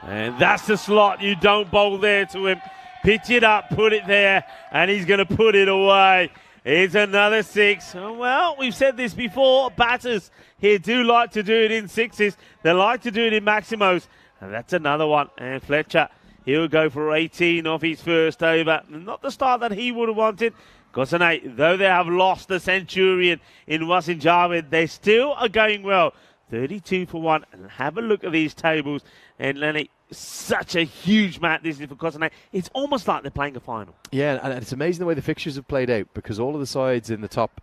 And that's the slot. You don't bowl there to him. Pitch it up, put it there, and he's going to put it away. It's another 6. Well, we've said this before. Batters here do like to do it in 6s. They like to do it in maximos. And that's another one. And Fletcher, he'll go for 18 off his first over. Not the start that he would have wanted. Gossanay, though they have lost the Centurion in Wasim Javed, they still are going well. 32 for 1. And have a look at these tables. And Lenny, such a huge match this is for Gossanay. It's almost like they're playing a final. Yeah, and it's amazing the way the fixtures have played out, because all of the sides in the top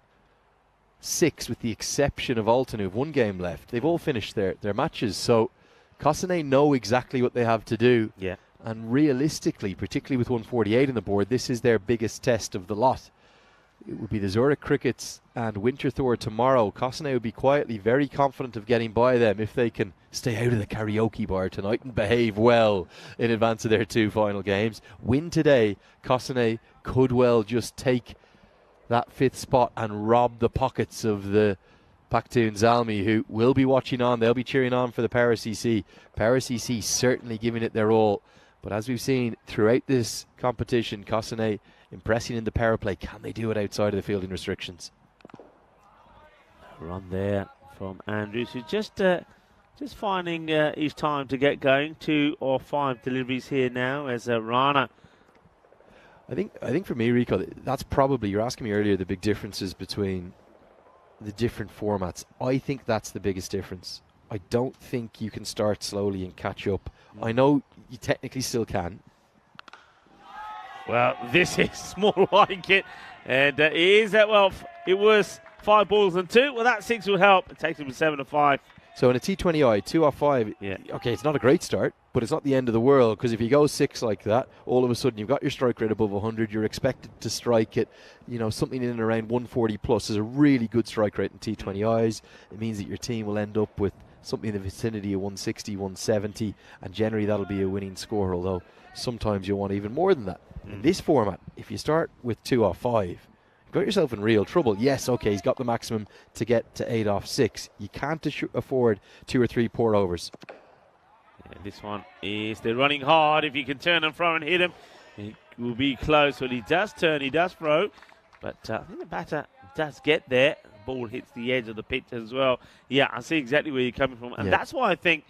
6, with the exception of Alton, who have 1 game left, they've all finished their matches. So Gossanay know exactly what they have to do. Yeah. And realistically, particularly with 148 on the board, this is their biggest test of the lot. It would be the Zurich Crickets and Winterthur tomorrow. Gossanay would be quietly very confident of getting by them if they can stay out of the karaoke bar tonight and behave well in advance of their 2 final games. Win today, Gossanay could well just take that 5th spot and rob the pockets of the Pakhtun Zalmi, who will be watching on. They'll be cheering on for the Paris EC. Paris EC certainly giving it their all. But as we've seen throughout this competition, Gossanay impressing in the power play. Can they do it outside of the fielding restrictions? Run there from Andrews, who's just finding his time to get going. 2 or 5 deliveries here now as Rana. I think for me, Rico, that's probably, you're asking me earlier, the big differences between the different formats. I think that's the biggest difference. I don't think you can start slowly and catch up. I know you technically still can. Well, this is more like it. And it is that, well, it was 5 balls and 2. Well, that 6 will help. It takes him to 7 to 5. So in a T20I, 2 off 5, yeah. Okay, it's not a great start, but it's not the end of the world, because if you go 6 like that, all of a sudden you've got your strike rate above 100, you're expected to strike it, something in and around 140 plus is a really good strike rate in T20Is. It means that your team will end up with something in the vicinity of 160, 170, and generally that'll be a winning score, although sometimes you want even more than that. In this format, if you start with 2 off 5, you've got yourself in real trouble. Yes, okay, he's got the maximum to get to 8 off 6. You can't afford 2 or 3 poor overs. Yeah, this one is, they're running hard. If you can turn and throw and hit him, it will be close. Well, he does turn, he does throw, but I think the batter does get there. The ball hits the edge of the pitch as well. Yeah, I see exactly where you're coming from, and that's why I think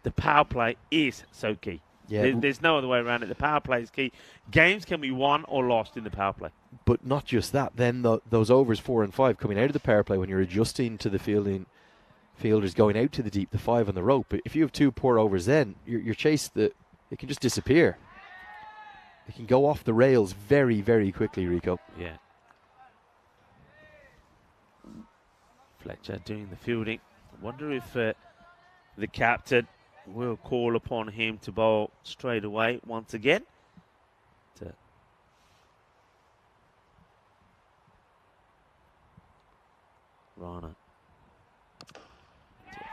the power play is so key. Yeah. There's no other way around it. The power play is key. Games can be won or lost in the power play. But not just that. Then those overs 4 and 5 coming out of the power play, when you're adjusting to the fielders going out to the deep, the 5 on the rope. If you have 2 poor overs, then your chase, it can just disappear. It can go off the rails very, very quickly, Rico. Yeah. Fletcher doing the fielding. I wonder if the captain will call upon him to bowl straight away once again. Rana.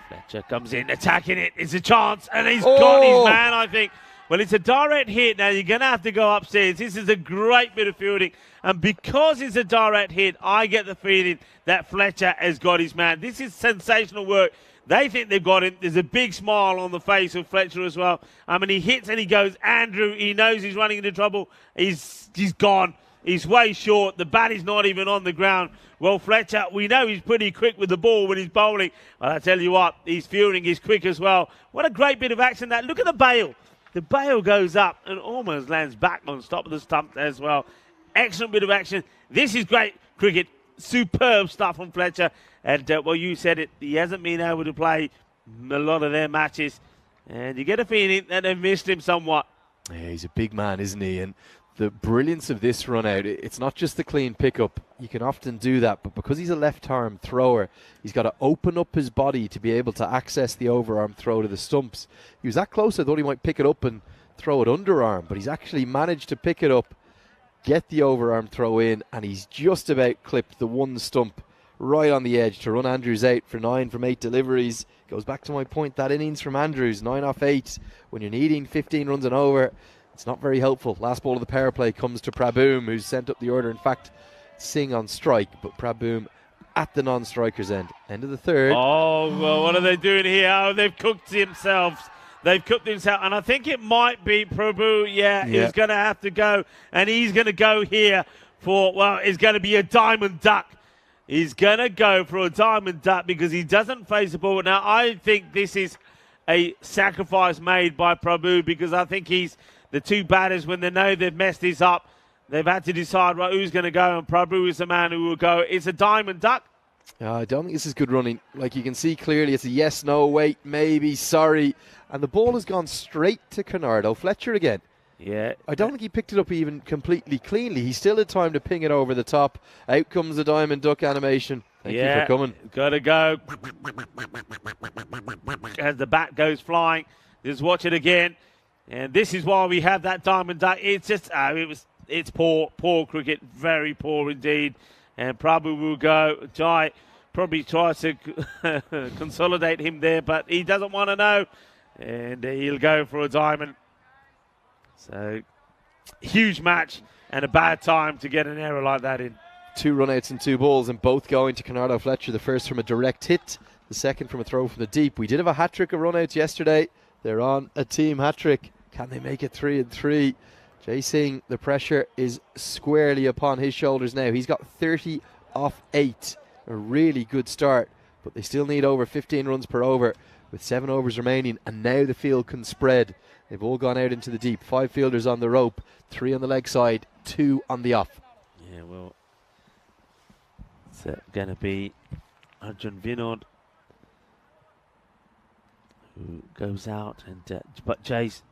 Fletcher comes in, attacking it. It's a chance, and he's got his man, I think. Well, it's a direct hit. Now, you're going to have to go upstairs. This is a great bit of fielding. And because it's a direct hit, I get the feeling that Fletcher has got his man. This is sensational work. They think they've got him. There's a big smile on the face of Fletcher as well. I mean, he hits and he goes, Andrew, he knows he's running into trouble. He's gone. He's way short. The bat is not even on the ground. Well, Fletcher, we know he's pretty quick with the ball when he's bowling. But I tell you what, his fielding is quick as well. What a great bit of action that. Look at the bail. The bail goes up and almost lands back on top of the stump as well. Excellent bit of action. This is great cricket. Superb stuff from Fletcher. And, well, you said it. He hasn't been able to play a lot of their matches. And you get a feeling that they've missed him somewhat. Yeah, he's a big man, isn't he? And the brilliance of this run out, it's not just the clean pickup. You can often do that, but because he's a left-arm thrower, he's got to open up his body to be able to access the overarm throw to the stumps. He was that close, I thought he might pick it up and throw it underarm, but he's actually managed to pick it up, get the overarm throw in, and he's just about clipped the one stump right on the edge to run Andrews out for 9 from 8 deliveries. Goes back to my point, that innings from Andrews, 9 off 8, when you're needing 15 runs and over, it's not very helpful. Last ball of the power play comes to Prabhoom, who's sent up the order. In fact, Singh on strike, but Prabhoom at the non-striker's end. End of the third. Oh, well, what are they doing here? Oh, they've cooked themselves. They've cooked themselves. And I think it might be Prabhu. Yeah, he's going to have to go. And he's going to go here for, well, it's going to be a diamond duck. He's going to go for a diamond duck because he doesn't face the ball. Now, I think this is a sacrifice made by Prabhu because I think he's the two batters, when they know they've messed this up, they've had to decide who's going to go, and Prabhu is the man who will go. It's a diamond duck. I don't think this is good running. Like, you can see clearly it's a yes, no, wait, maybe, sorry. And the ball has gone straight to Conardo Fletcher again. Yeah. I don't think he picked it up even completely cleanly. He still had time to ping it over the top. Out comes the diamond duck animation. Thank you for coming. Got to go. As the bat goes flying. Just watch it again. And this is why we have that diamond duck. It's just, it's poor cricket. Very poor indeed. And Prabhu will go. Jai probably tries to consolidate him there, but he doesn't want to know. And he'll go for a diamond. So, huge match and a bad time to get an error like that in. 2 run-outs and 2 balls, and both going to Conardo Fletcher. The first from a direct hit, the second from a throw from the deep. We did have a hat-trick of run-outs yesterday. They're on a team hat-trick. Can they make it 3 and 3? Jay Singh, the pressure is squarely upon his shoulders now. He's got 30 off 8. A really good start, but they still need over 15 runs per over with 7 overs remaining, and now the field can spread. They've all gone out into the deep. 5 fielders on the rope, 3 on the leg side, 2 on the off. Yeah, well, it's going to be Arjun Vinod who goes out, and but Jay's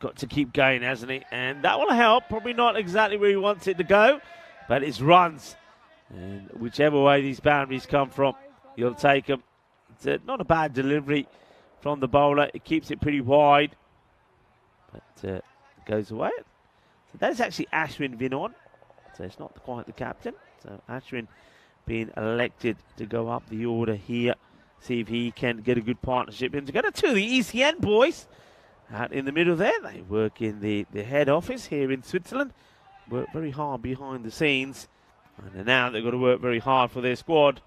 got to keep going, hasn't he? And that will help. Probably not exactly where he wants it to go, but it's runs. And whichever way these boundaries come from, you'll take them. It's not a bad delivery from the bowler. It keeps it pretty wide, but it goes away. So that's actually Ashwin Vinod. So it's not quite the captain. So Ashwin being elected to go up the order here. See if he can get a good partnership. And to go to the ECN boys out in the middle there. They work in the head office here in Switzerland. Work very hard behind the scenes. And now they've got to work very hard for their squad.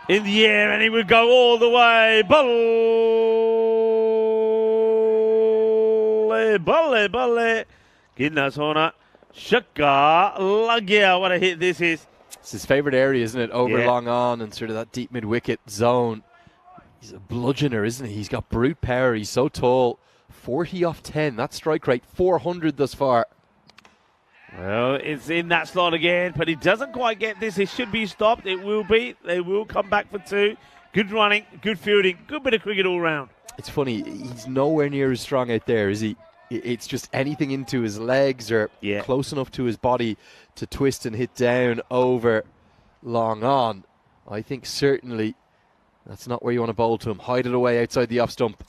In the air, and he would go all the way. Balle. Gidnas Hona. Shaka Lagia. What a hit this is. It's his favourite area, isn't it? Over long on and sort of that deep mid-wicket zone. He's a bludgeoner, isn't he? He's got brute power. He's so tall. 40 off 10. That's strike rate. 400 thus far. Well, it's in that slot again, but he doesn't quite get this. It should be stopped. It will be. They will come back for 2. Good running, good fielding, good bit of cricket all round. It's funny. He's nowhere near as strong out there, is he? It's just anything into his legs or close enough to his body to twist and hit down over long on. I think certainly that's not where you want to bowl to him. Hide it away outside the off stump.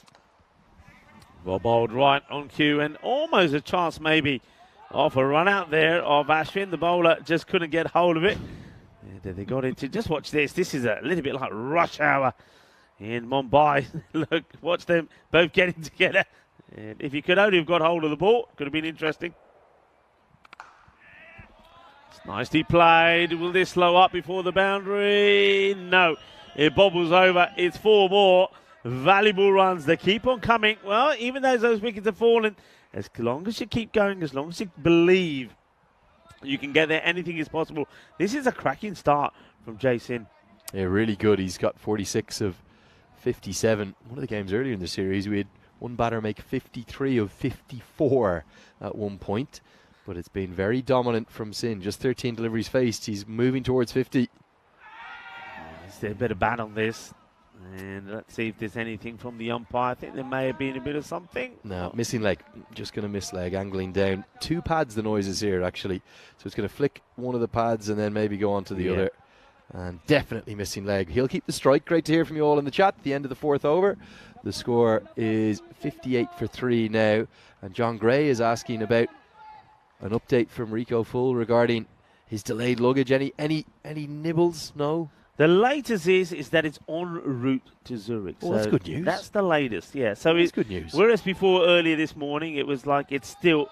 Well bowled right on cue, and almost a chance maybe off a run out there of Ashwin. The bowler just couldn't get hold of it. And they got into, just watch this. This is a little bit like rush hour in Mumbai. Look, watch them both getting together. And if he could only have got hold of the ball, could have been interesting. It's nicely played. Will this slow up before the boundary? No. It bobbles over. It's 4 more. Valuable runs. They keep on coming. Well, even though those wickets have fallen, as long as you keep going, as long as you believe you can get there, anything is possible. This is a cracking start from Jason. Yeah, really good. He's got 46 of 57. One of the games earlier in the series, we had one batter make 53 of 54 at one point. But it's been very dominant from Sin. Just 13 deliveries faced. He's moving towards 50. There's a bit of bat on this. And let's see if there's anything from the umpire. I think there may have been a bit of something. No, missing leg. Just going to miss leg, angling down. 2 pads the noise is here, actually. So it's going to flick one of the pads and then maybe go on to the other. And definitely missing leg. He'll keep the strike. Great to hear from you all in the chat at the end of the 4th over. The score is 58 for 3 now. And John Gray is asking about an update from Rico Full regarding his delayed luggage. Any nibbles? No? The latest is that it's en route to Zurich. Oh, so that's good news. That's the latest, yeah. So it's good news. Whereas before, earlier this morning, it was like it's still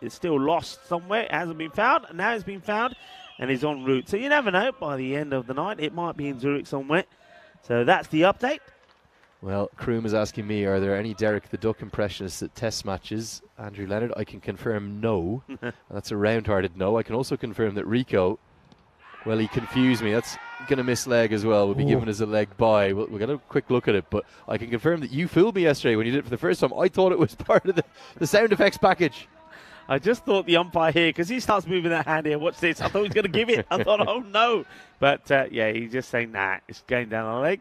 it's still lost somewhere. It hasn't been found. And now it's been found and is en route. So you never know. By the end of the night, it might be in Zurich somewhere. So that's the update. Well, Kroom is asking me, are there any Derek the Duck impressionists at test matches? Andrew Leonard, I can confirm no. That's a round-hearted no. I can also confirm that Rico, well, he confused me. That's going to miss leg as well. We'll be giving us a leg bye. We'll get a quick look at it. But I can confirm that you fooled me yesterday when you did it for the first time. I thought it was part of the sound effects package. I just thought the umpire here, because he starts moving that hand here. Watch this. I thought he was going to give it. I thought, oh, no. But, yeah, he's just saying, nah, it's going down the leg.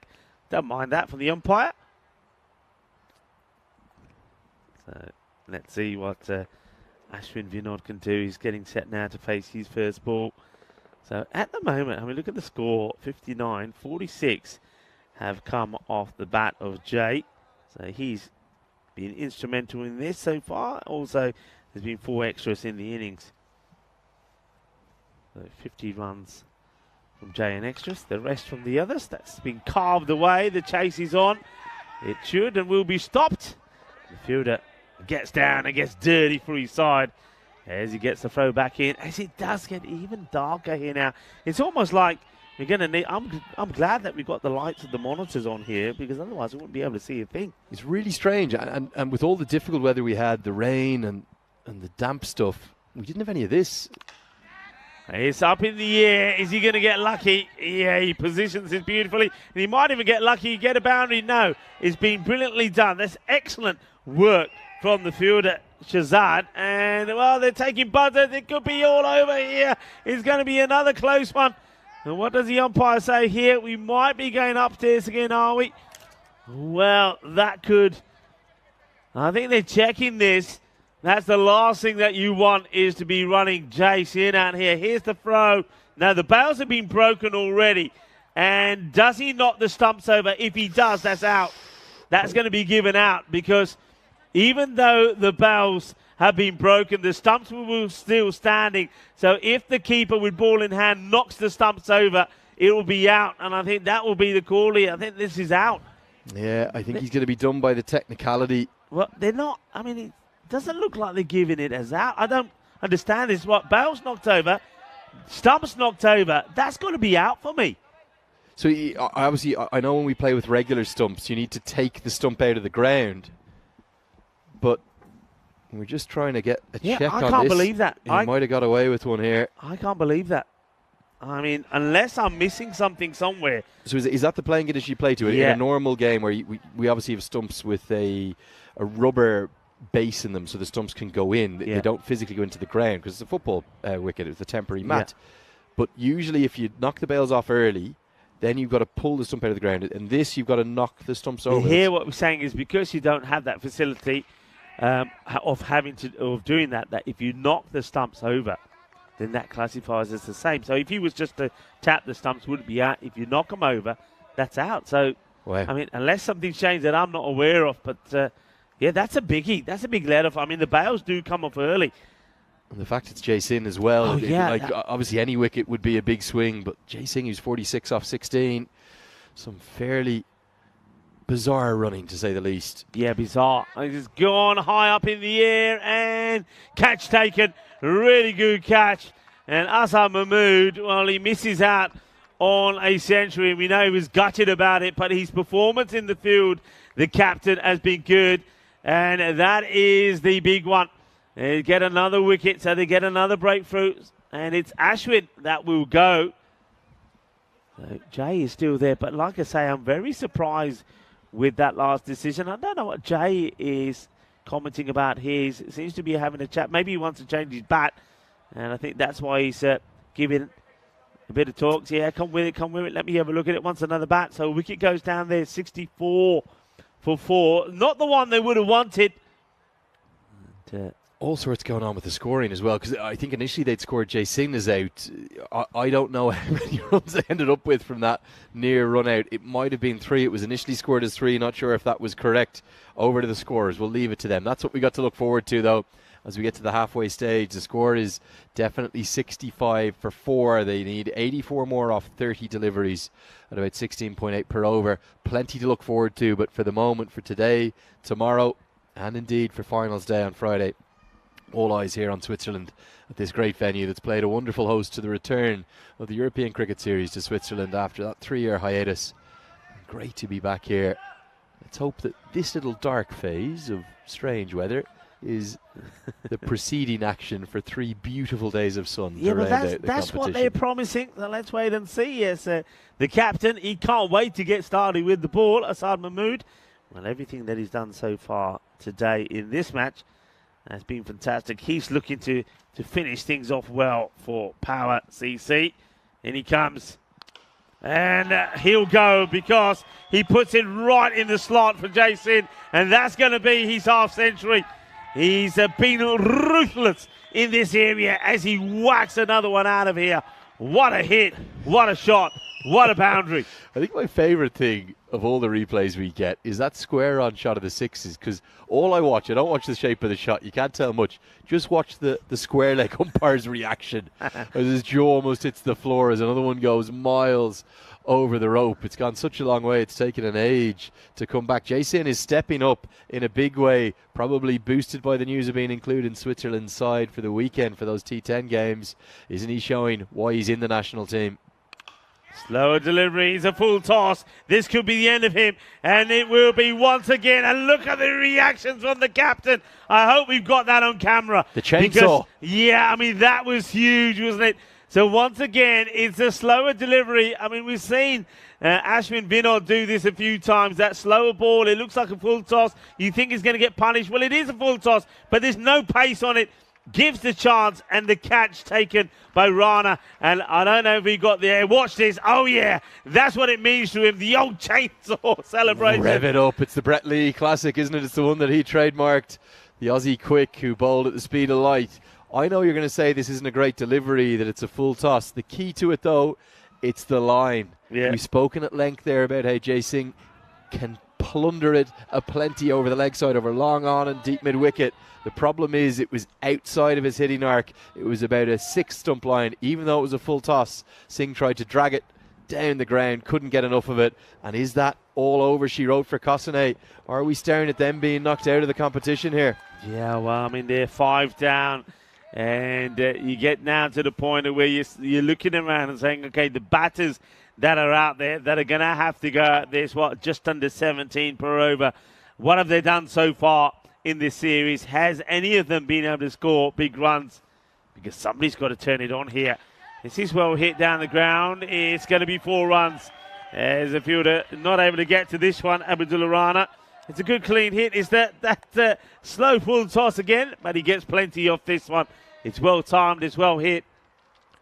Don't mind that from the umpire. So let's see what Ashwin Vinod can do. He's getting set now to face his first ball. So at the moment, I mean, look at the score. 59-46 have come off the bat of Jay. So he's been instrumental in this so far. Also, there's been 4 extras in the innings. So 50 runs from Jay and extras. The rest from the others. That's been carved away. The chase is on. It should and will be stopped. The fielder gets down and gets dirty for his side as he gets the throw back in. As it does get even darker here now. It's almost like you're going to need... I'm glad that we've got the lights of the monitors on here, because otherwise we wouldn't be able to see a thing. It's really strange. And with all the difficult weather we had, the rain and the damp stuff, we didn't have any of this. It's up in the air. Is he going to get lucky? Yeah, he positions it beautifully. And he might even get lucky, get a boundary. No, it's been brilliantly done. That's excellent work from the fielder, Shazad. And, well, they're taking buzzers. It could be all over here. It's going to be another close one. And what does the umpire say here? We might be going upstairs again, are we? Well, that could... I think they're checking this. That's the last thing that you want, is to be running Jace in out here. Here's the throw. Now, the bails have been broken already. And does he knock the stumps over? If he does, that's out. That's going to be given out, because even though the bails have been broken, the stumps will still standing. So if the keeper with ball in hand knocks the stumps over, it will be out. And I think that will be the call here. I think this is out. Yeah, I think he's going to be done by the technicality. Well, they're not. I mean, it doesn't look like they're giving it as out. I don't understand this. What, bails knocked over, stumps knocked over. That's got to be out for me. So obviously, I know when we play with regular stumps, you need to take the stump out of the ground. But we're just trying to get a check on this. I can't believe that. He might have got away with one here. I can't believe that. I mean, unless I'm missing something somewhere. So is that the playing condition you play to? Yeah. In a normal game where we obviously have stumps with a rubber base in them, so the stumps can go in. Yeah. They don't physically go into the ground because it's a football wicket. It's a temporary mat. Yeah. But usually if you knock the bails off early, then you've got to pull the stump out of the ground. And this, you've got to knock the stumps over. Here what we're saying is, because you don't have that facility of doing that if you knock the stumps over, then that classifies as the same. So if he was just to tap the stumps, would it be out? If you knock them over, that's out. So, wow. I mean, unless something's changed that I'm not aware of, but yeah, that's a biggie. That's a big let off. I mean, the bails do come off early. And the fact it's Jay Sin as well. Oh, yeah. Obviously, any wicket would be a big swing, but Jay Singh, who's 46 off 16, some fairly bizarre running, to say the least. Yeah, bizarre. He's gone high up in the air, and catch taken. Really good catch. And Azhar Mahmood, well, he misses out on a century. We know he was gutted about it, but his performance in the field, the captain, has been good. And that is the big one. They get another wicket, so they get another breakthrough. And it's Ashwin that will go. So Jay is still there. But like I say, I'm very surprised with that last decision. I don't know what Jay is commenting about here. He seems to be having a chat. Maybe he wants to change his bat. And I think that's why he's giving a bit of talks. Yeah, come with it, come with it. Let me have a look at it. Wants another bat. So wicket goes down there, 64 for 4. Not the one they would have wanted. And, all sorts going on with the scoring as well, because I think initially they'd scored Jay Singh out. I don't know how many runs they ended up with from that near run out. It might have been 3. It was initially scored as 3. Not sure if that was correct. Over to the scorers. We'll leave it to them. That's what we got to look forward to, though, as we get to the halfway stage. The score is definitely 65 for 4. They need 84 more off 30 deliveries at about 16.8 per over. Plenty to look forward to, but for the moment, for today, tomorrow, and indeed for finals day on Friday, All eyes here on Switzerland at this great venue that's played a wonderful host to the return of the European Cricket Series to Switzerland after that 3-year hiatus. Great to be back here. Let's hope that this little dark phase of strange weather is the preceding action for 3 beautiful days of sun. Yeah, to but round out the that's what competition. they're promising. So let's wait and see. Yes, the captain, he can't wait to get started with the ball. Asad Mahmood. Well, everything that he's done so far today in this match has been fantastic. He's looking to finish things off well for Power CC. In he comes. And he'll go because he puts it right in the slot for Jason. And that's going to be his half century. He's been ruthless in this area as he whacks another one out of here. What a hit. What a shot. What a boundary. I think my favourite thing of all the replays we get is that square on shot of the sixes, because all I don't watch the shape of the shot. You can't tell much. Just watch the square leg umpire's reaction as his jaw almost hits the floor as another one goes miles over the rope. It's gone such a long way. It's taken an age to come back. Jason is stepping up in a big way, probably boosted by the news of being included in Switzerland's side for the weekend for those T10 games. Isn't he showing why he's in the national team? Slower delivery, he's a full toss. This could be the end of him, and it will be once again. And look at the reactions from the captain. I hope we've got that on camera. The chainsaw. Because, yeah, I mean, that was huge, wasn't it? So once again, it's a slower delivery. I mean, we've seen Ashwin Vinod do this a few times. That slower ball, it looks like a full toss. You think he's going to get punished. Well, it is a full toss, but there's no pace on it. Gives the chance, and the catch taken by Rana. And I don't know if he got there. Watch this. Oh, yeah. That's what it means to him. The old chainsaw celebration. Rev it up. It's the Brett Lee classic, isn't it? It's the one that he trademarked. The Aussie quick who bowled at the speed of light. I know you're going to say this isn't a great delivery, that it's a full toss. The key to it, though, it's the line. Yeah. We've spoken at length there about how Jay Singh can plunder it aplenty over the leg side, over long on and deep mid-wicket. The problem is it was outside of his hitting arc. It was about a 6-stump line. Even though it was a full toss, Singh tried to drag it down the ground, couldn't get enough of it. And is that all over, she wrote, for Kosane? Or are we staring at them being knocked out of the competition here? Yeah, well, I mean, they're 5 down. And you get now to the point of where you're looking around and saying, okay, the batters that are out there that are going to have to go at this, just under 17 per over. What have they done so far in this series? Has any of them been able to score big runs? Because somebody's got to turn it on here. This is well hit down the ground. It's going to be 4 runs. As a fielder not able to get to this one, Abdullah Rana. It's a good clean hit. It's that slow full toss again, but he gets plenty off this one. It's well timed. It's well hit.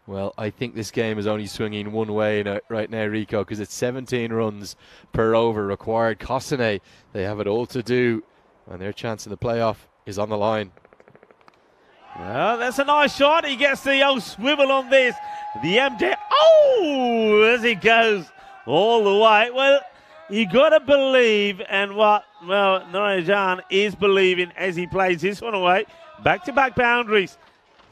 Well, I think this game is only swinging one way right now, Rico, because it's 17 runs per over required. Kosane, they have it all to do, and their chance in the playoff is on the line. Well, that's a nice shot. He gets the old swivel on this. The MJ, as he goes all the way. Well, you got to believe, and Narayan is believing as he plays this one away. Back-to-back boundaries.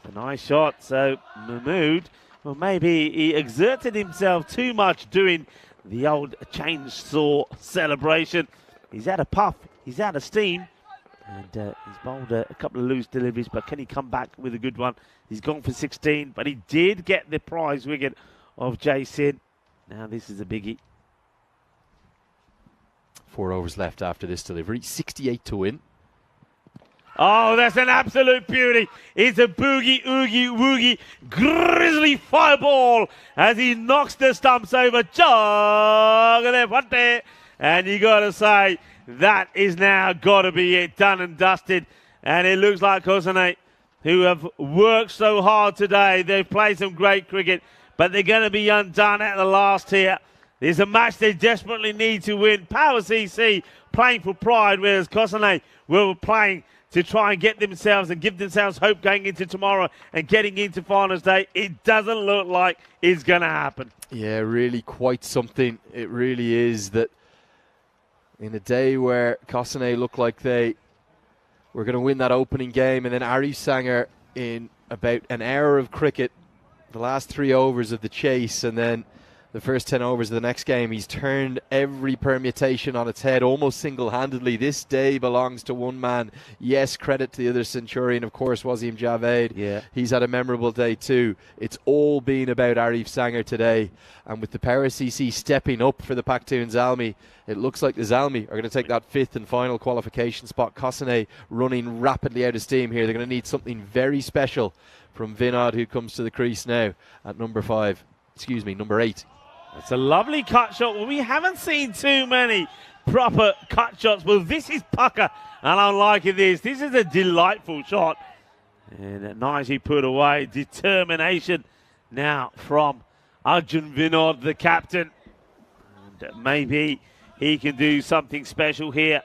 A nice shot. So Mahmood, well, maybe he exerted himself too much doing the old chainsaw celebration. He's out of puff. He's out of steam. And he's bowled a couple of loose deliveries, but can he come back with a good one? He's gone for 16, but he did get the prize wicket of Jason. Now this is a biggie. 4 overs left after this delivery. 68 to win. Oh, that's an absolute beauty. It's a boogie, oogie, woogie, grizzly fireball as he knocks the stumps over. And you got to say, that is now got to be it, done and dusted. And it looks like Kosane, who have worked so hard today. They've played some great cricket, but they're going to be undone at the last here. There's a match they desperately need to win. Power CC playing for pride, whereas Kosane were playing to try and get themselves and give themselves hope going into tomorrow and getting into finals day. It doesn't look like it's going to happen. Yeah, really quite something. It really is, that in a day where Kosane looked like they were going to win that opening game, and then Ari Sanger in about an hour of cricket, the last 3 overs of the chase, and then the first 10 overs of the next game. He's turned every permutation on its head almost single-handedly. This day belongs to one man. Yes, credit to the other Centurion, of course, Wasim Javed. Yeah. He's had a memorable day too. It's all been about Arif Sanger today. And with the Power CC stepping up for the Pakhtun Zalmi, it looks like the Zalmi are going to take that fifth and final qualification spot. Kosane running rapidly out of steam here. They're going to need something very special from Vinod, who comes to the crease now at number 8. It's a lovely cut shot. Well, we haven't seen too many proper cut shots. Well, this is pucker, and I'm liking this. This is a delightful shot. And nicely put away. Determination now from Arjun Vinod, the captain. And maybe he can do something special here.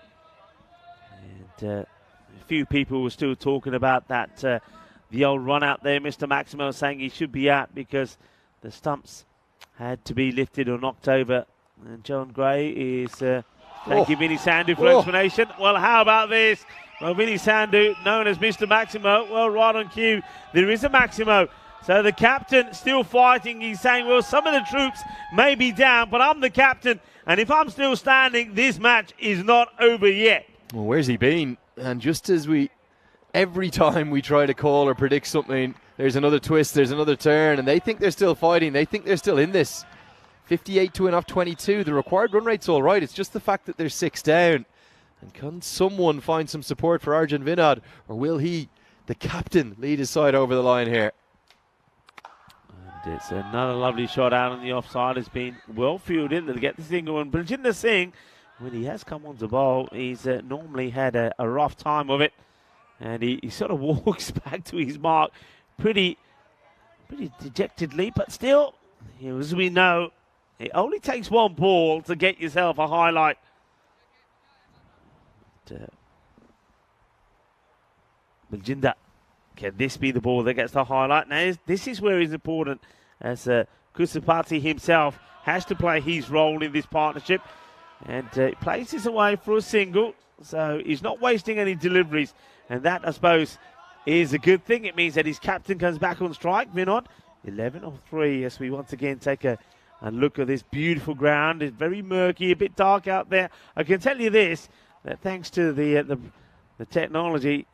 And a few people were still talking about that, the old run out there. Mr. Maximo saying he should be out because the stumps had to be lifted or knocked over. And John Gray is thank you, Vinny Sandhu, for explanation. Well, how about this? Well, Vinny Sandhu, known as Mr. Maximo, well, right on cue, there is a Maximo. So the captain still fighting. He's saying, well, some of the troops may be down, but I'm the captain. And if I'm still standing, this match is not over yet. Well, where's he been? And just as every time we try to call or predict something, there's another twist, there's another turn, and they think they're still fighting. They think they're still in this. 58 to win off 22. The required run rate's all right. It's just the fact that they're 6 down. And can someone find some support for Arjun Vinod, or will he, the captain, lead his side over the line here? And it's another lovely shot out on the offside. It's been well fielded to get the thing going. Brajinder Singh, when he has come on to bowl, he's normally had a rough time of it. And he sort of walks back to his mark pretty dejectedly, but still, as we know, it only takes one ball to get yourself a highlight. Baljinder, can this be the ball that gets the highlight? Now, this is where it's important, as Kusapati himself has to play his role in this partnership, and plays this away for a single, so he's not wasting any deliveries, and that, I suppose, is a good thing. It means that his captain comes back on strike. Vinod, 11 of 3, as we once again take a look at this beautiful ground. It's very murky, a bit dark out there. I can tell you this, that thanks to the technology,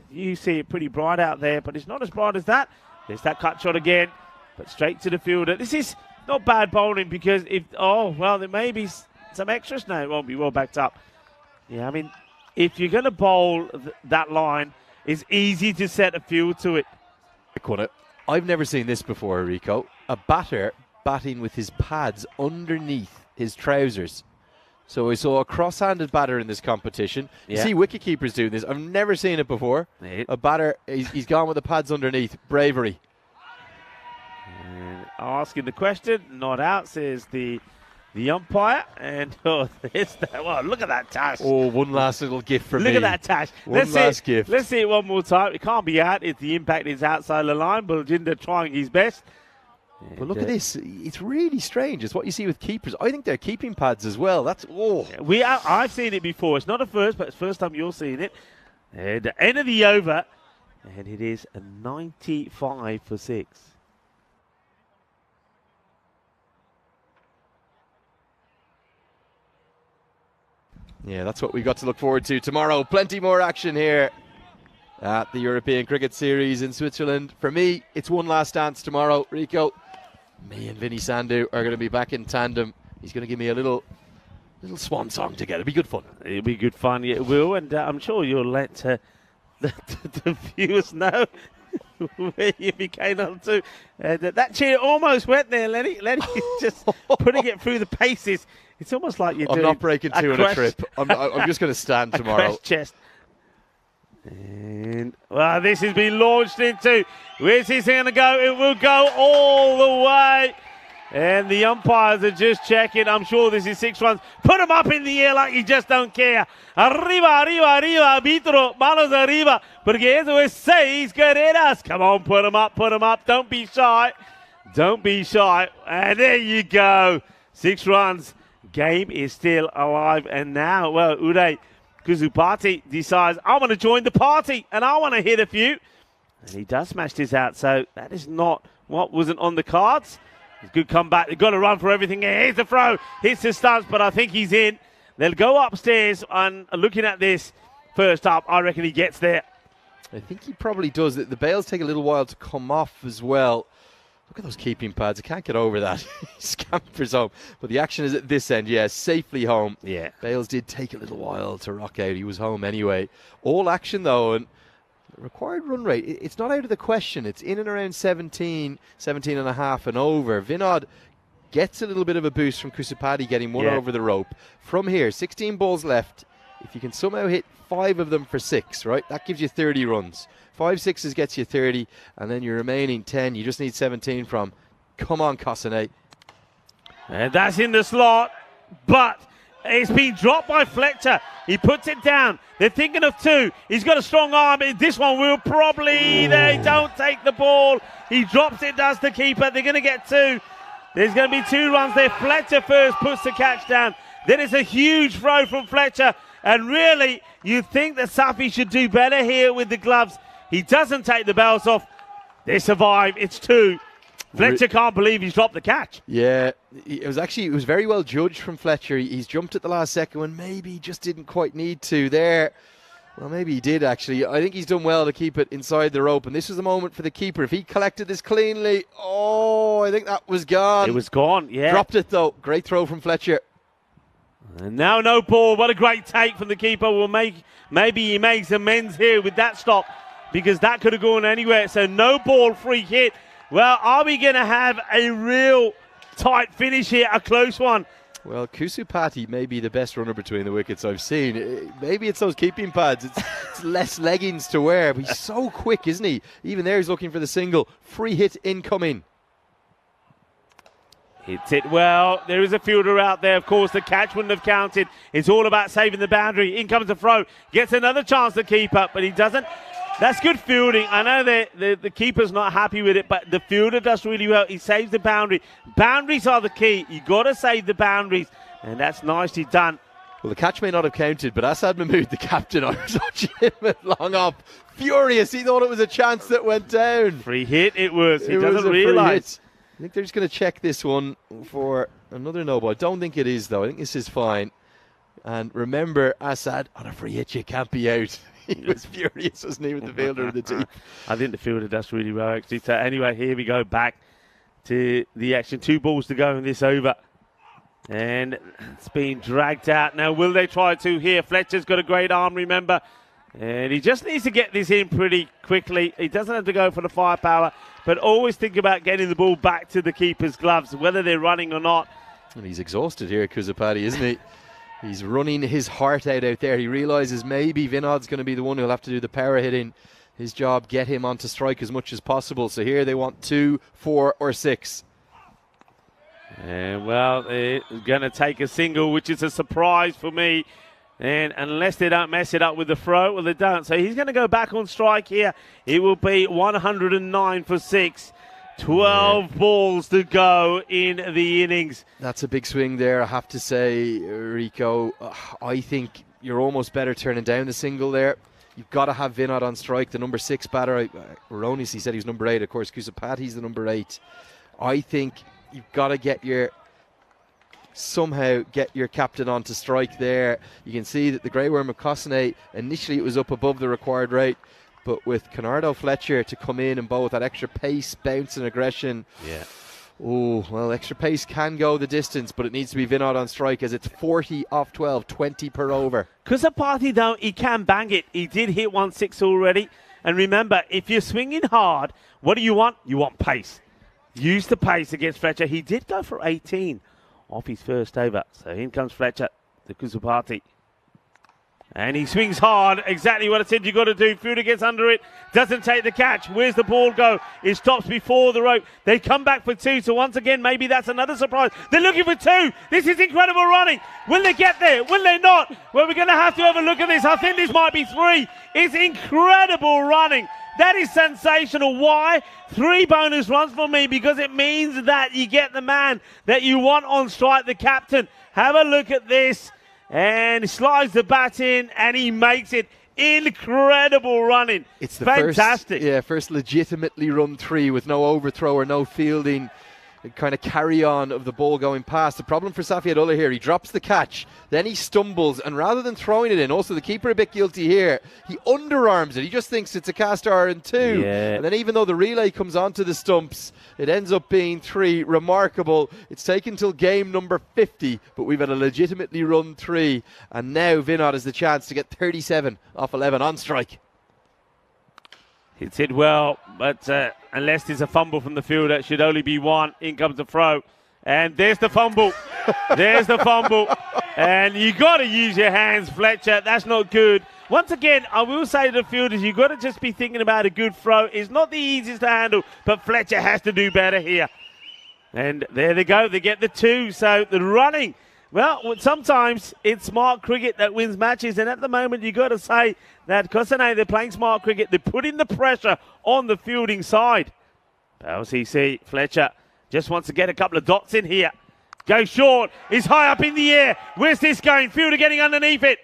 you see it pretty bright out there, but it's not as bright as that. There's that cut shot again, but straight to the fielder. This is not bad bowling, because there may be some extras. No, it won't be well backed up. Yeah, I mean, if you're going to bowl that line, it's easy to set a field to it. I've never seen this before, Rico. A batter batting with his pads underneath his trousers. So I saw a cross-handed batter in this competition. You see wicketkeepers doing this. I've never seen it before. A batter, he's gone with the pads underneath. Bravery. And asking the question, not out, says the umpire. And look at that tash. Oh, one last little gift from me. Look at that tash. One last gift. Let's see it one more time. It can't be out if the impact is outside the line. Baljinder trying his best. But look at this. It's really strange. It's what you see with keepers. I think they're keeping pads as well. I've seen it before. It's not a first, but it's the first time you're seeing it. And the end of the over. And it is a 95 for 6. Yeah, that's what we've got to look forward to tomorrow. Plenty more action here at the European Cricket Series in Switzerland. For me, it's one last dance tomorrow. Rico, me and Vinny Sandhu are going to be back in tandem. He's going to give me a little swan song together. It'll be good fun. It'll be good fun, yeah, it will. And I'm sure you'll let the viewers know where you became up to. That chair almost went there, Lenny. Lenny just putting it through the paces. It's almost like you're doing. I'm not breaking two on a trip. I'm just going to stand tomorrow. Chest. And this has been launched into. Where's this going to go? It will go all the way. And the umpires are just checking. I'm sure this is 6 runs. Put them up in the air like you just don't care. Arriba, arriba, arriba, arbitro, manos arriba. Porque eso es 6 carreras. Come on, put them up, put them up. Don't be shy. Don't be shy. And there you go. 6 runs. Game is still alive. And now, Uday Kusapati decides, I want to join the party and I want to hit a few. And he does smash this out. So that is not what wasn't on the cards. Good comeback. They've got to run for everything. Here's the throw. Hits the stumps, but I think he's in. They'll go upstairs, and looking at this first up, I reckon he gets there. I think he probably does. The bails take a little while to come off as well. Look at those keeping pads. I can't get over that. He scampers home. But the action is at this end. Yeah, safely home. Yeah. Bales did take a little while to rock out. He was home anyway. All action, though, and required run rate, it's not out of the question. It's in and around 17 and a half and over. Vinod gets a little bit of a boost from Kusupati getting one over the rope. From here, 16 balls left. If you can somehow hit 5 of them for 6, right, that gives you 30 runs. 5 sixes gets you 30, and then your remaining 10, you just need 17 from. Come on, Kosane. And that's in the slot, but it's been dropped by Fletcher. He puts it down. They're thinking of 2. He's got a strong arm. This one will probably, they don't take the ball. He drops it, does the keeper. They're going to get 2. There's going to be 2 runs there. Fletcher first puts the catch down. Then it's a huge throw from Fletcher. And really, you think that Safi should do better here with the gloves. He doesn't take the bells off. They survive. It's 2. Fletcher can't believe he's dropped the catch. Yeah, it was very well judged from Fletcher. He's jumped at the last second when maybe he just didn't quite need to there. Well, maybe he did actually. I think he's done well to keep it inside the rope. And this was the moment for the keeper. If he collected this cleanly, I think that was gone. It was gone, yeah. Dropped it though. Great throw from Fletcher. And now no ball. What a great take from the keeper. Maybe he makes amends here with that stop, because that could have gone anywhere. So no ball, free hit. Well, are we going to have a real tight finish here, a close one? Well, Kusupati may be the best runner between the wickets I've seen. Maybe it's those keeping pads. It's less leggings to wear, but he's so quick, isn't he? Even there he's looking for the single. Free hit incoming. Hits it well. There is a fielder out there. Of course, the catch wouldn't have counted. It's all about saving the boundary. In comes the throw. Gets another chance to keep up, but he doesn't. That's good fielding. I know the keeper's not happy with it, but the fielder does really well. He saves the boundary. Boundaries are the key. You got to save the boundaries, and that's nicely done. Well, the catch may not have counted, but Asad Mahmood, the captain, I was watching him at long off, furious. He thought it was a chance that went down. Free hit it was. He doesn't realise. I think they're just going to check this one for another no ball. I don't think it is, though. I think this is fine. And remember, Asad, on a free hit, you can't be out. He was furious, wasn't he, with the fielder of the team? I think the fielder does really well, actually. So anyway, here we go back to the action. 2 balls to go in this over. And it's being dragged out. Now, will they try to here? Fletcher's got a great arm, remember. And he just needs to get this in pretty quickly. He doesn't have to go for the firepower, but always think about getting the ball back to the keeper's gloves, whether they're running or not. And he's exhausted here, Kusupati, isn't he? He's running his heart out there. He realises maybe Vinod's going to be the one who'll have to do the power hitting. His job, get him onto strike as much as possible. So here they want 2, 4 or 6. And well, they're going to take a single, which is a surprise for me. And unless they don't mess it up with the throw, well, they don't. So he's going to go back on strike here. It will be 109 for 6. 12 balls to go in the innings. That's a big swing there, I have to say, Rico. I think you're almost better turning down the single there. You've got to have Vinod on strike, the number 6 batter. Erroneously said he was number 8. Of course, Kusupati's the number 8. I think you've got to somehow get your captain onto strike there. You can see that the Grey Worm of Kosane, initially it was up above the required rate. But with Conrado Fletcher to come in and bowl with that extra pace, bounce and aggression. Yeah. Oh, well, extra pace can go the distance, but it needs to be Vinod on strike as it's 40 off 12, 20 per over. Kusupati, though, he can bang it. He did hit 1-6 already. And remember, if you're swinging hard, what do you want? You want pace. Use the pace against Fletcher. He did go for 18 off his first over. So in comes Fletcher, the Kusupati. And he swings hard, exactly what I said you got to do. Fielder gets under it, doesn't take the catch. Where's the ball go? It stops before the rope. They come back for 2, so once again, maybe that's another surprise. They're looking for 2. This is incredible running. Will they get there? Will they not? Well, we're going to have a look at this. I think this might be 3. It's incredible running. That is sensational. Why? 3 bonus runs for me, because it means that you get the man that you want on strike, the captain. Have a look at this. And he slides the bat in, and he makes it. Incredible running. It's the fantastic. First legitimately run 3 with no overthrow or no fielding. kind of carry on of the ball going past. The problem for Safiatullah here, he drops the catch, then he stumbles, and rather than throwing it in, also the keeper a bit guilty here, he underarms it. He just thinks it's a cast iron 2. Yeah. And then even though the relay comes onto the stumps, it ends up being 3. Remarkable. It's taken till game number 50, but we've had a legitimately run 3. And now Vinod has the chance to get 37 off 11 on strike. Hits it well, but unless there's a fumble from the fielder, it should only be 1. In comes the throw. And there's the fumble. There's the fumble. And you got to use your hands, Fletcher. That's not good. Once again, I will say to the fielders, you've got to just be thinking about a good throw. It's not the easiest to handle, but Fletcher has to do better here. And there they go. They get the 2. So the running. Well, sometimes it's smart cricket that wins matches, and at the moment you've got to say that Kosane, they're playing smart cricket. They're putting the pressure on the fielding side. LCC, Fletcher just wants to get a couple of dots in here. Go short. He's high up in the air. Where's this going? Fielder getting underneath it.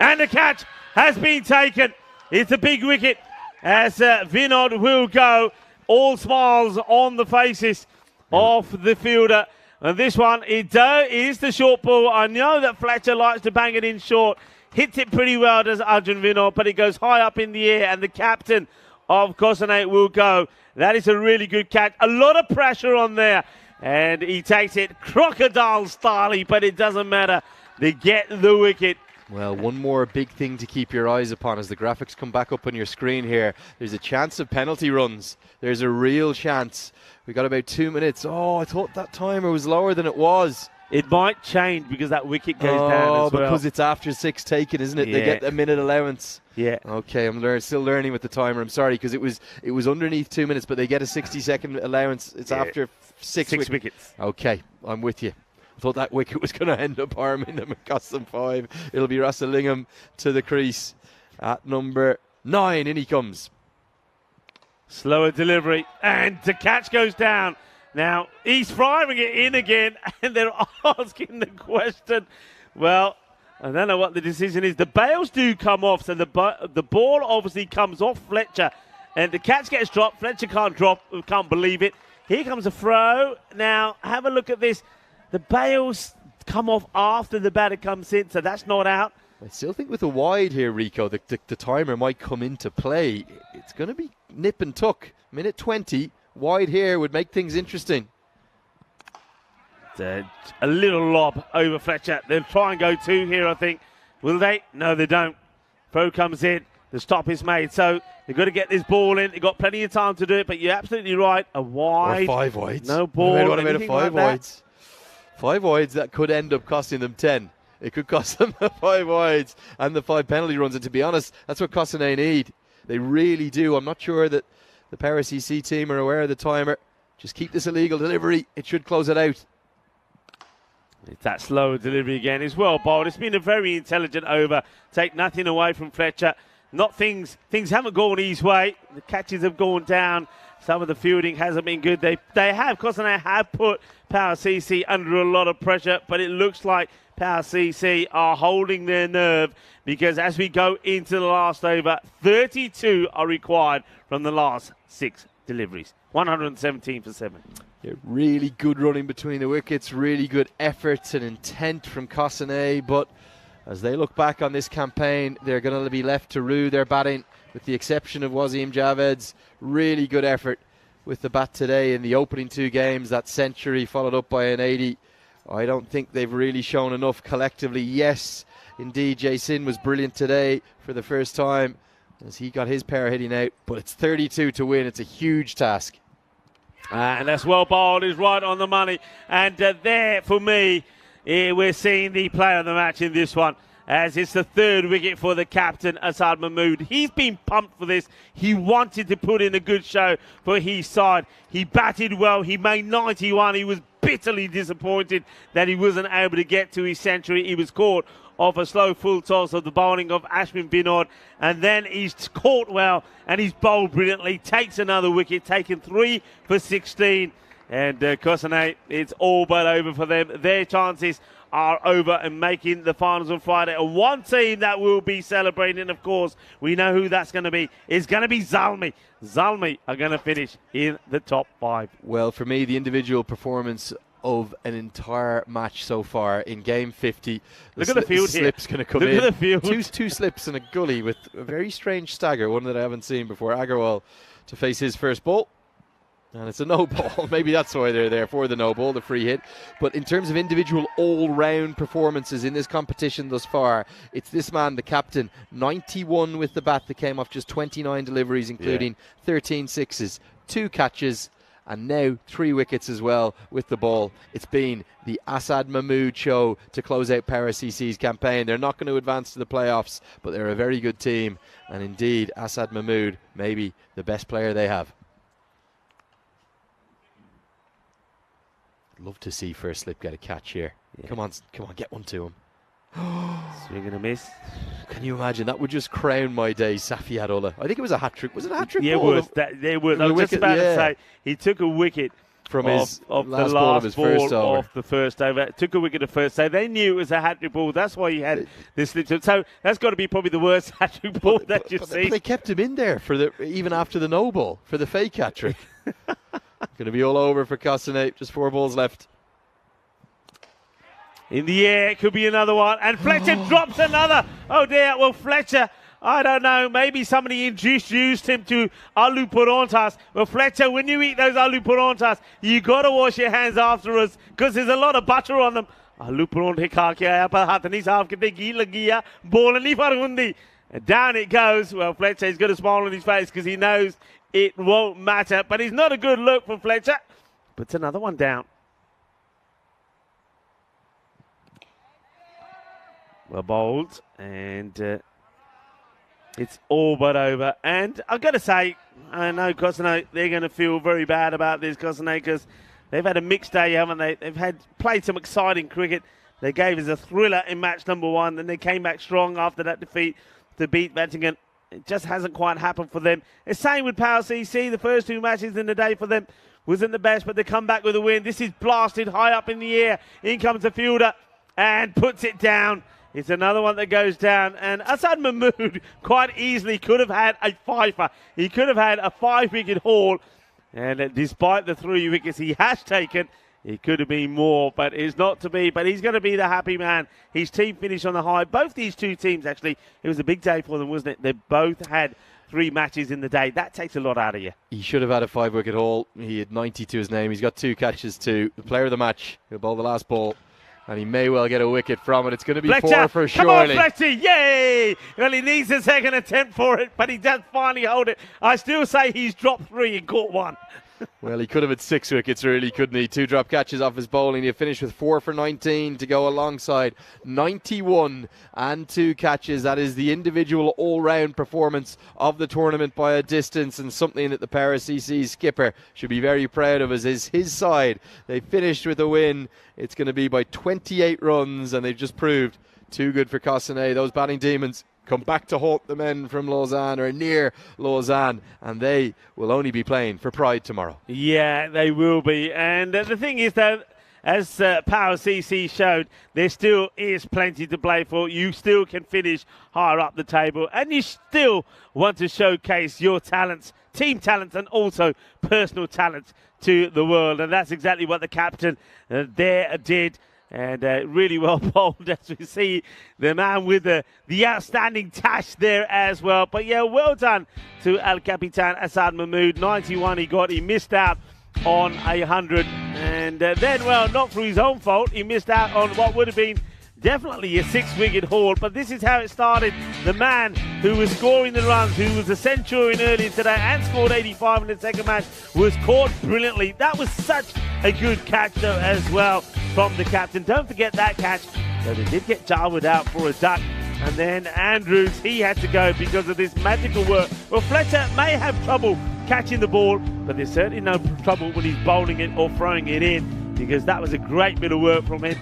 And the catch has been taken. It's a big wicket as Vinod will go. All smiles on the faces of the fielder. And this one, it is the short ball. I know that Fletcher likes to bang it in short. Hits it pretty well, does Arjun Vinod, but it goes high up in the air, and the captain of Kosane will go. That is a really good catch. A lot of pressure on there, and he takes it crocodile style, but it doesn't matter. They get the wicket. Well, one more big thing to keep your eyes upon as the graphics come back up on your screen here. There's a chance of penalty runs. There's a real chance. We got about 2 minutes. Oh, I thought that timer was lower than it was. It might change because that wicket goes down as well. Because it's after 6 taken, isn't it? Yeah. They get a minute allowance. Yeah. Okay, I'm still learning with the timer. I'm sorry, because it was underneath 2 minutes, but they get a 60-second allowance. It's after six wickets. Okay, I'm with you. I thought that wicket was going to end up harming them. It cost them 5. It'll be Rasalingham to the crease at number 9. In he comes. Slower delivery, and the catch goes down. Now, he's firing it in again, and they're asking the question. Well, I don't know what the decision is. The bails do come off, so the ball obviously comes off Fletcher, and the catch gets dropped. Fletcher can't believe it. Here comes a throw. Now, have a look at this. The bails come off after the batter comes in, so that's not out. I still think with a wide here, Rico, the timer might come into play. It's going to be nip and tuck. Minute 20, wide here would make things interesting. A little lob over Fletcher. They'll try and go 2 here, I think. Will they? No, they don't. Throw comes in. The stop is made. So they've got to get this ball in. They've got plenty of time to do it, but you're absolutely right. A wide. Or 5 wides. No ball. What about a 5 like wides? 5 wides, that could end up costing them 10. It could cost them the 5 wides and the 5 penalty runs. And to be honest, that's what Kosane need. They really do. I'm not sure that the Paris EC team are aware of the timer. Just keep this illegal delivery. It should close it out. It's that slower delivery again as well, bowled. It's been a very intelligent over. Take nothing away from Fletcher. Not things haven't gone his way. The catches have gone down. Some of the fielding hasn't been good. They have put Power CC under a lot of pressure, but it looks like Power CC are holding their nerve because as we go into the last over, 32 are required from the last 6 deliveries. 117 for 7. Yeah, really good running between the wickets, really good efforts and intent from Kosane, but as they look back on this campaign, they're going to be left to rue their batting, with the exception of Wasim Javed's really good effort with the bat today in the opening 2 games. That century followed up by an 80. I don't think they've really shown enough collectively. Yes, indeed, Jason was brilliant today for the first time as he got his pair hitting out, but it's 32 to win. It's a huge task. And that's well bowled, is right on the money. And there, for me, we're seeing the player of the match in this one, as it's the 3rd wicket for the captain, Asad Mahmood. He's been pumped for this. He wanted to put in a good show for his side. He batted well. He made 91. He was bitterly disappointed that he wasn't able to get to his century. He was caught off a slow full toss of the bowling of Ashwin Vinod, and then he's caught well and he's bowled brilliantly, takes another wicket, taken 3 for 16, And Cossonay, it's all but over for them. Their chances are over and making the finals on Friday. And one team that will be celebrating, of course, we know who that's going to be. It's going to be Zalmi. Zalmi are going to finish in the top 5. Well, for me, the individual performance of an entire match so far in game 50. Look at the field here. Slip's going to come in. Look at the field. Two slips in a gully with a very strange stagger, one that I haven't seen before. Agarwal to face his first ball. And it's a no ball. Maybe that's why they're there, for the no ball, the free hit. But in terms of individual all-round performances in this competition thus far, it's this man, the captain, 91 with the bat that came off just 29 deliveries, including 13 sixes, 2 catches, and now 3 wickets as well with the ball. It's been the Asad Mahmood show to close out Power CC's campaign. They're not going to advance to the playoffs, but they're a very good team. And indeed, Asad Mahmood, maybe the best player they have. Love to see first slip get a catch here. Yeah. Come on, get one to him. Swing and a miss. Can you imagine? That would just crown my day, Safi Hadullah. I think it was a hat-trick. Was it a hat-trick? Yeah, it was. I was just about to say, he took a wicket from his last ball of his first over. Off the first over. Took a wicket at first. So they knew it was a hat-trick ball. That's why he had this slip. So that's got to be probably the worst hat-trick ball that you've seen. But they kept him in there for even after the no ball for the fake hat-trick. Going to be all over for Cossonay. Just 4 balls left. In the air, it could be another one. And Fletcher drops another. Oh, dear. Well, Fletcher, I don't know. Maybe somebody introduced him to aloo parantas. Well, Fletcher, when you eat those aloo parantas, you got to wash your hands afterwards because there's a lot of butter on them. Aloo paranthe kha ke aaya par hath nahi saaf kite ghee lagiya bol nahi par hundi. And down it goes. Well, Fletcher's got a smile on his face because he knows it won't matter. But it's not a good look for Fletcher. Puts another one down. Well bowled, and it's all but over. And I've got to say, I know Cossonay, they're going to feel very bad about this, Cossonay, because they've had a mixed day, haven't they? They've played some exciting cricket. They gave us a thriller in match number 1, then they came back strong after that defeat to beat Battingen. It just hasn't quite happened for them. The same with Power CC. The first 2 matches in the day for them wasn't the best, but they come back with a win. This is blasted high up in the air. In comes the fielder and puts it down. It's another one that goes down. And Asad Mahmood quite easily could have had a fifer. He could have had a 5-wicket haul. And despite the 3 wickets he has taken, it could have been more, but it's not to be. But he's going to be the happy man. His team finished on the high. Both these 2 teams, actually, it was a big day for them, wasn't it? They both had 3 matches in the day. That takes a lot out of you. He should have had a 5-wicket haul. He had 90 to his name. He's got 2 catches too. The player of the match, he'll bowl the last ball. And he may well get a wicket from it. It's going to be Fletcher, 4 for come Shorley. Come on, Fletcher, yay! Well, he needs a second attempt for it, but he does finally hold it. I still say he's dropped 3 and caught 1. Well, he could have had 6 wickets, really, couldn't he? 2 drop catches off his bowling. He finished with 4 for 19 to go alongside 91 and 2 catches. That is the individual all-round performance of the tournament by a distance, and something that the Power CC skipper should be very proud of, as is his side. They finished with a win. It's going to be by 28 runs, and they've just proved too good for Cossonay. Those batting demons come back to haunt the men from Lausanne, or near Lausanne, and they will only be playing for pride tomorrow. Yeah, they will be. And the thing is that, as Power CC showed, there still is plenty to play for. You still can finish higher up the table, and you still want to showcase your talents, team talents, and also personal talents to the world. And that's exactly what the captain there did. And really well bowled, as we see the man with the outstanding tash there as well. But yeah, well done to Al Capitan Asad Mahmood. 91 he got. He missed out on 100. And then, well, not through his own fault. He missed out on what would have been definitely a 6-wicket haul. But this is how it started. The man who was scoring the runs, who was a centurion earlier today and scored 85 in the second match, was caught brilliantly. That was such a good catch, though, as well, from the captain. Don't forget that catch. So they did get Jarwood out for a duck. And then Andrews, he had to go because of this magical work. Well, Fletcher may have trouble catching the ball, but there's certainly no trouble when he's bowling it or throwing it in, because that was a great bit of work from him.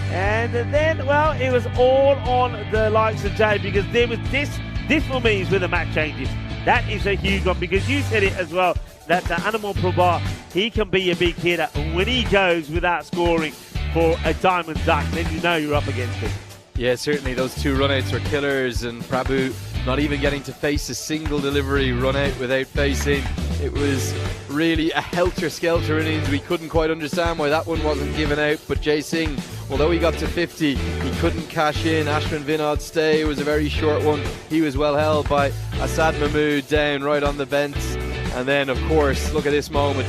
And then, well, it was all on the likes of Jay, because there was this for me is where the match changes. That is a huge one, because you said it as well, that Animal Prabha he can be a big hitter. And when he goes without scoring for a diamond duck, then you know you're up against him. Yeah, certainly those 2 run-outs were killers, and Prabhu not even getting to face a single delivery run-out without facing. It was really a helter-skelter innings. We couldn't quite understand why that one wasn't given out, but Jay Singh, although he got to 50, he couldn't cash in. Ashwin Vinod's stay was a very short one. He was well held by Asad Mahmood down right on the vents. And then, of course, look at this moment,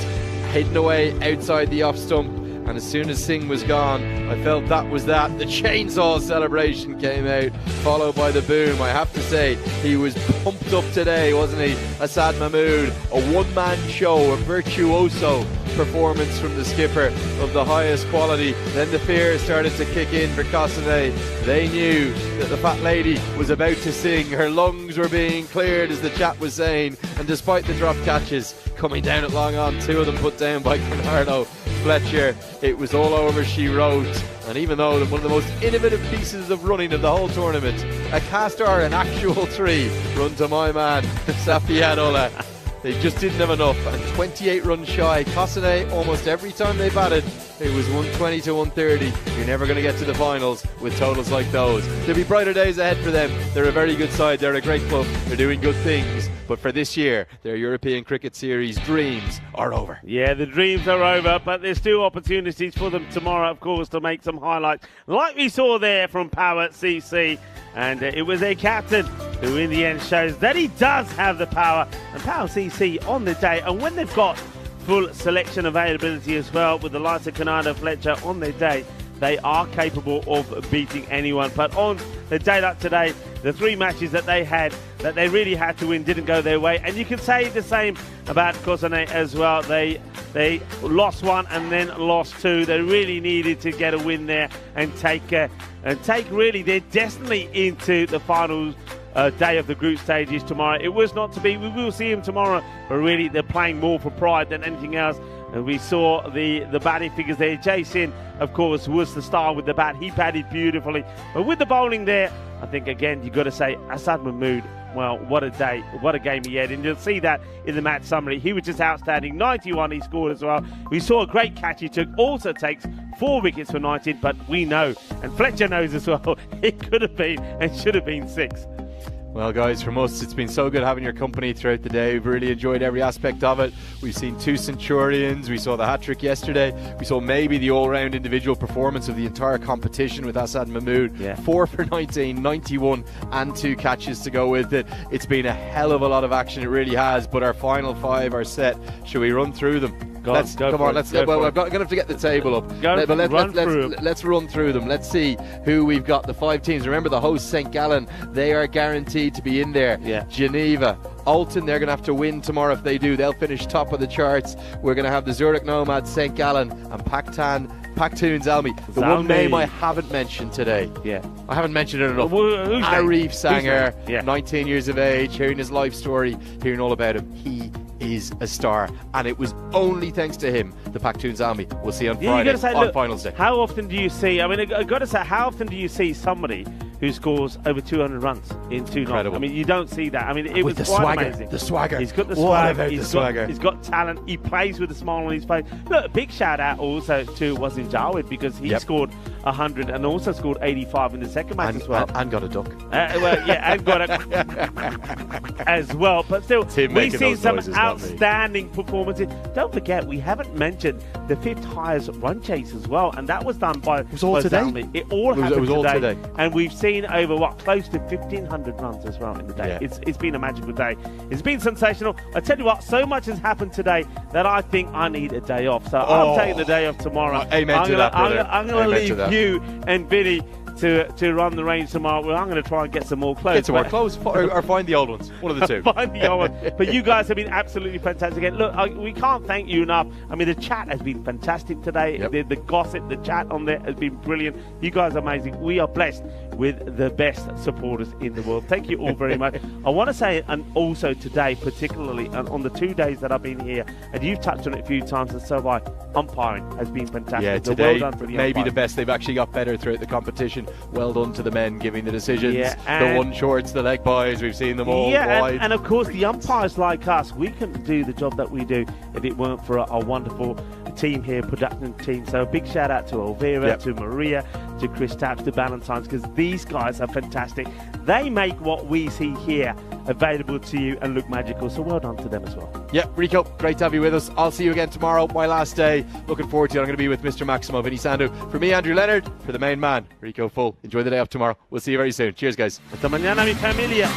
hidden away outside the off stump. And as soon as Singh was gone, I felt that was that. The chainsaw celebration came out, followed by the boom. I have to say, he was pumped up today, wasn't he? Asad Mahmood, a one-man show, a virtuoso performance from the skipper of the highest quality. Then the fear started to kick in for Kosane. They knew that the fat lady was about to sing. Her lungs were being cleared, as the chat was saying. And despite the drop catches coming down at long on, 2 of them put down by Bernardo Fletcher, it was all over, she wrote. And even though one of the most innovative pieces of running of the whole tournament, a cast iron, an actual 3 run to my man Safiadola, they just didn't have enough. And 28 runs shy. Kosane, almost every time they batted, it was 120 to 130. You're never going to get to the finals with totals like those. There'll be brighter days ahead for them. They're a very good side. They're a great club. They're doing good things. But for this year, their European Cricket Series dreams are over. Yeah, the dreams are over, but there's still opportunities for them tomorrow, of course, to make some highlights, like we saw there from Power CC. And it was their captain who in the end shows that he does have the power. And Power CC on the day, and when they've got full selection availability as well, with the likes of Canada Fletcher on their day, they are capable of beating anyone. But on the day like today, the 3 matches that they had, that they really had to win, didn't go their way. And you can say the same about Kosane as well. They lost 1 and then lost 2. They really needed to get a win there and take really their destiny into the final day of the group stages tomorrow. It was not to be. We will see him tomorrow, but really they're playing more for pride than anything else. And we saw the batting figures there. Jason, of course, was the star with the bat. He batted beautifully. But with the bowling there, I think, again, you've got to say Asad Mahmood, well, what a day, what a game he had. And you'll see that in the match summary. He was just outstanding. 91 he scored as well. We saw a great catch he took. Also takes 4 wickets for 19, but we know, and Fletcher knows as well, it could have been and should have been 6. Well, guys, from us, it's been so good having your company throughout the day. We've really enjoyed every aspect of it. We've seen 2 centurions. We saw the hat-trick yesterday. We saw maybe the all-round individual performance of the entire competition with Asad Mahmood. Yeah. 4 for 19, 91, and 2 catches to go with it. It's been a hell of a lot of action, it really has. But our final 5 are set. Shall we run through them? Let's I'm going to have to get the table up. Let's run through them. Let's see who we've got. The 5 teams. Remember, the host, St. Gallen, they are guaranteed to be in there. Yeah. Geneva, Alton, they're going to have to win tomorrow. If they do, they'll finish top of the charts. We're going to have the Zurich Nomads, St. Gallen, and Paktoon Zalmi. The one name I haven't mentioned today. Yeah. I haven't mentioned it enough. Who's Arif Sanger, Yeah. 19 years of age, hearing his life story, hearing all about him. He is a star, and it was only thanks to him the Paktoon Zalmi we'll see on Friday on finals day. How often do you see, I mean, I've got to say, how often do you see somebody who scores over 200 runs in 2 nights? I mean, you don't see that. I mean, it was quite amazing. The swagger. He's got the swagger. swagger. He's got talent. He plays with a smile on his face. Look, a big shout out also to Wasim Jawed, because he scored 100 and also scored 85 in the second match as well. And got a duck. And got a as well. But still, we've seen some outstanding performances. Don't forget, we haven't mentioned the 5th highest run chase as well, and that was done by It was all today. Zalmi. It was all today. And we've seen over close to 1,500 runs as well in the day. Yeah. It's been a magical day. It's been sensational. I tell you what, so much has happened today that I think I need a day off. So I'm taking the day off tomorrow. Amen to that, brother. I'm going to leave you and Vinny to run the range tomorrow. Well, I'm going to try and get some more clothes. Get some more clothes, or find the old ones. One of the 2. Find the old ones. But you guys have been absolutely fantastic. And look, we can't thank you enough. I mean, the chat has been fantastic today. Yep. The gossip, the chat on there has been brilliant. You guys are amazing. We are blessed with the best supporters in the world. Thank you all very much. I want to say, and also today, particularly on the 2 days that I've been here, and you've touched on it a few times, and so have I, umpiring has been fantastic. Yeah, So today well done for the maybe umpiring. the best. They've actually got better throughout the competition. Well done to the men giving the decisions. Yeah, the and- one shorts, the leg buys, we've seen them all Yeah, wide. and of course the umpires like us, we couldn't do the job that we do if it weren't for our wonderful team here, production team. So a big shout out to Elvira, Yep. to Maria, to Chris Taps, to Valentine's, because these guys are fantastic. They make what we see here available to you and look magical. So well done to them as well. Yeah, Rico, great to have you with us. I'll see you again tomorrow, my last day. Looking forward to it. I'm going to be with Mr. Maximo Vinny Sandu. For me, Andrew Leonard, for the main man, Rico Full. Enjoy the day off tomorrow. We'll see you very soon. Cheers, guys. Hasta mañana, mi familia.